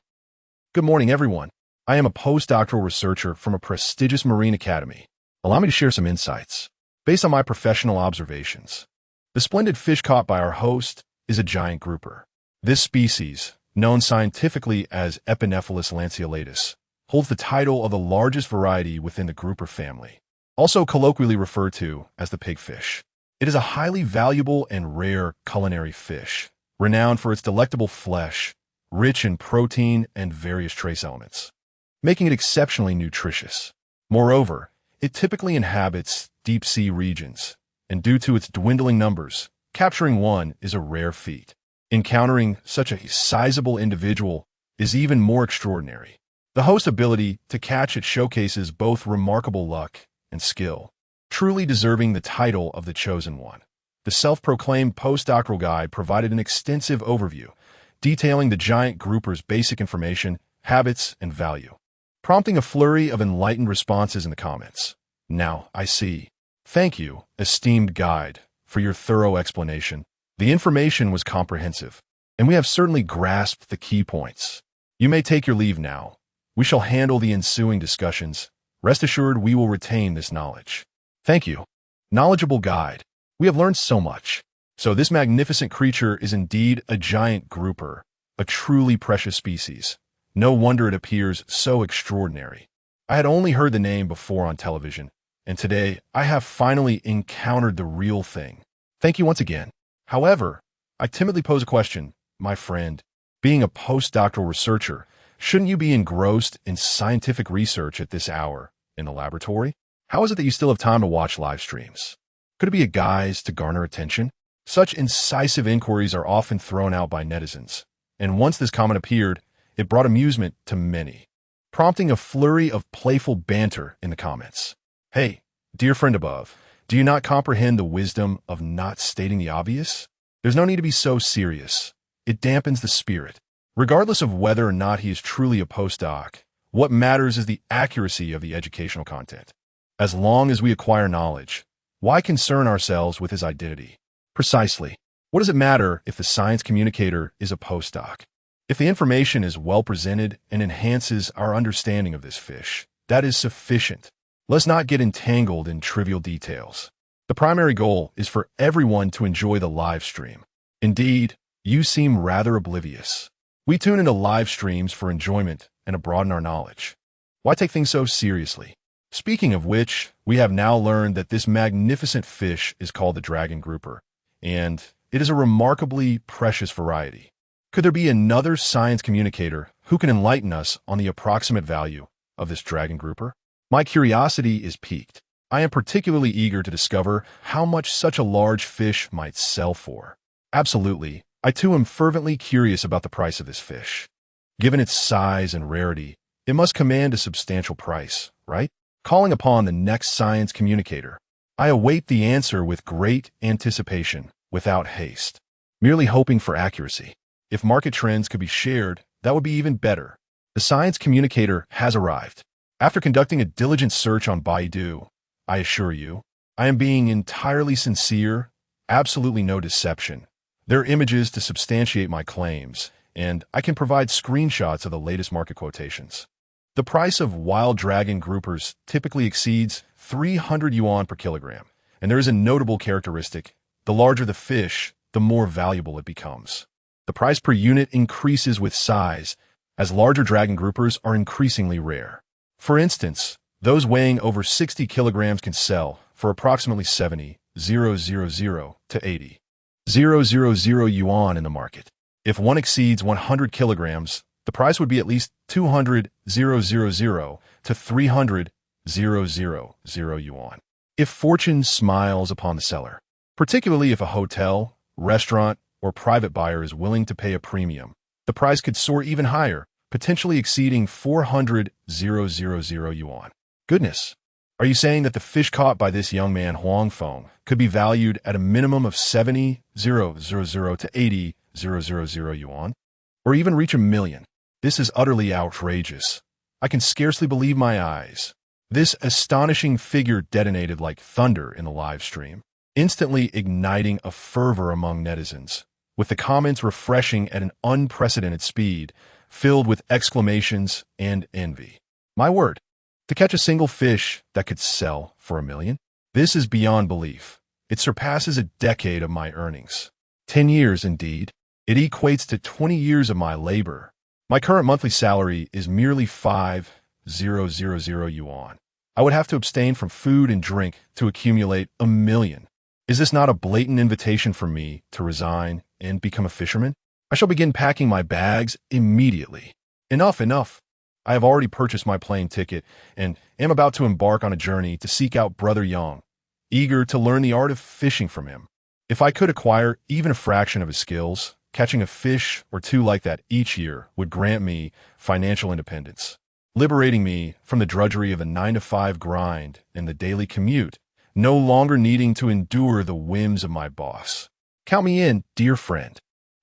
Good morning, everyone. I am a postdoctoral researcher from a prestigious marine academy. Allow me to share some insights. Based on my professional observations, the splendid fish caught by our host is a giant grouper. This species, known scientifically as Epinephelus lanceolatus, holds the title of the largest variety within the grouper family, also colloquially referred to as the pigfish. It is a highly valuable and rare culinary fish, renowned for its delectable flesh, rich in protein and various trace elements, making it exceptionally nutritious. Moreover, it typically inhabits deep-sea regions and due to its dwindling numbers, capturing one is a rare feat. Encountering such a sizable individual is even more extraordinary. The host's ability to catch it showcases both remarkable luck and skill, truly deserving the title of the chosen one. The self-proclaimed postdoctoral guide provided an extensive overview, detailing the giant grouper's basic information, habits, and value, prompting a flurry of enlightened responses in the comments. Now, I see. Thank you, esteemed guide, for your thorough explanation. The information was comprehensive, and we have certainly grasped the key points. You may take your leave now. We shall handle the ensuing discussions. Rest assured we will retain this knowledge. Thank you, knowledgeable guide. We have learned so much. So this magnificent creature is indeed a giant grouper, a truly precious species. No wonder it appears so extraordinary. I had only heard the name before on television, and today I have finally encountered the real thing. Thank you once again. However, I timidly pose a question, my friend. Being a postdoctoral researcher, shouldn't you be engrossed in scientific research at this hour in the laboratory? How is it that you still have time to watch live streams? Could it be a guise to garner attention? Such incisive inquiries are often thrown out by netizens, and once this comment appeared, it brought amusement to many, prompting a flurry of playful banter in the comments. Hey, dear friend above, do you not comprehend the wisdom of not stating the obvious? There's no need to be so serious. It dampens the spirit. Regardless of whether or not he is truly a postdoc, what matters is the accuracy of the educational content. As long as we acquire knowledge, why concern ourselves with his identity? Precisely. What does it matter if the science communicator is a postdoc? If the information is well presented and enhances our understanding of this fish, that is sufficient. Let's not get entangled in trivial details. The primary goal is for everyone to enjoy the live stream. Indeed, you seem rather oblivious. We tune into live streams for enjoyment and to broaden our knowledge. Why take things so seriously? Speaking of which, we have now learned that this magnificent fish is called the dragon grouper, and it is a remarkably precious variety. Could there be another science communicator who can enlighten us on the approximate value of this dragon grouper? My curiosity is piqued. I am particularly eager to discover how much such a large fish might sell for. Absolutely, I too am fervently curious about the price of this fish. Given its size and rarity, it must command a substantial price, right? Calling upon the next science communicator, I await the answer with great anticipation, without haste, merely hoping for accuracy. If market trends could be shared, that would be even better. The science communicator has arrived. After conducting a diligent search on Baidu, I assure you, I am being entirely sincere, absolutely no deception. There are images to substantiate my claims, and I can provide screenshots of the latest market quotations. The price of wild dragon groupers typically exceeds 300 yuan per kilogram, and there is a notable characteristic. The larger the fish, the more valuable it becomes. The price per unit increases with size, as larger dragon groupers are increasingly rare. For instance, those weighing over 60 kilograms can sell for approximately 70,000 to 80,000 yuan in the market. If one exceeds 100 kilograms, the price would be at least 200,000 to 300,000 yuan. If fortune smiles upon the seller, particularly if a hotel, restaurant, or private buyer is willing to pay a premium, the price could soar even higher, potentially exceeding 400,000 yuan. Goodness, are you saying that the fish caught by this young man Huang Feng could be valued at a minimum of 70,000 to 80,000 yuan? Or even reach 1,000,000? This is utterly outrageous. I can scarcely believe my eyes. This astonishing figure detonated like thunder in the live stream, instantly igniting a fervor among netizens, with the comments refreshing at an unprecedented speed, filled with exclamations and envy. My word, to catch a single fish that could sell for 1,000,000? This is beyond belief. It surpasses a decade of my earnings. 10 years, indeed. It equates to 20 years of my labor. My current monthly salary is merely 5,000 yuan. I would have to abstain from food and drink to accumulate 1,000,000. Is this not a blatant invitation for me to resign and become a fisherman? I shall begin packing my bags immediately. Enough. I have already purchased my plane ticket and am about to embark on a journey to seek out Brother Yang. eager to learn the art of fishing from him. If I could acquire even a fraction of his skills, catching a fish or two like that each year would grant me financial independence, liberating me from the drudgery of a 9-to-5 grind and the daily commute, no longer needing to endure the whims of my boss. Count me in, dear friend.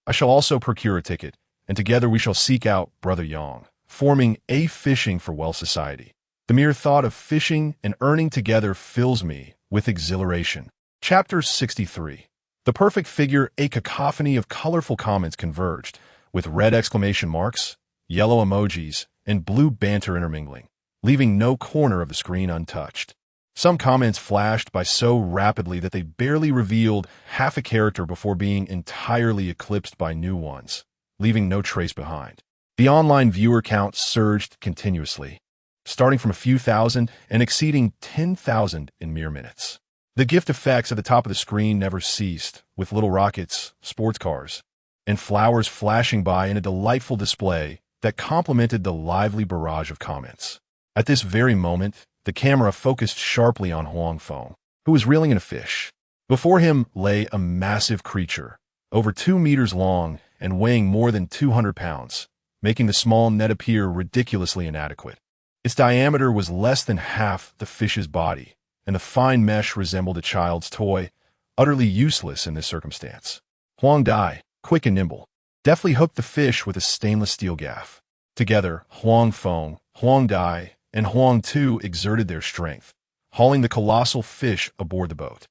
I shall also procure a ticket, and together we shall seek out Brother Yang, forming a Fishing for Well society. The mere thought of fishing and earning together fills me with exhilaration. Chapter 63. The perfect figure. A cacophony of colorful comments converged, with red exclamation marks, yellow emojis, and blue banter intermingling, leaving no corner of the screen untouched. Some comments flashed by so rapidly that they barely revealed half a character before being entirely eclipsed by new ones, leaving no trace behind. The online viewer count surged continuously, starting from a few thousand and exceeding 10,000 in mere minutes. The gift effects at the top of the screen never ceased, with little rockets, sports cars, and flowers flashing by in a delightful display that complemented the lively barrage of comments. At this very moment, the camera focused sharply on Huang Feng, who was reeling in a fish. Before him lay a massive creature, over 2 meters long and weighing more than 200 pounds, making the small net appear ridiculously inadequate. Its diameter was less than half the fish's body, and the fine mesh resembled a child's toy, utterly useless in this circumstance. Huang Dai, quick and nimble, deftly hooked the fish with a stainless steel gaff. Together, Huang Feng, Huang Dai, and Huang Tu exerted their strength, hauling the colossal fish aboard the boat.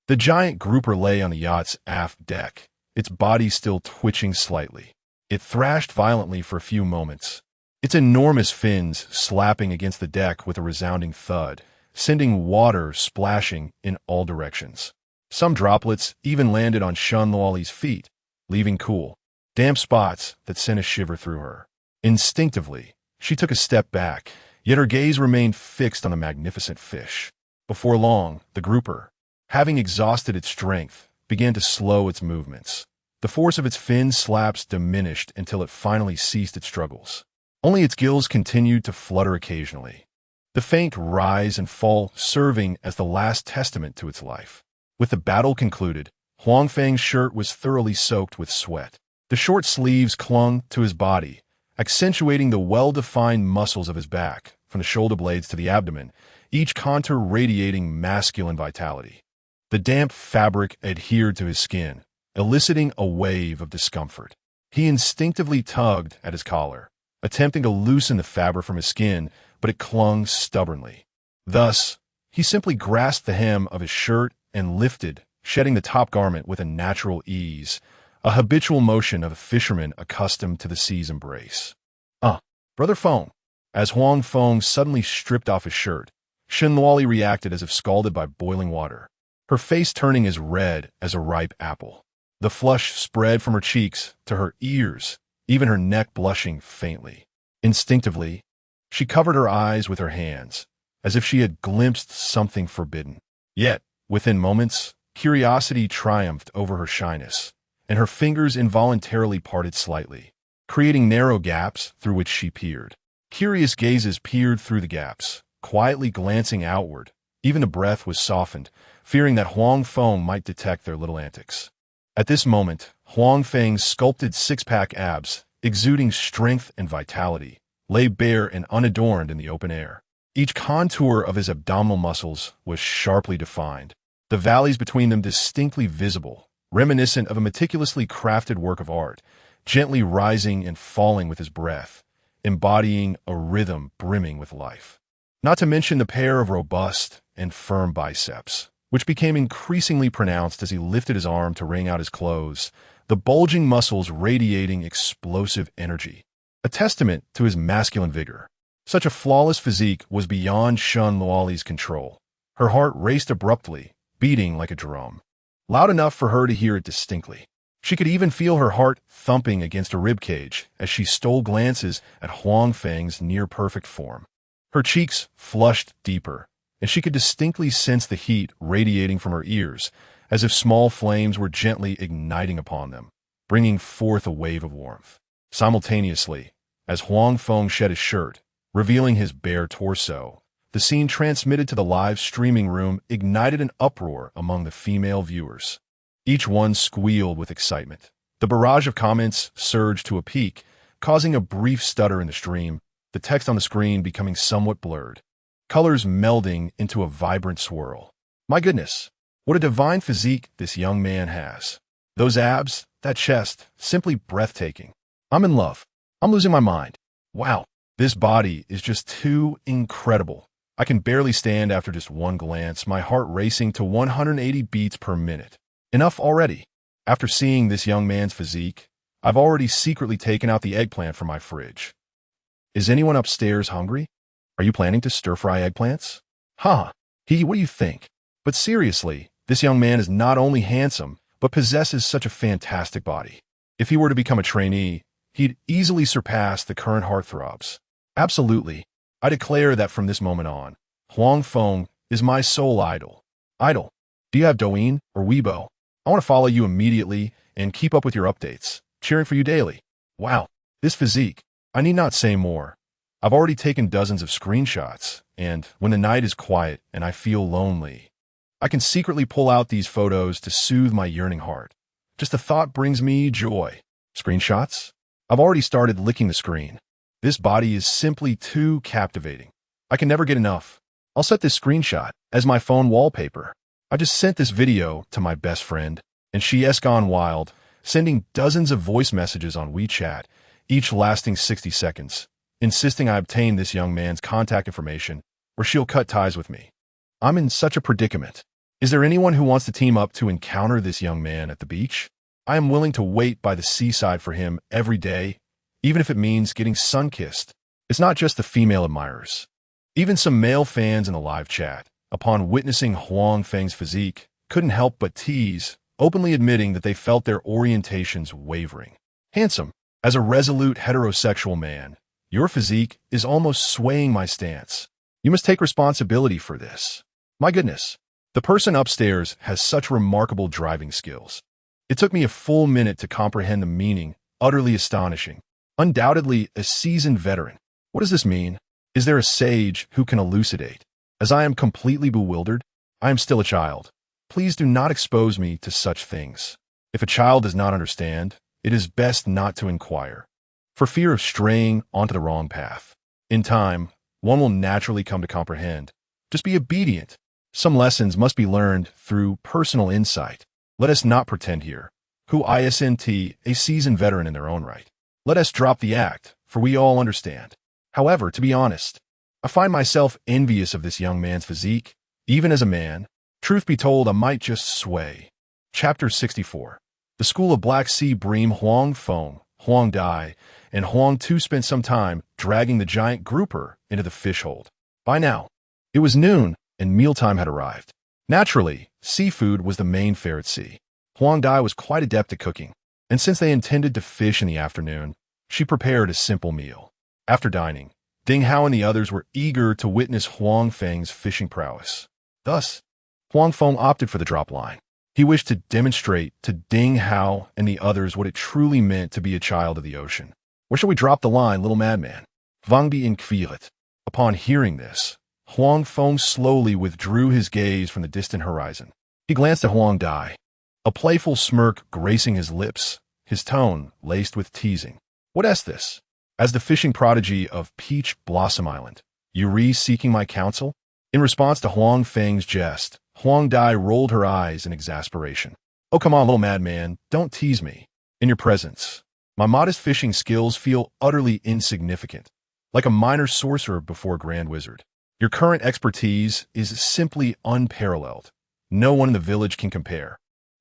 The giant grouper lay on the yacht's aft deck, its body still twitching slightly. It thrashed violently for a few moments, its enormous fins slapping against the deck with a resounding thud, sending water splashing in all directions. Some droplets even landed on Shun Luoli's feet, leaving cool, damp spots that sent a shiver through her. Instinctively, she took a step back, yet her gaze remained fixed on the magnificent fish. Before long, the grouper, having exhausted its strength, began to slow its movements. The force of its fin slaps diminished until it finally ceased its struggles. Only its gills continued to flutter occasionally, the faint rise and fall serving as the last testament to its life. With the battle concluded, Huang Feng's shirt was thoroughly soaked with sweat. The short sleeves clung to his body, accentuating the well-defined muscles of his back, from the shoulder blades to the abdomen, each contour radiating masculine vitality. The damp fabric adhered to his skin, eliciting a wave of discomfort. He instinctively tugged at his collar, attempting to loosen the fabric from his skin, but it clung stubbornly. Thus, he simply grasped the hem of his shirt and lifted, shedding the top garment with a natural ease, a habitual motion of a fisherman accustomed to the sea's embrace. Brother Feng. As Huang Feng suddenly stripped off his shirt, Shun Luoli reacted as if scalded by boiling water, her face turning as red as a ripe apple. The flush spread from her cheeks to her ears, even her neck blushing faintly. Instinctively, she covered her eyes with her hands, as if she had glimpsed something forbidden. Yet, within moments, curiosity triumphed over her shyness, and her fingers involuntarily parted slightly, creating narrow gaps through which she peered. Curious gazes peered through the gaps, quietly glancing outward. Even the breath was softened, fearing that Huang Feng might detect their little antics. At this moment, Huang Feng's sculpted six-pack abs, exuding strength and vitality, lay bare and unadorned in the open air. Each contour of his abdominal muscles was sharply defined, the valleys between them distinctly visible, reminiscent of a meticulously crafted work of art, gently rising and falling with his breath, embodying a rhythm brimming with life. Not to mention the pair of robust and firm biceps, which became increasingly pronounced as he lifted his arm to wring out his clothes, the bulging muscles radiating explosive energy, a testament to his masculine vigor. Such a flawless physique was beyond Shun Luoli's control. Her heart raced abruptly, beating like a drum, loud enough for her to hear it distinctly. She could even feel her heart thumping against her ribcage as she stole glances at Huang Feng's near-perfect form. Her cheeks flushed deeper, and she could distinctly sense the heat radiating from her ears, as if small flames were gently igniting upon them, bringing forth a wave of warmth. Simultaneously, as Huang Feng shed his shirt, revealing his bare torso, The scene transmitted to the live streaming room ignited an uproar among the female viewers. Each one squealed with excitement. The barrage of comments surged to a peak, causing a brief stutter in the stream, the text on the screen becoming somewhat blurred, colors melding into a vibrant swirl. My goodness, what a divine physique this young man has. Those abs, that chest, simply breathtaking. I'm in love. I'm losing my mind. Wow, this body is just too incredible. I can barely stand after just one glance, my heart racing to 180 beats per minute. Enough already. After seeing this young man's physique, I've already secretly taken out the eggplant from my fridge. Is anyone upstairs hungry? Are you planning to stir-fry eggplants? What do you think? But seriously, this young man is not only handsome, but possesses such a fantastic body. If he were to become a trainee, he'd easily surpass the current heartthrobs. Absolutely. I declare that from this moment on, Huang Feng is my sole idol. Idol, do you have Douyin or Weibo? I want to follow you immediately and keep up with your updates, cheering for you daily. Wow, this physique. I need not say more. I've already taken dozens of screenshots, and when the night is quiet and I feel lonely, I can secretly pull out these photos to soothe my yearning heart. Just the thought brings me joy. Screenshots? I've already started licking the screen. This body is simply too captivating. I can never get enough. I'll set this screenshot as my phone wallpaper. I just sent this video to my best friend, and she has gone wild, sending dozens of voice messages on WeChat, each lasting 60 seconds, insisting I obtain this young man's contact information, or she'll cut ties with me. I'm in such a predicament. Is there anyone who wants to team up to encounter this young man at the beach? I am willing to wait by the seaside for him every day, even if it means getting sun-kissed. It's not just the female admirers. Even some male fans in the live chat, upon witnessing Huang Feng's physique, couldn't help but tease, openly admitting that they felt their orientations wavering. Handsome, as a resolute heterosexual man, your physique is almost swaying my stance. You must take responsibility for this. My goodness, the person upstairs has such remarkable driving skills. It took me a full minute to comprehend the meaning, utterly astonishing. Undoubtedly a seasoned veteran. What does this mean? Is there a sage who can elucidate? As I am completely bewildered, I am still a child. Please do not expose me to such things. If a child does not understand, it is best not to inquire, for fear of straying onto the wrong path. In time, one will naturally come to comprehend. Just be obedient. Some lessons must be learned through personal insight. Let us not pretend here. Who isn't a seasoned veteran in their own right. Let us drop the act, for we all understand. However, to be honest, I find myself envious of this young man's physique. Even as a man, truth be told, I might just sway. Chapter 64. The school of Black Sea bream Huang Feng, Huang Dai, and Huang Tu spent some time dragging the giant grouper into the fish hold. By now, it was noon, and mealtime had arrived. Naturally, seafood was the main fare at sea. Huang Dai was quite adept at cooking, and since they intended to fish in the afternoon, she prepared a simple meal. After dining, Ding Hao and the others were eager to witness Huang Feng's fishing prowess. Thus, Huang Feng opted for the drop line. He wished to demonstrate to Ding Hao and the others what it truly meant to be a child of the ocean. Where shall we drop the line, little madman? Vang bi inquirit. Upon hearing this, Huang Feng slowly withdrew his gaze from the distant horizon. He glanced at Huang Dai, a playful smirk gracing his lips, his tone laced with teasing. What is this? As the fishing prodigy of Peach Blossom Island, you seeking my counsel? In response to Huang Feng's jest, Huang Dai rolled her eyes in exasperation. Oh, come on, little madman, don't tease me. In your presence, my modest fishing skills feel utterly insignificant, like a minor sorcerer before a grand wizard. Your current expertise is simply unparalleled. No one in the village can compare.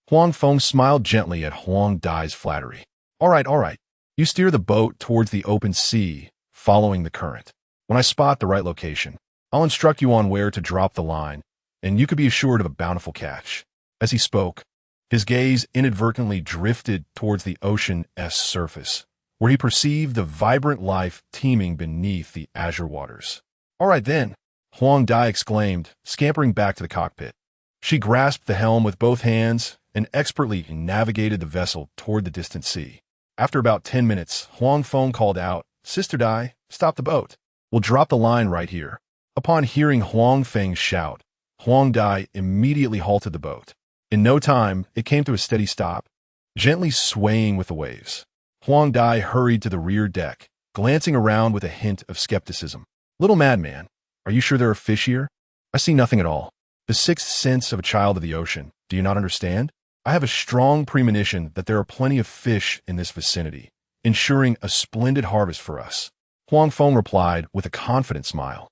Huang Feng smiled gently at Huang Dai's flattery. All right. You steer the boat towards the open sea, following the current. When I spot the right location, I'll instruct you on where to drop the line, and you could be assured of a bountiful catch. As he spoke, his gaze inadvertently drifted towards the ocean's surface, where he perceived the vibrant life teeming beneath the azure waters. All right then, Huang Dai exclaimed, scampering back to the cockpit. She grasped the helm with both hands and expertly navigated the vessel toward the distant sea. After about 10 minutes, Huang Feng called out, Sister Dai, stop the boat. We'll drop the line right here. Upon hearing Huang Feng shout, Huang Dai immediately halted the boat. In no time, it came to a steady stop, gently swaying with the waves. Huang Dai hurried to the rear deck, glancing around with a hint of skepticism. "Little madman, are you sure there are fish here? I see nothing at all. The sixth sense of a child of the ocean. Do you not understand? I have a strong premonition that there are plenty of fish in this vicinity, ensuring a splendid harvest for us." Huang Feng replied with a confident smile,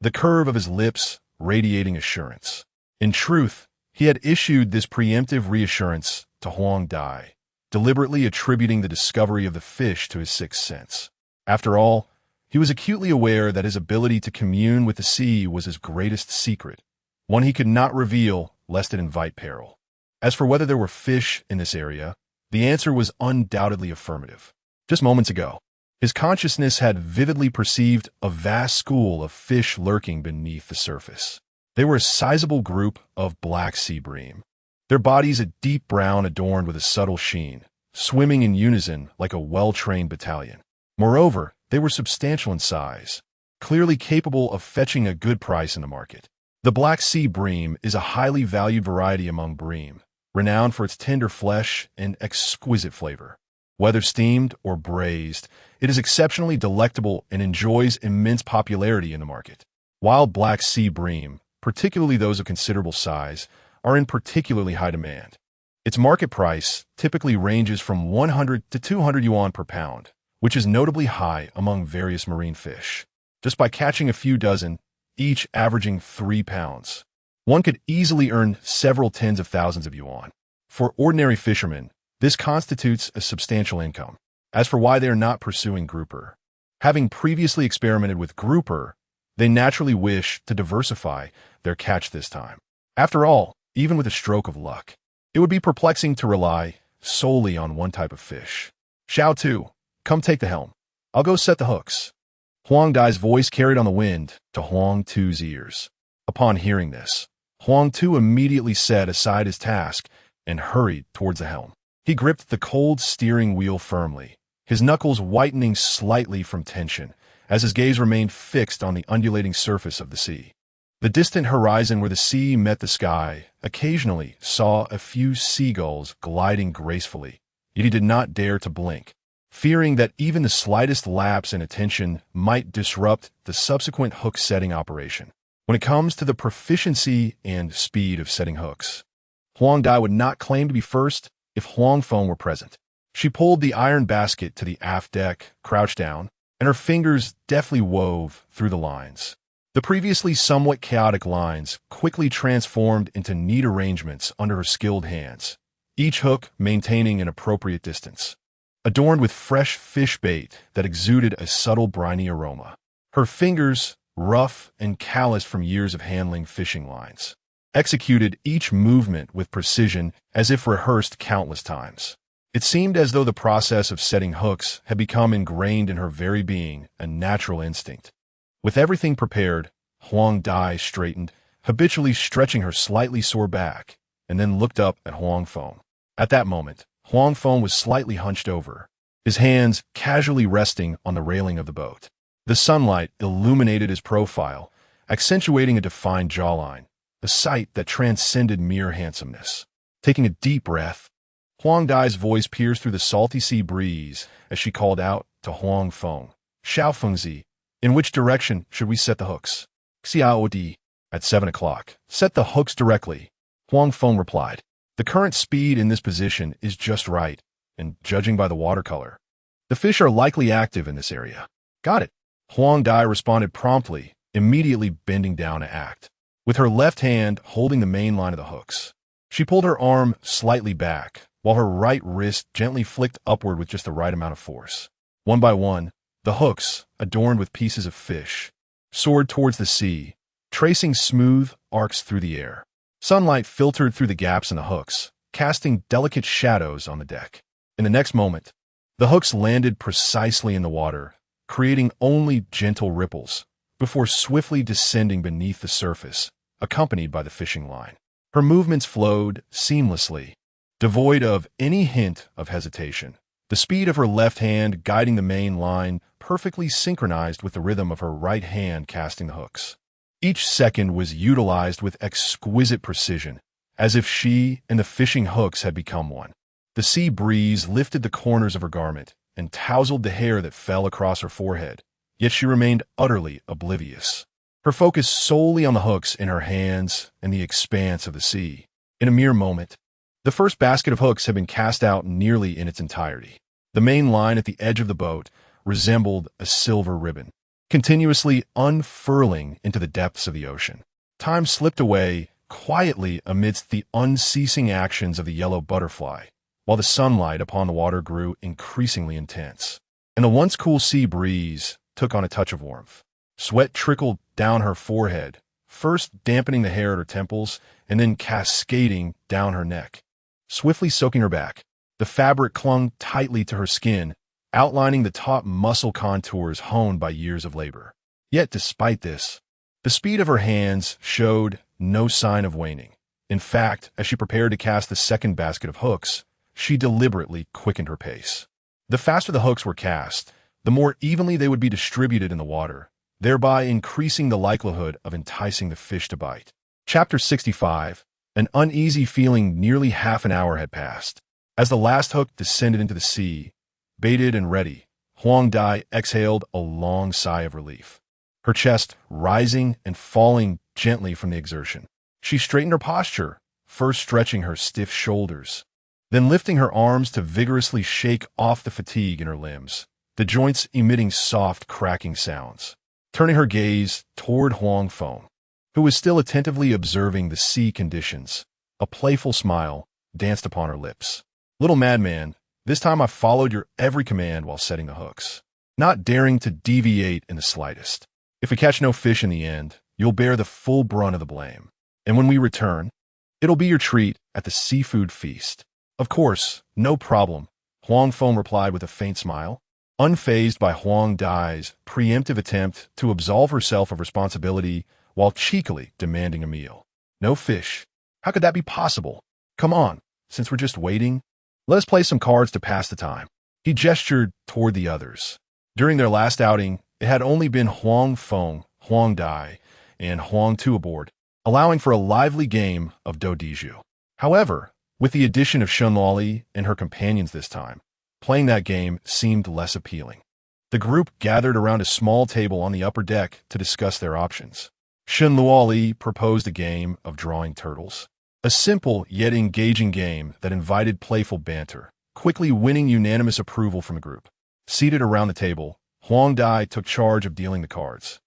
the curve of his lips radiating assurance. In truth, he had issued this preemptive reassurance to Huang Dai, deliberately attributing the discovery of the fish to his sixth sense. After all, he was acutely aware that his ability to commune with the sea was his greatest secret, one he could not reveal lest it invite peril. As for whether there were fish in this area, the answer was undoubtedly affirmative. Just moments ago, his consciousness had vividly perceived a vast school of fish lurking beneath the surface. They were a sizable group of black sea bream, their bodies a deep brown adorned with a subtle sheen, swimming in unison like a well-trained battalion. Moreover, they were substantial in size, clearly capable of fetching a good price in the market. The black sea bream is a highly valued variety among bream, renowned for its tender flesh and exquisite flavor. Whether steamed or braised, it is exceptionally delectable and enjoys immense popularity in the market. Wild black sea bream, particularly those of considerable size, are in particularly high demand. Its market price typically ranges from 100 to 200 yuan per pound, which is notably high among various marine fish. Just by catching a few dozen, each averaging 3 pounds, one could easily earn several tens of thousands of yuan. For ordinary fishermen, this constitutes a substantial income. As for why they are not pursuing grouper, having previously experimented with grouper, they naturally wish to diversify their catch this time. After all, even with a stroke of luck, it would be perplexing to rely solely on one type of fish. "Xiao Tu, come take the helm. I'll go set the hooks." Huang Dai's voice carried on the wind to Huang Tu's ears. Upon hearing this, Huang Tu immediately set aside his task and hurried towards the helm. He gripped the cold steering wheel firmly, his knuckles whitening slightly from tension as his gaze remained fixed on the undulating surface of the sea. The distant horizon where the sea met the sky occasionally saw a few seagulls gliding gracefully, yet he did not dare to blink, fearing that even the slightest lapse in attention might disrupt the subsequent hook-setting operation. When it comes to the proficiency and speed of setting hooks, Huang Dai would not claim to be first if Huang Feng were present. She pulled the iron basket to the aft deck, crouched down, and her fingers deftly wove through the lines. The previously somewhat chaotic lines quickly transformed into neat arrangements under her skilled hands, each hook maintaining an appropriate distance, adorned with fresh fish bait that exuded a subtle briny aroma. Her fingers, rough and calloused from years of handling fishing lines, executed each movement with precision as if rehearsed countless times. It seemed as though the process of setting hooks had become ingrained in her very being, a natural instinct. With everything prepared, Huang Dai straightened, habitually stretching her slightly sore back, and then looked up at Huang Feng. At that moment, Huang Feng was slightly hunched over, his hands casually resting on the railing of the boat. The sunlight illuminated his profile, accentuating a defined jawline, a sight that transcended mere handsomeness. Taking a deep breath, Huang Dai's voice pierced through the salty sea breeze as she called out to Huang Feng. "Xiao Fengzi, in which direction should we set the hooks?" "Xiao Di, at 7 o'clock. Set the hooks directly," Huang Feng replied. "The current speed in this position is just right, and judging by the watercolor, the fish are likely active in this area." "Got it," Huang Dai responded promptly, immediately bending down to act. With her left hand holding the main line of the hooks, she pulled her arm slightly back, while her right wrist gently flicked upward with just the right amount of force. One by one, the hooks, adorned with pieces of fish, soared towards the sea, tracing smooth arcs through the air. Sunlight filtered through the gaps in the hooks, casting delicate shadows on the deck. In the next moment, the hooks landed precisely in the water, creating only gentle ripples, before swiftly descending beneath the surface, accompanied by the fishing line. Her movements flowed seamlessly, devoid of any hint of hesitation, the speed of her left hand guiding the main line perfectly synchronized with the rhythm of her right hand casting the hooks. Each second was utilized with exquisite precision, as if she and the fishing hooks had become one. The sea breeze lifted the corners of her garment and tousled the hair that fell across her forehead, yet she remained utterly oblivious. Her focus solely on the hooks in her hands and the expanse of the sea. In a mere moment, the first basket of hooks had been cast out nearly in its entirety. The main line at the edge of the boat resembled a silver ribbon, continuously unfurling into the depths of the ocean. Time slipped away quietly amidst the unceasing actions of the yellow butterfly, while the sunlight upon the water grew increasingly intense, and the once cool sea breeze took on a touch of warmth. Sweat trickled down her forehead, first dampening the hair at her temples and then cascading down her neck, swiftly soaking her back. The fabric clung tightly to her skin, outlining the taut muscle contours honed by years of labor. Yet despite this, the speed of her hands showed no sign of waning. In fact, as she prepared to cast the second basket of hooks, she deliberately quickened her pace. The faster the hooks were cast, the more evenly they would be distributed in the water, thereby increasing the likelihood of enticing the fish to bite. Chapter 65. An uneasy feeling. Nearly half an hour had passed. As the last hook descended into the sea, baited and ready, Huang Dai exhaled a long sigh of relief, her chest rising and falling gently from the exertion. She straightened her posture, first stretching her stiff shoulders, then lifting her arms to vigorously shake off the fatigue in her limbs, the joints emitting soft cracking sounds. Turning her gaze toward Huang Feng, who was still attentively observing the sea conditions, a playful smile danced upon her lips. "Little madman, this time I followed your every command while setting the hooks, not daring to deviate in the slightest. If we catch no fish in the end, you'll bear the full brunt of the blame. And when we return, it'll be your treat at the seafood feast." "Of course, no problem," Huang Feng replied with a faint smile, unfazed by Huang Dai's preemptive attempt to absolve herself of responsibility while cheekily demanding a meal. "No fish? How could that be possible? Come on, since we're just waiting, let us play some cards to pass the time." He gestured toward the others. During their last outing, it had only been Huang Feng, Huang Dai, and Huang Tu aboard, allowing for a lively game of dodiju. However, with the addition of Shun Luoli and her companions this time, playing that game seemed less appealing. The group gathered around a small table on the upper deck to discuss their options. Shun Luoli proposed a game of drawing turtles, a simple yet engaging game that invited playful banter, quickly winning unanimous approval from the group. Seated around the table, Huang Dai took charge of dealing the cards,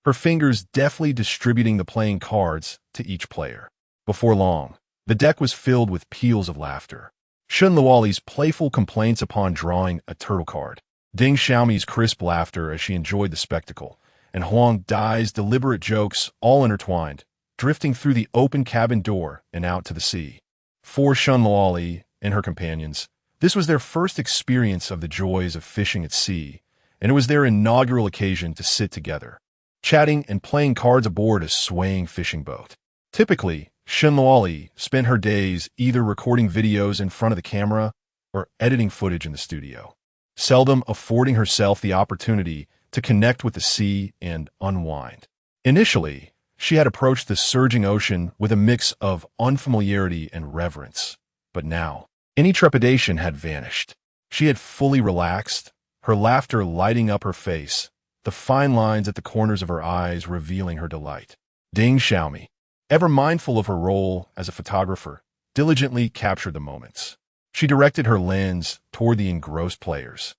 her fingers deftly distributing the playing cards to each player. Before long, the deck was filled with peals of laughter. Shun Luoli's playful complaints upon drawing a turtle card, Ding Xiaomi's crisp laughter as she enjoyed the spectacle, and Huang Dai's deliberate jokes all intertwined, drifting through the open cabin door and out to the sea. For Shun Luoli and her companions, this was their first experience of the joys of fishing at sea, and it was their inaugural occasion to sit together, chatting and playing cards aboard a swaying fishing boat. Typically, Shun Luoli spent her days either recording videos in front of the camera or editing footage in the studio, seldom affording herself the opportunity to connect with the sea and unwind. Initially, she had approached the surging ocean with a mix of unfamiliarity and reverence, but now, any trepidation had vanished. She had fully relaxed, her laughter lighting up her face, the fine lines at the corners of her eyes revealing her delight. Ding Xiaomi, ever mindful of her role as a photographer, diligently captured the moments. She directed her lens toward the engrossed players,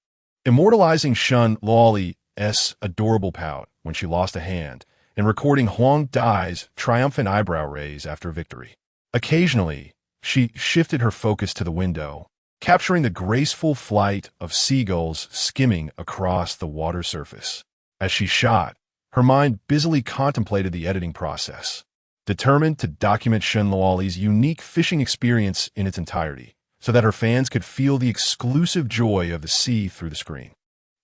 immortalizing Shun Luoli's adorable pout when she lost a hand, and recording Huang Dai's triumphant eyebrow raise after victory. Occasionally, she shifted her focus to the window, capturing the graceful flight of seagulls skimming across the water surface. As she shot, her mind busily contemplated the editing process, determined to document Shun Luoli's unique fishing experience in its entirety, so that her fans could feel the exclusive joy of the sea through the screen.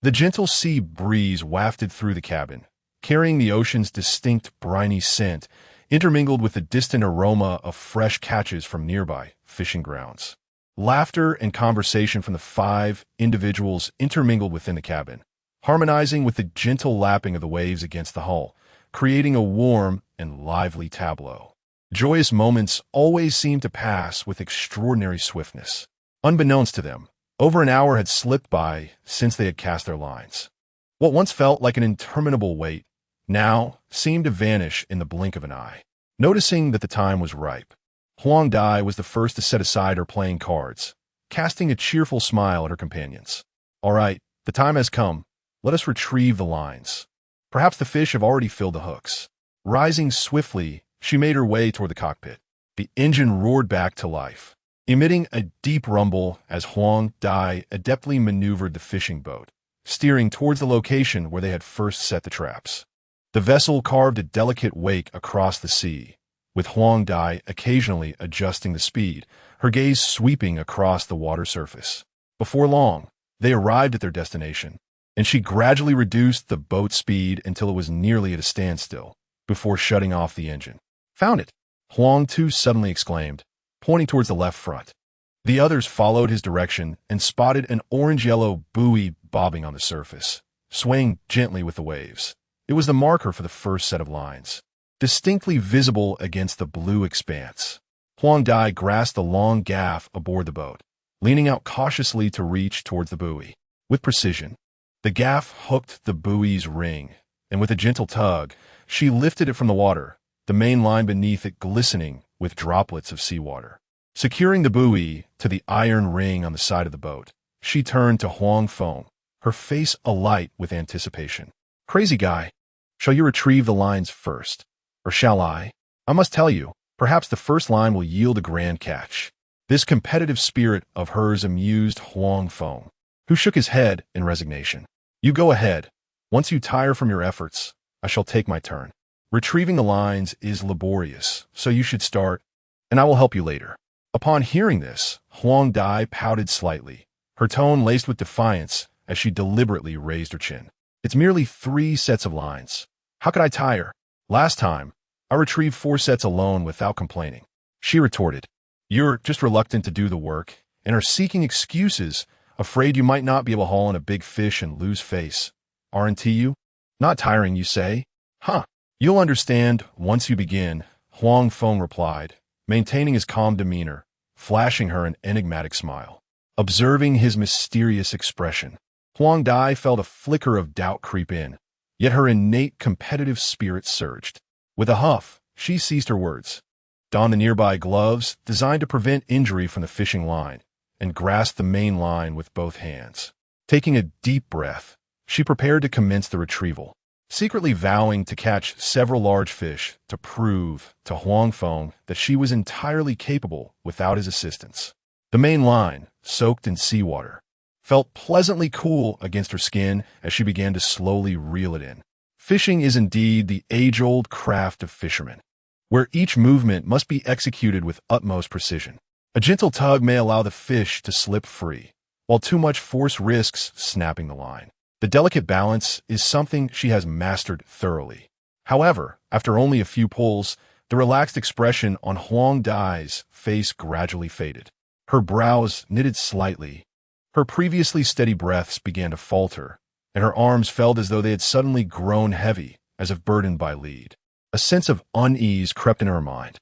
The gentle sea breeze wafted through the cabin, carrying the ocean's distinct briny scent, intermingled with the distant aroma of fresh catches from nearby fishing grounds. Laughter and conversation from the 5 individuals intermingled within the cabin, harmonizing with the gentle lapping of the waves against the hull, creating a warm and lively tableau. Joyous moments always seemed to pass with extraordinary swiftness. Unbeknownst to them, over an hour had slipped by since they had cast their lines. What once felt like an interminable wait now seemed to vanish in the blink of an eye. Noticing that the time was ripe, Huang Dai was the first to set aside her playing cards, casting a cheerful smile at her companions. "All right, the time has come. Let us retrieve the lines. Perhaps the fish have already filled the hooks." Rising swiftly, she made her way toward the cockpit. The engine roared back to life, emitting a deep rumble as Huang Dai adeptly maneuvered the fishing boat, steering towards the location where they had first set the traps. The vessel carved a delicate wake across the sea, with Huang Dai occasionally adjusting the speed, her gaze sweeping across the water surface. Before long, they arrived at their destination, and she gradually reduced the boat's speed until it was nearly at a standstill, before shutting off the engine. "Found it!" Huang Tu suddenly exclaimed, pointing towards the left front. The others followed his direction and spotted an orange-yellow buoy bobbing on the surface, swaying gently with the waves. It was the marker for the first set of lines, distinctly visible against the blue expanse. Huang Dai grasped the long gaff aboard the boat, leaning out cautiously to reach towards the buoy. With precision, the gaff hooked the buoy's ring, and with a gentle tug, she lifted it from the water, the main line beneath it glistening with droplets of seawater. Securing the buoy to the iron ring on the side of the boat, she turned to Huang Feng, her face alight with anticipation. "Crazy guy, shall you retrieve the lines first, or shall I? I must tell you, perhaps the first line will yield a grand catch." This competitive spirit of hers amused Huang Feng, who shook his head in resignation. "You go ahead. Once you tire from your efforts, I shall take my turn. Retrieving the lines is laborious, so you should start, and I will help you later." Upon hearing this, Huang Dai pouted slightly, her tone laced with defiance as she deliberately raised her chin. "It's merely 3 sets of lines. How could I tire? Last time, I retrieved 4 sets alone without complaining." She retorted, "You're just reluctant to do the work and are seeking excuses, afraid you might not be able to haul in a big fish and lose face. Aren't you? Not tiring, you say? Huh. You'll understand once you begin," Huang Feng replied, maintaining his calm demeanor, flashing her an enigmatic smile. Observing his mysterious expression, Huang Dai felt a flicker of doubt creep in, yet her innate competitive spirit surged. With a huff, she ceased her words, donned the nearby gloves designed to prevent injury from the fishing line, and grasped the main line with both hands. Taking a deep breath, she prepared to commence the retrieval, secretly vowing to catch several large fish to prove to Huang Feng that she was entirely capable without his assistance. The main line, soaked in seawater, felt pleasantly cool against her skin as she began to slowly reel it in. Fishing is indeed the age-old craft of fishermen, where each movement must be executed with utmost precision. A gentle tug may allow the fish to slip free, while too much force risks snapping the line. The delicate balance is something she has mastered thoroughly. However, after only a few pulls, the relaxed expression on Huang Dai's face gradually faded. Her brows knitted slightly. Her previously steady breaths began to falter, and her arms felt as though they had suddenly grown heavy, as if burdened by lead. A sense of unease crept into her mind.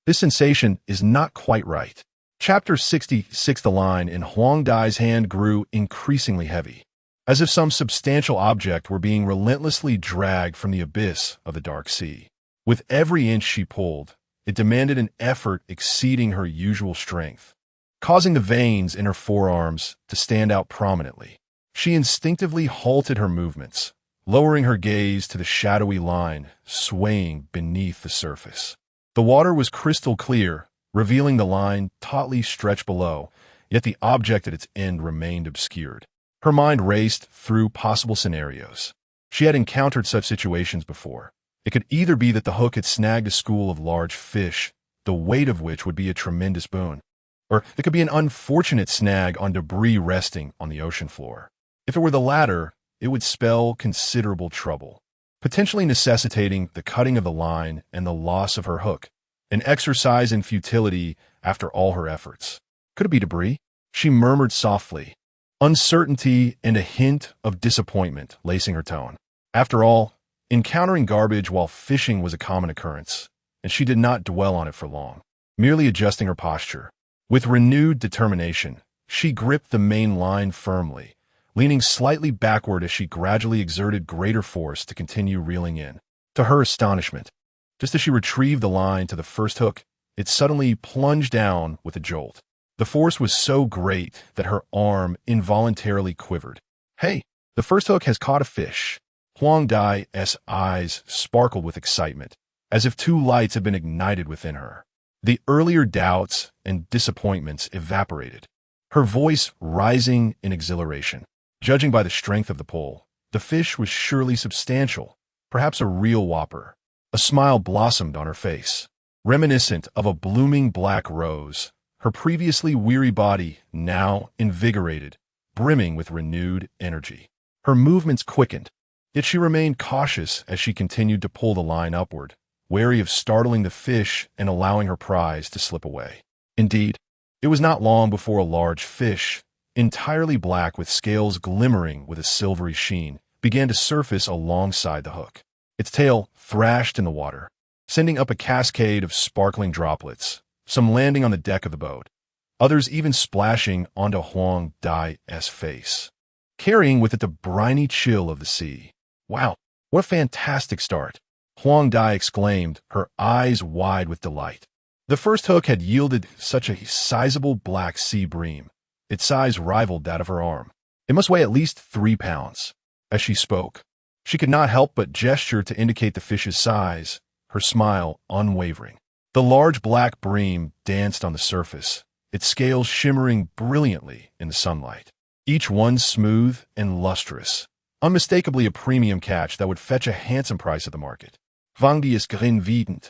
This sensation is not quite right. Chapter 66. The line in Huang Dai's hand grew increasingly heavy, as if some substantial object were being relentlessly dragged from the abyss of the dark sea. With every inch she pulled, it demanded an effort exceeding her usual strength, causing the veins in her forearms to stand out prominently. She instinctively halted her movements, lowering her gaze to the shadowy line swaying beneath the surface. The water was crystal clear, revealing the line tautly stretched below, yet the object at its end remained obscured. Her mind raced through possible scenarios. She had encountered such situations before. It could either be that the hook had snagged a school of large fish, the weight of which would be a tremendous boon, or it could be an unfortunate snag on debris resting on the ocean floor. If it were the latter, it would spell considerable trouble, potentially necessitating the cutting of the line and the loss of her hook, an exercise in futility after all her efforts. Could it be debris? She murmured softly, uncertainty and a hint of disappointment lacing her tone. After all, Encountering garbage while fishing was a common occurrence, and she did not dwell on it for long, merely adjusting her posture. With renewed determination, she gripped the main line firmly, leaning slightly backward as she gradually exerted greater force to continue reeling in. To her astonishment, just as she retrieved the line to the first hook, it suddenly plunged down with a jolt. The force was so great that her arm involuntarily quivered. "Hey, the first hook has caught a fish." Huang Dai's eyes sparkled with excitement, as if two lights had been ignited within her. The earlier doubts and disappointments evaporated, her voice rising in exhilaration. Judging by the strength of the pull, the fish was surely substantial, perhaps a real whopper. A smile blossomed on her face, reminiscent of a blooming black rose, her previously weary body now invigorated, brimming with renewed energy. Her movements quickened, yet she remained cautious as she continued to pull the line upward, wary of startling the fish and allowing her prize to slip away. Indeed, it was not long before a large fish, entirely black with scales glimmering with a silvery sheen, began to surface alongside the hook. Its tail thrashed in the water, sending up a cascade of sparkling droplets, some landing on the deck of the boat, others even splashing onto Huang Dai's face, carrying with it the briny chill of the sea. "Wow, what a fantastic start!" Huang Dai exclaimed, her eyes wide with delight. The first hook had yielded such a sizable black sea bream. Its size rivaled that of her arm. It must weigh at least 3 pounds. As she spoke, she could not help but gesture to indicate the fish's size, her smile unwavering. The large black bream danced on the surface, its scales shimmering brilliantly in the sunlight, each one smooth and lustrous, unmistakably a premium catch that would fetch a handsome price at the market. Wang Di is grinvident,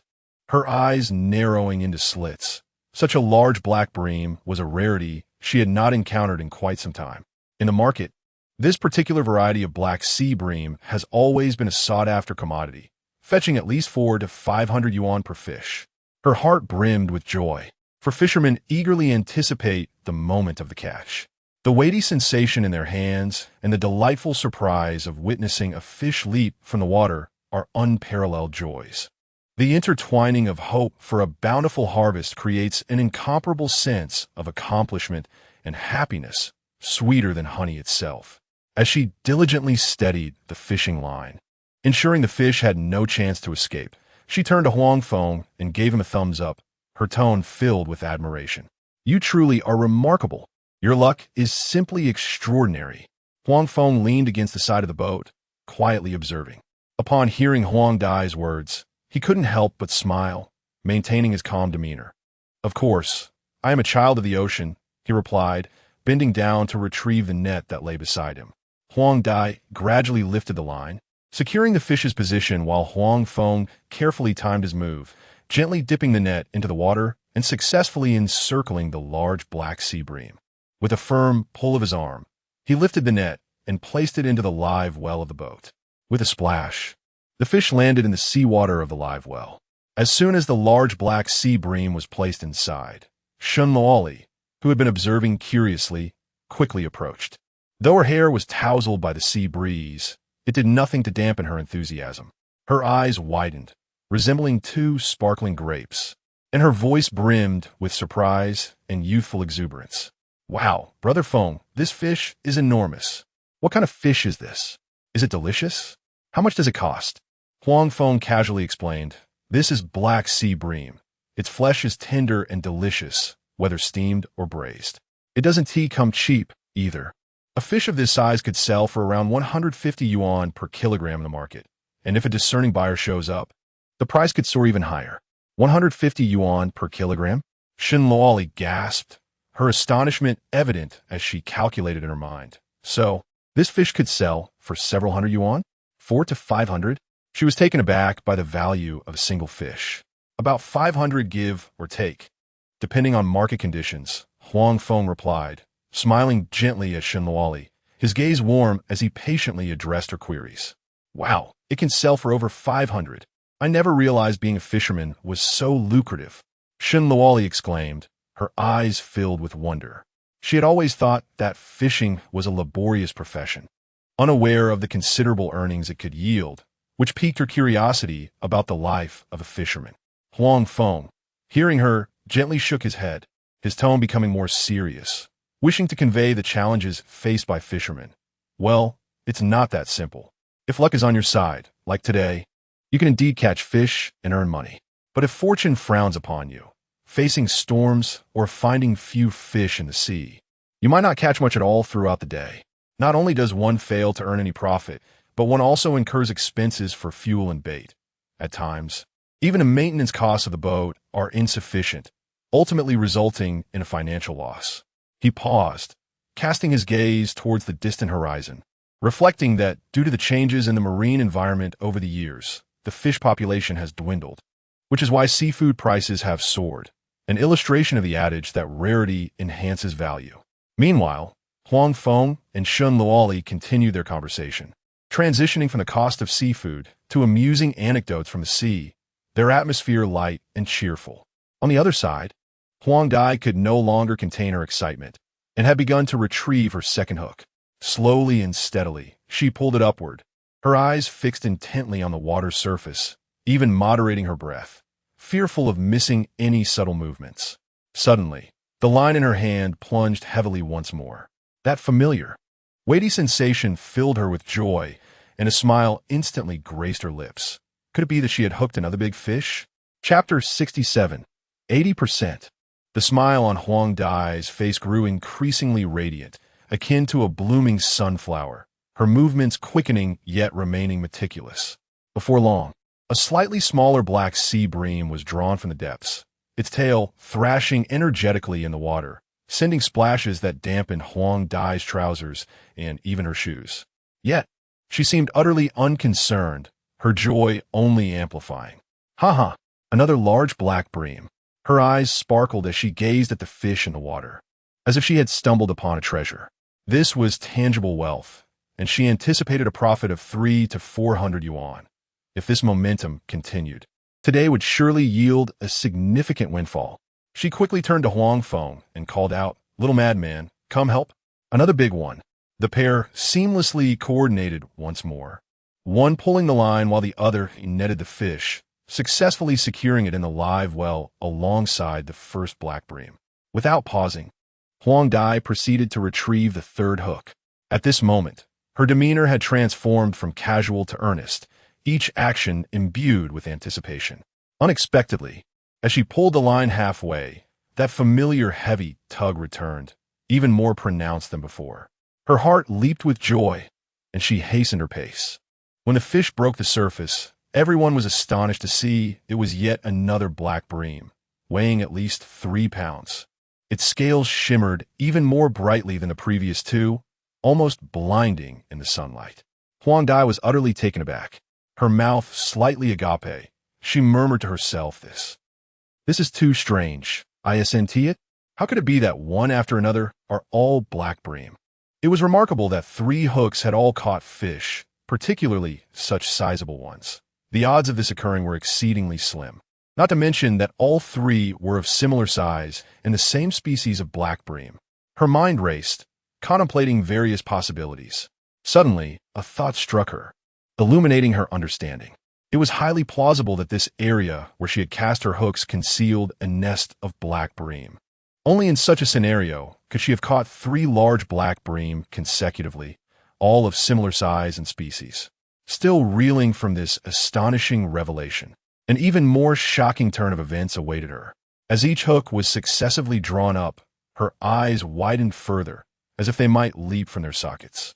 her eyes narrowing into slits. Such a large black bream was a rarity she had not encountered in quite some time. In the market, this particular variety of black sea bream has always been a sought-after commodity, fetching at least 400 to 500 yuan per fish. Her heart brimmed with joy, for fishermen eagerly anticipate the moment of the catch. The weighty sensation in their hands and the delightful surprise of witnessing a fish leap from the water are unparalleled joys. The intertwining of hope for a bountiful harvest creates an incomparable sense of accomplishment and happiness, sweeter than honey itself. As she diligently steadied the fishing line, ensuring the fish had no chance to escape, she turned to Huang Feng and gave him a thumbs up, her tone filled with admiration. "You truly are remarkable. Your luck is simply extraordinary." Huang Feng leaned against the side of the boat, quietly observing. Upon hearing Huang Dai's words, he couldn't help but smile, maintaining his calm demeanor. "Of course, I am a child of the ocean," he replied, bending down to retrieve the net that lay beside him. Huang Dai gradually lifted the line, securing the fish's position while Huang Feng carefully timed his move, gently dipping the net into the water and successfully encircling the large black sea bream. With a firm pull of his arm, he lifted the net and placed it into the live well of the boat. With a splash, the fish landed in the seawater of the live well. As soon as the large black sea bream was placed inside, Shun Luoli, who had been observing curiously, quickly approached. Though her hair was tousled by the sea breeze, it did nothing to dampen her enthusiasm. Her eyes widened, resembling 2 sparkling grapes, and her voice brimmed with surprise and youthful exuberance. "Wow, Brother Feng, this fish is enormous. What kind of fish is this? Is it delicious? How much does it cost?" Huang Feng casually explained, "This is black sea bream. Its flesh is tender and delicious, whether steamed or braised. It doesn't come cheap, either. A fish of this size could sell for around 150 yuan per kilogram in the market, and if a discerning buyer shows up, the price could soar even higher." 150 yuan per kilogram? Shin Luoli gasped, her astonishment evident as she calculated in her mind. So, this fish could sell for several hundred yuan? 400 to 500? She was taken aback by the value of a single fish. "About 500 give or take, depending on market conditions," Huang Feng replied, smiling gently at Shin Luoli, his gaze warm as he patiently addressed her queries. "Wow, it can sell for over 500. I never realized being a fisherman was so lucrative," Shin Luoli exclaimed, her eyes filled with wonder. She had always thought that fishing was a laborious profession, unaware of the considerable earnings it could yield, which piqued her curiosity about the life of a fisherman. Huang Feng, hearing her, gently shook his head, his tone becoming more serious, wishing to convey the challenges faced by fishermen. Well, it's not that simple. If luck is on your side, like today, you can indeed catch fish and earn money. But if fortune frowns upon you, facing storms or finding few fish in the sea, you might not catch much at all throughout the day. Not only does one fail to earn any profit, but one also incurs expenses for fuel and bait. At times, even the maintenance costs of the boat are insufficient, ultimately resulting in a financial loss. He paused, casting his gaze towards the distant horizon, reflecting that due to the changes in the marine environment over the years, the fish population has dwindled, which is why seafood prices have soared, an illustration of the adage that rarity enhances value. Meanwhile, Huang Feng and Shun Luoli continued their conversation, transitioning from the cost of seafood to amusing anecdotes from the sea, their atmosphere light and cheerful. On the other side, Huang Dai could no longer contain her excitement and had begun to retrieve her second hook. Slowly and steadily, she pulled it upward, her eyes fixed intently on the water's surface, even moderating her breath, fearful of missing any subtle movements. Suddenly, the line in her hand plunged heavily once more. That familiar, weighty sensation filled her with joy, and a smile instantly graced her lips. Could it be that she had hooked another big fish? Chapter 67. 80%. The smile on Huang Dai's face grew increasingly radiant, akin to a blooming sunflower, her movements quickening yet remaining meticulous. Before long, a slightly smaller black sea bream was drawn from the depths, its tail thrashing energetically in the water, sending splashes that dampened Huang Dai's trousers and even her shoes. Yet, she seemed utterly unconcerned, her joy only amplifying. Ha! Another large black bream. Her eyes sparkled as she gazed at the fish in the water, as if she had stumbled upon a treasure. This was tangible wealth, and she anticipated a profit of 300 to 400 yuan. If this momentum continued, today would surely yield a significant windfall. She quickly turned to Huang Feng and called out, "Little madman, come help." Another big one. The pair seamlessly coordinated once more, one pulling the line while the other netted the fish, successfully securing it in the live well alongside the first black bream. Without pausing, Huang Dai proceeded to retrieve the third hook. At this moment, her demeanor had transformed from casual to earnest, each action imbued with anticipation. Unexpectedly, as she pulled the line halfway, that familiar heavy tug returned, even more pronounced than before. Her heart leaped with joy, and she hastened her pace. When the fish broke the surface, everyone was astonished to see it was yet another black bream, weighing at least 3 pounds. Its scales shimmered even more brightly than the previous two, almost blinding in the sunlight. Huang Dai was utterly taken aback, her mouth slightly agape. She murmured to herself This is too strange. Isn't it? How could it be that one after another are all black bream? It was remarkable that 3 hooks had all caught fish, particularly such sizable ones. The odds of this occurring were exceedingly slim, not to mention that all 3 were of similar size and the same species of black bream. Her mind raced, contemplating various possibilities. Suddenly, a thought struck her, illuminating her understanding. It was highly plausible that this area where she had cast her hooks concealed a nest of black bream. Only in such a scenario could she have caught 3 large black bream consecutively, all of similar size and species. Still reeling from this astonishing revelation, an even more shocking turn of events awaited her. As each hook was successively drawn up, her eyes widened further, as if they might leap from their sockets.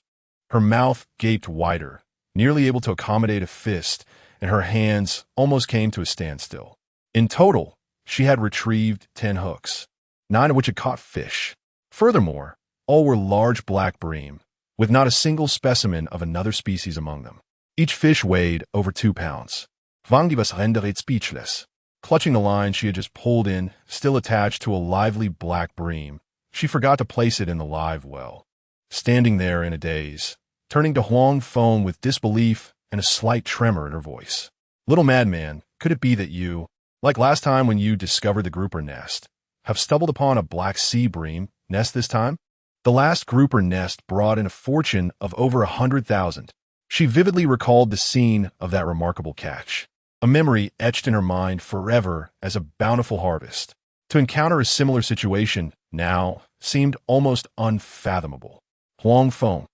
Her mouth gaped wider, nearly able to accommodate a fist, and her hands almost came to a standstill. In total, she had retrieved 10 hooks, 9 of which had caught fish. Furthermore, all were large black bream, with not a single specimen of another species among them. Each fish weighed over 2 pounds. Wang was rendered speechless. Clutching the line she had just pulled in, still attached to a lively black bream, she forgot to place it in the live well. Standing there in a daze, turning to Huang Feng with disbelief and a slight tremor in her voice. "Little madman, could it be that you, like last time when you discovered the grouper nest, have stumbled upon a black sea bream nest this time?" The last grouper nest brought in a fortune of over 100,000. She vividly recalled the scene of that remarkable catch, a memory etched in her mind forever as a bountiful harvest. To encounter a similar situation now seemed almost unfathomable. Huang Feng,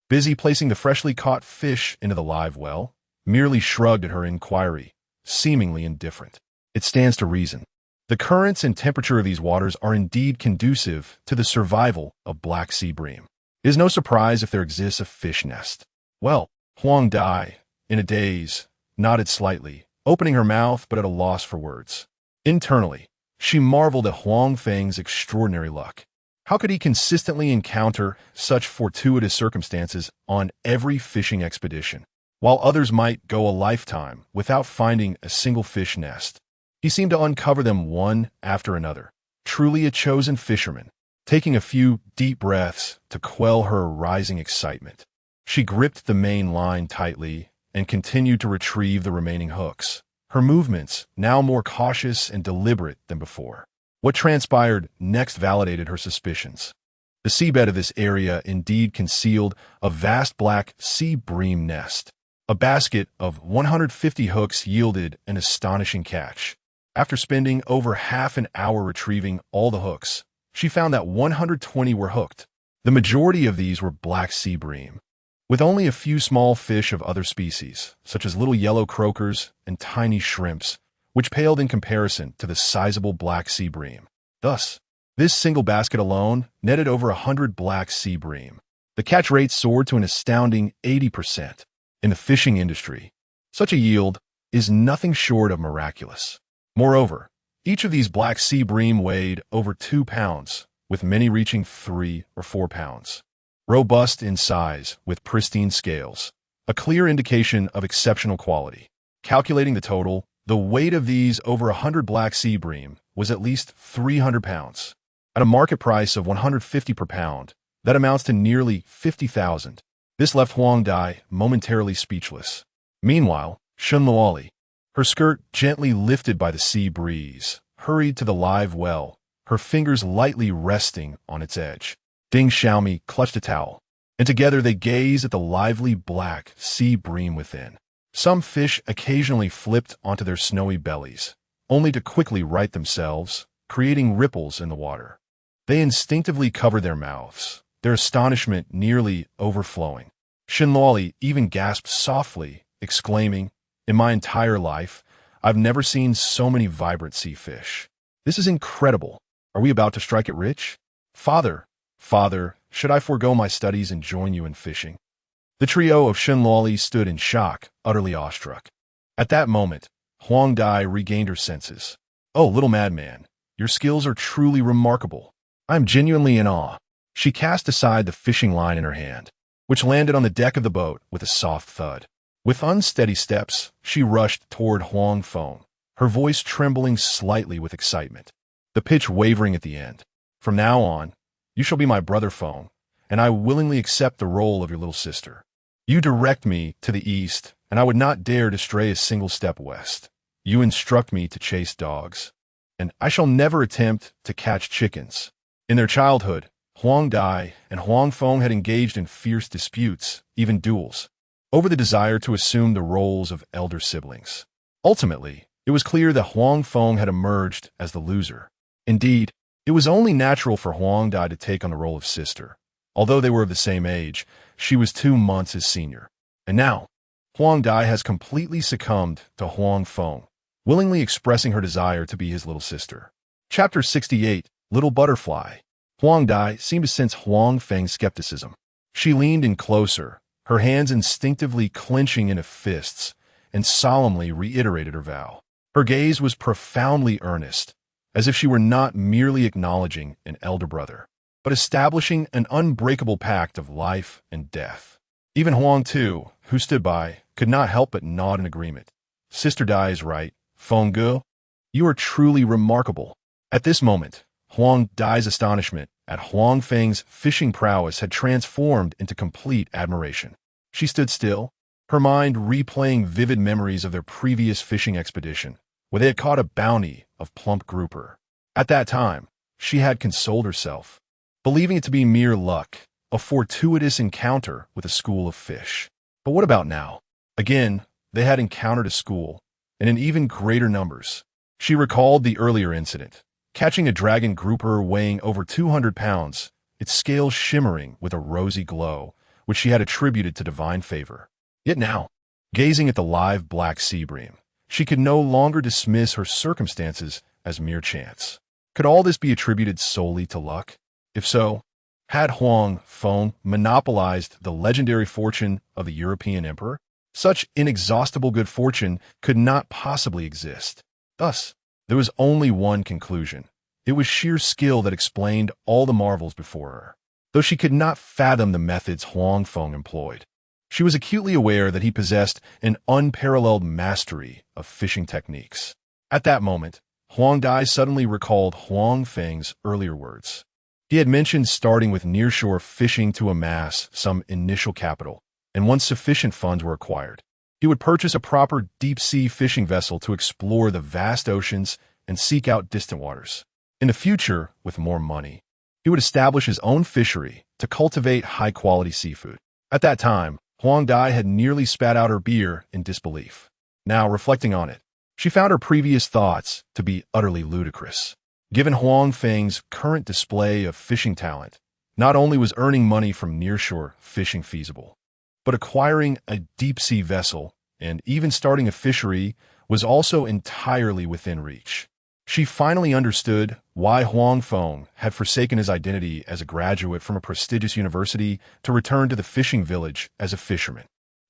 busy placing the freshly caught fish into the live well, merely shrugged at her inquiry, seemingly indifferent. It stands to reason. The currents and temperature of these waters are indeed conducive to the survival of black sea bream. It is no surprise if there exists a fish nest. Well, Huang Dai, in a daze, nodded slightly, opening her mouth but at a loss for words. Internally, she marveled at Huang Feng's extraordinary luck. How could he consistently encounter such fortuitous circumstances on every fishing expedition, while others might go a lifetime without finding a single fish nest? He seemed to uncover them one after another, truly a chosen fisherman. Taking a few deep breaths to quell her rising excitement, she gripped the main line tightly and continued to retrieve the remaining hooks, her movements now more cautious and deliberate than before. What transpired next validated her suspicions. The seabed of this area indeed concealed a vast black sea bream nest. A basket of 150 hooks yielded an astonishing catch. After spending over half an hour retrieving all the hooks, she found that 120 were hooked. The majority of these were black sea bream, with only a few small fish of other species, such as little yellow croakers and tiny shrimps, which paled in comparison to the sizable black sea bream. Thus, this single basket alone netted over 100 black sea bream. The catch rate soared to an astounding 80%. In the fishing industry, such a yield is nothing short of miraculous. Moreover, each of these black sea bream weighed over 2 pounds, with many reaching 3 or 4 pounds. Robust in size, with pristine scales, a clear indication of exceptional quality. Calculating the total, the weight of these over 100 black sea bream was at least 300 pounds. At a market price of 150 per pound, that amounts to nearly 50,000. This left Huang Dai momentarily speechless. Meanwhile, Shun Luoli, her skirt gently lifted by the sea breeze, hurried to the live well, her fingers lightly resting on its edge. Ding Xiaomi clutched a towel, and together they gazed at the lively black sea bream within. Some fish occasionally flipped onto their snowy bellies, only to quickly right themselves, creating ripples in the water. They instinctively covered their mouths, their astonishment nearly overflowing. Shinloli even gasped softly, exclaiming, "In my entire life, I've never seen so many vibrant sea fish. This is incredible. Are we about to strike it rich? Father, should I forego my studies and join you in fishing?" The trio of Shinloli stood in shock, utterly awestruck. At that moment, Huang Dai regained her senses. "Oh, little madman, your skills are truly remarkable. I am genuinely in awe." She cast aside the fishing line in her hand, which landed on the deck of the boat with a soft thud. With unsteady steps, she rushed toward Huang Feng, her voice trembling slightly with excitement, the pitch wavering at the end. "From now on, you shall be my brother Feng, and I willingly accept the role of your little sister. You direct me to the east, and I would not dare to stray a single step west. You instruct me to chase dogs, and I shall never attempt to catch chickens." In their childhood, Huang Dai and Huang Feng had engaged in fierce disputes, even duels, over the desire to assume the roles of elder siblings. Ultimately, it was clear that Huang Feng had emerged as the loser. Indeed, it was only natural for Huang Dai to take on the role of sister. Although they were of the same age, she was 2 months his senior. And now, Huang Dai has completely succumbed to Huang Feng, willingly expressing her desire to be his little sister. Chapter 68, Little Butterfly. Huang Dai seemed to sense Huang Feng's skepticism. She leaned in closer, her hands instinctively clenching into fists, and solemnly reiterated her vow. Her gaze was profoundly earnest, as if she were not merely acknowledging an elder brother, but establishing an unbreakable pact of life and death. Even Huang, too, who stood by, could not help but nod in agreement. "Sister Dai is right, Feng Ge. You are truly remarkable." At this moment, Huang Dai's astonishment at Huang Feng's fishing prowess had transformed into complete admiration. She stood still, her mind replaying vivid memories of their previous fishing expedition, where they had caught a bounty of plump grouper. At that time, she had consoled herself, believing it to be mere luck, a fortuitous encounter with a school of fish. But what about now? Again, they had encountered a school, and in even greater numbers. She recalled the earlier incident, catching a dragon grouper weighing over 200 pounds, its scales shimmering with a rosy glow, which she had attributed to divine favor. Yet now, gazing at the live black sea bream, she could no longer dismiss her circumstances as mere chance. Could all this be attributed solely to luck? If so, had Huang Feng monopolized the legendary fortune of the European emperor? Such inexhaustible good fortune could not possibly exist. Thus, there was only one conclusion. It was sheer skill that explained all the marvels before her. Though she could not fathom the methods Huang Feng employed, she was acutely aware that he possessed an unparalleled mastery of fishing techniques. At that moment, Huang Dai suddenly recalled Huang Feng's earlier words. He had mentioned starting with nearshore fishing to amass some initial capital, and once sufficient funds were acquired, he would purchase a proper deep-sea fishing vessel to explore the vast oceans and seek out distant waters. In the future, with more money, he would establish his own fishery to cultivate high-quality seafood. At that time, Huang Dai had nearly spat out her beer in disbelief. Now, reflecting on it, she found her previous thoughts to be utterly ludicrous. Given Huang Feng's current display of fishing talent, not only was earning money from nearshore fishing feasible, but acquiring a deep-sea vessel and even starting a fishery was also entirely within reach. She finally understood why Huang Feng had forsaken his identity as a graduate from a prestigious university to return to the fishing village as a fisherman.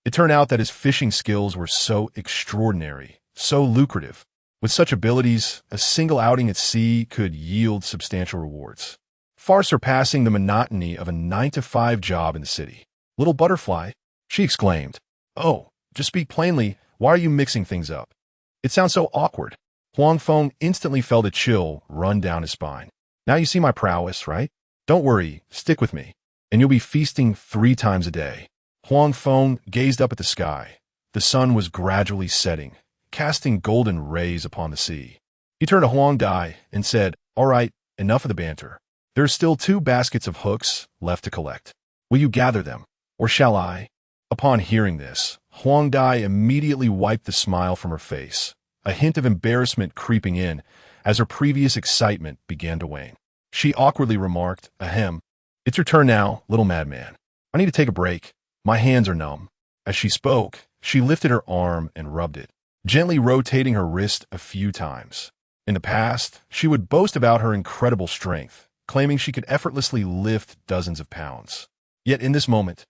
It turned out that his fishing skills were so extraordinary, so lucrative. With such abilities, a single outing at sea could yield substantial rewards, far surpassing the monotony of a 9-to-5 job in the city. "Little butterfly," she exclaimed. "Oh, just speak plainly, why are you mixing things up? It sounds so awkward." Huang Feng instantly felt a chill run down his spine. "Now you see my prowess, right? Don't worry, stick with me, and you'll be feasting 3 times a day." Huang Feng gazed up at the sky. The sun was gradually setting, casting golden rays upon the sea. He turned to Huang Dai and said, "All right, enough of the banter. There are still 2 baskets of hooks left to collect. Will you gather them, or shall I?" Upon hearing this, Huang Dai immediately wiped the smile from her face, a hint of embarrassment creeping in as her previous excitement began to wane. She awkwardly remarked, "Ahem, it's your turn now, little madman. I need to take a break. My hands are numb." As she spoke, she lifted her arm and rubbed it, gently rotating her wrist a few times. In the past, she would boast about her incredible strength, claiming she could effortlessly lift dozens of pounds. Yet in this moment,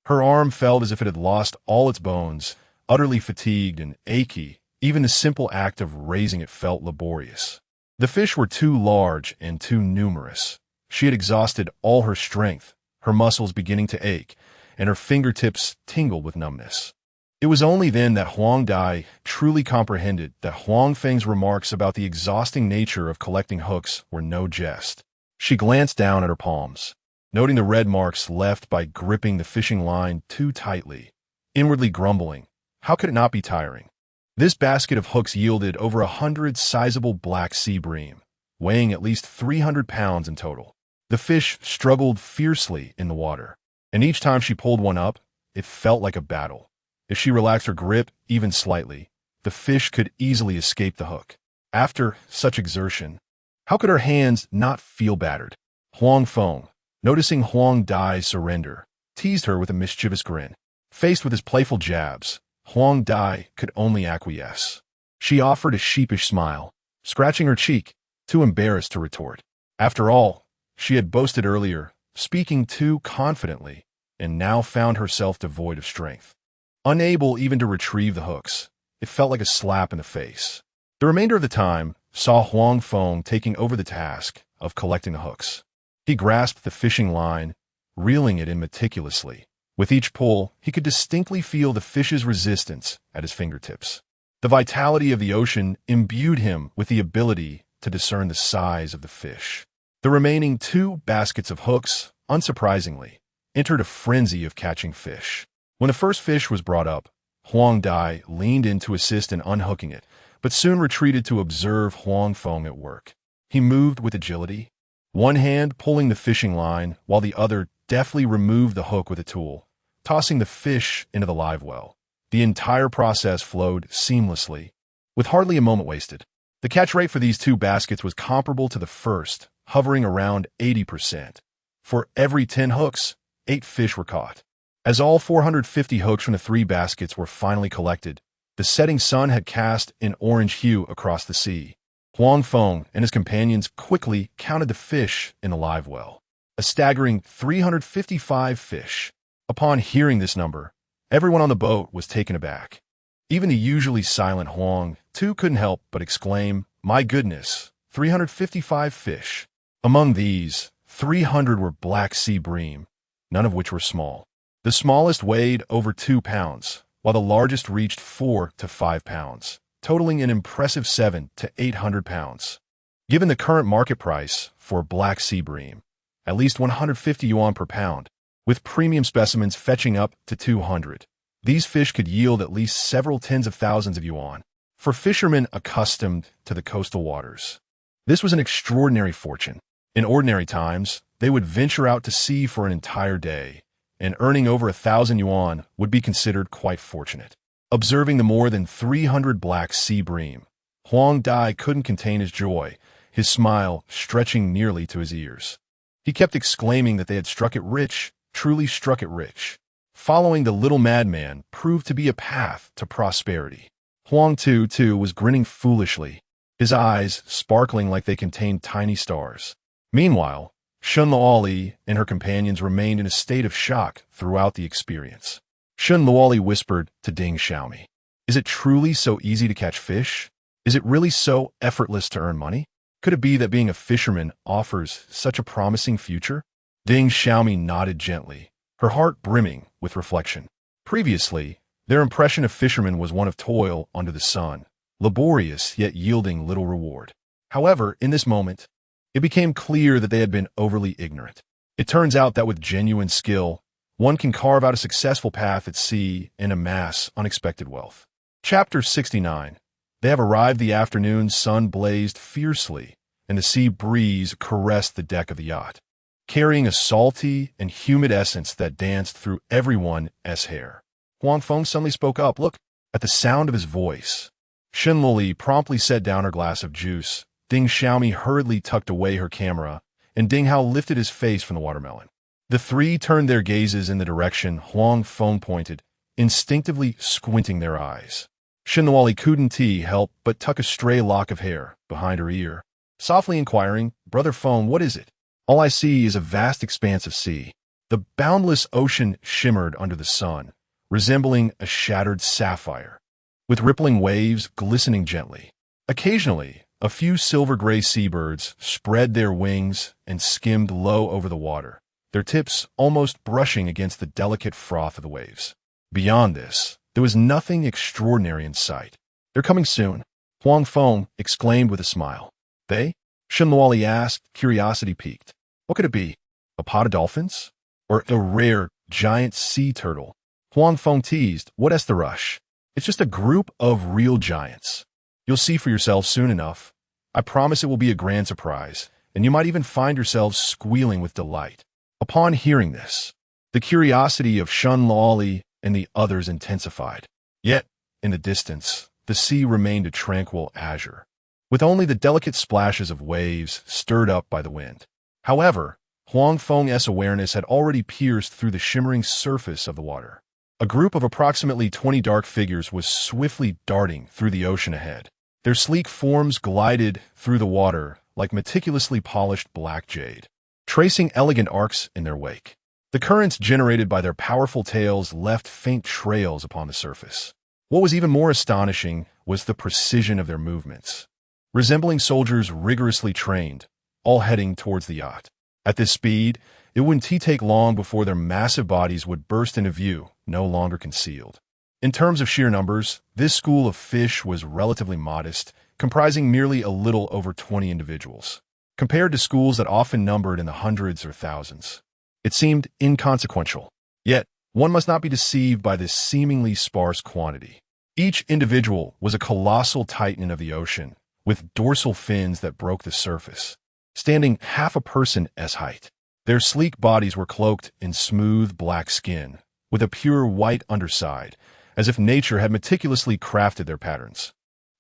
her arm felt as if it had lost all its bones, utterly fatigued and achy. Even the simple act of raising it felt laborious. The fish were too large and too numerous. She had exhausted all her strength, her muscles beginning to ache, and her fingertips tingled with numbness. It was only then that Huang Dai truly comprehended that Huang Feng's remarks about the exhausting nature of collecting hooks were no jest. She glanced down at her palms, noting the red marks left by gripping the fishing line too tightly, inwardly grumbling, how could it not be tiring? This basket of hooks yielded over 100 sizable black sea bream, weighing at least 300 pounds in total. The fish struggled fiercely in the water, and each time she pulled one up, it felt like a battle. If she relaxed her grip even slightly, the fish could easily escape the hook. After such exertion, how could her hands not feel battered? Huang Feng, noticing Huang Dai's surrender, teased her with a mischievous grin. Faced with his playful jabs, Huang Dai could only acquiesce. She offered a sheepish smile, scratching her cheek, too embarrassed to retort. After all, she had boasted earlier, speaking too confidently, and now found herself devoid of strength. Unable even to retrieve the hooks, it felt like a slap in the face. The remainder of the time saw Huang Feng taking over the task of collecting the hooks. He grasped the fishing line, reeling it in meticulously. With each pull, he could distinctly feel the fish's resistance at his fingertips. The vitality of the ocean imbued him with the ability to discern the size of the fish. The remaining 2 baskets of hooks, unsurprisingly, entered a frenzy of catching fish. When the first fish was brought up, Huang Dai leaned in to assist in unhooking it, but soon retreated to observe Huang Feng at work. He moved with agility, one hand pulling the fishing line while the other deftly removed the hook with a tool, tossing the fish into the live well. The entire process flowed seamlessly, with hardly a moment wasted. The catch rate for these two baskets was comparable to the first, hovering around 80%. For every 10 hooks, 8 fish were caught. As all 450 hooks from the 3 baskets were finally collected, the setting sun had cast an orange hue across the sea. Huang Feng and his companions quickly counted the fish in the live well. A staggering 355 fish. Upon hearing this number, everyone on the boat was taken aback. Even the usually silent Huang, too, couldn't help but exclaim, "My goodness, 355 fish." Among these, 300 were Black Sea bream, none of which were small. The smallest weighed over 2 pounds, while the largest reached 4 to 5 pounds, totaling an impressive 7 to 800 pounds. Given the current market price for Black Sea bream, at least 150 yuan per pound, with premium specimens fetching up to 200. These fish could yield at least several tens of thousands of yuan. For fishermen accustomed to the coastal waters, this was an extraordinary fortune. In ordinary times, they would venture out to sea for an entire day, and earning over 1,000 yuan would be considered quite fortunate. Observing the more than 300 Black Sea bream, Huang Dai couldn't contain his joy, his smile stretching nearly to his ears. He kept exclaiming that they had struck it rich, truly struck it rich. Following the little madman proved to be a path to prosperity. Huang too was grinning foolishly, his eyes sparkling like they contained tiny stars. Meanwhile, Shun Luoli and her companions remained in a state of shock throughout the experience. Shun Luoli whispered to Ding Xiaomi, "Is it truly so easy to catch fish? Is it really so effortless to earn money? Could it be that being a fisherman offers such a promising future?" Ding Xiaomi nodded gently, her heart brimming with reflection. Previously, their impression of fishermen was one of toil under the sun, laborious yet yielding little reward. However, in this moment, it became clear that they had been overly ignorant. It turns out that with genuine skill, one can carve out a successful path at sea and amass unexpected wealth. Chapter 69. They have arrived. The afternoon sun blazed fiercely, and the sea breeze caressed the deck of the yacht, carrying a salty and humid essence that danced through everyone's hair. Huang Feng suddenly spoke up. "Look!" At the sound of his voice, Shen Luli promptly set down her glass of juice. Ding Xiaomi hurriedly tucked away her camera, and Ding Hao lifted his face from the watermelon. The three turned their gazes in the direction Huang Feng pointed, instinctively squinting their eyes. Shinwali couldn't help but tuck a stray lock of hair behind her ear, softly inquiring, "Brother Feng, what is it?" "All I see is a vast expanse of sea." The boundless ocean shimmered under the sun, resembling a shattered sapphire, with rippling waves glistening gently. Occasionally, a few silver-gray seabirds spread their wings and skimmed low over the water, their tips almost brushing against the delicate froth of the waves. Beyond this, there was nothing extraordinary in sight. "They're coming soon," Huang Feng exclaimed with a smile. "They?" Shinluali asked, curiosity piqued. "What could it be? A pod of dolphins? Or a rare, giant sea turtle?" Huang Feng teased, "What's the rush? It's just a group of real giants. You'll see for yourselves soon enough. I promise it will be a grand surprise, and you might even find yourselves squealing with delight." Upon hearing this, the curiosity of Shun Luoli and the others intensified. Yet, in the distance, the sea remained a tranquil azure, with only the delicate splashes of waves stirred up by the wind. However, Huang Feng's awareness had already pierced through the shimmering surface of the water. A group of approximately 20 dark figures was swiftly darting through the ocean ahead. Their sleek forms glided through the water like meticulously polished black jade, tracing elegant arcs in their wake. The currents generated by their powerful tails left faint trails upon the surface. What was even more astonishing was the precision of their movements, resembling soldiers rigorously trained, all heading towards the yacht. At this speed, it wouldn't take long before their massive bodies would burst into view, no longer concealed. In terms of sheer numbers, this school of fish was relatively modest, comprising merely a little over 20 individuals. Compared to schools that often numbered in the hundreds or thousands, it seemed inconsequential. Yet, one must not be deceived by this seemingly sparse quantity. Each individual was a colossal titan of the ocean, with dorsal fins that broke the surface, standing half a person's height. Their sleek bodies were cloaked in smooth black skin, with a pure white underside, as if nature had meticulously crafted their patterns.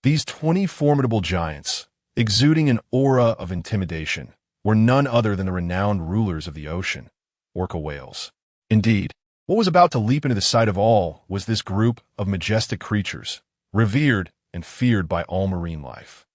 These 20 formidable giants, exuding an aura of intimidation, were none other than the renowned rulers of the ocean, orca whales. Indeed, what was about to leap into the sight of all was this group of majestic creatures, revered and feared by all marine life.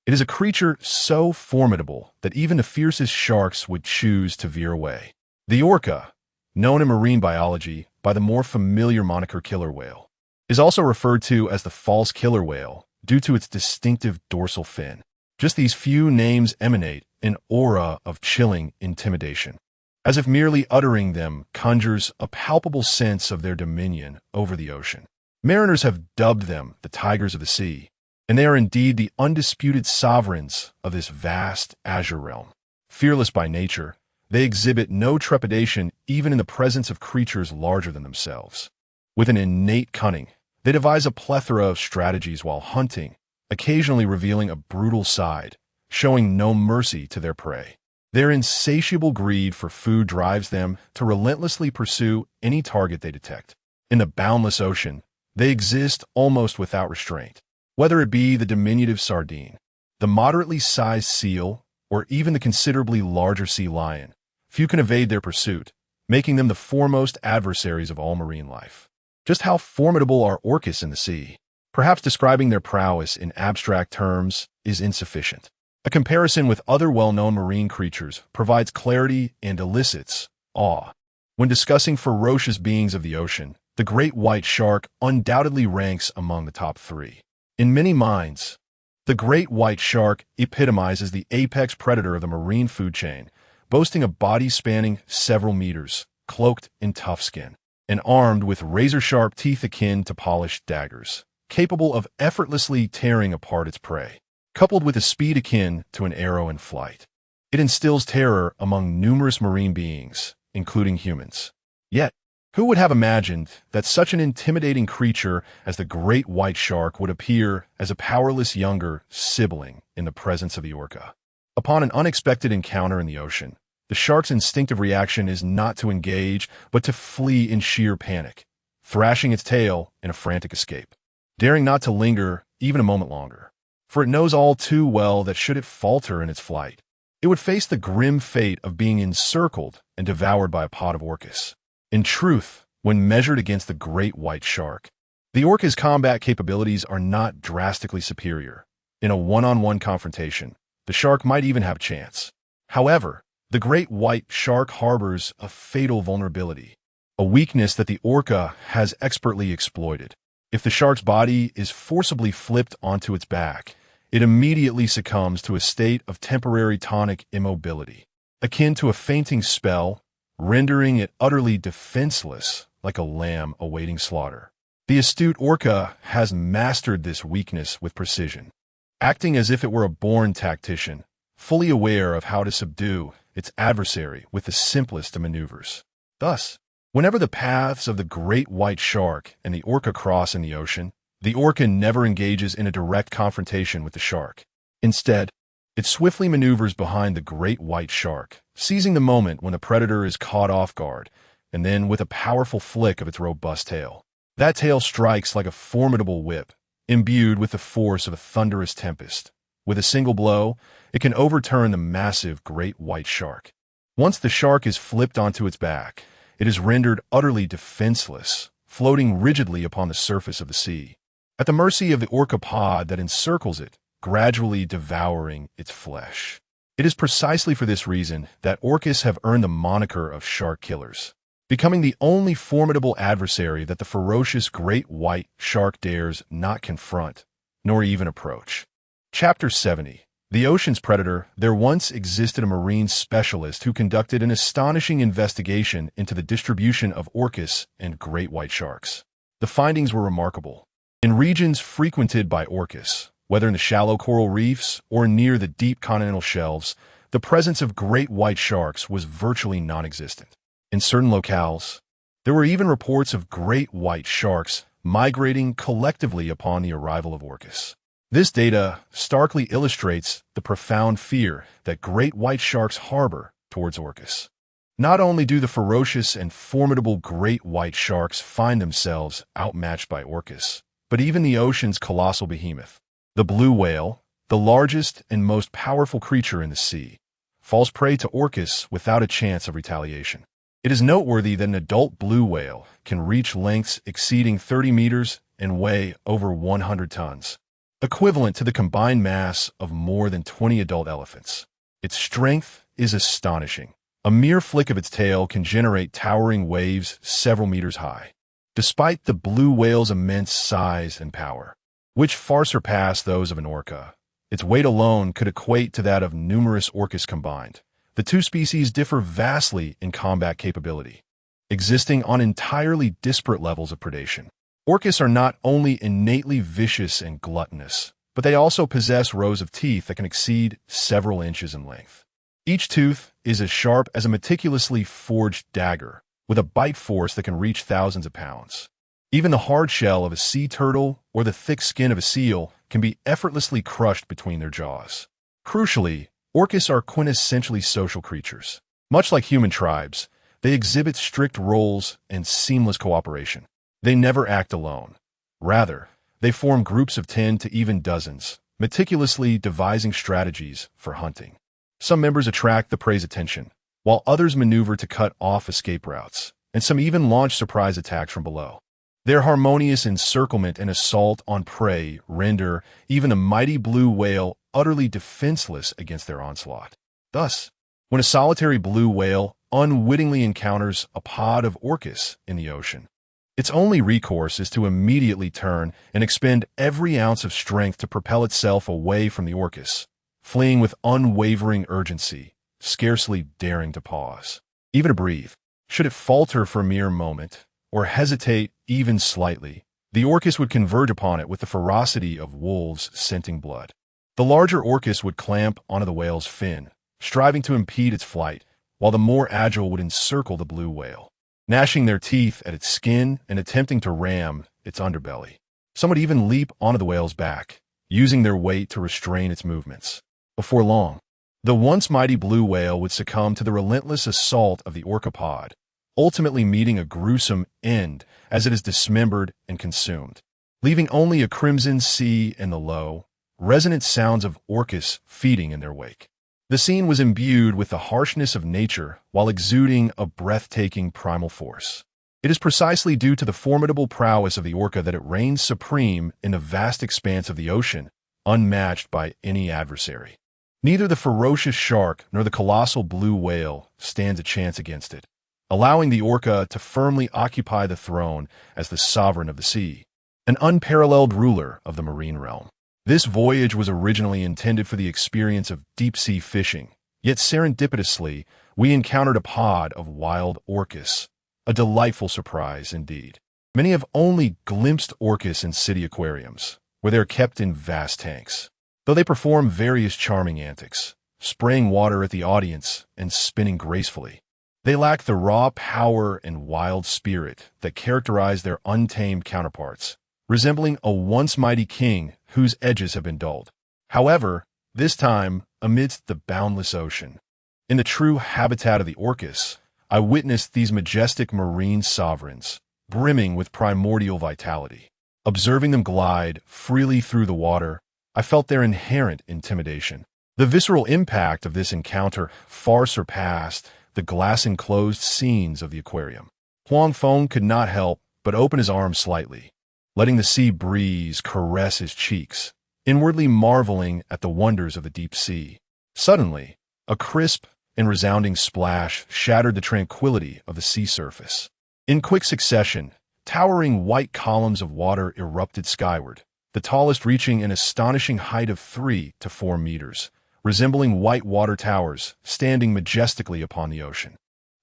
It is a creature so formidable that even the fiercest sharks would choose to veer away. The orca, known in marine biology by the more familiar moniker killer whale, is also referred to as the false killer whale due to its distinctive dorsal fin. Just these few names emanate an aura of chilling intimidation, as if merely uttering them conjures a palpable sense of their dominion over the ocean. Mariners have dubbed them the tigers of the sea, and they are indeed the undisputed sovereigns of this vast azure realm. Fearless by nature, they exhibit no trepidation even in the presence of creatures larger than themselves. With an innate cunning, they devise a plethora of strategies while hunting, occasionally revealing a brutal side, showing no mercy to their prey. Their insatiable greed for food drives them to relentlessly pursue any target they detect. In the boundless ocean, they exist almost without restraint. Whether it be the diminutive sardine, the moderately sized seal, or even the considerably larger sea lion, few can evade their pursuit, making them the foremost adversaries of all marine life. Just how formidable are orcas in the sea? Perhaps describing their prowess in abstract terms is insufficient. A comparison with other well-known marine creatures provides clarity and elicits awe. When discussing ferocious beings of the ocean, the great white shark undoubtedly ranks among the top 3. In many minds, the great white shark epitomizes the apex predator of the marine food chain, boasting a body spanning several meters, cloaked in tough skin, and armed with razor-sharp teeth akin to polished daggers, capable of effortlessly tearing apart its prey. Coupled with a speed akin to an arrow in flight, it instills terror among numerous marine beings, including humans. Yet, who would have imagined that such an intimidating creature as the great white shark would appear as a powerless younger sibling in the presence of the orca? Upon an unexpected encounter in the ocean, the shark's instinctive reaction is not to engage, but to flee in sheer panic, thrashing its tail in a frantic escape, daring not to linger even a moment longer. For it knows all too well that should it falter in its flight, it would face the grim fate of being encircled and devoured by a pod of orcas. In truth, when measured against the great white shark, the orca's combat capabilities are not drastically superior. In a one-on-one confrontation, the shark might even have a chance. However, the great white shark harbors a fatal vulnerability, a weakness that the orca has expertly exploited. If the shark's body is forcibly flipped onto its back, it immediately succumbs to a state of temporary tonic immobility, akin to a fainting spell, rendering it utterly defenseless like a lamb awaiting slaughter. The astute orca has mastered this weakness with precision, acting as if it were a born tactician, fully aware of how to subdue its adversary with the simplest of maneuvers. Thus, whenever the paths of the great white shark and the orca cross in the ocean, the orca never engages in a direct confrontation with the shark. Instead, it swiftly maneuvers behind the great white shark, seizing the moment when the predator is caught off guard, and then with a powerful flick of its robust tail. That tail strikes like a formidable whip, imbued with the force of a thunderous tempest. With a single blow, it can overturn the massive great white shark. Once the shark is flipped onto its back, it is rendered utterly defenseless, floating rigidly upon the surface of the sea, at the mercy of the orca pod that encircles it, gradually devouring its flesh. It is precisely for this reason that orcas have earned the moniker of shark killers, becoming the only formidable adversary that the ferocious great white shark dares not confront, nor even approach. Chapter 70. The Ocean's Predator. There once existed a marine specialist who conducted an astonishing investigation into the distribution of orcas and great white sharks. The findings were remarkable. In regions frequented by orcas, whether in the shallow coral reefs or near the deep continental shelves, the presence of great white sharks was virtually non-existent. In certain locales, there were even reports of great white sharks migrating collectively upon the arrival of orcas. This data starkly illustrates the profound fear that great white sharks harbor towards orcas. Not only do the ferocious and formidable great white sharks find themselves outmatched by orcas, but even the ocean's colossal behemoth, the blue whale, the largest and most powerful creature in the sea, falls prey to orcas without a chance of retaliation. It is noteworthy that an adult blue whale can reach lengths exceeding 30 meters and weigh over 100 tons, equivalent to the combined mass of more than 20 adult elephants. Its strength is astonishing. A mere flick of its tail can generate towering waves several meters high. Despite the blue whale's immense size and power, which far surpass those of an orca, its weight alone could equate to that of numerous orcas combined. The two species differ vastly in combat capability, existing on entirely disparate levels of predation. Orcas are not only innately vicious and gluttonous, but they also possess rows of teeth that can exceed several inches in length. Each tooth is as sharp as a meticulously forged dagger, with a bite force that can reach thousands of pounds. Even the hard shell of a sea turtle or the thick skin of a seal can be effortlessly crushed between their jaws. Crucially, orcas are quintessentially social creatures. Much like human tribes, they exhibit strict roles and seamless cooperation. They never act alone. Rather, they form groups of 10 to even dozens, meticulously devising strategies for hunting. Some members attract the prey's attention, while others maneuver to cut off escape routes, and some even launch surprise attacks from below. Their harmonious encirclement and assault on prey render even a mighty blue whale utterly defenseless against their onslaught. Thus, when a solitary blue whale unwittingly encounters a pod of orcas in the ocean, its only recourse is to immediately turn and expend every ounce of strength to propel itself away from the orcas, fleeing with unwavering urgency, scarcely daring to pause, even to breathe. Should it falter for a mere moment, or hesitate even slightly, the orcas would converge upon it with the ferocity of wolves scenting blood. The larger orcas would clamp onto the whale's fin, striving to impede its flight, while the more agile would encircle the blue whale, gnashing their teeth at its skin and attempting to ram its underbelly. Some would even leap onto the whale's back, using their weight to restrain its movements. Before long, the once mighty blue whale would succumb to the relentless assault of the orca pod, ultimately meeting a gruesome end as it is dismembered and consumed, leaving only a crimson sea and the low, resonant sounds of orcas feeding in their wake. The scene was imbued with the harshness of nature while exuding a breathtaking primal force. It is precisely due to the formidable prowess of the orca that it reigns supreme in the vast expanse of the ocean, unmatched by any adversary. Neither the ferocious shark nor the colossal blue whale stands a chance against it, allowing the orca to firmly occupy the throne as the sovereign of the sea, an unparalleled ruler of the marine realm. This voyage was originally intended for the experience of deep-sea fishing, yet serendipitously, we encountered a pod of wild orcas, a delightful surprise indeed. Many have only glimpsed orcas in city aquariums, where they are kept in vast tanks, though they perform various charming antics, spraying water at the audience and spinning gracefully. They lack the raw power and wild spirit that characterize their untamed counterparts, resembling a once mighty king whose edges have been dulled. However, this time, amidst the boundless ocean, in the true habitat of the orcas, I witnessed these majestic marine sovereigns, brimming with primordial vitality. Observing them glide freely through the water, I felt their inherent intimidation. The visceral impact of this encounter far surpassed the glass-enclosed scenes of the aquarium. Huang Feng could not help but open his arms slightly, letting the sea breeze caress his cheeks, inwardly marveling at the wonders of the deep sea. Suddenly, a crisp and resounding splash shattered the tranquility of the sea surface. In quick succession, towering white columns of water erupted skyward, the tallest reaching an astonishing height of 3 to 4 meters, resembling white water towers standing majestically upon the ocean.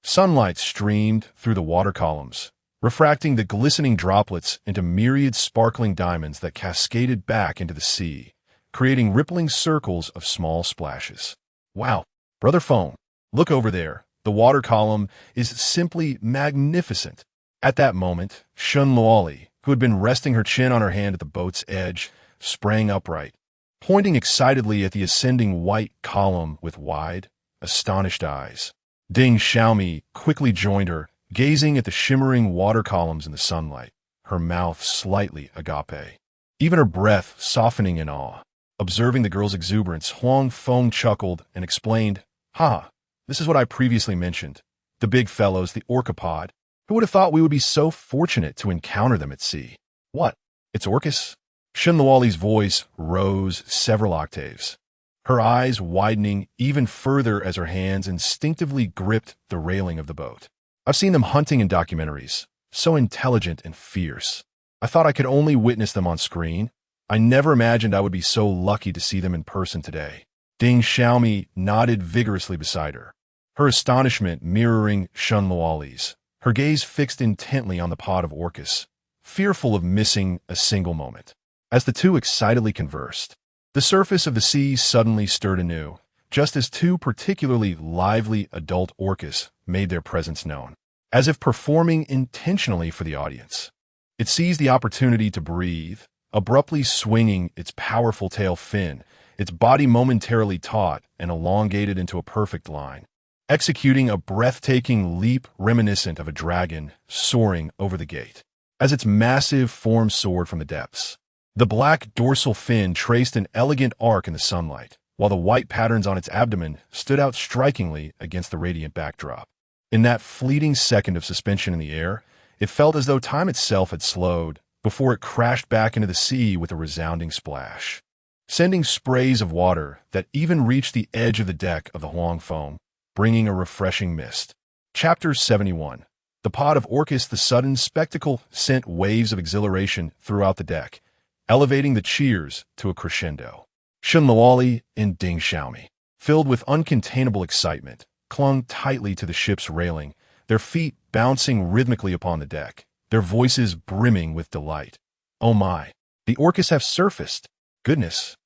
Sunlight streamed through the water columns, refracting the glistening droplets into myriad sparkling diamonds that cascaded back into the sea, creating rippling circles of small splashes. Wow, Brother Feng, look over there. The water column is simply magnificent. At that moment, Shun Luoli, who had been resting her chin on her hand at the boat's edge, sprang upright, pointing excitedly at the ascending white column with wide, astonished eyes. Ding Xiaomi quickly joined her, gazing at the shimmering water columns in the sunlight, her mouth slightly agape. Even her breath softening in awe. Observing the girl's exuberance, Huang Feng chuckled and explained, "Ha, this is what I previously mentioned. The big fellows, the orcapod. Who would have thought we would be so fortunate to encounter them at sea?" "What? It's orcas?" Shenluali's voice rose several octaves, her eyes widening even further as her hands instinctively gripped the railing of the boat. "I've seen them hunting in documentaries, so intelligent and fierce. I thought I could only witness them on screen. I never imagined I would be so lucky to see them in person today." Ding Xiaomi nodded vigorously beside her, her astonishment mirroring Shenluali's, her gaze fixed intently on the pod of orcas, fearful of missing a single moment. As the two excitedly conversed, the surface of the sea suddenly stirred anew, just as two particularly lively adult orcas made their presence known, as if performing intentionally for the audience. It seized the opportunity to breathe, abruptly swinging its powerful tail fin, its body momentarily taut and elongated into a perfect line, executing a breathtaking leap reminiscent of a dragon soaring over the gate. As its massive form soared from the depths, the black dorsal fin traced an elegant arc in the sunlight, while the white patterns on its abdomen stood out strikingly against the radiant backdrop. In that fleeting second of suspension in the air, it felt as though time itself had slowed before it crashed back into the sea with a resounding splash, sending sprays of water that even reached the edge of the deck of the Huang Feng, bringing a refreshing mist. Chapter 71. The pod of orcas. The sudden spectacle sent waves of exhilaration throughout the deck, elevating the cheers to a crescendo. Shenluali and Ding Xiaomi, filled with uncontainable excitement, clung tightly to the ship's railing, their feet bouncing rhythmically upon the deck, their voices brimming with delight. "Oh my, the orcas have surfaced! Goodness!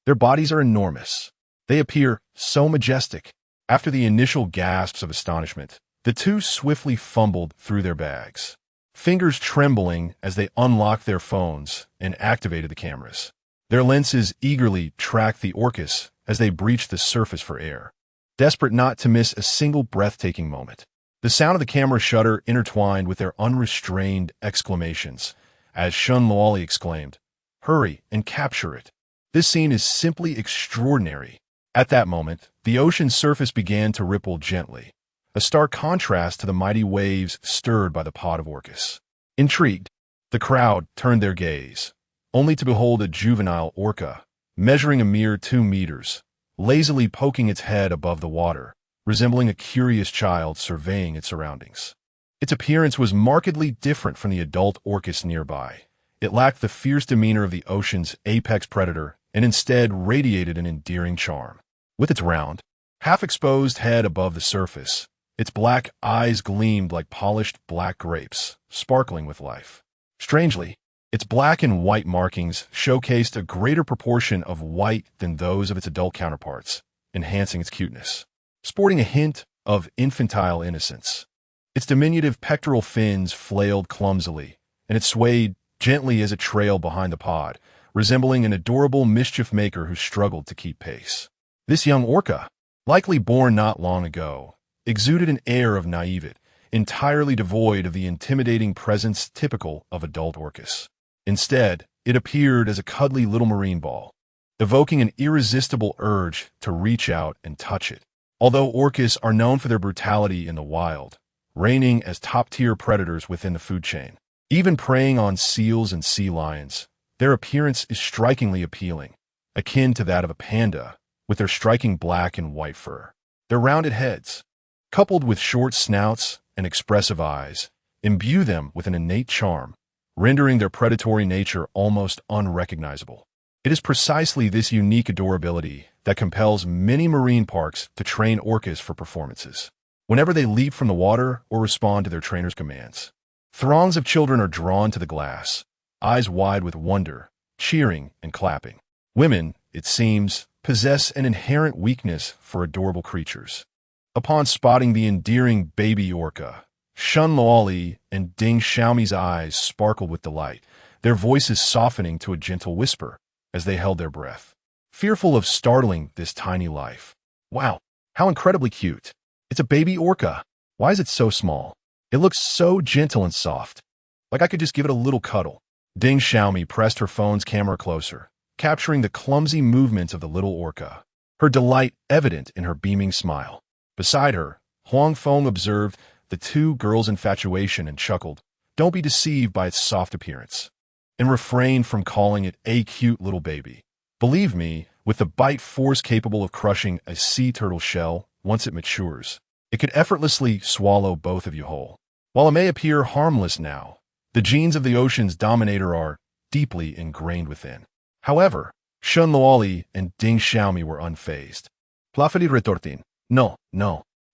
Their bodies are enormous. They appear so majestic." After the initial gasps of astonishment, the two swiftly fumbled through their bags, fingers trembling as they unlocked their phones and activated the cameras. Their lenses eagerly tracked the orcas as they breached the surface for air, desperate not to miss a single breathtaking moment. The sound of the camera shutter intertwined with their unrestrained exclamations as Shenluali exclaimed, "Hurry and capture it. This scene is simply extraordinary." At that moment, the ocean's surface began to ripple gently, a stark contrast to the mighty waves stirred by the pod of orcas. Intrigued, the crowd turned their gaze, only to behold a juvenile orca, measuring a mere 2 meters, lazily poking its head above the water, resembling a curious child surveying its surroundings. Its appearance was markedly different from the adult orcas nearby. It lacked the fierce demeanor of the ocean's apex predator and instead radiated an endearing charm. With its round, half-exposed head above the surface, its black eyes gleamed like polished black grapes, sparkling with life. Strangely, its black and white markings showcased a greater proportion of white than those of its adult counterparts, enhancing its cuteness. Sporting a hint of infantile innocence, its diminutive pectoral fins flailed clumsily, and it swayed gently as it trailed behind the pod, resembling an adorable mischief maker who struggled to keep pace. This young orca, likely born not long ago, exuded an air of naivete, entirely devoid of the intimidating presence typical of adult orcas. Instead, it appeared as a cuddly little marine ball, evoking an irresistible urge to reach out and touch it. Although orcas are known for their brutality in the wild, reigning as top-tier predators within the food chain, even preying on seals and sea lions, their appearance is strikingly appealing, akin to that of a panda, with their striking black and white fur. Their rounded heads, coupled with short snouts and expressive eyes, imbue them with an innate charm, rendering their predatory nature almost unrecognizable. It is precisely this unique adorability that compels many marine parks to train orcas for performances. Whenever they leap from the water or respond to their trainer's commands, throngs of children are drawn to the glass, eyes wide with wonder, cheering and clapping. Women, it seems, possess an inherent weakness for adorable creatures. Upon spotting the endearing baby orca, Shenluali and Ding Xiaomi's eyes sparkled with delight, their voices softening to a gentle whisper as they held their breath, fearful of startling this tiny life. "Wow, how incredibly cute. It's a baby orca. Why is it so small? It looks so gentle and soft. Like I could just give it a little cuddle. Ding Xiaomi pressed her phone's camera closer, capturing the clumsy movements of the little orca, her delight evident in her beaming smile. Beside her, Huang Feng observed the two girls' infatuation and chuckled. Don't be deceived by its soft appearance, and refrained from calling it a cute little baby. Believe me, with the bite force capable of crushing a sea turtle shell once it matures, it could effortlessly swallow both of you whole. While it may appear harmless now, the genes of the ocean's dominator are deeply ingrained within. However, Shen Luoli and Ding Xiaomi were unfazed. Plafidi retortin. No,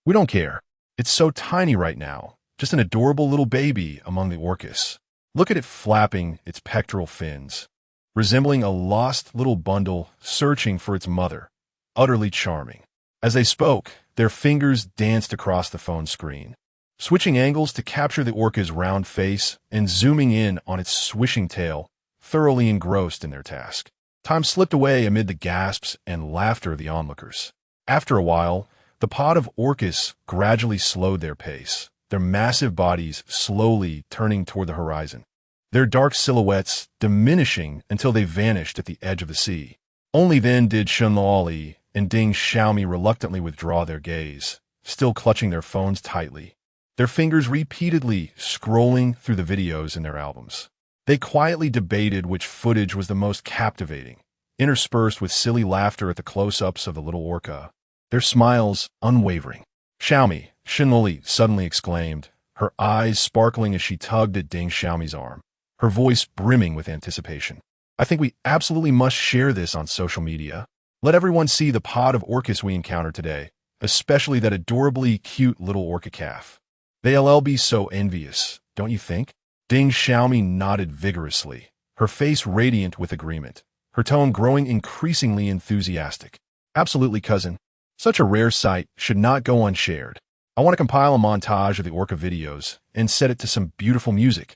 we don't care. It's so tiny right now, just an adorable little baby among the orcas. Look at it flapping its pectoral fins, resembling a lost little bundle searching for its mother. Utterly charming. As they spoke, their fingers danced across the phone screen, switching angles to capture the orca's round face and zooming in on its swishing tail, thoroughly engrossed in their task. Time slipped away amid the gasps and laughter of the onlookers. After a while, the pod of orcas gradually slowed their pace, their massive bodies slowly turning toward the horizon, their dark silhouettes diminishing until they vanished at the edge of the sea. Only then did Shen Luoli and Ding Xiaomi reluctantly withdraw their gaze, still clutching their phones tightly, their fingers repeatedly scrolling through the videos in their albums. They quietly debated which footage was the most captivating, interspersed with silly laughter at the close-ups of the little orca, their smiles unwavering. Xiaomi, Shen Luoli suddenly exclaimed, her eyes sparkling as she tugged at Ding Xiaomi's arm, her voice brimming with anticipation. I think we absolutely must share this on social media. Let everyone see the pod of orcas we encountered today, especially that adorably cute little orca calf. They'll be so envious, don't you think? Ding Xiaomi nodded vigorously, her face radiant with agreement, her tone growing increasingly enthusiastic. Absolutely, cousin. Such a rare sight should not go unshared. I want to compile a montage of the orca videos and set it to some beautiful music.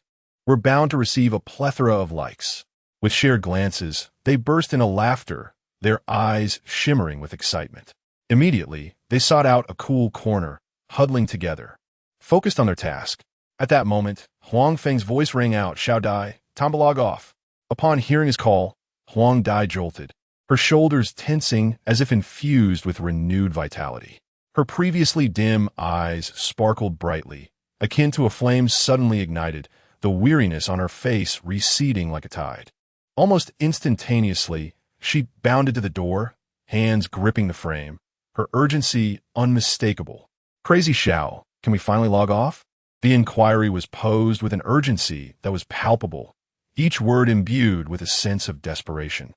We're bound to receive a plethora of likes. With shared glances, they burst into laughter, their eyes shimmering with excitement. Immediately, they sought out a cool corner, huddling together, focused on their task. At that moment, Huang Feng's voice rang out, Xiao Dai, time to log off. Upon hearing his call, Huang Dai jolted, her shoulders tensing as if infused with renewed vitality. Her previously dim eyes sparkled brightly, akin to a flame suddenly ignited, the weariness on her face receding like a tide. Almost instantaneously, she bounded to the door, hands gripping the frame, her urgency unmistakable. Crazy Xiao, can we finally log off? The inquiry was posed with an urgency that was palpable, each word imbued with a sense of desperation,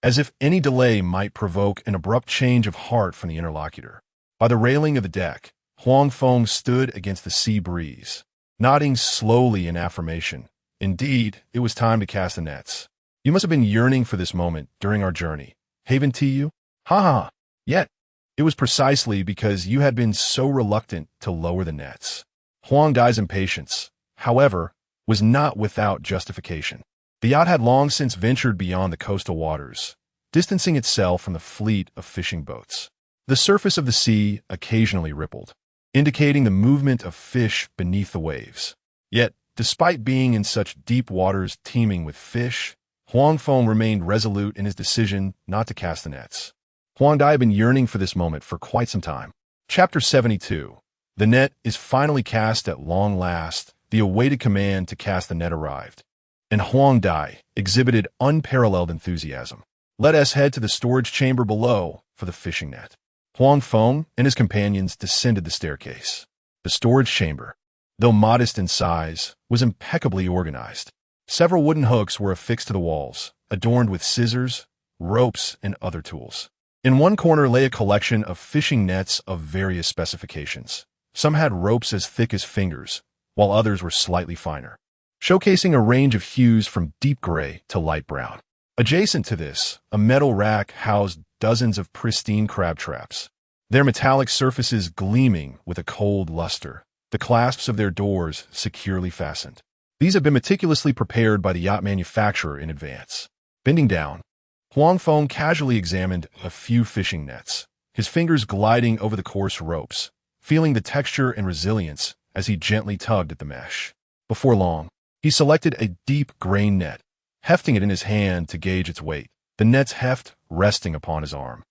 as if any delay might provoke an abrupt change of heart from the interlocutor. By the railing of the deck, Huang Feng stood against the sea breeze, nodding slowly in affirmation. Indeed, it was time to cast the nets. You must have been yearning for this moment during our journey. Haven't you? Ha ha. Yet, it was precisely because you had been so reluctant to lower the nets. Huang Dai's impatience, however, was not without justification. The yacht had long since ventured beyond the coastal waters, distancing itself from the fleet of fishing boats. The surface of the sea occasionally rippled, indicating the movement of fish beneath the waves. Yet, despite being in such deep waters teeming with fish, Huang Feng remained resolute in his decision not to cast the nets. Huang Dai had been yearning for this moment for quite some time. Chapter 72. The net is finally cast at long last. The awaited command to cast the net arrived, and Huang Dai exhibited unparalleled enthusiasm. Let us head to the storage chamber below for the fishing net. Huang Feng and his companions descended the staircase. The storage chamber, though modest in size, was impeccably organized. Several wooden hooks were affixed to the walls, adorned with scissors, ropes, and other tools. In one corner lay a collection of fishing nets of various specifications. Some had ropes as thick as fingers, while others were slightly finer, showcasing a range of hues from deep gray to light brown. Adjacent to this, a metal rack housed dozens of pristine crab traps, their metallic surfaces gleaming with a cold luster, the clasps of their doors securely fastened. These have been meticulously prepared by the yacht manufacturer in advance. Bending down, Huang Feng casually examined a few fishing nets, his fingers gliding over the coarse ropes, feeling the texture and resilience as he gently tugged at the mesh. Before long, he selected a deep grain net, hefting it in his hand to gauge its weight, the net's heft resting upon his arm.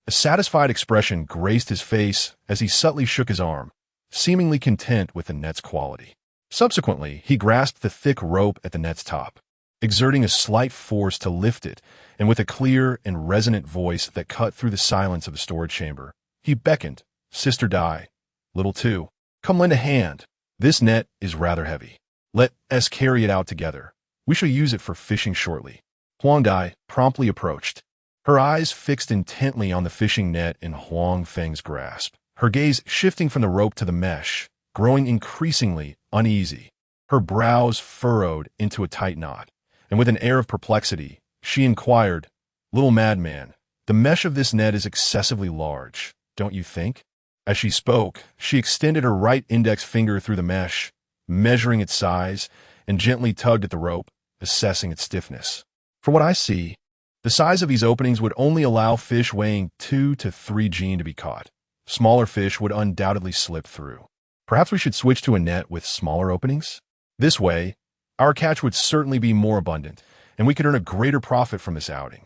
A satisfied expression graced his face as he subtly shook his arm, seemingly content with the net's quality. Subsequently, he grasped the thick rope at the net's top, exerting a slight force to lift it, and with a clear and resonant voice that cut through the silence of the storage chamber, he beckoned, "Sister Dai, little two, come lend a hand. This net is rather heavy. Let us carry it out together. We shall use it for fishing shortly." Huang Dai promptly approached, her eyes fixed intently on the fishing net in Huang Feng's grasp, her gaze shifting from the rope to the mesh, growing increasingly uneasy. Her brows furrowed into a tight knot, and with an air of perplexity, she inquired, "Little madman, the mesh of this net is excessively large, don't you think?" As she spoke, she extended her right index finger through the mesh, measuring its size, and gently tugged at the rope, assessing its stiffness. "For what I see, the size of these openings would only allow fish weighing 2 to 3 gene to be caught. Smaller fish would undoubtedly slip through. Perhaps we should switch to a net with smaller openings? This way, our catch would certainly be more abundant, and we could earn a greater profit from this outing."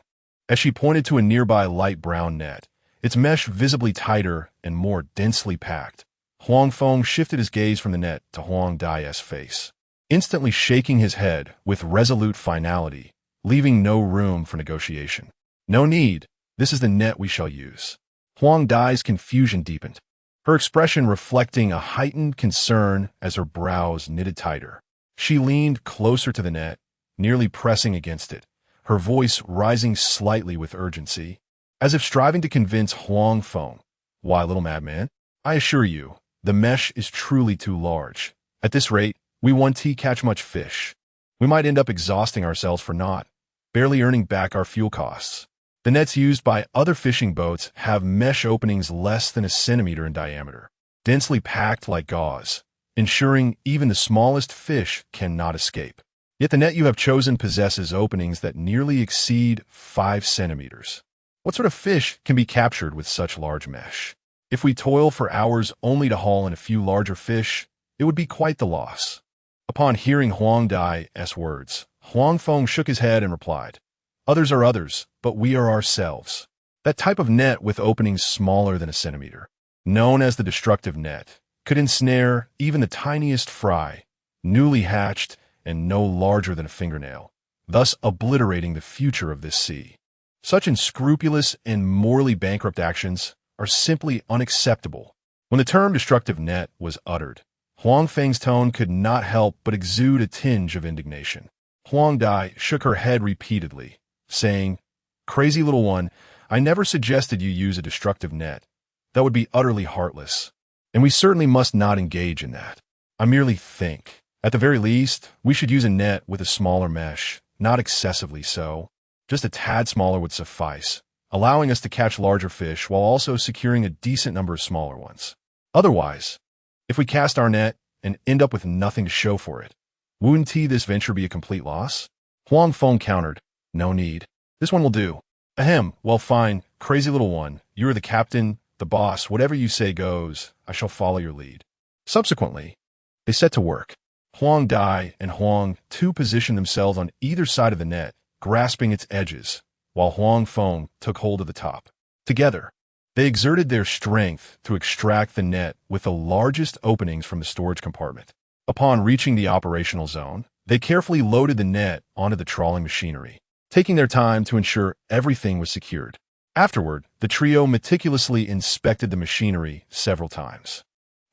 As she pointed to a nearby light brown net, its mesh visibly tighter and more densely packed, Huang Feng shifted his gaze from the net to Huang Dai's face, instantly shaking his head with resolute finality, leaving no room for negotiation. "No need. This is the net we shall use." Huang Dai's confusion deepened, her expression reflecting a heightened concern as her brows knitted tighter. She leaned closer to the net, nearly pressing against it, her voice rising slightly with urgency, as if striving to convince Huang Feng. "Why, little madman, I assure you, the mesh is truly too large. At this rate, we won't catch much fish. We might end up exhausting ourselves for naught, barely earning back our fuel costs. The nets used by other fishing boats have mesh openings less than a centimeter in diameter, densely packed like gauze, ensuring even the smallest fish cannot escape. Yet the net you have chosen possesses openings that nearly exceed 5 centimeters. What sort of fish can be captured with such large mesh? If we toil for hours only to haul in a few larger fish, it would be quite the loss." Upon hearing Huang Dai's words, Huang Feng shook his head and replied, "Others are others, but we are ourselves. That type of net with openings smaller than a centimeter, known as the destructive net, could ensnare even the tiniest fry, newly hatched and no larger than a fingernail, thus obliterating the future of this sea. Such unscrupulous and morally bankrupt actions are simply unacceptable." When the term destructive net was uttered, Huang Feng's tone could not help but exude a tinge of indignation. Huang Dai shook her head repeatedly, saying, "Crazy little one, I never suggested you use a destructive net. That would be utterly heartless, and we certainly must not engage in that. I merely think, at the very least, we should use a net with a smaller mesh, not excessively so. Just a tad smaller would suffice, allowing us to catch larger fish while also securing a decent number of smaller ones. Otherwise, if we cast our net and end up with nothing to show for it, wouldn't this venture be a complete loss?" Huang Feng countered, "No need. This one will do." "Ahem, well fine, crazy little one. You are the captain, the boss, whatever you say goes. I shall follow your lead." Subsequently, they set to work. Huang Dai and Huang Tu positioned themselves on either side of the net, grasping its edges, while Huang Feng took hold of the top. Together, they exerted their strength to extract the net with the largest openings from the storage compartment. Upon reaching the operational zone, they carefully loaded the net onto the trawling machinery, taking their time to ensure everything was secured. Afterward, the trio meticulously inspected the machinery several times.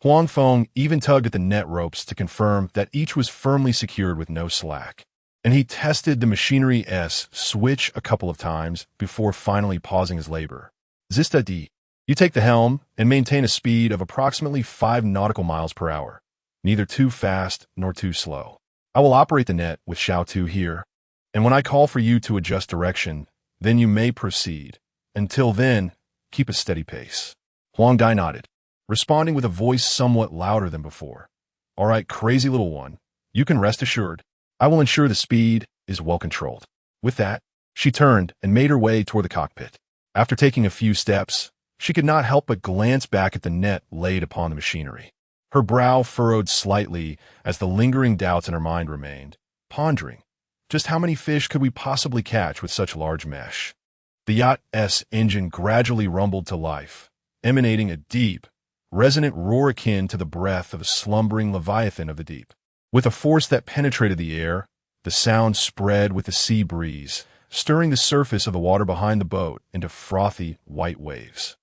Huang Feng even tugged at the net ropes to confirm that each was firmly secured with no slack, and he tested the machinery's switch a couple of times before finally pausing his labor. "Zista D, you take the helm and maintain a speed of approximately 5 nautical miles per hour, neither too fast nor too slow. I will operate the net with Xiao Tu here, and when I call for you to adjust direction, then you may proceed. Until then, keep a steady pace." Huang Dai nodded, responding with a voice somewhat louder than before. "All right, crazy little one, you can rest assured. I will ensure the speed is well controlled." With that, she turned and made her way toward the cockpit. After taking a few steps, she could not help but glance back at the net laid upon the machinery. Her brow furrowed slightly as the lingering doubts in her mind remained, pondering, just how many fish could we possibly catch with such large mesh? The yacht's engine gradually rumbled to life, emanating a deep, resonant roar akin to the breath of a slumbering leviathan of the deep. With a force that penetrated the air, the sound spread with the sea breeze, stirring the surface of the water behind the boat into frothy, white waves.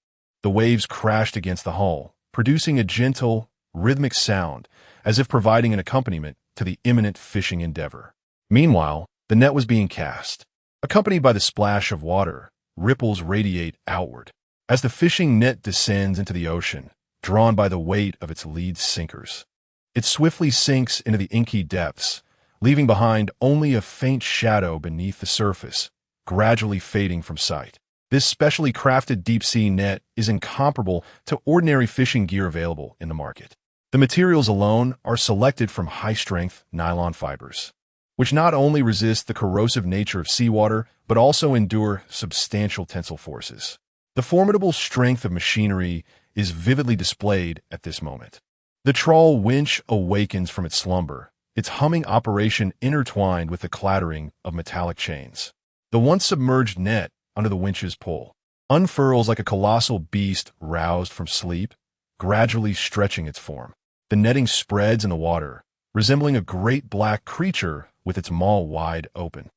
The waves crashed against the hull, producing a gentle, rhythmic sound, as if providing an accompaniment to the imminent fishing endeavor. Meanwhile, the net was being cast. Accompanied by the splash of water, ripples radiate outward. As the fishing net descends into the ocean, drawn by the weight of its lead sinkers, it swiftly sinks into the inky depths, leaving behind only a faint shadow beneath the surface, gradually fading from sight. This specially crafted deep-sea net is incomparable to ordinary fishing gear available in the market. The materials alone are selected from high-strength nylon fibers, which not only resist the corrosive nature of seawater, but also endure substantial tensile forces. The formidable strength of machinery is vividly displayed at this moment. The trawl winch awakens from its slumber, its humming operation intertwined with the clattering of metallic chains. The once submerged net, under the winch's pull, unfurls like a colossal beast roused from sleep, gradually stretching its form. The netting spreads in the water, resembling a great black creature with its maw wide open,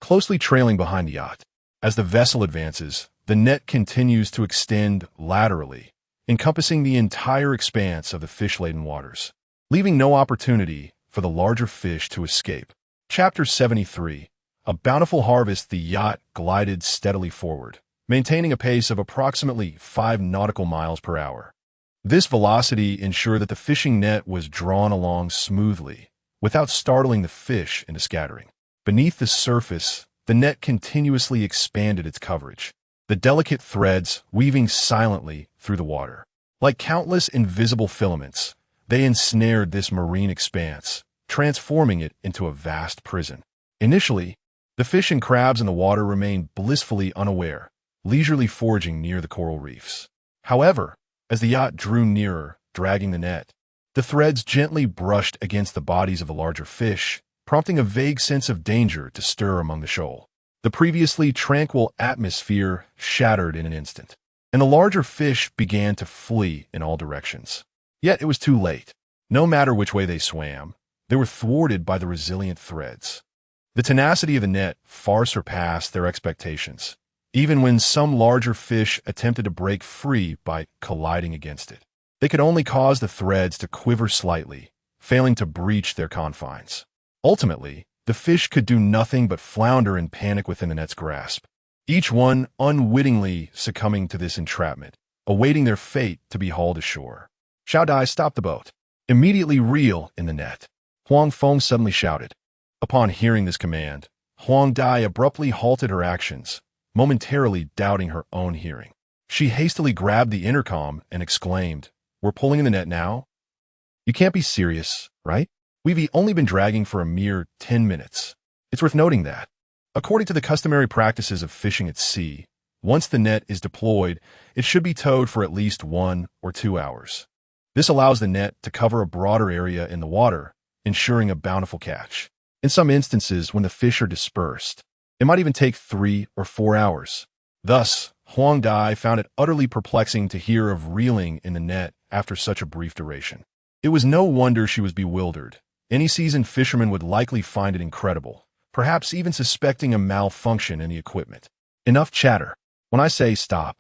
closely trailing behind the yacht. As the vessel advances, the net continues to extend laterally, encompassing the entire expanse of the fish-laden waters, leaving no opportunity for the larger fish to escape. Chapter 73. A bountiful harvest. The yacht glided steadily forward, maintaining a pace of approximately 5 nautical miles per hour. This velocity ensured that the fishing net was drawn along smoothly, without startling the fish into scattering. Beneath the surface, the net continuously expanded its coverage, the delicate threads weaving silently through the water. Like countless invisible filaments, they ensnared this marine expanse, transforming it into a vast prison. Initially, the fish and crabs in the water remained blissfully unaware, leisurely foraging near the coral reefs. However, as the yacht drew nearer, dragging the net, the threads gently brushed against the bodies of the larger fish, prompting a vague sense of danger to stir among the shoal. The previously tranquil atmosphere shattered in an instant, and the larger fish began to flee in all directions. Yet it was too late. No matter which way they swam, they were thwarted by the resilient threads. The tenacity of the net far surpassed their expectations, even when some larger fish attempted to break free by colliding against it. They could only cause the threads to quiver slightly, failing to breach their confines. Ultimately, the fish could do nothing but flounder in panic within the net's grasp, each one unwittingly succumbing to this entrapment, awaiting their fate to be hauled ashore. Xiao Dai stopped the boat. Immediately reel in the net, Huang Feng suddenly shouted. Upon hearing this command, Huang Dai abruptly halted her actions, momentarily doubting her own hearing. She hastily grabbed the intercom and exclaimed, "We're pulling in the net now? You can't be serious, right? We've only been dragging for a mere 10 minutes. It's worth noting that, according to the customary practices of fishing at sea, once the net is deployed, it should be towed for at least 1 or 2 hours. This allows the net to cover a broader area in the water, ensuring a bountiful catch. In some instances, when the fish are dispersed, it might even take 3 or 4 hours. Thus, Huang Dai found it utterly perplexing to hear of reeling in the net after such a brief duration. It was no wonder she was bewildered. Any seasoned fisherman would likely find it incredible, perhaps even suspecting a malfunction in the equipment. Enough chatter. When I say stop,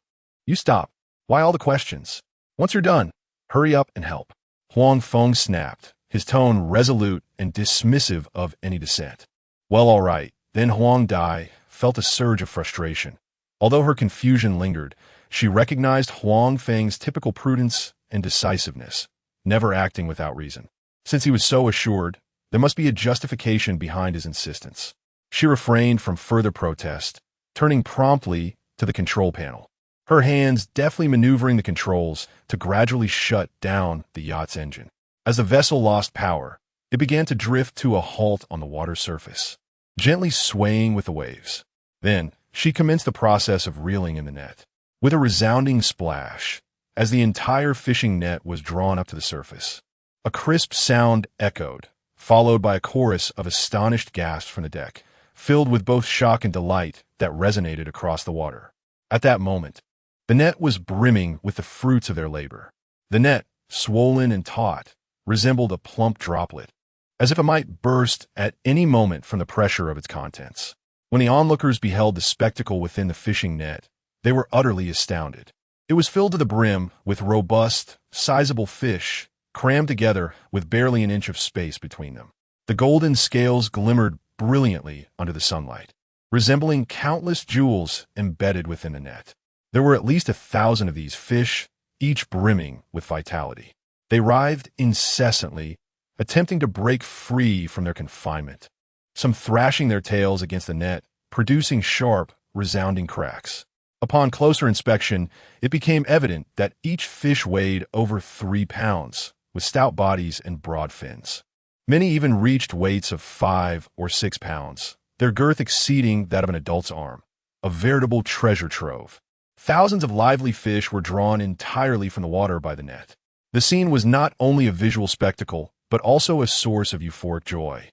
you stop. Why all the questions? Once you're done, hurry up and help." Huang Feng snapped, his tone resolute and dismissive of any dissent. "Well, all right." Then Huang Dai felt a surge of frustration. Although her confusion lingered, she recognized Huang Feng's typical prudence and decisiveness, never acting without reason. Since he was so assured, there must be a justification behind his insistence. She refrained from further protest, turning promptly to the control panel, her hands deftly maneuvering the controls to gradually shut down the yacht's engine. As the vessel lost power, it began to drift to a halt on the water's surface, gently swaying with the waves. Then, she commenced the process of reeling in the net. with a resounding splash, as the entire fishing net was drawn up to the surface. A crisp sound echoed, followed by a chorus of astonished gasps from the deck, filled with both shock and delight that resonated across the water. At that moment, the net was brimming with the fruits of their labor. The net, swollen and taut, resembled a plump droplet, as if it might burst at any moment from the pressure of its contents. When the onlookers beheld the spectacle within the fishing net, they were utterly astounded. It was filled to the brim with robust, sizable fish, crammed together with barely an inch of space between them. The golden scales glimmered brilliantly under the sunlight, resembling countless jewels embedded within the net. There were at least 1,000 of these fish, each brimming with vitality. They writhed incessantly, attempting to break free from their confinement, some thrashing their tails against the net, producing sharp, resounding cracks. Upon closer inspection, it became evident that each fish weighed over 3 pounds, with stout bodies and broad fins. Many even reached weights of 5 or 6 pounds, their girth exceeding that of an adult's arm. A veritable treasure trove. Thousands of lively fish were drawn entirely from the water by the net. The scene was not only a visual spectacle, but also a source of euphoric joy,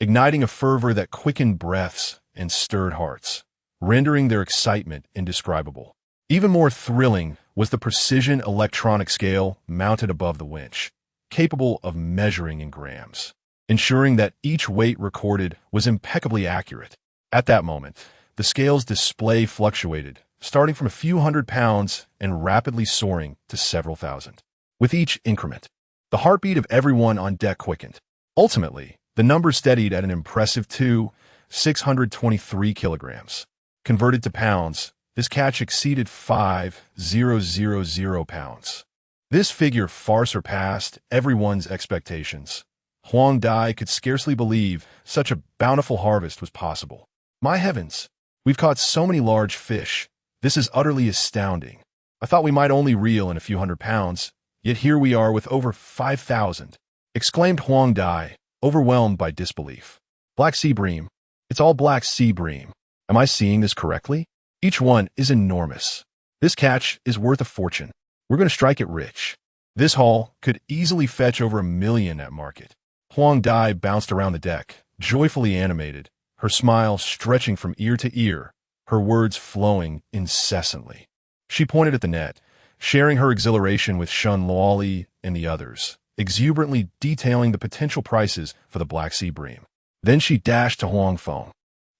igniting a fervor that quickened breaths and stirred hearts, rendering their excitement indescribable. Even more thrilling was the precision electronic scale mounted above the winch, capable of measuring in grams, ensuring that each weight recorded was impeccably accurate. At that moment, the scale's display fluctuated, starting from a few hundred pounds and rapidly soaring to several thousand. With each increment, the heartbeat of everyone on deck quickened. Ultimately, the number steadied at an impressive 623 kilograms. Converted to pounds, this catch exceeded 5,000 pounds. This figure far surpassed everyone's expectations. Huang Dai could scarcely believe such a bountiful harvest was possible. My heavens, we've caught so many large fish. This is utterly astounding. I thought we might only reel in a few hundred pounds, yet here we are with over 5,000, exclaimed Huang Dai, overwhelmed by disbelief. Black sea bream. It's all black sea bream. Am I seeing this correctly? Each one is enormous. This catch is worth a fortune. We're going to strike it rich. This haul could easily fetch over $1 million at market. Huang Dai bounced around the deck, joyfully animated, her smile stretching from ear to ear, her words flowing incessantly. She pointed at the net, sharing her exhilaration with Shun Luoli and the others, exuberantly detailing the potential prices for the Black Sea bream. Then she dashed to Huang Feng,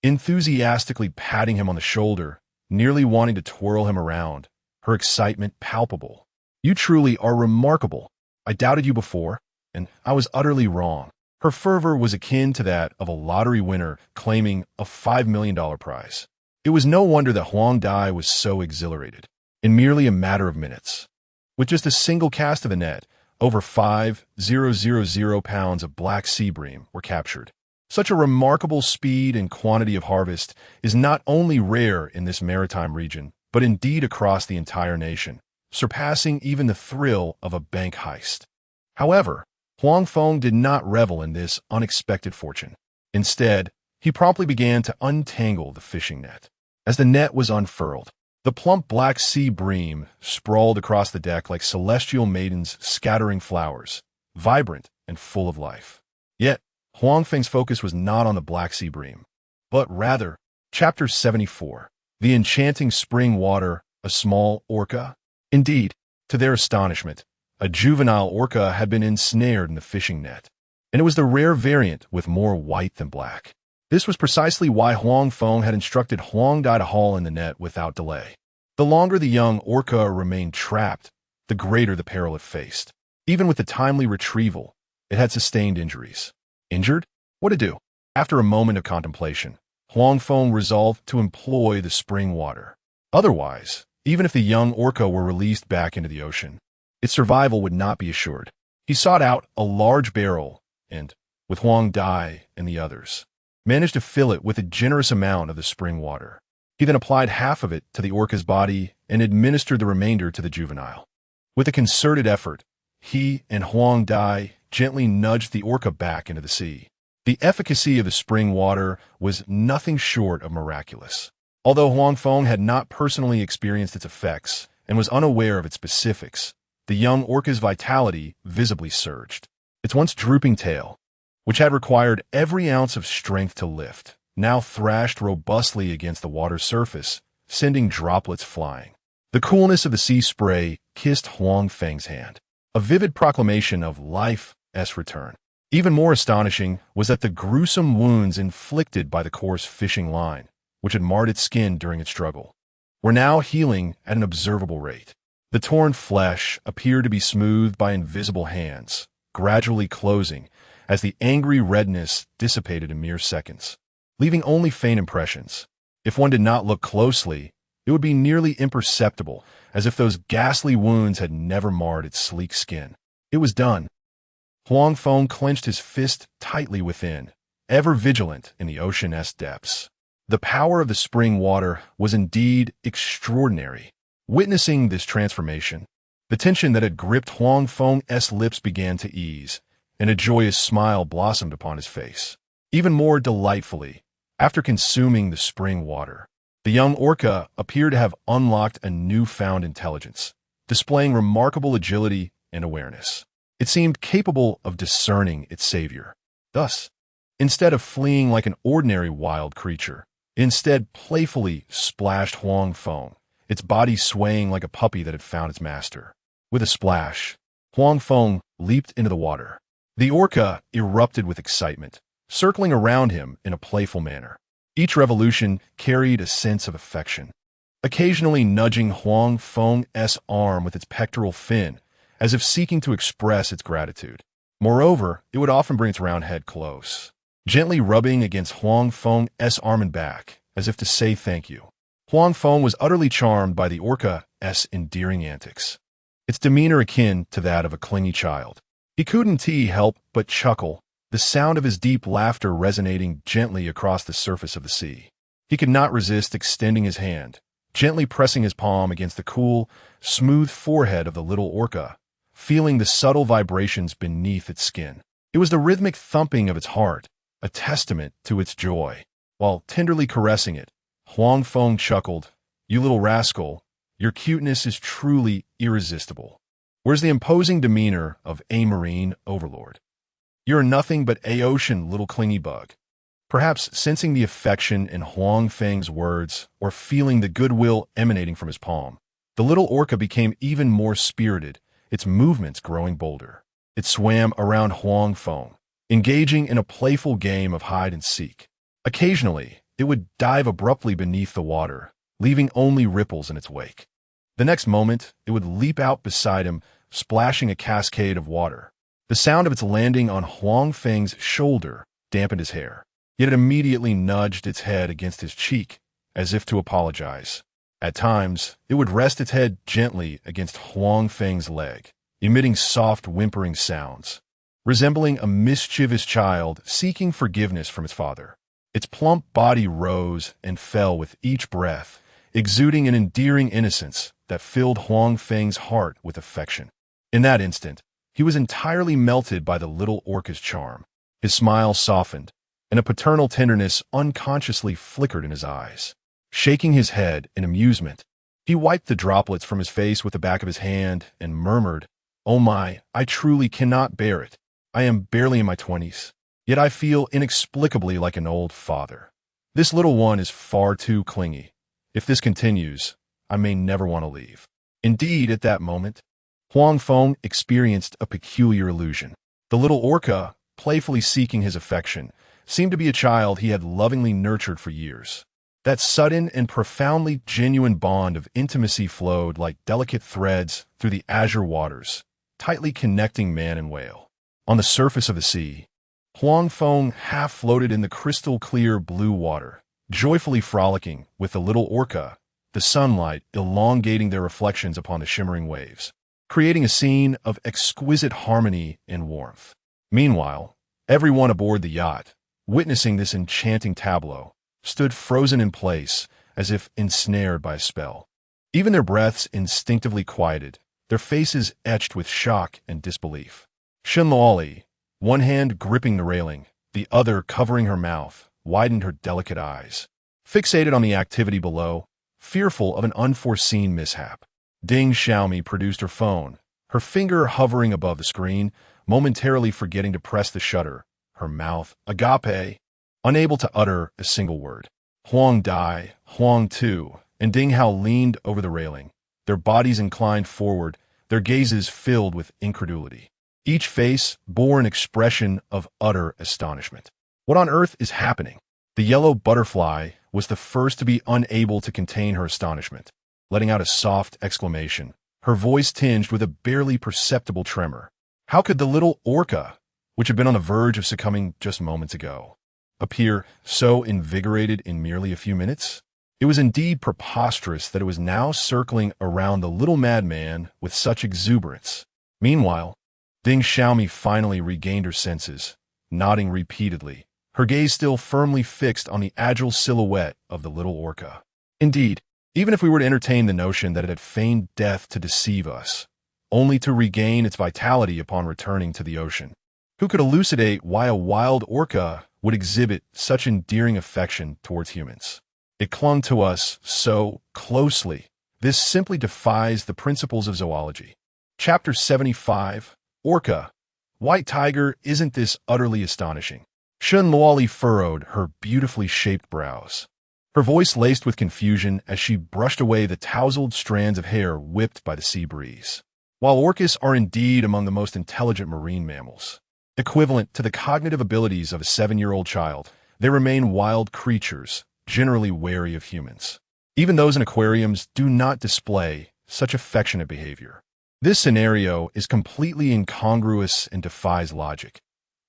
enthusiastically patting him on the shoulder, nearly wanting to twirl him around, her excitement palpable. You truly are remarkable. I doubted you before, and I was utterly wrong. Her fervor was akin to that of a lottery winner claiming a $5 million prize. It was no wonder that Huang Dai was so exhilarated. In merely a matter of minutes, with just a single cast of the net, over 5,000 pounds of black sea bream were captured. Such a remarkable speed and quantity of harvest is not only rare in this maritime region, but indeed across the entire nation, surpassing even the thrill of a bank heist. However, Huang Feng did not revel in this unexpected fortune. Instead, he promptly began to untangle the fishing net. As the net was unfurled, the plump black sea bream sprawled across the deck like celestial maidens scattering flowers, vibrant and full of life. Yet, Huang Feng's focus was not on the black sea bream, but rather, Chapter 74, the enchanting spring water, a small orca. Indeed, to their astonishment, a juvenile orca had been ensnared in the fishing net, and it was the rare variant with more white than black. This was precisely why Huang Feng had instructed Huang Dai to haul in the net without delay. The longer the young orca remained trapped, the greater the peril it faced. Even with the timely retrieval, it had sustained injuries. Injured? What to do? After a moment of contemplation, Huang Feng resolved to employ the spring water. Otherwise, even if the young orca were released back into the ocean, its survival would not be assured. He sought out a large barrel and, with Huang Dai and the others, managed to fill it with a generous amount of the spring water. He then applied half of it to the orca's body and administered the remainder to the juvenile. With a concerted effort, he and Huang Dai gently nudged the orca back into the sea. The efficacy of the spring water was nothing short of miraculous. Although Huang Feng had not personally experienced its effects and was unaware of its specifics, the young orca's vitality visibly surged. Its once drooping tail, which had required every ounce of strength to lift, now thrashed robustly against the water's surface, sending droplets flying. The coolness of the sea spray kissed Huang Feng's hand, a vivid proclamation of life's return. Even more astonishing was that the gruesome wounds inflicted by the coarse fishing line, which had marred its skin during its struggle, were now healing at an observable rate. The torn flesh appeared to be smoothed by invisible hands, gradually closing as the angry redness dissipated in mere seconds, leaving only faint impressions. If one did not look closely, it would be nearly imperceptible, as if those ghastly wounds had never marred its sleek skin. It was done. Huang Feng clenched his fist tightly within, ever vigilant in the ocean's depths. The power of the spring water was indeed extraordinary. Witnessing this transformation, the tension that had gripped Huang Feng's lips began to ease, and a joyous smile blossomed upon his face. Even more delightfully, after consuming the spring water, the young orca appeared to have unlocked a newfound intelligence, displaying remarkable agility and awareness. It seemed capable of discerning its savior. Thus, instead of fleeing like an ordinary wild creature, it instead playfully splashed Huang Feng, its body swaying like a puppy that had found its master. With a splash, Huang Feng leaped into the water. The orca erupted with excitement, circling around him in a playful manner. Each revolution carried a sense of affection, occasionally nudging Huang Feng's arm with its pectoral fin, as if seeking to express its gratitude. Moreover, it would often bring its round head close, gently rubbing against Huang Feng's arm and back, as if to say thank you. Huang Feng was utterly charmed by the orca's endearing antics, its demeanor akin to that of a clingy child. He couldn't help but chuckle, the sound of his deep laughter resonating gently across the surface of the sea. He could not resist extending his hand, gently pressing his palm against the cool, smooth forehead of the little orca, feeling the subtle vibrations beneath its skin. It was the rhythmic thumping of its heart, a testament to its joy. While tenderly caressing it, Huang Feng chuckled, "You little rascal, your cuteness is truly irresistible. Where's the imposing demeanor of a marine overlord? You're nothing but a ocean little clingy bug." Perhaps sensing the affection in Huang Feng's words or feeling the goodwill emanating from his palm, the little orca became even more spirited, its movements growing bolder. It swam around Huang Feng, engaging in a playful game of hide-and-seek. Occasionally, it would dive abruptly beneath the water, leaving only ripples in its wake. The next moment, it would leap out beside him, splashing a cascade of water. The sound of its landing on Huang Feng's shoulder dampened his hair, yet it immediately nudged its head against his cheek, as if to apologize. At times, it would rest its head gently against Huang Feng's leg, emitting soft whimpering sounds, resembling a mischievous child seeking forgiveness from its father. Its plump body rose and fell with each breath, exuding an endearing innocence that filled Huang Feng's heart with affection. In that instant, he was entirely melted by the little orca's charm. His smile softened, and a paternal tenderness unconsciously flickered in his eyes. Shaking his head in amusement, he wiped the droplets from his face with the back of his hand and murmured, "Oh my, I truly cannot bear it. I am barely in my 20s, yet I feel inexplicably like an old father. This little one is far too clingy. If this continues, I may never want to leave." Indeed, at that moment, Huang Feng experienced a peculiar illusion. The little orca, playfully seeking his affection, seemed to be a child he had lovingly nurtured for years. That sudden and profoundly genuine bond of intimacy flowed like delicate threads through the azure waters, tightly connecting man and whale. On the surface of the sea, Huang Feng half floated in the crystal-clear blue water, joyfully frolicking with the little orca, the sunlight elongating their reflections upon the shimmering waves, creating a scene of exquisite harmony and warmth. Meanwhile, everyone aboard the yacht, witnessing this enchanting tableau, stood frozen in place as if ensnared by a spell. Even their breaths instinctively quieted, their faces etched with shock and disbelief. Shenlali, one hand gripping the railing, the other covering her mouth, widened her delicate eyes. fixated on the activity below, fearful of an unforeseen mishap. Ding Xiaomi produced her phone, her finger hovering above the screen, momentarily forgetting to press the shutter, her mouth agape, unable to utter a single word. Huang Dai, Huang Tu, and Ding Hao leaned over the railing, their bodies inclined forward, their gazes filled with incredulity. Each face bore an expression of utter astonishment. What on earth is happening? The yellow butterfly was the first to be unable to contain her astonishment, letting out a soft exclamation, her voice tinged with a barely perceptible tremor. How could the little orca, which had been on the verge of succumbing just moments ago, appear so invigorated in merely a few minutes? It was indeed preposterous that it was now circling around the little madman with such exuberance. Meanwhile, Ding Xiaomi finally regained her senses, nodding repeatedly, her gaze still firmly fixed on the agile silhouette of the little orca. Indeed, even if we were to entertain the notion that it had feigned death to deceive us, only to regain its vitality upon returning to the ocean, who could elucidate why a wild orca would exhibit such endearing affection towards humans? It clung to us so closely. This simply defies the principles of zoology. Chapter 75, Orca. White tiger, isn't this utterly astonishing? Shun Luoli furrowed her beautifully shaped brows, her voice laced with confusion as she brushed away the tousled strands of hair whipped by the sea breeze. While orcas are indeed among the most intelligent marine mammals, equivalent to the cognitive abilities of a 7-year-old child, they remain wild creatures, generally wary of humans. Even those in aquariums do not display such affectionate behavior. This scenario is completely incongruous and defies logic.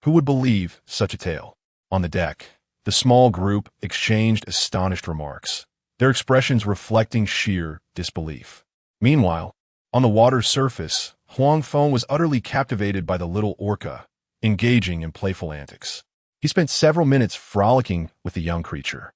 Who would believe such a tale? On the deck, the small group exchanged astonished remarks, their expressions reflecting sheer disbelief. Meanwhile, on the water's surface, Huang Feng was utterly captivated by the little orca, engaging in playful antics. He spent several minutes frolicking with the young creature.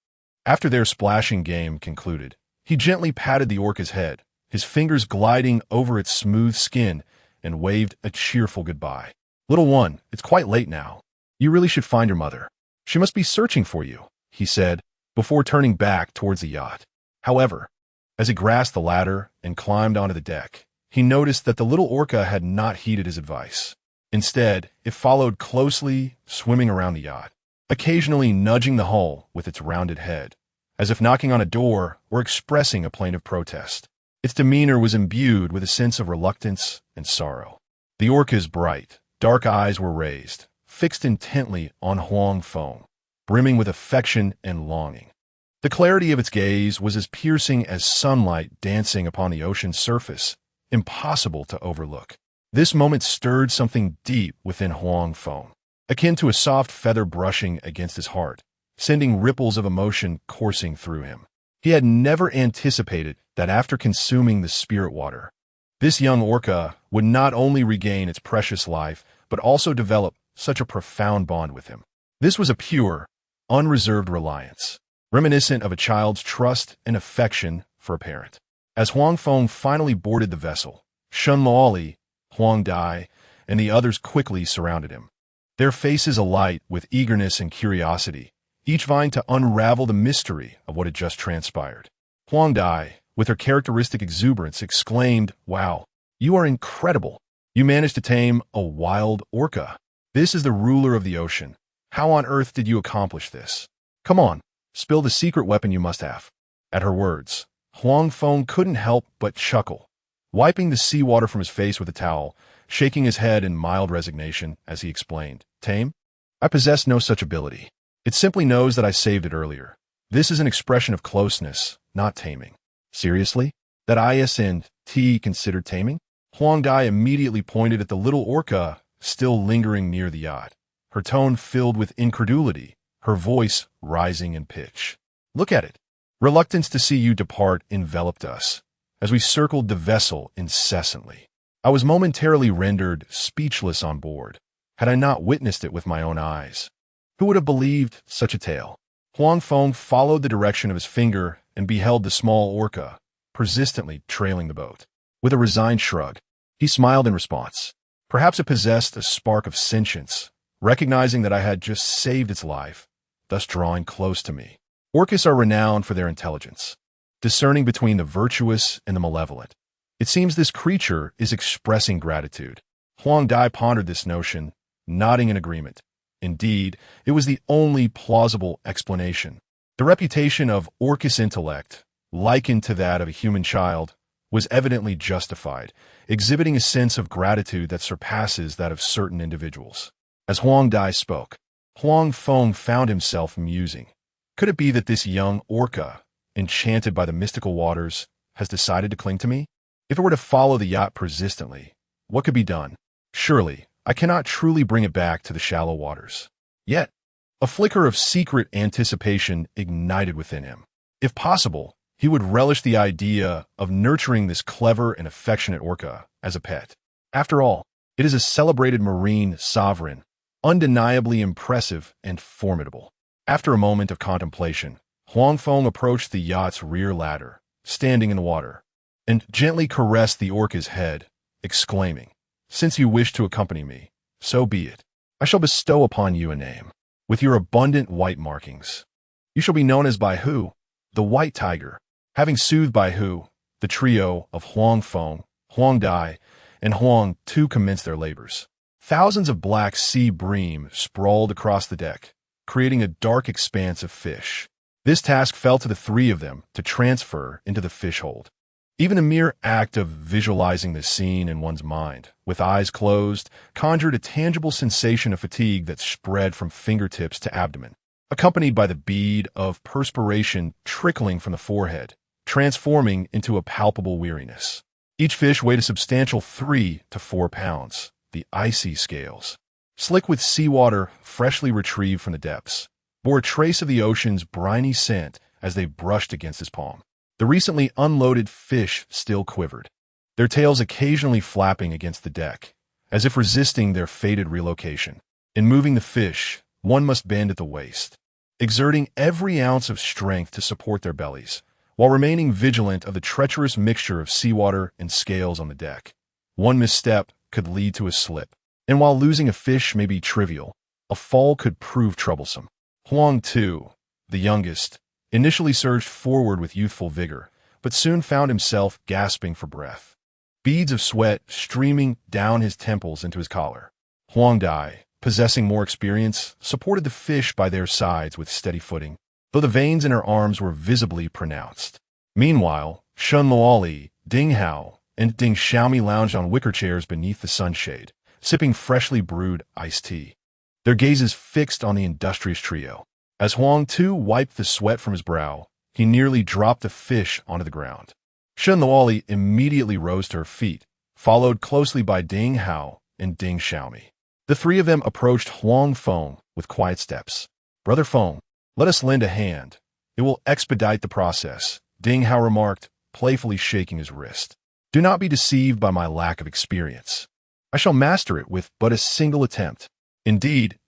After their splashing game concluded, he gently patted the orca's head, his fingers gliding over its smooth skin, and waved a cheerful goodbye. "Little one, it's quite late now. You really should find your mother. She must be searching for you," he said, before turning back towards the yacht. However, as he grasped the ladder and climbed onto the deck, he noticed that the little orca had not heeded his advice. Instead, it followed closely, swimming around the yacht, occasionally nudging the hull with its rounded head, as if knocking on a door or expressing a plaintive protest. Its demeanor was imbued with a sense of reluctance and sorrow. The orca's bright, dark eyes were raised, fixed intently on Huang Feng, brimming with affection and longing. The clarity of its gaze was as piercing as sunlight dancing upon the ocean's surface, impossible to overlook. This moment stirred something deep within Huang Feng, akin to a soft feather brushing against his heart, sending ripples of emotion coursing through him. He had never anticipated that after consuming the spirit water, this young orca would not only regain its precious life, but also develop such a profound bond with him. This was a pure, unreserved reliance, reminiscent of a child's trust and affection for a parent. As Huang Feng finally boarded the vessel, Shun Luoli, Huang Dai, and the others quickly surrounded him, their faces alight with eagerness and curiosity, each vying to unravel the mystery of what had just transpired. Huang Dai, with her characteristic exuberance, exclaimed, "Wow, you are incredible. You managed to tame a wild orca. This is the ruler of the ocean. How on earth did you accomplish this? Come on, spill the secret weapon you must have." At her words, Huang Feng couldn't help but chuckle, wiping the seawater from his face with a towel, shaking his head in mild resignation as he explained, "Tame? I possess no such ability. It simply knows that I saved it earlier. This is an expression of closeness, not taming." "Seriously? That isn't considered taming?" Huang Dai immediately pointed at the little orca still lingering near the yacht, her tone filled with incredulity, her voice rising in pitch. "Look at it. Reluctance to see you depart enveloped us, as we circled the vessel incessantly. I was momentarily rendered speechless on board, had I not witnessed it with my own eyes. Who would have believed such a tale?" Huang Feng followed the direction of his finger and beheld the small orca, persistently trailing the boat. With a resigned shrug, he smiled in response. Perhaps it possessed a spark of sentience, recognizing that I had just saved its life, thus drawing close to me. Orcas are renowned for their intelligence, discerning between the virtuous and the malevolent. It seems this creature is expressing gratitude. Huang Dai pondered this notion, nodding in agreement. Indeed, it was the only plausible explanation. The reputation of Orcas intellect, likened to that of a human child, was evidently justified, exhibiting a sense of gratitude that surpasses that of certain individuals. As Huang Dai spoke, Huang Feng found himself musing. Could it be that this young orca, enchanted by the mystical waters, has decided to cling to me? If it were to follow the yacht persistently, what could be done? Surely, I cannot truly bring it back to the shallow waters. Yet, a flicker of secret anticipation ignited within him. If possible, he would relish the idea of nurturing this clever and affectionate orca as a pet. After all, it is a celebrated marine sovereign, undeniably impressive and formidable. After a moment of contemplation, Huang Feng approached the yacht's rear ladder, standing in the water, and gently caressed the orca's head, exclaiming, "Since you wish to accompany me, so be it. I shall bestow upon you a name, with your abundant white markings. You shall be known as Baihu, the White Tiger." Having soothed Baihu, the trio of Huang Feng, Huang Dai, and Huang Tu commenced their labors. Thousands of black sea bream sprawled across the deck, creating a dark expanse of fish. This task fell to the three of them to transfer into the fish hold. Even the mere act of visualizing the scene in one's mind, with eyes closed, conjured a tangible sensation of fatigue that spread from fingertips to abdomen, accompanied by the bead of perspiration trickling from the forehead, transforming into a palpable weariness. Each fish weighed a substantial 3 to 4 pounds, the icy scales, slick with seawater freshly retrieved from the depths, bore a trace of the ocean's briny scent as they brushed against his palm. The recently unloaded fish still quivered, their tails occasionally flapping against the deck, as if resisting their fated relocation. In moving the fish, one must bend at the waist, exerting every ounce of strength to support their bellies, while remaining vigilant of the treacherous mixture of seawater and scales on the deck. One misstep could lead to a slip, and while losing a fish may be trivial, a fall could prove troublesome. Huang Tu, the youngest, initially surged forward with youthful vigor, but soon found himself gasping for breath, beads of sweat streaming down his temples into his collar. Huang Dai, possessing more experience, supported the fish by their sides with steady footing, though the veins in her arms were visibly pronounced. Meanwhile, Shun Luoli, Ding Hao, and Ding Xiaomi lounged on wicker chairs beneath the sunshade, sipping freshly brewed iced tea, their gazes fixed on the industrious trio. As Huang Tu wiped the sweat from his brow, he nearly dropped the fish onto the ground. Shun Luoli immediately rose to her feet, followed closely by Ding Hao and Ding Xiaomi. The three of them approached Huang Feng with quiet steps. "Brother Feng, let us lend a hand. It will expedite the process," Ding Hao remarked, playfully shaking his wrist. "Do not be deceived by my lack of experience. I shall master it with but a single attempt." Indeed,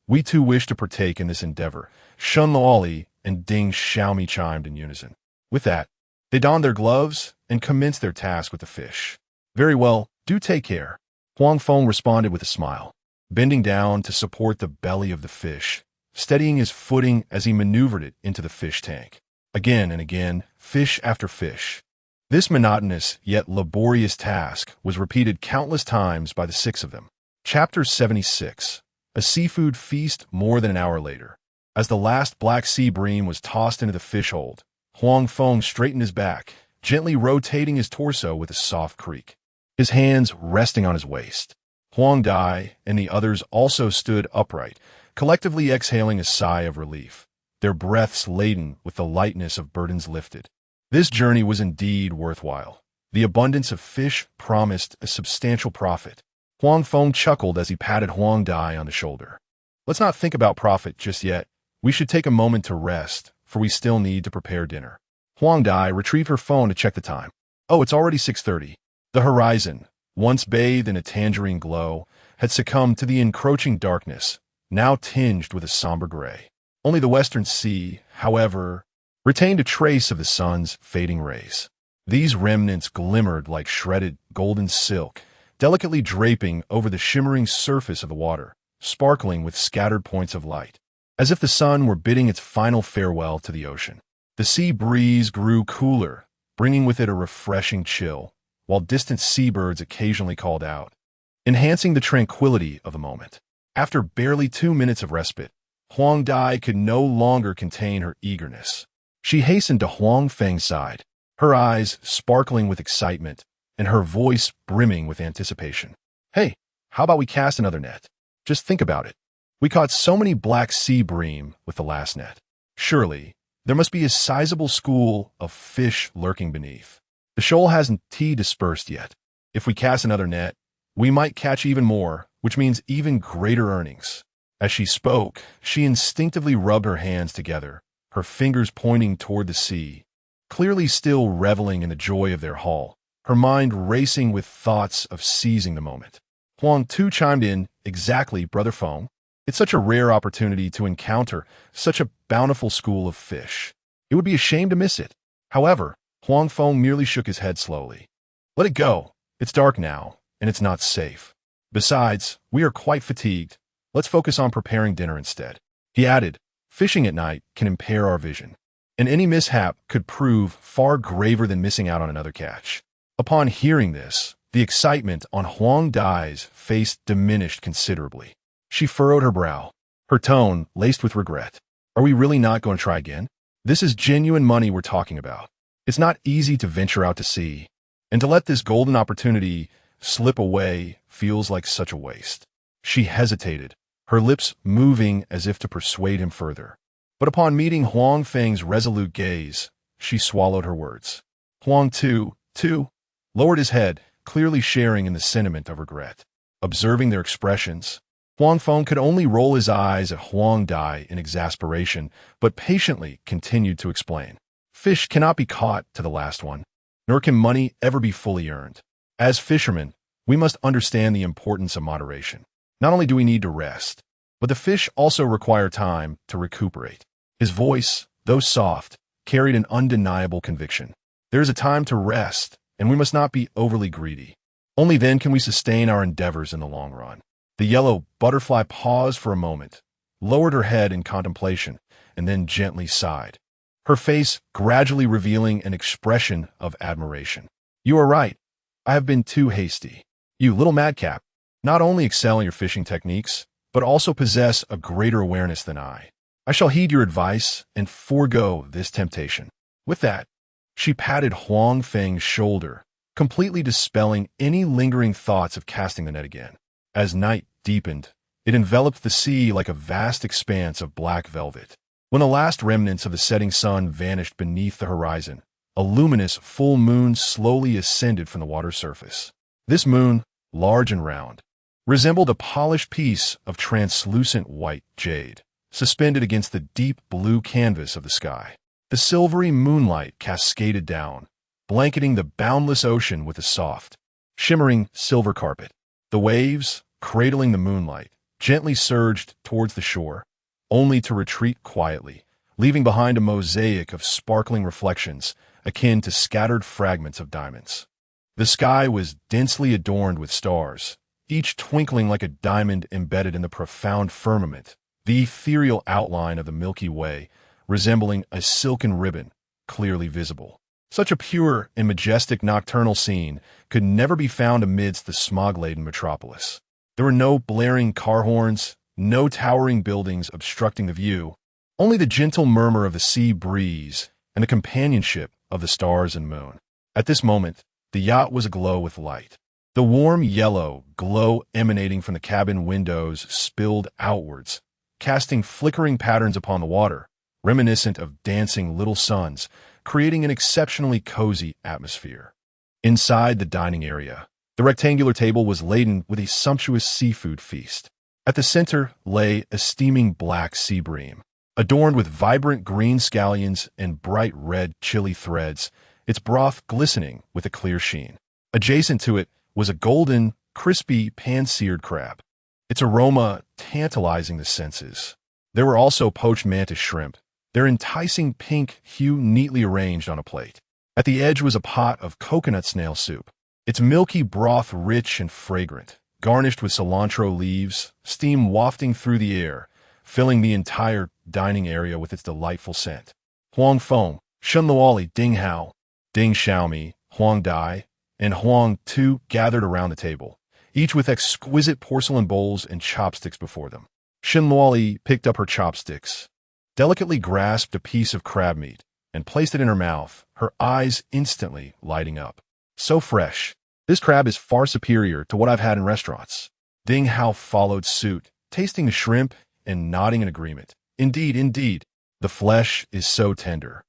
we too wish to partake in this endeavor," Shun Luoli and Ding Xiaomi chimed in unison. With that, they donned their gloves and commenced their task with the fish. "Very well, do take care," Huang Feng responded with a smile, bending down to support the belly of the fish, steadying his footing as he maneuvered it into the fish tank. Again and again, fish after fish. This monotonous yet laborious task was repeated countless times by the six of them. Chapter 76. A seafood feast more than an hour later. As the last black sea bream was tossed into the fish hold, Huang Feng straightened his back, gently rotating his torso with a soft creak, his hands resting on his waist. Huang Dai and the others also stood upright, collectively exhaling a sigh of relief, their breaths laden with the lightness of burdens lifted. This journey was indeed worthwhile. The abundance of fish promised a substantial profit. Huang Feng chuckled as he patted Huang Dai on the shoulder. "Let's not think about profit just yet. We should take a moment to rest, for we still need to prepare dinner." Huang Dai retrieved her phone to check the time. "Oh, it's already 6:30. The horizon, once bathed in a tangerine glow, had succumbed to the encroaching darkness, now tinged with a somber gray. Only the western sea, however, retained a trace of the sun's fading rays. These remnants glimmered like shredded golden silk, delicately draping over the shimmering surface of the water, sparkling with scattered points of light. as if the sun were bidding its final farewell to the ocean. The sea breeze grew cooler, bringing with it a refreshing chill, while distant seabirds occasionally called out, enhancing the tranquility of the moment. After barely 2 minutes of respite, Huang Dai could no longer contain her eagerness. She hastened to Huang Feng's side, her eyes sparkling with excitement and her voice brimming with anticipation. "Hey, how about we cast another net? Just think about it. We caught so many black sea bream with the last net. Surely, there must be a sizable school of fish lurking beneath. The shoal hasn't dispersed yet. If we cast another net, we might catch even more, which means even greater earnings." As she spoke, she instinctively rubbed her hands together, her fingers pointing toward the sea, clearly still reveling in the joy of their haul, her mind racing with thoughts of seizing the moment. Huang Tu chimed in, "Exactly, Brother Feng. It's such a rare opportunity to encounter such a bountiful school of fish. It would be a shame to miss it." However, Huang Feng merely shook his head slowly. "Let it go. It's dark now, and it's not safe. Besides, we are quite fatigued. Let's focus on preparing dinner instead." He added, "Fishing at night can impair our vision, and any mishap could prove far graver than missing out on another catch." Upon hearing this, the excitement on Huang Dai's face diminished considerably. She furrowed her brow, her tone laced with regret. "Are we really not going to try again? This is genuine money we're talking about. It's not easy to venture out to sea, and to let this golden opportunity slip away feels like such a waste." She hesitated, her lips moving as if to persuade him further. But upon meeting Huang Feng's resolute gaze, she swallowed her words. Huang Tu lowered his head, clearly sharing in the sentiment of regret. Observing their expressions, Huang Feng could only roll his eyes at Huang Dai in exasperation, but patiently continued to explain. "Fish cannot be caught to the last one, nor can money ever be fully earned. As fishermen, we must understand the importance of moderation. Not only do we need to rest, but the fish also require time to recuperate." His voice, though soft, carried an undeniable conviction. There is a time to rest, and we must not be overly greedy. Only then can we sustain our endeavors in the long run. The yellow butterfly paused for a moment, lowered her head in contemplation, and then gently sighed, her face gradually revealing an expression of admiration. "You are right. I have been too hasty. You little madcap, not only excel in your fishing techniques, but also possess a greater awareness than I. I shall heed your advice and forego this temptation." With that, she patted Huang Feng's shoulder, completely dispelling any lingering thoughts of casting the net again. As night deepened, it enveloped the sea like a vast expanse of black velvet. When the last remnants of the setting sun vanished beneath the horizon, a luminous full moon slowly ascended from the water's surface. This moon, large and round, resembled a polished piece of translucent white jade, suspended against the deep blue canvas of the sky. The silvery moonlight cascaded down, blanketing the boundless ocean with a soft, shimmering silver carpet. The waves, cradling the moonlight, gently surged towards the shore, only to retreat quietly, leaving behind a mosaic of sparkling reflections akin to scattered fragments of diamonds. The sky was densely adorned with stars, each twinkling like a diamond embedded in the profound firmament, the ethereal outline of the Milky Way resembling a silken ribbon, clearly visible. Such a pure and majestic nocturnal scene could never be found amidst the smog-laden metropolis. There were no blaring car horns, no towering buildings obstructing the view, only the gentle murmur of the sea breeze and the companionship of the stars and moon. At this moment, the yacht was aglow with light. The warm yellow glow emanating from the cabin windows spilled outwards, casting flickering patterns upon the water, reminiscent of dancing little suns, creating an exceptionally cozy atmosphere. Inside the dining area, the rectangular table was laden with a sumptuous seafood feast. At the center lay a steaming black sea bream, adorned with vibrant green scallions and bright red chili threads, its broth glistening with a clear sheen. Adjacent to it was a golden, crispy, pan-seared crab, its aroma tantalizing the senses. There were also poached mantis shrimp, their enticing pink hue neatly arranged on a plate. At the edge was a pot of coconut snail soup, its milky broth rich and fragrant, garnished with cilantro leaves, steam wafting through the air, filling the entire dining area with its delightful scent. Huang Feng, Shun Luoli, Ding Hao, Ding Xiaomi, Huang Dai, and Huang Tu gathered around the table, each with exquisite porcelain bowls and chopsticks before them. Shin Luoli picked up her chopsticks, delicately grasped a piece of crab meat, and placed it in her mouth, her eyes instantly lighting up. So fresh. This crab is far superior to what I've had in restaurants. Ding Hao followed suit, tasting the shrimp and nodding in agreement. Indeed, indeed. The flesh is so tender,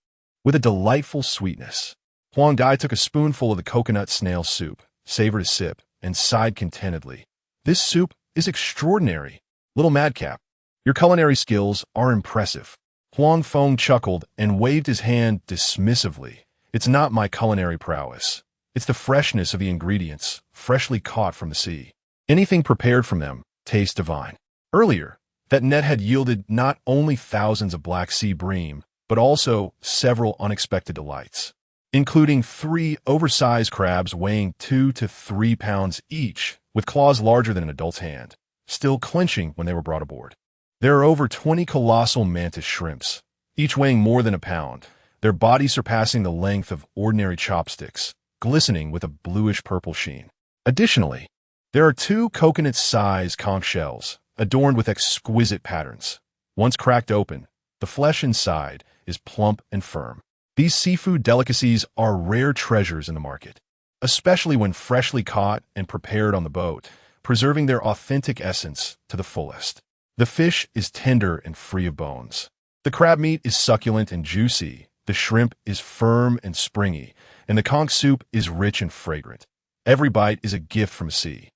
with a delightful sweetness. Huang Dai took a spoonful of the coconut snail soup, savored a sip, and sighed contentedly. This soup is extraordinary. Little madcap, your culinary skills are impressive. Huang Feng chuckled and waved his hand dismissively. It's not my culinary prowess. It's the freshness of the ingredients, freshly caught from the sea. Anything prepared from them tastes divine. Earlier, that net had yielded not only thousands of Black Sea bream, but also several unexpected delights, including 3 oversized crabs weighing 2 to 3 pounds each, with claws larger than an adult's hand, still clenching when they were brought aboard. There are over 20 colossal mantis shrimps, each weighing more than a pound, their bodies surpassing the length of ordinary chopsticks, glistening with a bluish-purple sheen. Additionally, there are 2 coconut-sized conch shells, adorned with exquisite patterns. Once cracked open, the flesh inside is plump and firm. These seafood delicacies are rare treasures in the market, especially when freshly caught and prepared on the boat, preserving their authentic essence to the fullest. The fish is tender and free of bones. The crab meat is succulent and juicy, the shrimp is firm and springy, and the conch soup is rich and fragrant. Every bite is a gift from the sea.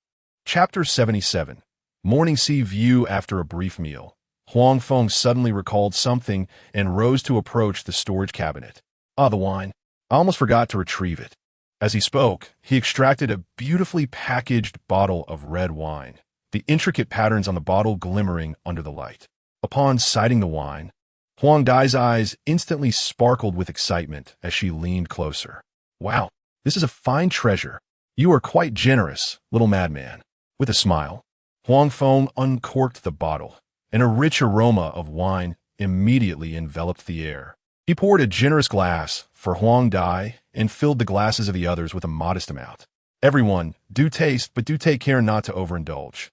Chapter 77. Morning Sea View. After a brief meal, Huang Feng suddenly recalled something and rose to approach the storage cabinet. Ah, the wine. I almost forgot to retrieve it. As he spoke, he extracted a beautifully packaged bottle of red wine, the intricate patterns on the bottle glimmering under the light. Upon sighting the wine, Huang Dai's eyes instantly sparkled with excitement as she leaned closer. Wow, this is a fine treasure. You are quite generous, little madman. With a smile, Huang Feng uncorked the bottle, and a rich aroma of wine immediately enveloped the air. He poured a generous glass for Huang Dai and filled the glasses of the others with a modest amount. Everyone, do taste, but do take care not to overindulge.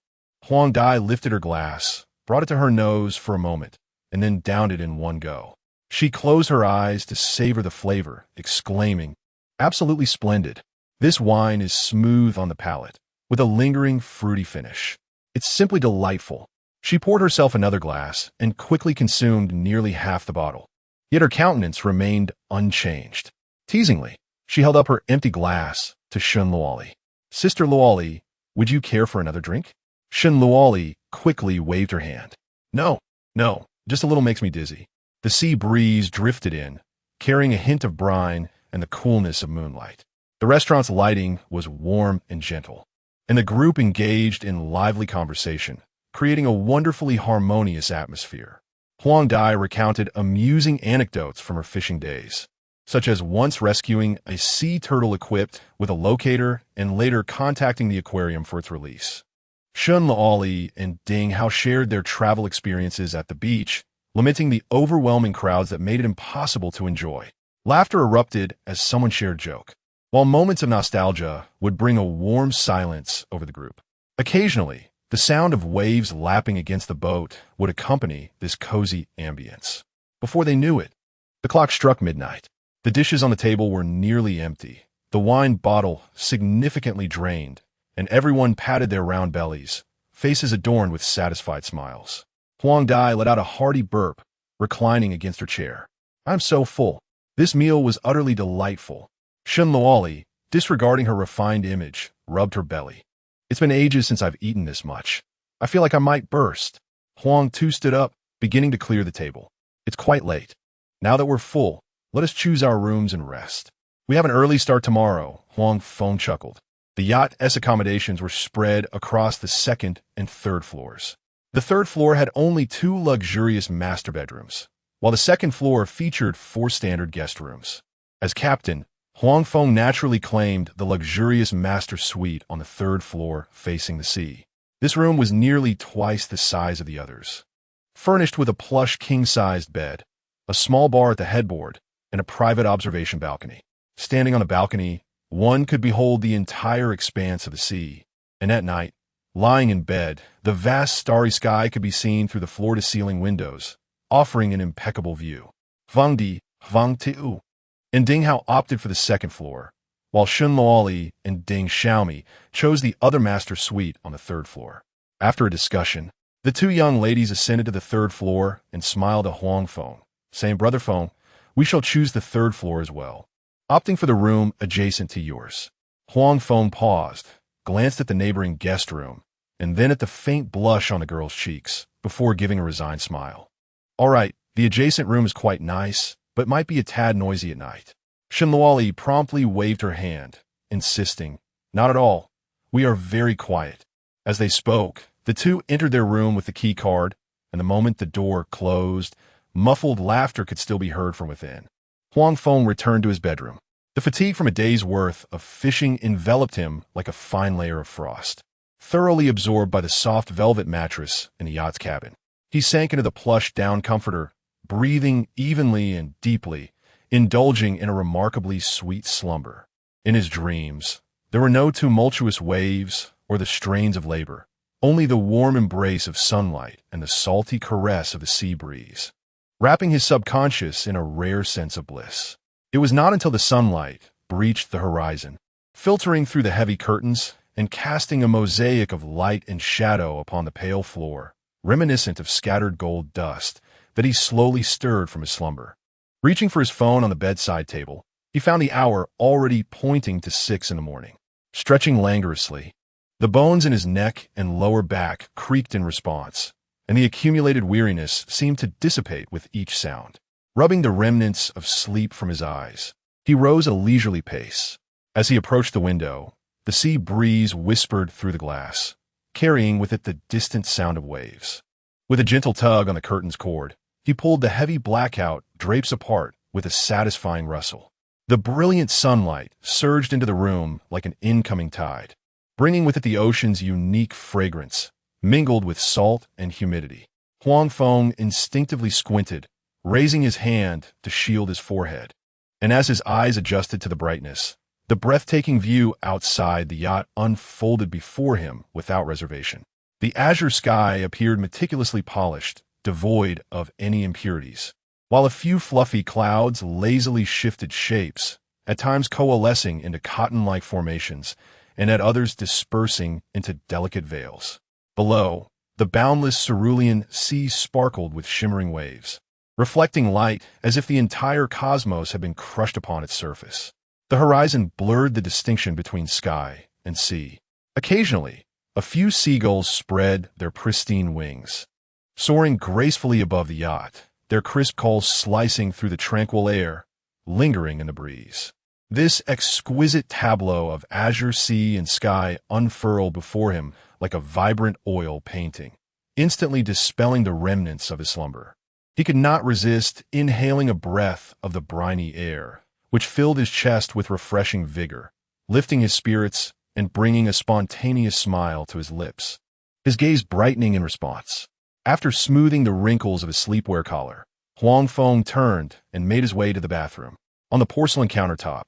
Huang Dai lifted her glass, brought it to her nose for a moment, and then downed it in one go. She closed her eyes to savor the flavor, exclaiming, "Absolutely splendid. This wine is smooth on the palate, with a lingering fruity finish. It's simply delightful." She poured herself another glass and quickly consumed nearly half the bottle. Yet her countenance remained unchanged. Teasingly, she held up her empty glass to Shun Luoli. "Sister Luoli, would you care for another drink?" Shun Luoli quickly waved her hand. No, just a little makes me dizzy." The sea breeze drifted in, carrying a hint of brine and the coolness of moonlight. The restaurant's lighting was warm and gentle, and the group engaged in lively conversation, creating a wonderfully harmonious atmosphere. Huang Dai recounted amusing anecdotes from her fishing days, such as once rescuing a sea turtle equipped with a locator and later contacting the aquarium for its release. Shun Luoli and Ding Hao shared their travel experiences at the beach, lamenting the overwhelming crowds that made it impossible to enjoy. Laughter erupted as someone shared a joke, while moments of nostalgia would bring a warm silence over the group. Occasionally, the sound of waves lapping against the boat would accompany this cozy ambience. Before they knew it, the clock struck midnight. The dishes on the table were nearly empty, the wine bottle significantly drained, and everyone patted their round bellies, faces adorned with satisfied smiles. Huang Dai let out a hearty burp, reclining against her chair. "I'm so full. This meal was utterly delightful." Shun Luoli, disregarding her refined image, rubbed her belly. "It's been ages since I've eaten this much. I feel like I might burst." Huang Tu stood up, beginning to clear the table. "It's quite late. Now that we're full, let us choose our rooms and rest. We have an early start tomorrow," Huang Feng chuckled. The yacht's accommodations were spread across the 2nd and 3rd floors. The 3rd floor had only 2 luxurious master bedrooms, while the 2nd floor featured 4 standard guest rooms. As captain, Huang Feng naturally claimed the luxurious master suite on the 3rd floor facing the sea. This room was nearly twice the size of the others, furnished with a plush king-sized bed, a small bar at the headboard, and a private observation balcony. Standing on the balcony, one could behold the entire expanse of the sea, and at night, lying in bed, the vast starry sky could be seen through the floor-to-ceiling windows, offering an impeccable view. Huang Tiu and Ding Hao opted for the second floor, while Shun Luoli and Ding Xiaomi chose the other master suite on the third floor. After a discussion, the two young ladies ascended to the third floor and smiled at Huang Feng, saying, "Brother Feng, we shall choose the third floor as well, opting for the room adjacent to yours." Huang Feng paused, glanced at the neighboring guest room, and then at the faint blush on the girl's cheeks, before giving a resigned smile. "All right, the adjacent room is quite nice, but might be a tad noisy at night." Shenluoli promptly waved her hand, insisting, "Not at all. We are very quiet." As they spoke, the two entered their room with the key card, and the moment the door closed, muffled laughter could still be heard from within. Huang Feng returned to his bedroom. The fatigue from a day's worth of fishing enveloped him like a fine layer of frost, thoroughly absorbed by the soft velvet mattress in the yacht's cabin. He sank into the plush down comforter, breathing evenly and deeply, indulging in a remarkably sweet slumber. In his dreams, there were no tumultuous waves or the strains of labor, only the warm embrace of sunlight and the salty caress of the sea breeze, wrapping his subconscious in a rare sense of bliss. It was not until the sunlight breached the horizon, filtering through the heavy curtains and casting a mosaic of light and shadow upon the pale floor, reminiscent of scattered gold dust, that he slowly stirred from his slumber. Reaching for his phone on the bedside table, he found the hour already pointing to 6 in the morning. Stretching languorously, the bones in his neck and lower back creaked in response, and the accumulated weariness seemed to dissipate with each sound. Rubbing the remnants of sleep from his eyes, he rose at a leisurely pace. As he approached the window, the sea breeze whispered through the glass, carrying with it the distant sound of waves. With a gentle tug on the curtain's cord, he pulled the heavy blackout drapes apart with a satisfying rustle. The brilliant sunlight surged into the room like an incoming tide, bringing with it the ocean's unique fragrance, mingled with salt and humidity. Huang Feng instinctively squinted, raising his hand to shield his forehead. And as his eyes adjusted to the brightness, the breathtaking view outside the yacht unfolded before him without reservation. The azure sky appeared meticulously polished, devoid of any impurities, while a few fluffy clouds lazily shifted shapes, at times coalescing into cotton-like formations, and at others dispersing into delicate veils. Below, the boundless cerulean sea sparkled with shimmering waves, reflecting light as if the entire cosmos had been crushed upon its surface. The horizon blurred the distinction between sky and sea. Occasionally, a few seagulls spread their pristine wings, soaring gracefully above the yacht, their crisp calls slicing through the tranquil air, lingering in the breeze. This exquisite tableau of azure sea and sky unfurled before him like a vibrant oil painting, instantly dispelling the remnants of his slumber. He could not resist inhaling a breath of the briny air, which filled his chest with refreshing vigor, lifting his spirits and bringing a spontaneous smile to his lips, his gaze brightening in response. After smoothing the wrinkles of his sleepwear collar, Huang Feng turned and made his way to the bathroom. On the porcelain countertop,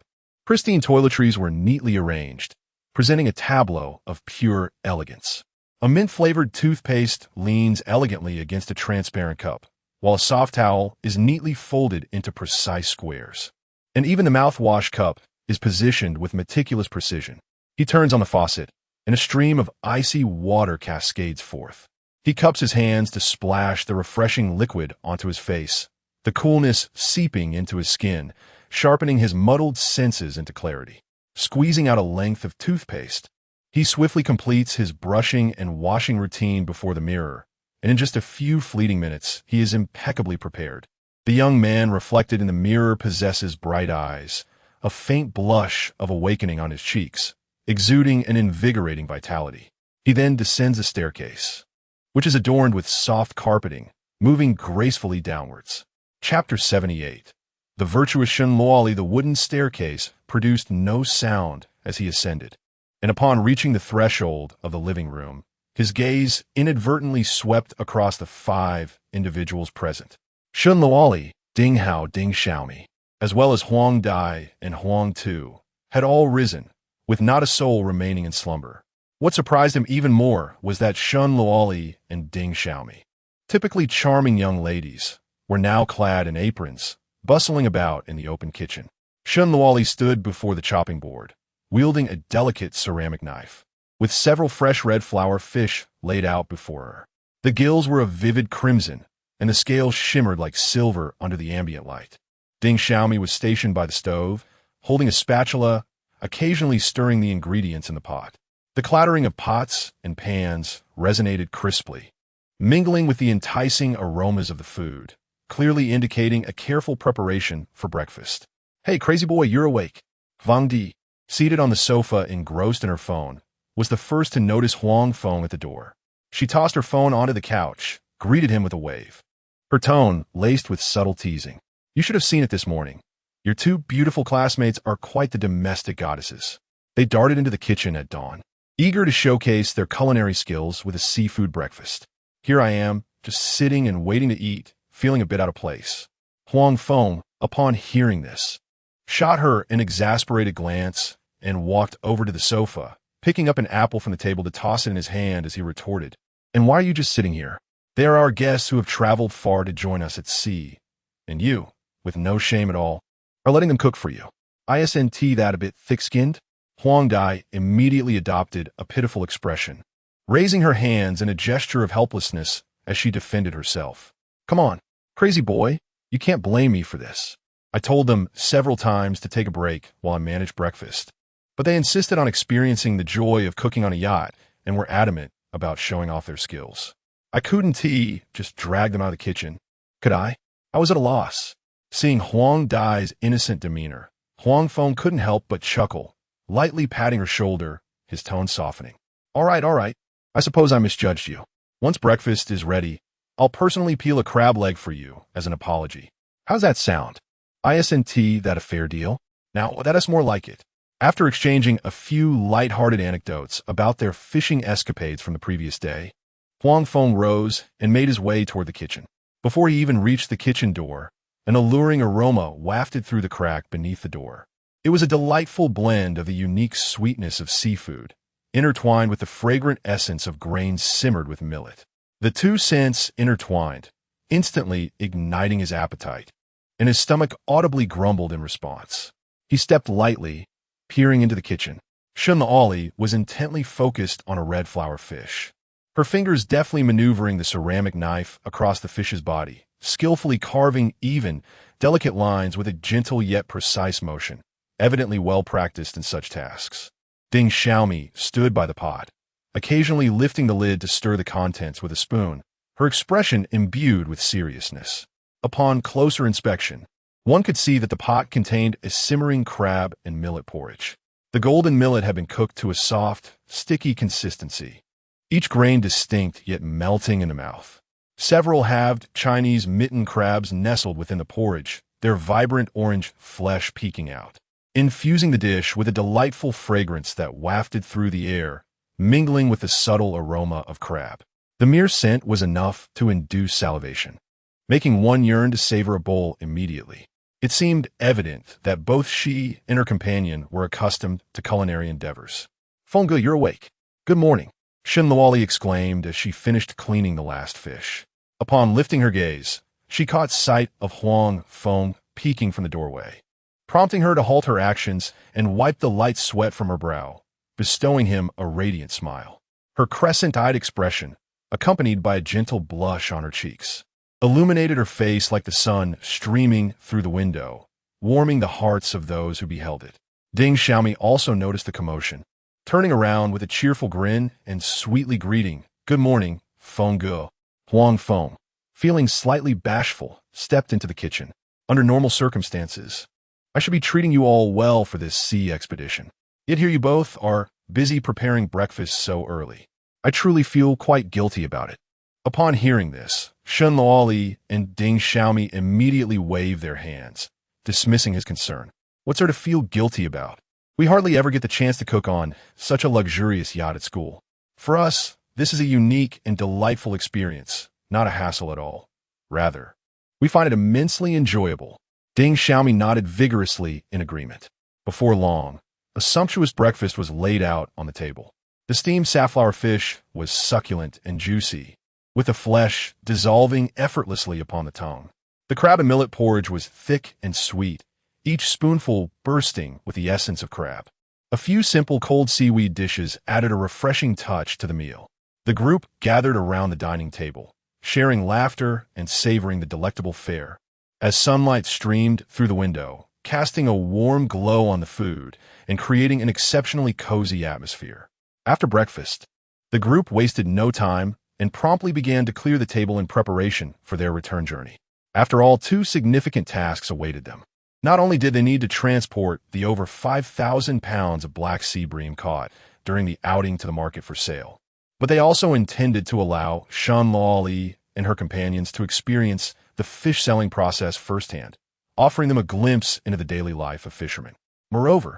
pristine toiletries were neatly arranged, presenting a tableau of pure elegance. A mint-flavored toothpaste leans elegantly against a transparent cup, while a soft towel is neatly folded into precise squares. And even the mouthwash cup is positioned with meticulous precision. He turns on the faucet, and a stream of icy water cascades forth. He cups his hands to splash the refreshing liquid onto his face, the coolness seeping into his skin, sharpening his muddled senses into clarity. Squeezing out a length of toothpaste, he swiftly completes his brushing and washing routine before the mirror, and in just a few fleeting minutes, he is impeccably prepared. The young man reflected in the mirror possesses bright eyes, a faint blush of awakening on his cheeks, exuding an invigorating vitality. He then descends a staircase, which is adorned with soft carpeting, moving gracefully downwards. Chapter 78. The virtuous Shun Luoli, the wooden staircase, produced no sound as he ascended, and upon reaching the threshold of the living room, His gaze inadvertently swept across the 5 individuals present. Shun Luoli, Ding Hao, Ding Xiaomi, as well as Huang Dai and Huang Tu, had all risen, with not a soul remaining in slumber. What surprised him even more was that Shun Luoli and Ding Xiaomi, typically charming young ladies, were now clad in aprons, bustling about in the open kitchen. Shun Luoli stood before the chopping board, wielding a delicate ceramic knife, with several fresh red flower fish laid out before her. The gills were of vivid crimson, and the scales shimmered like silver under the ambient light. Ding Xiaomi was stationed by the stove, holding a spatula, occasionally stirring the ingredients in the pot. The clattering of pots and pans resonated crisply, mingling with the enticing aromas of the food, clearly indicating a careful preparation for breakfast. "Hey, crazy boy, you're awake." Wang Di, seated on the sofa engrossed in her phone, was the first to notice Huang Feng at the door. She tossed her phone onto the couch, greeted him with a wave. Her tone laced with subtle teasing. "You should have seen it this morning. Your 2 beautiful classmates are quite the domestic goddesses." They darted into the kitchen at dawn, eager to showcase their culinary skills with a seafood breakfast. Here I am, just sitting and waiting to eat, feeling a bit out of place. Huang Feng, upon hearing this, shot her an exasperated glance and walked over to the sofa, picking up an apple from the table to toss it in his hand as he retorted, "And why are you just sitting here? They are our guests who have traveled far to join us at sea, and you, with no shame at all, are letting them cook for you. Isn't that a bit thick-skinned?" Huang Dai immediately adopted a pitiful expression, raising her hands in a gesture of helplessness as she defended herself. "Come on, crazy boy, you can't blame me for this. I told them several times to take a break while I managed breakfast, but they insisted on experiencing the joy of cooking on a yacht and were adamant about showing off their skills. I couldn't just drag them out of the kitchen, could I? I was at a loss." Seeing Huang Dai's innocent demeanor, Huang Feng couldn't help but chuckle, lightly patting her shoulder, his tone softening. All right. I suppose I misjudged you. Once breakfast is ready, I'll personally peel a crab leg for you as an apology. How's that sound? Isn't that a fair deal? Now, that is more like it." After exchanging a few light-hearted anecdotes about their fishing escapades from the previous day, Huang Feng rose and made his way toward the kitchen. Before he even reached the kitchen door, an alluring aroma wafted through the crack beneath the door. It was a delightful blend of the unique sweetness of seafood, intertwined with the fragrant essence of grains simmered with millet. The 2 scents intertwined, instantly igniting his appetite, and his stomach audibly grumbled in response. He stepped lightly, peering into the kitchen. Shun Luoli was intently focused on a red flower fish, her fingers deftly maneuvering the ceramic knife across the fish's body, skillfully carving even, delicate lines with a gentle yet precise motion, evidently well practiced in such tasks. Ding Xiaomi stood by the pot, occasionally lifting the lid to stir the contents with a spoon, her expression imbued with seriousness. Upon closer inspection, one could see that the pot contained a simmering crab and millet porridge. The golden millet had been cooked to a soft, sticky consistency, each grain distinct yet melting in the mouth. Several halved Chinese mitten crabs nestled within the porridge, their vibrant orange flesh peeking out, infusing the dish with a delightful fragrance that wafted through the air, mingling with the subtle aroma of crab. The mere scent was enough to induce salivation, making one yearn to savor a bowl immediately. It seemed evident that both she and her companion were accustomed to culinary endeavors. "Fengge, you're awake. Good morning," Shun Luoli exclaimed as she finished cleaning the last fish. Upon lifting her gaze, she caught sight of Huang Feng peeking from the doorway, prompting her to halt her actions and wipe the light sweat from her brow, bestowing him a radiant smile. Her crescent-eyed expression, accompanied by a gentle blush on her cheeks, illuminated her face like the sun streaming through the window, warming the hearts of those who beheld it. Ding Xiaomi also noticed the commotion, turning around with a cheerful grin and sweetly greeting, "Good morning, Fengge." Huang Feng, feeling slightly bashful, stepped into the kitchen. "Under normal circumstances, I should be treating you all well for this sea expedition. Yet here you both are busy preparing breakfast so early. I truly feel quite guilty about it." Upon hearing this, Shun Luoli and Ding Xiaomi immediately waved their hands, dismissing his concern. "What's there to feel guilty about? We hardly ever get the chance to cook on such a luxurious yacht at school. For us, This is a unique and delightful experience, not a hassle at all. Rather, we find it immensely enjoyable. Ding Xiaomi nodded vigorously in agreement. Before long, a sumptuous breakfast was laid out on the table. The steamed safflower fish was succulent and juicy, with the flesh dissolving effortlessly upon the tongue. The crab and millet porridge was thick and sweet, each spoonful bursting with the essence of crab. A few simple cold seaweed dishes added a refreshing touch to the meal. The group gathered around the dining table, sharing laughter and savoring the delectable fare. As sunlight streamed through the window, casting a warm glow on the food and creating an exceptionally cozy atmosphere. After breakfast, the group wasted no time and promptly began to clear the table in preparation for their return journey. After all, two significant tasks awaited them. Not only did they need to transport the over 5,000 pounds of black sea bream caught during the outing to the market for sale, but they also intended to allow Shen Luoli and her companions to experience the fish-selling process firsthand, offering them a glimpse into the daily life of fishermen. Moreover,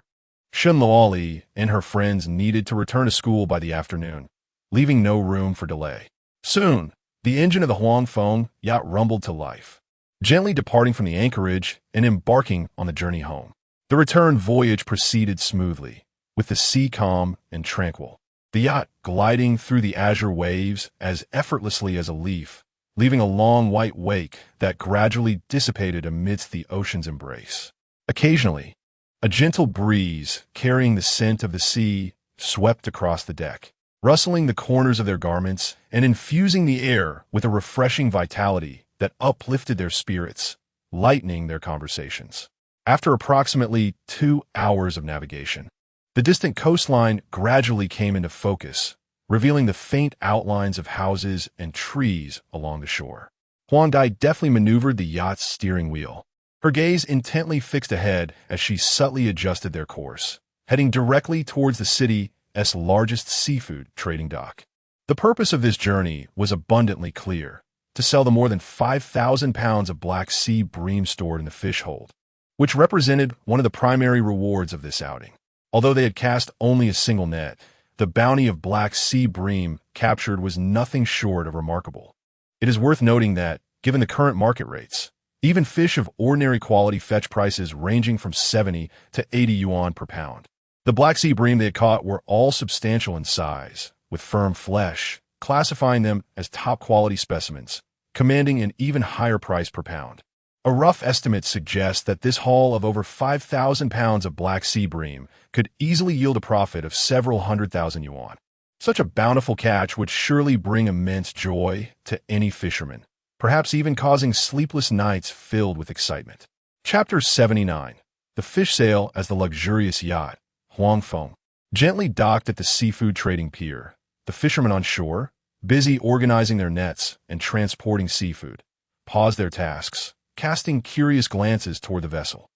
Shen Luoli and her friends needed to return to school by the afternoon, leaving no room for delay. Soon, the engine of the Huang Feng yacht rumbled to life, gently departing from the anchorage and embarking on the journey home. The return voyage proceeded smoothly, with the sea calm and tranquil. The yacht gliding through the azure waves as effortlessly as a leaf, leaving a long white wake that gradually dissipated amidst the ocean's embrace. Occasionally, a gentle breeze carrying the scent of the sea swept across the deck, rustling the corners of their garments and infusing the air with a refreshing vitality that uplifted their spirits, lightening their conversations. After approximately 2 hours of navigation, the distant coastline gradually came into focus, revealing the faint outlines of houses and trees along the shore. Huang Dai deftly maneuvered the yacht's steering wheel, her gaze intently fixed ahead as she subtly adjusted their course, heading directly towards the city's largest seafood trading dock. The purpose of this journey was abundantly clear: to sell the more than 5,000 pounds of black sea bream stored in the fish hold, which represented one of the primary rewards of this outing. Although they had cast only a single net, the bounty of black sea bream captured was nothing short of remarkable. It is worth noting that, given the current market rates, even fish of ordinary quality fetch prices ranging from 70 to 80 yuan per pound. The black sea bream they had caught were all substantial in size, with firm flesh, classifying them as top-quality specimens, commanding an even higher price per pound. A rough estimate suggests that this haul of over 5,000 pounds of black sea bream could easily yield a profit of several 100,000 yuan. Such a bountiful catch would surely bring immense joy to any fisherman, perhaps even causing sleepless nights filled with excitement. Chapter 79. The fish sale as the luxurious yacht, Huang Feng. Gently docked at the seafood trading pier, the fishermen on shore, busy organizing their nets and transporting seafood, paused their tasks, casting curious glances toward the vessel.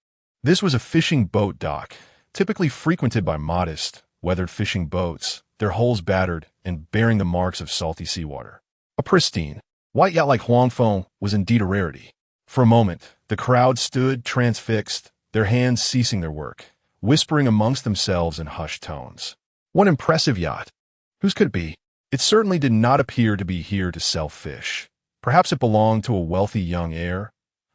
This was a fishing boat dock, typically frequented by modest, weathered fishing boats, their hulls battered and bearing the marks of salty seawater. A pristine, white yacht like Huang Feng was indeed a rarity. For a moment, the crowd stood transfixed, their hands ceasing their work, whispering amongst themselves in hushed tones. What impressive yacht! Whose could it be? It certainly did not appear to be here to sell fish. Perhaps it belonged to a wealthy young heir,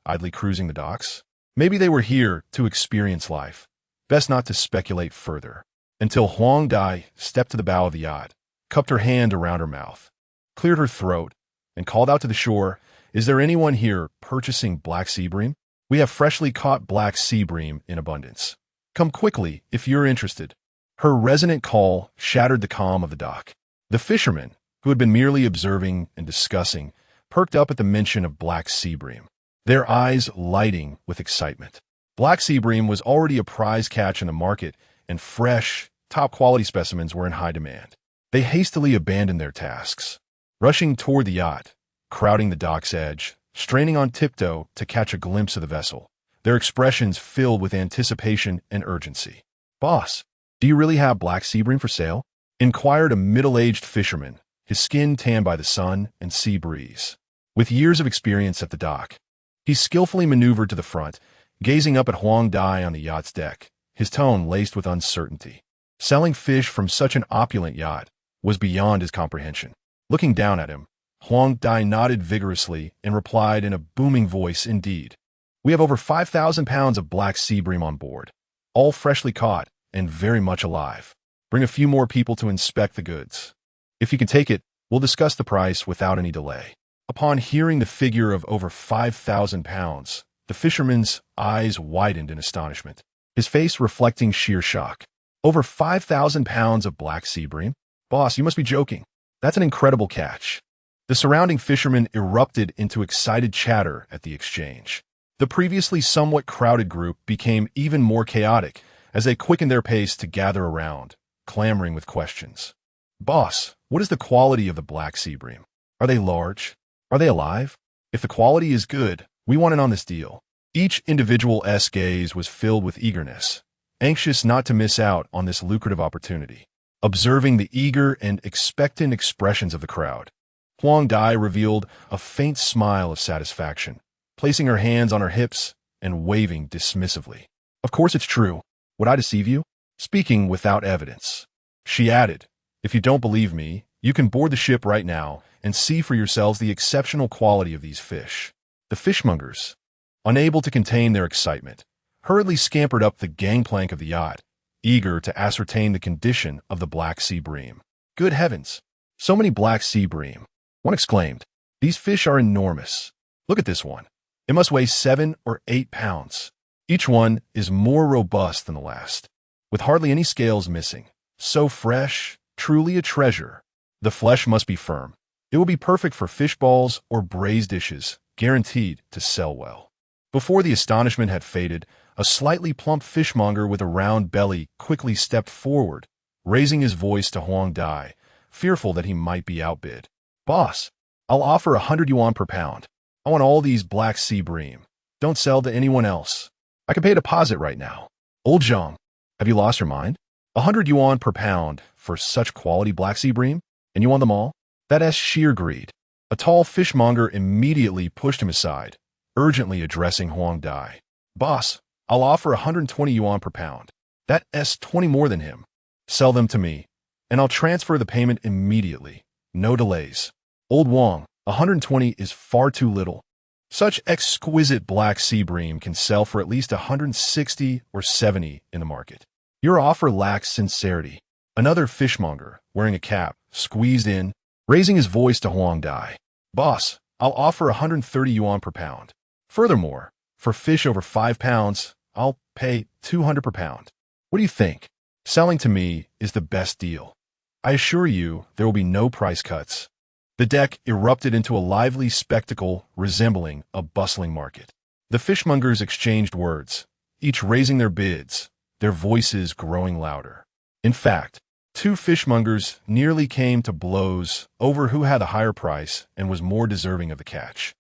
idly cruising the docks. Maybe they were here to experience life. Best not to speculate further. Until Huang Dai stepped to the bow of the yacht, cupped her hand around her mouth, cleared her throat, and called out to the shore, "Is there anyone here purchasing black sea bream? We have freshly caught black sea bream in abundance. Come quickly if you're interested." Her resonant call shattered the calm of the dock. The fishermen, who had been merely observing and discussing, perked up at the mention of black sea bream, their eyes lighting with excitement. Black sea bream was already a prize catch in the market, and fresh, top-quality specimens were in high demand. They hastily abandoned their tasks, rushing toward the yacht, crowding the dock's edge, straining on tiptoe to catch a glimpse of the vessel, their expressions filled with anticipation and urgency. "Boss, do you really have black sea bream for sale?" inquired a middle-aged fisherman, his skin tanned by the sun and sea breeze. With years of experience at the dock, he skillfully maneuvered to the front, gazing up at Huang Dai on the yacht's deck, his tone laced with uncertainty. Selling fish from such an opulent yacht was beyond his comprehension. Looking down at him, Huang Dai nodded vigorously and replied in a booming voice, "Indeed. We have over 5,000 pounds of black sea bream on board, all freshly caught and very much alive. Bring a few more people to inspect the goods. If you can take it, we'll discuss the price without any delay." Upon hearing the figure of over 5,000 pounds, the fisherman's eyes widened in astonishment, his face reflecting sheer shock. "Over 5,000 pounds of black sea bream? Boss, you must be joking. That's an incredible catch." The surrounding fishermen erupted into excited chatter at the exchange. The previously somewhat crowded group became even more chaotic as they quickened their pace to gather around, clamoring with questions. "Boss, what is the quality of the black sea bream? Are they large? Are they alive? If the quality is good, we want in on this deal." Each individual's gaze was filled with eagerness, anxious not to miss out on this lucrative opportunity. Observing the eager and expectant expressions of the crowd, Huang Dai revealed a faint smile of satisfaction, placing her hands on her hips and waving dismissively. "Of course it's true. Would I deceive you? Speaking without evidence." She added, "If you don't believe me, you can board the ship right now and see for yourselves the exceptional quality of these fish." The fishmongers, unable to contain their excitement, hurriedly scampered up the gangplank of the yacht, eager to ascertain the condition of the black sea bream. "Good heavens! So many black sea bream!" one exclaimed. "These fish are enormous. Look at this one. It must weigh 7 or 8 pounds. Each one is more robust than the last, with hardly any scales missing. So fresh, truly a treasure. The flesh must be firm. It will be perfect for fish balls or braised dishes, guaranteed to sell well." Before the astonishment had faded, a slightly plump fishmonger with a round belly quickly stepped forward, raising his voice to Huang Dai, fearful that he might be outbid. "Boss, I'll offer 100 yuan per pound. I want all these black sea bream. Don't sell to anyone else. I can pay a deposit right now." "Old Zhang, have you lost your mind? 100 yuan per pound for such quality black sea bream? And you want them all? That's sheer greed." A tall fishmonger immediately pushed him aside, urgently addressing Huang Dai. "Boss, I'll offer 120 yuan per pound. That's 20 more than him. Sell them to me, and I'll transfer the payment immediately. No delays." "Old Wang, 120 is far too little. Such exquisite black sea bream can sell for at least 160 or 70 in the market. Your offer lacks sincerity." Another fishmonger, wearing a cap, squeezed in, raising his voice to Huang Dai. "Boss, I'll offer 130 yuan per pound. Furthermore, for fish over 5 pounds, I'll pay 200 per pound. What do you think? Selling to me is the best deal. I assure you there will be no price cuts." The deck erupted into a lively spectacle resembling a bustling market. The fishmongers exchanged words, each raising their bids, their voices growing louder. In fact, 2 fishmongers nearly came to blows over who had a higher price and was more deserving of the catch,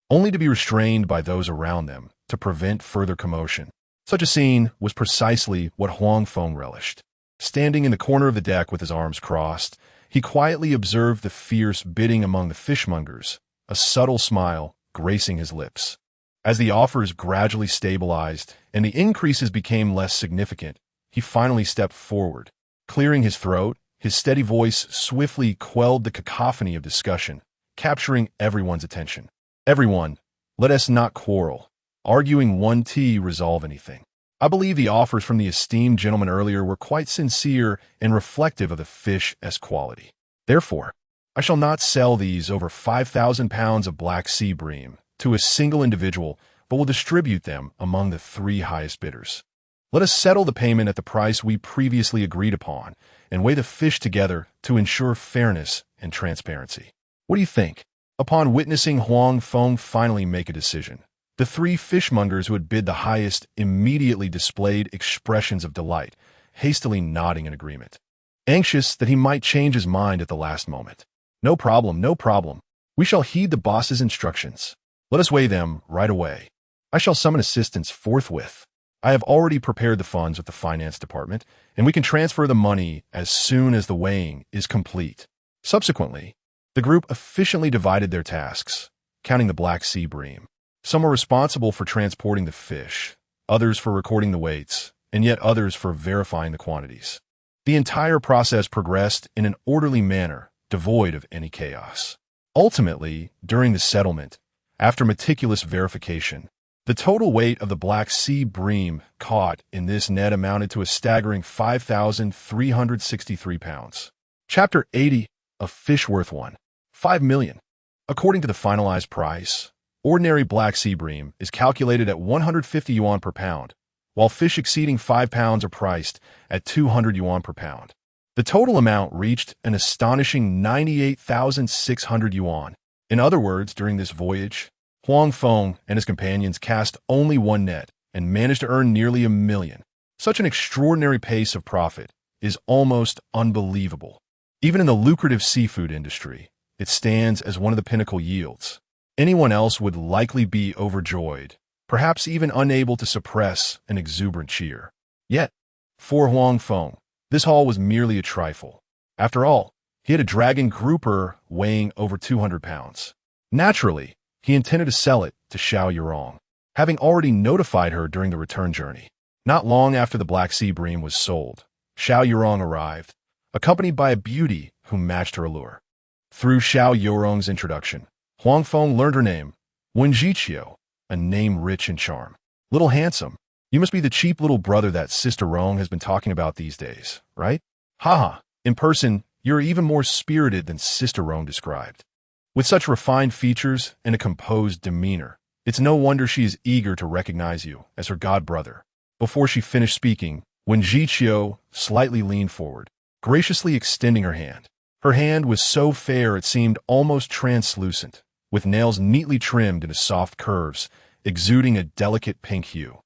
only to be restrained by those around them to prevent further commotion. Such a scene was precisely what Huang Feng relished. Standing in the corner of the deck with his arms crossed, he quietly observed the fierce bidding among the fishmongers, a subtle smile gracing his lips. As the offers gradually stabilized and the increases became less significant, he finally stepped forward. Clearing his throat, his steady voice swiftly quelled the cacophony of discussion, capturing everyone's attention. "Everyone, let us not quarrel. Arguing won't resolve anything. I believe the offers from the esteemed gentleman earlier were quite sincere and reflective of the fish's quality. Therefore, I shall not sell these over 5,000 pounds of black sea bream to a single individual, but will distribute them among the 3 highest bidders. Let us settle the payment at the price we previously agreed upon and weigh the fish together to ensure fairness and transparency. What do you think?" Upon witnessing Huang Feng finally make a decision, the 3 fishmongers who had bid the highest immediately displayed expressions of delight, hastily nodding in agreement, anxious that he might change his mind at the last moment. "No problem, no problem. We shall heed the boss's instructions. Let us weigh them right away. I shall summon assistance forthwith. I have already prepared the funds with the finance department, and we can transfer the money as soon as the weighing is complete." Subsequently, the group efficiently divided their tasks, counting the black sea bream. Some were responsible for transporting the fish, others for recording the weights, and yet others for verifying the quantities. The entire process progressed in an orderly manner, devoid of any chaos. Ultimately, during the settlement, after meticulous verification, the total weight of the Black Sea bream caught in this net amounted to a staggering 5,363 pounds. Chapter 80, A Fish Worth One. 5 million. According to the finalized price, ordinary Black Sea bream is calculated at 150 yuan per pound, while fish exceeding 5 pounds are priced at 200 yuan per pound. The total amount reached an astonishing 98,600 yuan. In other words, during this voyage, Huang Feng and his companions cast only one net and managed to earn nearly 1 million. Such an extraordinary pace of profit is almost unbelievable. Even in the lucrative seafood industry, it stands as one of the pinnacle yields. Anyone else would likely be overjoyed, perhaps even unable to suppress an exuberant cheer. Yet, for Huang Feng, this haul was merely a trifle. After all, he had a dragon grouper weighing over 200 pounds. Naturally, he intended to sell it to Xiao Yurong, having already notified her during the return journey. Not long after the Black Sea bream was sold, Xiao Yurong arrived, accompanied by a beauty who matched her allure. Through Xiao Yurong's introduction, Huang Feng learned her name, Wenjiqiu, a name rich in charm. Little handsome, you must be the cheap little brother that Sister Rong has been talking about these days, right? Haha, in person, you're even more spirited than Sister Rong described. With such refined features and a composed demeanor, it's no wonder she is eager to recognize you as her god brother. Before she finished speaking, Wenjiqiu slightly leaned forward, graciously extending her hand. Her hand was so fair it seemed almost translucent, with nails neatly trimmed into soft curves, exuding a delicate pink hue.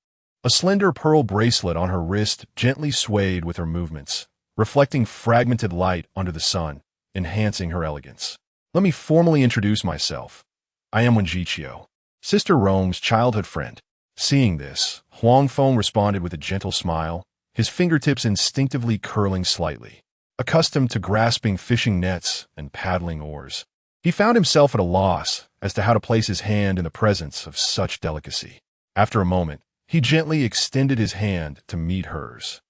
A slender pearl bracelet on her wrist gently swayed with her movements, reflecting fragmented light under the sun, enhancing her elegance. Let me formally introduce myself. I am Wenjiqiu, Sister Rong's childhood friend. Seeing this, Huang Feng responded with a gentle smile, his fingertips instinctively curling slightly. Accustomed to grasping fishing nets and paddling oars, he found himself at a loss as to how to place his hand in the presence of such delicacy. After a moment, he gently extended his hand to meet hers.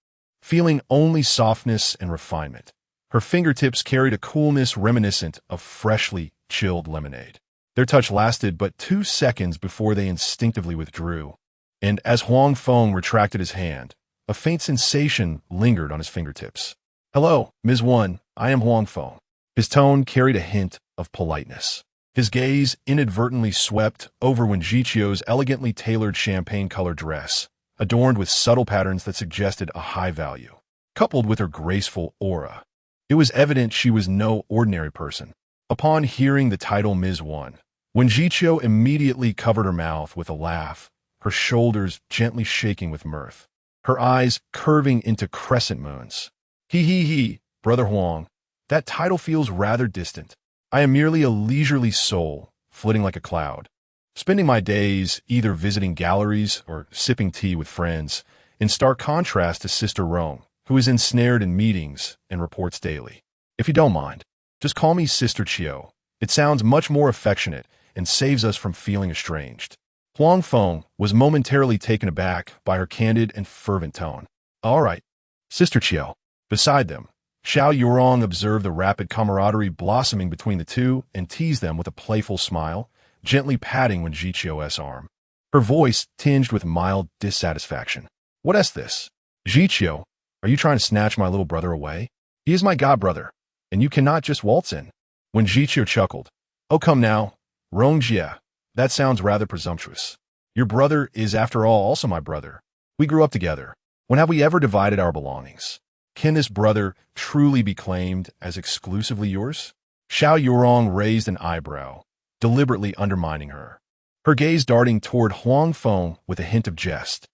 Feeling only softness and refinement, her fingertips carried a coolness reminiscent of freshly chilled lemonade. Their touch lasted but 2 seconds before they instinctively withdrew, and as Huang Feng retracted his hand, a faint sensation lingered on his fingertips. Hello, Ms. Wan, I am Huang Feng. His tone carried a hint of politeness. His gaze inadvertently swept over Wenjiqiu's elegantly tailored champagne-colored dress, adorned with subtle patterns that suggested a high value, coupled with her graceful aura. It was evident she was no ordinary person. Upon hearing the title Ms. Wan, Wenjiqiu immediately covered her mouth with a laugh, her shoulders gently shaking with mirth, her eyes curving into crescent moons. He, Brother Huang, that title feels rather distant. I am merely a leisurely soul, flitting like a cloud, spending my days either visiting galleries or sipping tea with friends, in stark contrast to Sister Rong, who is ensnared in meetings and reports daily. If you don't mind, just call me Sister Chiu. It sounds much more affectionate and saves us from feeling estranged. Huang Feng was momentarily taken aback by her candid and fervent tone. All right, Sister Chiu. Beside them, Xiao Yurong observed the rapid camaraderie blossoming between the two and teased them with a playful smile, gently patting Wenjiqiu's arm. Her voice tinged with mild dissatisfaction. What is this? Jiqiu, are you trying to snatch my little brother away? He is my god-brother, and you cannot just waltz in. Wenjiqiu chuckled. Oh, come now, Rongjie, that sounds rather presumptuous. Your brother is, after all, also my brother. We grew up together. When have we ever divided our belongings? Can this brother truly be claimed as exclusively yours? Xiao Yurong raised an eyebrow, deliberately undermining her, her gaze darting toward Huang Feng with a hint of jest.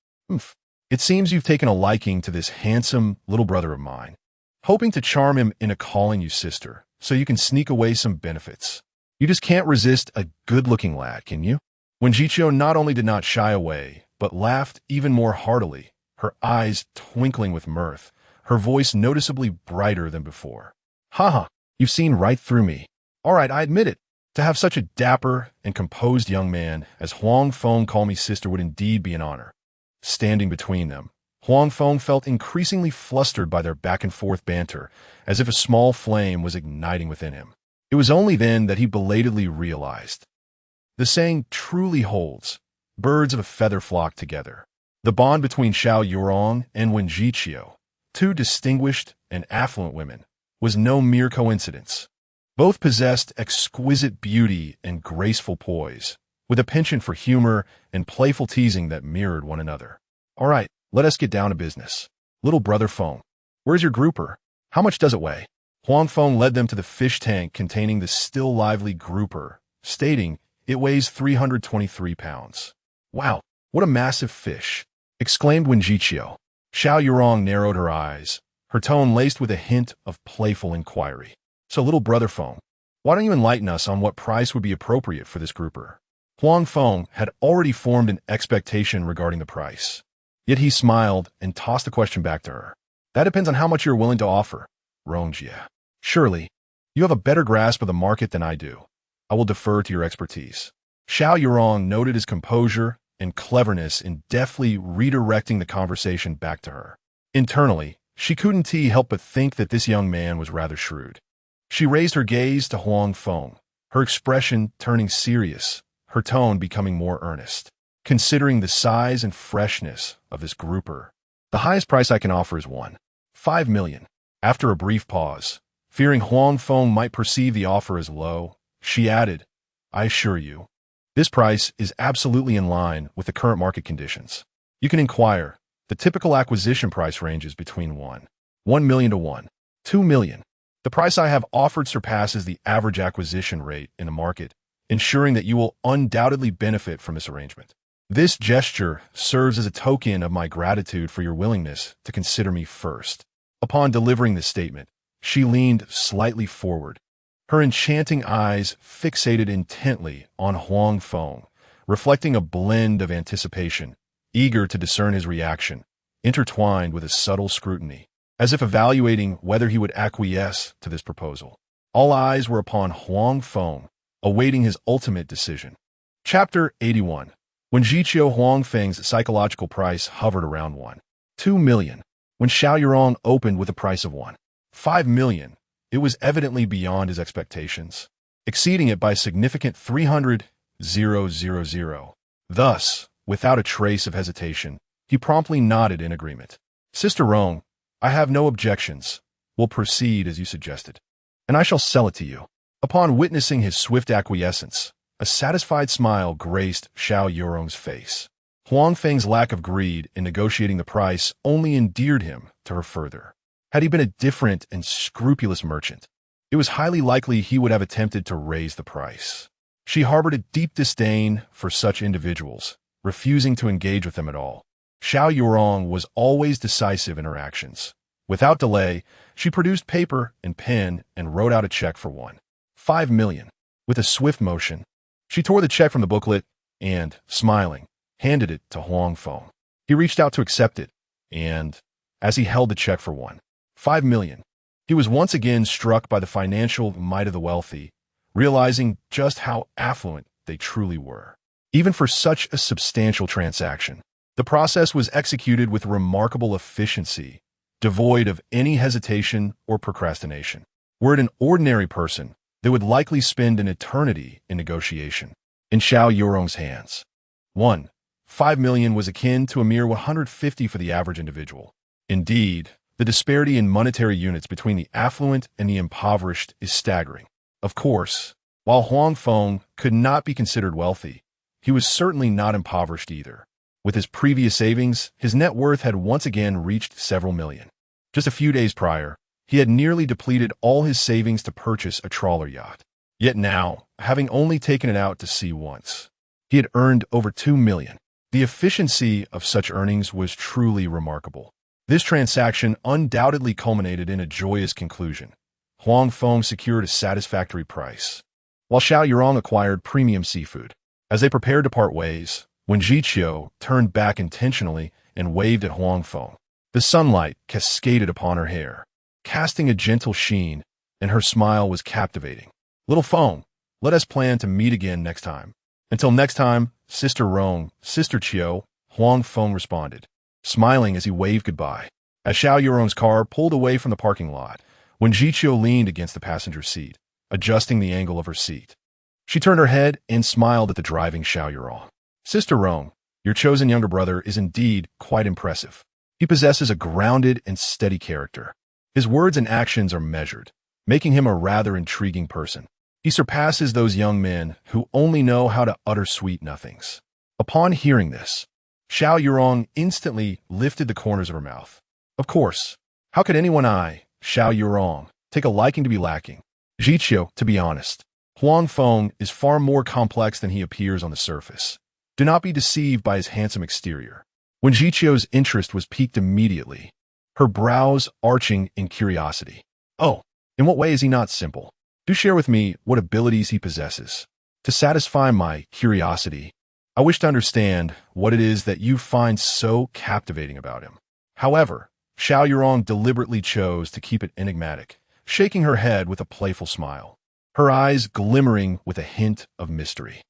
It seems you've taken a liking to this handsome little brother of mine, hoping to charm him into calling you sister, so you can sneak away some benefits. You just can't resist a good-looking lad, can you? Wenjiqiu not only did not shy away, but laughed even more heartily, her eyes twinkling with mirth, her voice noticeably brighter than before. Haha, you've seen right through me. All right, I admit it. To have such a dapper and composed young man as Huang Feng call me sister would indeed be an honor. Standing between them, Huang Feng felt increasingly flustered by their back-and-forth banter, as if a small flame was igniting within him. It was only then that he belatedly realized. The saying truly holds, birds of a feather flock together. The bond between Xiao Yurong and Wen Jiqiu, two distinguished and affluent women, was no mere coincidence. Both possessed exquisite beauty and graceful poise, with a penchant for humor and playful teasing that mirrored one another. All right, let us get down to business. Little brother Feng, where's your grouper? How much does it weigh? Huang Feng led them to the fish tank containing the still lively grouper, stating it weighs 323 pounds. Wow, what a massive fish! Exclaimed Wen Jiqiu. Xiao Yurong narrowed her eyes, her tone laced with a hint of playful inquiry. So little brother Feng, why don't you enlighten us on what price would be appropriate for this grouper? Huang Feng had already formed an expectation regarding the price. Yet he smiled and tossed the question back to her. That depends on how much you're willing to offer, Rongjia. Surely, you have a better grasp of the market than I do. I will defer to your expertise. Xiao Yurong noted his composure and cleverness in deftly redirecting the conversation back to her. Internally, she couldn't help but think that this young man was rather shrewd. She raised her gaze to Huang Feng, her expression turning serious, her tone becoming more earnest. Considering the size and freshness of this grouper, the highest price I can offer is 5 million. After a brief pause, fearing Huang Feng might perceive the offer as low, she added, I assure you, this price is absolutely in line with the current market conditions. You can inquire. The typical acquisition price ranges between 1 million to 2 million. The price I have offered surpasses the average acquisition rate in the market, ensuring that you will undoubtedly benefit from this arrangement. This gesture serves as a token of my gratitude for your willingness to consider me first. Upon delivering this statement, she leaned slightly forward, her enchanting eyes fixated intently on Huang Feng, reflecting a blend of anticipation, eager to discern his reaction, intertwined with a subtle scrutiny, as if evaluating whether he would acquiesce to this proposal. All eyes were upon Huang Feng, awaiting his ultimate decision. Chapter 81. When Jiqiu Huang Feng's psychological price hovered around 2 million. When Xiao Yurong opened with a price of 5 million, it was evidently beyond his expectations, exceeding it by a significant 300,000. Thus, without a trace of hesitation, he promptly nodded in agreement. Sister Rong, I have no objections. We'll proceed as you suggested, and I shall sell it to you. Upon witnessing his swift acquiescence, a satisfied smile graced Xiao Yurong's face. Huang Feng's lack of greed in negotiating the price only endeared him to her further. Had he been a different and scrupulous merchant, it was highly likely he would have attempted to raise the price. She harbored a deep disdain for such individuals, refusing to engage with them at all. Xiao Yurong was always decisive in her actions. Without delay, she produced paper and pen and wrote out a check for 5 million. With a swift motion, she tore the check from the booklet and, smiling, handed it to Huang Feng. He reached out to accept it, and, as he held the check for 5 million, he was once again struck by the financial might of the wealthy, realizing just how affluent they truly were. Even for such a substantial transaction, the process was executed with remarkable efficiency, devoid of any hesitation or procrastination. Were it an ordinary person, they would likely spend an eternity in negotiation. In Xiao Yurong's hands, 5 million was akin to a mere 150 for the average individual. Indeed, the disparity in monetary units between the affluent and the impoverished is staggering. Of course, while Huang Feng could not be considered wealthy, he was certainly not impoverished either. With his previous savings, his net worth had once again reached several million. Just a few days prior, he had nearly depleted all his savings to purchase a trawler yacht. Yet now, having only taken it out to sea once, he had earned over 2 million. The efficiency of such earnings was truly remarkable. This transaction undoubtedly culminated in a joyous conclusion. Huang Feng secured a satisfactory price, while Xiao Yurong acquired premium seafood. As they prepared to part ways, Wen Jiqiu turned back intentionally and waved at Huang Feng. The sunlight cascaded upon her hair, casting a gentle sheen, and her smile was captivating. Little Feng, let us plan to meet again next time. Until next time, Sister Rong, Sister Qiu, Huang Feng responded. smiling as he waved goodbye. As Xiao Yurong's car pulled away from the parking lot, when Jiqiu leaned against the passenger seat, adjusting the angle of her seat, she turned her head and smiled at the driving Xiao Yurong. Sister Rong, your chosen younger brother is indeed quite impressive. He possesses a grounded and steady character. His words and actions are measured, making him a rather intriguing person. He surpasses those young men who only know how to utter sweet nothings. Upon hearing this, Xiao Yurong instantly lifted the corners of her mouth. Of course, how could anyone Xiao Yurong, take a liking to be lacking? Jiqiu, to be honest, Huang Feng is far more complex than he appears on the surface. Do not be deceived by his handsome exterior. When Jiqiu's interest was piqued immediately, her brows arching in curiosity. Oh, in what way is he not simple? Do share with me what abilities he possesses. To satisfy my curiosity, I wish to understand what it is that you find so captivating about him. However, Xiao Yurong deliberately chose to keep it enigmatic, shaking her head with a playful smile, her eyes glimmering with a hint of mystery.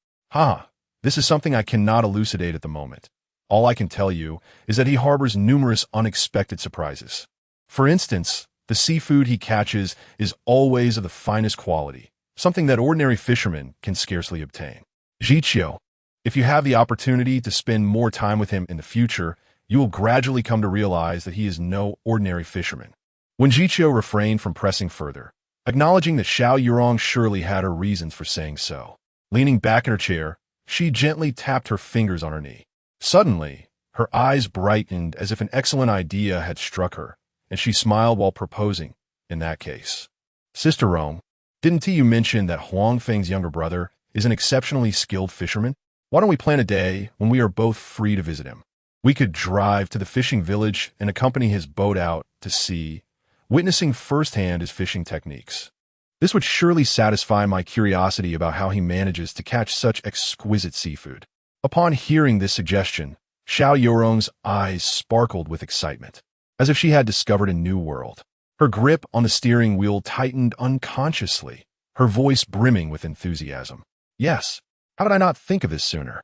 This is something I cannot elucidate at the moment. All I can tell you is that he harbors numerous unexpected surprises. For instance, the seafood he catches is always of the finest quality, something that ordinary fishermen can scarcely obtain. Jiqiu, if you have the opportunity to spend more time with him in the future, you will gradually come to realize that he is no ordinary fisherman. When Jiqiu refrained from pressing further, acknowledging that Xiao Yurong surely had her reasons for saying so, leaning back in her chair, she gently tapped her fingers on her knee. Suddenly, her eyes brightened as if an excellent idea had struck her, and she smiled while proposing, in that case. Sister Rong, didn't you mention that Huang Feng's younger brother is an exceptionally skilled fisherman? Why don't we plan a day when we are both free to visit him? We could drive to the fishing village and accompany his boat out to sea, witnessing firsthand his fishing techniques. This would surely satisfy my curiosity about how he manages to catch such exquisite seafood. Upon hearing this suggestion, Xiao Yurong's eyes sparkled with excitement, as if she had discovered a new world. Her grip on the steering wheel tightened unconsciously, her voice brimming with enthusiasm. Yes, how did I not think of this sooner?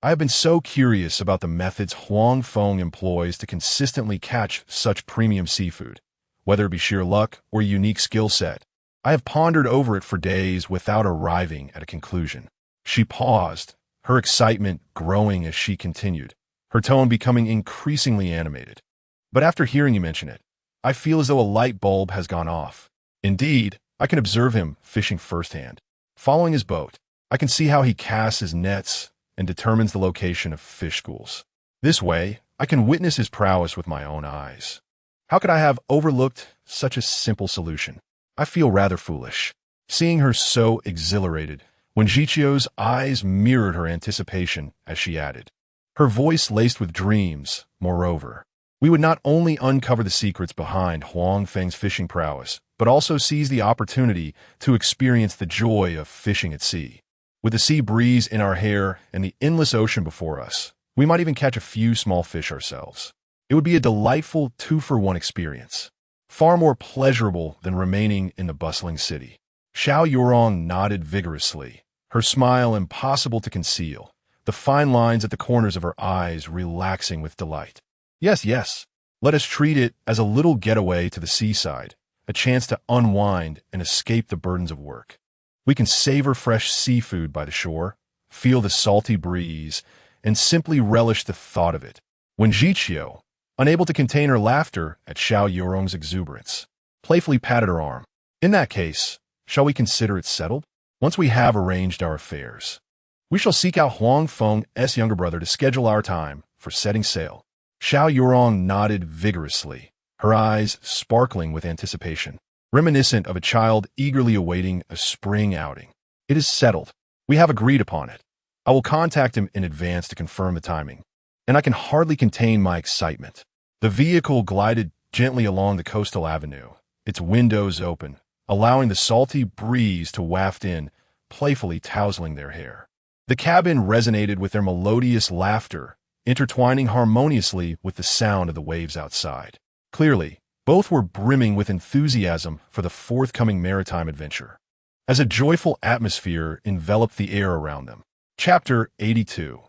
I have been so curious about the methods Huang Feng employs to consistently catch such premium seafood, whether it be sheer luck or a unique skill set. I have pondered over it for days without arriving at a conclusion. She paused, her excitement growing as she continued, her tone becoming increasingly animated. But after hearing you mention it, I feel as though a light bulb has gone off. Indeed, I can observe him fishing firsthand. Following his boat, I can see how he casts his nets and determines the location of fish schools. This way, I can witness his prowess with my own eyes. How could I have overlooked such a simple solution? I feel rather foolish, seeing her so exhilarated, when Jiqiu's eyes mirrored her anticipation as she added, her voice laced with dreams. Moreover, we would not only uncover the secrets behind Huang Feng's fishing prowess, but also seize the opportunity to experience the joy of fishing at sea. With the sea breeze in our hair and the endless ocean before us, we might even catch a few small fish ourselves. It would be a delightful two-for-one experience, far more pleasurable than remaining in the bustling city. Xiao Yurong nodded vigorously, her smile impossible to conceal, the fine lines at the corners of her eyes relaxing with delight. Yes, let us treat it as a little getaway to the seaside, a chance to unwind and escape the burdens of work. We can savor fresh seafood by the shore, feel the salty breeze, and simply relish the thought of it. When Jiqiu, unable to contain her laughter at Xiao Yurong's exuberance, playfully patted her arm. In that case, shall we consider it settled? Once we have arranged our affairs, we shall seek out Huang Feng's younger brother to schedule our time for setting sail. Xiao Yurong nodded vigorously, her eyes sparkling with anticipation, reminiscent of a child eagerly awaiting a spring outing. It is settled. We have agreed upon it. I will contact him in advance to confirm the timing, and I can hardly contain my excitement. The vehicle glided gently along the coastal avenue, its windows open, allowing the salty breeze to waft in, playfully tousling their hair. The cabin resonated with their melodious laughter, intertwining harmoniously with the sound of the waves outside. Clearly, both were brimming with enthusiasm for the forthcoming maritime adventure, as a joyful atmosphere enveloped the air around them. Chapter 82.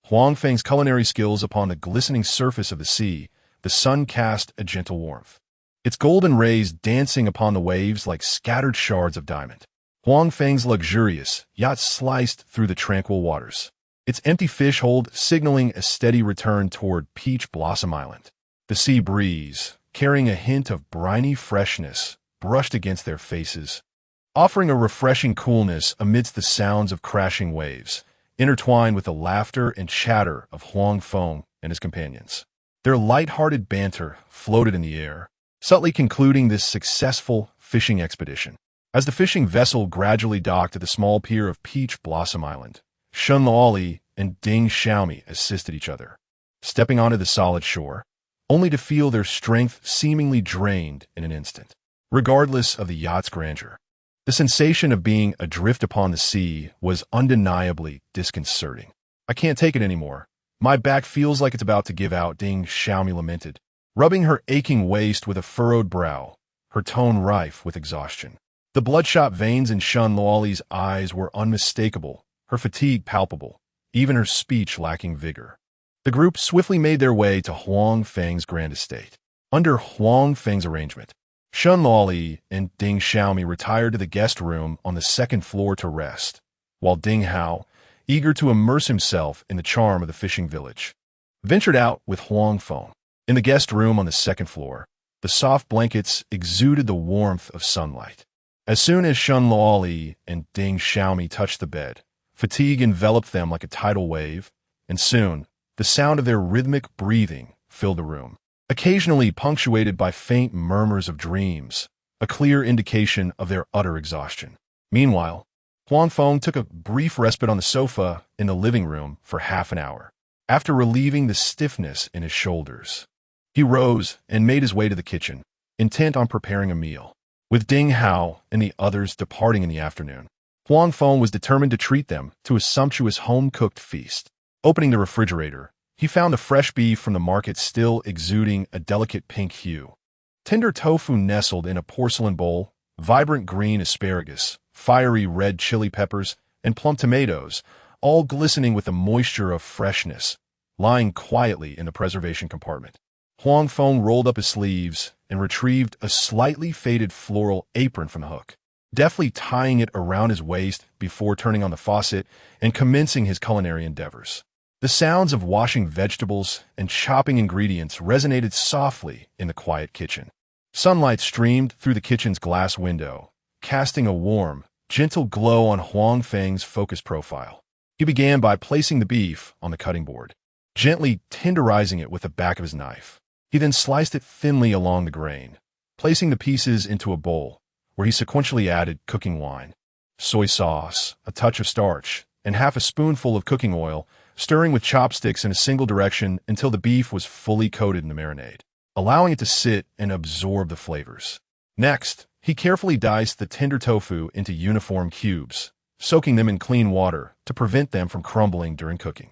Huang Feng's culinary skills upon the glistening surface of the sea, the sun cast a gentle warmth. Its golden rays dancing upon the waves like scattered shards of diamond. Huang Feng's luxurious yacht sliced through the tranquil waters, its empty fish hold signaling a steady return toward Peach Blossom Island. The sea breeze, carrying a hint of briny freshness, brushed against their faces, offering a refreshing coolness amidst the sounds of crashing waves, intertwined with the laughter and chatter of Huang Feng and his companions. Their light-hearted banter floated in the air, subtly concluding this successful fishing expedition. As the fishing vessel gradually docked at the small pier of Peach Blossom Island, Shun Luoli and Ding Xiaomi assisted each other, stepping onto the solid shore, only to feel their strength seemingly drained in an instant. Regardless of the yacht's grandeur, the sensation of being adrift upon the sea was undeniably disconcerting. "I can't take it anymore. My back feels like it's about to give out," Ding Xiaomi lamented, rubbing her aching waist with a furrowed brow, her tone rife with exhaustion. The bloodshot veins in Shun Luoli's eyes were unmistakable, her fatigue palpable, even her speech lacking vigor. The group swiftly made their way to Huang Feng's grand estate. Under Huang Feng's arrangement, Shun Luoli and Ding Xiaomi retired to the guest room on the second floor to rest, while Ding Hao, eager to immerse himself in the charm of the fishing village, ventured out with Huang Feng. In the guest room on the second floor, the soft blankets exuded the warmth of sunlight. As soon as Shun Luoli and Ding Xiaomi touched the bed, fatigue enveloped them like a tidal wave, and soon, the sound of their rhythmic breathing filled the room, occasionally punctuated by faint murmurs of dreams, a clear indication of their utter exhaustion. Meanwhile, Huang Feng took a brief respite on the sofa in the living room for half an hour. After relieving the stiffness in his shoulders, he rose and made his way to the kitchen, intent on preparing a meal. With Ding Hao and the others departing in the afternoon, Huang Feng was determined to treat them to a sumptuous home-cooked feast. Opening the refrigerator, he found the fresh beef from the market still exuding a delicate pink hue. Tender tofu nestled in a porcelain bowl, vibrant green asparagus, fiery red chili peppers, and plum tomatoes, all glistening with the moisture of freshness, lying quietly in the preservation compartment. Huang Feng rolled up his sleeves and retrieved a slightly faded floral apron from the hook, deftly tying it around his waist before turning on the faucet and commencing his culinary endeavors. The sounds of washing vegetables and chopping ingredients resonated softly in the quiet kitchen. Sunlight streamed through the kitchen's glass window, casting a warm, gentle glow on Huang Feng's focused profile. He began by placing the beef on the cutting board, gently tenderizing it with the back of his knife. He then sliced it thinly along the grain, placing the pieces into a bowl, where he sequentially added cooking wine, soy sauce, a touch of starch, and half a spoonful of cooking oil, stirring with chopsticks in a single direction until the beef was fully coated in the marinade, allowing it to sit and absorb the flavors. Next, he carefully diced the tender tofu into uniform cubes, soaking them in clean water to prevent them from crumbling during cooking.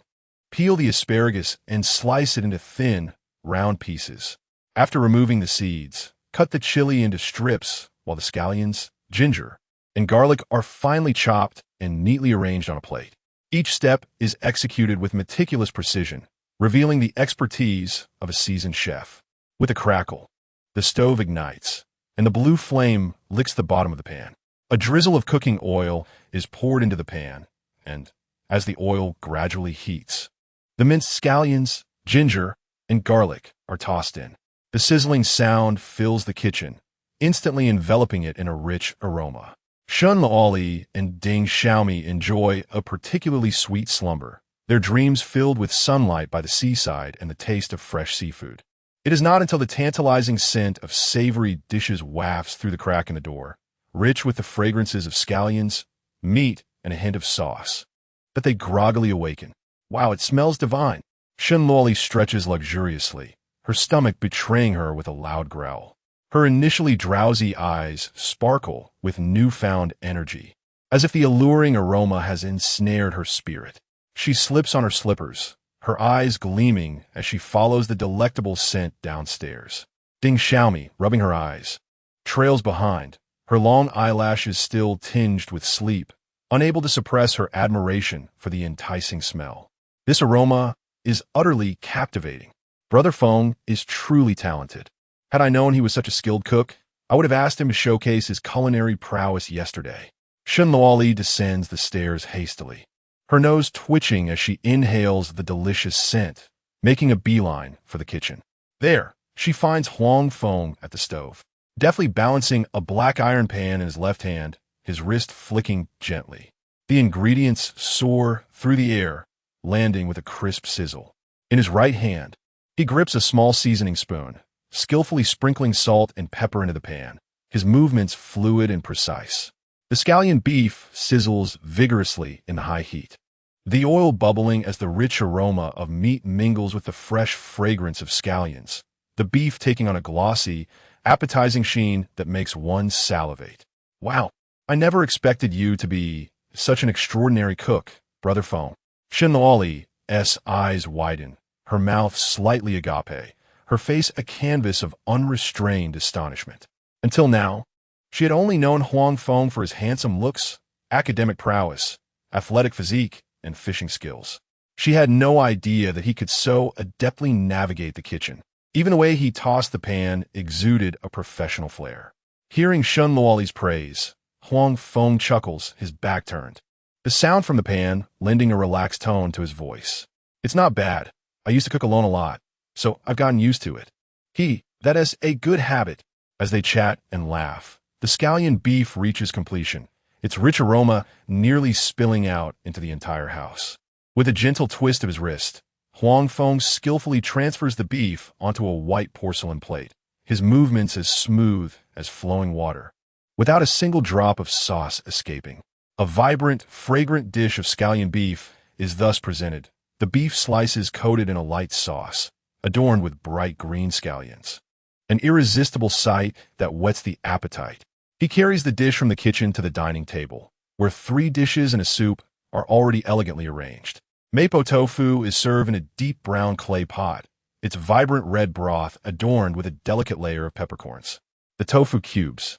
Peel the asparagus and slice it into thin, round pieces. After removing the seeds, cut the chili into strips while the scallions, ginger, and garlic are finely chopped and neatly arranged on a plate. Each step is executed with meticulous precision, revealing the expertise of a seasoned chef. With a crackle, the stove ignites, and the blue flame licks the bottom of the pan. A drizzle of cooking oil is poured into the pan, and, as the oil gradually heats, the minced scallions, ginger, and garlic are tossed in. The sizzling sound fills the kitchen, instantly enveloping it in a rich aroma. Shun Luoli and Ding Xiaomi enjoy a particularly sweet slumber, their dreams filled with sunlight by the seaside and the taste of fresh seafood. It is not until the tantalizing scent of savory dishes wafts through the crack in the door, rich with the fragrances of scallions, meat, and a hint of sauce, that they groggily awaken. "Wow, it smells divine." Shun Luoli stretches luxuriously, her stomach betraying her with a loud growl. Her initially drowsy eyes sparkle with newfound energy, as if the alluring aroma has ensnared her spirit. She slips on her slippers, her eyes gleaming as she follows the delectable scent downstairs. Ding Xiaomi, rubbing her eyes, trails behind, her long eyelashes still tinged with sleep, unable to suppress her admiration for the enticing smell. This aroma is utterly captivating. Brother Feng is truly talented. Had I known he was such a skilled cook, I would have asked him to showcase his culinary prowess yesterday. Shunluoli descends the stairs hastily, her nose twitching as she inhales the delicious scent, making a beeline for the kitchen. There, she finds Huang Feng at the stove, deftly balancing a black iron pan in his left hand, his wrist flicking gently. The ingredients soar through the air, landing with a crisp sizzle. In his right hand, he grips a small seasoning spoon, skillfully sprinkling salt and pepper into the pan, his movements fluid and precise. The scallion beef sizzles vigorously in the high heat, the oil bubbling as the rich aroma of meat mingles with the fresh fragrance of scallions, the beef taking on a glossy, appetizing sheen that makes one salivate. Wow, I never expected you to be such an extraordinary cook, Brother Feng. Shunluoli's eyes widen, her mouth slightly agape, her face a canvas of unrestrained astonishment. Until now, she had only known Huang Feng for his handsome looks, academic prowess, athletic physique, and fishing skills. She had no idea that he could so adeptly navigate the kitchen. Even the way he tossed the pan exuded a professional flair. Hearing Shunluoli's praise, Huang Feng chuckles, his back turned, the sound from the pan lending a relaxed tone to his voice. It's not bad. I used to cook alone a lot, so I've gotten used to it. That is a good habit. As they chat and laugh, the scallion beef reaches completion, its rich aroma nearly spilling out into the entire house. With a gentle twist of his wrist, Huang Feng skillfully transfers the beef onto a white porcelain plate, his movements as smooth as flowing water, without a single drop of sauce escaping. A vibrant, fragrant dish of scallion beef is thus presented, the beef slices coated in a light sauce, adorned with bright green scallions. An irresistible sight that whets the appetite. He carries the dish from the kitchen to the dining table, where 3 dishes and a soup are already elegantly arranged. Mapo tofu is served in a deep brown clay pot, its vibrant red broth adorned with a delicate layer of peppercorns. The tofu cubes,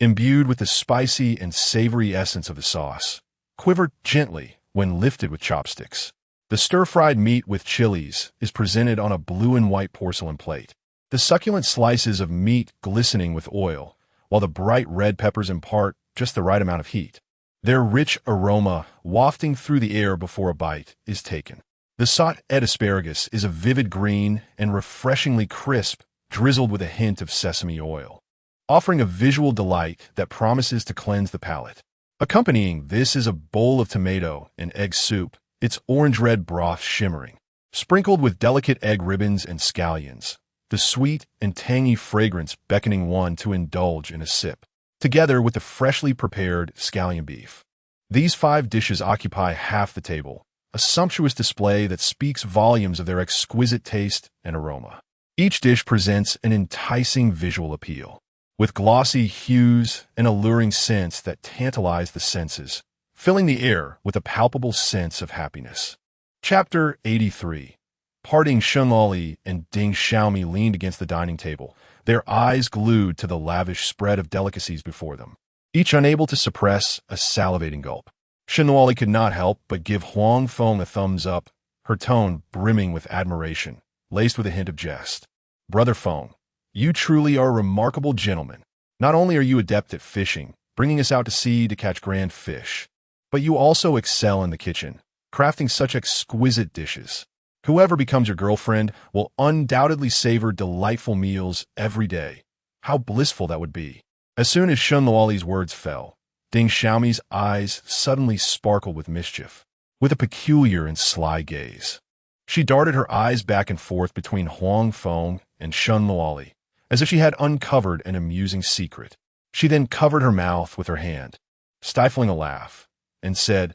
imbued with the spicy and savory essence of the sauce, quiver gently when lifted with chopsticks. The stir-fried meat with chilies is presented on a blue and white porcelain plate, the succulent slices of meat glistening with oil, while the bright red peppers impart just the right amount of heat. Their rich aroma wafting through the air before a bite is taken. The sautéed asparagus is a vivid green and refreshingly crisp, drizzled with a hint of sesame oil, offering a visual delight that promises to cleanse the palate. Accompanying this is a bowl of tomato and egg soup, its orange-red broth shimmering, sprinkled with delicate egg ribbons and scallions, the sweet and tangy fragrance beckoning one to indulge in a sip, together with the freshly prepared scallion beef. These 5 dishes occupy half the table, a sumptuous display that speaks volumes of their exquisite taste and aroma. Each dish presents an enticing visual appeal, with glossy hues and alluring scents that tantalize the senses, filling the air with a palpable sense of happiness. Chapter 83. Parting Shunluoli and Ding Xiaomi leaned against the dining table, their eyes glued to the lavish spread of delicacies before them, each unable to suppress a salivating gulp. Shunluoli could not help but give Huang Feng a thumbs up, her tone brimming with admiration, laced with a hint of jest. Brother Feng, you truly are a remarkable gentleman. Not only are you adept at fishing, bringing us out to sea to catch grand fish, but you also excel in the kitchen, crafting such exquisite dishes. Whoever becomes your girlfriend will undoubtedly savor delightful meals every day. How blissful that would be. As soon as Shunluoli's words fell, Ding Xiaomi's eyes suddenly sparkled with mischief, with a peculiar and sly gaze. She darted her eyes back and forth between Huang Feng and Shunluoli, as if she had uncovered an amusing secret. She then covered her mouth with her hand, stifling a laugh, and said,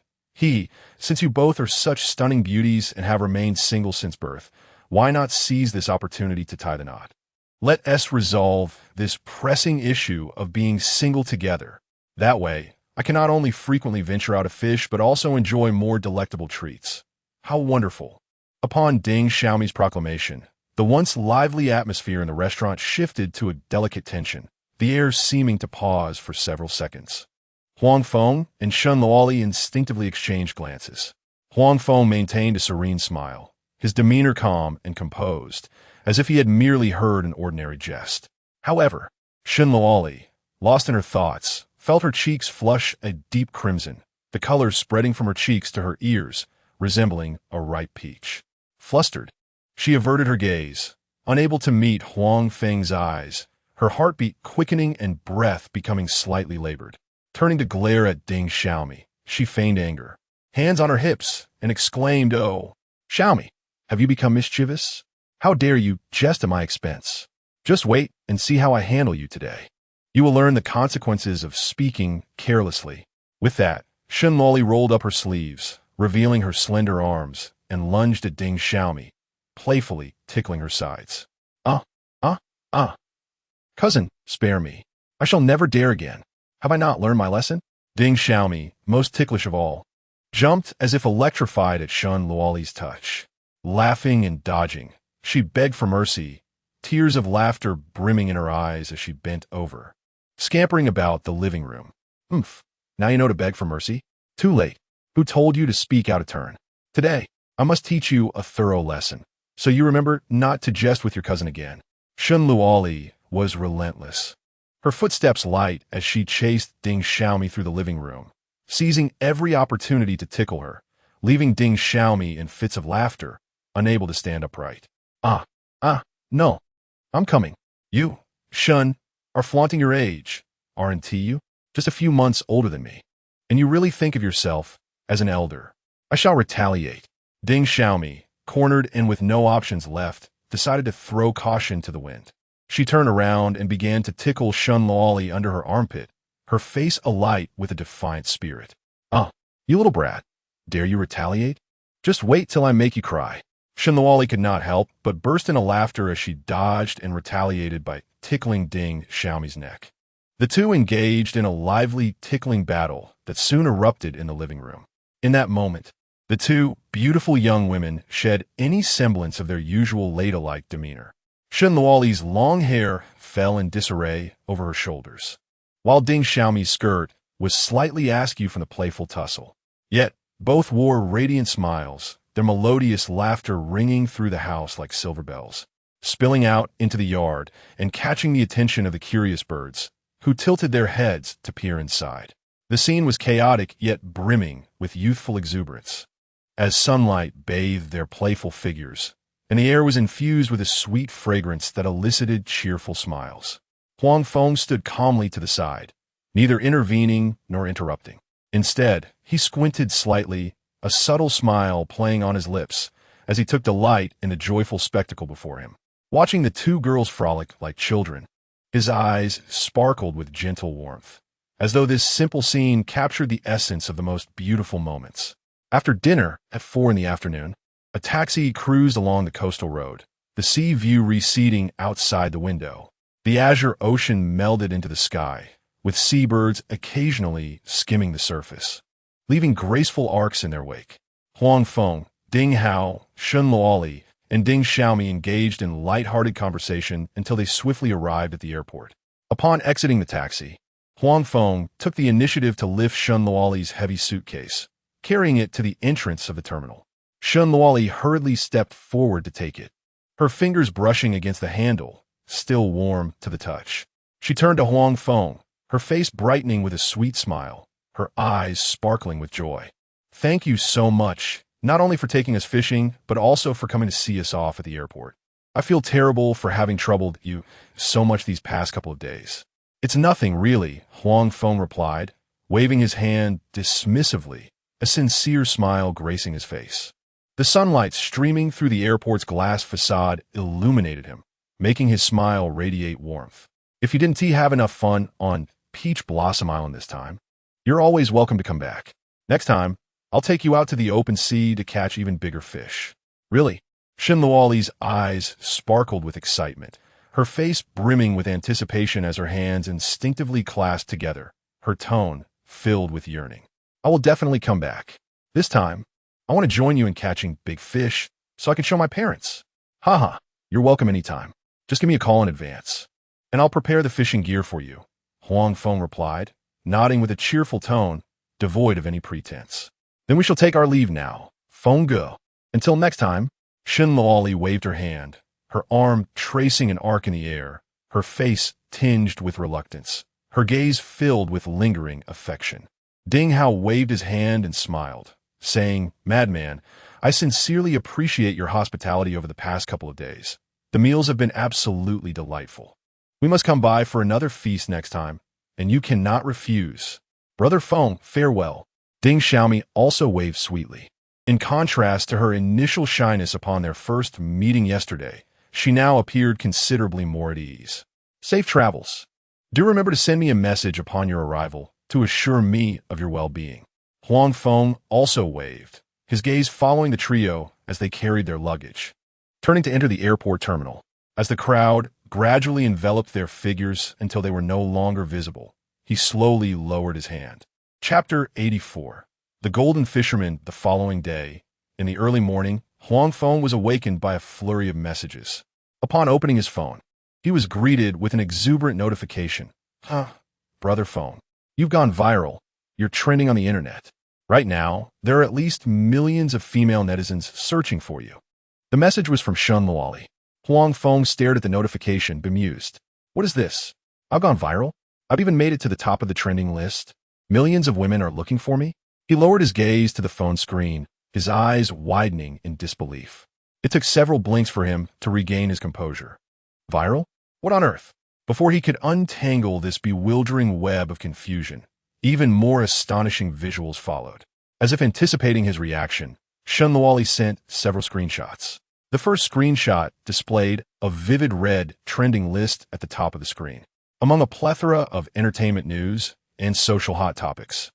Since you both are such stunning beauties and have remained single since birth, why not seize this opportunity to tie the knot? Let us resolve this pressing issue of being single together. That way, I can not only frequently venture out to fish, but also enjoy more delectable treats. How wonderful. Upon Ding Xiaomi's proclamation, the once lively atmosphere in the restaurant shifted to a delicate tension, the air seeming to pause for several seconds. Huang Feng and Shunluoli instinctively exchanged glances. Huang Feng maintained a serene smile, his demeanor calm and composed, as if he had merely heard an ordinary jest. However, Shen Luoli, lost in her thoughts, felt her cheeks flush a deep crimson, the color spreading from her cheeks to her ears, resembling a ripe peach. Flustered, she averted her gaze, unable to meet Huang Feng's eyes, her heartbeat quickening and breath becoming slightly labored. Turning to glare at Ding Xiaomi, she feigned anger, hands on her hips, and exclaimed, "Oh, Xiaomi, have you become mischievous? How dare you jest at my expense? Just wait and see how I handle you today. You will learn the consequences of speaking carelessly." With that, Shen Luoli rolled up her sleeves, revealing her slender arms, and lunged at Ding Xiaomi, playfully tickling her sides. "Ah, ah, ah. Cousin, spare me. I shall never dare again. Have I not learned my lesson?" Ding Xiaomi, most ticklish of all, jumped as if electrified at Shen Luoli's touch. Laughing and dodging, she begged for mercy, tears of laughter brimming in her eyes as she bent over, scampering about the living room. Now you know to beg for mercy? Too late. Who told you to speak out of turn? Today, I must teach you a thorough lesson, so you remember not to jest with your cousin again. Shen Luoli was relentless, her footsteps light as she chased Ding Xiaomi through the living room, seizing every opportunity to tickle her, leaving Ding Xiaomi in fits of laughter, unable to stand upright. No, I'm coming. You, Shen, are flaunting your age, aren't you? Just a few months older than me. And you really think of yourself as an elder. I shall retaliate. Ding Xiaomi, cornered and with no options left, decided to throw caution to the wind. She turned around and began to tickle Shen Luoli under her armpit, her face alight with a defiant spirit. You little brat. Dare you retaliate? Just wait till I make you cry." Shen Luoli could not help but burst into laughter as she dodged and retaliated by tickling Ding Xiaomi's neck. The two engaged in a lively tickling battle that soon erupted in the living room. In that moment, the two beautiful young women shed any semblance of their usual ladylike demeanor. Shen Luoli's long hair fell in disarray over her shoulders, while Ding Xiaomi's skirt was slightly askew from the playful tussle. Yet, both wore radiant smiles, their melodious laughter ringing through the house like silver bells, spilling out into the yard and catching the attention of the curious birds, who tilted their heads to peer inside. The scene was chaotic yet brimming with youthful exuberance, as sunlight bathed their playful figures, and the air was infused with a sweet fragrance that elicited cheerful smiles. Huang Feng stood calmly to the side, neither intervening nor interrupting. Instead, he squinted slightly, a subtle smile playing on his lips as he took delight in the joyful spectacle before him. Watching the two girls frolic like children, his eyes sparkled with gentle warmth, as though this simple scene captured the essence of the most beautiful moments. After dinner at 4 in the afternoon, a taxi cruised along the coastal road, the sea view receding outside the window. The azure ocean melded into the sky, with seabirds occasionally skimming the surface, leaving graceful arcs in their wake. Huang Feng, Ding Hao, Shen Luoli, and Ding Xiaomi engaged in light-hearted conversation until they swiftly arrived at the airport. Upon exiting the taxi, Huang Feng took the initiative to lift Shen Luoli's heavy suitcase, carrying it to the entrance of the terminal. Shen Luoli hurriedly stepped forward to take it, her fingers brushing against the handle, still warm to the touch. She turned to Huang Feng, her face brightening with a sweet smile, her eyes sparkling with joy. "Thank you so much, not only for taking us fishing, but also for coming to see us off at the airport. I feel terrible for having troubled you so much these past couple of days." "It's nothing, really," Huang Feng replied, waving his hand dismissively, a sincere smile gracing his face. The sunlight streaming through the airport's glass facade illuminated him, making his smile radiate warmth. "If you didn't have enough fun on Peach Blossom Island this time, you're always welcome to come back. Next time, I'll take you out to the open sea to catch even bigger fish." "Really?" Shen Luoli's eyes sparkled with excitement, her face brimming with anticipation as her hands instinctively clasped together, her tone filled with yearning. "I will definitely come back. This time, I want to join you in catching big fish so I can show my parents." "Haha, you're welcome anytime. Just give me a call in advance, and I'll prepare the fishing gear for you," Huang Feng replied, nodding with a cheerful tone, devoid of any pretense. "Then we shall take our leave now. Phone go. Until next time, Shen Luoli waved her hand, her arm tracing an arc in the air, her face tinged with reluctance, her gaze filled with lingering affection. Ding Hao waved his hand and smiled, saying, "Madman, I sincerely appreciate your hospitality over the past couple of days. The meals have been absolutely delightful. We must come by for another feast next time, and you cannot refuse. Brother Feng, farewell." Ding Xiaomi also waved sweetly. In contrast to her initial shyness upon their first meeting yesterday, she now appeared considerably more at ease. Safe travels. Do remember to send me a message upon your arrival to assure me of your well-being. Huang Feng also waved, his gaze following the trio as they carried their luggage. Turning to enter the airport terminal, as the crowd gradually enveloped their figures until they were no longer visible, he slowly lowered his hand. Chapter 84. The Golden Fisherman. The following day, in the early morning, Huang Feng was awakened by a flurry of messages. Upon opening his phone, he was greeted with an exuberant notification. Brother Feng, you've gone viral. You're trending on the internet. Right now, there are at least millions of female netizens searching for you." The message was from Shen Luoli. Huang Feng stared at the notification, bemused. "What is this? I've gone viral? I've even made it to the top of the trending list. Millions of women are looking for me?" He lowered his gaze to the phone screen, his eyes widening in disbelief. It took several blinks for him to regain his composure. Viral? What on earth? Before he could untangle this bewildering web of confusion, even more astonishing visuals followed. As if anticipating his reaction, Shen Luoli sent several screenshots. The first screenshot displayed a vivid red trending list at the top of the screen, among a plethora of entertainment news and social hot topics.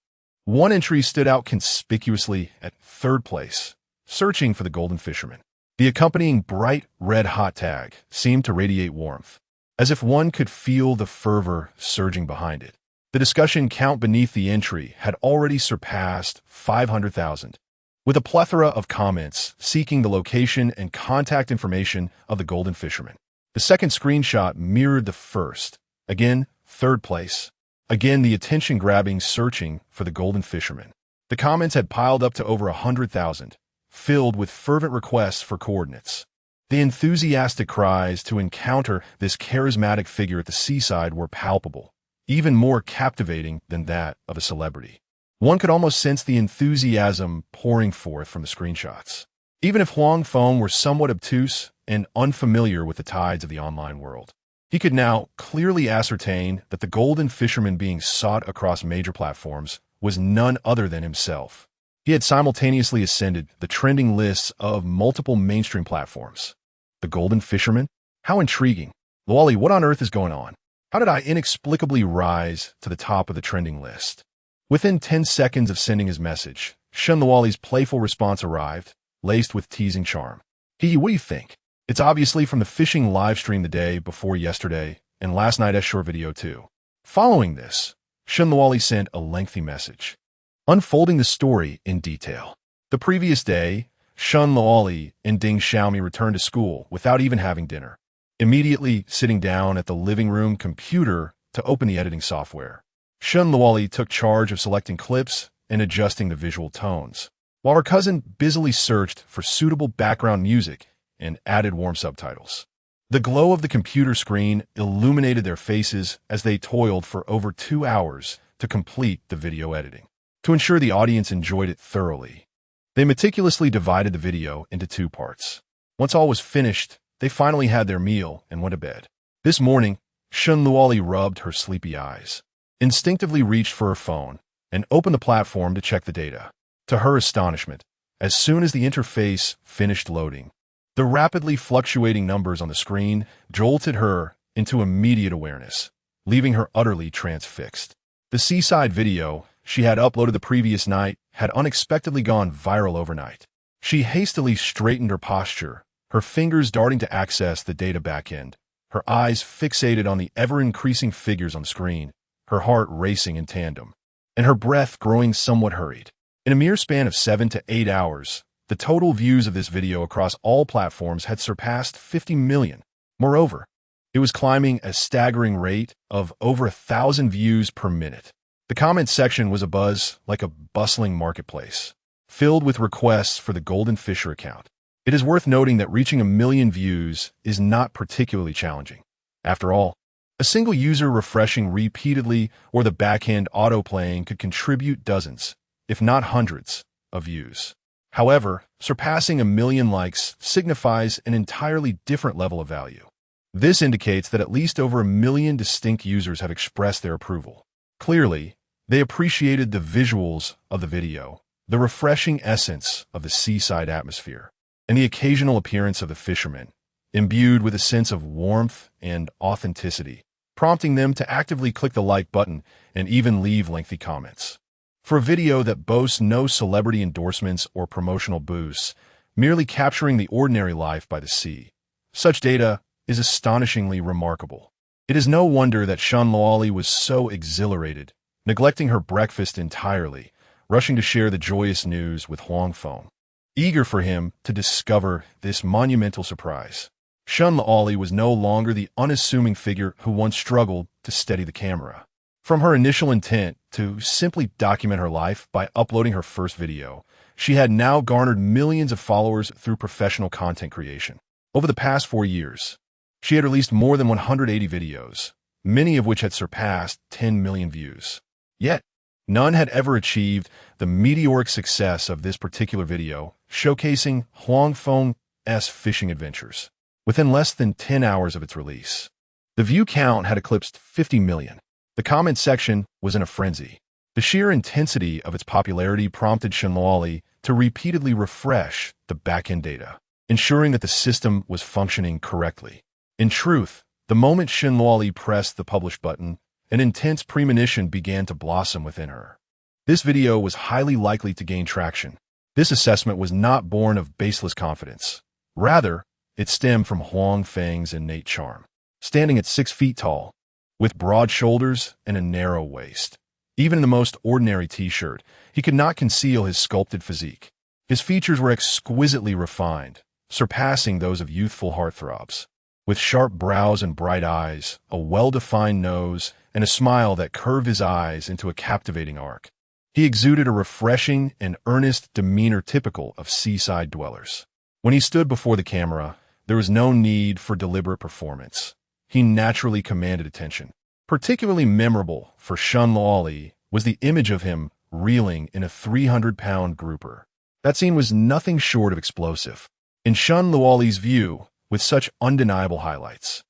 One entry stood out conspicuously at third place, searching for the Golden Fisherman. The accompanying bright red hot tag seemed to radiate warmth, as if one could feel the fervor surging behind it. The discussion count beneath the entry had already surpassed 500,000, with a plethora of comments seeking the location and contact information of the Golden Fisherman. The second screenshot mirrored the first, again, third place. Again, the attention-grabbing searching for the Golden Fisherman. The comments had piled up to over 100,000, filled with fervent requests for coordinates. The enthusiastic cries to encounter this charismatic figure at the seaside were palpable, even more captivating than that of a celebrity. One could almost sense the enthusiasm pouring forth from the screenshots. Even if Huang Feng were somewhat obtuse and unfamiliar with the tides of the online world, he could now clearly ascertain that the Golden Fisherman being sought across major platforms was none other than himself. He had simultaneously ascended the trending lists of multiple mainstream platforms. The Golden Fisherman? How intriguing. Luoli, what on earth is going on? How did I inexplicably rise to the top of the trending list? Within 10 seconds of sending his message, Shen Luoli's playful response arrived, laced with teasing charm. Hey, what do you think? It's obviously from the fishing live stream the day before yesterday, and last night's short video too. Following this, Shen Luoli sent a lengthy message, unfolding the story in detail. The previous day, Shen Luoli and Ding Xiaomi returned to school without even having dinner, immediately sitting down at the living room computer to open the editing software. Shen Luoli took charge of selecting clips and adjusting the visual tones, while her cousin busily searched for suitable background music and added warm subtitles. The glow of the computer screen illuminated their faces as they toiled for over 2 hours to complete the video editing. To ensure the audience enjoyed it thoroughly, they meticulously divided the video into 2 parts. Once all was finished, they finally had their meal and went to bed. This morning, Shen Luoli rubbed her sleepy eyes, instinctively reached for her phone, and opened the platform to check the data. To her astonishment, as soon as the interface finished loading, the rapidly fluctuating numbers on the screen jolted her into immediate awareness, leaving her utterly transfixed. The seaside video she had uploaded the previous night had unexpectedly gone viral overnight. She hastily straightened her posture, her fingers darting to access the data backend, her eyes fixated on the ever-increasing figures on the screen, her heart racing in tandem, and her breath growing somewhat hurried. In a mere span of 7 to 8 hours, the total views of this video across all platforms had surpassed 50 million. Moreover, it was climbing a staggering rate of over 1,000 views per minute. The comment section was abuzz like a bustling marketplace, filled with requests for the Golden Fisher account. It is worth noting that reaching 1 million views is not particularly challenging. After all, a single user refreshing repeatedly or the backend autoplaying could contribute dozens, if not hundreds, of views. However, surpassing 1 million likes signifies an entirely different level of value. This indicates that at least over 1 million distinct users have expressed their approval. Clearly, they appreciated the visuals of the video, the refreshing essence of the seaside atmosphere, and the occasional appearance of the fisherman, imbued with a sense of warmth and authenticity, prompting them to actively click the like button and even leave lengthy comments. For a video that boasts no celebrity endorsements or promotional boosts, merely capturing the ordinary life by the sea, such data is astonishingly remarkable. It is no wonder that Shan Luoli was so exhilarated, neglecting her breakfast entirely, rushing to share the joyous news with Huang Feng, eager for him to discover this monumental surprise. Shan Luoli was no longer the unassuming figure who once struggled to steady the camera. From her initial intent to simply document her life by uploading her first video, she had now garnered millions of followers through professional content creation. Over the past 4 years, she had released more than 180 videos, many of which had surpassed 10 million views. Yet, none had ever achieved the meteoric success of this particular video, showcasing Huang Feng's fishing adventures. Within less than 10 hours of its release, the view count had eclipsed 50 million. The comment section was in a frenzy. The sheer intensity of its popularity prompted Shan Luoli to repeatedly refresh the backend data, ensuring that the system was functioning correctly. In truth, the moment Shan Luoli pressed the publish button, an intense premonition began to blossom within her. This video was highly likely to gain traction. This assessment was not born of baseless confidence. Rather, it stemmed from Huang Feng's innate charm. Standing at 6 feet tall, with broad shoulders and a narrow waist, even in the most ordinary t-shirt, he could not conceal his sculpted physique. His features were exquisitely refined, surpassing those of youthful heartthrobs. With sharp brows and bright eyes, a well-defined nose, and a smile that curved his eyes into a captivating arc, he exuded a refreshing and earnest demeanor typical of seaside dwellers. When he stood before the camera, there was no need for deliberate performance. He naturally commanded attention. Particularly memorable for Shan Luoli was the image of him reeling in a 300-pound grouper. That scene was nothing short of explosive. In Shan Luoli's view, with such undeniable highlights,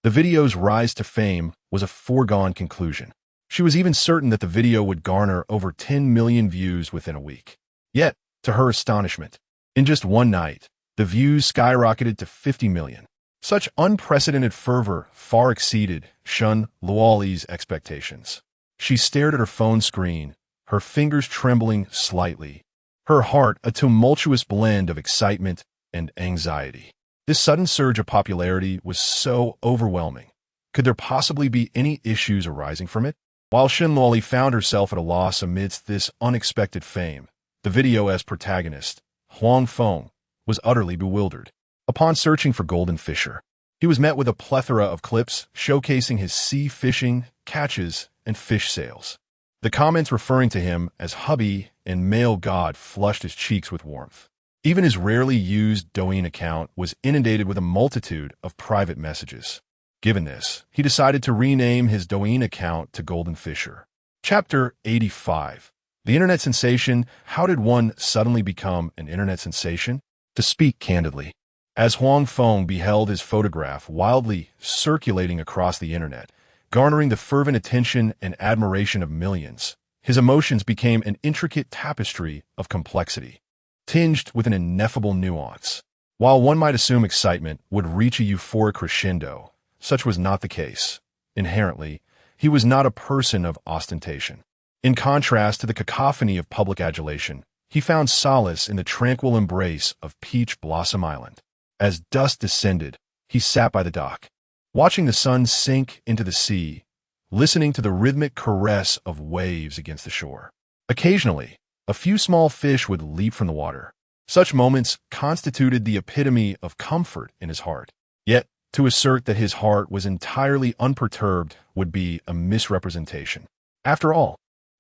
the video's rise to fame was a foregone conclusion. She was even certain that the video would garner over 10 million views within a week. Yet, to her astonishment, in just one night, the views skyrocketed to 50 million. Such unprecedented fervor far exceeded Shan Luoli's expectations. She stared at her phone screen, her fingers trembling slightly, her heart a tumultuous blend of excitement and anxiety. This sudden surge of popularity was so overwhelming. Could there possibly be any issues arising from it? While Shan Luoli found herself at a loss amidst this unexpected fame, the video's protagonist, Huang Feng, was utterly bewildered. Upon searching for Golden Fisher, he was met with a plethora of clips showcasing his sea fishing, catches, and fish sales. The comments referring to him as hubby and male god flushed his cheeks with warmth. Even his rarely used Douyin account was inundated with a multitude of private messages. Given this, he decided to rename his Douyin account to Golden Fisher. Chapter 85. The Internet Sensation. How did one suddenly become an Internet sensation? To speak candidly, as Huang Feng beheld his photograph wildly circulating across the Internet, garnering the fervent attention and admiration of millions, his emotions became an intricate tapestry of complexity, tinged with an ineffable nuance. While one might assume excitement would reach a euphoric crescendo, such was not the case. Inherently, he was not a person of ostentation. In contrast to the cacophony of public adulation, he found solace in the tranquil embrace of Peach Blossom Island. As dusk descended, he sat by the dock, watching the sun sink into the sea, listening to the rhythmic caress of waves against the shore. Occasionally, a few small fish would leap from the water. Such moments constituted the epitome of comfort in his heart. Yet, to assert that his heart was entirely unperturbed would be a misrepresentation. After all,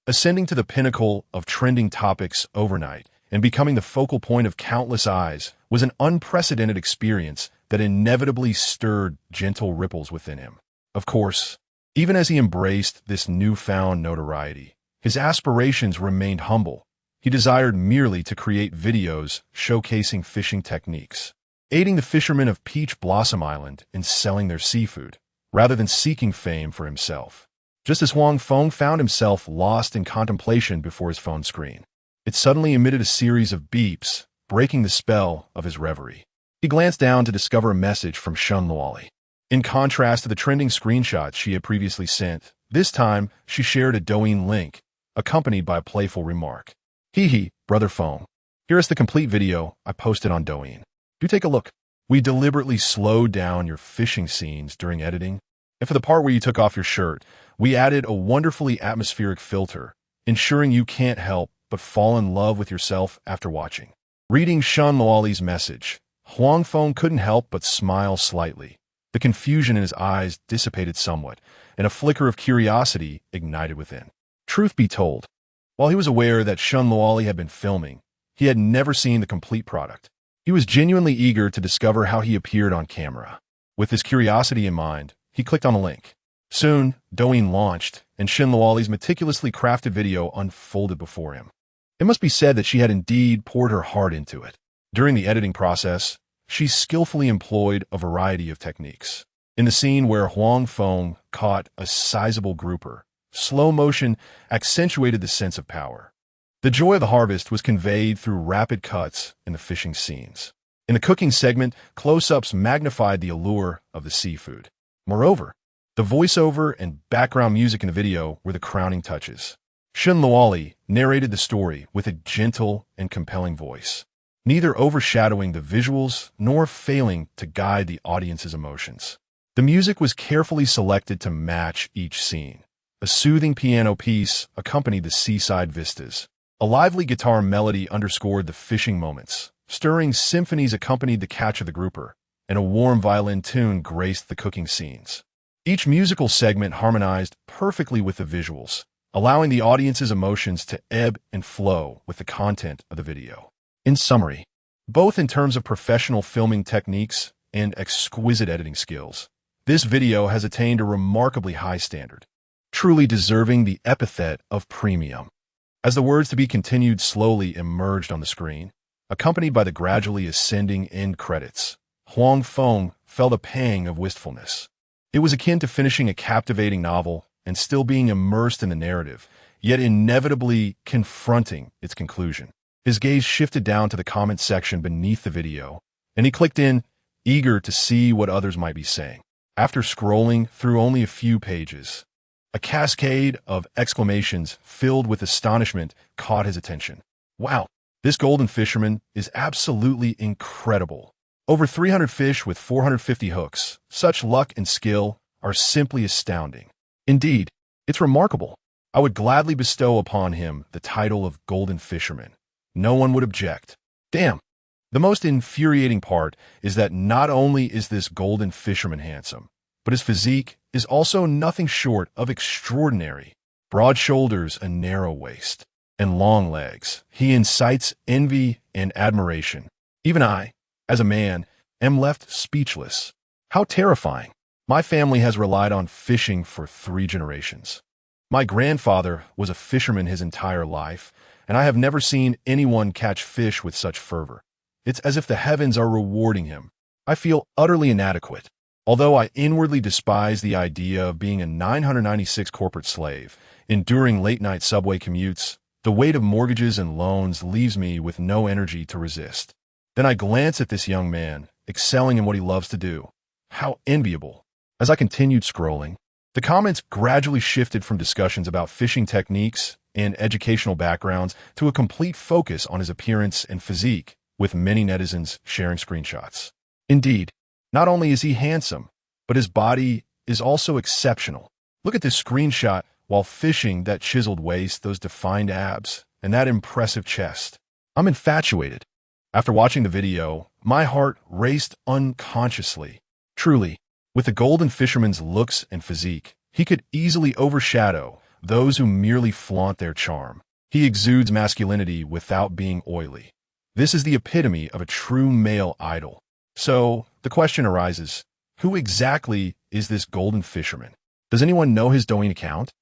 ascending to the pinnacle of trending topics overnight and becoming the focal point of countless eyes was an unprecedented experience that inevitably stirred gentle ripples within him. Of course, even as he embraced this newfound notoriety, his aspirations remained humble. He desired merely to create videos showcasing fishing techniques, aiding the fishermen of Peach Blossom Island in selling their seafood, rather than seeking fame for himself. Just as Huang Feng found himself lost in contemplation before his phone screen, it suddenly emitted a series of beeps, breaking the spell of his reverie. He glanced down to discover a message from Shun Luoli. In contrast to the trending screenshots she had previously sent, this time she shared a Douyin link, accompanied by a playful remark. Hee hee, brother Feng. Here is the complete video I posted on Douyin. Do take a look. We deliberately slowed down your fishing scenes during editing, and for the part where you took off your shirt, we added a wonderfully atmospheric filter, ensuring you can't help but fall in love with yourself after watching. Reading Shun Luoli's message, Huang Feng couldn't help but smile slightly. The confusion in his eyes dissipated somewhat, and a flicker of curiosity ignited within. Truth be told, while he was aware that Shun Luoli had been filming, he had never seen the complete product. He was genuinely eager to discover how he appeared on camera. With this curiosity in mind, he clicked on a link. Soon, Douyin launched, and Shun Luoli's meticulously crafted video unfolded before him. It must be said that she had indeed poured her heart into it. During the editing process, she skillfully employed a variety of techniques. In the scene where Huang Feng caught a sizable grouper, slow motion accentuated the sense of power. The joy of the harvest was conveyed through rapid cuts in the fishing scenes. In the cooking segment, close-ups magnified the allure of the seafood. Moreover, the voiceover and background music in the video were the crowning touches. Shun Luoli narrated the story with a gentle and compelling voice, neither overshadowing the visuals nor failing to guide the audience's emotions. The music was carefully selected to match each scene. A soothing piano piece accompanied the seaside vistas. A lively guitar melody underscored the fishing moments. Stirring symphonies accompanied the catch of the grouper, and a warm violin tune graced the cooking scenes. Each musical segment harmonized perfectly with the visuals, allowing the audience's emotions to ebb and flow with the content of the video. In summary, both in terms of professional filming techniques and exquisite editing skills, this video has attained a remarkably high standard, truly deserving the epithet of premium. As the words to be continued slowly emerged on the screen, accompanied by the gradually ascending end credits, Huang Feng felt a pang of wistfulness. It was akin to finishing a captivating novel and still being immersed in the narrative, yet inevitably confronting its conclusion. His gaze shifted down to the comment section beneath the video, and he clicked in, eager to see what others might be saying. After scrolling through only a few pages, a cascade of exclamations filled with astonishment caught his attention. Wow, this golden fisherman is absolutely incredible. Over 300 fish with 450 hooks. Such luck and skill are simply astounding. Indeed, it's remarkable. I would gladly bestow upon him the title of Golden Fisherman. No one would object. Damn. The most infuriating part is that not only is this golden fisherman handsome, but his physique is also nothing short of extraordinary. Broad shoulders, a narrow waist, and long legs. He incites envy and admiration. Even I, as a man, am left speechless. How terrifying. My family has relied on fishing for 3 generations. My grandfather was a fisherman his entire life, and I have never seen anyone catch fish with such fervor. It's as if the heavens are rewarding him. I feel utterly inadequate. Although I inwardly despise the idea of being a 996 corporate slave, enduring late-night subway commutes, the weight of mortgages and loans leaves me with no energy to resist. Then I glance at this young man, excelling in what he loves to do. How enviable. As I continued scrolling, the comments gradually shifted from discussions about fishing techniques and educational backgrounds to a complete focus on his appearance and physique, with many netizens sharing screenshots. Indeed, not only is he handsome, but his body is also exceptional. Look at this screenshot while fishing, that chiseled waist, those defined abs, and that impressive chest. I'm infatuated. After watching the video, my heart raced unconsciously. Truly, with the golden fisherman's looks and physique, he could easily overshadow those who merely flaunt their charm. He exudes masculinity without being oily. This is the epitome of a true male idol. So, the question arises, who exactly is this golden fisherman? Does anyone know his Douyin account?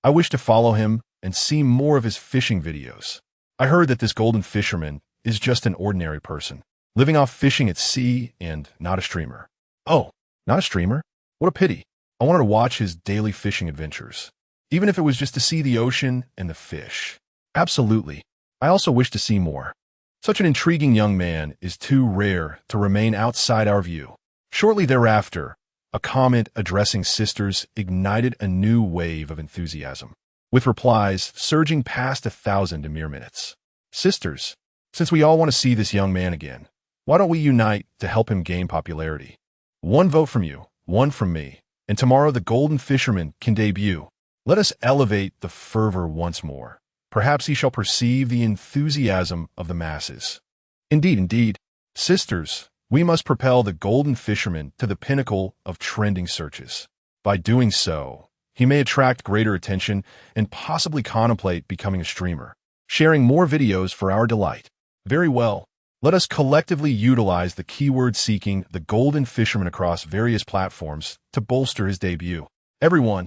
I wish to follow him and see more of his fishing videos. I heard that this golden fisherman is just an ordinary person, living off fishing at sea and not a streamer. Oh, not a streamer? What a pity. I wanted to watch his daily fishing adventures, even if it was just to see the ocean and the fish. Absolutely. I also wish to see more. Such an intriguing young man is too rare to remain outside our view. Shortly thereafter, a comment addressing sisters ignited a new wave of enthusiasm, with replies surging past 1,000 in mere minutes. Sisters, since we all want to see this young man again, why don't we unite to help him gain popularity? One vote from you, one from me, and tomorrow the golden fisherman can debut. Let us elevate the fervor once more. Perhaps he shall perceive the enthusiasm of the masses. Indeed, sisters, we must propel the golden fisherman to the pinnacle of trending searches. By doing so, he may attract greater attention and possibly contemplate becoming a streamer, sharing more videos for our delight. Very well, let us collectively utilize the keyword seeking the golden fisherman across various platforms to bolster his debut. Everyone,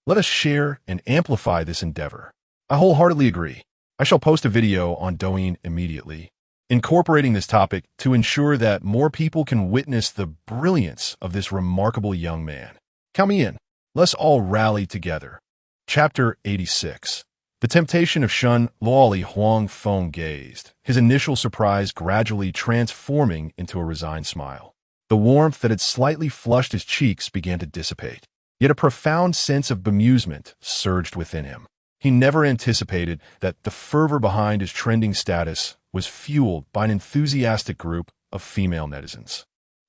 let us share and amplify this endeavor. I wholeheartedly agree. I shall post a video on Douyin immediately, incorporating this topic to ensure that more people can witness the brilliance of this remarkable young man. Count me in. Let's all rally together. Chapter 86. The temptation of Shen Luoli. Huang Feng gazed, his initial surprise gradually transforming into a resigned smile. The warmth that had slightly flushed his cheeks began to dissipate, yet a profound sense of bemusement surged within him. He never anticipated that the fervor behind his trending status was fueled by an enthusiastic group of female netizens,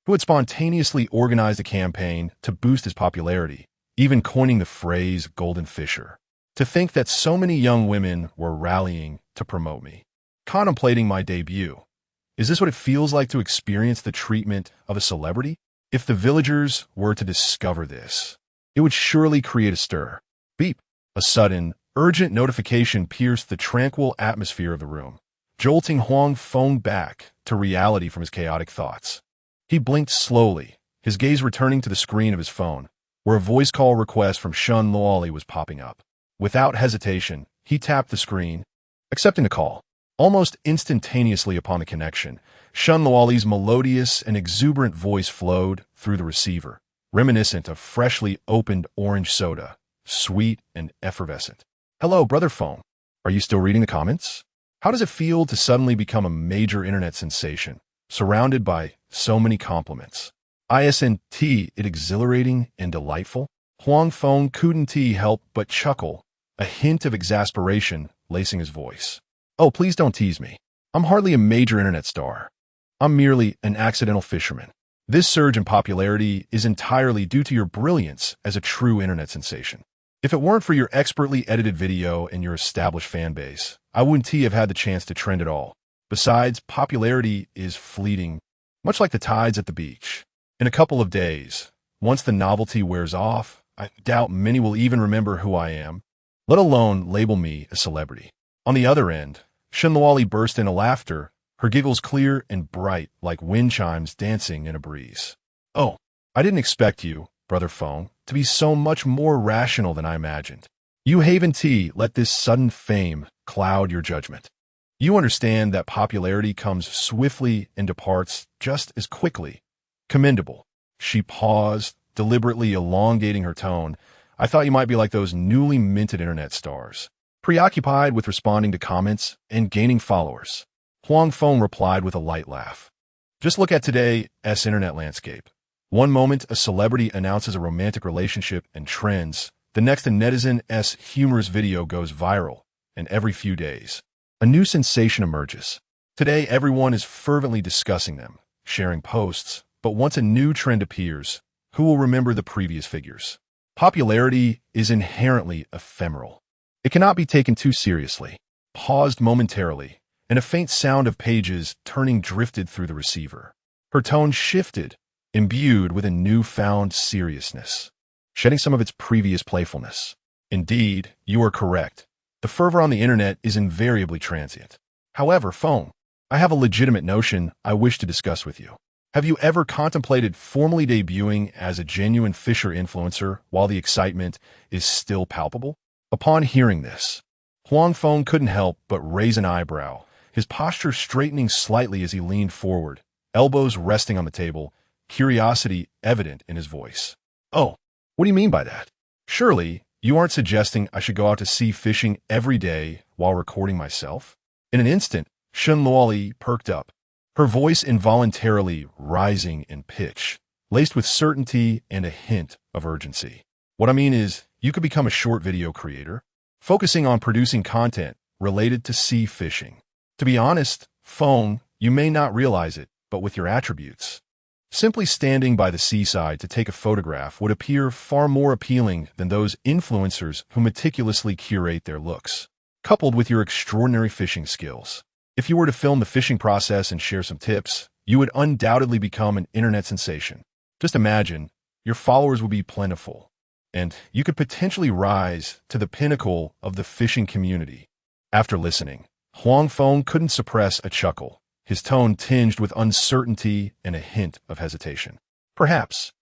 who had spontaneously organized a campaign to boost his popularity, even coining the phrase golden fisher. To think that so many young women were rallying to promote me, contemplating my debut. Is this what it feels like to experience the treatment of a celebrity? If the villagers were to discover this, it would surely create a stir. Beep! A sudden, urgent notification pierced the tranquil atmosphere of the room, jolting Huang Feng back to reality from his chaotic thoughts. He blinked slowly, his gaze returning to the screen of his phone, where a voice call request from Shen Luoli was popping up. Without hesitation, he tapped the screen, accepting the call. Almost instantaneously upon the connection, Shen Luoli's melodious and exuberant voice flowed through the receiver, reminiscent of freshly opened orange soda, sweet and effervescent. Hello, Brother Feng. Are you still reading the comments? How does it feel to suddenly become a major internet sensation, surrounded by so many compliments? Isn't it exhilarating and delightful? Huang Feng couldn't help but chuckle, a hint of exasperation lacing his voice. Oh, please don't tease me. I'm hardly a major internet star. I'm merely an accidental fisherman. This surge in popularity is entirely due to your brilliance as a true internet sensation. If it weren't for your expertly edited video and your established fan base, I wouldn't have had the chance to trend at all. Besides, popularity is fleeting, much like the tides at the beach. In a couple of days, once the novelty wears off, I doubt many will even remember who I am, let alone label me a celebrity. On the other end, Shen Luoli burst into laughter, her giggles clear and bright like wind chimes dancing in a breeze. Oh, I didn't expect you, Brother Feng, to be so much more rational than I imagined. You haven't let this sudden fame cloud your judgment. You understand that popularity comes swiftly and departs just as quickly. Commendable. She paused, deliberately elongating her tone. I thought you might be like those newly minted internet stars, preoccupied with responding to comments and gaining followers. Huang Feng replied with a light laugh. Just look at today's internet landscape. One moment, a celebrity announces a romantic relationship and trends. The next, a netizen's humorous video goes viral, and every few days, a new sensation emerges. Today, everyone is fervently discussing them, sharing posts, but once a new trend appears, who will remember the previous figures? Popularity is inherently ephemeral. It cannot be taken too seriously. Paused momentarily, and a faint sound of pages turning drifted through the receiver. Her tone shifted, imbued with a newfound seriousness, shedding some of its previous playfulness. Indeed, you are correct. The fervor on the internet is invariably transient. However, Feng, I have a legitimate notion I wish to discuss with you. Have you ever contemplated formally debuting as a genuine fisher influencer while the excitement is still palpable? Upon hearing this, Huang Feng couldn't help but raise an eyebrow, his posture straightening slightly as he leaned forward, elbows resting on the table, curiosity evident in his voice. Oh, what do you mean by that? Surely, you aren't suggesting I should go out to sea fishing every day while recording myself? In an instant, Shen Luoli perked up, her voice involuntarily rising in pitch, laced with certainty and a hint of urgency. What I mean is, you could become a short video creator, focusing on producing content related to sea fishing. To be honest, Feng, you may not realize it, but with your attributes, simply standing by the seaside to take a photograph would appear far more appealing than those influencers who meticulously curate their looks. Coupled with your extraordinary fishing skills, if you were to film the fishing process and share some tips, you would undoubtedly become an internet sensation. Just imagine, your followers would be plentiful, and you could potentially rise to the pinnacle of the fishing community. After listening, Huang Feng couldn't suppress a chuckle, his tone tinged with uncertainty and a hint of hesitation. Perhaps.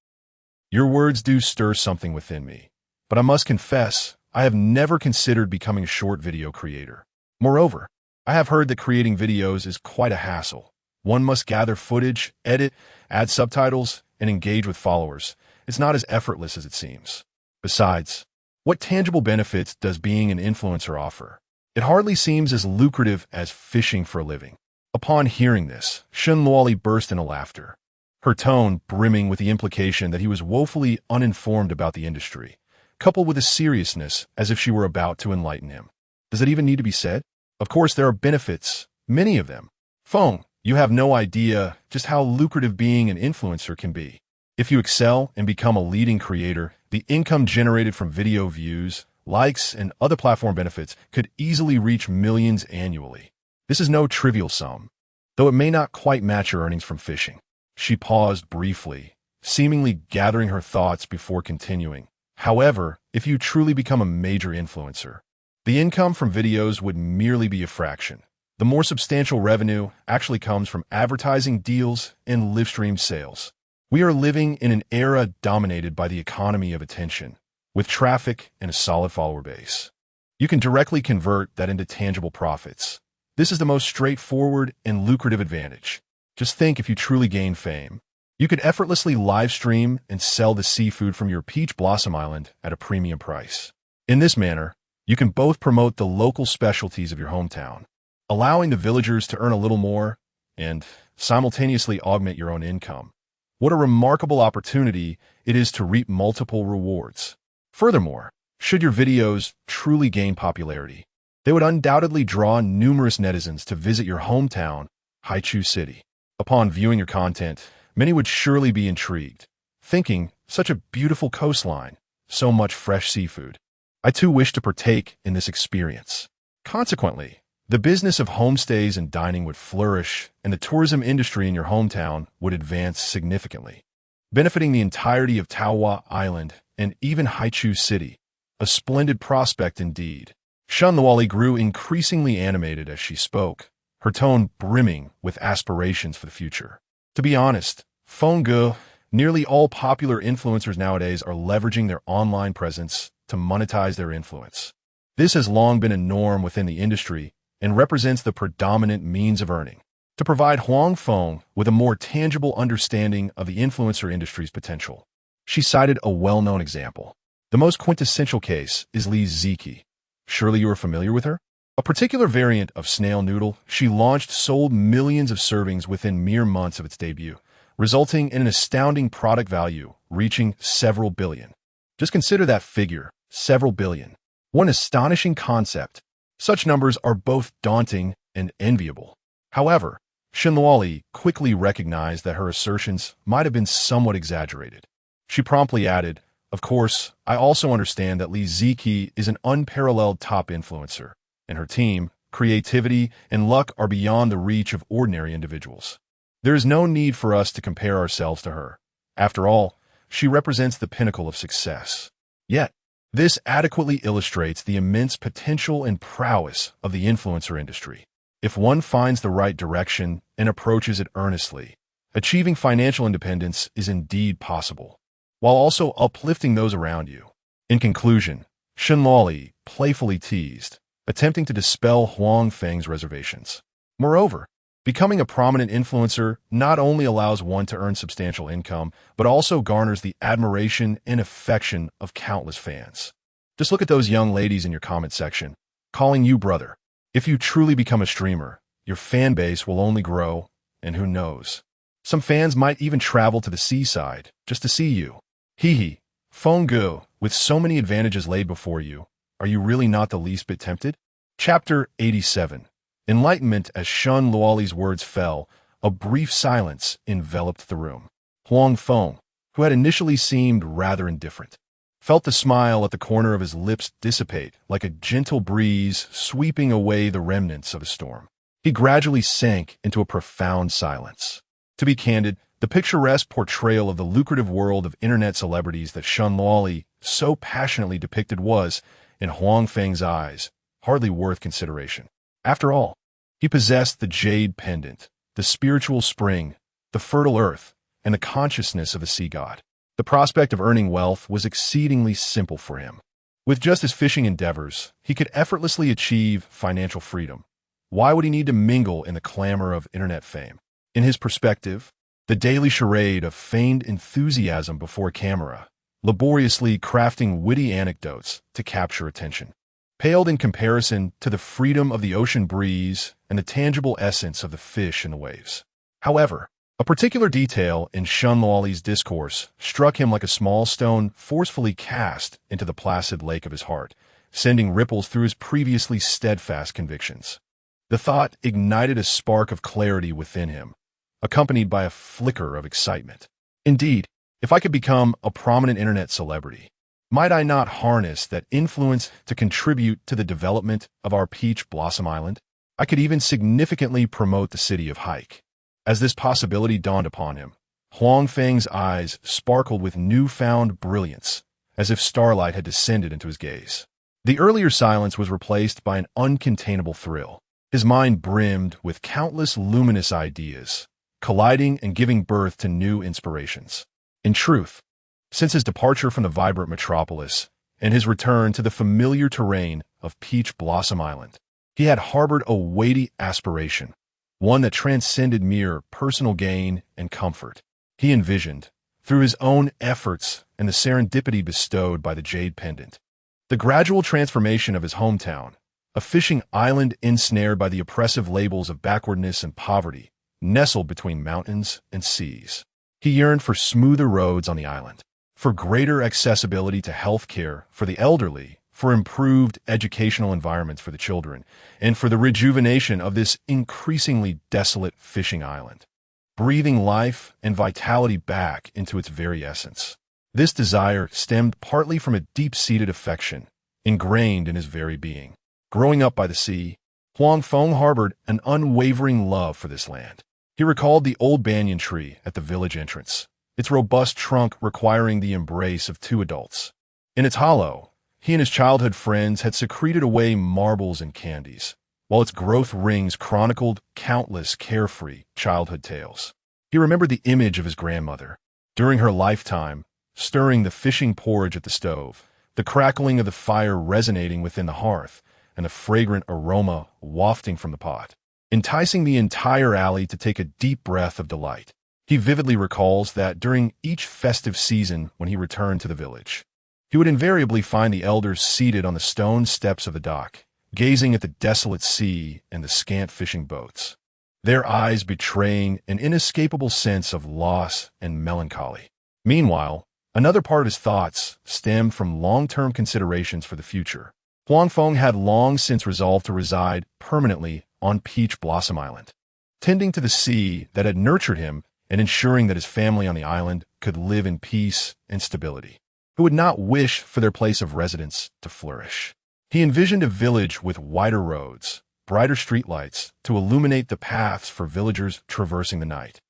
Your words do stir something within me, but I must confess, I have never considered becoming a short video creator. Moreover, I have heard that creating videos is quite a hassle. One must gather footage, edit, add subtitles, and engage with followers. It's not as effortless as it seems. Besides, what tangible benefits does being an influencer offer? It hardly seems as lucrative as fishing for a living. Upon hearing this, Shen Luoli burst into laughter, her tone brimming with the implication that he was woefully uninformed about the industry, coupled with a seriousness as if she were about to enlighten him. Does it even need to be said? Of course, there are benefits, many of them. Feng, you have no idea just how lucrative being an influencer can be. If you excel and become a leading creator, the income generated from video views, likes, and other platform benefits could easily reach millions annually. This is no trivial sum, though it may not quite match your earnings from fishing. She paused briefly, seemingly gathering her thoughts before continuing. However, if you truly become a major influencer, the income from videos would merely be a fraction. The more substantial revenue actually comes from advertising deals and live stream sales. We are living in an era dominated by the economy of attention, with traffic and a solid follower base. You can directly convert that into tangible profits. This is the most straightforward and lucrative advantage. Just think if you truly gain fame. You could effortlessly live stream and sell the seafood from your Peach Blossom Island at a premium price. In this manner, you can both promote the local specialties of your hometown, allowing the villagers to earn a little more and simultaneously augment your own income. What a remarkable opportunity it is to reap multiple rewards. Furthermore, should your videos truly gain popularity, they would undoubtedly draw numerous netizens to visit your hometown, Haichu City. Upon viewing your content, many would surely be intrigued, thinking, such a beautiful coastline, so much fresh seafood. I too wish to partake in this experience. Consequently, the business of homestays and dining would flourish, and the tourism industry in your hometown would advance significantly, benefiting the entirety of Taohua Island and even Haichu City. A splendid prospect indeed. Shen Luoli grew increasingly animated as she spoke, her tone brimming with aspirations for the future. To be honest, Feng Ge, nearly all popular influencers nowadays are leveraging their online presence to monetize their influence. This has long been a norm within the industry and represents the predominant means of earning. To provide Huang Feng with a more tangible understanding of the influencer industry's potential, she cited a well-known example. The most quintessential case is Li Ziki. Surely you are familiar with her? A particular variant of snail noodle she launched sold millions of servings within mere months of its debut, resulting in an astounding product value reaching several billion. Just consider that figure, several billion. One astonishing concept. Such numbers are both daunting and enviable. However, Shen Luoli quickly recognized that her assertions might have been somewhat exaggerated. She promptly added, "Of course, I also understand that Li Ziki is an unparalleled top influencer, and her team, creativity, and luck are beyond the reach of ordinary individuals. There is no need for us to compare ourselves to her. After all, she represents the pinnacle of success. Yet, This adequately illustrates the immense potential and prowess of the influencer industry. If one finds the right direction and approaches it earnestly, achieving financial independence is indeed possible, while also uplifting those around you. In conclusion, Shenloli playfully teased, attempting to dispel Huang Feng's reservations. Moreover, becoming a prominent influencer not only allows one to earn substantial income, but also garners the admiration and affection of countless fans. Just look at those young ladies in your comment section, calling you brother. If you truly become a streamer, your fan base will only grow, and who knows? Some fans might even travel to the seaside just to see you. Hee Feng, with so many advantages laid before you, are you really not the least bit tempted? Chapter 87. Enlightenment. As Shun Luoli's words fell, a brief silence enveloped the room. Huang Feng, who had initially seemed rather indifferent, felt the smile at the corner of his lips dissipate like a gentle breeze sweeping away the remnants of a storm. He gradually sank into a profound silence. To be candid, the picturesque portrayal of the lucrative world of internet celebrities that Shun Luoli so passionately depicted was, in Huang Feng's eyes, hardly worth consideration. After all, he possessed the jade pendant, the spiritual spring, the fertile earth, and the consciousness of a sea god. The prospect of earning wealth was exceedingly simple for him. With just his fishing endeavors, he could effortlessly achieve financial freedom. Why would he need to mingle in the clamor of internet fame? In his perspective, the daily charade of feigned enthusiasm before camera, laboriously crafting witty anecdotes to capture attention, paled in comparison to the freedom of the ocean breeze and the tangible essence of the fish in the waves. However, a particular detail in Shun Luoli's discourse struck him like a small stone forcefully cast into the placid lake of his heart, sending ripples through his previously steadfast convictions. The thought ignited a spark of clarity within him, accompanied by a flicker of excitement. Indeed, if I could become a prominent internet celebrity, might I not harness that influence to contribute to the development of our Peach Blossom Island? I could even significantly promote the city of Hike. As this possibility dawned upon him, Huang Feng's eyes sparkled with newfound brilliance, as if starlight had descended into his gaze. The earlier silence was replaced by an uncontainable thrill. His mind brimmed with countless luminous ideas, colliding and giving birth to new inspirations. In truth, since his departure from the vibrant metropolis and his return to the familiar terrain of Peach Blossom Island, he had harbored a weighty aspiration, one that transcended mere personal gain and comfort. He envisioned, through his own efforts and the serendipity bestowed by the jade pendant, the gradual transformation of his hometown, a fishing island ensnared by the oppressive labels of backwardness and poverty, nestled between mountains and seas. He yearned for smoother roads on the island, for greater accessibility to health care for the elderly, for improved educational environments for the children, and for the rejuvenation of this increasingly desolate fishing island, breathing life and vitality back into its very essence. This desire stemmed partly from a deep-seated affection, ingrained in his very being. Growing up by the sea, Huang Feng harbored an unwavering love for this land. He recalled the old banyan tree at the village entrance, its robust trunk requiring the embrace of two adults. In its hollow, he and his childhood friends had secreted away marbles and candies, while its growth rings chronicled countless carefree childhood tales. He remembered the image of his grandmother, during her lifetime, stirring the fishing porridge at the stove, the crackling of the fire resonating within the hearth, and the fragrant aroma wafting from the pot, enticing the entire alley to take a deep breath of delight. He vividly recalls that during each festive season when he returned to the village, he would invariably find the elders seated on the stone steps of the dock, gazing at the desolate sea and the scant fishing boats, their eyes betraying an inescapable sense of loss and melancholy. Meanwhile, another part of his thoughts stemmed from long-term considerations for the future. Huang Feng had long since resolved to reside permanently on Peach Blossom Island, tending to the sea that had nurtured him and ensuring that his family on the island could live in peace and stability. He would not wish for their place of residence to flourish. He envisioned a village with wider roads, brighter streetlights to illuminate the paths for villagers traversing the night,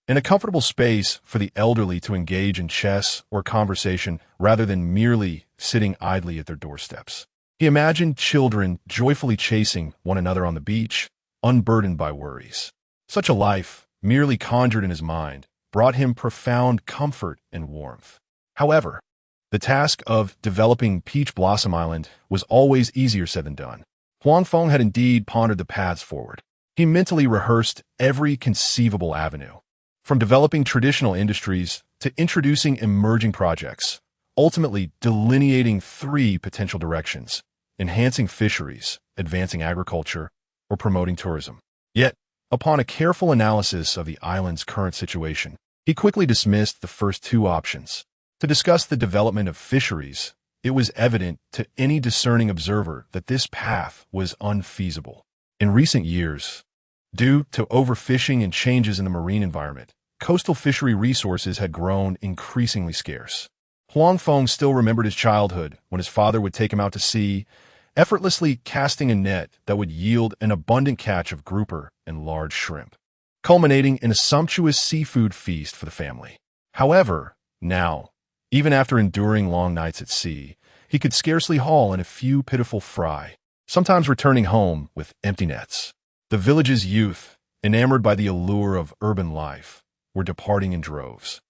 and a comfortable space for the elderly to engage in chess or conversation rather than merely sitting idly at their doorsteps. He imagined children joyfully chasing one another on the beach, unburdened by worries. Such a life, merely conjured in his mind, brought him profound comfort and warmth. However, the task of developing Peach Blossom Island was always easier said than done. Huang Feng had indeed pondered the paths forward. He mentally rehearsed every conceivable avenue, from developing traditional industries to introducing emerging projects, ultimately delineating three potential directions: enhancing fisheries, advancing agriculture, or promoting tourism. Yet, upon a careful analysis of the island's current situation, he quickly dismissed the first two options. To discuss the development of fisheries, it was evident to any discerning observer that this path was unfeasible. In recent years, due to overfishing and changes in the marine environment, coastal fishery resources had grown increasingly scarce. Huang Feng still remembered his childhood when his father would take him out to sea, effortlessly casting a net that would yield an abundant catch of grouper and large shrimp, culminating in a sumptuous seafood feast for the family. However, now, even after enduring long nights at sea, he could scarcely haul in a few pitiful fry, sometimes returning home with empty nets. The village's youth, enamored by the allure of urban life, were departing in droves,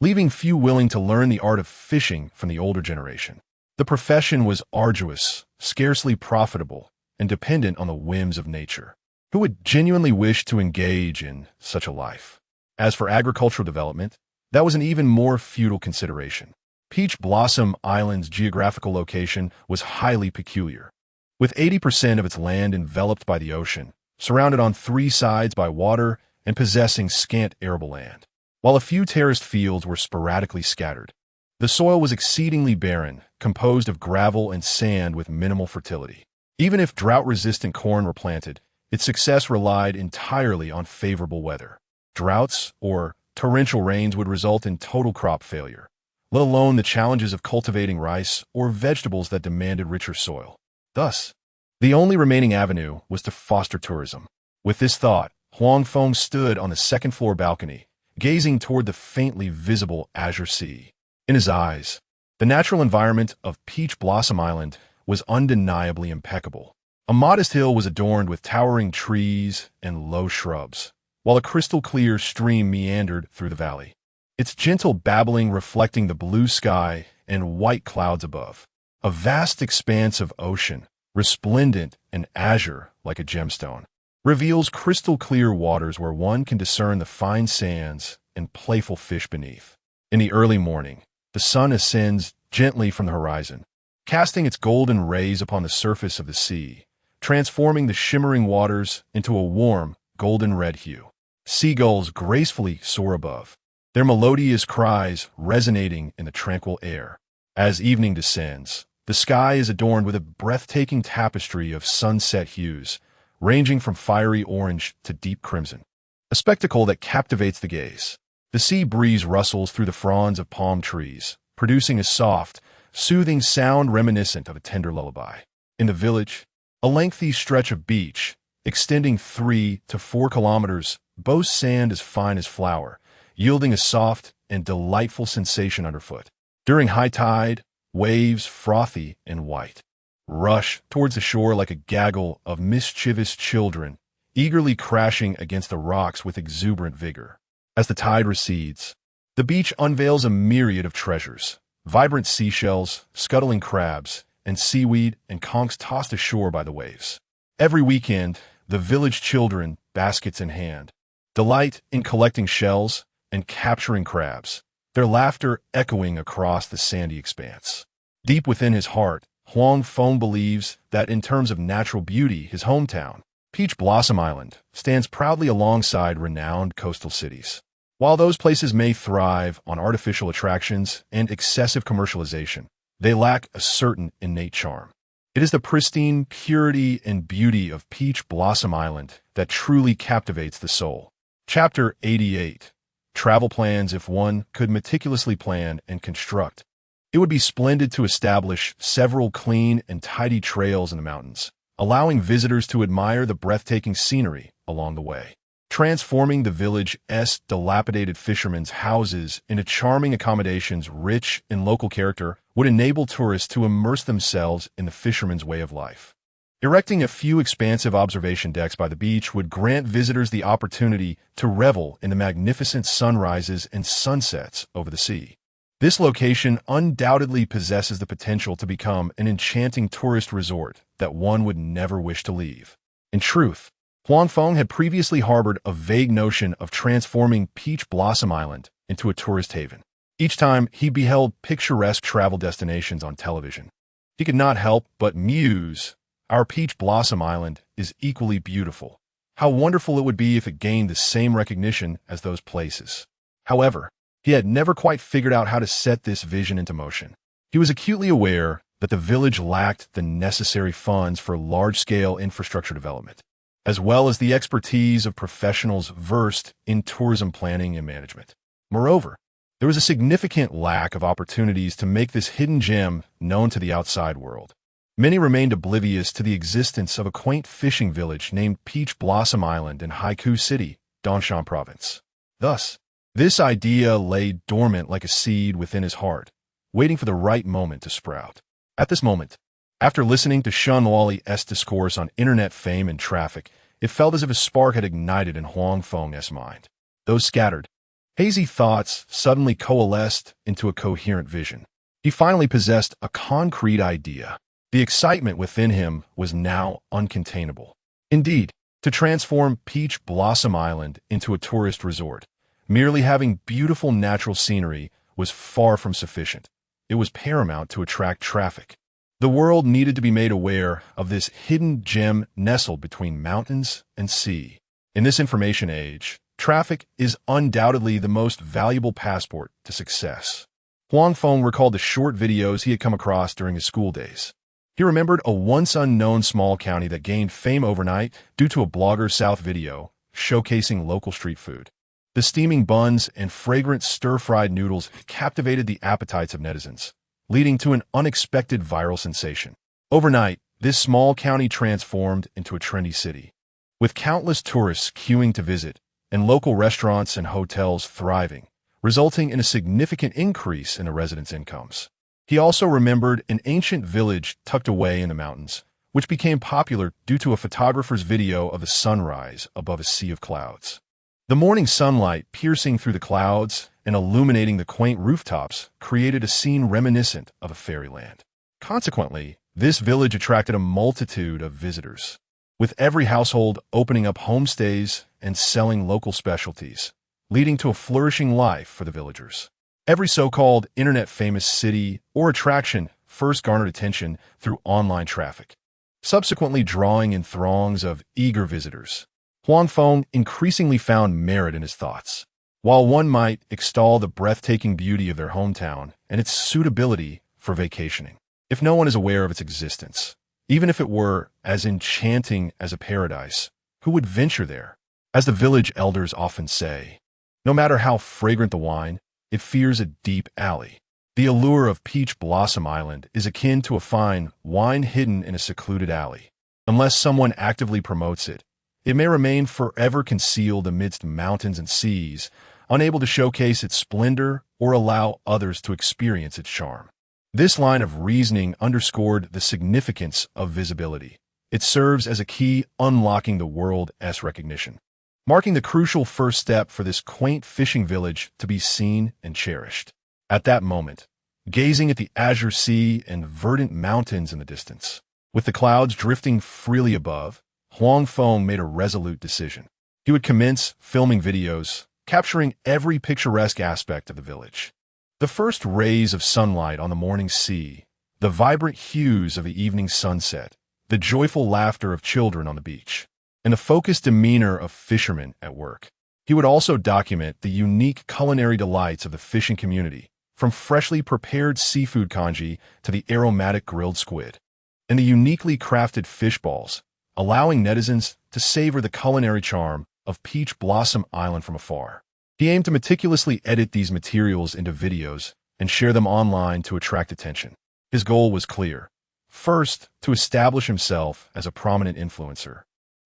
leaving few willing to learn the art of fishing from the older generation. The profession was arduous, scarcely profitable, and dependent on the whims of nature. Who would genuinely wish to engage in such a life? As for agricultural development, that was an even more futile consideration. Peach Blossom Island's geographical location was highly peculiar. With 80% of its land enveloped by the ocean, surrounded on three sides by water, and possessing scant arable land, while a few terraced fields were sporadically scattered. The soil was exceedingly barren, composed of gravel and sand with minimal fertility. Even if drought-resistant corn were planted, its success relied entirely on favorable weather. Droughts, or torrential rains, would result in total crop failure, let alone the challenges of cultivating rice or vegetables that demanded richer soil. Thus, the only remaining avenue was to foster tourism. With this thought, Huang Feng stood on the second-floor balcony, gazing toward the faintly visible azure sea. In his eyes, the natural environment of Peach Blossom Island was undeniably impeccable. A modest hill was adorned with towering trees and low shrubs, while a crystal-clear stream meandered through the valley, its gentle babbling reflecting the blue sky and white clouds above. A vast expanse of ocean, resplendent and azure like a gemstone, reveals crystal-clear waters where one can discern the fine sands and playful fish beneath. In the early morning, the sun ascends gently from the horizon, casting its golden rays upon the surface of the sea, transforming the shimmering waters into a warm, golden-red hue. Seagulls gracefully soar above, their melodious cries resonating in the tranquil air. As evening descends, the sky is adorned with a breathtaking tapestry of sunset hues, ranging from fiery orange to deep crimson, a spectacle that captivates the gaze. The sea breeze rustles through the fronds of palm trees, producing a soft, soothing sound reminiscent of a tender lullaby. In the village, a lengthy stretch of beach, extending 3 to 4 kilometers, boasts sand as fine as flour, yielding a soft and delightful sensation underfoot. During high tide, waves, frothy and white, rush towards the shore like a gaggle of mischievous children, eagerly crashing against the rocks with exuberant vigor. As the tide recedes, the beach unveils a myriad of treasures: vibrant seashells, scuttling crabs, and seaweed and conchs tossed ashore by the waves. Every weekend, the village children, baskets in hand, delight in collecting shells and capturing crabs, their laughter echoing across the sandy expanse. Deep within his heart, Huang Feng believes that in terms of natural beauty, his hometown, Peach Blossom Island, stands proudly alongside renowned coastal cities. While those places may thrive on artificial attractions and excessive commercialization, they lack a certain innate charm. It is the pristine purity and beauty of Peach Blossom Island that truly captivates the soul. Chapter 88. Travel plans. If one could meticulously plan and construct, it would be splendid to establish several clean and tidy trails in the mountains, allowing visitors to admire the breathtaking scenery along the way. transforming the village's dilapidated fishermen's houses into charming accommodations rich in local character would enable tourists to immerse themselves in the fishermen's way of life. Erecting a few expansive observation decks by the beach would grant visitors the opportunity to revel in the magnificent sunrises and sunsets over the sea. This location undoubtedly possesses the potential to become an enchanting tourist resort that one would never wish to leave. In truth, Huang Feng had previously harbored a vague notion of transforming Peach Blossom Island into a tourist haven. Each time he beheld picturesque travel destinations on television, he could not help but muse, "Our Peach Blossom Island is equally beautiful. How wonderful it would be if it gained the same recognition as those places." However, he had never quite figured out how to set this vision into motion. He was acutely aware that the village lacked the necessary funds for large-scale infrastructure development, as well as the expertise of professionals versed in tourism planning and management. Moreover, there was a significant lack of opportunities to make this hidden gem known to the outside world. Many remained oblivious to the existence of a quaint fishing village named Peach Blossom Island in Haikou City, Dongshan Province. Thus, this idea lay dormant like a seed within his heart, waiting for the right moment to sprout. At this moment, after listening to Shun Luoli's discourse on internet fame and traffic, it felt as if a spark had ignited in Huang Feng's mind. Those scattered, hazy thoughts suddenly coalesced into a coherent vision. He finally possessed a concrete idea. The excitement within him was now uncontainable. Indeed, to transform Peach Blossom Island into a tourist resort, merely having beautiful natural scenery was far from sufficient. It was paramount to attract traffic. The world needed to be made aware of this hidden gem nestled between mountains and sea. In this information age, traffic is undoubtedly the most valuable passport to success. Huang Feng recalled the short videos he had come across during his school days. He remembered a once unknown small county that gained fame overnight due to a blogger's South video showcasing local street food. The steaming buns and fragrant stir-fried noodles captivated the appetites of netizens, leading to an unexpected viral sensation. Overnight, this small county transformed into a trendy city, with countless tourists queuing to visit and local restaurants and hotels thriving, resulting in a significant increase in the residents' incomes. He also remembered an ancient village tucked away in the mountains, which became popular due to a photographer's video of the sunrise above a sea of clouds. The morning sunlight piercing through the clouds and illuminating the quaint rooftops created a scene reminiscent of a fairyland. Consequently, this village attracted a multitude of visitors, with every household opening up homestays and selling local specialties, leading to a flourishing life for the villagers. Every so-called internet-famous city or attraction first garnered attention through online traffic, subsequently drawing in throngs of eager visitors. Huang Feng increasingly found merit in his thoughts. While one might extol the breathtaking beauty of their hometown and its suitability for vacationing, if no one is aware of its existence, even if it were as enchanting as a paradise, who would venture there? As the village elders often say, no matter how fragrant the wine, it fears a deep alley. The allure of Peach Blossom Island is akin to a fine wine hidden in a secluded alley. Unless someone actively promotes it, it may remain forever concealed amidst mountains and seas, unable to showcase its splendor or allow others to experience its charm. This line of reasoning underscored the significance of visibility. It serves as a key unlocking the world's recognition, marking the crucial first step for this quaint fishing village to be seen and cherished. At that moment, gazing at the azure sea and verdant mountains in the distance, with the clouds drifting freely above, Huang Feng made a resolute decision. He would commence filming videos, capturing every picturesque aspect of the village. The first rays of sunlight on the morning sea, the vibrant hues of the evening sunset, the joyful laughter of children on the beach, and the focused demeanor of fishermen at work. He would also document the unique culinary delights of the fishing community, from freshly prepared seafood congee to the aromatic grilled squid, and the uniquely crafted fish balls, allowing netizens to savor the culinary charm of Peach Blossom Island from afar. He aimed to meticulously edit these materials into videos and share them online to attract attention. His goal was clear. First, to establish himself as a prominent influencer.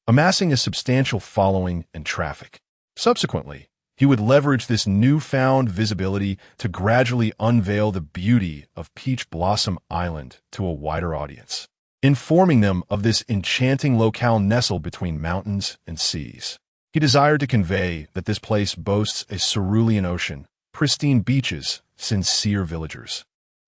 amassing a substantial following and traffic. Subsequently, he would leverage this newfound visibility to gradually unveil the beauty of Peach Blossom Island to a wider audience, informing them of this enchanting locale nestled between mountains and seas. He desired to convey that this place boasts a cerulean ocean, pristine beaches, sincere villagers,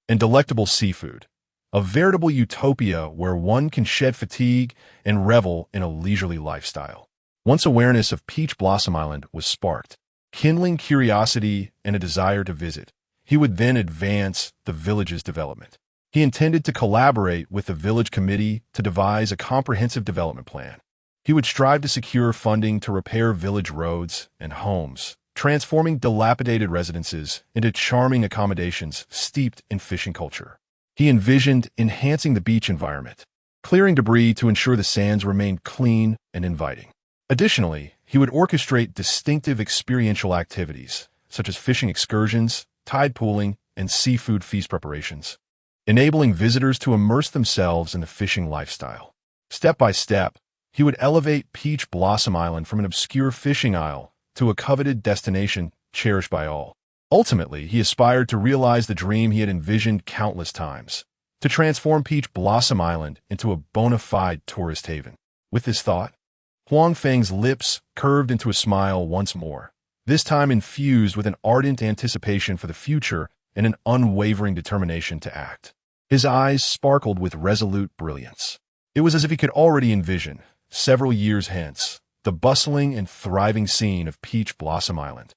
and delectable seafood, a veritable utopia where one can shed fatigue and revel in a leisurely lifestyle. Once awareness of Peach Blossom Island was sparked, kindling curiosity and a desire to visit, he would then advance the village's development. He intended to collaborate with the village committee to devise a comprehensive development plan. He would strive to secure funding to repair village roads and homes, transforming dilapidated residences into charming accommodations steeped in fishing culture. He envisioned enhancing the beach environment, clearing debris to ensure the sands remained clean and inviting. Additionally, he would orchestrate distinctive experiential activities, such as fishing excursions, tide pooling, and seafood feast preparations, enabling visitors to immerse themselves in the fishing lifestyle. Step by step, he would elevate Peach Blossom Island from an obscure fishing isle to a coveted destination cherished by all. Ultimately, he aspired to realize the dream he had envisioned countless times, to transform Peach Blossom Island into a bona fide tourist haven. With this thought, Huang Feng's lips curved into a smile once more, this time infused with an ardent anticipation for the future and an unwavering determination to act. His eyes sparkled with resolute brilliance. It was as if he could already envision, several years hence, the bustling and thriving scene of Peach Blossom Island,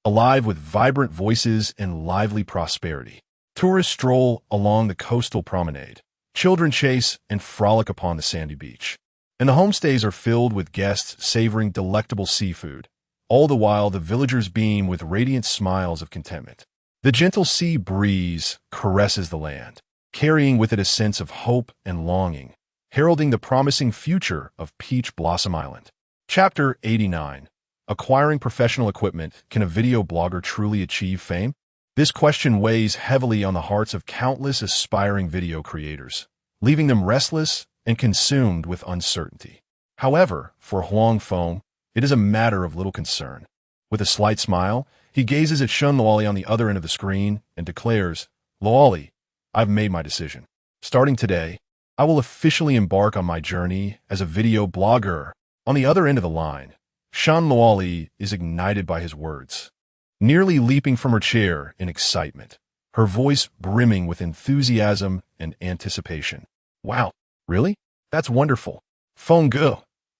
alive with vibrant voices and lively prosperity. Tourists stroll along the coastal promenade, children chase and frolic upon the sandy beach, and the homestays are filled with guests savoring delectable seafood, all the while the villagers beam with radiant smiles of contentment. The gentle sea breeze caresses the land, carrying with it a sense of hope and longing, heralding the promising future of Peach Blossom Island. Chapter 89. Acquiring professional equipment. Can a video blogger truly achieve fame? This question weighs heavily on the hearts of countless aspiring video creators, leaving them restless and consumed with uncertainty. However, for Huang Feng, it is a matter of little concern. With a slight smile, he gazes at Shun Luoli on the other end of the screen and declares, "Luoli, I've made my decision. Starting today, I will officially embark on my journey as a video blogger." On the other end of the line, Shun Luoli is ignited by his words, nearly leaping from her chair in excitement, her voice brimming with enthusiasm and anticipation. "Wow, really? That's wonderful. Feng Ge,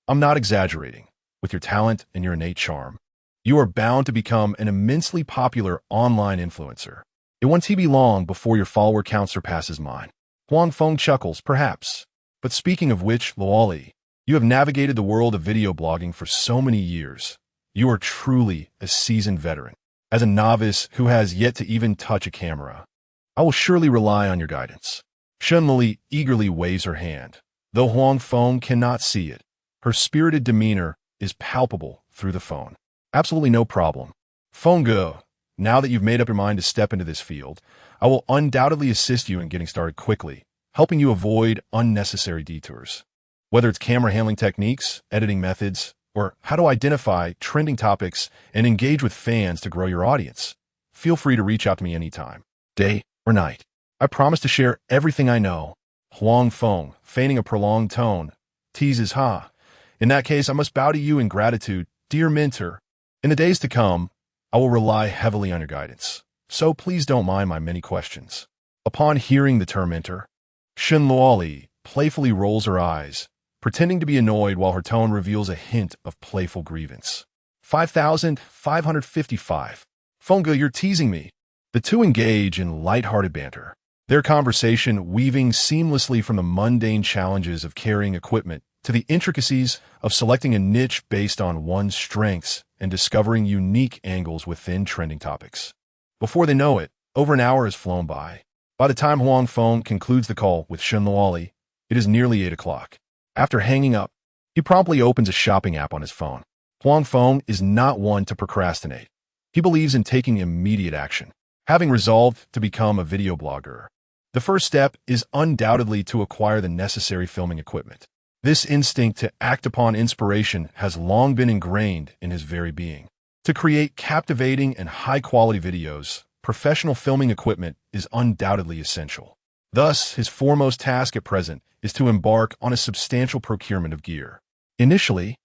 I'm not exaggerating. With your talent and your innate charm, you are bound to become an immensely popular online influencer. It won't be long before your follower count surpasses mine." Huang Feng chuckles, "Perhaps. But speaking of which, Luoli, you have navigated the world of video blogging for so many years. You are truly a seasoned veteran. As a novice who has yet to even touch a camera, I will surely rely on your guidance." Shun Luoli eagerly waves her hand. Though Huang Feng cannot see it, her spirited demeanor is palpable through the phone. "Absolutely no problem. Feng Ge, now that you've made up your mind to step into this field, I will undoubtedly assist you in getting started quickly, helping you avoid unnecessary detours. Whether it's camera handling techniques, editing methods, or how to identify trending topics and engage with fans to grow your audience, feel free to reach out to me anytime, day or night. I promise to share everything I know." Huang Feng, feigning a prolonged tone, teases, "Ha. In that case, I must bow to you in gratitude, dear mentor. In the days to come, I will rely heavily on your guidance, so please don't mind my many questions." Upon hearing the term mentor, Shun Luoli playfully rolls her eyes, pretending to be annoyed while her tone reveals a hint of playful grievance. 5,555. "Feng Ge, you're teasing me." The two engage in light-hearted banter, their conversation weaving seamlessly from the mundane challenges of carrying equipment to the intricacies of selecting a niche based on one's strengths and discovering unique angles within trending topics. Before they know it, over an hour has flown by. By the time Huang Feng concludes the call with Shun Luoli, it is nearly 8 o'clock. After hanging up, he promptly opens a shopping app on his phone. Huang Feng is not one to procrastinate. He believes in taking immediate action. Having resolved to become a video blogger, the first step is undoubtedly to acquire the necessary filming equipment. This instinct to act upon inspiration has long been ingrained in his very being. To create captivating and high-quality videos, professional filming equipment is undoubtedly essential. Thus, his foremost task at present is to embark on a substantial procurement of gear. Initially,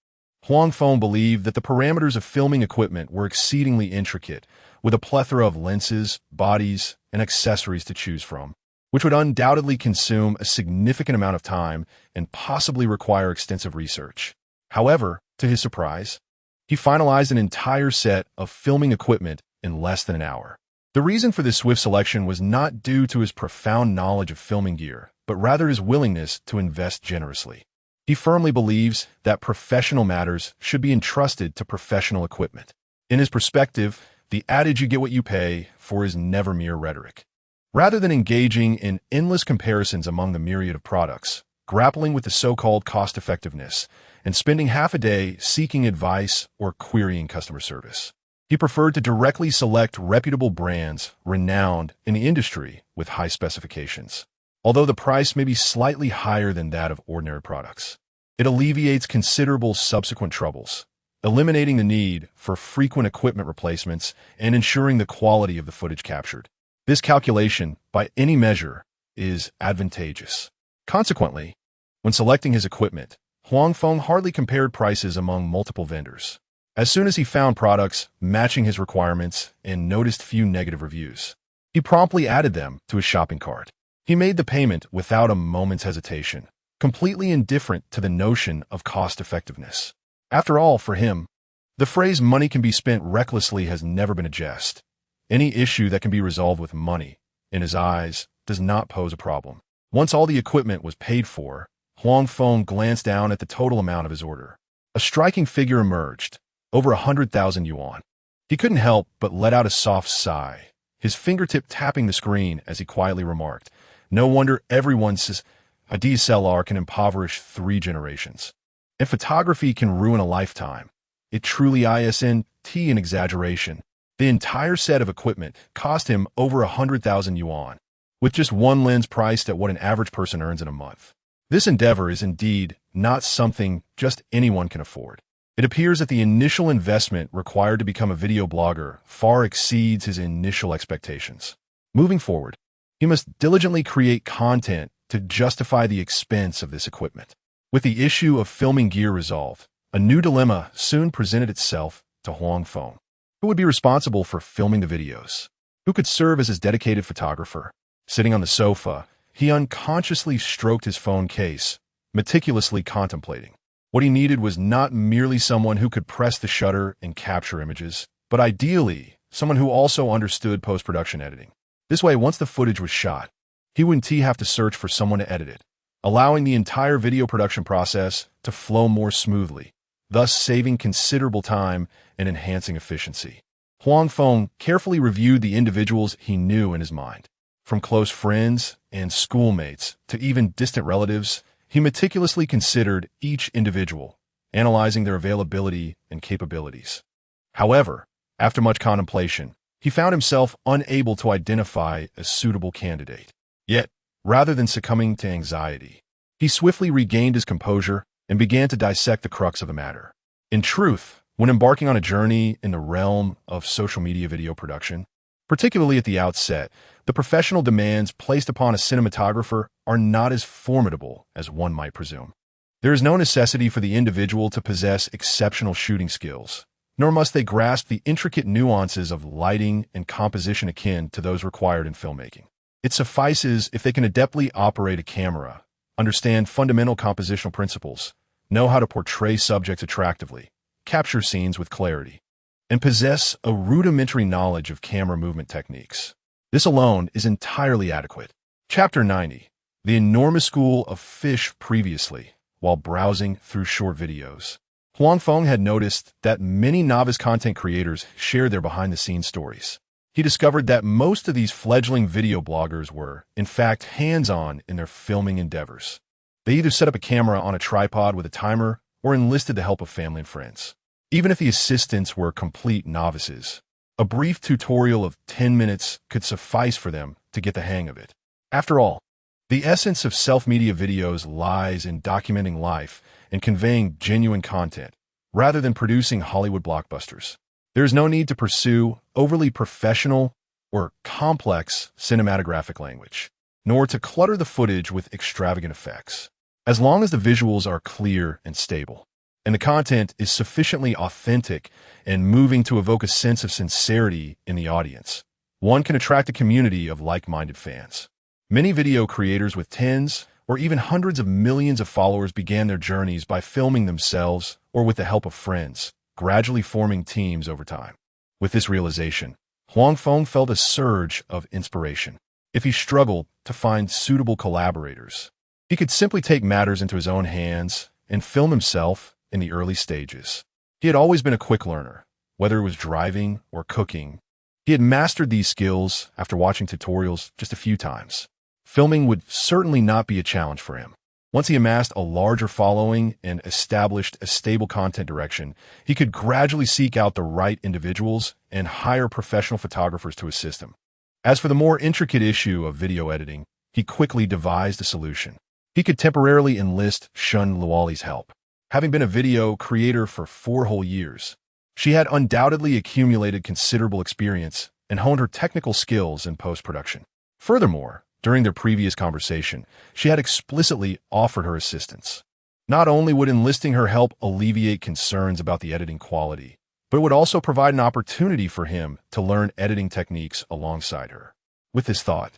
Huang Feng believed that the parameters of filming equipment were exceedingly intricate, with a plethora of lenses, bodies, and accessories to choose from, which would undoubtedly consume a significant amount of time and possibly require extensive research. However, to his surprise, he finalized an entire set of filming equipment in less than an hour. The reason for this swift selection was not due to his profound knowledge of filming gear, but rather his willingness to invest generously. He firmly believes that professional matters should be entrusted to professional equipment. In his perspective, the adage "you get what you pay for" is never mere rhetoric. Rather than engaging in endless comparisons among the myriad of products, grappling with the so-called cost-effectiveness, and spending half a day seeking advice or querying customer service, he preferred to directly select reputable brands renowned in the industry with high specifications. Although the price may be slightly higher than that of ordinary products, it alleviates considerable subsequent troubles, eliminating the need for frequent equipment replacements and ensuring the quality of the footage captured. This calculation, by any measure, is advantageous. Consequently, when selecting his equipment, Huang Feng hardly compared prices among multiple vendors. As soon as he found products matching his requirements and noticed few negative reviews, he promptly added them to his shopping cart. He made the payment without a moment's hesitation, completely indifferent to the notion of cost-effectiveness. After all, for him, the phrase "money can be spent recklessly" has never been a jest. Any issue that can be resolved with money, in his eyes, does not pose a problem. Once all the equipment was paid for, Huang Feng glanced down at the total amount of his order. A striking figure emerged, over 100,000 yuan. He couldn't help but let out a soft sigh, his fingertip tapping the screen as he quietly remarked, "No wonder everyone says a DSLR can impoverish 3 generations. And photography can ruin a lifetime. It truly isn't an exaggeration." The entire set of equipment cost him over 100,000 yuan, with just one lens priced at what an average person earns in a month. This endeavor is indeed not something just anyone can afford. It appears that the initial investment required to become a video blogger far exceeds his initial expectations. Moving forward, he must diligently create content to justify the expense of this equipment. With the issue of filming gear resolved, a new dilemma soon presented itself to Huang Feng. Who would be responsible for filming the videos? Who could serve as his dedicated photographer? Sitting on the sofa, he unconsciously stroked his phone case, meticulously contemplating. What he needed was not merely someone who could press the shutter and capture images, but ideally, someone who also understood post-production editing. This way, once the footage was shot, he wouldn't have to search for someone to edit it, allowing the entire video production process to flow more smoothly, thus saving considerable time and enhancing efficiency. Huang Feng carefully reviewed the individuals he knew in his mind. From close friends and schoolmates to even distant relatives, he meticulously considered each individual, analyzing their availability and capabilities. However, after much contemplation, he found himself unable to identify a suitable candidate. Yet, rather than succumbing to anxiety, he swiftly regained his composure and began to dissect the crux of the matter. In truth, when embarking on a journey in the realm of social media video production, particularly at the outset, the professional demands placed upon a cinematographer are not as formidable as one might presume. There is no necessity for the individual to possess exceptional shooting skills, nor must they grasp the intricate nuances of lighting and composition akin to those required in filmmaking. It suffices if they can adeptly operate a camera, understand fundamental compositional principles, know how to portray subjects attractively, capture scenes with clarity, and possess a rudimentary knowledge of camera movement techniques. This alone is entirely adequate. Chapter 90. The enormous school of fish. Previously, while browsing through short videos, Huang Feng had noticed that many novice content creators shared their behind-the-scenes stories. He discovered that most of these fledgling video bloggers were, in fact, hands-on in their filming endeavors. They either set up a camera on a tripod with a timer or enlisted the help of family and friends. Even if the assistants were complete novices, a brief tutorial of 10 minutes could suffice for them to get the hang of it. After all, The essence of self-media videos lies in documenting life and conveying genuine content, rather than producing Hollywood blockbusters. There is no need to pursue overly professional or complex cinematographic language, nor to clutter the footage with extravagant effects. As long as the visuals are clear and stable, and the content is sufficiently authentic and moving to evoke a sense of sincerity in the audience, one can attract a community of like-minded fans. Many video creators with tens or even hundreds of millions of followers began their journeys by filming themselves or with the help of friends, gradually forming teams over time. With this realization, Huang Feng felt a surge of inspiration. If he struggled to find suitable collaborators, he could simply take matters into his own hands and film himself in the early stages. He had always been a quick learner, whether it was driving or cooking. He had mastered these skills after watching tutorials just a few times. Filming would certainly not be a challenge for him. Once he amassed a larger following and established a stable content direction, he could gradually seek out the right individuals and hire professional photographers to assist him. As for the more intricate issue of video editing, he quickly devised a solution. He could temporarily enlist Shun Luoli's help. Having been a video creator for 4 whole years, she had undoubtedly accumulated considerable experience and honed her technical skills in post-production. Furthermore, during their previous conversation, she had explicitly offered her assistance. Not only would enlisting her help alleviate concerns about the editing quality, but it would also provide an opportunity for him to learn editing techniques alongside her. With this thought,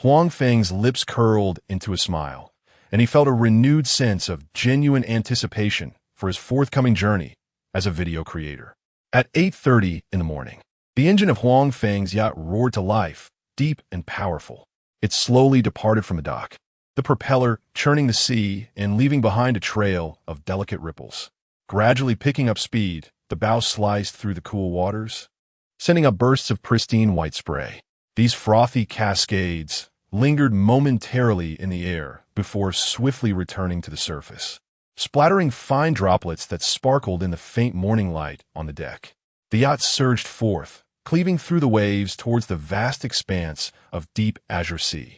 Huang Feng's lips curled into a smile, and he felt a renewed sense of genuine anticipation for his forthcoming journey as a video creator. At 8:30 in the morning, the engine of Huang Feng's yacht roared to life, deep and powerful. It slowly departed from the dock, the propeller churning the sea and leaving behind a trail of delicate ripples. Gradually picking up speed, the bow sliced through the cool waters, sending up bursts of pristine white spray. These frothy cascades lingered momentarily in the air before swiftly returning to the surface, splattering fine droplets that sparkled in the faint morning light on the deck. The yacht surged forth, cleaving through the waves towards the vast expanse of deep azure sea.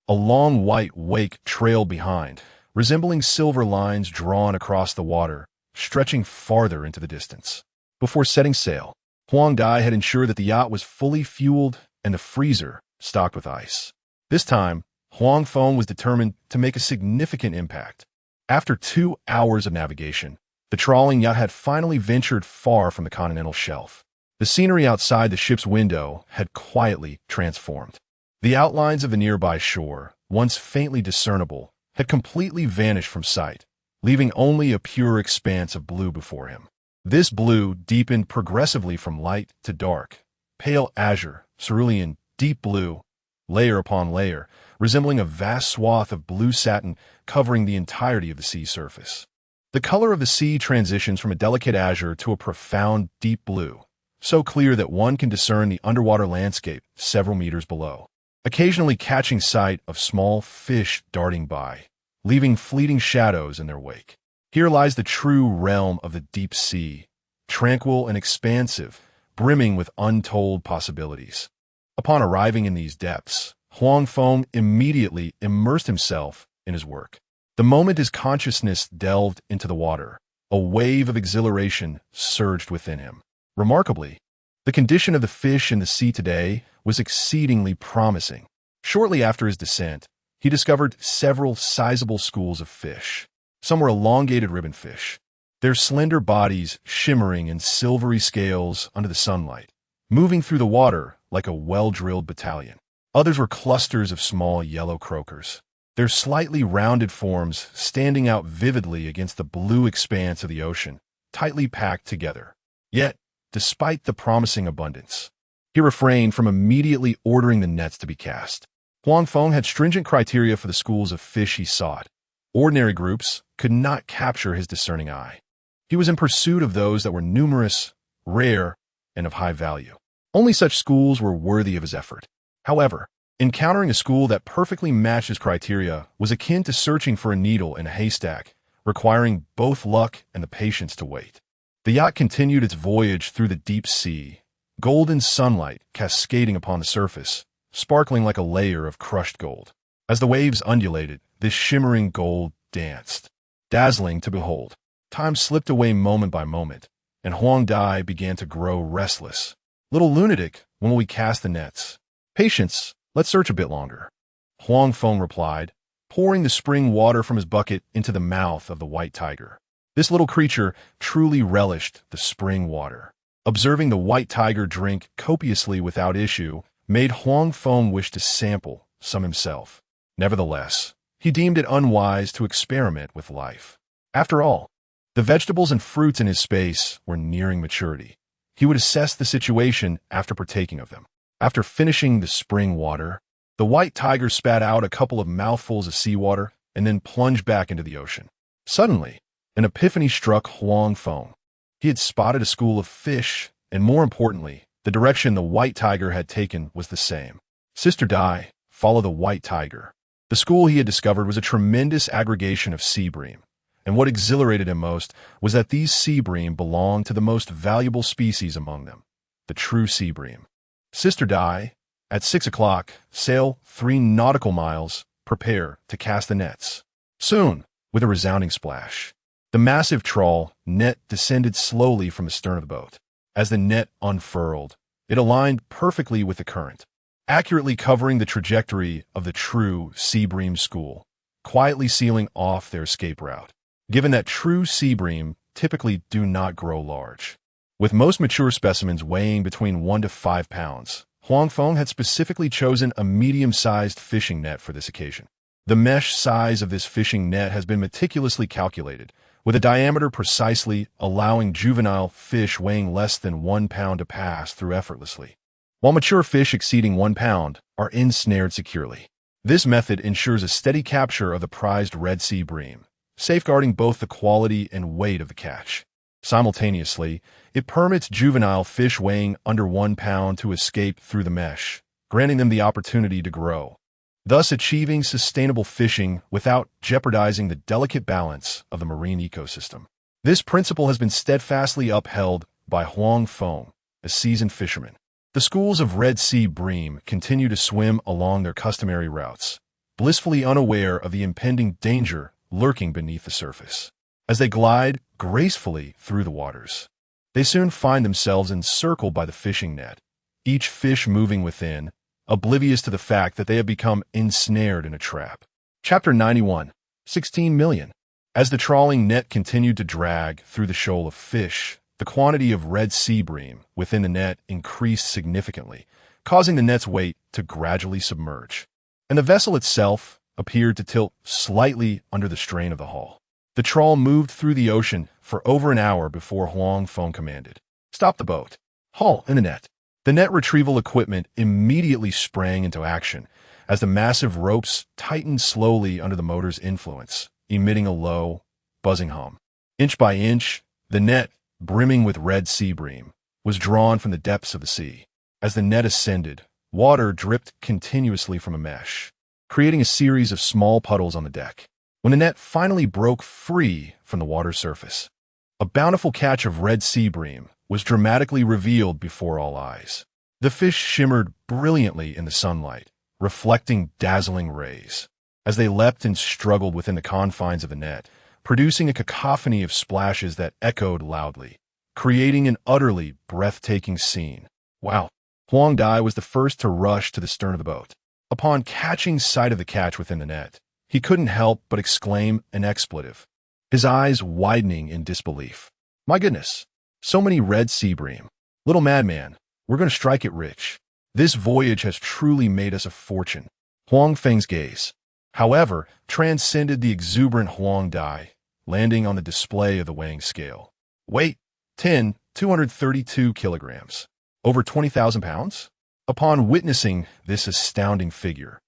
A long white wake trailed behind, resembling silver lines drawn across the water, stretching farther into the distance. Before setting sail, Huang Dai had ensured that the yacht was fully fueled and the freezer stocked with ice. This time, Huang Feng was determined to make a significant impact. After 2 hours of navigation, the trawling yacht had finally ventured far from the continental shelf. The scenery outside the ship's window had quietly transformed. The outlines of the nearby shore, once faintly discernible, had completely vanished from sight, leaving only a pure expanse of blue before him. This blue deepened progressively from light to dark, pale azure, cerulean, deep blue, layer upon layer, resembling a vast swath of blue satin covering the entirety of the sea surface. The color of the sea transitions from a delicate azure to a profound deep blue, so clear that one can discern the underwater landscape several meters below, occasionally catching sight of small fish darting by, leaving fleeting shadows in their wake. Here lies the true realm of the deep sea, tranquil and expansive, brimming with untold possibilities. Upon arriving in these depths, Huang Feng immediately immersed himself in his work. The moment his consciousness delved into the water, a wave of exhilaration surged within him. Remarkably, the condition of the fish in the sea today was exceedingly promising. Shortly after his descent, he discovered several sizable schools of fish. Some were elongated ribbonfish, their slender bodies shimmering in silvery scales under the sunlight, moving through the water like a well-drilled battalion. Others were clusters of small yellow croakers, their slightly rounded forms standing out vividly against the blue expanse of the ocean, tightly packed together. Yet, despite the promising abundance, he refrained from immediately ordering the nets to be cast. Huang Feng had stringent criteria for the schools of fish he sought. Ordinary groups could not capture his discerning eye. He was in pursuit of those that were numerous, rare, and of high value. Only such schools were worthy of his effort. However, encountering a school that perfectly matched his criteria was akin to searching for a needle in a haystack, requiring both luck and the patience to wait. The yacht continued its voyage through the deep sea, golden sunlight cascading upon the surface, sparkling like a layer of crushed gold. As the waves undulated, this shimmering gold danced, dazzling to behold. Time slipped away moment by moment, and Huang Dai began to grow restless. "Little lunatic, when will we cast the nets?" "Patience, let's search a bit longer," Huang Feng replied, pouring the spring water from his bucket into the mouth of the white tiger. This little creature truly relished the spring water. Observing the white tiger drink copiously without issue made Huang Feng wish to sample some himself. Nevertheless, he deemed it unwise to experiment with life. After all, the vegetables and fruits in his space were nearing maturity. He would assess the situation after partaking of them. After finishing the spring water, the white tiger spat out a couple of mouthfuls of seawater and then plunged back into the ocean. Suddenly, an epiphany struck Huang Feng. He had spotted a school of fish, and more importantly, the direction the white tiger had taken was the same. Sister Dai, follow the white tiger. The school he had discovered was a tremendous aggregation of sea bream, and what exhilarated him most was that these sea bream belonged to the most valuable species among them, the true sea bream. Sister Dai, at 6 o'clock, sail 3 nautical miles, prepare to cast the nets. Soon, with a resounding splash, the massive trawl net descended slowly from the stern of the boat. As the net unfurled, it aligned perfectly with the current, accurately covering the trajectory of the true sea bream school, quietly sealing off their escape route. Given that true sea bream typically do not grow large, with most mature specimens weighing between 1 to 5 pounds, Huang Feng had specifically chosen a medium-sized fishing net for this occasion. The mesh size of this fishing net has been meticulously calculated, with a diameter precisely allowing juvenile fish weighing less than 1 pound to pass through effortlessly, while mature fish exceeding 1 pound are ensnared securely. This method ensures a steady capture of the prized Red Sea bream, safeguarding both the quality and weight of the catch. Simultaneously, it permits juvenile fish weighing under 1 pound to escape through the mesh, granting them the opportunity to grow, thus achieving sustainable fishing without jeopardizing the delicate balance of the marine ecosystem. This principle has been steadfastly upheld by Huang Feng, a seasoned fisherman. The schools of Red Sea bream continue to swim along their customary routes, blissfully unaware of the impending danger lurking beneath the surface. As they glide gracefully through the waters, they soon find themselves encircled by the fishing net, each fish moving within, oblivious to the fact that they have become ensnared in a trap. Chapter 91, 16 million. As the trawling net continued to drag through the shoal of fish, the quantity of red sea bream within the net increased significantly, causing the net's weight to gradually submerge, and the vessel itself appeared to tilt slightly under the strain of the hull. The trawl moved through the ocean for over an hour before Huang Feng commanded, "Stop the boat. Haul in the net." The net retrieval equipment immediately sprang into action as the massive ropes tightened slowly under the motor's influence, emitting a low, buzzing hum. Inch by inch, the net, brimming with red sea bream, was drawn from the depths of the sea. As the net ascended, water dripped continuously from a mesh, creating a series of small puddles on the deck. When the net finally broke free from the water's surface, a bountiful catch of red sea bream was dramatically revealed before all eyes. The fish shimmered brilliantly in the sunlight, reflecting dazzling rays. As they leapt and struggled within the confines of the net, producing a cacophony of splashes that echoed loudly, creating an utterly breathtaking scene. Wow! Huang Dai was the first to rush to the stern of the boat. Upon catching sight of the catch within the net, he couldn't help but exclaim an expletive, his eyes widening in disbelief. "My goodness, so many red sea bream. Little madman, we're going to strike it rich. This voyage has truly made us a fortune." Huang Feng's gaze, however, transcended the exuberant Huang Dai, landing on the display of the weighing scale. Weight, 232 kilograms. Over 20,000 pounds? Upon witnessing this astounding figure,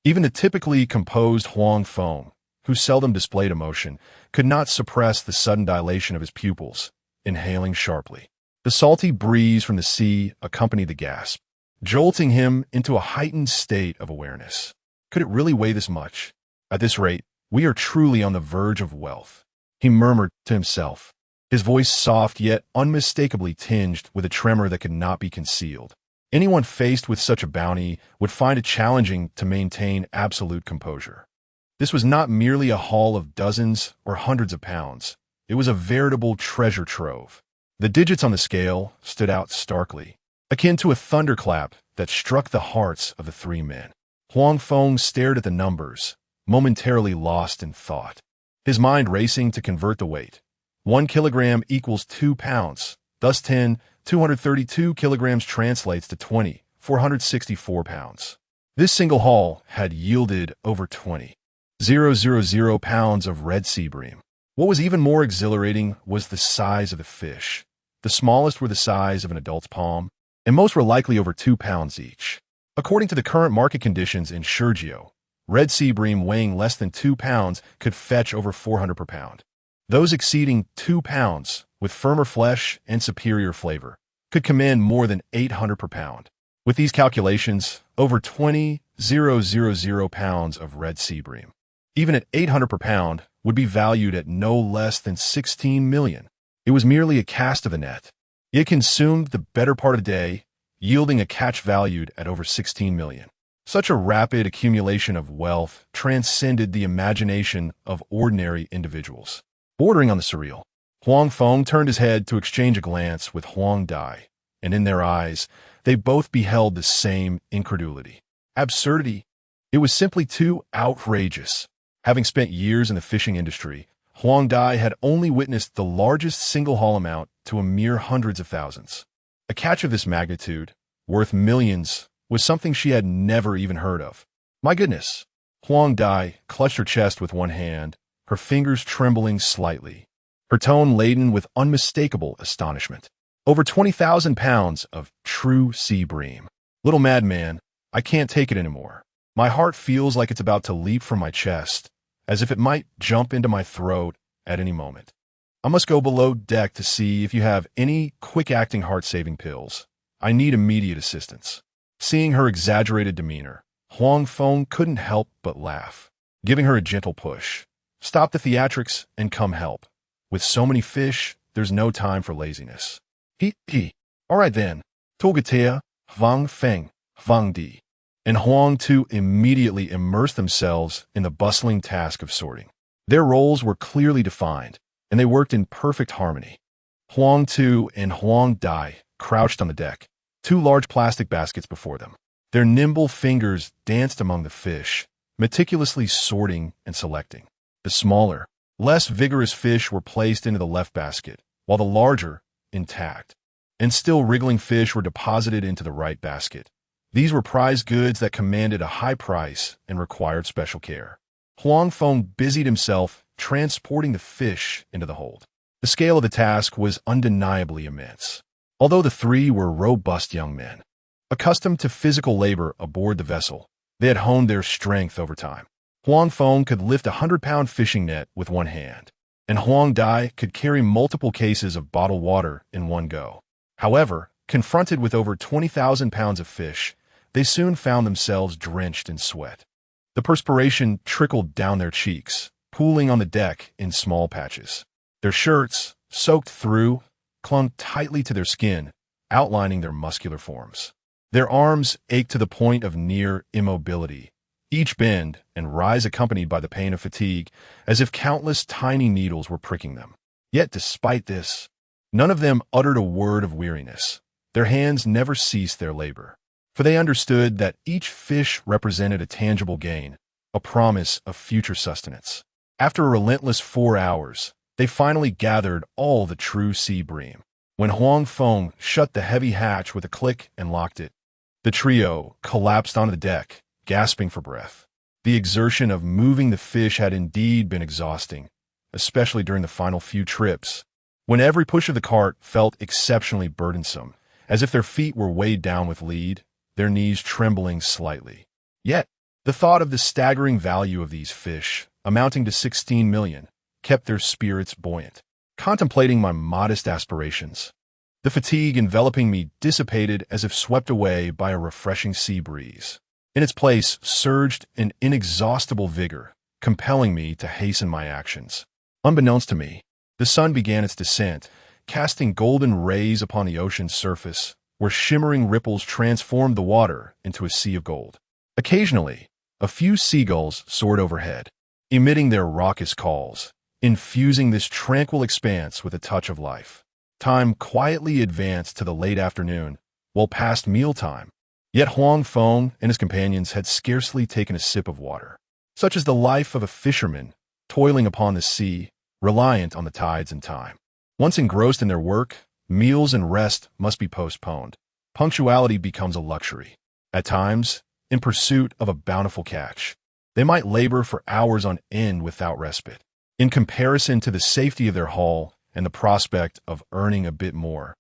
even the typically composed Huang Feng, who seldom displayed emotion, could not suppress the sudden dilation of his pupils, inhaling sharply. The salty breeze from the sea accompanied the gasp, jolting him into a heightened state of awareness. Could it really weigh this much? At this rate, we are truly on the verge of wealth, he murmured to himself, his voice soft yet unmistakably tinged with a tremor that could not be concealed. Anyone faced with such a bounty would find it challenging to maintain absolute composure. This was not merely a haul of dozens or hundreds of pounds. It was a veritable treasure trove. The digits on the scale stood out starkly, akin to a thunderclap that struck the hearts of the three men. Huang Feng stared at the numbers, momentarily lost in thought, his mind racing to convert the weight. 1 kilogram equals 2 pounds, thus 232 kilograms translates to 464 pounds. This single haul had yielded over 20,000 pounds of red sea bream. What was even more exhilarating was the size of the fish. The smallest were the size of an adult's palm, and most were likely over 2 pounds each. According to the current market conditions in Sergio, red sea bream weighing less than 2 pounds could fetch over 400 per pound. Those exceeding 2 pounds, with firmer flesh and superior flavor, could command more than 800 per pound. With these calculations, over 20,000 pounds of red sea bream, even at 800 per pound, would be valued at no less than 16 million. It was merely a cast of the net. It consumed the better part of the day, yielding a catch valued at over 16 million. Such a rapid accumulation of wealth transcended the imagination of ordinary individuals. Bordering on the surreal, Huang Feng turned his head to exchange a glance with Huang Dai, and in their eyes, they both beheld the same incredulity. Absurdity. It was simply too outrageous. Having spent years in the fishing industry, Huang Dai had only witnessed the largest single haul amount to a mere hundreds of thousands. A catch of this magnitude, worth millions, was something she had never even heard of. My goodness! Huang Dai clutched her chest with one hand, her fingers trembling slightly, her tone laden with unmistakable astonishment. Over 20,000 pounds of true sea bream. Little madman, I can't take it anymore. My heart feels like it's about to leap from my chest, as if it might jump into my throat at any moment. I must go below deck to see if you have any quick-acting heart-saving pills. I need immediate assistance. Seeing her exaggerated demeanor, Huang Feng couldn't help but laugh, giving her a gentle push. Stop the theatrics and come help. With so many fish, there's no time for laziness. All right then. Togatea, Huang Feng, Huang Di, and Huang Tu immediately immersed themselves in the bustling task of sorting. Their roles were clearly defined, and they worked in perfect harmony. Huang Tu and Huang Dai crouched on the deck, 2 large plastic baskets before them. Their nimble fingers danced among the fish, meticulously sorting and selecting. The smaller, less vigorous fish were placed into the left basket, while the larger, intact, and still wriggling fish were deposited into the right basket. These were prize goods that commanded a high price and required special care. Huang Feng busied himself transporting the fish into the hold. The scale of the task was undeniably immense. Although the three were robust young men, accustomed to physical labor aboard the vessel, they had honed their strength over time. Huang Feng could lift a 100-pound fishing net with one hand, and Huang Dai could carry multiple cases of bottled water in one go. However, confronted with over 20,000 pounds of fish, they soon found themselves drenched in sweat. The perspiration trickled down their cheeks, pooling on the deck in small patches. Their shirts, soaked through, clung tightly to their skin, outlining their muscular forms. Their arms ached to the point of near immobility, each bend and rise accompanied by the pain of fatigue, as if countless tiny needles were pricking them. Yet despite this, none of them uttered a word of weariness. Their hands never ceased their labor, for they understood that each fish represented a tangible gain, a promise of future sustenance. After a relentless 4 hours, they finally gathered all the true sea bream. When Huang Feng shut the heavy hatch with a click and locked it, the trio collapsed onto the deck, gasping for breath. The exertion of moving the fish had indeed been exhausting, especially during the final few trips, when every push of the cart felt exceptionally burdensome, as if their feet were weighed down with lead, their knees trembling slightly. Yet, the thought of the staggering value of these fish, amounting to 16 million, kept their spirits buoyant. Contemplating my modest aspirations, the fatigue enveloping me dissipated as if swept away by a refreshing sea breeze. In its place surged an inexhaustible vigor, compelling me to hasten my actions. Unbeknownst to me, the sun began its descent, casting golden rays upon the ocean's surface, where shimmering ripples transformed the water into a sea of gold. Occasionally, a few seagulls soared overhead, emitting their raucous calls, infusing this tranquil expanse with a touch of life. Time quietly advanced to the late afternoon, well past mealtime, yet Huang Feng and his companions had scarcely taken a sip of water. Such is the life of a fisherman, toiling upon the sea, reliant on the tides and time. Once engrossed in their work, meals and rest must be postponed. Punctuality becomes a luxury. At times, in pursuit of a bountiful catch, they might labor for hours on end without respite. In comparison to the safety of their haul and the prospect of earning a bit more,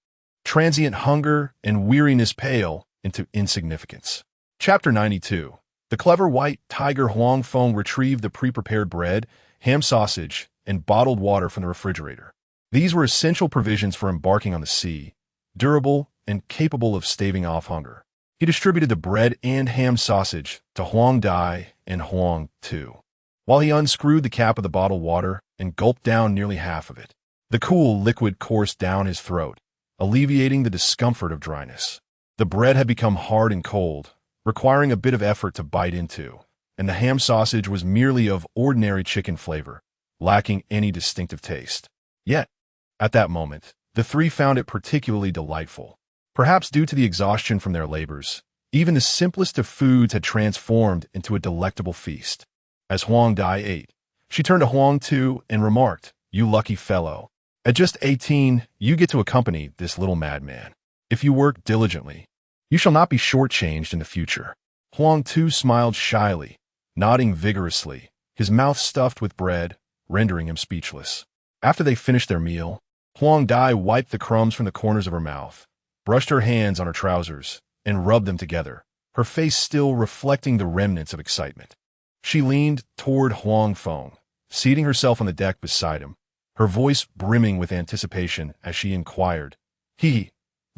transient hunger and weariness pale into insignificance. Chapter 92. The clever white tiger Huang Feng retrieved the pre-prepared bread, ham sausage, and bottled water from the refrigerator. These were essential provisions for embarking on the sea, durable and capable of staving off hunger. He distributed the bread and ham sausage to Huang Dai and Huang Tu, while he unscrewed the cap of the bottled water and gulped down nearly half of it. The cool liquid coursed down his throat, alleviating the discomfort of dryness. The bread had become hard and cold, requiring a bit of effort to bite into, and the ham sausage was merely of ordinary chicken flavor, lacking any distinctive taste. Yet, at that moment, the three found it particularly delightful. Perhaps due to the exhaustion from their labors, even the simplest of foods had transformed into a delectable feast. As Huang Dai ate, she turned to Huang Tu and remarked, "You lucky fellow. At just 18, you get to accompany this little madman. If you work diligently, you shall not be shortchanged in the future." Huang Tu smiled shyly, nodding vigorously, his mouth stuffed with bread, rendering him speechless. After they finished their meal, Huang Dai wiped the crumbs from the corners of her mouth, brushed her hands on her trousers, and rubbed them together, her face still reflecting the remnants of excitement. She leaned toward Huang Feng, seating herself on the deck beside him, her voice brimming with anticipation as she inquired,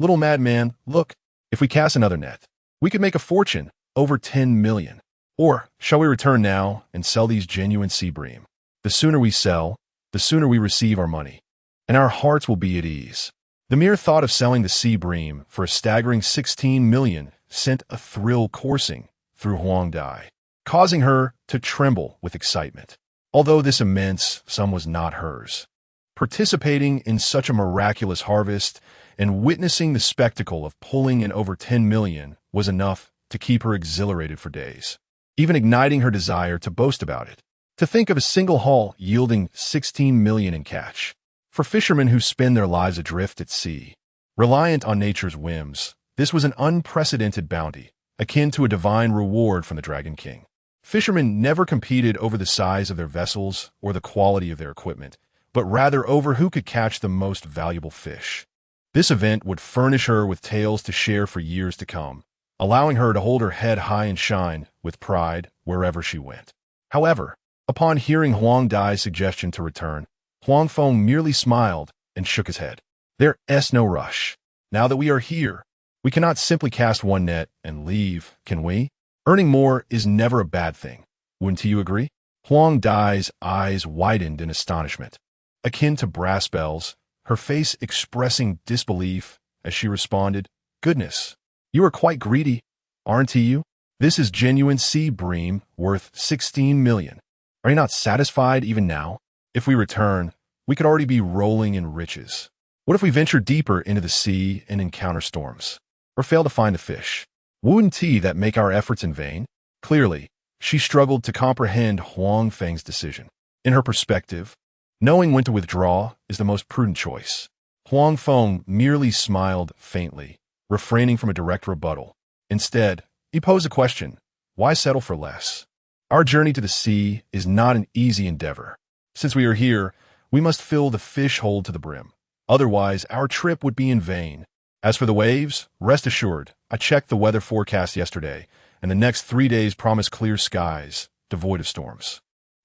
Little madman, look, if we cast another net, we could make a fortune, over 10 million. Or, shall we return now and sell these genuine sea bream? The sooner we sell, the sooner we receive our money, and our hearts will be at ease." The mere thought of selling the sea bream for a staggering 16 million sent a thrill coursing through Huang Dai, causing her to tremble with excitement. Although this immense sum was not hers, participating in such a miraculous harvest and witnessing the spectacle of pulling in over 10 million was enough to keep her exhilarated for days, even igniting her desire to boast about it. To think of a single haul yielding 16 million in catch. For fishermen who spend their lives adrift at sea, reliant on nature's whims, this was an unprecedented bounty, akin to a divine reward from the Dragon King. Fishermen never competed over the size of their vessels or the quality of their equipment, but rather over who could catch the most valuable fish. This event would furnish her with tales to share for years to come, allowing her to hold her head high and shine with pride wherever she went. However, upon hearing Huang Dai's suggestion to return, Huang Feng merely smiled and shook his head. "There's no rush. Now that we are here, we cannot simply cast one net and leave, can we? Earning more is never a bad thing. Wouldn't you agree?" Huang Dai's eyes widened in astonishment, akin to brass bells, her face expressing disbelief as she responded, "Goodness, you are quite greedy, aren't you? This is genuine sea bream worth 16 million. Are you not satisfied even now? If we return, we could already be rolling in riches. What if we venture deeper into the sea and encounter storms, or fail to find the fish? Wouldn't that make our efforts in vain?" Clearly, she struggled to comprehend Huang Feng's decision. In her perspective, knowing when to withdraw is the most prudent choice. Huang Feng merely smiled faintly, refraining from a direct rebuttal. Instead, he posed a question: why settle for less? Our journey to the sea is not an easy endeavor. Since we are here, we must fill the fish hold to the brim. Otherwise, our trip would be in vain. As for the waves, rest assured, I checked the weather forecast yesterday, and the next 3 days promise clear skies, devoid of storms.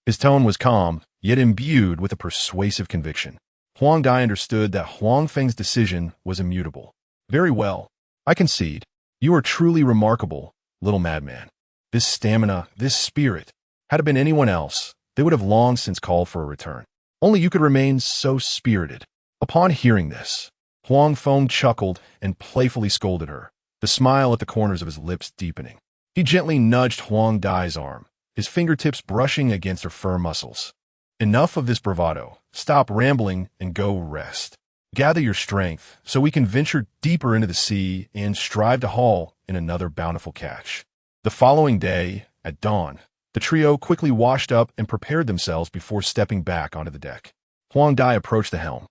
His tone was calm, yet imbued with a persuasive conviction. Huang Dai understood that Huang Feng's decision was immutable. "Very well, I concede. You are truly remarkable, little madman. This stamina, this spirit. Had it been anyone else, they would have long since called for a return. Only you could remain so spirited." Upon hearing this, Huang Feng chuckled and playfully scolded her, the smile at the corners of his lips deepening. He gently nudged Huang Dai's arm, his fingertips brushing against her firm muscles. Enough of this bravado. Stop rambling and go rest. Gather your strength so we can venture deeper into the sea and strive to haul in another bountiful catch. The following day, at dawn, the trio quickly washed up and prepared themselves before stepping back onto the deck. Huang Dai approached the helm,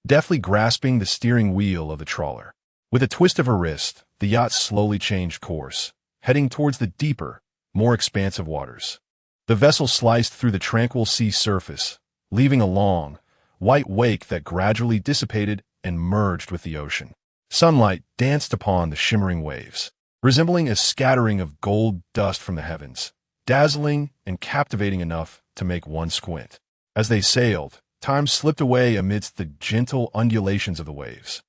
deftly grasping the steering wheel of the trawler. With a twist of her wrist, the yacht slowly changed course, heading towards the deeper, more expansive waters. The vessel sliced through the tranquil sea surface, leaving a long, white wake that gradually dissipated and merged with the ocean. Sunlight danced upon the shimmering waves, resembling a scattering of gold dust from the heavens, dazzling and captivating enough to make one squint. As they sailed, time slipped away amidst the gentle undulations of the waves.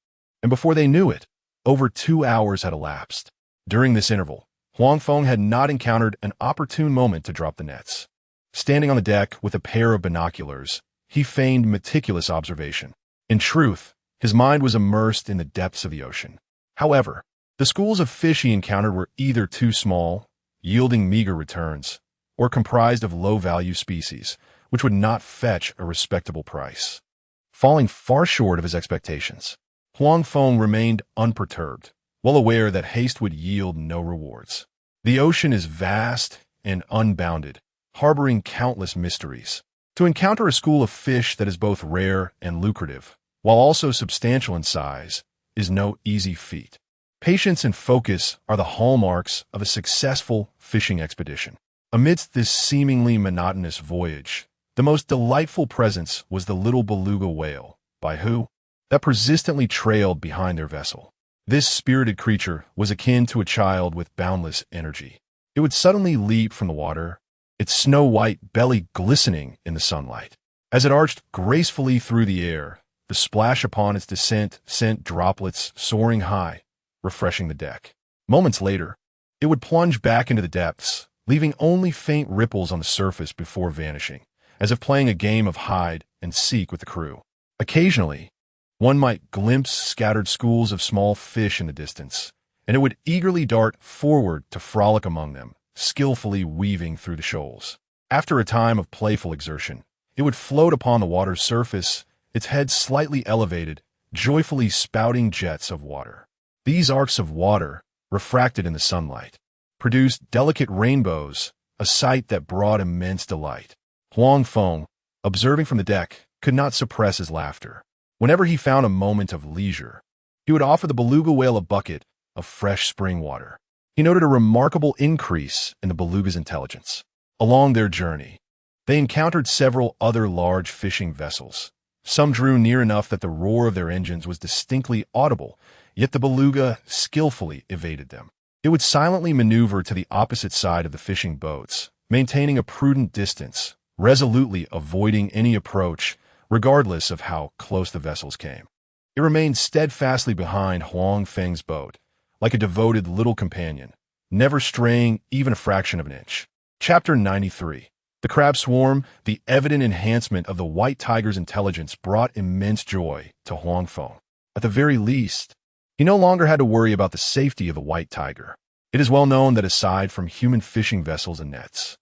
And before they knew it, over 2 hours had elapsed. During this interval, Huang Feng had not encountered an opportune moment to drop the nets. Standing on the deck with a pair of binoculars, he feigned meticulous observation. In truth, his mind was immersed in the depths of the ocean. However, the schools of fish he encountered were either too small, yielding meager returns, or comprised of low-value species, which would not fetch a respectable price. Falling far short of his expectations, Huang Feng remained unperturbed, well aware that haste would yield no rewards. The ocean is vast and unbounded, harboring countless mysteries. To encounter a school of fish that is both rare and lucrative, while also substantial in size, is no easy feat. Patience and focus are the hallmarks of a successful fishing expedition. Amidst this seemingly monotonous voyage, the most delightful presence was the little beluga whale, by who? That persistently trailed behind their vessel. This spirited creature was akin to a child with boundless energy. It would suddenly leap from the water, its snow-white belly glistening in the sunlight. As it arched gracefully through the air, the splash upon its descent sent droplets soaring high, refreshing the deck. Moments later, it would plunge back into the depths, leaving only faint ripples on the surface before vanishing, as if playing a game of hide and seek with the crew. Occasionally, one might glimpse scattered schools of small fish in the distance, and it would eagerly dart forward to frolic among them, skillfully weaving through the shoals. After a time of playful exertion, it would float upon the water's surface, its head slightly elevated, joyfully spouting jets of water. These arcs of water, refracted in the sunlight, produced delicate rainbows, a sight that brought immense delight. Huang Feng, observing from the deck, could not suppress his laughter. Whenever he found a moment of leisure, he would offer the beluga whale a bucket of fresh spring water. He noted a remarkable increase in the beluga's intelligence. Along their journey, they encountered several other large fishing vessels. Some drew near enough that the roar of their engines was distinctly audible, yet the beluga skillfully evaded them. It would silently maneuver to the opposite side of the fishing boats, maintaining a prudent distance, resolutely avoiding any approach, regardless of how close the vessels came. It remained steadfastly behind Huang Feng's boat, like a devoted little companion, never straying even a fraction of an inch. Chapter 93. The crab swarm, the evident enhancement of the white tiger's intelligence brought immense joy to Huang Feng. At the very least, he no longer had to worry about the safety of the white tiger. It is well known that aside from human fishing vessels and nets,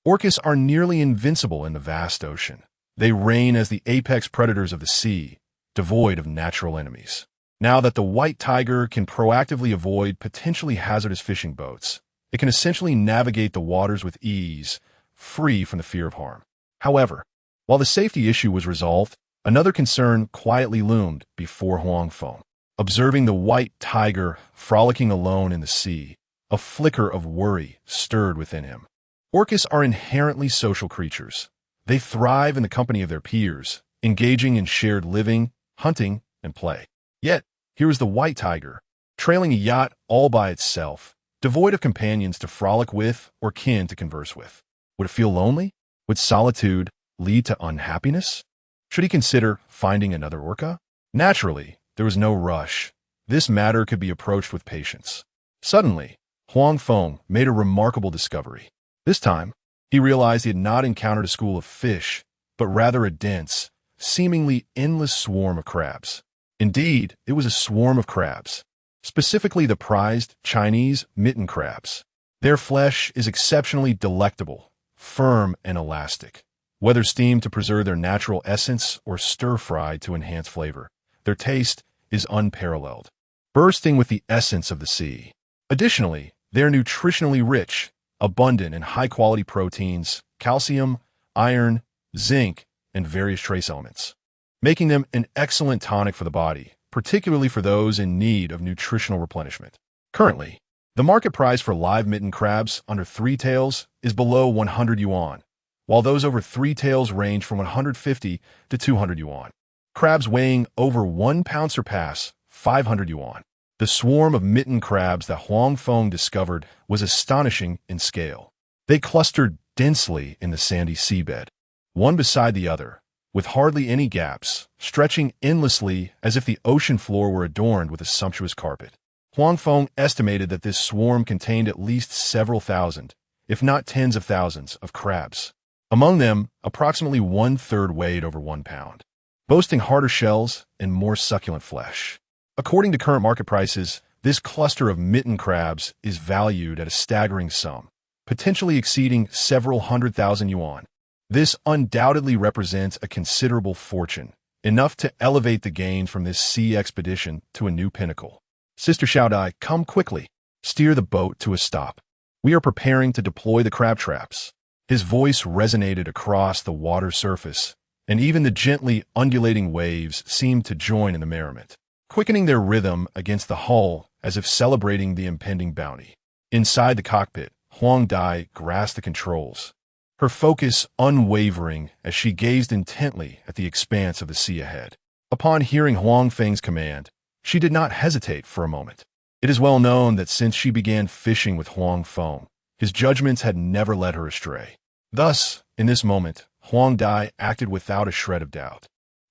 orcas are nearly invincible in the vast ocean. They reign as the apex predators of the sea, devoid of natural enemies. Now that the white tiger can proactively avoid potentially hazardous fishing boats, it can essentially navigate the waters with ease, free from the fear of harm. However, while the safety issue was resolved, another concern quietly loomed before Huang Feng. Observing the white tiger frolicking alone in the sea, a flicker of worry stirred within him. Orcas are inherently social creatures. They thrive in the company of their peers, engaging in shared living, hunting, and play. Yet, here is the white tiger, trailing a yacht all by itself, devoid of companions to frolic with or kin to converse with. Would it feel lonely? Would solitude lead to unhappiness? Should he consider finding another orca? Naturally, there was no rush. This matter could be approached with patience. Suddenly, Huang Feng made a remarkable discovery. This time, he realized he had not encountered a school of fish, but rather a dense, seemingly endless swarm of crabs. Indeed, it was a swarm of crabs, specifically the prized Chinese mitten crabs. Their flesh is exceptionally delectable, firm and elastic. Whether steamed to preserve their natural essence or stir-fried to enhance flavor, their taste is unparalleled, bursting with the essence of the sea. Additionally, they are nutritionally rich, abundant in high-quality proteins, calcium, iron, zinc, and various trace elements, making them an excellent tonic for the body, particularly for those in need of nutritional replenishment. Currently, the market price for live mitten crabs under 3 tails is below 100 yuan, while those over 3 tails range from 150 to 200 yuan. Crabs weighing over 1 pound surpass 500 yuan. The swarm of mitten crabs that Huang Feng discovered was astonishing in scale. They clustered densely in the sandy seabed, one beside the other, with hardly any gaps, stretching endlessly as if the ocean floor were adorned with a sumptuous carpet. Huang Feng estimated that this swarm contained at least several thousand, if not tens of thousands, of crabs. Among them, approximately 1/3 weighed over 1 pound, boasting harder shells and more succulent flesh. According to current market prices, this cluster of mitten crabs is valued at a staggering sum, potentially exceeding several 100,000 yuan. This undoubtedly represents a considerable fortune, enough to elevate the gains from this sea expedition to a new pinnacle. Sister Xiaodai, come quickly. Steer the boat to a stop. We are preparing to deploy the crab traps. His voice resonated across the water surface, and even the gently undulating waves seemed to join in the merriment, quickening their rhythm against the hull as if celebrating the impending bounty. Inside the cockpit, Huang Dai grasped the controls, her focus unwavering as she gazed intently at the expanse of the sea ahead. Upon hearing Huang Feng's command, she did not hesitate for a moment. It is well known that since she began fishing with Huang Feng, his judgments had never led her astray. Thus, in this moment, Huang Dai acted without a shred of doubt.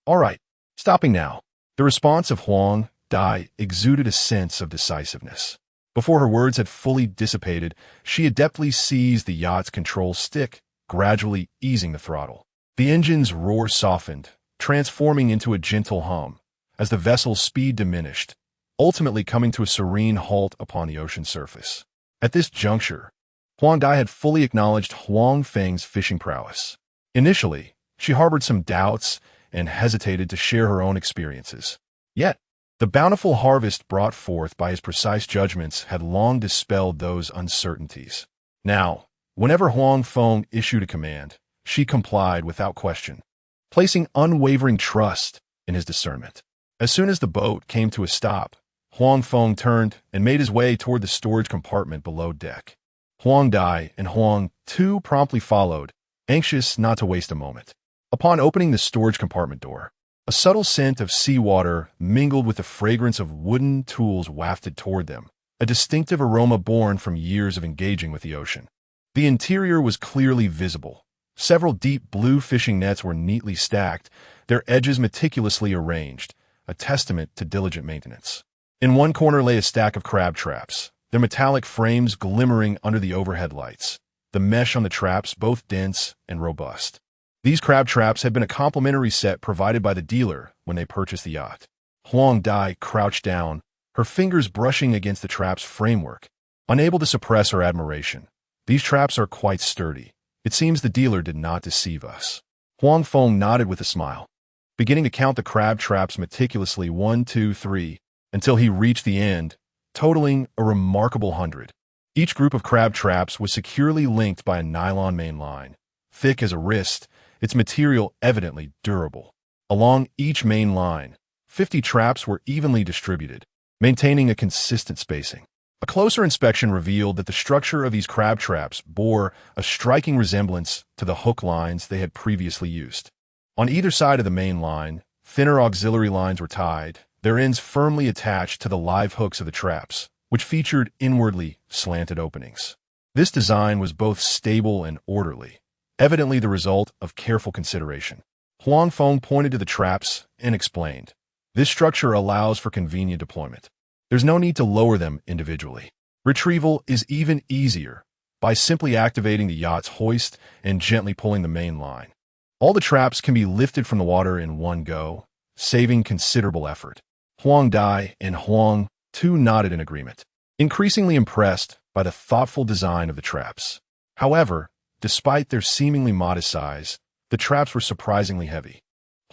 All right, stopping now. The response of Huang Dai exuded a sense of decisiveness. Before her words had fully dissipated, she adeptly seized the yacht's control stick, gradually easing the throttle. The engine's roar softened, transforming into a gentle hum, as the vessel's speed diminished, ultimately coming to a serene halt upon the ocean surface. At this juncture, Huang Dai had fully acknowledged Huang Feng's fishing prowess. Initially, she harbored some doubts and hesitated to share her own experiences. Yet, the bountiful harvest brought forth by his precise judgments had long dispelled those uncertainties. Now, whenever Huang Feng issued a command, she complied without question, placing unwavering trust in his discernment. As soon as the boat came to a stop, Huang Feng turned and made his way toward the storage compartment below deck. Huang Dai and Huang Tu promptly followed, anxious not to waste a moment. Upon opening the storage compartment door, a subtle scent of seawater mingled with the fragrance of wooden tools wafted toward them, a distinctive aroma born from years of engaging with the ocean. The interior was clearly visible. Several deep blue fishing nets were neatly stacked, their edges meticulously arranged, a testament to diligent maintenance. In one corner lay a stack of crab traps, their metallic frames glimmering under the overhead lights, the mesh on the traps both dense and robust. These crab traps had been a complimentary set provided by the dealer when they purchased the yacht. Huang Dai crouched down, her fingers brushing against the trap's framework, unable to suppress her admiration. These traps are quite sturdy. It seems the dealer did not deceive us. Huang Feng nodded with a smile, beginning to count the crab traps meticulously 1, 2, 3, until he reached the end, totaling a remarkable 100. Each group of crab traps was securely linked by a nylon main line, thick as a wrist, its material evidently durable. Along each main line, 50 traps were evenly distributed, maintaining a consistent spacing. A closer inspection revealed that the structure of these crab traps bore a striking resemblance to the hook lines they had previously used. On either side of the main line, thinner auxiliary lines were tied, their ends firmly attached to the live hooks of the traps, which featured inwardly slanted openings. This design was both stable and orderly, evidently the result of careful consideration. Huang Feng pointed to the traps and explained, "This structure allows for convenient deployment. There's no need to lower them individually. Retrieval is even easier by simply activating the yacht's hoist and gently pulling the main line. All the traps can be lifted from the water in one go, saving considerable effort." Huang Dai and Huang Tu nodded in agreement, increasingly impressed by the thoughtful design of the traps. However, despite their seemingly modest size, the traps were surprisingly heavy.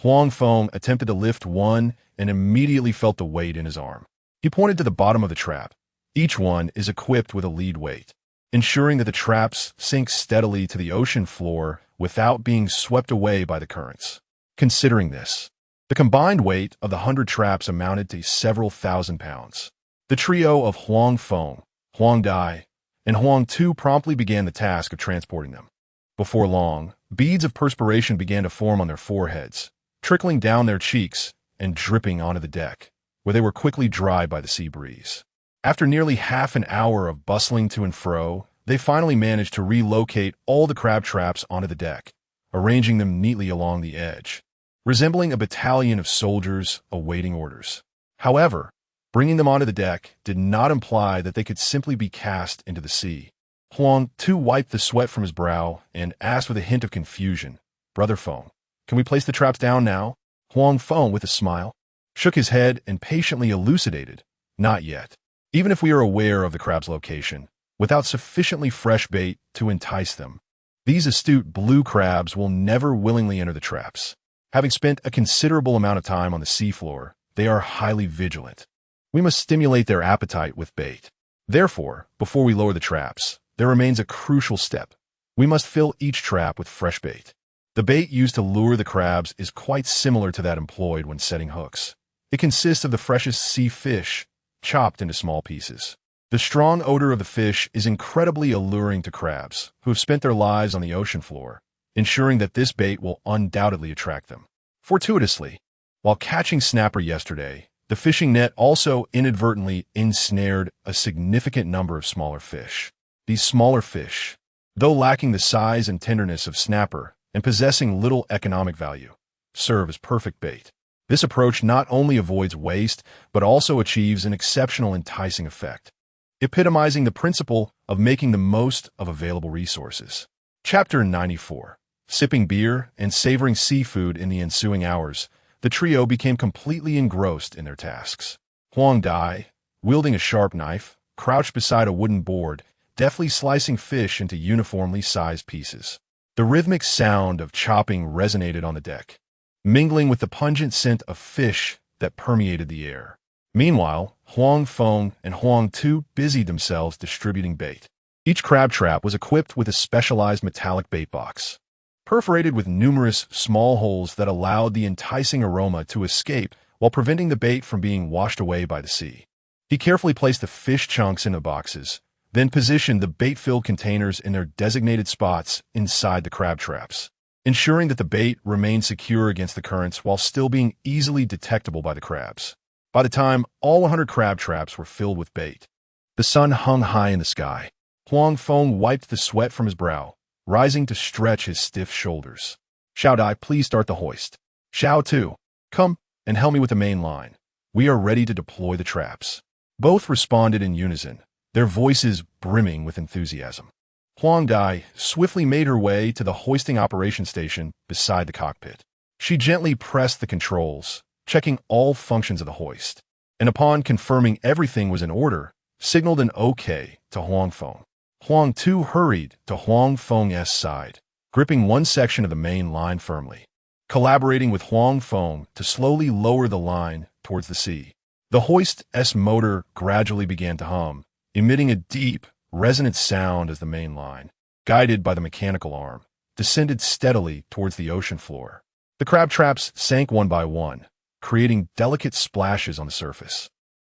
Huang Feng attempted to lift one and immediately felt the weight in his arm. He pointed to the bottom of the trap. Each one is equipped with a lead weight, ensuring that the traps sink steadily to the ocean floor without being swept away by the currents. Considering this, the combined weight of the 100 traps amounted to several thousand pounds. The trio of Huang Feng, Huang Dai, and Huang Tu promptly began the task of transporting them. Before long, beads of perspiration began to form on their foreheads, trickling down their cheeks and dripping onto the deck, where they were quickly dried by the sea breeze. After nearly half an hour of bustling to and fro, they finally managed to relocate all the crab traps onto the deck, arranging them neatly along the edge, resembling a battalion of soldiers awaiting orders. However, bringing them onto the deck did not imply that they could simply be cast into the sea. Huang Tu wiped the sweat from his brow and asked with a hint of confusion, "Brother Feng, can we place the traps down now?" Huang Feng, with a smile, shook his head and patiently elucidated, "Not yet. Even if we are aware of the crab's location, without sufficiently fresh bait to entice them, these astute blue crabs will never willingly enter the traps. Having spent a considerable amount of time on the seafloor, they are highly vigilant. We must stimulate their appetite with bait. Therefore, before we lower the traps, there remains a crucial step. We must fill each trap with fresh bait. The bait used to lure the crabs is quite similar to that employed when setting hooks. It consists of the freshest sea fish, chopped into small pieces. The strong odor of the fish is incredibly alluring to crabs who have spent their lives on the ocean floor, ensuring that this bait will undoubtedly attract them." Fortuitously, while catching snapper yesterday, the fishing net also inadvertently ensnared a significant number of smaller fish. These smaller fish, though lacking the size and tenderness of snapper and possessing little economic value, serve as perfect bait. This approach not only avoids waste, but also achieves an exceptional enticing effect, epitomizing the principle of making the most of available resources. Chapter 94. Sipping beer and savoring seafood in the ensuing hours, the trio became completely engrossed in their tasks. Huang Dai, wielding a sharp knife, crouched beside a wooden board, deftly slicing fish into uniformly sized pieces. The rhythmic sound of chopping resonated on the deck, mingling with the pungent scent of fish that permeated the air. Meanwhile, Huang Feng and Huang Tu busied themselves distributing bait. Each crab trap was equipped with a specialized metallic bait box, perforated with numerous small holes that allowed the enticing aroma to escape while preventing the bait from being washed away by the sea. He carefully placed the fish chunks in the boxes, then positioned the bait-filled containers in their designated spots inside the crab traps, ensuring that the bait remained secure against the currents while still being easily detectable by the crabs. By the time all 100 crab traps were filled with bait, the sun hung high in the sky. Huang Feng wiped the sweat from his brow, rising to stretch his stiff shoulders. "Xiao Dai, please start the hoist. Xiao Tu, come and help me with the main line. We are ready to deploy the traps." Both responded in unison, their voices brimming with enthusiasm. Huang Dai swiftly made her way to the hoisting operation station beside the cockpit. She gently pressed the controls, checking all functions of the hoist, and upon confirming everything was in order, signaled an OK to Huang Feng. Huang Tu hurried to Huang Feng's side, gripping one section of the main line firmly, collaborating with Huang Feng to slowly lower the line towards the sea. The hoist's motor gradually began to hum, emitting a deep, resonant sound as the main line, guided by the mechanical arm, descended steadily towards the ocean floor. The crab traps sank one by one, creating delicate splashes on the surface,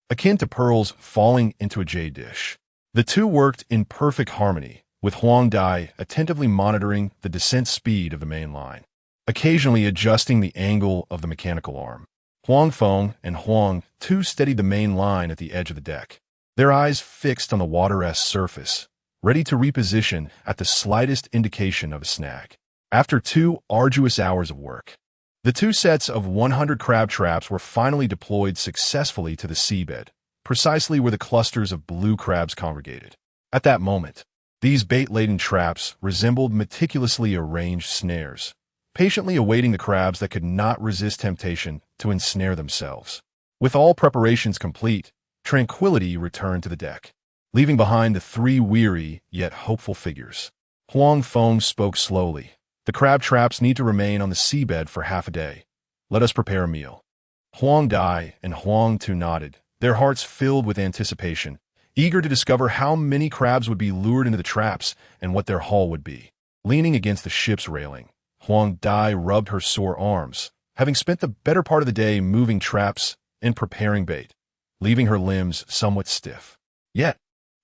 akin to pearls falling into a jade dish. The two worked in perfect harmony, with Huang Dai attentively monitoring the descent speed of the main line, occasionally adjusting the angle of the mechanical arm. Huang Feng and Huang Tu steadied the main line at the edge of the deck, their eyes fixed on the water's surface, ready to reposition at the slightest indication of a snag. After 2 arduous hours of work, the 2 sets of 100 crab traps were finally deployed successfully to the seabed, precisely where the clusters of blue crabs congregated. At that moment, these bait-laden traps resembled meticulously arranged snares, patiently awaiting the crabs that could not resist temptation to ensnare themselves. With all preparations complete, tranquility returned to the deck, leaving behind the three weary yet hopeful figures. Huang Feng spoke slowly. The crab traps need to remain on the seabed for half a day. Let us prepare a meal. Huang Dai and Huang Tu nodded, their hearts filled with anticipation, eager to discover how many crabs would be lured into the traps and what their haul would be. Leaning against the ship's railing, Huang Dai rubbed her sore arms, having spent the better part of the day moving traps and preparing bait, leaving her limbs somewhat stiff. Yet,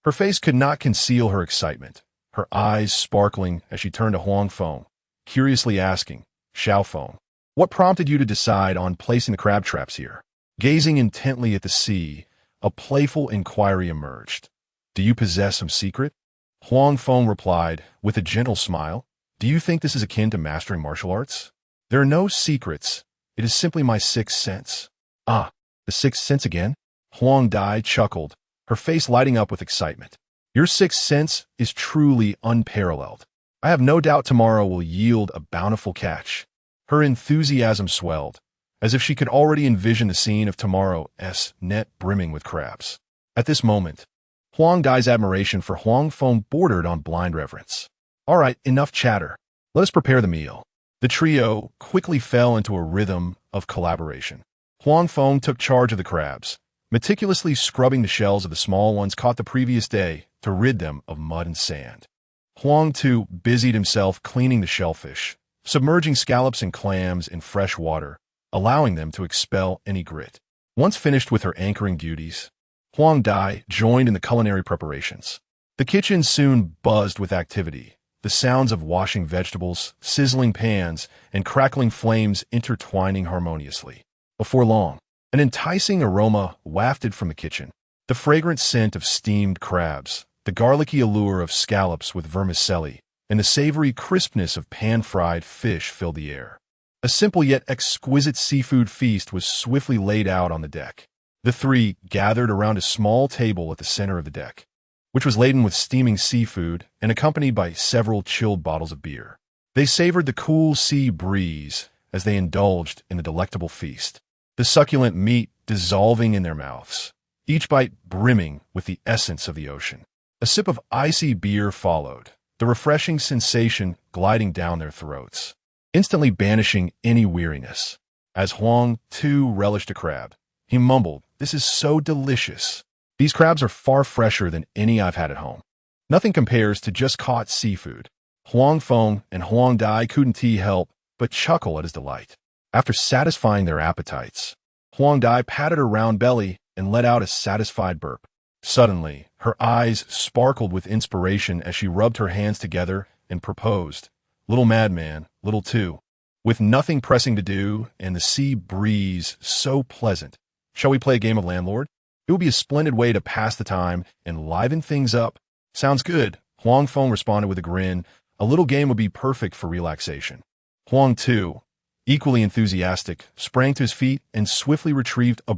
her face could not conceal her excitement, her eyes sparkling as she turned to Huang Feng, curiously asking, Xiao Feng, what prompted you to decide on placing the crab traps here? Gazing intently at the sea, a playful inquiry emerged. Do you possess some secret? Huang Feng replied, with a gentle smile, do you think this is akin to mastering martial arts? There are no secrets. It is simply my sixth sense. Ah, the sixth sense again? Huang Dai chuckled, her face lighting up with excitement. Your sixth sense is truly unparalleled. I have no doubt tomorrow will yield a bountiful catch. Her enthusiasm swelled, as if she could already envision the scene of tomorrow's net brimming with crabs. At this moment, Huang Dai's admiration for Huang Feng bordered on blind reverence. All right, enough chatter. Let us prepare the meal. The trio quickly fell into a rhythm of collaboration. Huang Feng took charge of the crabs, meticulously scrubbing the shells of the small ones caught the previous day to rid them of mud and sand. Huang Tu busied himself cleaning the shellfish, submerging scallops and clams in fresh water, allowing them to expel any grit. Once finished with her anchoring duties, Huang Dai joined in the culinary preparations. The kitchen soon buzzed with activity, the sounds of washing vegetables, sizzling pans, and crackling flames intertwining harmoniously. Before long, an enticing aroma wafted from the kitchen. The fragrant scent of steamed crabs, the garlicky allure of scallops with vermicelli, and the savory crispness of pan-fried fish filled the air. A simple yet exquisite seafood feast was swiftly laid out on the deck. The three gathered around a small table at the center of the deck, which was laden with steaming seafood and accompanied by several chilled bottles of beer. They savored the cool sea breeze as they indulged in the delectable feast, the succulent meat dissolving in their mouths, each bite brimming with the essence of the ocean. A sip of icy beer followed, the refreshing sensation gliding down their throats, instantly banishing any weariness. As Huang Tu relished a crab, he mumbled, "This is so delicious. These crabs are far fresher than any I've had at home. Nothing compares to just caught seafood." Huang Feng and Huang Dai couldn't help but chuckle at his delight. After satisfying their appetites, Huang Dai patted her round belly and let out a satisfied burp. Suddenly, her eyes sparkled with inspiration as she rubbed her hands together and proposed, "Little madman, little two, with nothing pressing to do and the sea breeze so pleasant, shall we play a game of landlord? It will be a splendid way to pass the time and liven things up." "Sounds good," Huang Feng responded with a grin. "A little game would be perfect for relaxation." Huang Tu, equally enthusiastic, sprang to his feet and swiftly retrieved a